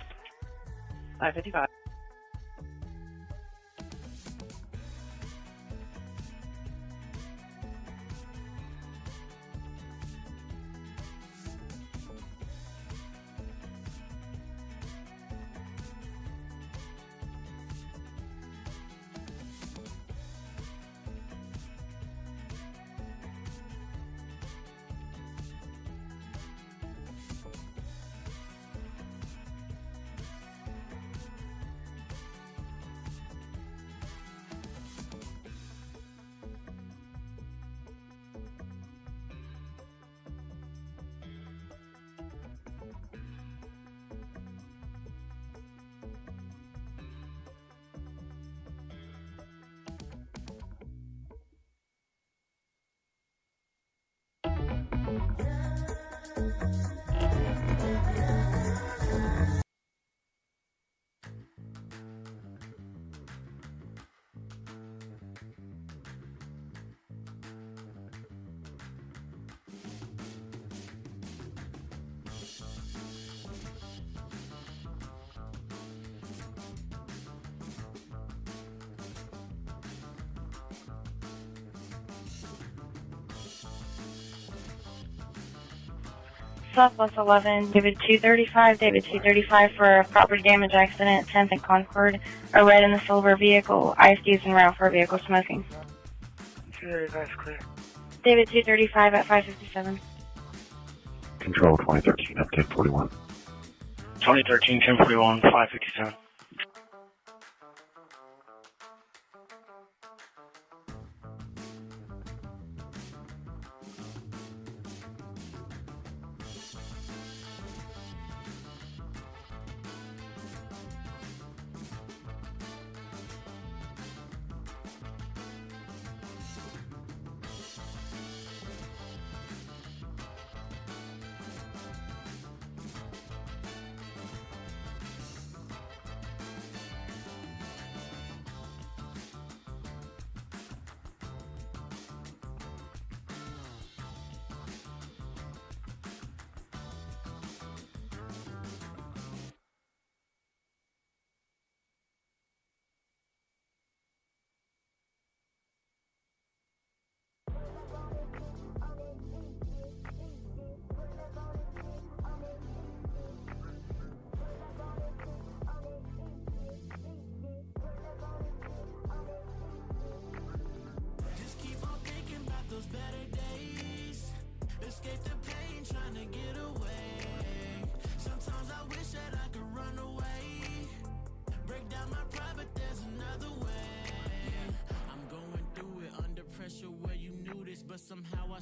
[SPEAKER 1] 555.
[SPEAKER 12] Southwest 11, David 235, David 235 for a property damage accident, 10th and Concord, a red and the silver vehicle, ISD is en route for a vehicle smoking.
[SPEAKER 16] 235 clear.
[SPEAKER 12] David 235 at 557.
[SPEAKER 8] Control 2013 up 1041.
[SPEAKER 16] 2013 1041, 557.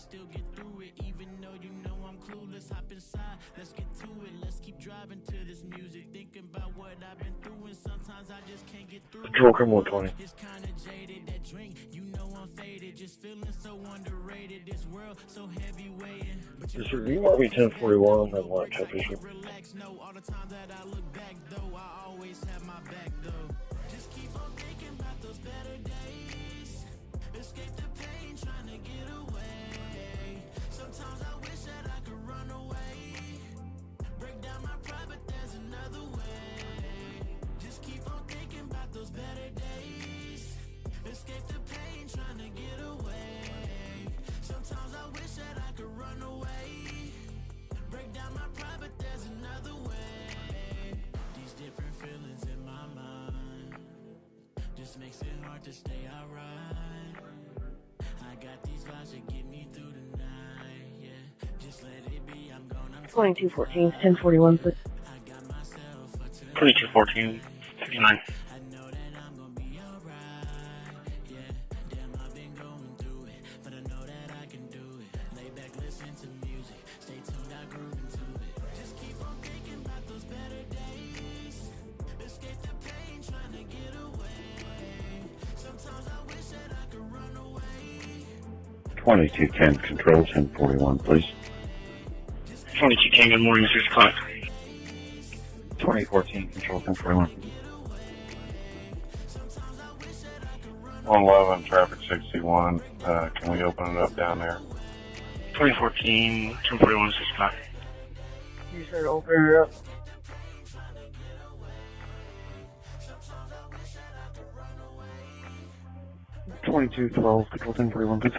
[SPEAKER 22] still get through it, even though you know I'm clueless. Hop inside, let's get to it. Let's keep driving to this music, thinking about what I've been through, and sometimes I just can't get through.
[SPEAKER 10] Control Crim 120.
[SPEAKER 22] It's kinda jaded, that drink, you know I'm faded, just feeling so underrated. This world so heavy weighing.
[SPEAKER 10] This is URB 1041. I want to check this shit.
[SPEAKER 22] Relax, no, all the times that I look back though, I always have my back though. Just keep on thinking about those better days. Escape the pain, trying to get away. Sometimes I wish that I could run away. Break down my pride, but there's another way. Just keep on thinking about those better days. Escape the pain, trying to get away. Sometimes I wish that I could run away. Break down my pride, but there's another way. These different feelings in my mind just makes it hard to stay alright. I got these vibes that get me through the night, yeah. Just let it be, I'm gonna
[SPEAKER 12] 2214, 1041, please.
[SPEAKER 16] 2214, 59.
[SPEAKER 22] Escape the pain, trying to get away. Sometimes I wish that I could run away.
[SPEAKER 20] 2210, control 1041, please.
[SPEAKER 16] 2210, good morning, 6 o'clock.
[SPEAKER 20] 2014, control 1041. 111, traffic 61. Can we open it up down there?
[SPEAKER 16] 2014, 1041, 6 o'clock.
[SPEAKER 12] You said open it up.
[SPEAKER 10] 2212, control 1041, please.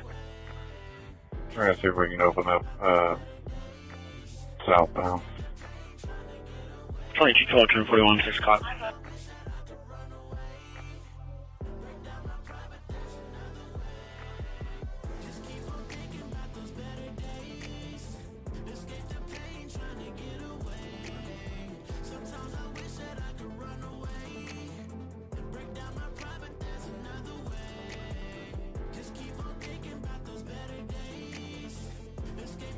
[SPEAKER 20] We're gonna see if we can open up southbound.
[SPEAKER 16] 2212, 1041, 6 o'clock.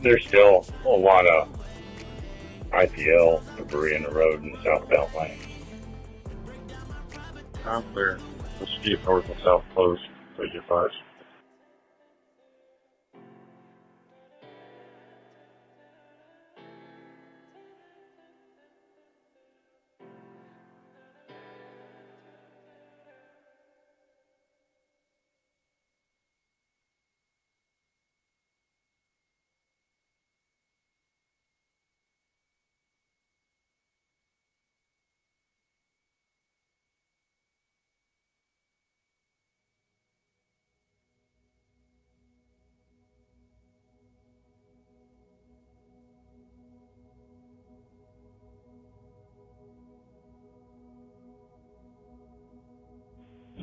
[SPEAKER 20] There's still a lot of IPL debris in the road in the southbound lane. I'm clear. Let's keep north and south closed. Please advise.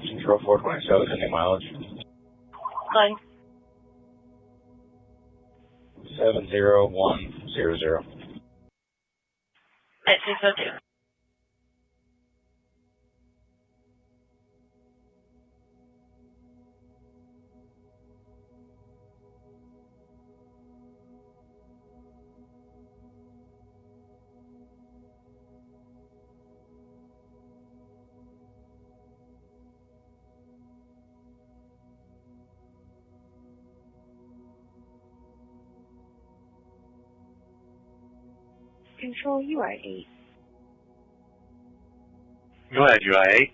[SPEAKER 20] Control 427, any mileage?
[SPEAKER 2] Fine.
[SPEAKER 20] 70100.
[SPEAKER 2] At 602.
[SPEAKER 12] Control UI8.
[SPEAKER 16] Go ahead, UI8.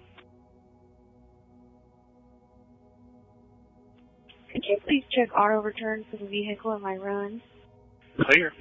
[SPEAKER 12] Could you please check auto return for the vehicle in my run?
[SPEAKER 16] Clear.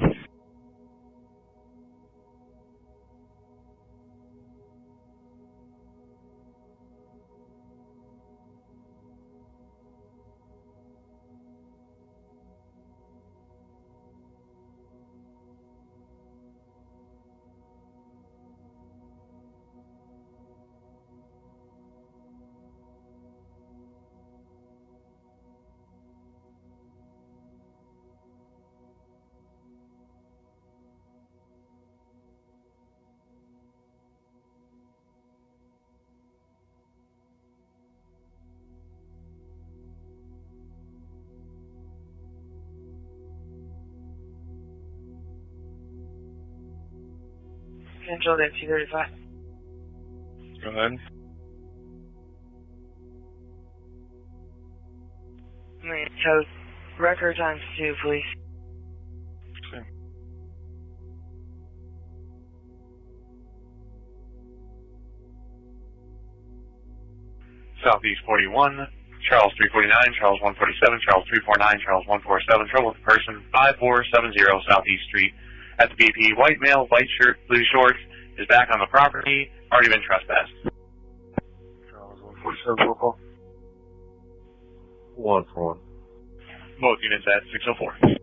[SPEAKER 2] Central to 235.
[SPEAKER 23] Go ahead.
[SPEAKER 2] So, record times 2, please.
[SPEAKER 23] Okay.
[SPEAKER 6] Southeast 41, Charles 349, Charles 147, Charles 349, Charles 147, trouble with person 5470 Southeast Street at the BP. White male, white shirt, blue shorts, is back on the property, already been trespassed.
[SPEAKER 8] Charles 147, roll call. 1 for 1.
[SPEAKER 6] Both units at 604.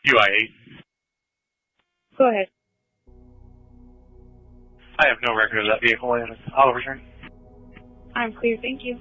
[SPEAKER 6] UI8.
[SPEAKER 2] Go ahead.
[SPEAKER 6] I have no record of that vehicle, and I'll return.
[SPEAKER 2] I'm clear, thank you.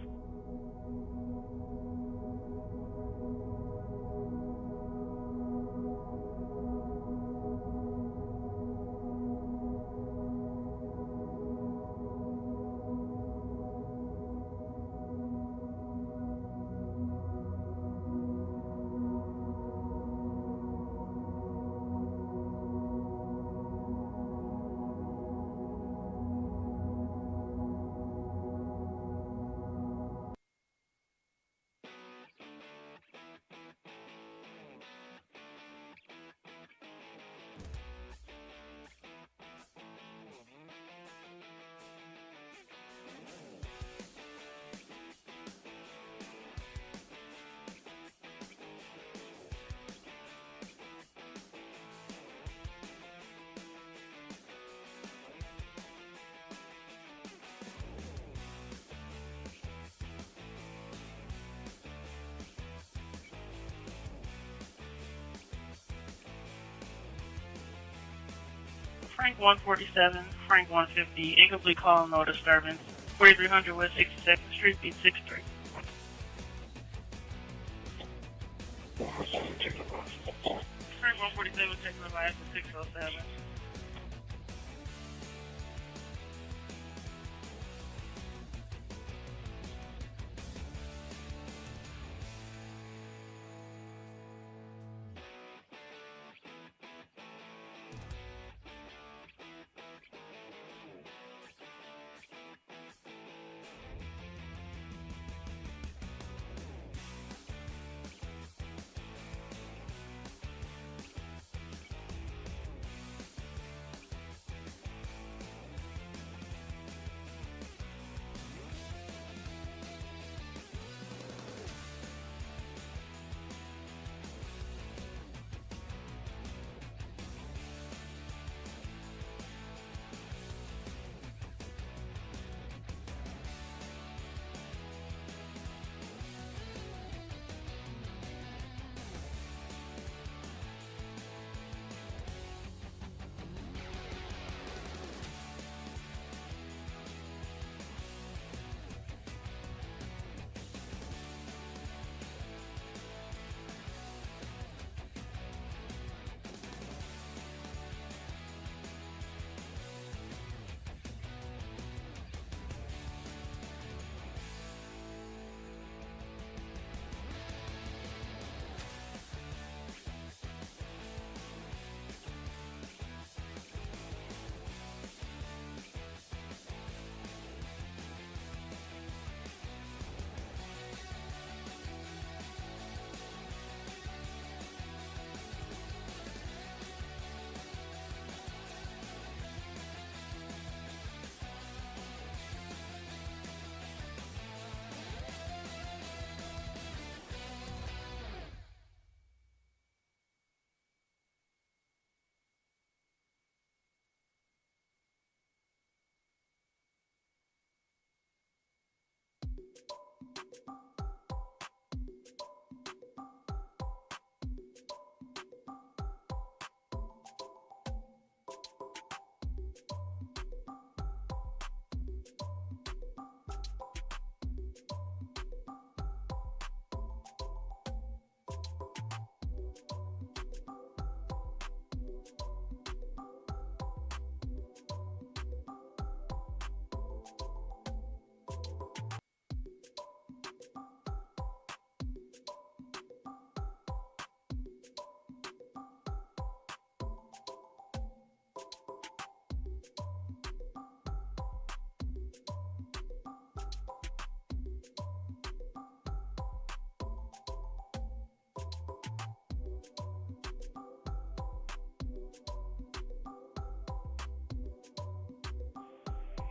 [SPEAKER 1] Frank 147, Frank 150, incomplete call, no disturbance. 4300 West 62nd Street, beat 63. Frank 147, checking the live for 607.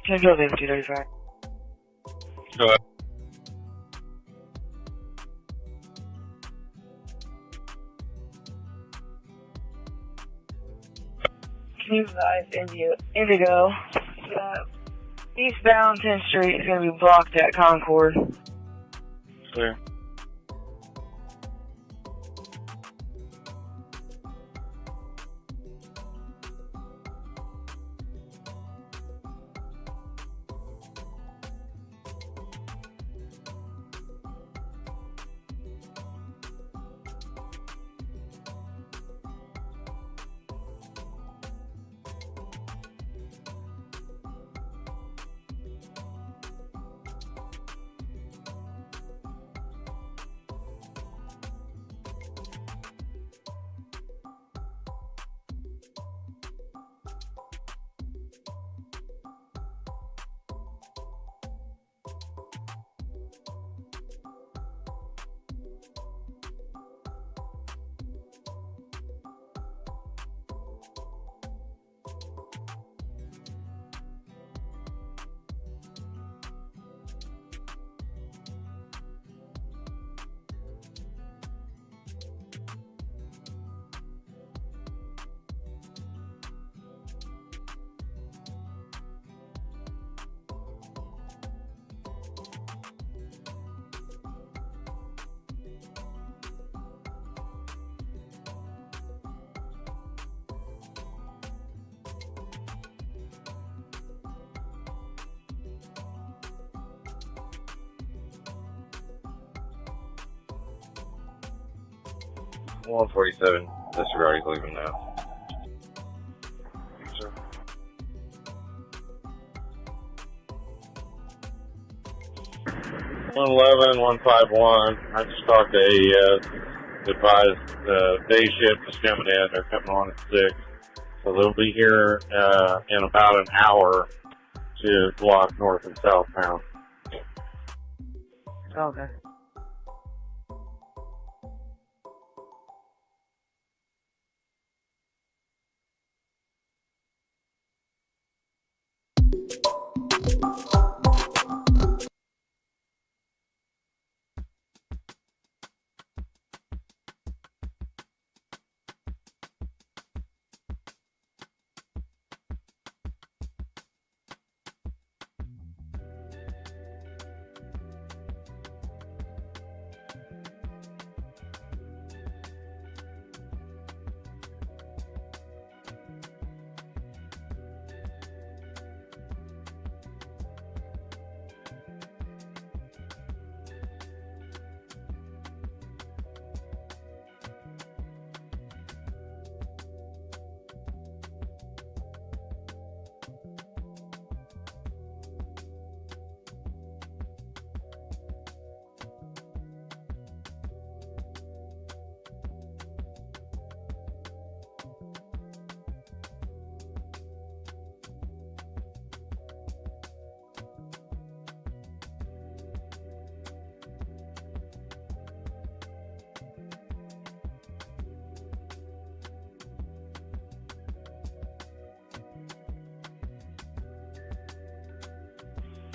[SPEAKER 2] Control David 235.
[SPEAKER 23] Go ahead.
[SPEAKER 2] Can you advise Indigo? Eastbound 10th Street is going to be blocked at Concord.
[SPEAKER 23] Clear.
[SPEAKER 8] One 47. Disregard, he's leaving now.
[SPEAKER 23] Sir.
[SPEAKER 8] One 151. I just talked to AES. Advised day shift is coming in. They're coming on at 6. So they'll be here in about an hour to block north and southbound.
[SPEAKER 2] Okay.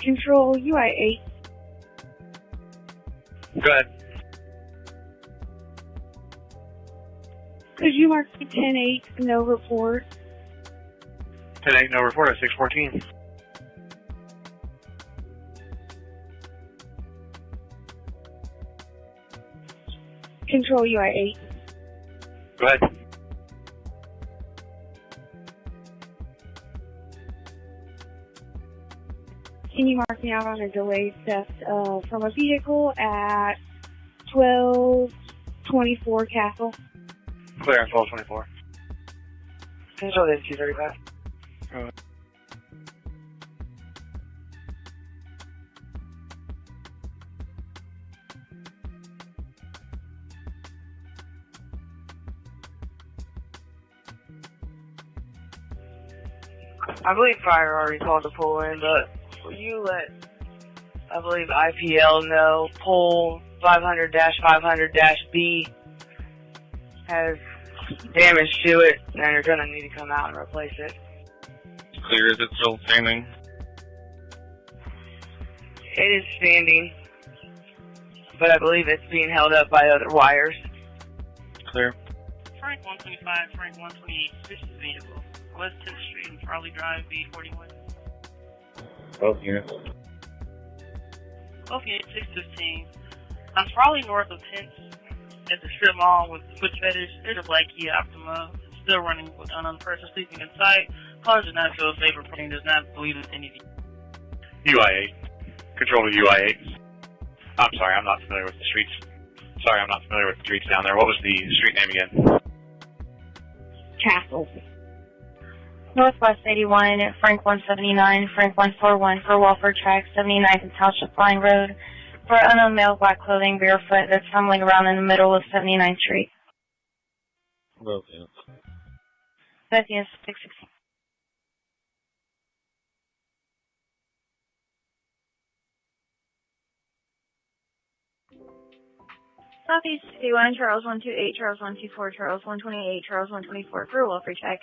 [SPEAKER 2] Control UI8.
[SPEAKER 6] Go ahead.
[SPEAKER 2] Could you mark 10-8, no report?
[SPEAKER 6] 10-8, no report at 614.
[SPEAKER 2] Control UI8.
[SPEAKER 6] Go ahead.
[SPEAKER 2] Can you mark me out on a delayed theft from a vehicle at 1224 Castle?
[SPEAKER 6] Clear on 1224.
[SPEAKER 2] Control this 235. I believe fire already called to pull in, but will you let, I believe, IPL know, pull 500-500-B has damage to it, and they're going to need to come out and replace it.
[SPEAKER 23] Clear, is it still standing?
[SPEAKER 2] It is standing, but I believe it's being held up by other wires.
[SPEAKER 9] Clear.
[SPEAKER 4] Frank 125, Frank 128, suspicious vehicle. West 10th Street and Farley Drive, B41.
[SPEAKER 20] Both units.
[SPEAKER 4] Both units, 615. On Farley north of 10th, at the strip mall with foot fetish, there's a black Kia Optima still running with an unknown person sleeping inside. Callers do not feel safe or does not believe in any of you.
[SPEAKER 6] UI8. Control to UI8. I'm sorry, I'm not familiar with the streets. Sorry, I'm not familiar with the streets down there. What was the street name again?
[SPEAKER 12] Castle. Northwest 81, Frank 179, Frank 141 for Walford Track, 79th and Township Line Road. For unknown male, black clothing, barefoot, that's tumbling around in the middle of 79th Street.
[SPEAKER 20] Both units.
[SPEAKER 12] Both units, 616.
[SPEAKER 1] Southeast 61, Charles 128, Charles 124, Charles 128, Charles 124 for a welfare check.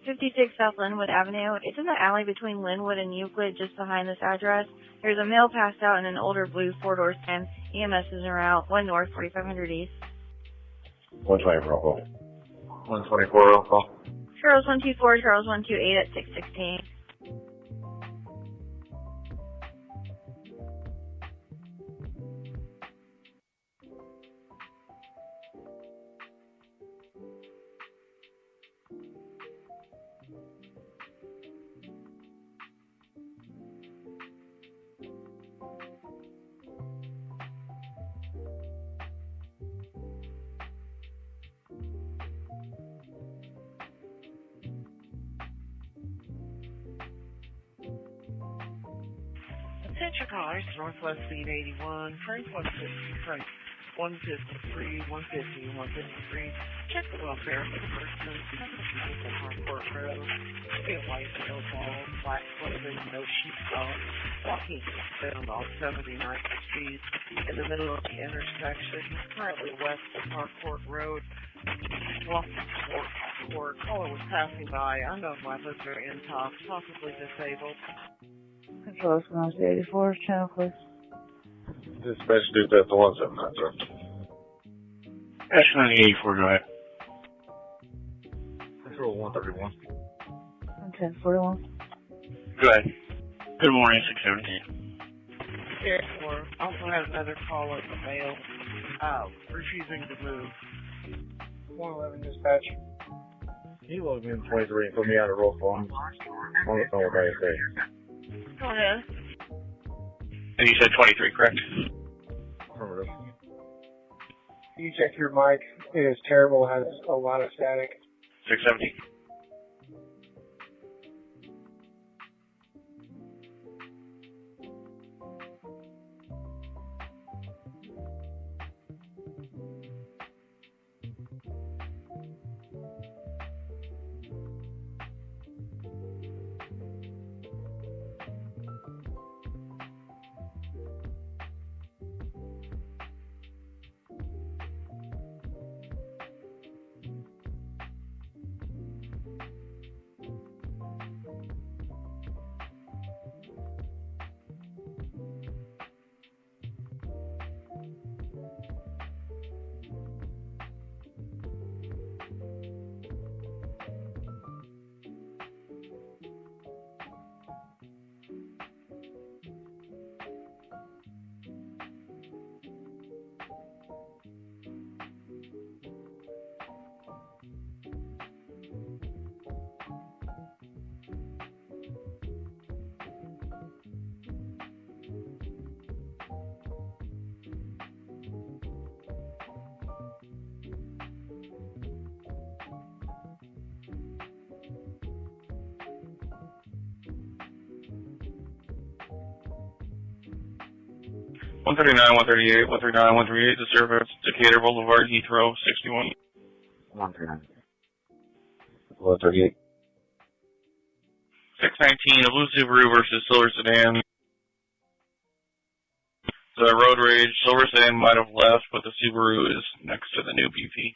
[SPEAKER 1] 56 South Linwood Avenue. It's in the alley between Linwood and Euclid, just behind this address. There's a male passed out in an older blue four-door sedan. EMS is en route. 1 north, 4500 east.
[SPEAKER 20] 124 roll call. 124 roll call.
[SPEAKER 1] Charles 124, Charles 128 at 616.
[SPEAKER 13] Attention callers, Northwest Speed 81, Frank 150, Frank 153, 150, 153. Check the welfare for the person. At Harcourt Road. A white snowball, black clothing, no sheets on. Walking down off 79th Street in the middle of the intersection. Currently west of Harcourt Road. Walking toward Harcourt. Caller was passing by. Unknown weapons are in top, possibly disabled.
[SPEAKER 2] Control 184, channel please.
[SPEAKER 20] Dispatch due to the 179, sir.
[SPEAKER 16] S984, go ahead.
[SPEAKER 20] Control 131.
[SPEAKER 2] 1041.
[SPEAKER 6] Go ahead.
[SPEAKER 16] Good morning, 617.
[SPEAKER 13] Here, also had another caller, a male, refusing to move.
[SPEAKER 10] 111 dispatch. He logged me in 23 and put me out of roll call. I'm on the phone with ISA.
[SPEAKER 1] Go ahead.
[SPEAKER 6] And you said 23, correct?
[SPEAKER 10] Affirmative.
[SPEAKER 18] You check your mic. It is terrible. It has a lot of static.
[SPEAKER 6] 617.
[SPEAKER 23] One 138, 139, 138, the service, Decatur Boulevard, Heathrow, 61.
[SPEAKER 15] 139. 138.
[SPEAKER 23] 619, a blue Subaru versus silver sedan. The road rage, silver sedan might have left, but the Subaru is next to the new BP.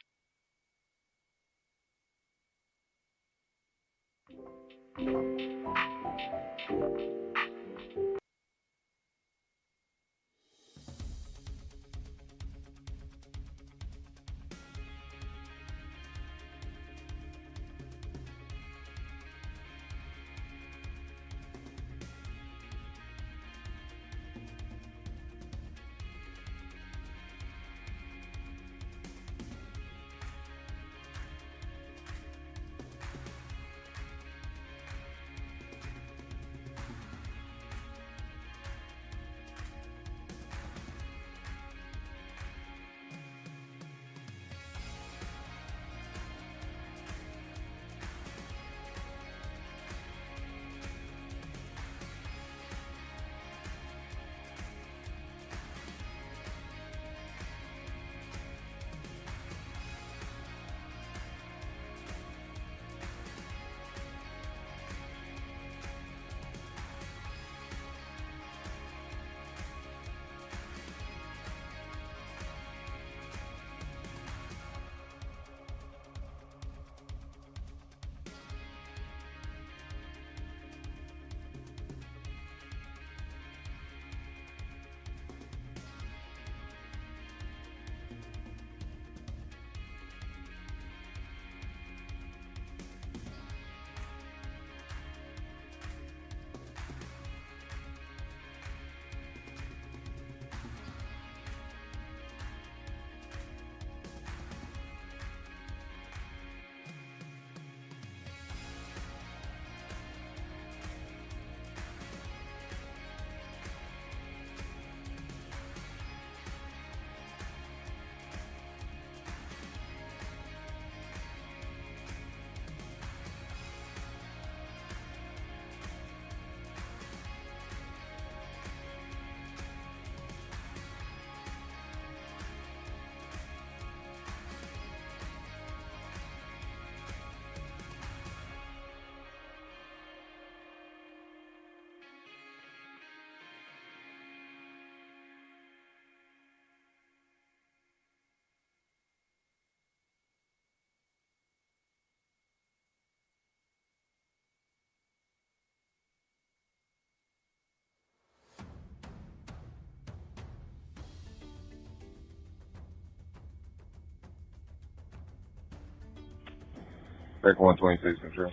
[SPEAKER 3] Baker 126 control.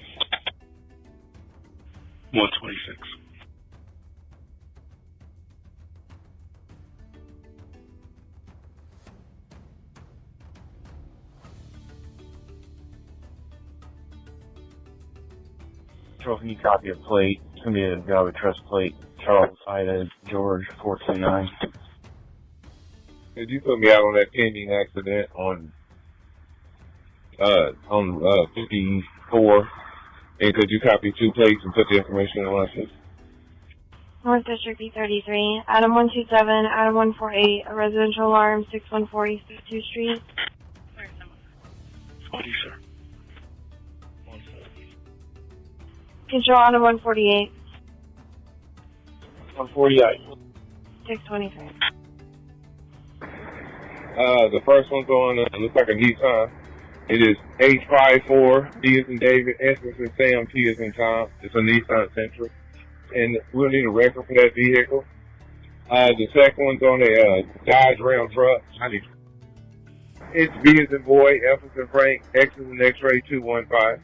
[SPEAKER 23] 126.
[SPEAKER 16] Control, can you copy a plate? It's going to be a Galway Trust plate. Charles Ida George 429.
[SPEAKER 3] Could you put me out on that pending accident on 54? And could you copy 2 plates and put the information in the license?
[SPEAKER 12] North District B33, Adam 127, Adam 148, a residential alarm, 6140 2nd Street.
[SPEAKER 23] What do you, sir?
[SPEAKER 12] Control Adam 148,
[SPEAKER 3] 148.
[SPEAKER 12] 623.
[SPEAKER 3] The first one's on, looks like a Nissan. It is H54, D as in David, S as in Sam, T as in Tom. It's a Nissan Sentra. And we'll need a record for that vehicle. The second one's on a Dodge Ram truck. It's B as in boy, F as in Frank, X as in X-ray 215.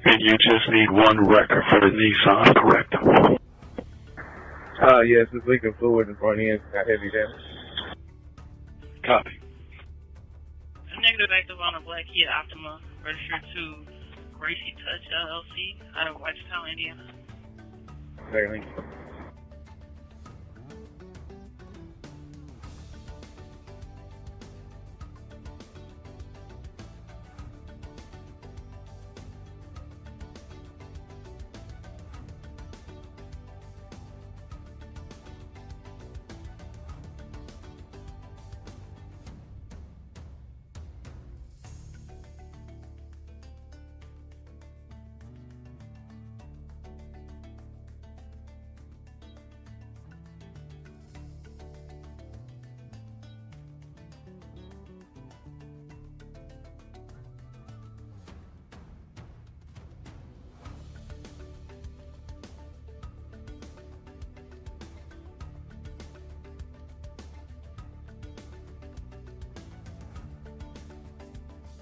[SPEAKER 23] And you just need one record for the Nissan, correct?
[SPEAKER 3] Yes, it's leaking fluid in front end, got heavy damage.
[SPEAKER 23] Copy.
[SPEAKER 4] A negative active on a black Kia Optima, registered to Gracie Touch LLC out of Whitestown, Indiana.
[SPEAKER 3] Very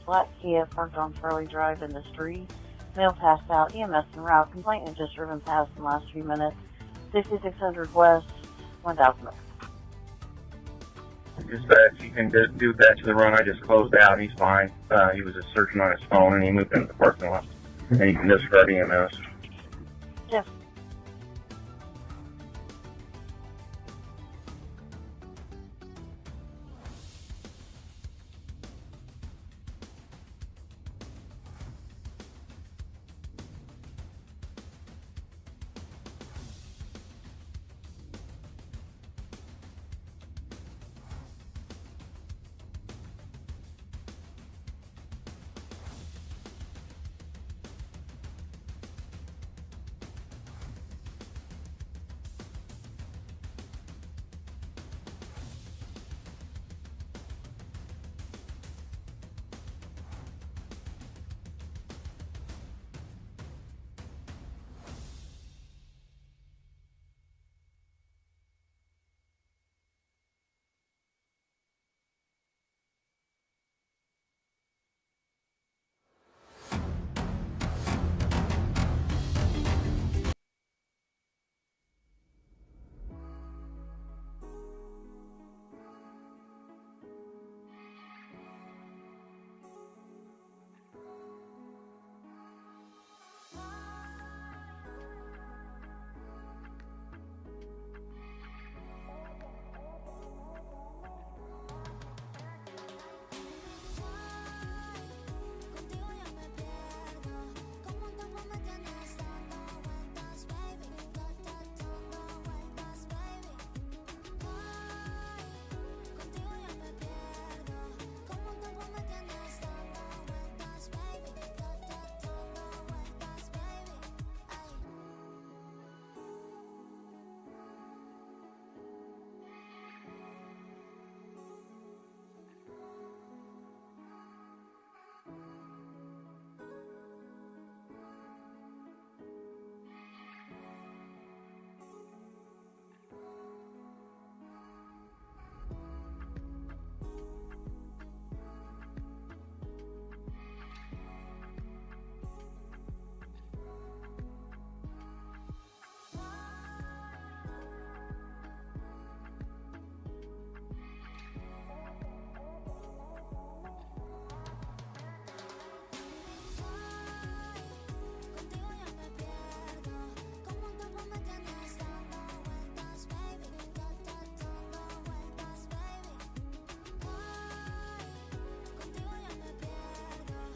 [SPEAKER 7] Black Kia parked on Farley Drive in the street. Male passed out. EMS en route. Complaint had just driven past in the last few minutes. 6600 West, 1000.
[SPEAKER 5] Dispatch, he can do that to the run. I just closed out. He's fine. He was just searching on his phone and he moved into the parking lot. And he can disregard EMS.
[SPEAKER 7] Yes.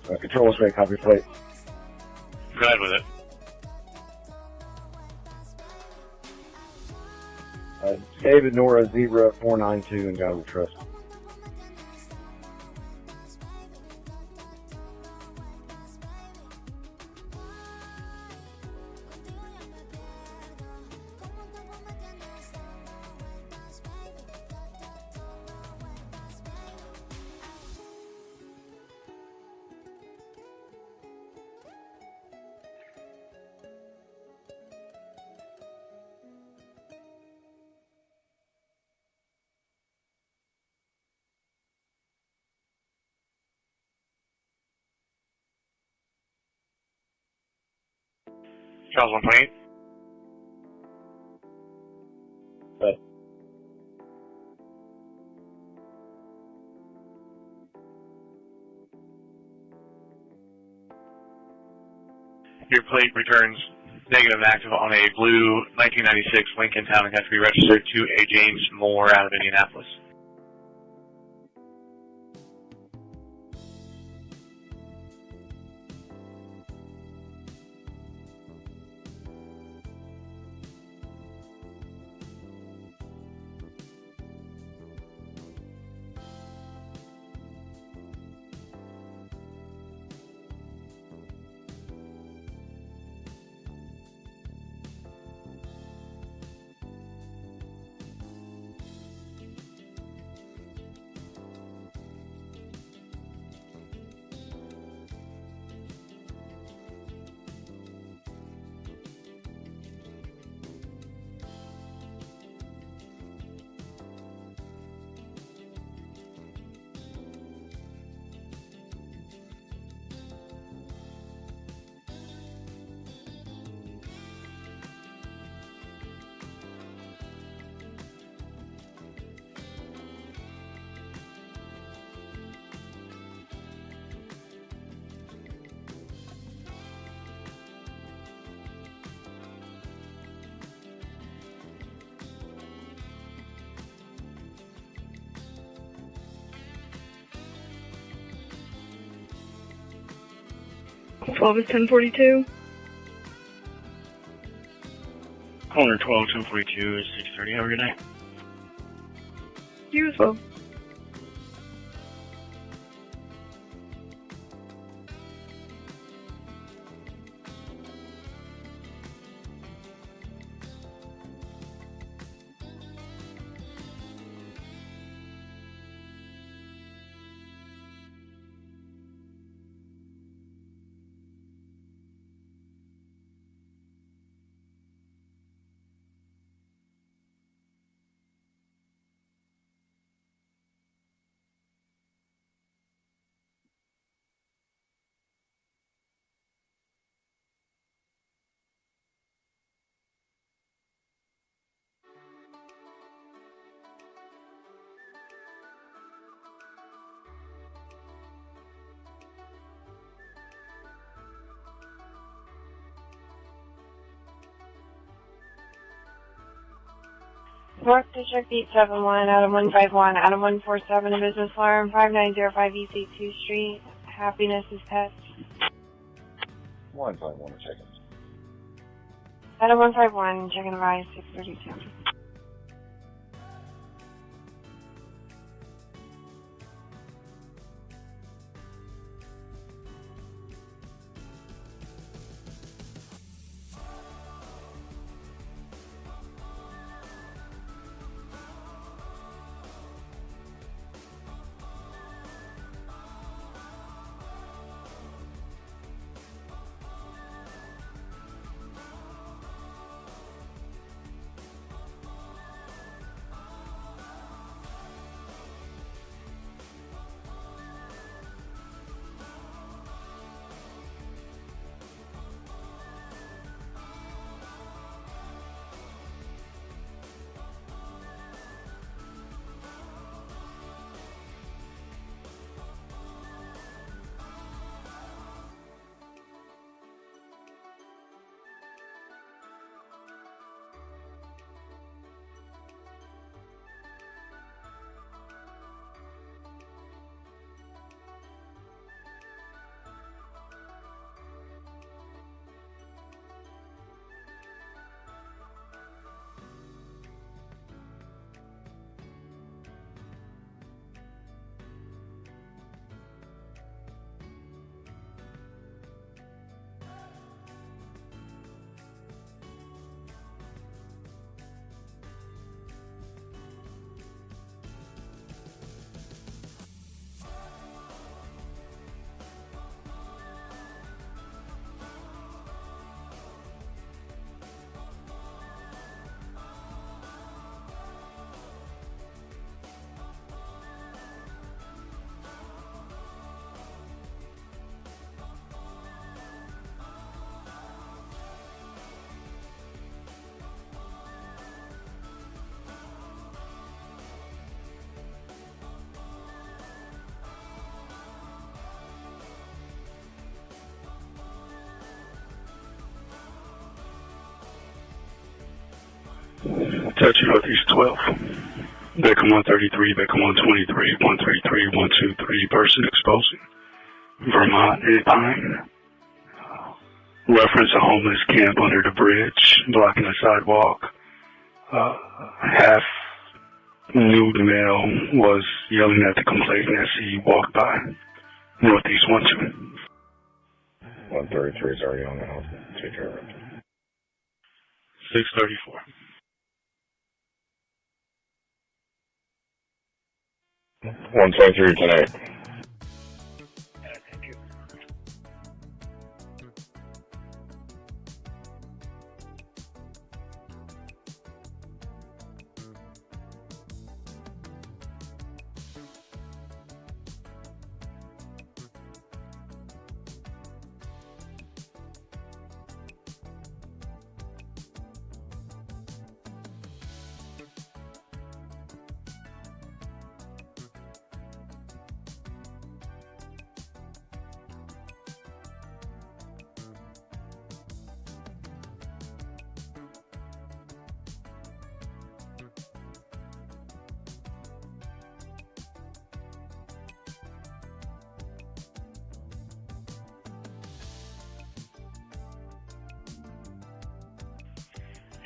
[SPEAKER 10] Control straight, copy plate.
[SPEAKER 6] Go ahead with it.
[SPEAKER 10] David Nora Zebra 492 and God we trust.
[SPEAKER 6] Charles 128.
[SPEAKER 10] But
[SPEAKER 6] your plate returns negative and active on a blue 1996 Lincoln Town and Country registered to a James Moore out of Indianapolis.
[SPEAKER 2] Twelve is 1042.
[SPEAKER 23] Corner 12, 1042 is 630. Have a good night.
[SPEAKER 2] You as well.
[SPEAKER 12] North District 871, Adam 151, Adam 147, a business alarm, 5905 East 82nd Street. Happiness is pets.
[SPEAKER 8] 151 check-in.
[SPEAKER 12] Adam 151, checking advice, 632.
[SPEAKER 23] touch Northeast 12. Beacon 133, Beacon 123, 133, 123, person exposing. Vermont and Pine. Reference a homeless camp under the bridge, blocking the sidewalk. Half nude male was yelling at the complainant as he walked by. Northeast 12.
[SPEAKER 20] 133 is already on the house. Take care of it.
[SPEAKER 23] 634.
[SPEAKER 20] 123 tonight.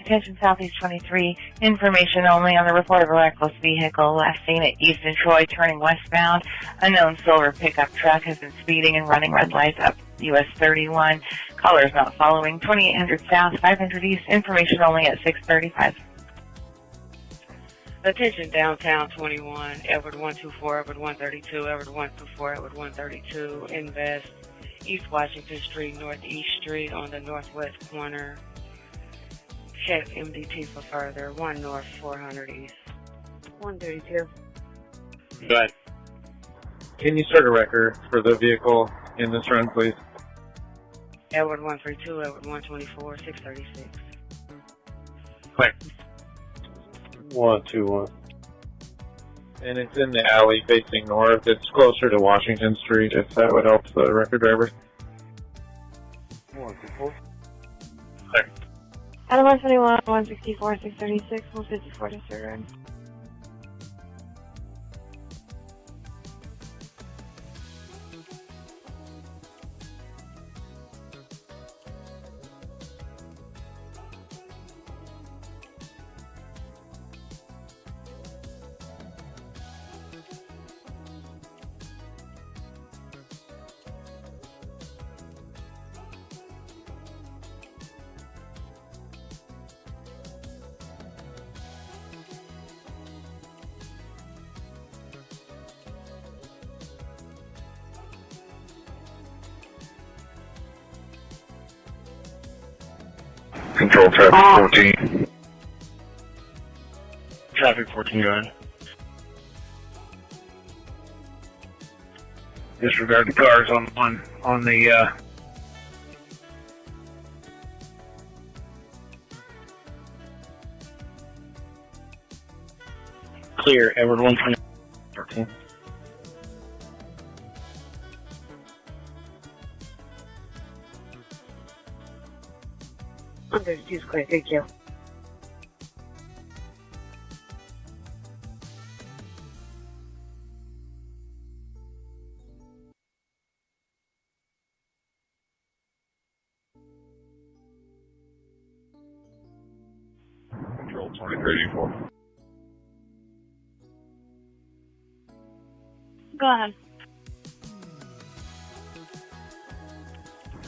[SPEAKER 7] Attention Southeast 23, information only on the report of a reckless vehicle last seen at Easton Troy turning westbound. Unknown silver pickup truck has been speeding and running red lights up US 31. Caller is not following. 2800 South, 500 East, information only at 635.
[SPEAKER 2] Attention downtown 21, Edward 124, Edward 132, Edward 124, Edward 132, Invest, East Washington Street, Northeast Street on the northwest corner. Check MDT for further. 1 North, 400 East. 132.
[SPEAKER 5] Go ahead. Can you start a record for the vehicle in this run, please?
[SPEAKER 2] Edward 132, Edward 124, 636.
[SPEAKER 5] Quick. 121. And it's in the alley facing north. It's closer to Washington Street, if that would help the record driver. 124.
[SPEAKER 12] Out of 121, 164, 636, 154 to Surrey.
[SPEAKER 20] Control traffic 14.
[SPEAKER 16] Traffic 14, go ahead.
[SPEAKER 23] Disregard the cars on the
[SPEAKER 16] Clear, Edward 120.
[SPEAKER 5] 13.
[SPEAKER 2] Under the juice clear, thank you.
[SPEAKER 20] Control 2384.
[SPEAKER 1] Go ahead.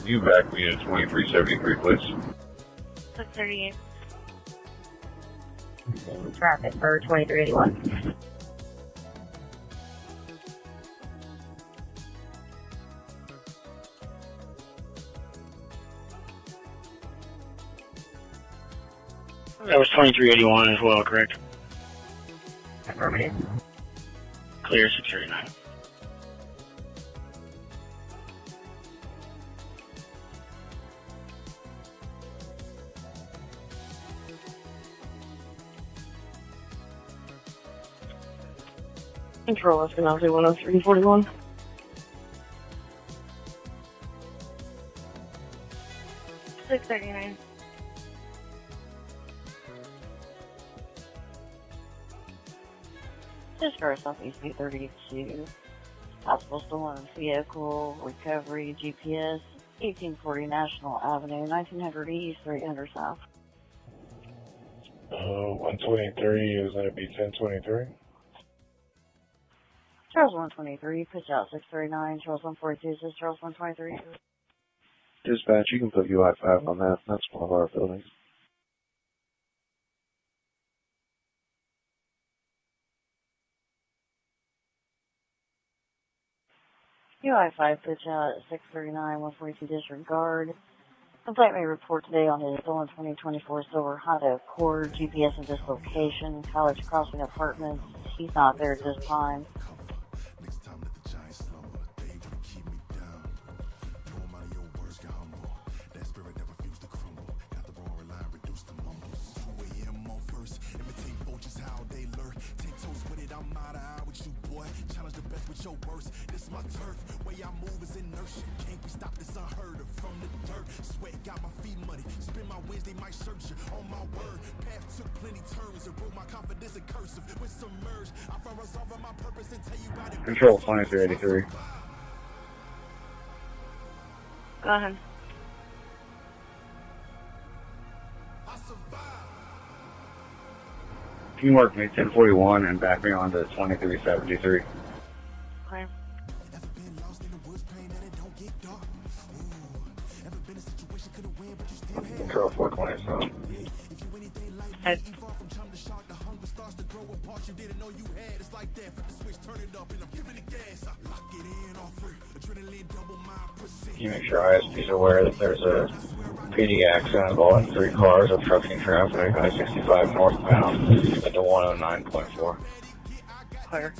[SPEAKER 20] You back me at 2373, please.
[SPEAKER 1] 638.
[SPEAKER 7] Traffic for 2381.
[SPEAKER 16] That was 2381 as well, correct?
[SPEAKER 7] Affirmative.
[SPEAKER 16] Clear 639.
[SPEAKER 2] Control us, and I'll do 10341.
[SPEAKER 12] $639.
[SPEAKER 11] Discourse Southeast 832. Possible stolen vehicle, recovery, GPS, 1840 National Avenue, 1900 East, 300 South.
[SPEAKER 5] 123, is that be 1023?
[SPEAKER 11] Charles 123, pitch out 639, Charles 142, says Charles 123.
[SPEAKER 16] Dispatch, you can put UI5 on that. That's one of our buildings.
[SPEAKER 11] UI5, pitch out 639, 142 disregard. Complaint may report today on his stolen 2024 silver Honda Accord, GPS at this location, College Crossing Apartments. He's not there at this time.
[SPEAKER 22] This my turf, way I move is inertia. Can't be stopped, it's unheard of. From the dirt, sweat got my feet muddy. Spend my Wednesday, might search you. On my word, path took plenty turns. It broke my confidence and cursive. When submerged, I found resolving my purpose and tell you about it.
[SPEAKER 10] Control 2383.
[SPEAKER 2] Go ahead.
[SPEAKER 10] Can you mark me 1041 and back me on to 2373?
[SPEAKER 2] Okay.
[SPEAKER 10] Control 427. Can you make sure ISP is aware that there's a PD accident involving 3 cars obstructing traffic, I-65 northbound at the 109.4?
[SPEAKER 2] Clear.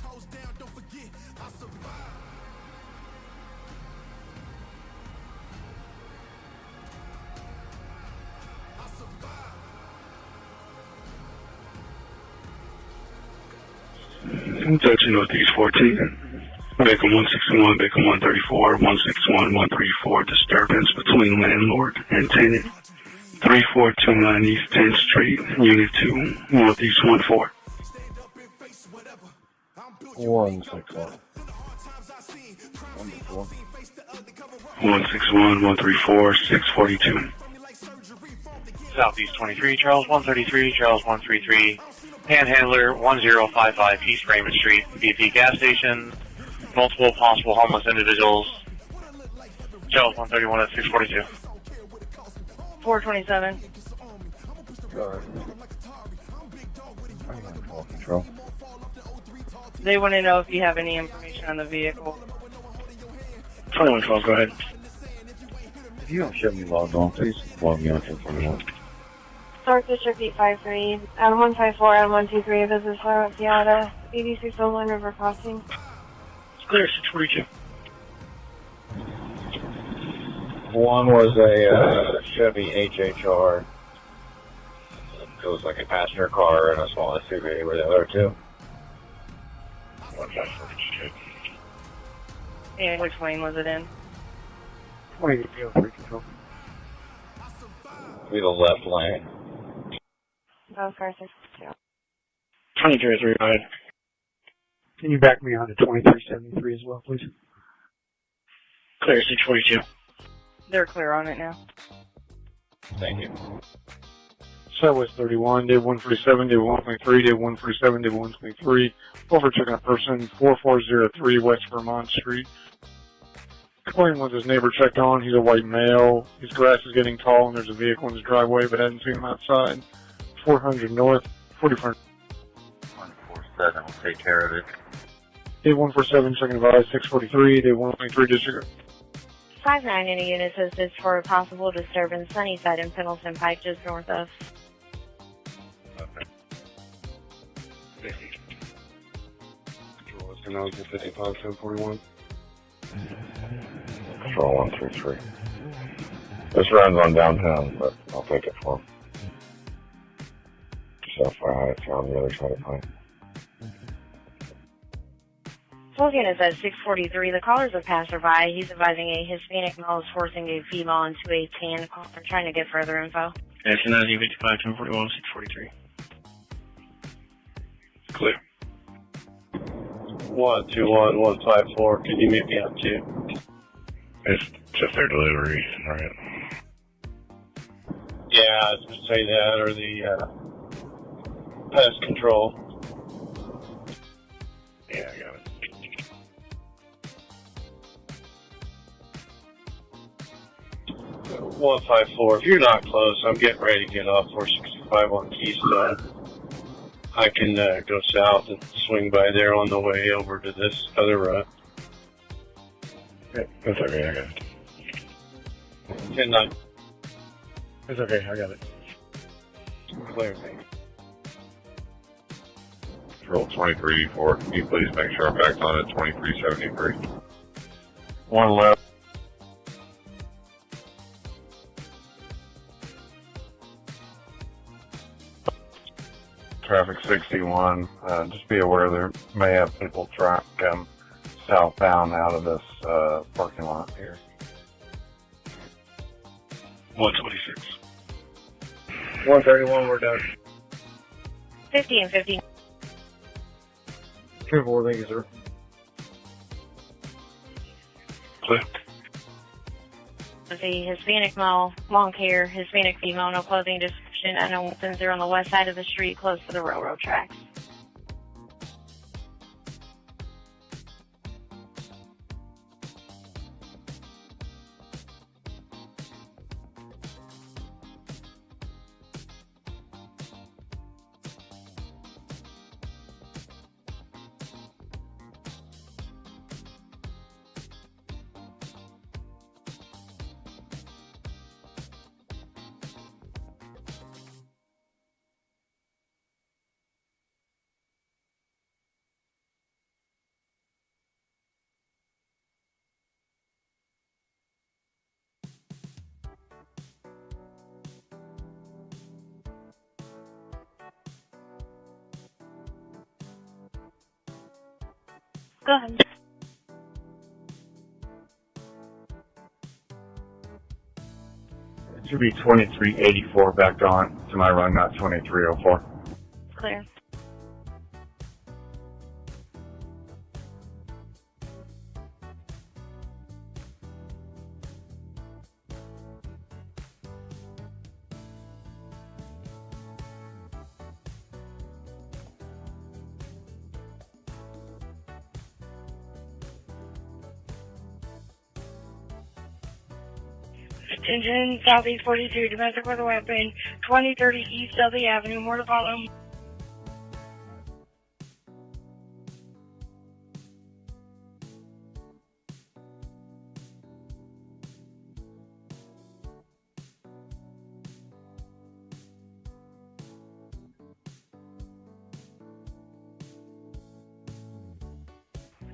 [SPEAKER 23] Kentucky Northeast 14. Bacon 161, Bacon 134, 161, 134. Disturbance between landlord and tenant. 3429 East 10th Street, Unit 2, Northeast 14.
[SPEAKER 10] 161.
[SPEAKER 23] 161, 134, 642.
[SPEAKER 6] Southeast 23, Charles 133, Charles 133. Panhandler 1055 East Raymond Street, BP gas station. Multiple possible homeless individuals. Charles 131 at 642.
[SPEAKER 2] 427.
[SPEAKER 10] Control.
[SPEAKER 2] They want to know if you have any information on the vehicle.
[SPEAKER 16] 2112, go ahead.
[SPEAKER 10] If you don't show me logged on, please log me on 1041.
[SPEAKER 12] Start District 853, Adam 154, Adam 123, this is Florida Seattle, 86 Overland River Crossing.
[SPEAKER 16] It's clear, 642.
[SPEAKER 8] One was a Chevy HHR. It was like a passenger car and a small SUV. Were the other two?
[SPEAKER 2] And which lane was it in?
[SPEAKER 10] 2303 control.
[SPEAKER 8] Be the left lane.
[SPEAKER 12] That was car 662.
[SPEAKER 16] 2303, go ahead.
[SPEAKER 18] Can you back me on to 2373 as well, please?
[SPEAKER 16] Clear, 642.
[SPEAKER 2] They're clear on it now.
[SPEAKER 8] Thank you.
[SPEAKER 5] Southwest 31, Dave 147, Dave 123, Dave 147, Dave 123. Overtaking a person, 4403 West Vermont Street. According with his neighbor checked on, he's a white male. His grass is getting tall and there's a vehicle in his driveway, but hadn't seen him outside. 400 North, 44.
[SPEAKER 8] 147 will take care of it.
[SPEAKER 5] Dave 147, second advise, 643, Dave 123, disregard.
[SPEAKER 12] 59 in a unit says this for a possible disturbance, Sunnyside and Pendleton Pike, just north of.
[SPEAKER 8] Okay.
[SPEAKER 5] Control is now 55, 1041.
[SPEAKER 8] Control 133. This runs on downtown, but I'll take it for him. Just FYI, it's on the other side of mine.
[SPEAKER 12] Full unit says 643. The caller's a passerby. He's advising a Hispanic male is forcing a female into a tan car. I'm trying to get further info.
[SPEAKER 16] That's 55, 1041, 643.
[SPEAKER 23] Clear.
[SPEAKER 5] 121-154. Can you meet me up too?
[SPEAKER 20] It's just their delivery, right?
[SPEAKER 5] Yeah, just say that or the pest control.
[SPEAKER 20] Yeah, I got it.
[SPEAKER 5] So 154. If you're not close, I'm getting ready to get off 465 on Keystone. I can go south and swing by there on the way over to this other route.
[SPEAKER 20] Okay, that's okay, I got it.
[SPEAKER 5] 10-9.
[SPEAKER 20] It's okay, I got it.
[SPEAKER 5] Clear, thank you.
[SPEAKER 20] Roll 2384. Can you please make sure I'm back on at 2373?
[SPEAKER 5] 1 left.
[SPEAKER 20] Traffic 61. Just be aware there may have people trying to come southbound out of this parking lot here.
[SPEAKER 23] 126.
[SPEAKER 5] 131, we're done.
[SPEAKER 12] 50 and 50.
[SPEAKER 5] 2-4, thank you, sir.
[SPEAKER 23] Clear.
[SPEAKER 12] The Hispanic male, long hair, Hispanic female, no clothing description, unknown weapons. They're on the west side of the street, close to the railroad tracks. Go ahead.
[SPEAKER 20] It should be 2384 back on to my run, not 2304.
[SPEAKER 12] Clear. Attention, Southeast 42, domestic with a weapon, 2030 East Dudley Avenue, more to follow.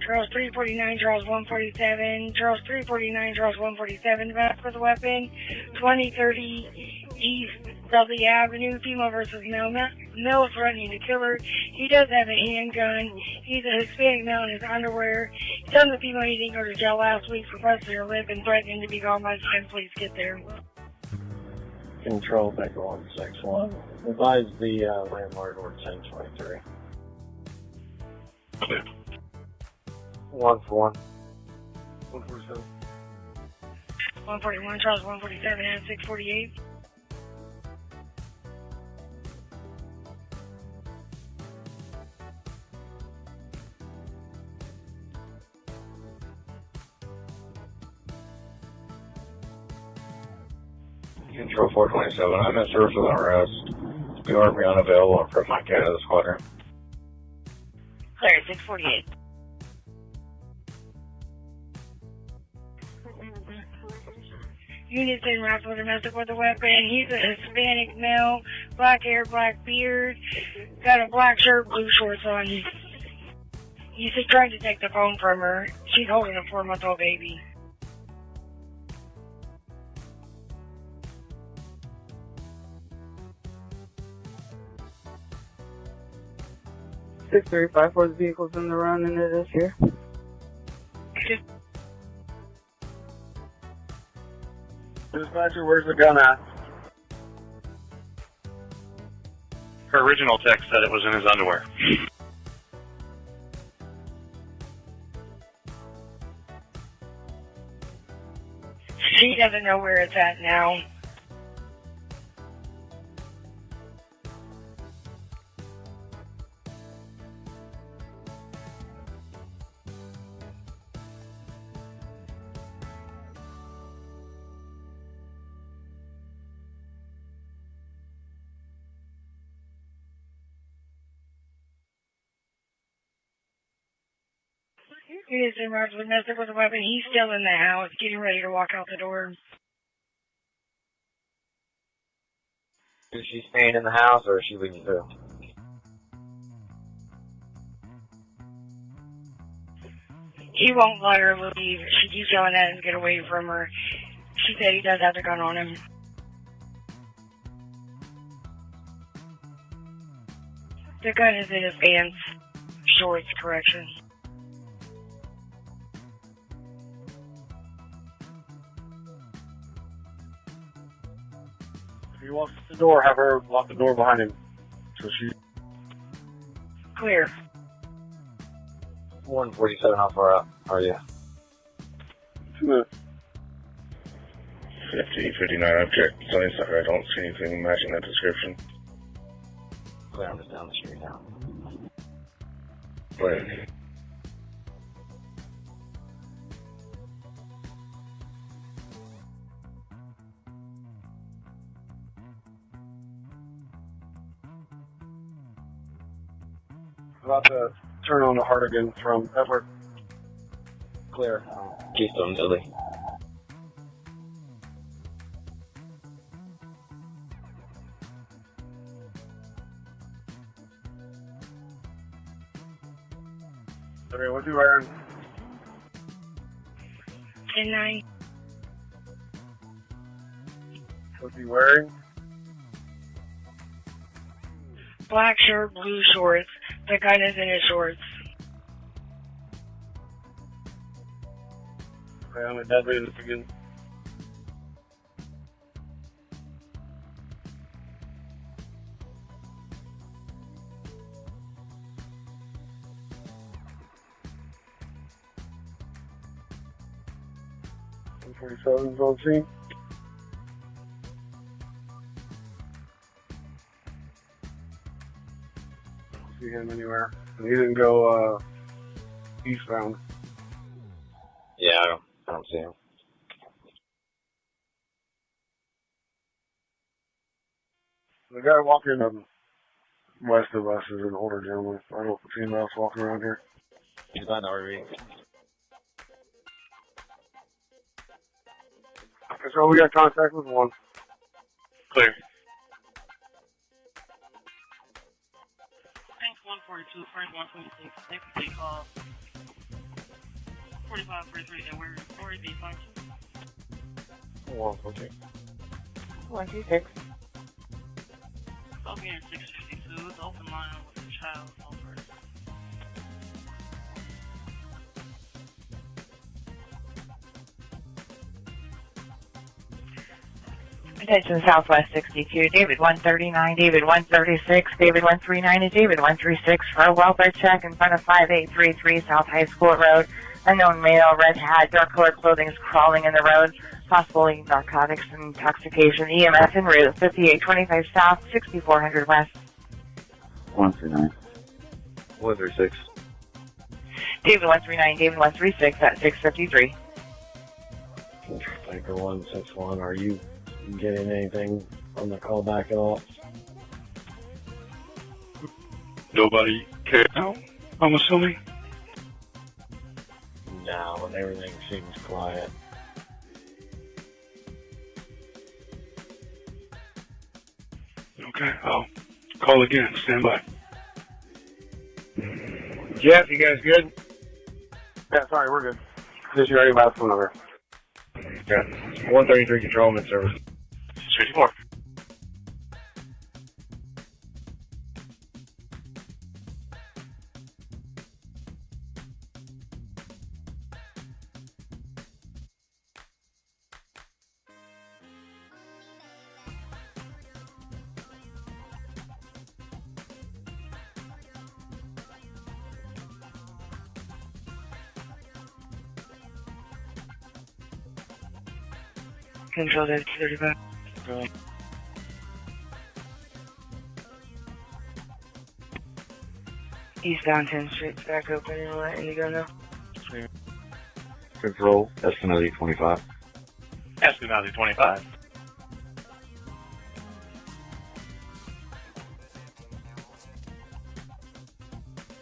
[SPEAKER 12] Charles 349, Charles 147, Charles 349, Charles 147, domestic with a weapon, 2030 East Dudley Avenue, female versus male. Male is threatening to kill her. He does have a handgun. He's a Hispanic male in his underwear. He tells the female he didn't go to jail last week for busting her lip and threatening to be gone by the time police get there.
[SPEAKER 5] Control back on 6-1. Advise the landlord or 1023. 1 for 1. 147.
[SPEAKER 12] 141, Charles 147, and 648.
[SPEAKER 20] Control 427. I'm in service with arrest. We are unavailable and put my cat out of the squadron.
[SPEAKER 12] Clear, 648. Units in route for domestic with a weapon. He's a Hispanic male, black hair, black beard, got a black shirt, blue shorts on. He's just trying to take the phone from her. She's holding a 4-month-old baby.
[SPEAKER 14] Six 354, the vehicle's in the run and it is here.
[SPEAKER 5] Dispatcher, where's the gun at?
[SPEAKER 6] Her original text said it was in his underwear.
[SPEAKER 2] She doesn't know where it's at now. He is emerged with Mr. with a weapon. He's still in the house, getting ready to walk out the door.
[SPEAKER 8] Is she staying in the house or is she leaving too?
[SPEAKER 2] He won't let her leave. She keeps yelling at him to get away from her. She said he does have the gun on him. The gun is in his pants. Shorts, correction.
[SPEAKER 5] If he walks to the door, have her lock the door behind him. So she...
[SPEAKER 2] Clear.
[SPEAKER 8] 147, how far out are you?
[SPEAKER 5] 2 minutes.
[SPEAKER 20] 5059, I've checked Sunnyside. I don't see anything matching that description.
[SPEAKER 8] Clear, I'm just down the street now.
[SPEAKER 20] Clear.
[SPEAKER 5] About to turn on the Hardigan from Edward.
[SPEAKER 8] Clear. Keystone, Dilly.
[SPEAKER 5] Okay, what's he wearing?
[SPEAKER 2] 10-9.
[SPEAKER 5] What's he wearing?
[SPEAKER 2] Black shirt, blue shorts. The gun is in his shorts.
[SPEAKER 5] Okay, I'm a deadly in the beginning. .47's on scene. See him anywhere. And he didn't go eastbound.
[SPEAKER 8] Yeah, I don't see him.
[SPEAKER 5] The guy walking west of us is an older gentleman. I don't know if there's anyone else walking around here.
[SPEAKER 8] He's behind the RV.
[SPEAKER 5] Okay, so we got contact with one.
[SPEAKER 20] Clear.
[SPEAKER 4] Tank 142, Frank 126. Thank you for your call. 4543 Edward, 4B52.
[SPEAKER 8] 142.
[SPEAKER 7] 126.
[SPEAKER 4] I'll be in 652. It's open line with the child over.
[SPEAKER 7] Attention Southwest 62, David 139, David 136, David 139, and David 136 for a welfare check in front of 5833 South High School Road. Unknown male, red hat, dark colored clothing is crawling in the road. Possibly narcotics and intoxication. EMS en route, 5825 South, 6400 West.
[SPEAKER 8] 139. 136.
[SPEAKER 7] David 139, David 136 at 653.
[SPEAKER 10] Tanker 161, are you getting anything from the callback at all?
[SPEAKER 23] Nobody cares now, I'm assuming?
[SPEAKER 10] No, and everything seems quiet.
[SPEAKER 23] Okay, I'll call again. Stand by.
[SPEAKER 5] Jeff, you guys good? Yeah, sorry, we're good. Just you already about the phone number.
[SPEAKER 8] Yeah. 133 control in service.
[SPEAKER 20] 64.
[SPEAKER 2] Control David 35.
[SPEAKER 16] Go.
[SPEAKER 2] Eastbound 10th Street's back open and let Indigo know.
[SPEAKER 15] Control, Eskenazi 25.
[SPEAKER 6] Eskenazi 25.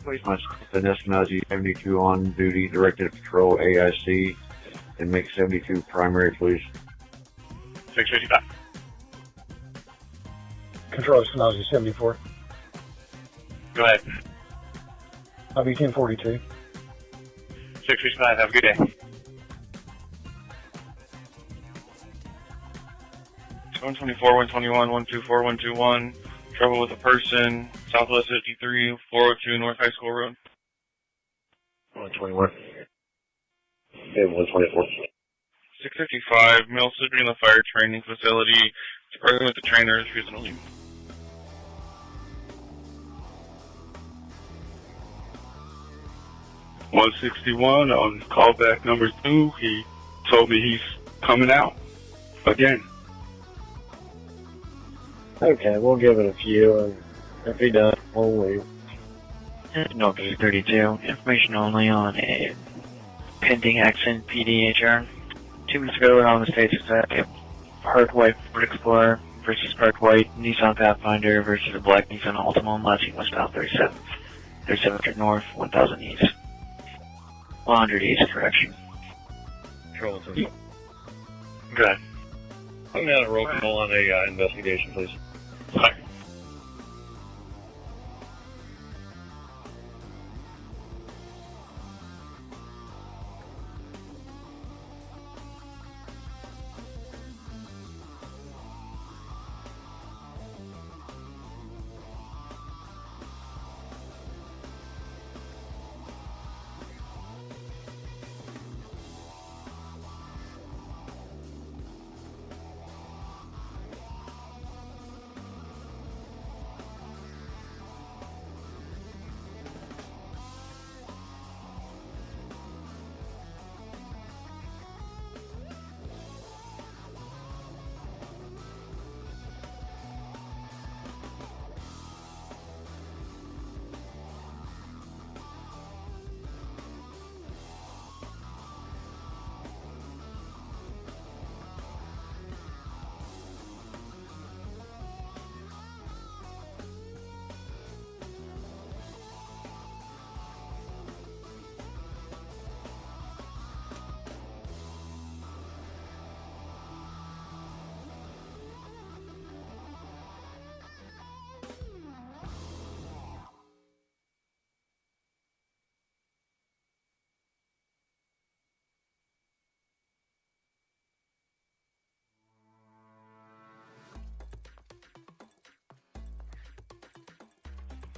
[SPEAKER 15] Place myself in Eskenazi 72 on duty, directed to patrol AIC and make 72 primary, please.
[SPEAKER 6] 655.
[SPEAKER 18] Control Eskenazi 74.
[SPEAKER 6] Go ahead.
[SPEAKER 18] I'll be 1042.
[SPEAKER 6] 655, have a good day.
[SPEAKER 9] 124, 121, 124, 121. Trouble with a person. Southwest 53, 402 North High School Road.
[SPEAKER 15] 121. Okay, 124.
[SPEAKER 9] 655, male sleeping in the fire training facility. Sparring with the trainer is reasonably.
[SPEAKER 23] $161 on callback number 2. He told me he's coming out again.
[SPEAKER 10] Okay, we'll give it a few, and if he does, we'll leave.
[SPEAKER 17] No, 32. Information only on a pending accident PDHR. 2 weeks ago, on the states, a parked white Ford Explorer versus parked white Nissan Pathfinder versus a black Nissan Altima latching westbound 3700 north, 1000 east. 100 east, correction.
[SPEAKER 15] Control.
[SPEAKER 6] Good.
[SPEAKER 15] I'm going to roll call on a investigation, please.
[SPEAKER 6] Hi.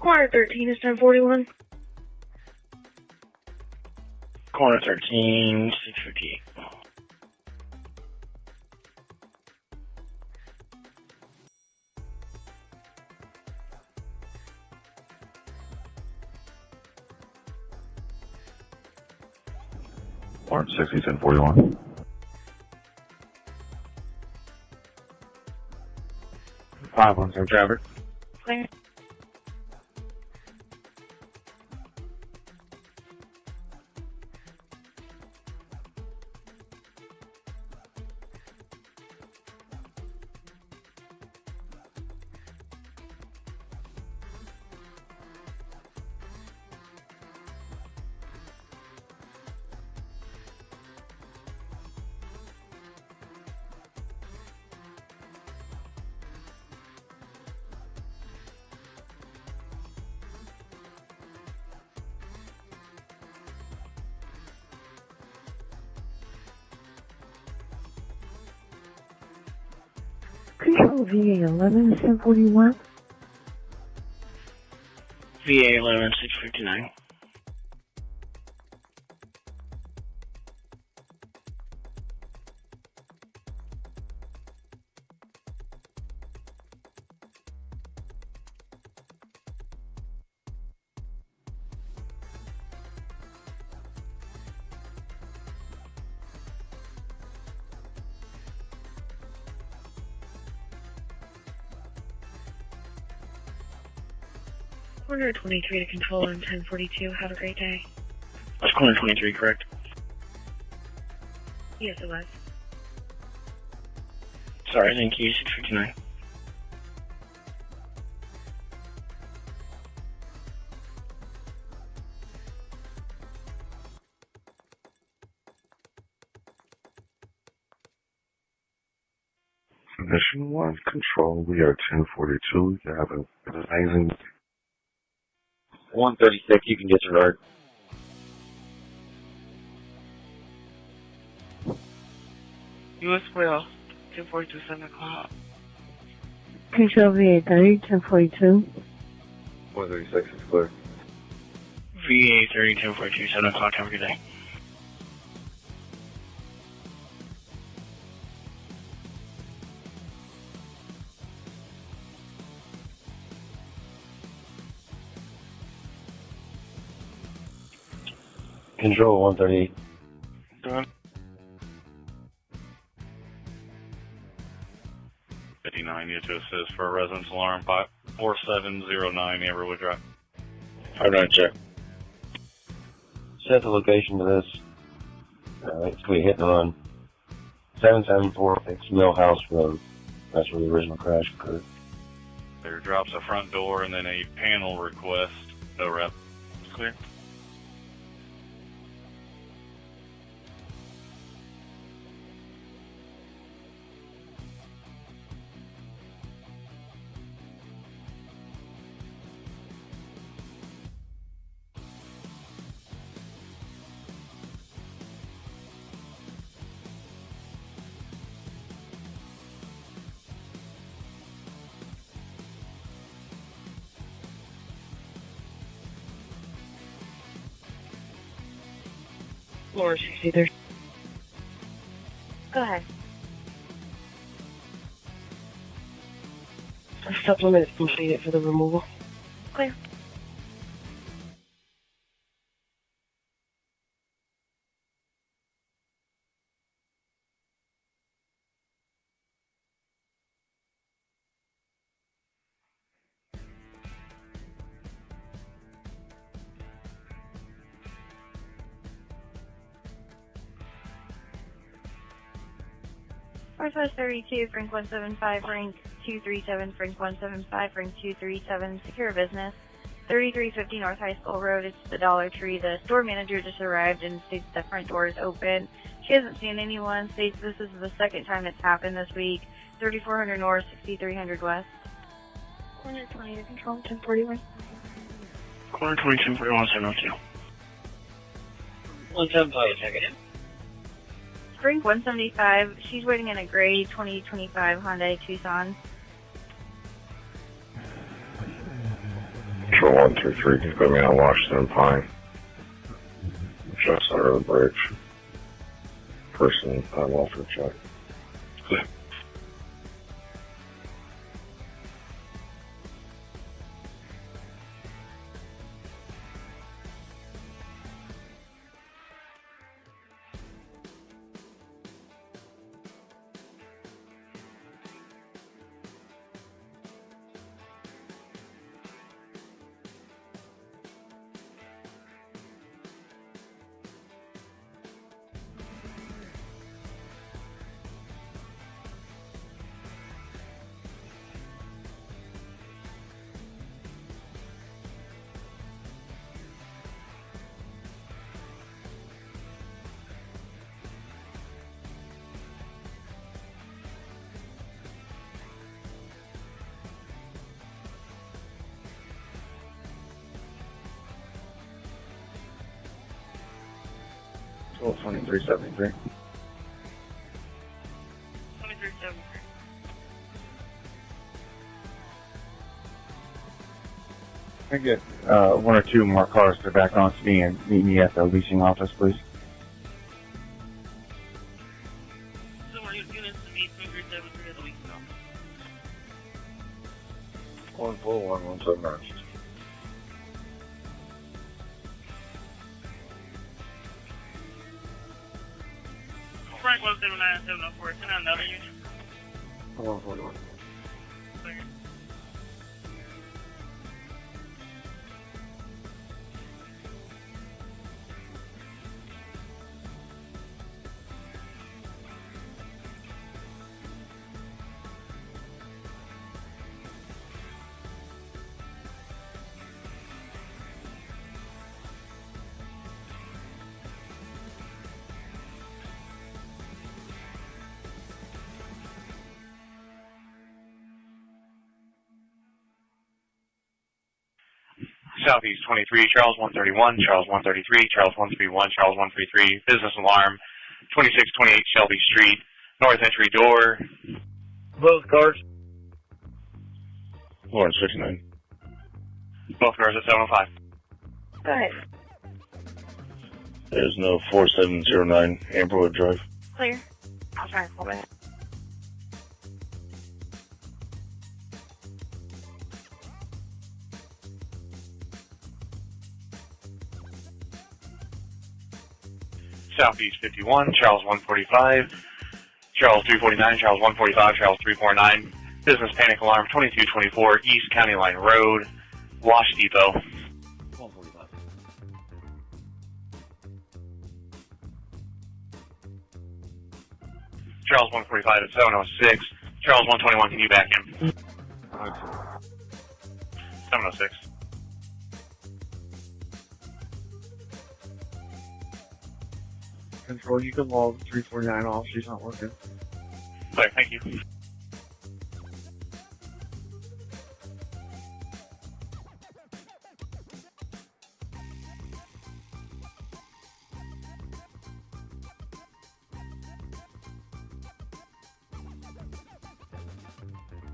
[SPEAKER 2] Corner 13 is 1041.
[SPEAKER 17] Corner 13, 658.
[SPEAKER 20] Orange 60, 1041.
[SPEAKER 16] Five on some Trevor.
[SPEAKER 2] Clear.
[SPEAKER 19] Control VA 11 is 1041.
[SPEAKER 17] VA 11, 659.
[SPEAKER 2] Corner 23 to control room 1042. Have a great day.
[SPEAKER 17] That's corner 23, correct?
[SPEAKER 2] Yes, it was.
[SPEAKER 17] Sorry, thank you. 659.
[SPEAKER 8] Mission 1 Control, we are 1042. You have an amazing 136, you can disregard.
[SPEAKER 2] U.S. Wheel, 1042, 7 o'clock.
[SPEAKER 19] Control VA30, 1042.
[SPEAKER 8] 136 is clear.
[SPEAKER 17] VA 30, 1042, 7 o'clock. Have a good day.
[SPEAKER 8] Control 138.
[SPEAKER 17] Done.
[SPEAKER 3] 59, you to assist for a residence alarm 4709 Everwood Drive.
[SPEAKER 8] 59 check. Set the location to this. It's going to be hit and run. 774 Millhouse Road. That's where the original crash occurred.
[SPEAKER 3] There drops a front door and then a panel request. No rep.
[SPEAKER 17] Clear.
[SPEAKER 2] Floor 63. Go ahead.
[SPEAKER 13] A supplement is completed for the removal.
[SPEAKER 2] Clear. Northwest 32, Frank 175, rank 237, Frank 175, rank 237, secure business. 3350 North High School Road, it's the Dollar Tree. The store manager just arrived and states the front door is open. She hasn't seen anyone, states this is the second time it's happened this week. 3400 North, 6300 West. Corner 20 to control 1041.
[SPEAKER 17] Corner 20, 1041, 702.
[SPEAKER 2] 175, check it in. Frank 175, she's waiting in a gray 2025 Hyundai Tucson.
[SPEAKER 8] Control 133, he's going to be on Washington Pine. Just under the bridge. Person on welfare check.
[SPEAKER 17] Clear.
[SPEAKER 8] Control 2373.
[SPEAKER 4] 2373.
[SPEAKER 10] Can I get one or two more cars to back on to me and meet me at the leasing office, please?
[SPEAKER 4] Similar units to me, 2373 at the weekend office.
[SPEAKER 8] 14179.
[SPEAKER 4] Frank 179-704, send out another unit.
[SPEAKER 8] 141.
[SPEAKER 6] Southeast 23, Charles 131, Charles 133, Charles 131, Charles 133, business alarm, 2628 Shelby Street, north entry door.
[SPEAKER 5] Both cars.
[SPEAKER 20] Lawrence 59.
[SPEAKER 6] Both cars at 705.
[SPEAKER 7] Go ahead.
[SPEAKER 20] There's no 4709 Amberwood Drive.
[SPEAKER 7] Clear. I'll try and call back.
[SPEAKER 6] Southeast 51, Charles 145, Charles 349, Charles 145, Charles 349, business panic alarm, 2224 East County Line Road, Wash Depot.
[SPEAKER 20] 145.
[SPEAKER 6] Charles 145 at 706, Charles 121, can you back in? 706.
[SPEAKER 10] Control, you can log 349 off. She's not working.
[SPEAKER 6] Clear, thank you.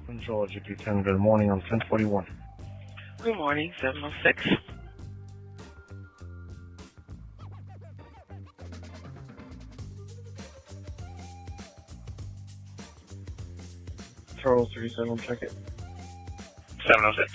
[SPEAKER 10] Control, GP10, good morning on 1041.
[SPEAKER 17] Good morning, 706.
[SPEAKER 10] Charles 37, check it.
[SPEAKER 6] 706.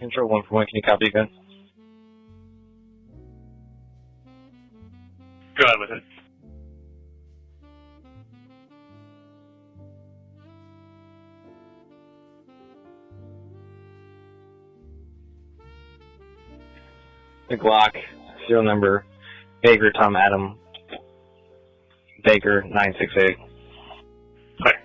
[SPEAKER 16] Control 141, can you copy again?
[SPEAKER 6] Go ahead with it.
[SPEAKER 16] The Glock, serial number, Baker Tom Adam, Baker 968.
[SPEAKER 6] Clear.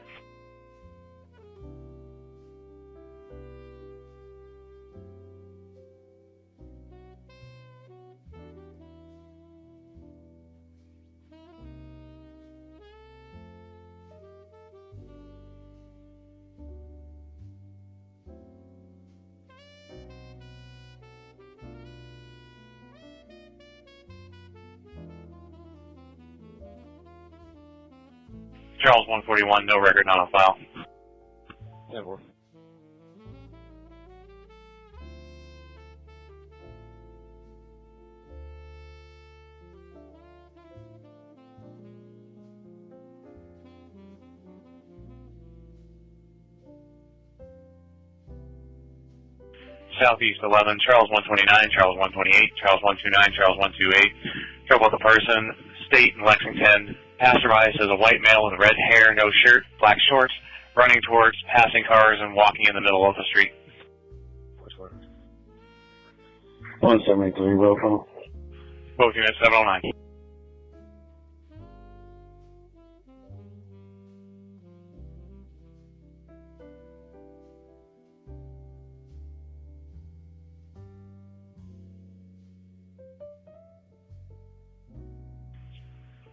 [SPEAKER 6] Charles 141, no record, not on file.
[SPEAKER 16] Never.
[SPEAKER 6] Southeast 11, Charles 129, Charles 128, Charles 129, Charles 128. Trouble with the person, State in Lexington. Passerby says a white male with red hair, no shirt, black shorts, running towards passing cars and walking in the middle of the street.
[SPEAKER 20] 173, roll call.
[SPEAKER 6] Both units 709.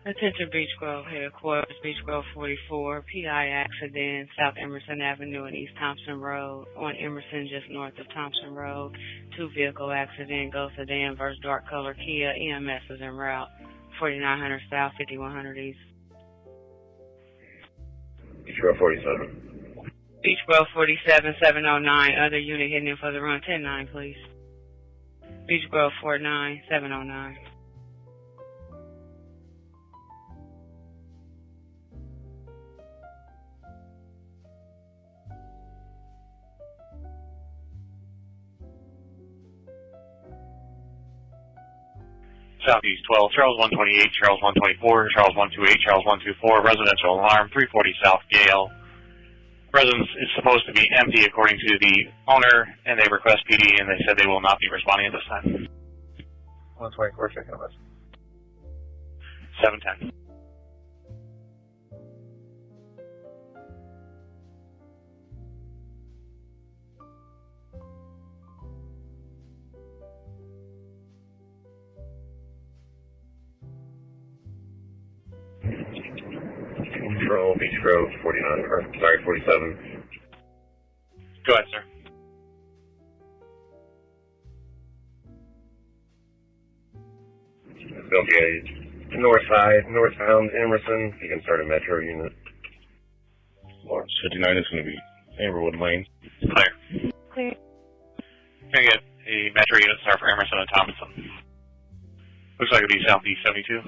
[SPEAKER 2] Attention Beach Grove headquarters, Beach Grove 44, PI accident, South Emerson Avenue and East Thompson Road. On Emerson, just north of Thompson Road. 2-vehicle accident, Ghost sedan versus dark color Kia. EMS is en route. 4900 South, 5100 East.
[SPEAKER 20] Beach Grove 47.
[SPEAKER 2] Beach Grove 47, 709. Other unit hitting in for the run, 10-9, please. Beach Grove 49, 709.
[SPEAKER 6] Southeast 12, Charles 128, Charles 124, Charles 128, Charles 124, residential alarm, 340 South Gale. Residence is supposed to be empty according to the owner, and they request PD, and they said they will not be responding at this time.
[SPEAKER 8] 124, checking us.
[SPEAKER 6] 710.
[SPEAKER 8] Control, Beach Grove, 49, or sorry, 47.
[SPEAKER 6] Go ahead, sir.
[SPEAKER 8] Okay, north side, northbound Emerson. You can start a Metro unit.
[SPEAKER 20] Lawrence 59 is going to be Amberwood Lane.
[SPEAKER 6] Clear.
[SPEAKER 12] Clear.
[SPEAKER 6] Can I get a Metro unit start for Emerson and Thompson? Looks like it'll be Southeast 72.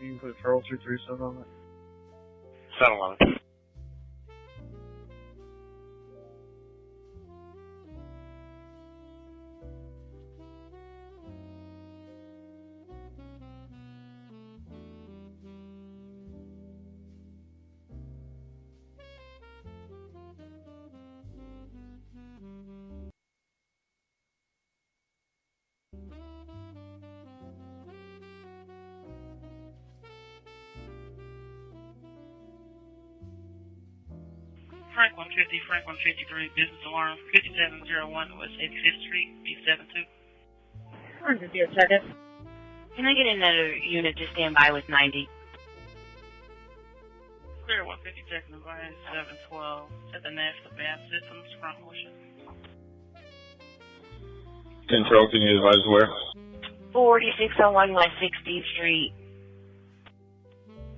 [SPEAKER 9] You can put Charles 237 on that.
[SPEAKER 6] 711.
[SPEAKER 4] Frank 150, Frank 153, business alarm, 5701 West 85th Street, B72.
[SPEAKER 12] 150 second.
[SPEAKER 2] Can I get another unit to stand by with 90?
[SPEAKER 4] Clear 152nd advice, 712, at the National Bath Systems, front motion.
[SPEAKER 20] Control, can you advise where?
[SPEAKER 2] 4601 West 60th Street.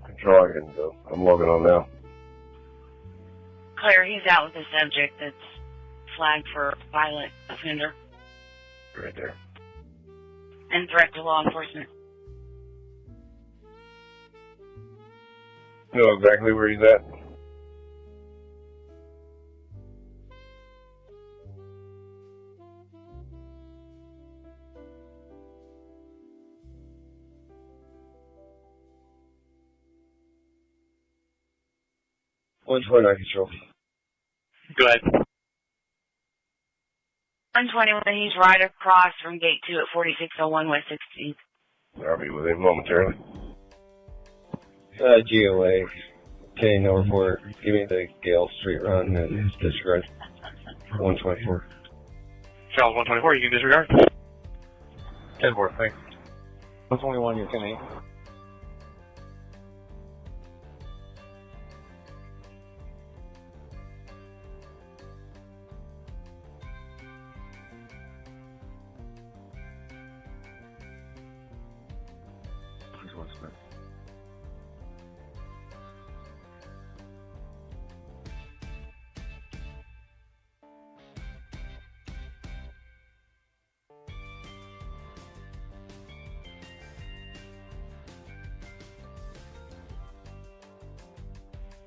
[SPEAKER 8] Control, I can go. I'm logging on now.
[SPEAKER 2] Claire, he's out with a subject that's flagged for violent offender
[SPEAKER 8] Right there.
[SPEAKER 2] and threat to law enforcement.
[SPEAKER 8] Know exactly where he's at. One 29 control.
[SPEAKER 6] Go ahead.
[SPEAKER 2] 121, he's right across from gate 2 at 4601 West 16th.
[SPEAKER 8] I'll be with him momentarily.
[SPEAKER 1] GOA. Okay, no report. Give me the Gale Street run and disregard. 124.
[SPEAKER 6] Charles 124, you can disregard.
[SPEAKER 8] 10-4, thanks.
[SPEAKER 16] 121, you're 10-8.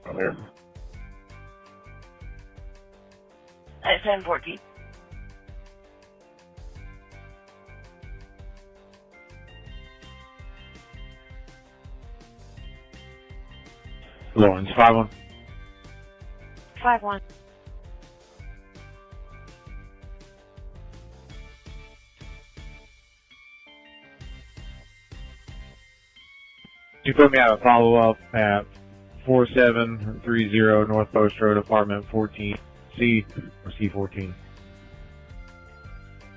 [SPEAKER 8] I'm here.
[SPEAKER 2] At 714.
[SPEAKER 16] Lawrence, 5-1.
[SPEAKER 12] 5-1.
[SPEAKER 16] You put me out a follow-up at 4730 North Post Road, apartment 14C, or C14.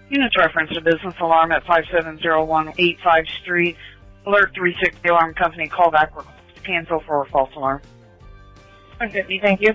[SPEAKER 11] Units reference to business alarm at 5701 85 Street. Alert 360 Alarm Company callback request to cancel for a false alarm.
[SPEAKER 12] 150, thank you.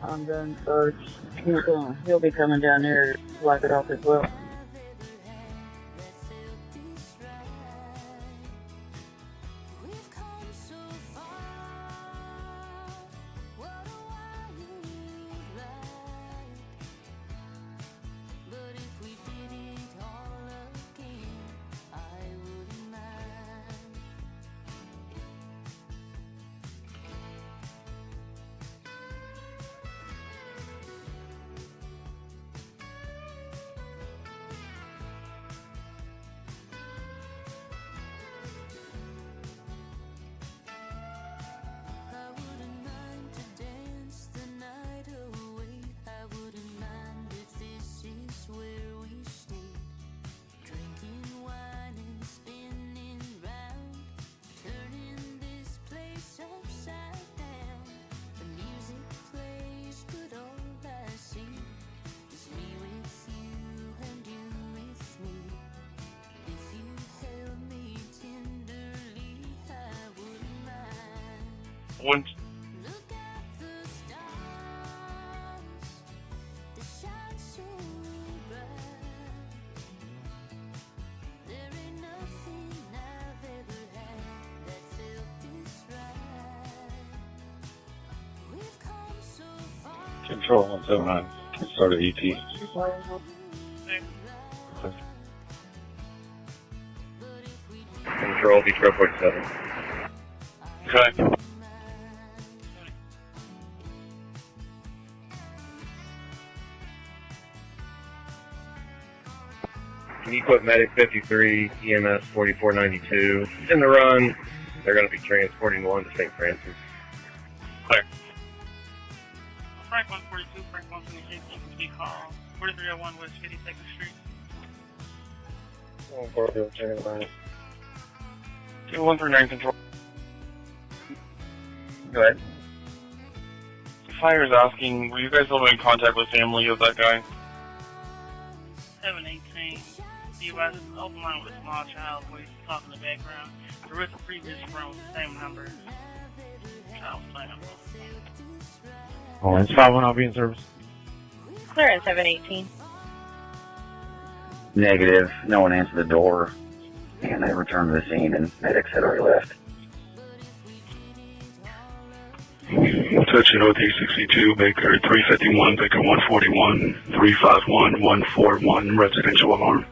[SPEAKER 13] I'm done search. He'll be coming down here to block it off as well.
[SPEAKER 3] One.
[SPEAKER 20] Control 179. Start at ET.
[SPEAKER 1] Control Detroit 47.
[SPEAKER 3] Okay.
[SPEAKER 1] Can you put Medic 53, EMS 4492 in the run? They're going to be transporting one to St. Francis.
[SPEAKER 3] Clear.
[SPEAKER 4] Frank 142, Frank 126, EMP call 4301 West 52nd Street.
[SPEAKER 10] 140, checking line.
[SPEAKER 16] 2139 control.
[SPEAKER 1] Go ahead.
[SPEAKER 16] Fire's asking, were you guys still in contact with family of that guy?
[SPEAKER 4] 718. You guys open line with a small child voice talking in the background. The rest of the previous phone with the same number. Child playing up.
[SPEAKER 10] Oh, it's 5-1, I'll be in service.
[SPEAKER 7] Clear at 718.
[SPEAKER 22] Negative. No one answered the door. And I returned to the scene and medics had already left.
[SPEAKER 23] Touching Northeast 62, Baker 351, Baker 141, 351, 141, residential alarm.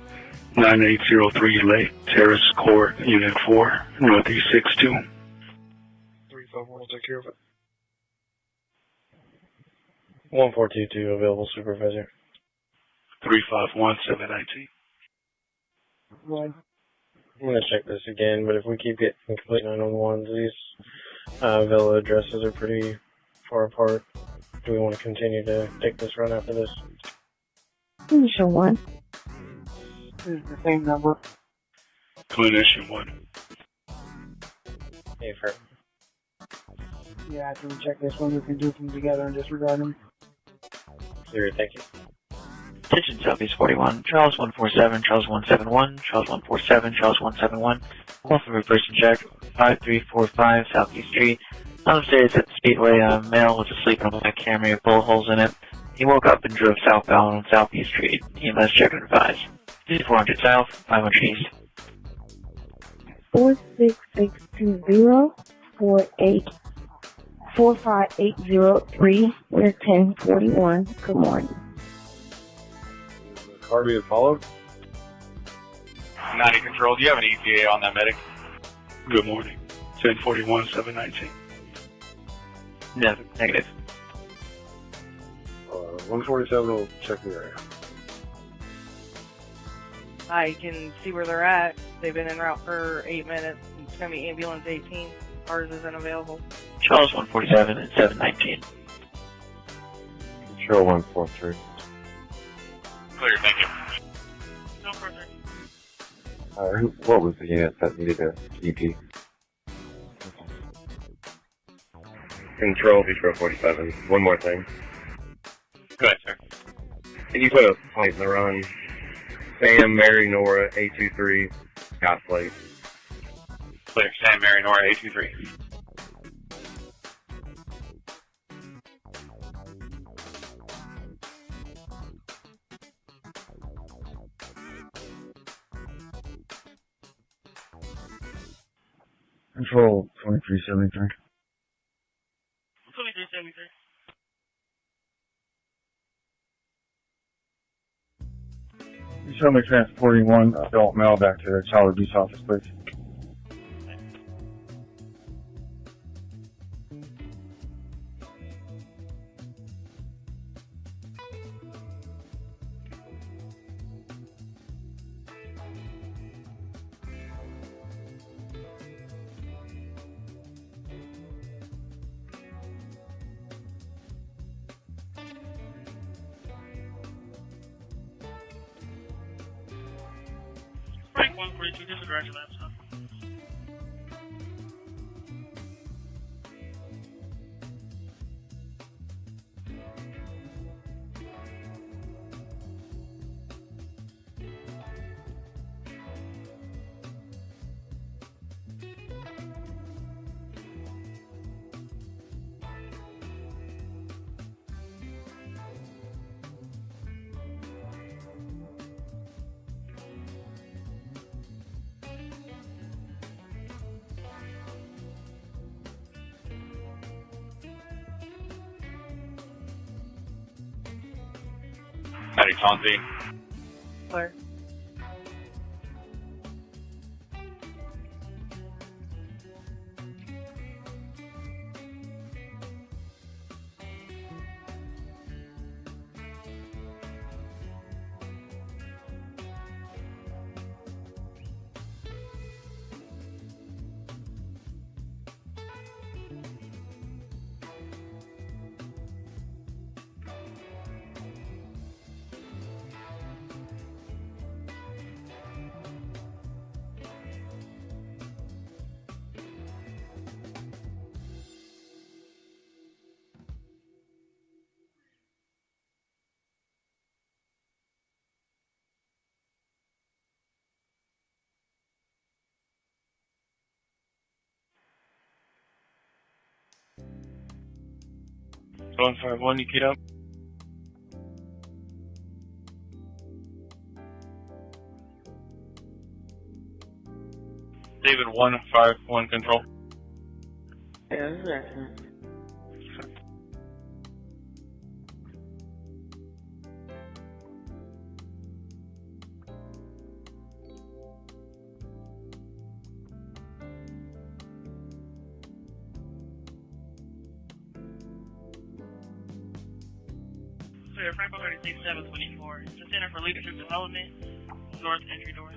[SPEAKER 23] 9803 Lake Terrace Court, Unit 4, Northeast 62.
[SPEAKER 10] 351 will take care of it. 1422, available supervisor.
[SPEAKER 23] 351, 719.
[SPEAKER 10] I'm going to check this again, but if we keep getting complete 911s, these Villa addresses are pretty far apart. Do we want to continue to take this run after this?
[SPEAKER 19] Initial 1.
[SPEAKER 13] This is the same number.
[SPEAKER 23] Clinician 1.
[SPEAKER 10] Hey, fair.
[SPEAKER 13] Yeah, after we check this one, we can do them together and disregard them.
[SPEAKER 10] Clear, thank you.
[SPEAKER 17] Attention Southeast 41, Charles 147, Charles 171, Charles 147, Charles 171. Call for a person check, 5345 Southeast Street. Downstairs at the Speedway, a male was asleep in a black Camry with bullet holes in it. He woke up and drove southbound on Southeast Street. EMS check and advise. 400 south, 500 east.
[SPEAKER 19] 46620 45803. We're 1041. Good morning.
[SPEAKER 1] Car being followed?
[SPEAKER 16] 90 control, do you have an ETA on that medic?
[SPEAKER 23] Good morning. 1041, 719.
[SPEAKER 17] No, negative.
[SPEAKER 1] 147 will check the area.
[SPEAKER 11] I can see where they're at. They've been en route for 8 minutes. It's going to be ambulance 18. Ours isn't available.
[SPEAKER 17] Charles 147 and 719.
[SPEAKER 8] Control 143.
[SPEAKER 16] Clear, thank you.
[SPEAKER 4] No further.
[SPEAKER 8] What was the unit that needed a EP?
[SPEAKER 1] Control Detroit 47. One more thing.
[SPEAKER 16] Go ahead, sir.
[SPEAKER 1] Can you put a plate in the run? Sam, Mary, Nora, 823, got plate.
[SPEAKER 16] Clear, Sam, Mary, Nora, 823.
[SPEAKER 10] Control 2373.
[SPEAKER 4] 2373.
[SPEAKER 5] You show me transporting one adult male back to the child abuse office, please.
[SPEAKER 4] Frank 142, disregard your laptop.
[SPEAKER 3] Howdy, Chauncey.
[SPEAKER 11] Clear.
[SPEAKER 3] Phone 51, you keyed up? David 151, control.
[SPEAKER 7] Yeah, this is excellent.
[SPEAKER 4] Clear, Frank 136, 724. It's the Center for Leadership Development, North Entry Door.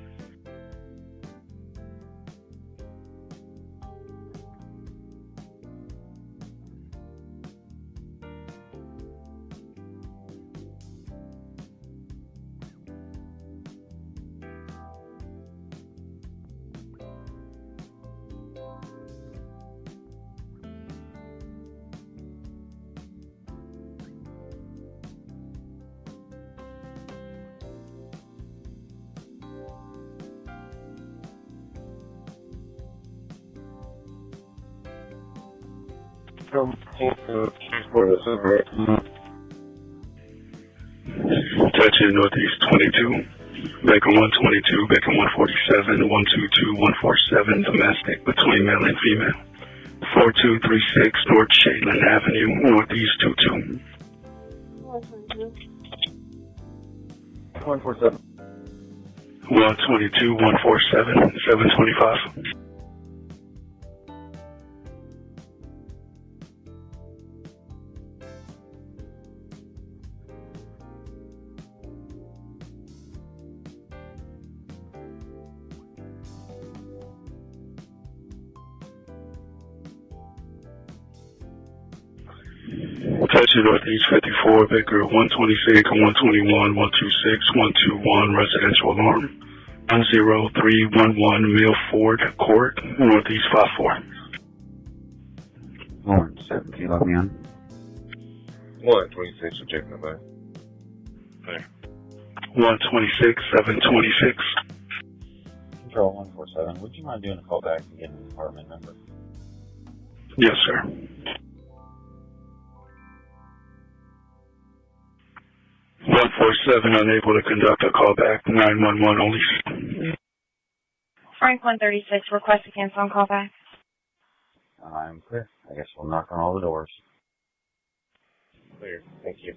[SPEAKER 5] Come to transport the suburb.
[SPEAKER 23] Touching Northeast 22. Baker 122, Baker 147, 122, 147, domestic between male and female. 4236 North Shadeland Avenue, Northeast 22.
[SPEAKER 5] 147.
[SPEAKER 23] 122, 147, 725. Touching Northeast 54, Baker 126, 121, 126, 121, residential alarm. 10311 Milford Court, Northeast 54.
[SPEAKER 22] Lawrence, 7, can you log me on?
[SPEAKER 8] 126, checking the back.
[SPEAKER 3] There.
[SPEAKER 23] 126, 726.
[SPEAKER 8] Control 147, would you mind doing a call back and getting the department number?
[SPEAKER 23] Yes, sir. 147, unable to conduct a callback. 911 only.
[SPEAKER 12] Frank 136, request to cancel on callback.
[SPEAKER 22] I'm clear. I guess we'll knock on all the doors.
[SPEAKER 16] Clear. Thank you.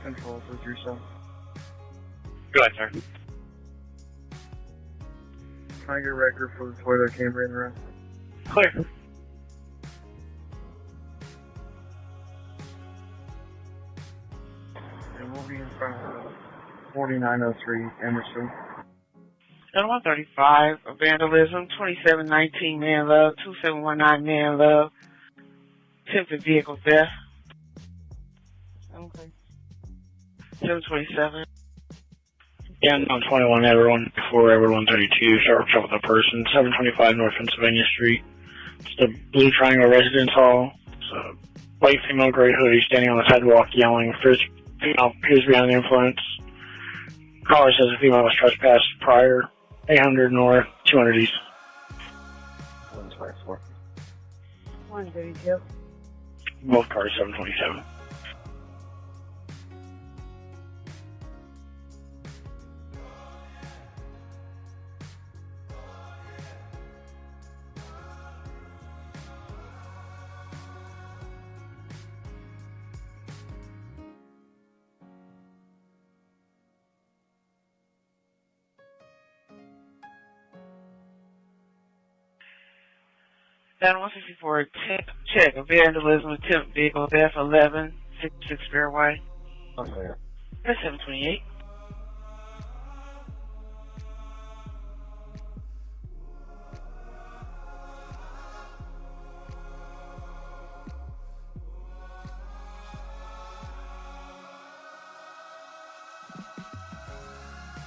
[SPEAKER 9] Control for 37.
[SPEAKER 6] Go ahead, sir.
[SPEAKER 9] Can I get a record for the toilet camera in the rest?
[SPEAKER 6] Clear.
[SPEAKER 9] And we'll be in front of 4903 Emerson.
[SPEAKER 11] 135, vandalism, 2719 man love, 2719 man love, attempted vehicle theft. Okay. 727.
[SPEAKER 17] Yeah, I'm 21 everyone, before everyone 32, sharp trouble with a person, 725 North Pennsylvania Street. It's the Blue Triangle Residence Hall. It's a white female gray hoodie standing on the sidewalk yelling. First female appears to be under the influence. Caller says a female was trespassed prior. 800 North, 200 East.
[SPEAKER 22] 124.
[SPEAKER 11] 132.
[SPEAKER 17] Both cars 727.
[SPEAKER 11] Down 164, check, vandalism, attempt vehicle theft, 11, 66 Fairway.
[SPEAKER 22] Okay.
[SPEAKER 11] That's 728.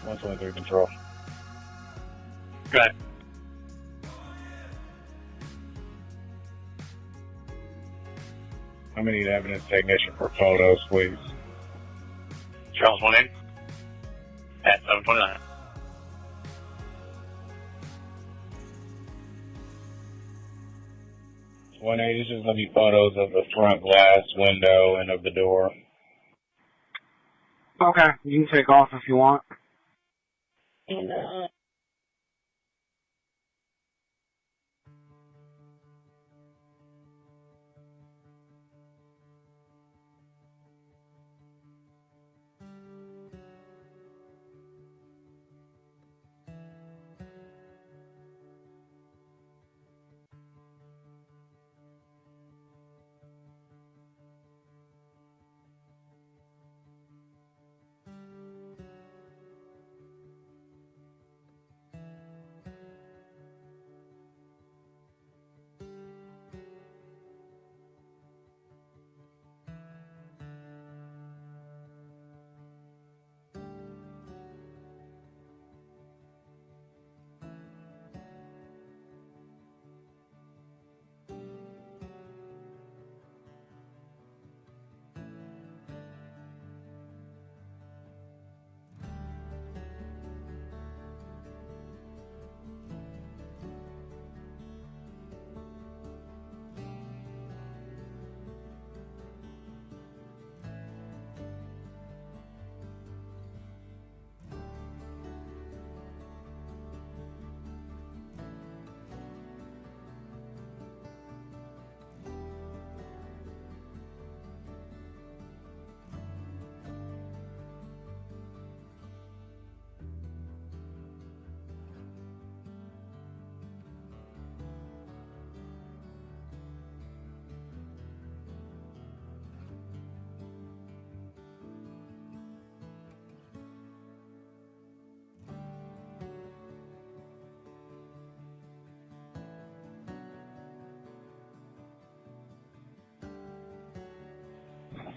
[SPEAKER 20] Once went through control.
[SPEAKER 6] Go ahead.
[SPEAKER 20] I'm gonna need evidence technician for photos, please.
[SPEAKER 6] Charles 18 at 729.
[SPEAKER 20] One eight is just gonna be photos of the front glass, window, and of the door.
[SPEAKER 13] Okay, you can take off if you want.
[SPEAKER 11] And,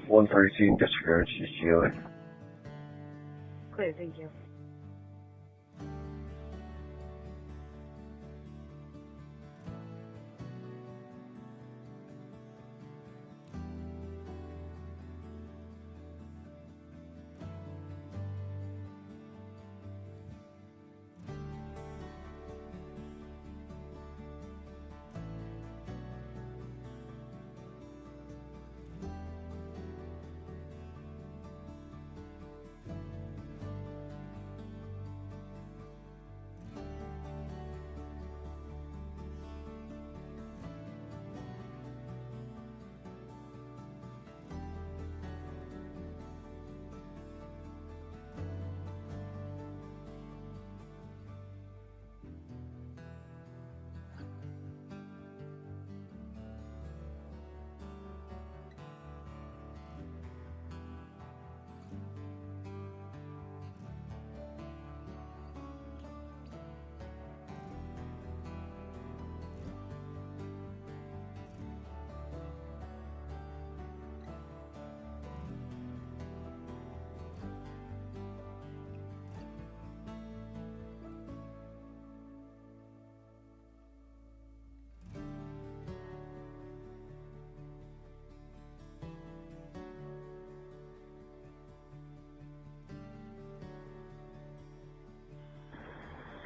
[SPEAKER 22] One 132 disregards, just GOA.
[SPEAKER 11] clear, thank you.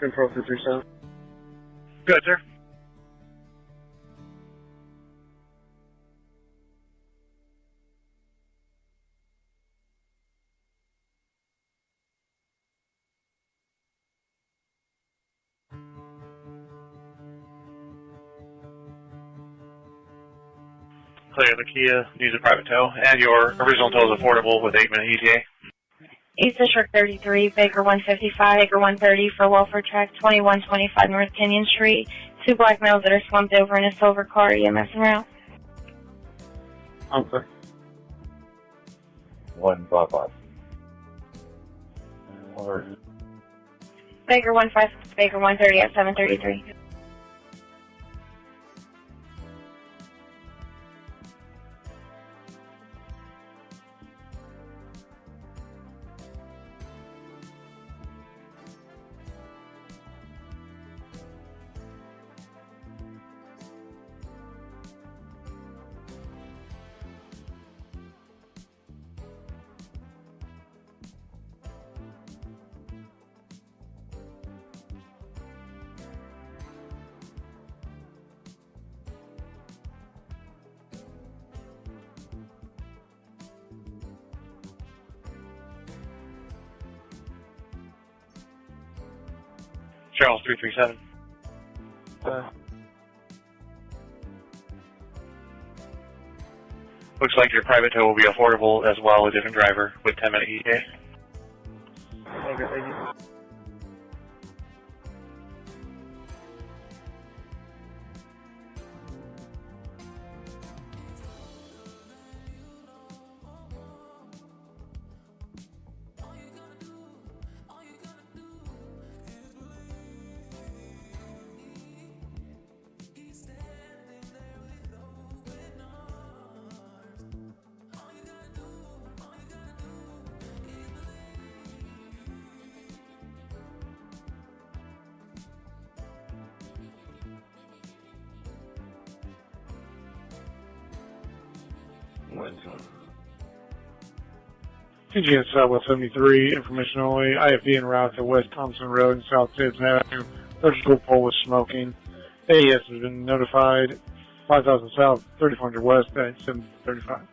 [SPEAKER 10] Control 237.
[SPEAKER 6] Good, sir. Clear the Kia, use a private tow, and your original tow is affordable with 8-minute ETA.
[SPEAKER 12] East District 33, Baker 155, Baker 130 for welfare track 2125 North Kenyon Street. 2 black males that are slumped over in a silver car, EMS en route.
[SPEAKER 10] Okay.
[SPEAKER 8] 155.
[SPEAKER 12] Baker 156, Baker 130 at 733.
[SPEAKER 6] Charles 337. Looks like your private tow will be affordable as well, a different driver with 10-minute ETA.
[SPEAKER 10] Okay, thank you.
[SPEAKER 5] TGN Southwest 73, information only. IFD en route to West Thompson Road and South Tibbs Avenue. Electrical pole was smoking. AES has been notified. 5000 South, 3400 West at 735.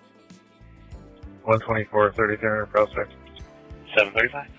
[SPEAKER 1] 124, 3300 Prospect.
[SPEAKER 6] 735.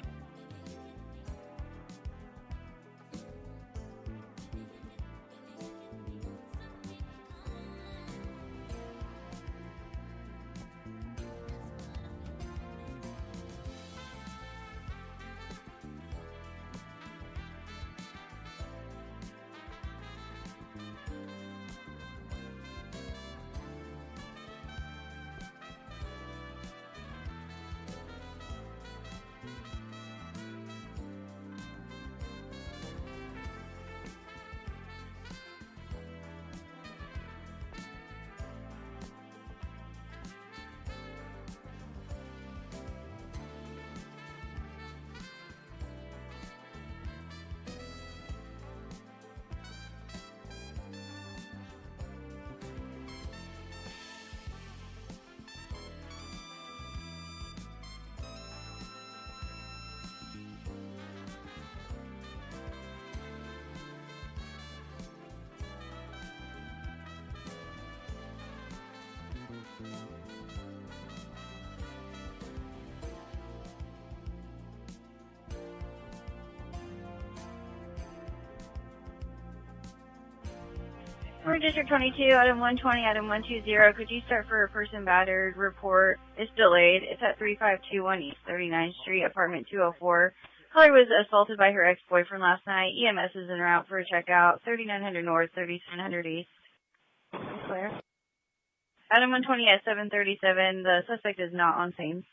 [SPEAKER 2] For District 22, item 120, item 120, could you start for a person battered report? It's delayed. It's at 3521 East 39th Street, apartment 204. Caller was assaulted by her ex-boyfriend last night. EMS is en route for a checkout, 3900 North, 3700 East. Clear. Item 120 at 737, the suspect is not on scene.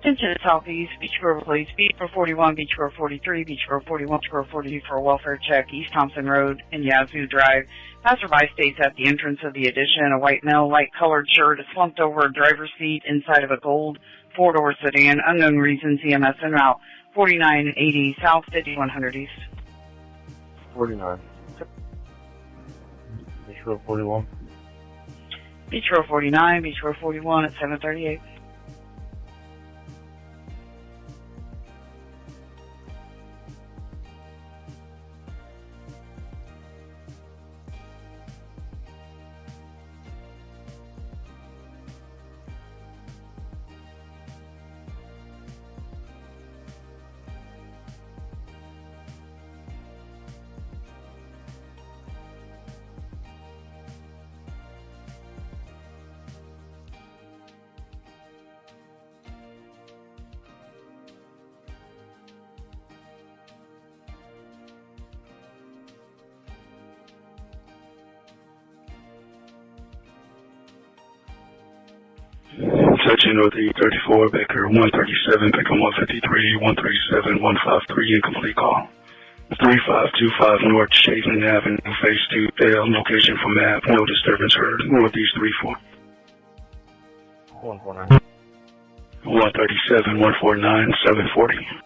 [SPEAKER 11] Attention Southeast, Beach Grove Police, Beach Grove 41, Beach Grove 43, Beach Grove 41, Beach Grove 42 for a welfare check, East Thompson Road and Yazoo Drive. Passerby states at the entrance of the addition, a white male, light-colored shirt is slumped over a driver's seat inside of a gold four-door sedan. Unknown reasons, EMS en route 4980 South, 5100 East.
[SPEAKER 5] 49. Beach Road 41.
[SPEAKER 11] Beach Road 49, Beach Road 41 at 738.
[SPEAKER 23] Section North 34, Baker 137, Baker 153, 137, 153, incomplete call. 3525 North Chapin Avenue, phase 2, fail, location for map, no disturbance heard, northeast 34.
[SPEAKER 5] 149.
[SPEAKER 23] 137, 149, 740.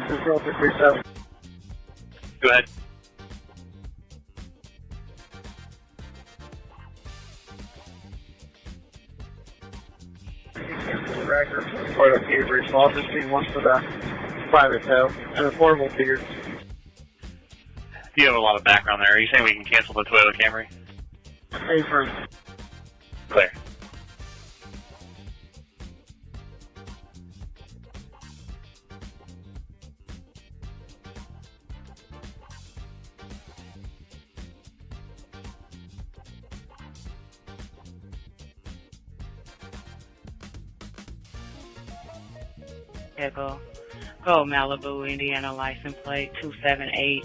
[SPEAKER 5] Control 337.
[SPEAKER 6] Go ahead.
[SPEAKER 5] Record. Part of Avery Office team wants for the private tail and a portable beard.
[SPEAKER 6] You have a lot of background there. Are you saying we can cancel the Toyota Camry?
[SPEAKER 5] Hey, first.
[SPEAKER 6] Clear.
[SPEAKER 14] Go Malibu, Indiana license plate 278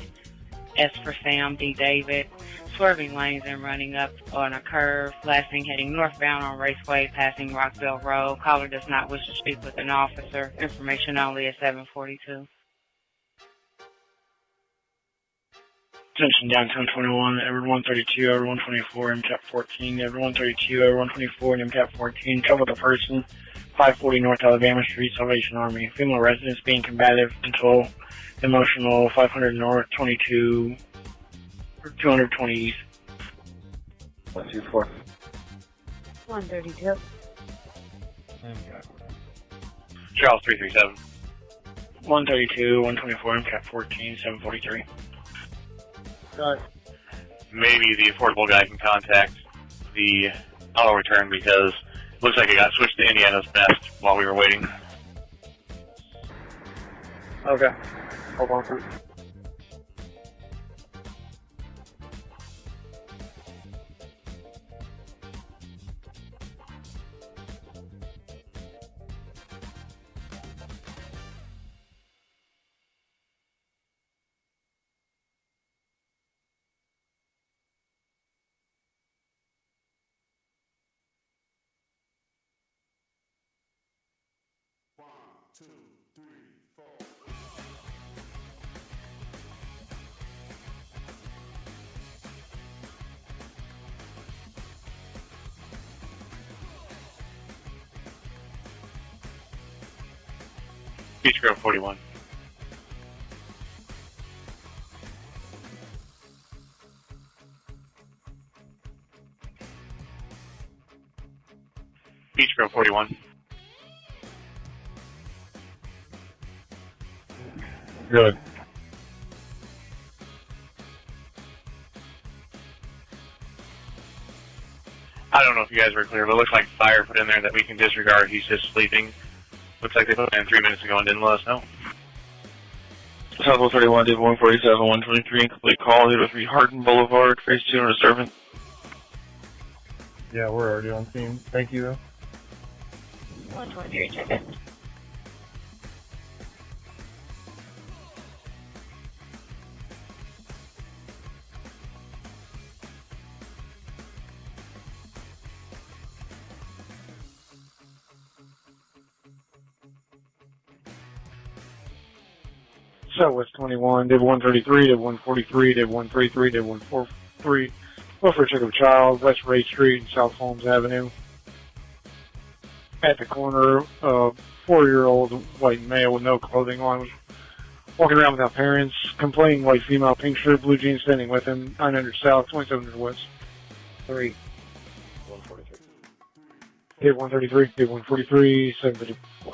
[SPEAKER 14] S for Sam D. David. Swerving lanes and running up on a curve. Last thing heading northbound on Raceway, passing Rockville Road. Caller does not wish to speak with an officer. Information only at 742.
[SPEAKER 17] Attention downtown 21, Edward 132, Edward 124, MCAP 14, Edward 132, Edward 124, and MCAP 14. Trouble with a person, 540 North Alabama Street, Salvation Army. Female residents being combative, mental, emotional, 500 North, 22, or 220 East.
[SPEAKER 5] 124.
[SPEAKER 12] 132.
[SPEAKER 6] Charles 337.
[SPEAKER 17] 132, 124, MCAP 14, 743.
[SPEAKER 6] Maybe the affordable guy can contact the auto return because it looks like it got switched to Indiana's best while we were waiting.
[SPEAKER 5] Okay. Hold on for
[SPEAKER 6] Beach Grove 41. Beach Grove 41.
[SPEAKER 5] Good.
[SPEAKER 6] I don't know if you guys were clear, but it looks like fire put in there that we can disregard. He's just sleeping. Looks like they put it in 3 minutes ago and didn't let us know.
[SPEAKER 17] Southwest 31, Dave 147, 123, incomplete call, 803 Hardin Boulevard, phase 2 and disturbance.
[SPEAKER 5] Yeah, we're already on scene. Thank you.
[SPEAKER 2] 123, check it.
[SPEAKER 10] Southwest 21, Dave 133, Dave 143, Dave 133, Dave 143, welfare check of a child, West Ray Street and South Holmes Avenue. At the corner, a 4-year-old white male with no clothing on was walking around without parents, complaining white female, pink shirt, blue jeans, standing with him, 900 South, 2700 West.
[SPEAKER 8] 143.
[SPEAKER 10] Dave 133, Dave 143, 754.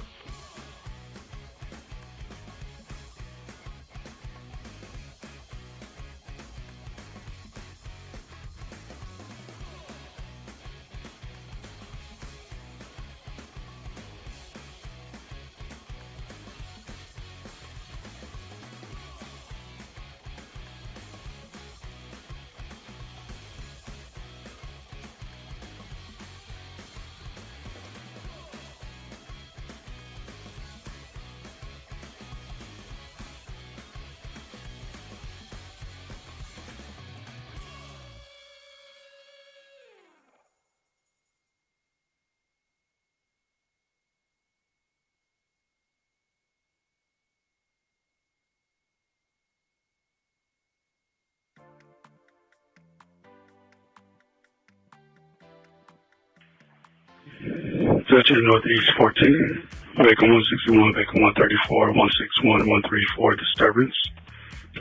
[SPEAKER 23] Searching Northeast 14, Vehicle 161, Vehicle 134, 161, 134, disturbance.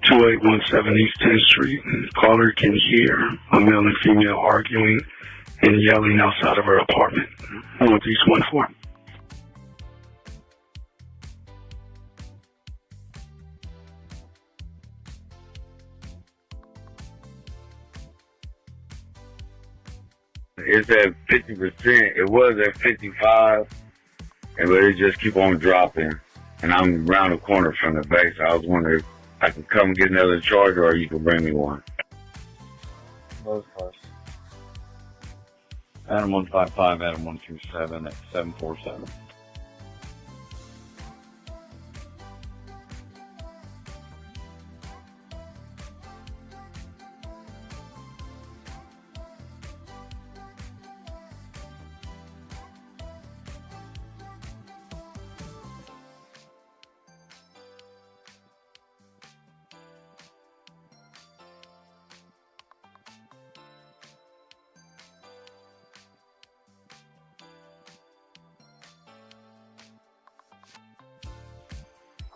[SPEAKER 23] 2817 East 10th Street. Caller can hear a male and female arguing and yelling outside of her apartment. Northeast 14.
[SPEAKER 15] It's at 50%. It was at 55, but it just keep on dropping. And I'm around the corner from the base. I was wondering if I could come get another charger or you could bring me one.
[SPEAKER 8] Both cars. Adam 155, Adam 127 at 747.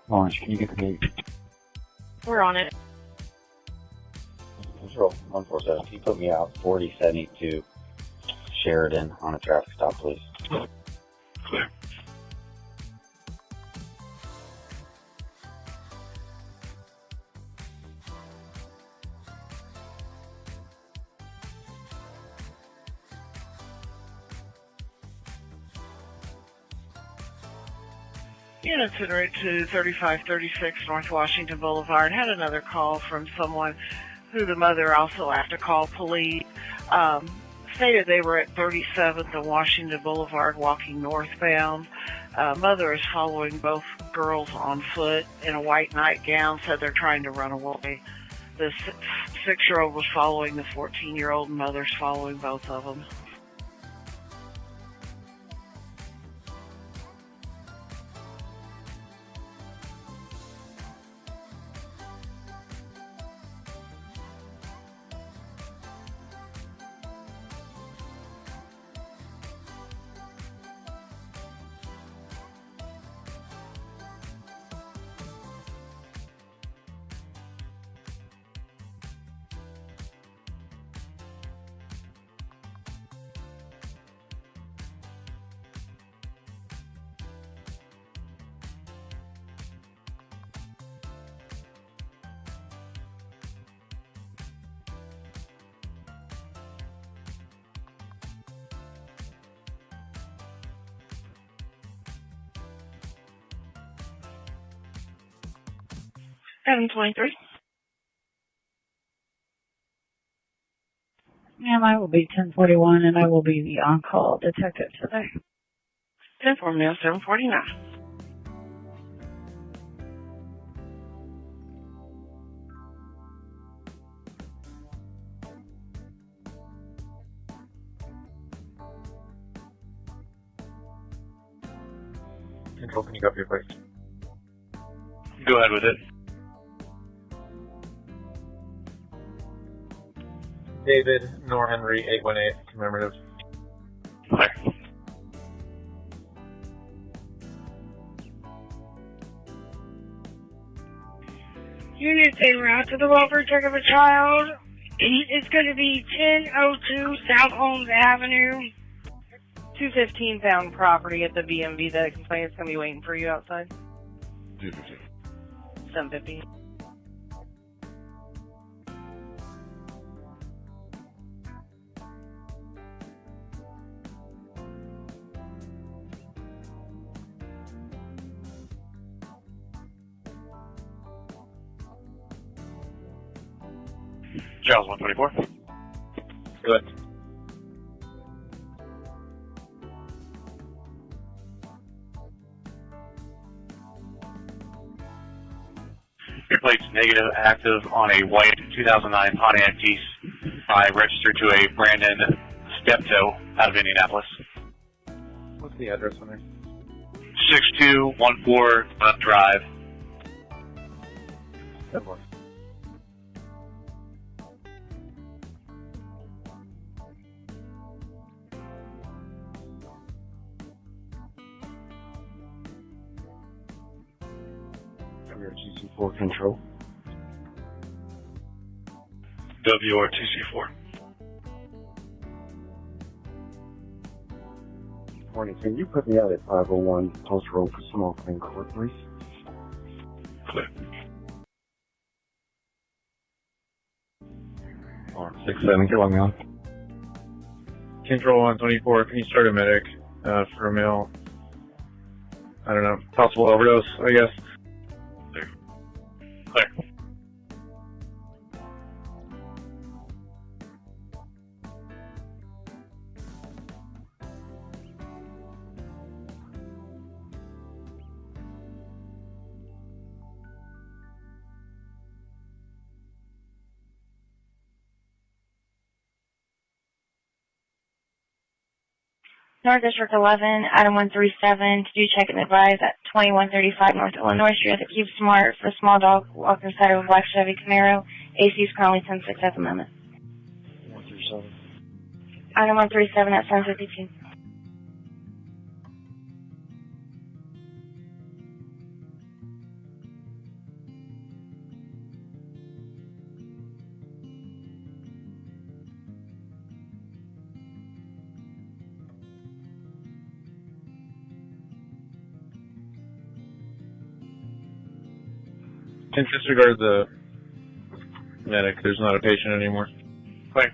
[SPEAKER 8] Launch, can you get the gate?
[SPEAKER 2] We're on it.
[SPEAKER 22] Control 147. Can you put me out 4072 Sheridan on a traffic stop, please?
[SPEAKER 23] Clear.
[SPEAKER 11] Units en route to 3536 North Washington Boulevard had another call from someone who the mother also asked to call police. Stated they were at 37th and Washington Boulevard walking northbound. Mother is following both girls on foot in a white nightgown, said they're trying to run away. The 6-year-old was following the 14-year-old, and mother's following both of them.
[SPEAKER 2] 723.
[SPEAKER 11] Ma'am, I will be 1041 and I will be the on-call detective today.
[SPEAKER 2] 10-4 male 749.
[SPEAKER 16] Control, can you copy your place?
[SPEAKER 3] Go ahead with it.
[SPEAKER 16] David, Nor Henry, 818, commemorative.
[SPEAKER 3] Clear.
[SPEAKER 2] Unit en route to the welfare check of a child. It's going to be 1002 South Holmes Avenue. 215 found property at the BMV that complainant's going to be waiting for you outside.
[SPEAKER 16] 215.
[SPEAKER 2] 750.
[SPEAKER 3] Charles 124.
[SPEAKER 16] Good.
[SPEAKER 3] Your plate's negative, active on a white 2009 Pontiac G5 registered to a Brandon Steptoe out of Indianapolis.
[SPEAKER 16] What's the address on there?
[SPEAKER 3] 6214 Left Drive.
[SPEAKER 16] 10-4. WRTC4 control.
[SPEAKER 3] WRTC4.
[SPEAKER 8] Morning, can you put me out at 501 Post Road for small claim court, please?
[SPEAKER 3] Clear.
[SPEAKER 16] 67, get along on. Control 124, can you start a medic for a male? I don't know, possible overdose, I guess.
[SPEAKER 3] Clear.
[SPEAKER 12] North District 11, item 137, to do check and advise at 2135 North Illinois Street at the Cube Smart for small dog walked inside of a black Chevy Camaro. AC is currently 10-6 at the moment.
[SPEAKER 10] 137.
[SPEAKER 12] Item 137 at 752.
[SPEAKER 16] Can disregard the medic, there's not a patient anymore.
[SPEAKER 3] Clear.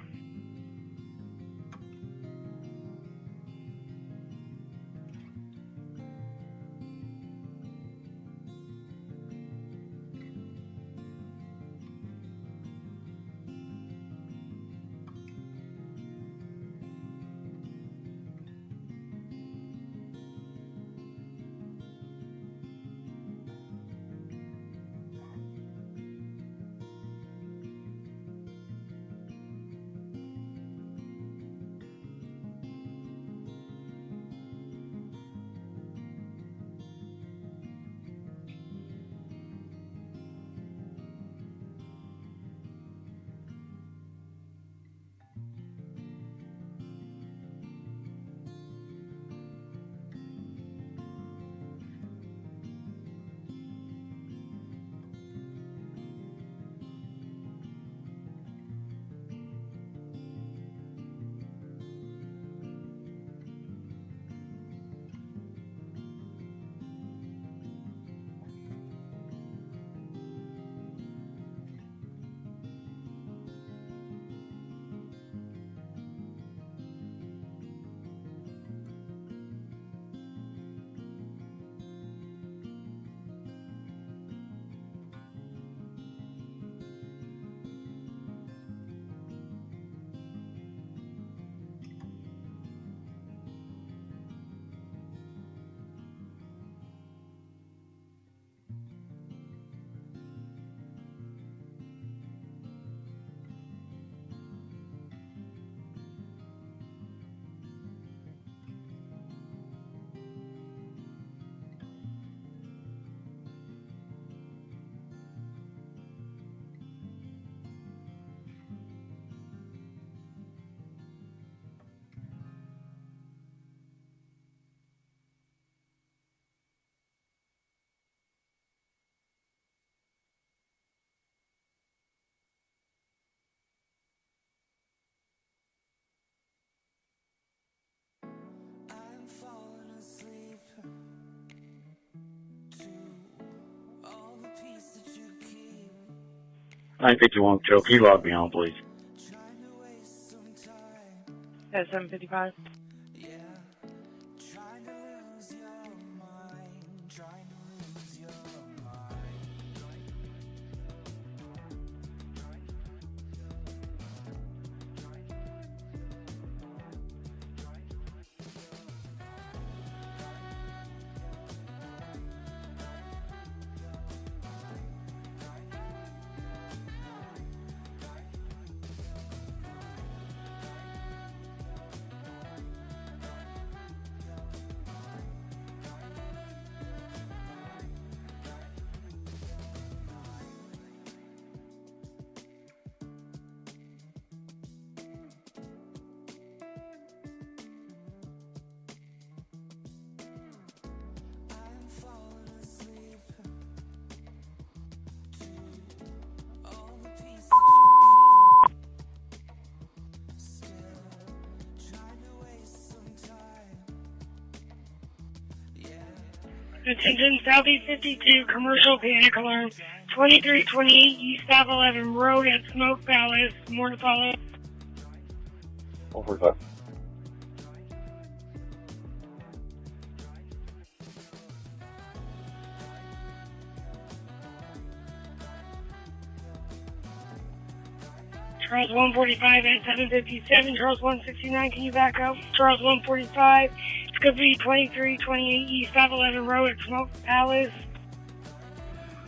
[SPEAKER 16] 951 Joe, can you log me on, please?
[SPEAKER 2] At 7:55. Attention Southeast 52, commercial panic alarm, 2328 East South 11 Road at Smoke Palace, more to follow.
[SPEAKER 8] 145.
[SPEAKER 2] Charles 145 at 757, Charles 169, can you back up? Charles 145, it's going to be 2328 East South 11 Road at Smoke Palace.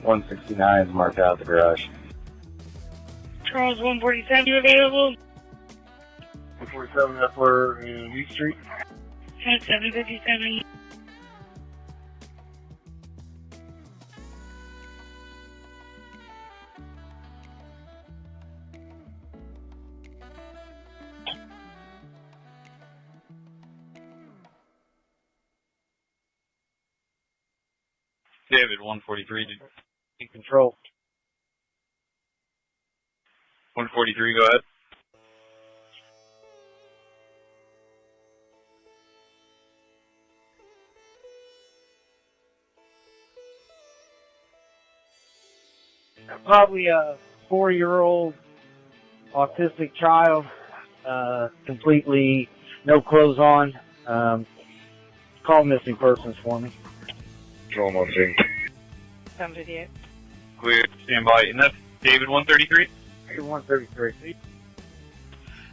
[SPEAKER 8] 169 is marked out the garage.
[SPEAKER 2] Charles 147, available?
[SPEAKER 10] 147, that's where in East Street.
[SPEAKER 2] At 757.
[SPEAKER 9] David, 143,
[SPEAKER 10] In control.
[SPEAKER 9] 143, go ahead.
[SPEAKER 13] Probably a 4-year-old autistic child, completely no clothes on. Call missing persons for me.
[SPEAKER 1] Control missing.
[SPEAKER 2] 758.
[SPEAKER 9] Clear, stand by. And that's David, 133?
[SPEAKER 13] 133.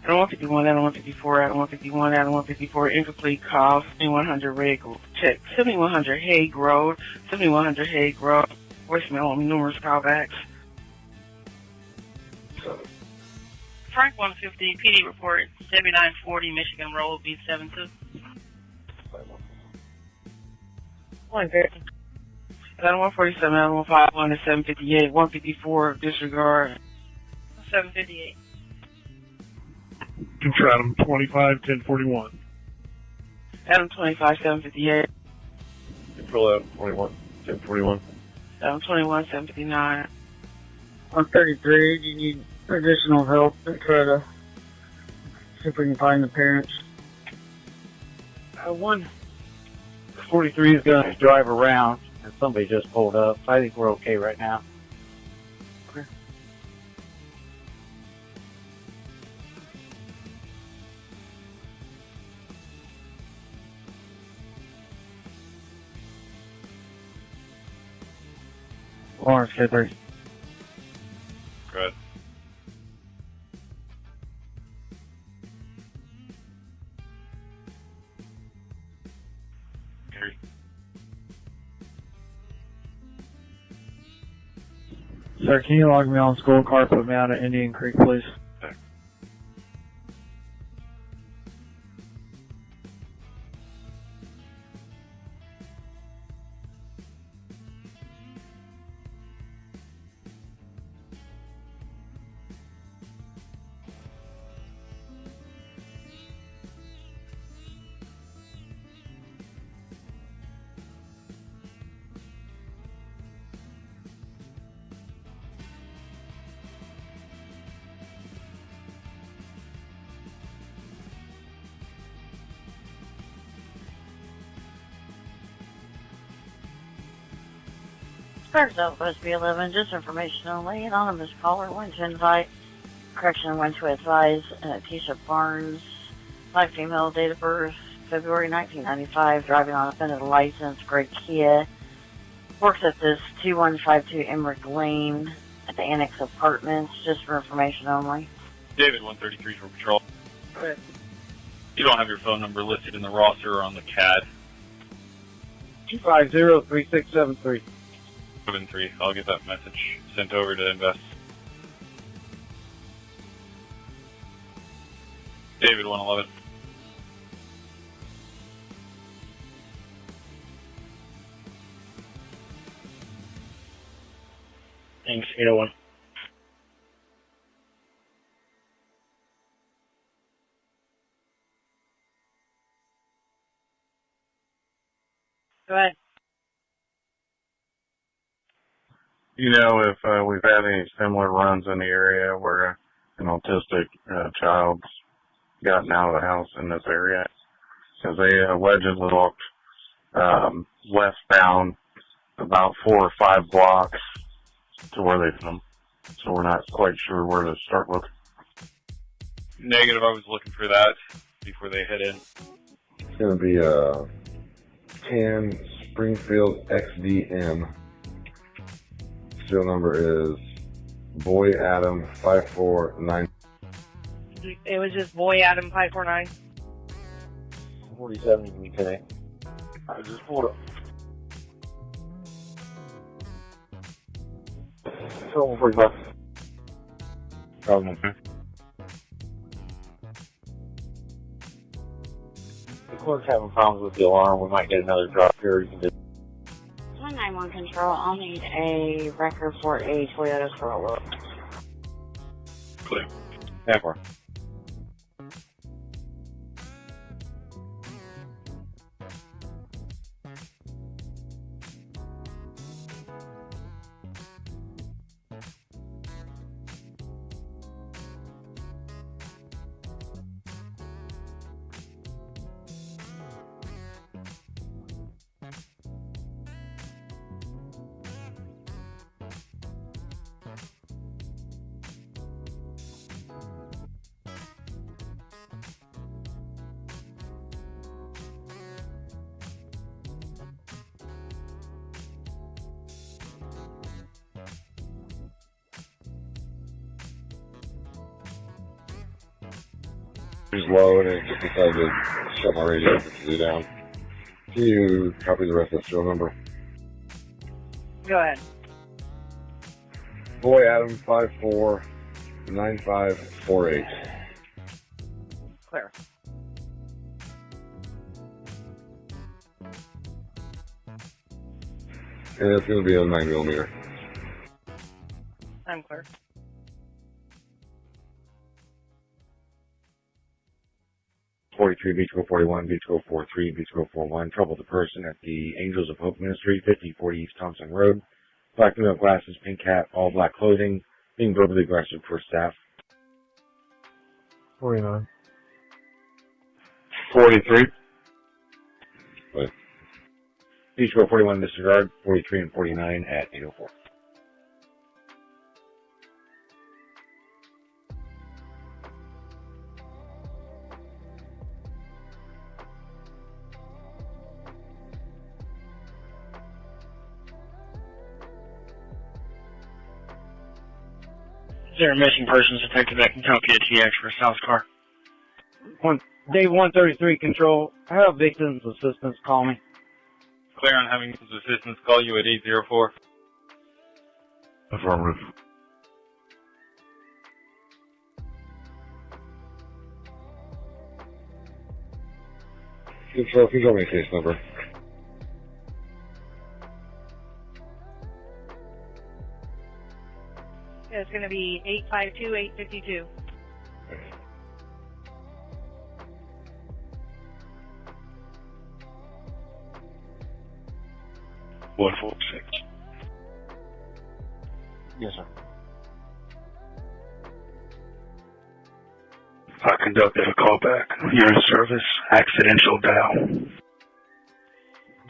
[SPEAKER 11] Adam 151, Adam 154, Adam 151, Adam 154, incomplete call, 7100 Rig, check, 7100 Hague Road, 7100 Hague Road, voicemail on numerous callbacks.
[SPEAKER 4] Frank 150, PD report, 7940 Michigan Road, B72.
[SPEAKER 11] 150. Adam 147, Adam 151, and 758, 154, disregard.
[SPEAKER 4] 758.
[SPEAKER 5] Control Adam 25, 1041.
[SPEAKER 11] Adam 25, 758,
[SPEAKER 1] Control Adam 21, 1041.
[SPEAKER 11] Adam 21, 759.
[SPEAKER 13] 133, do you need additional help to try to see if we can find the parents?
[SPEAKER 10] 143 is going to drive around, and somebody just pulled up. I think we're okay right now. Lawrence, K3.
[SPEAKER 9] Go ahead. Gary.
[SPEAKER 10] Sir, can you log me on school car, put me out at Indian Creek, please?
[SPEAKER 18] First Southwest B11, just information only. Anonymous caller went to invite, correction, went to advise Tisha Barnes, black female, date of birth, February 1995, driving on a offended license, gray Kia. Works at this 2152 Emmerich Lane at the Annex Apartments, just for information only.
[SPEAKER 19] David, 133 for patrol.
[SPEAKER 18] Good.
[SPEAKER 19] You don't have your phone number listed in the roster or on the CAD.
[SPEAKER 10] 250-3673.
[SPEAKER 19] 73. I'll get that message sent over to Invest. David, 111.
[SPEAKER 10] Thanks, 801.
[SPEAKER 18] Go ahead.
[SPEAKER 5] You know, if we've had any similar runs in the area where an autistic child's gotten out of the house in this area, because they allegedly walked westbound about 4 or 5 blocks to where they found them. So we're not quite sure where to start looking.
[SPEAKER 19] Negative, I was looking for that before they head in.
[SPEAKER 8] It's going to be 10 Springfield XDM. Serial number is Boy Adam 549.
[SPEAKER 18] It was just Boy Adam 549.
[SPEAKER 16] 47 you can connect. I just pulled up. 145.
[SPEAKER 5] Problem, okay.
[SPEAKER 16] The clerk's having problems with the alarm. We might get another drop here. You can just
[SPEAKER 18] 191 Control, I'll need a record for a Toyota Corolla.
[SPEAKER 19] Clear.
[SPEAKER 16] Never.
[SPEAKER 8] It's low and it just decided to shut my radio completely down. Can you copy the rest of the serial number?
[SPEAKER 18] Go ahead.
[SPEAKER 8] Boy Adam 549548.
[SPEAKER 18] Clear.
[SPEAKER 8] And it's going to be a 9mm.
[SPEAKER 18] I'm clear.
[SPEAKER 16] Beach Road 41, Beach Road 43, Beach Road 41. Trouble the person at the Angels of Hope Ministry, 5040 East Thompson Road. Black female glasses, pink hat, all black clothing, being verbally aggressive for staff.
[SPEAKER 10] 49.
[SPEAKER 5] 43.
[SPEAKER 8] Right.
[SPEAKER 16] Beach Road 41 disregard, 43 and 49 at 804.
[SPEAKER 17] Is there a missing persons detected at Kentucky at TX for a South car?
[SPEAKER 10] Dave 133 Control, have victims assistance call me.
[SPEAKER 19] Clear on having assistance call you at 804.
[SPEAKER 5] Affirmative.
[SPEAKER 8] Control, can you tell me a case number?
[SPEAKER 18] Yeah, it's going to be 852852.
[SPEAKER 16] Yes, sir.
[SPEAKER 23] I conducted a callback. You're in service. Accidental dial.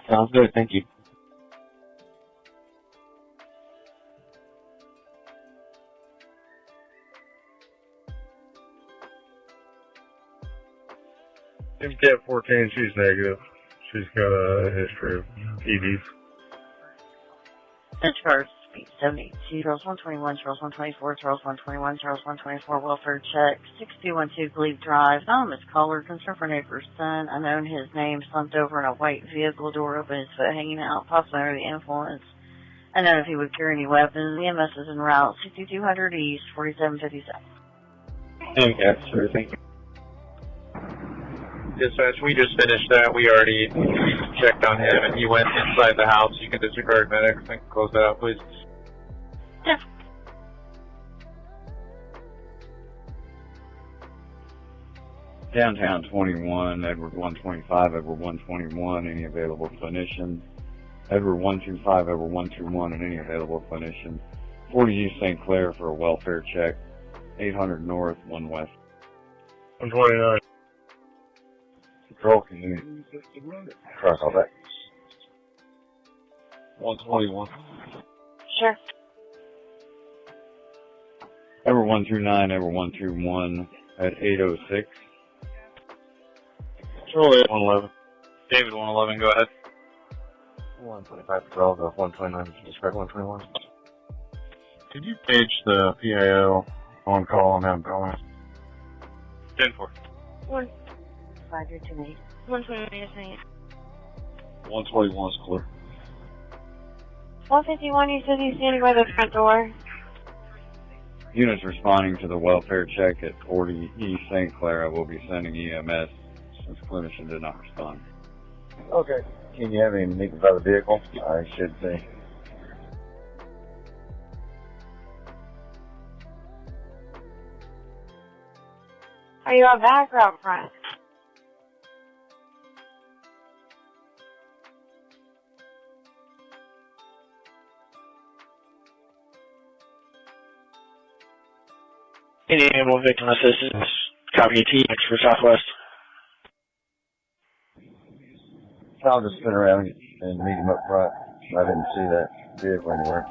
[SPEAKER 16] Sounds good. Thank you.
[SPEAKER 5] Cat 14, she's negative. She's got a history of EDs.
[SPEAKER 18] Discharge speed 72, Charles 121, Charles 124, Charles 121, Charles 124, welfare check, 6212 Glebe Drive. Anonymous caller, concern for neighbor's son, unknown his name, slumped over in a white vehicle, door open, his foot hanging out, possibly under the influence. Unknown if he would carry any weapons. EMS is en route, 6200 East, 4757.
[SPEAKER 16] Okay, sure, thank you. Dispatch, we just finished that. We already checked on him, and he went inside the house. You can disregard medics and close that out, please.
[SPEAKER 18] Yeah.
[SPEAKER 7] Downtown 21, Edward 125, Edward 121, any available clinicians. Edward 125, Edward 121, and any available clinicians. 40 East St. Clair for a welfare check. 800 North, 1 West.
[SPEAKER 5] 129.
[SPEAKER 8] Control, can you cross all that?
[SPEAKER 16] 121.
[SPEAKER 18] Sure.
[SPEAKER 7] Edward 129, Edward 121 at 806.
[SPEAKER 16] Control 111. David 111, go ahead.
[SPEAKER 10] 125 Patrol, go 129, describe 121.
[SPEAKER 5] Could you page the PIO on call and have going?
[SPEAKER 16] 10-4.
[SPEAKER 18] 1-5-2-8.
[SPEAKER 2] 129.
[SPEAKER 16] 121 is clear.
[SPEAKER 12] 151, you said he's standing by the front door.
[SPEAKER 7] Units responding to the welfare check at 40 East St. Clair. I will be sending EMS since clinician did not respond.
[SPEAKER 8] Okay. Can you have him meet by the vehicle? I should say.
[SPEAKER 12] Are you out back or out front?
[SPEAKER 17] Indianapolis Victim Assistance, copy TX for Southwest.
[SPEAKER 8] I'll just spin around and meet him up front. I didn't see that vehicle anywhere.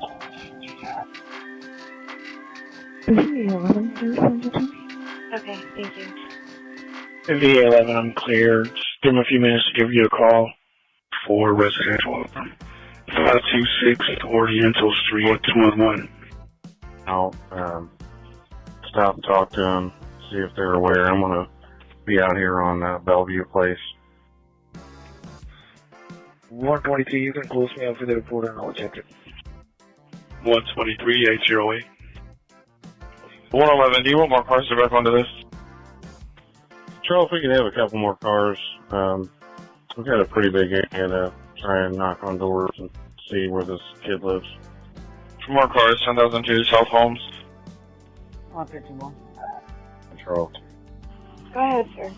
[SPEAKER 12] Okay, thank you.
[SPEAKER 17] VA11, I'm clear. Just give him a few minutes to give you a call.
[SPEAKER 23] For residential. 526 Oriental Street, 211.
[SPEAKER 5] I'll stop and talk to them, see if they're aware. I'm going to be out here on Bellevue Place.
[SPEAKER 17] 122, you can close me up for the report and I'll check it.
[SPEAKER 23] 123 808.
[SPEAKER 16] 111, do you want more cars to back onto this?
[SPEAKER 5] Charles, if we can have a couple more cars. We've got a pretty big area to try and knock on doors and see where this kid lives.
[SPEAKER 16] Two more cars, 10,002 South Holmes.
[SPEAKER 18] 151.
[SPEAKER 8] Control.
[SPEAKER 12] Go ahead, sir.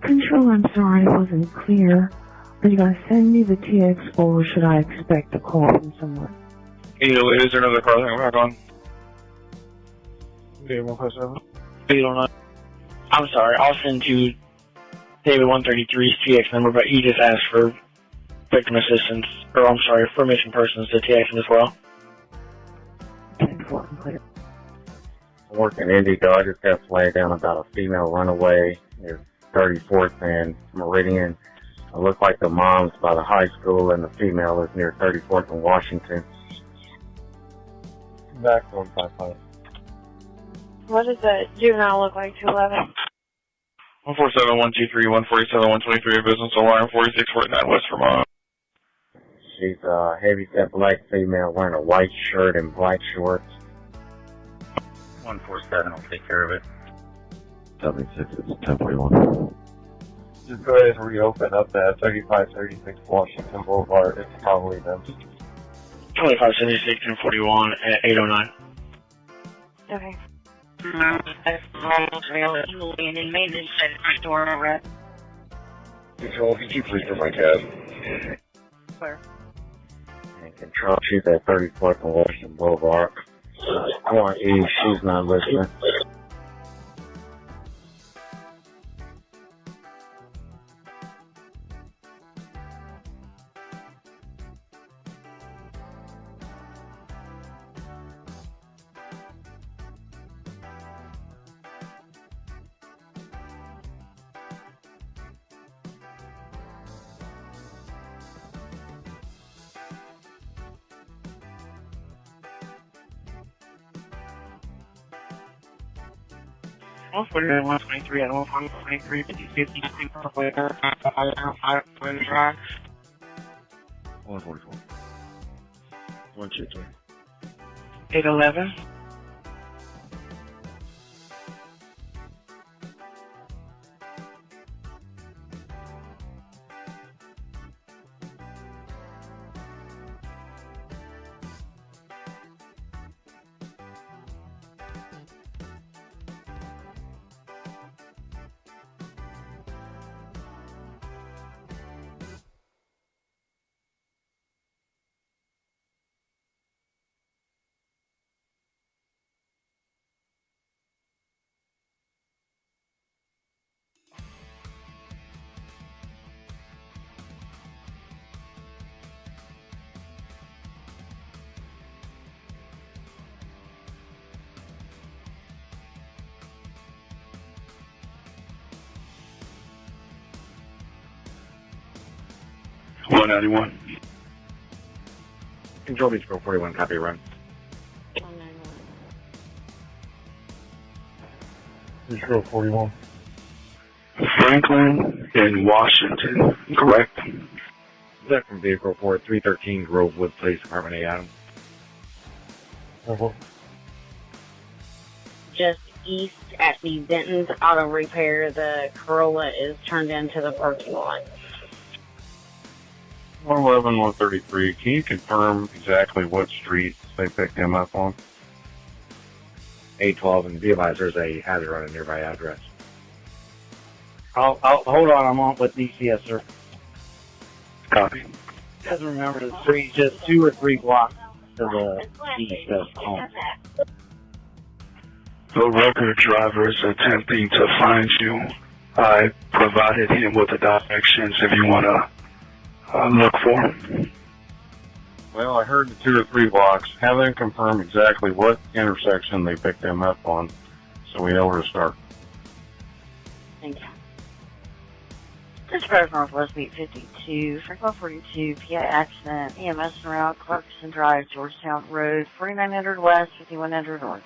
[SPEAKER 20] Control, I'm sorry, I wasn't clear. Are you going to send me the TX or should I expect a call from someone?
[SPEAKER 16] Either way, is there another car that can back on?
[SPEAKER 5] David 157.
[SPEAKER 17] 809. I'm sorry, I'll send you David 133's TX number, but he just asked for victim assistance, or I'm sorry, for missing persons to TX him as well.
[SPEAKER 20] 10-4, clear.
[SPEAKER 8] I'm working Indigo. I just got flagged down about a female runaway near 34th and Meridian. It looked like the mom's by the high school and the female is near 34th and Washington.
[SPEAKER 5] Back 155.
[SPEAKER 12] What does the juvenile look like, 211?
[SPEAKER 16] 147, 123, 147, 123, business alarm, 4649 West Vermont.
[SPEAKER 8] She's a heavy-set black female wearing a white shirt and black shorts. 147 will take care of it.
[SPEAKER 10] 76, it's 1041.
[SPEAKER 5] Just go ahead and reopen up that 3536 Washington Boulevard. It's probably them.
[SPEAKER 17] 2576 and 41 at 809.
[SPEAKER 12] Okay.
[SPEAKER 8] Control, could you please for my cab?
[SPEAKER 18] Clear.
[SPEAKER 8] And Control, she's at 34th and Washington Boulevard. Going east, she's not listening.
[SPEAKER 17] 149, 123, and 123, 50, 50, Parkway, Drive.
[SPEAKER 10] 144. 123.
[SPEAKER 17] 811.
[SPEAKER 23] One 91.
[SPEAKER 16] Control Beach Pro 41, copy run.
[SPEAKER 5] Control 41.
[SPEAKER 23] Franklin in Washington, correct?
[SPEAKER 16] That from vehicle 4313 Grovewood Place, Apartment A, Adam.
[SPEAKER 6] Just east at the Denton's Auto Repair, the Corolla is turned into the parking lot.
[SPEAKER 7] 111, 133. Can you confirm exactly what street they picked him up on?
[SPEAKER 16] 812, and be advised there's a hazard on a nearby address.
[SPEAKER 10] I'll hold on. I'm on with DCS, sir.
[SPEAKER 23] Copy.
[SPEAKER 10] Doesn't remember the street, just 2 or 3 blocks to the east of home.
[SPEAKER 23] The record driver is attempting to find you. I provided him with the directions if you want to look for him.
[SPEAKER 7] Well, I heard the 2 or 3 blocks. Have them confirm exactly what intersection they picked him up on so we know where to start.
[SPEAKER 6] Thank you. Dispatch Northwest Beat 52, Franklin 42, PI accident, EMS en route, Clarkson Drive, Georgetown Road, 4900 West, 5100 North.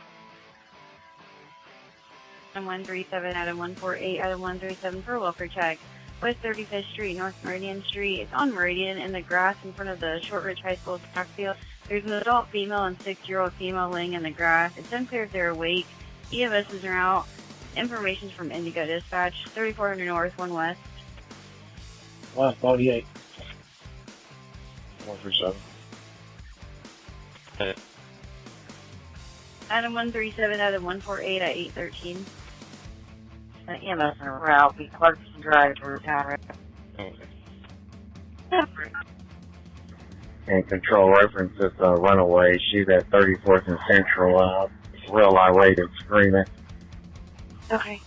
[SPEAKER 2] Item 137, item 148, item 137 for welfare check. West 35th Street, North Meridian Street. It's on Meridian in the grass in front of the Short Ridge High School track field. There's an adult female and 6-year-old female laying in the grass. It's unclear if they're awake. EMS is out. Information's from Indigo Dispatch, 3400 North, 1 West.
[SPEAKER 10] West 48.
[SPEAKER 7] 137.
[SPEAKER 2] Item 137, item 148 at 813.
[SPEAKER 6] EMS en route, be Clarkson Drive, Georgetown Road.
[SPEAKER 8] And control reference is runaway. She's at 34th and Central, real irate and screaming.
[SPEAKER 2] Okay.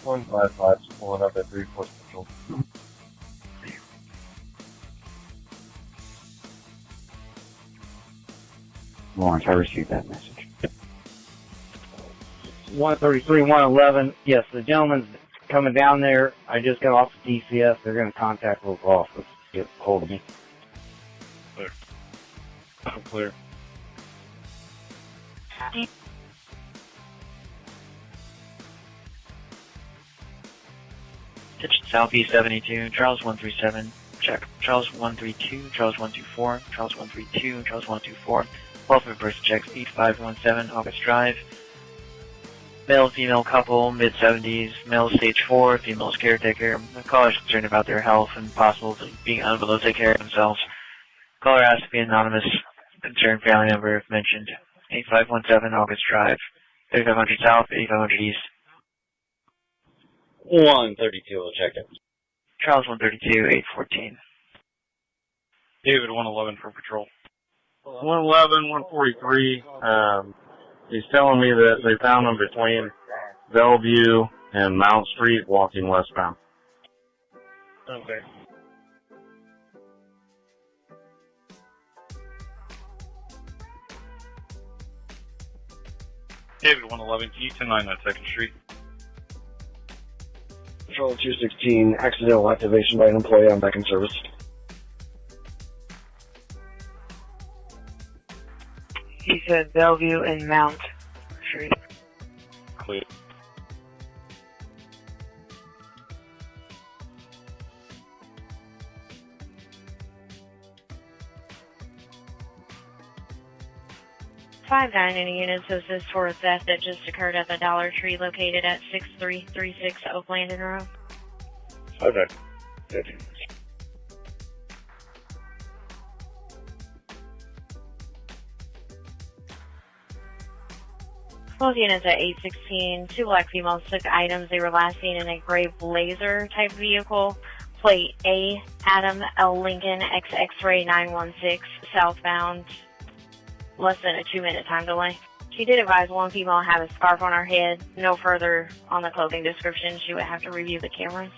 [SPEAKER 8] 155 is pulling up at 34th Central.
[SPEAKER 22] Lawrence, I received that message.
[SPEAKER 10] 133, 111. Yes, the gentleman's coming down there. I just got off the DCS. They're going to contact local office to get hold of me.
[SPEAKER 19] Clear. Clear.
[SPEAKER 17] Attention Southeast 72, Charles 137, check. Charles 132, Charles 124, Charles 132, Charles 124. Welfare person checks 8517 August Drive. Male female couple, mid-70s, male stage 4, female's caretaker. The caller is concerned about their health and possible being unable to take care of themselves. Caller asked to be anonymous. Concerned family member if mentioned. 8517 August Drive. 3500 South, 8500 East.
[SPEAKER 22] 132 will check it.
[SPEAKER 17] Charles 132, 814.
[SPEAKER 19] David 111 for patrol.
[SPEAKER 5] 111, 143. He's telling me that they found him between Bellevue and Mount Street walking westbound.
[SPEAKER 19] Okay. David 111, can you 10-9 that 2nd Street?
[SPEAKER 10] Control 216, accidental activation by an employee on back in service.
[SPEAKER 11] He said Bellevue and Mount Street.
[SPEAKER 19] Clear.
[SPEAKER 2] 5-9 in a unit, so this is for a theft that just occurred at the Dollar Tree located at 6336 Oak Landing Road.
[SPEAKER 5] Okay. Good.
[SPEAKER 2] Both units at 816, two black females took items they were last seen in a gray Blazer type vehicle, plate A, Adam L. Lincoln, X-Ray 916, southbound, less than a 2-minute time delay. She did advise one female had a scarf on her head. No further on the clothing description. She would have to review the cameras.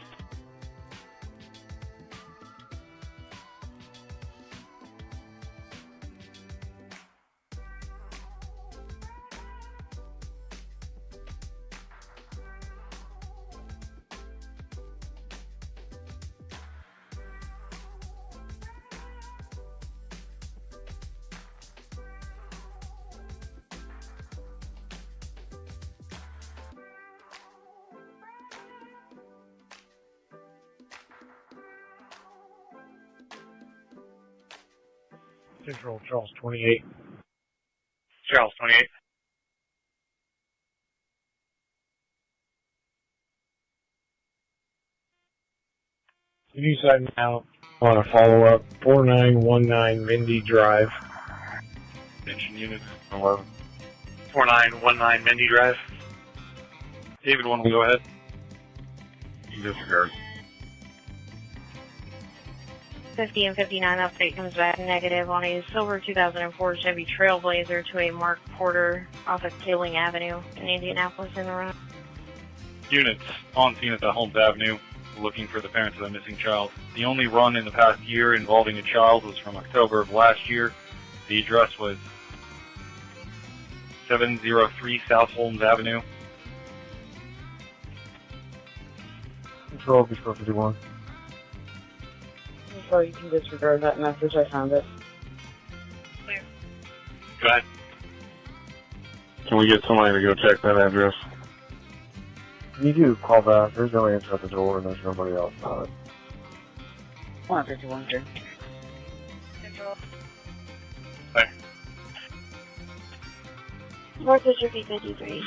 [SPEAKER 5] Central Charles 28.
[SPEAKER 3] Charles 28.
[SPEAKER 5] You decide now on a follow-up, 4919 Mindy Drive.
[SPEAKER 19] Attention units.
[SPEAKER 3] 4919 Mindy Drive.
[SPEAKER 19] David, one will go ahead.
[SPEAKER 8] Disregard.
[SPEAKER 2] 50 and 59 update comes back negative on a silver 2004 Chevy Trailblazer to a Mark Porter off of Killing Avenue in Indianapolis in the run.
[SPEAKER 19] Units on scene at the Holmes Avenue looking for the parents of the missing child. The only run in the past year involving a child was from October of last year. The address was 703 South Holmes Avenue.
[SPEAKER 10] Control Beachboro 51.
[SPEAKER 11] So you can disregard that message. I found it.
[SPEAKER 3] Go ahead.
[SPEAKER 8] Can we get somebody to go check that address?
[SPEAKER 10] You do call back. There's no answer at the door, and there's nobody else on it.
[SPEAKER 11] 151, sir.
[SPEAKER 2] North District 53.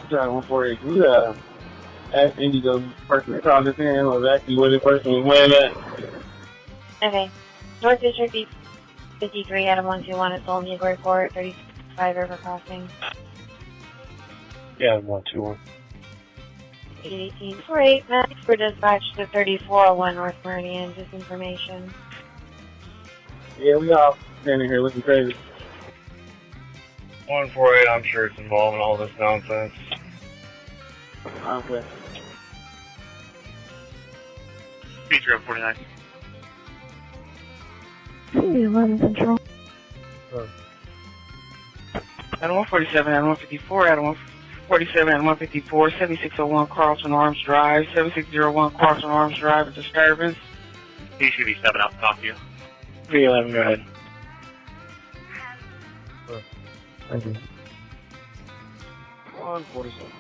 [SPEAKER 13] John 148. Can you ask Indigo person that called this in was actually where the person was wearing at?
[SPEAKER 2] Okay. North District 53, Adam 121 at Solomon Airport, 35 River Crossing.
[SPEAKER 5] Yeah, 121.
[SPEAKER 2] 818. 48, Max for dispatch to 3401 North Meridian, just information.
[SPEAKER 13] Yeah, we all standing here looking crazy.
[SPEAKER 1] 148, I'm sure it's involved in all this nonsense.
[SPEAKER 13] Okay.
[SPEAKER 3] Beach Road 49.
[SPEAKER 20] 11 Central.
[SPEAKER 11] Adam 147, Adam 154, Adam 147, Adam 154, 7601 Carlson Arms Drive, 7601 Carlson Arms Drive, a disturbance.
[SPEAKER 3] He should be stepping out to talk to you.
[SPEAKER 17] 311, go ahead.
[SPEAKER 10] Thank you.
[SPEAKER 13] 147.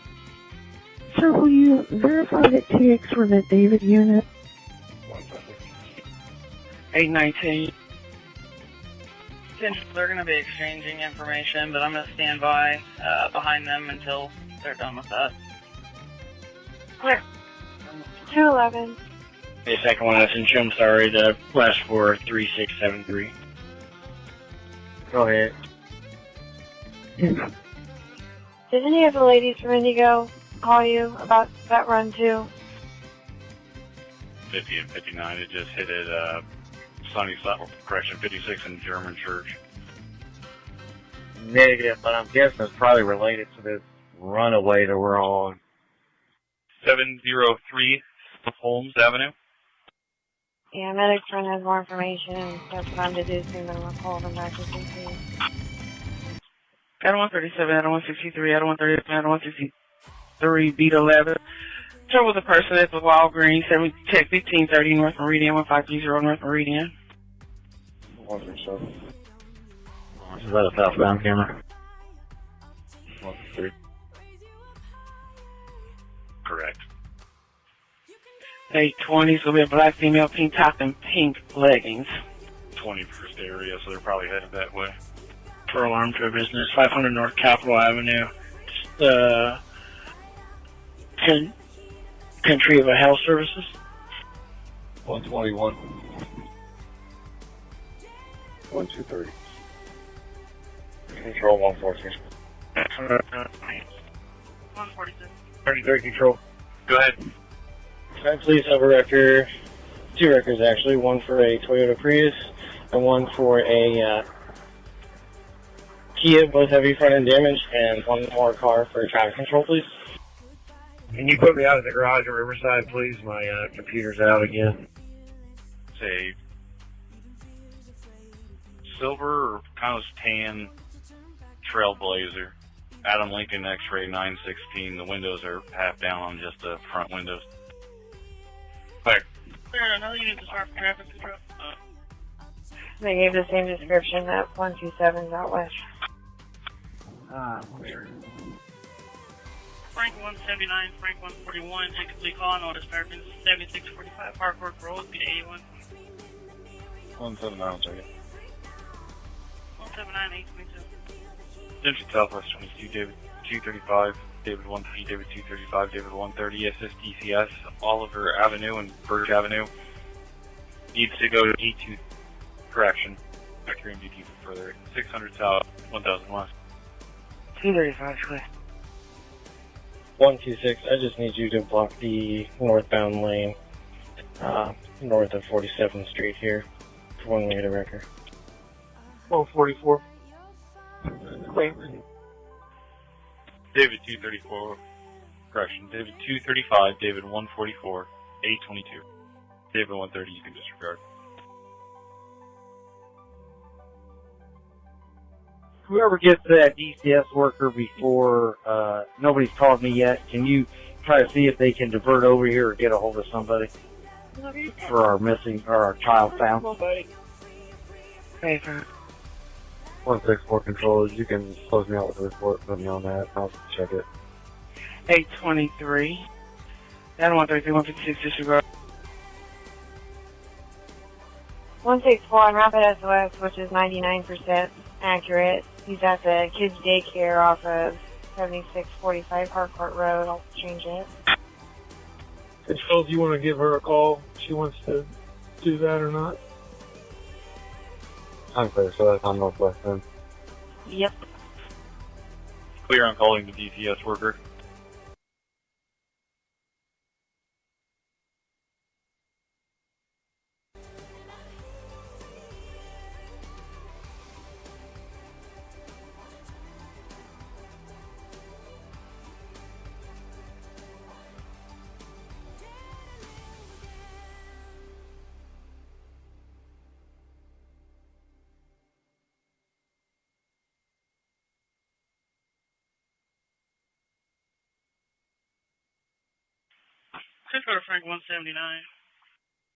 [SPEAKER 20] Sir, will you verify that TX were the David unit?
[SPEAKER 11] 819.
[SPEAKER 4] They're going to be exchanging information, but I'm going to stand by behind them until they're done with that.
[SPEAKER 2] Clear. 211.
[SPEAKER 17] The second one, that's in I'm sorry, the last four, 3673.
[SPEAKER 10] Go ahead.
[SPEAKER 2] Did any of the ladies from Indigo call you about that run too?
[SPEAKER 19] 50 and 59, it just hit at Sunnyside, correction, 56 in German Church.
[SPEAKER 8] Negative, but I'm guessing it's probably related to this runaway that we're on.
[SPEAKER 19] 703 Holmes Avenue.
[SPEAKER 2] Yeah, medics run has more information, and that's what I'm deducing. Then we'll call them back to CC.
[SPEAKER 11] Adam 137, Adam 163, Adam 137, Adam 163, beat 11. Trouble with a person at the Walgreens, check 1530 North Meridian, 1530 North Meridian.
[SPEAKER 10] 137.
[SPEAKER 17] Is that a southbound camera?
[SPEAKER 10] 133.
[SPEAKER 19] Correct.
[SPEAKER 11] 820, so we have a black female, pink top and pink leggings.
[SPEAKER 19] 21st area, so they're probably headed that way.
[SPEAKER 14] for alarm to a business, 500 North Capitol Avenue. Country of Health Services.
[SPEAKER 8] 121. 1230. Control 114.
[SPEAKER 4] 146.
[SPEAKER 10] 33 control.
[SPEAKER 3] Go ahead.
[SPEAKER 10] I please have a record, 2 records actually, one for a Toyota Prius and one for a Kia, both heavy front end damage, and one more car for traffic control, please. Can you put me out at the garage at Riverside, please? My computer's out again.
[SPEAKER 19] Say silver or kind of tan Trailblazer. Adam Lincoln X-Ray 916. The windows are half down on just the front windows. Clear.
[SPEAKER 4] Clear, another unit to start for traffic control.
[SPEAKER 12] They gave the same description at 127 out west.
[SPEAKER 4] Frank 179, Frank 141, incomplete call, no disturbance, 7645 Parkwork Road, speed 81.
[SPEAKER 7] 179, I'll check it.
[SPEAKER 4] 179, 822.
[SPEAKER 19] Central Southwest 22, David 235, David 130, David 235, David 130, assist DCS, Oliver Avenue and Birch Avenue. Needs to go to E2 correction. Back here MDT for further. 600 South, 1000 West.
[SPEAKER 14] 235, clear.
[SPEAKER 10] 126, I just need you to block the northbound lane, north of 47th Street here, for 1 minute of record.
[SPEAKER 5] 144.
[SPEAKER 19] David 234, correction. David 235, David 144, 822. David 130, you can disregard.
[SPEAKER 16] Whoever gets that DCS worker before, nobody's called me yet, can you try to see if they can divert over here or get a hold of somebody for our missing, or our child found?
[SPEAKER 14] Paper.
[SPEAKER 8] 164 controls, you can close me out with a report, put me on that, I'll check it.
[SPEAKER 14] 823. Down 133, 156, disregard.
[SPEAKER 12] 164 on Rapid SOS, which is 99% accurate. He's at the kids' daycare off of 7645 Harcourt Road. I'll change it.
[SPEAKER 5] Controls, you want to give her a call? She wants to do that or not?
[SPEAKER 8] I'm clear, so that's on Northwest then.
[SPEAKER 12] Yep.
[SPEAKER 19] Clear on calling the DCS worker.
[SPEAKER 4] Just go to Frank 179.